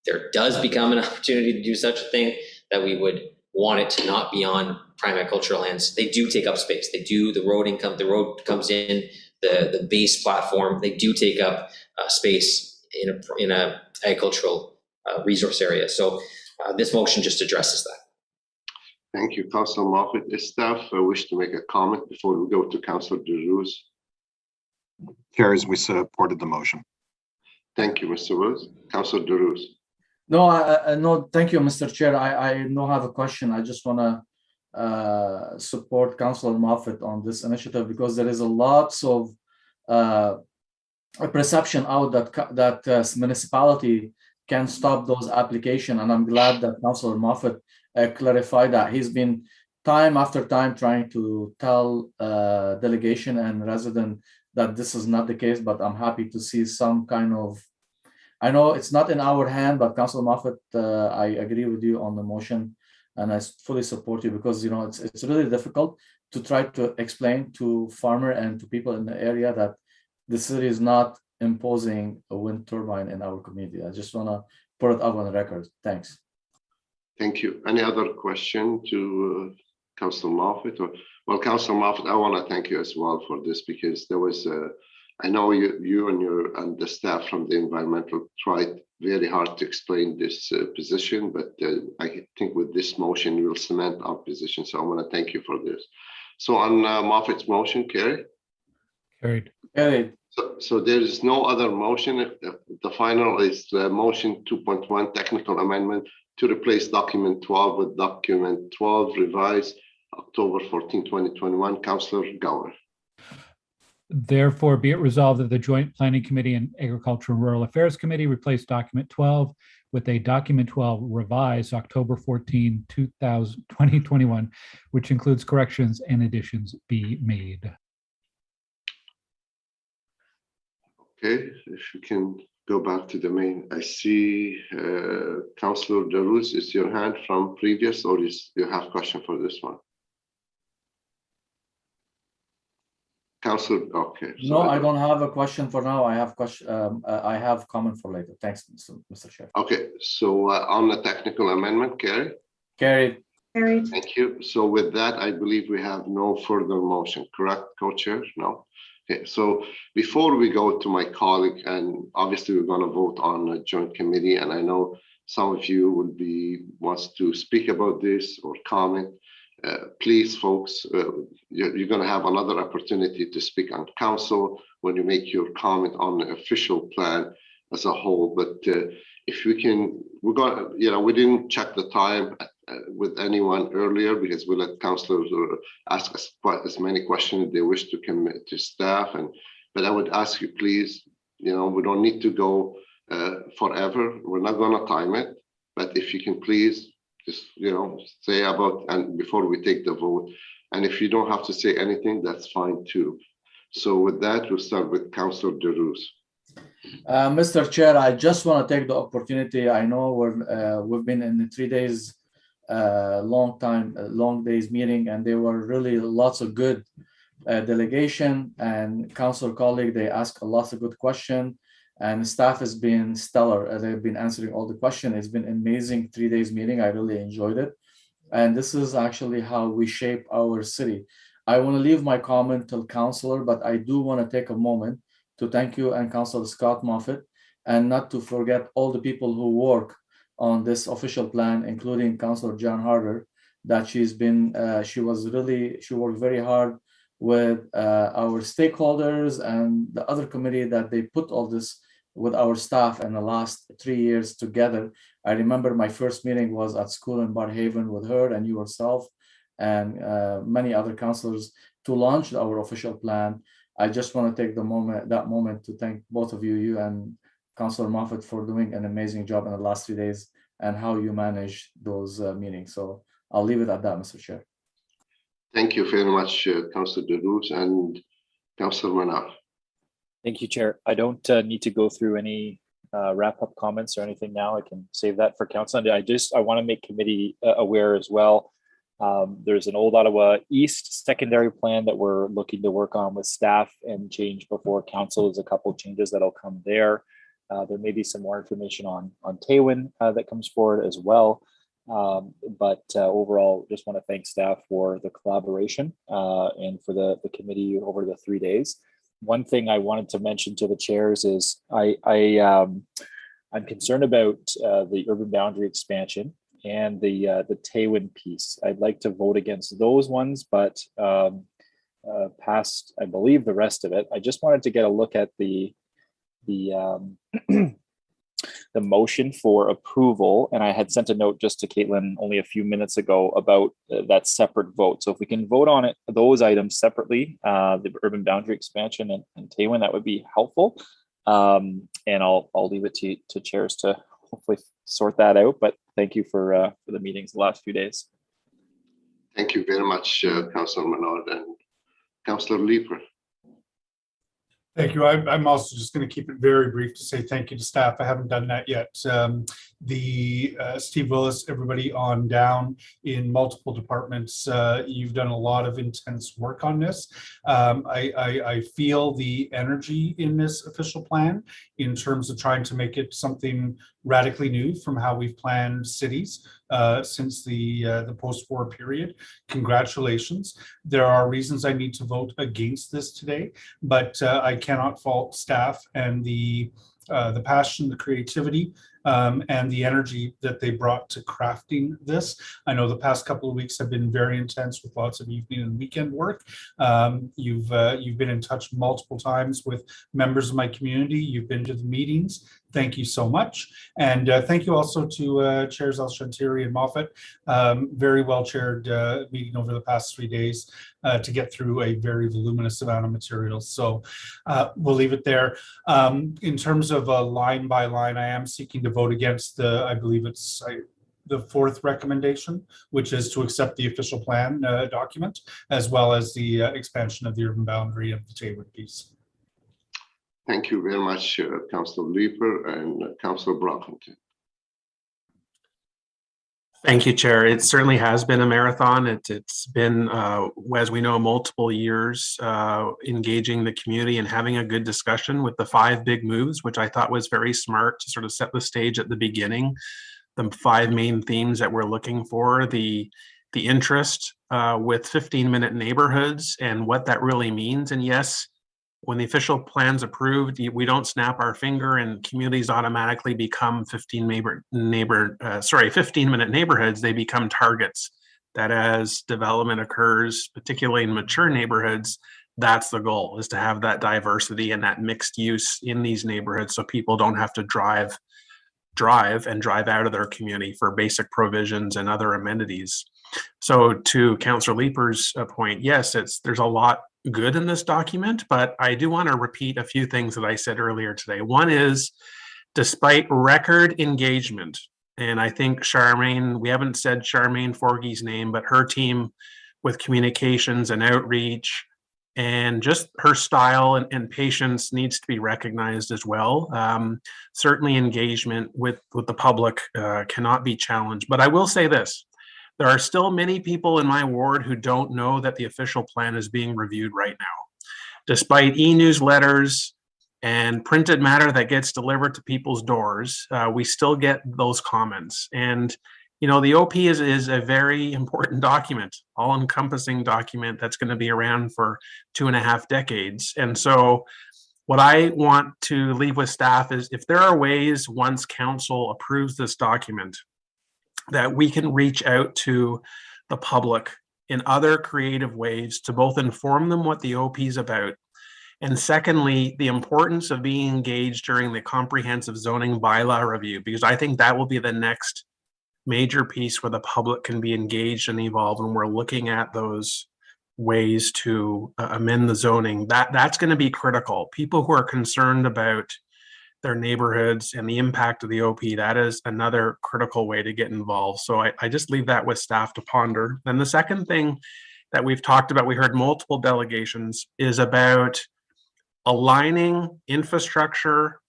there does become an opportunity to do such a thing, that we would want it to not be on prime agricultural lands. They do take up space. They do, the road comes in, the base platform, they do take up space in a agricultural resource area. So this motion just addresses that. Thank you, Councillor Moffat. Does staff wish to make a comment before we go to Councillor Derues? Carries, we supported the motion. Thank you, Mr. Woods. Councillor Derues. No, no, thank you, Mr. Chair. I don't have a question. I just want to support Councillor Moffat on this initiative because there is a lots of perception out that municipality can stop those applications, and I'm glad that Councillor Moffat clarified that. He's been time after time trying to tell delegation and resident that this is not the case, but I'm happy to see some kind of, I know it's not in our hand, but Councillor Moffat, I agree with you on the motion, and I fully support you because it's really difficult to try to explain to farmer and to people in the area that the city is not imposing a wind turbine in our community. I just want to put it up on the record. Thanks. Thank you. Any other question to Councillor Moffat? Well, Councillor Moffat, I want to thank you as well for this because there was I know you and the staff from the environmental tried very hard to explain this position, but I think with this motion you will cement our position. So I want to thank you for this. So on Moffat's motion, carried. Carried. So there is no other motion. The final is motion 2.1 technical amendment to replace document 12 with document 12 revised October 14, 2021. Councillor Gower. Therefore, be it resolved that the Joint Planning Committee and Agricultural and Rural Affairs Committee replace document 12 with a document 12 revised October 14, 2021, which includes corrections and additions be made. Okay, if you can go back to the main. I see Councillor Derues, is your hand from previous or you have question for this one? Councillor, okay. No, I don't have a question for now. I have question. I have comment for later. Thanks, Mr. Chair. Okay, so on the technical amendment, carried. Carried. Carried. Thank you. So with that, I believe we have no further motion, correct, co-chair? No. Okay, so before we go to my colleague, and obviously we're going to vote on a joint committee, and I know some of you will wants to speak about this or comment. Please, folks, you're going to have another opportunity to speak on council when you make your comment on the official plan as a whole. But if we can, we're going to, we didn't check the time with anyone earlier because we let councillors ask us quite as many questions they wish to commit to staff. But I would ask you, please, we don't need to go forever. We're not going to time it. But if you can please just, say about, and before we take the vote, and if you don't have to say anything, that's fine too. So with that, we'll start with Councillor Derues. Mr. Chair, I just want to take the opportunity. I know we've been in the 3 days, long days meeting, and there were really lots of good delegation and council colleague. They asked a lot of good questions. And staff has been stellar. They've been answering all the questions. It's been amazing 3 days meeting. I really enjoyed it. And this is actually how we shape our city. I want to leave my comment till councillor, but I do want to take a moment to thank you and Councillor Scott Moffat, and not to forget all the people who work on this official plan, including Councillor John Harder, that she worked very hard with our stakeholders and the other committee that they put all this with our staff in the last 3 years together. I remember my first meeting was at school in Barhaven with her and yourself and many other councillors to launch our official plan. I just want to take that moment to thank both of you, you and Councillor Moffat, for doing an amazing job in the last 3 days and how you manage those meetings. So I'll leave it at that, Mr. Chair. Thank you very much, Councillor Deroux and Councillor Manar. Thank you, Chair. I don't need to go through any wrap-up comments or anything now. I can save that for council. And I want to make committee aware as well. There's an Old Ottawa East secondary plan that we're looking to work on with staff and change before council. There's a couple of changes that'll come there. There may be some more information on Taywin that comes forward as well. But overall, just want to thank staff for the collaboration and for the committee over the 3 days. One thing I wanted to mention to the chairs is I'm concerned about the urban boundary expansion and the Taywin piece. I'd like to vote against those ones, but past, I believe, the rest of it. I just wanted to get a look at the the motion for approval, and I had sent a note just to Caitlin only a few minutes ago about that separate vote. So if we can vote on it, those items separately, the urban boundary expansion and Taywin, that would be helpful. And I'll leave it to chairs to hopefully sort that out. But thank you for the meetings the last few days. Thank you very much, Councillor Menard and Councillor Leeper. Thank you. I'm also just going to keep it very brief to say thank you to staff. I haven't done that yet. Steve Willis, everybody on down in multiple departments, you've done a lot of intense work on this. I feel the energy in this official plan in terms of trying to make it something radically new from how we've planned cities since the post-war period. Congratulations. There are reasons I need to vote against this today, but I cannot fault staff and the passion, the creativity, and the energy that they brought to crafting this. I know the past couple of weeks have been very intense with lots of evening and weekend work. You've been in touch multiple times with members of my community. You've been to the meetings. Thank you so much. And thank you also to Chairs El-Shantiri and Moffat. Very well chaired meeting over the past 3 days to get through a very voluminous amount of materials. So we'll leave it there. In terms of line by line, I am seeking to vote against I believe it's the fourth recommendation, which is to accept the official plan document, as well as the expansion of the urban boundary of the Taywin piece. Thank you very much, Councillor Leeper and Councillor Brockington. Thank you, Chair. It certainly has been a marathon. It's been, as we know, multiple years engaging the community and having a good discussion with the 5 big moves, which I thought was very smart to sort of set the stage at the beginning. The 5 main themes that we're looking for, the interest with 15-minute neighborhoods and what that really means. And yes, when the official plan's approved, we don't snap our finger and communities automatically become 15-minute neighborhoods. They become targets that as development occurs, particularly in mature neighborhoods, that's the goal, is to have that diversity and that mixed use in these neighborhoods so people don't have to drive out of their community for basic provisions and other amenities. So to Councillor Leeper's point, yes, there's a lot good in this document, but I do want to repeat a few things that I said earlier today. One is, despite record engagement, and I think Charmaine, we haven't said Charmaine Forgey's name, but her team with communications and outreach and just her style and patience needs to be recognized as well. Certainly engagement with the public cannot be challenged. But I will say this, there are still many people in my ward who don't know that the official plan is being reviewed right now. Despite e-newsletters and printed matter that gets delivered to people's doors, we still get those comments. And you know, the OP is a very important document, all-encompassing document that's going to be around for 2.5 decades. And so what I want to leave with staff is, if there are ways, once council approves this document, that we can reach out to the public in other creative ways to both inform them what the OP is about, and secondly, the importance of being engaged during the comprehensive zoning bylaw review, because I think that will be the next major piece where the public can be engaged and involved when we're looking at those ways to amend the zoning. That's going to be critical. People who are concerned about their neighborhoods and the impact of the OP, that is another critical way to get involved. So I just leave that with staff to ponder. Then the second thing that we've talked about, we heard multiple delegations, is about aligning infrastructure,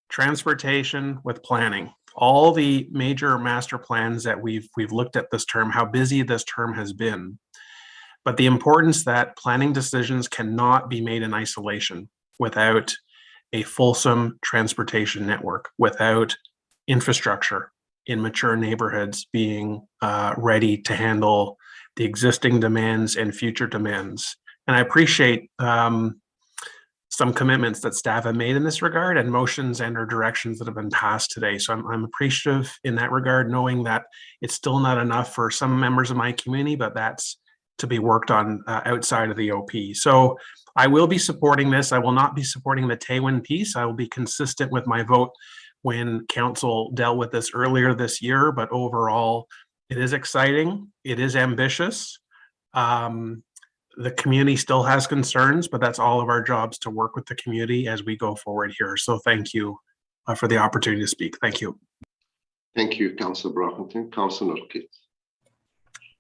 transportation with planning. All the major master plans that we've looked at this term, how busy this term has been, but the importance that planning decisions cannot be made in isolation without a fulsome transportation network, without infrastructure in mature neighborhoods being ready to handle the existing demands and future demands. And I appreciate some commitments that staff have made in this regard and motions and or directions that have been passed today. So I'm appreciative in that regard, knowing that it's still not enough for some members of my community, but that's to be worked on outside of the OP. So I will be supporting this. I will not be supporting the Taywin piece. I will be consistent with my vote when council dealt with this earlier this year, but overall, it is exciting. It is ambitious. The community still has concerns, but that's all of our jobs to work with the community as we go forward here. So thank you for the opportunity to speak. Thank you. Thank you, Councillor Brockington. Councillor Norkit.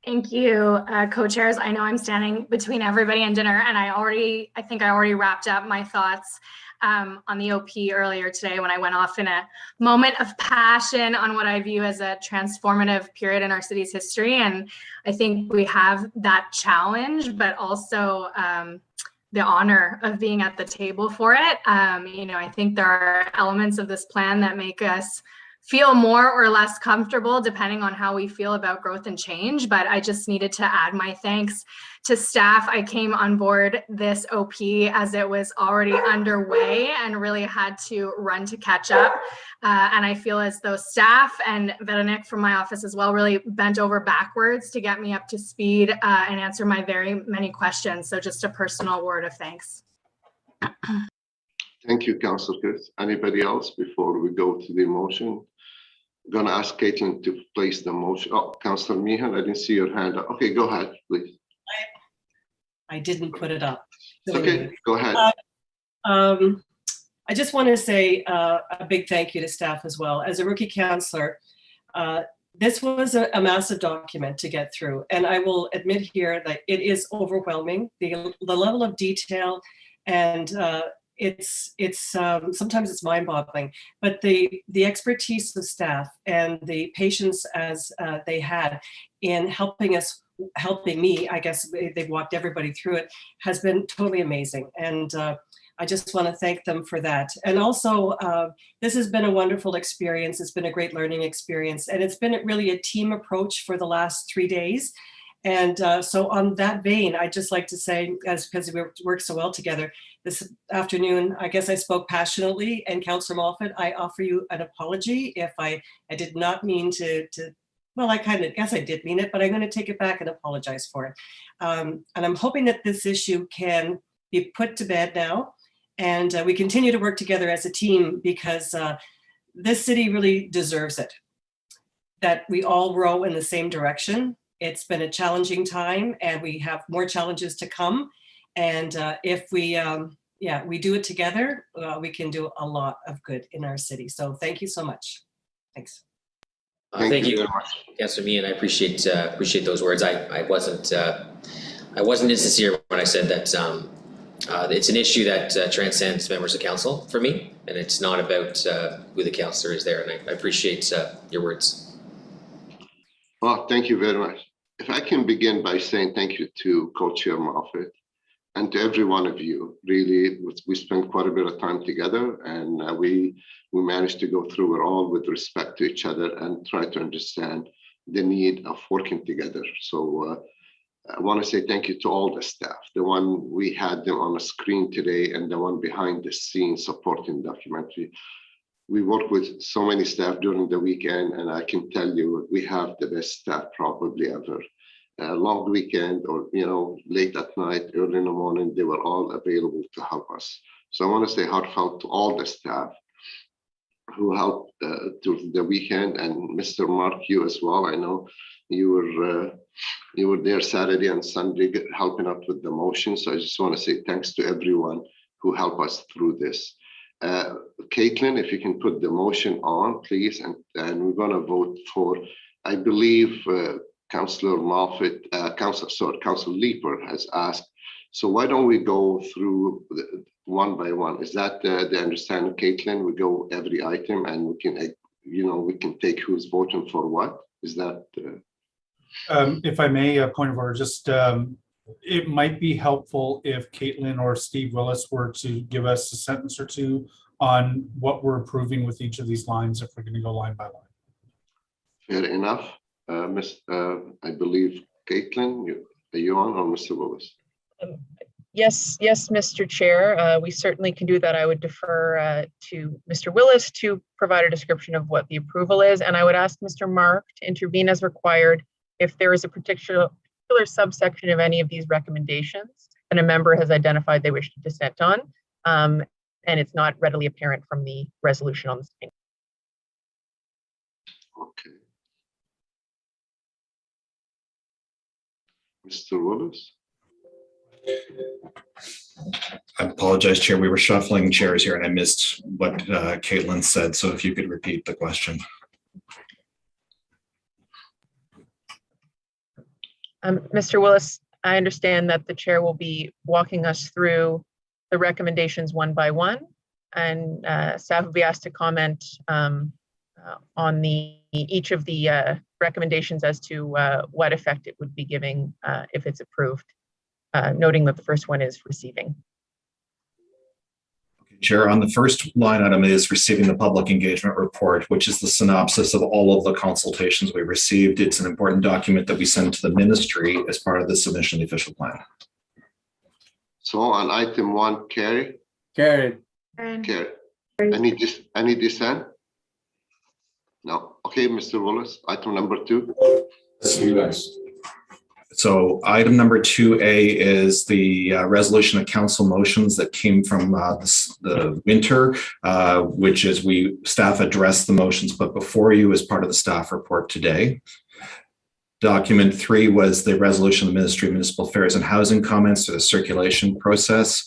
Thank you, co-chairs. I know I'm standing between everybody and dinner, and I think I already wrapped up my thoughts on the OP earlier today when I went off in a moment of passion on what I view as a transformative period in our city's history. And I think we have that challenge, but also the honor of being at the table for it. I think there are elements of this plan that make us feel more or less comfortable depending on how we feel about growth and change. But I just needed to add my thanks to staff. I came on board this OP as it was already underway and really had to run to catch up. And I feel as though staff and Veronique from my office as well really bent over backwards to get me up to speed and answer my very many questions. So just a personal word of thanks. Thank you, Councillor Chris. Anybody else before we go to the motion? I'm going to ask Caitlin to place the motion. Oh, Councillor Meehan, I didn't see your hand up. Okay, go ahead, please. I didn't put it up. Okay, go ahead. I just want to say a big thank you to staff as well. As a rookie councillor, this was a massive document to get through. And I will admit here that it is overwhelming, the level of detail, and it's sometimes it's mind-boggling, but the expertise of staff and the patience as they had in helping me, I guess they've walked everybody through it, has been totally amazing. And I just want to thank them for that. And also, this has been a wonderful experience. It's been a great learning experience. And it's been really a team approach for the last 3 days. And so on that vein, I'd just like to say, because we work so well together, this afternoon, I guess I spoke passionately, and Councillor Moffat, I offer you an apology if I did not mean to well, I kind of guess I did mean it, but I'm going to take it back and apologize for it. And I'm hoping that this issue can be put to bed now, and we continue to work together as a team, because this city really deserves it, that we all row in the same direction. It's been a challenging time, and we have more challenges to come. And if we do it together, we can do a lot of good in our city. So thank you so much. Thanks. Thank you very much, Councillor Meehan. I appreciate those words. I wasn't insincere when I said that it's an issue that transcends members of council for me, and it's not about who the councillor is there. And I appreciate your words. Well, thank you very much. If I can begin by saying thank you to Co-Chair Moffat and to every one of you. Really, we spent quite a bit of time together, and we managed to go through it all with respect to each other and try to understand the need of working together. So I want to say thank you to all the staff, the one we had them on the screen today and the one behind the scenes supporting documentary. We work with so many staff during the weekend, and I can tell you we have the best staff probably ever. long weekend or, late at night, early in the morning, they were all available to help us. So I want to say heartfelt to all the staff who helped through the weekend, and Mr. Mark, you as well. I know you were there Saturday and Sunday helping out with the motion. So I just want to say thanks to everyone who helped us through this. Caitlin, if you can put the motion on, please, and we're going to vote for, I believe, Councillor Moffat, Councillor Leeper has asked. So why don't we go through one by one? Is that the understanding, Caitlin? We go every item and we can, we can take who's voting for what. Is that? If I may, a point of order, just it might be helpful if Caitlin or Steve Willis were to give us a sentence or two on what we're approving with each of these lines, if we're going to go line by line. Fair enough. I believe, Caitlin, are you on, or Mr. Willis? Yes, Mr. Chair, we certainly can do that. I would defer to Mr. Willis to provide a description of what the approval is, and I would ask Mr. Mark to intervene as required if there is a particular subsection of any of these recommendations and a member has identified they wish to dissent on, and it's not readily apparent from the resolution on the screen. Okay. Mr. Willis? I apologize, Chair. We were shuffling chairs here and I missed what Caitlin said. So if you could repeat the question. Mr. Willis, I understand that the chair will be walking us through the recommendations one by one, and staff will be asked to comment on each of the recommendations as to what effect it would be giving if it's approved, noting that the first one is receiving. Chair, on the first line item is receiving the public engagement report, which is the synopsis of all of the consultations we received. It's an important document that we send to the ministry as part of the submission of the official plan. So on item 1, Carrie? Carried. Carrie. Any dissent? No. Okay, Mr. Willis, item number 2. You guys. So item number 2A is the resolution of council motions that came from the winter, which is staff addressed the motions, but before you as part of the staff report today. Document 3 was the resolution of the Ministry of Municipal Affairs and Housing comments to the circulation process.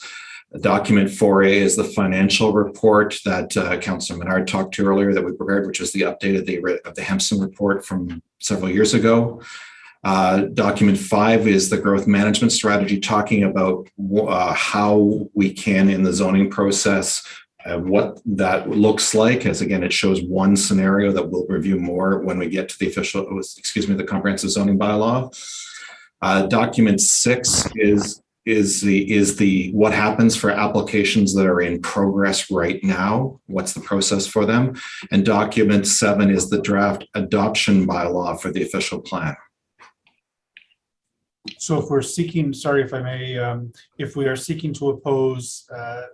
Document 4A is the financial report that Councillor Menard talked to earlier that we prepared, which was the update of the Hempson report from several years ago. Document 5 is the growth management strategy, talking about how we can in the zoning process, what that looks like, as again, it shows one scenario that we'll review more when we get to the comprehensive zoning bylaw. Document 6 is the what happens for applications that are in progress right now, what's the process for them, and document 7 is the draft adoption bylaw for the official plan. So if we're seeking, sorry if I may, if we are seeking to oppose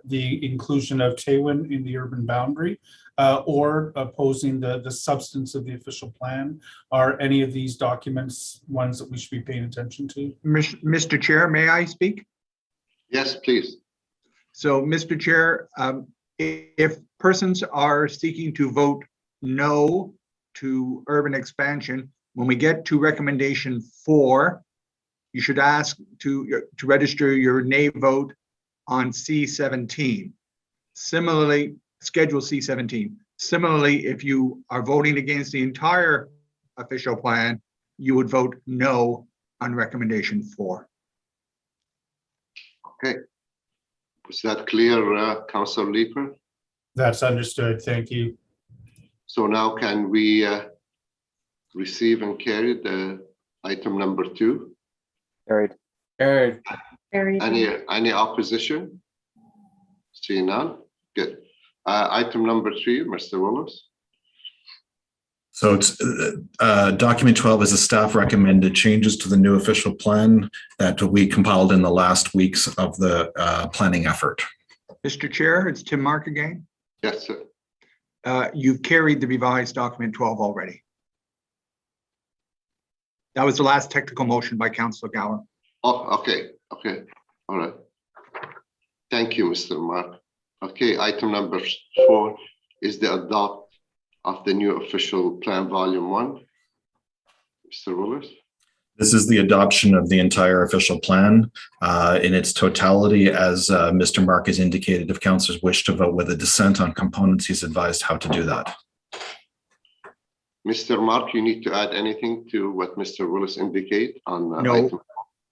the inclusion of Taywin in the urban boundary or opposing the substance of the official plan, are any of these documents ones that we should be paying attention to? Mr. Chair, may I speak? Yes, please. So, Mr. Chair, if persons are seeking to vote no to urban expansion, when we get to recommendation 4, you should ask to register your nay vote on C17. Similarly, Schedule C17. Similarly, if you are voting against the entire official plan, you would vote no on recommendation 4. Okay. Was that clear, Councillor Leeper? That's understood. Thank you. So now can we receive and carry the item number 2? Carried. Carried. Any opposition? See none? Good. Item number 3, Mr. Willis. So it's document 12 is the staff recommended changes to the new official plan that we compiled in the last weeks of the planning effort. Mr. Chair, it's Tim Mark again. Yes, sir. You've carried the revised document 12 already. That was the last technical motion by Councillor Gower. Oh, okay, all right. Thank you, Mr. Mark. Okay, item number 4 is the adopt of the new official plan volume 1. Mr. Willis? This is the adoption of the entire official plan in its totality. As Mr. Mark has indicated, if councillors wish to vote with a dissent on components, he's advised how to do that. Mr. Mark, you need to add anything to what Mr. Willis indicate on item?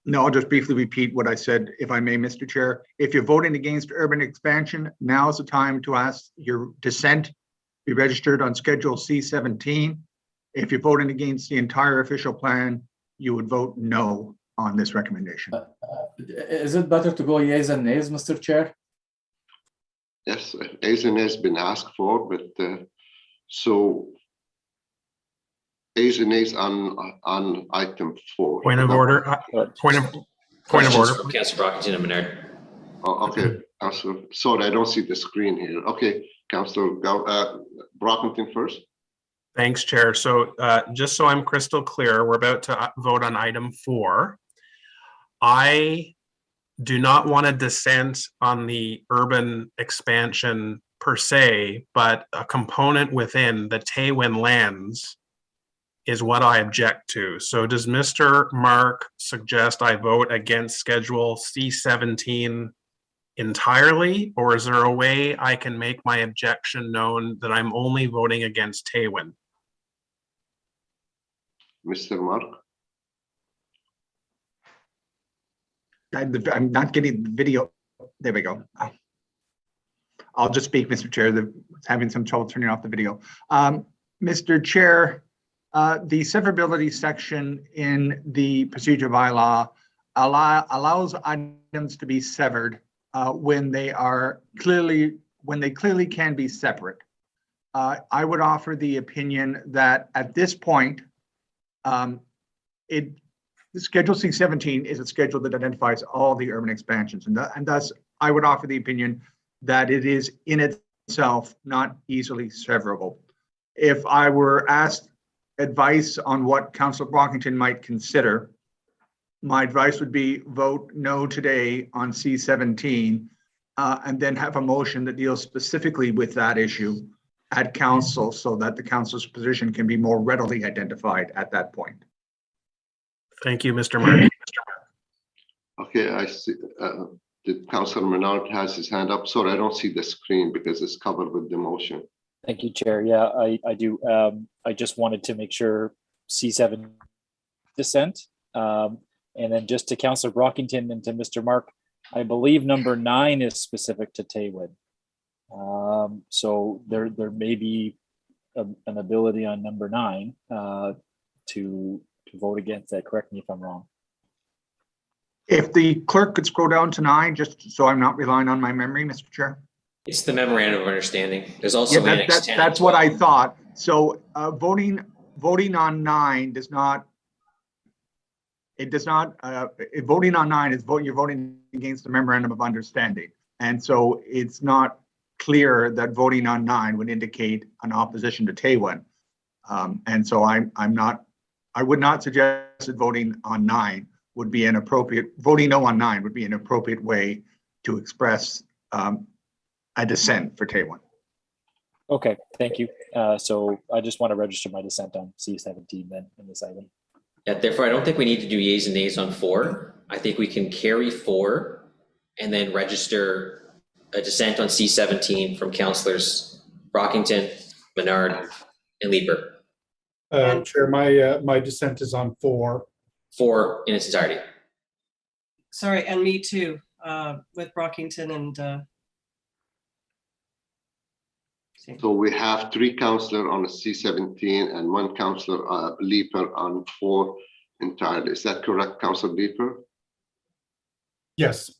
No, I'll just briefly repeat what I said, if I may, Mr. Chair. If you're voting against urban expansion, now is the time to ask your dissent be registered on Schedule C17. If you're voting against the entire official plan, you would vote no on this recommendation. Is it better to go yeas and nays, Mr. Chair? Yes, ayes and nays been asked for, but so ayes and nays on item 4. Point of order. Point of order. Councillor Brockington and Menard. Oh, okay, Councillor. Sorry, I don't see the screen here. Okay, Councillor Brockington first. Thanks, Chair. So just so I'm crystal clear, we're about to vote on item 4. I do not want to dissent on the urban expansion per se, but a component within the Taywin lands is what I object to. So does Mr. Mark suggest I vote against Schedule C17 entirely, or is there a way I can make my objection known that I'm only voting against Taywin? Mr. Mark? I'm not getting the video. There we go. I'll just speak, Mr. Chair. Having some trouble turning off the video. Mr. Chair, the severability section in the procedure bylaw allows items to be severed when they clearly can be separate. I would offer the opinion that at this point, Schedule C17 is a schedule that identifies all the urban expansions, and thus I would offer the opinion that it is in itself not easily severable. If I were asked advice on what Councillor Brockington might consider, my advice would be vote no today on C17 and then have a motion that deals specifically with that issue at council so that the council's position can be more readily identified at that point. Thank you, Mr. Mark. Okay, I see. Councillor Menard has his hand up. Sorry, I don't see the screen because it's covered with the motion. Thank you, Chair. Yeah, I do. I just wanted to make sure C7 dissent. And then just to Councillor Brockington and to Mr. Mark, I believe number 9 is specific to Taywin. So there may be an ability on number 9 to vote against that. Correct me if I'm wrong. If the clerk could scroll down to 9, just so I'm not relying on my memory, Mr. Chair. It's the memorandum of understanding. There's also Annex 10. That's what I thought. So voting on 9 does not. It does not. Voting on 9 is you're voting against the memorandum of understanding, and so it's not clear that voting on 9 would indicate an opposition to Taywin. And so I would not suggest that voting on 9 would be an appropriate. Voting no on 9 would be an appropriate way to express a dissent for Taywin. Okay, thank you. So I just want to register my dissent on C17 then in this item. Yeah, therefore, I don't think we need to do yeas and nays on 4. I think we can carry 4 and then register a dissent on C17 from councillors Brockington, Menard, and Leeper. Chair, my dissent is on 4. 4 in its entirety. Sorry, and me too, with Brockington and. So we have 3 councillors on the C17 and 1 councillor Leeper on 4 entirely. Is that correct, Councillor Leeper? Yes.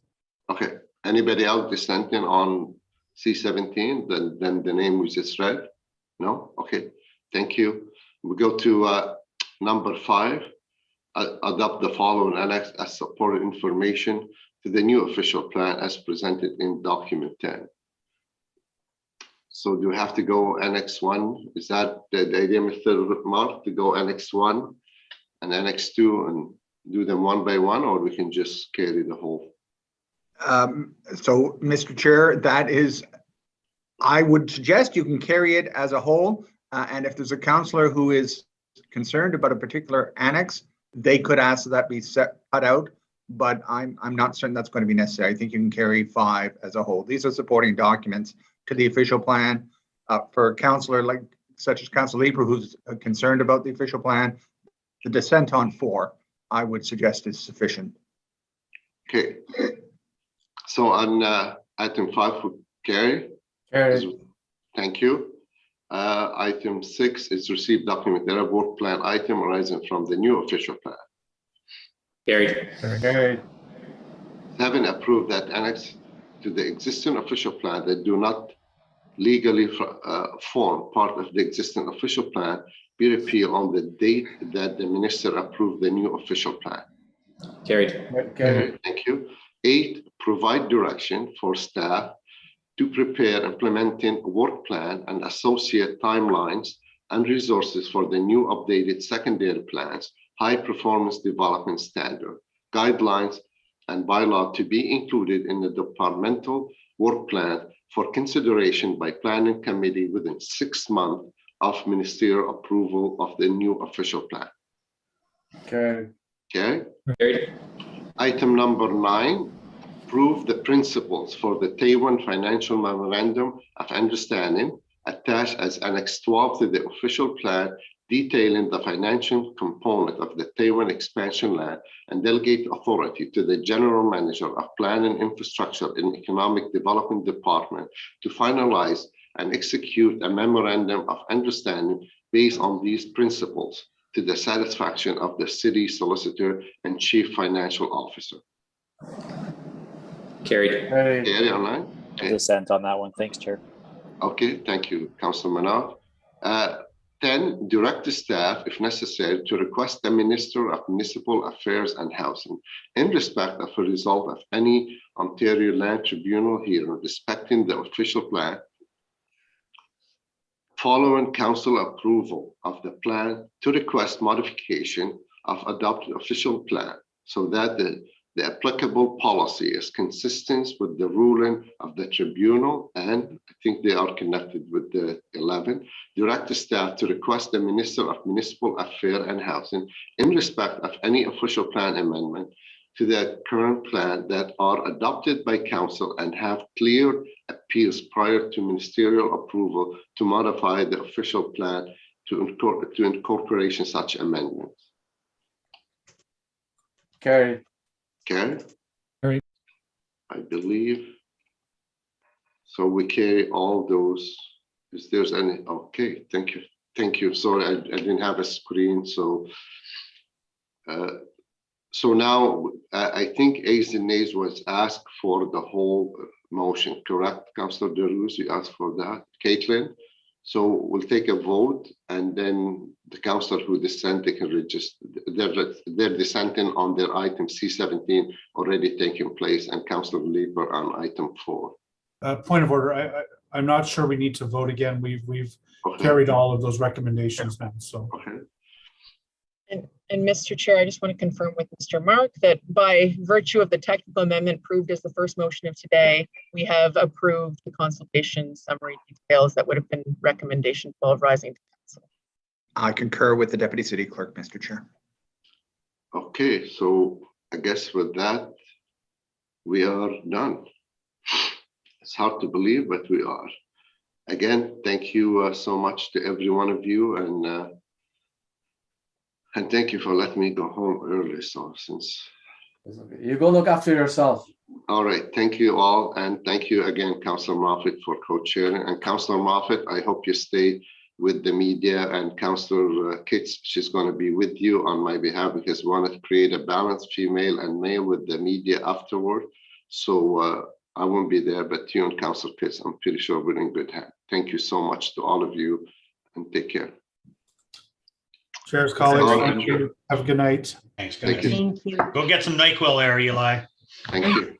Okay. Anybody else dissenting on C17? Then the name we just read? No? Okay. Thank you. We go to number 5. Adopt the following annex as supported information to the new official plan as presented in document 10. So do you have to go Annex 1? Is that the idea, Mr. Mark, to go Annex 1 and Annex 2 and do them one by one, or we can just carry the whole? So, Mr. Chair, that is, I would suggest you can carry it as a whole. And if there's a councillor who is concerned about a particular annex, they could ask that be cut out. But I'm not certain that's going to be necessary. I think you can carry 5 as a whole. These are supporting documents to the official plan. For a councillor such as Councillor Leeper, who's concerned about the official plan, the dissent on 4, I would suggest is sufficient. Okay. So on item 5 for carry. Thank you. Item 6 is received document that a work plan item arising from the new official plan. Carried. 7, approve that annex to the existing official plan that do not legally form part of the existing official plan be repealed on the date that the minister approved the new official plan. Carried. Thank you. 8, provide direction for staff to prepare implementing work plan and associate timelines and resources for the new updated secondary plans, high performance development standard, guidelines, and bylaw to be included in the departmental work plan for consideration by planning committee within 6 months of ministerial approval of the new official plan. Okay. Carried. Item number 9, approve the principles for the Taiwan Financial Memorandum of Understanding attached as Annex 12 to the official plan detailing the financial component of the Taiwan expansion land and delegate authority to the General Manager of Planning, Infrastructure and Economic Development Department to finalize and execute a memorandum of understanding based on these principles to the satisfaction of the city solicitor and chief financial officer. Carried. Carry online. Dissent on that one. Thanks, Chair. Okay, thank you, Councilor Manaf. 10, direct the staff, if necessary, to request the Minister of Municipal Affairs and Housing in respect of a result of any Ontario Land Tribunal hearing respecting the official plan, following council approval of the plan, to request modification of adopted official plan so that the applicable policy is consistent with the ruling of the tribunal, and I think they are connected with the 11, direct the staff to request the Minister of Municipal Affairs and Housing in respect of any official plan amendment to the current plan that are adopted by council and have clear appeals prior to ministerial approval to modify the official plan to incorporation such amendments. Carried. Okay. Carried. I believe. So we carry all those. If there's any, okay, thank you. Thank you. Sorry, I didn't have a screen. So so now I think A's and A's was asked for the whole motion, correct? Councillor Deleuze, you asked for that. Caitlin. So we'll take a vote, and then the councillor who dissented can register. They're dissenting on their item C17 already taking place, and Councillor Leeper on item 4. Point of order. I'm not sure we need to vote again. We've carried all of those recommendations now. So. And Mr. Chair, I just want to confirm with Mr. Mark that by virtue of the technical amendment approved as the first motion of today, we have approved the consultation summary details that would have been recommendation 12 rising to council. I concur with the Deputy City Clerk, Mr. Chair. Okay, so I guess with that, we are done. It's hard to believe, but we are. Again, thank you so much to every one of you, and thank you for letting me go home early. So since you go look after yourself. All right, thank you all, and thank you again, Councillor Moffitt, for co-chairing. And Councillor Moffitt, I hope you stay with the media, and Councillor Kitts, she's going to be with you on my behalf because we want to create a balanced female and male with the media afterward. So I won't be there, but you and Councillor Kitts, I'm pretty sure we're in good hands. Thank you so much to all of you, and take care. Chairs, colleagues, thank you. Have a good night. Thanks, guys. Thank you. Go get some NyQuil there, Eli. Thank you.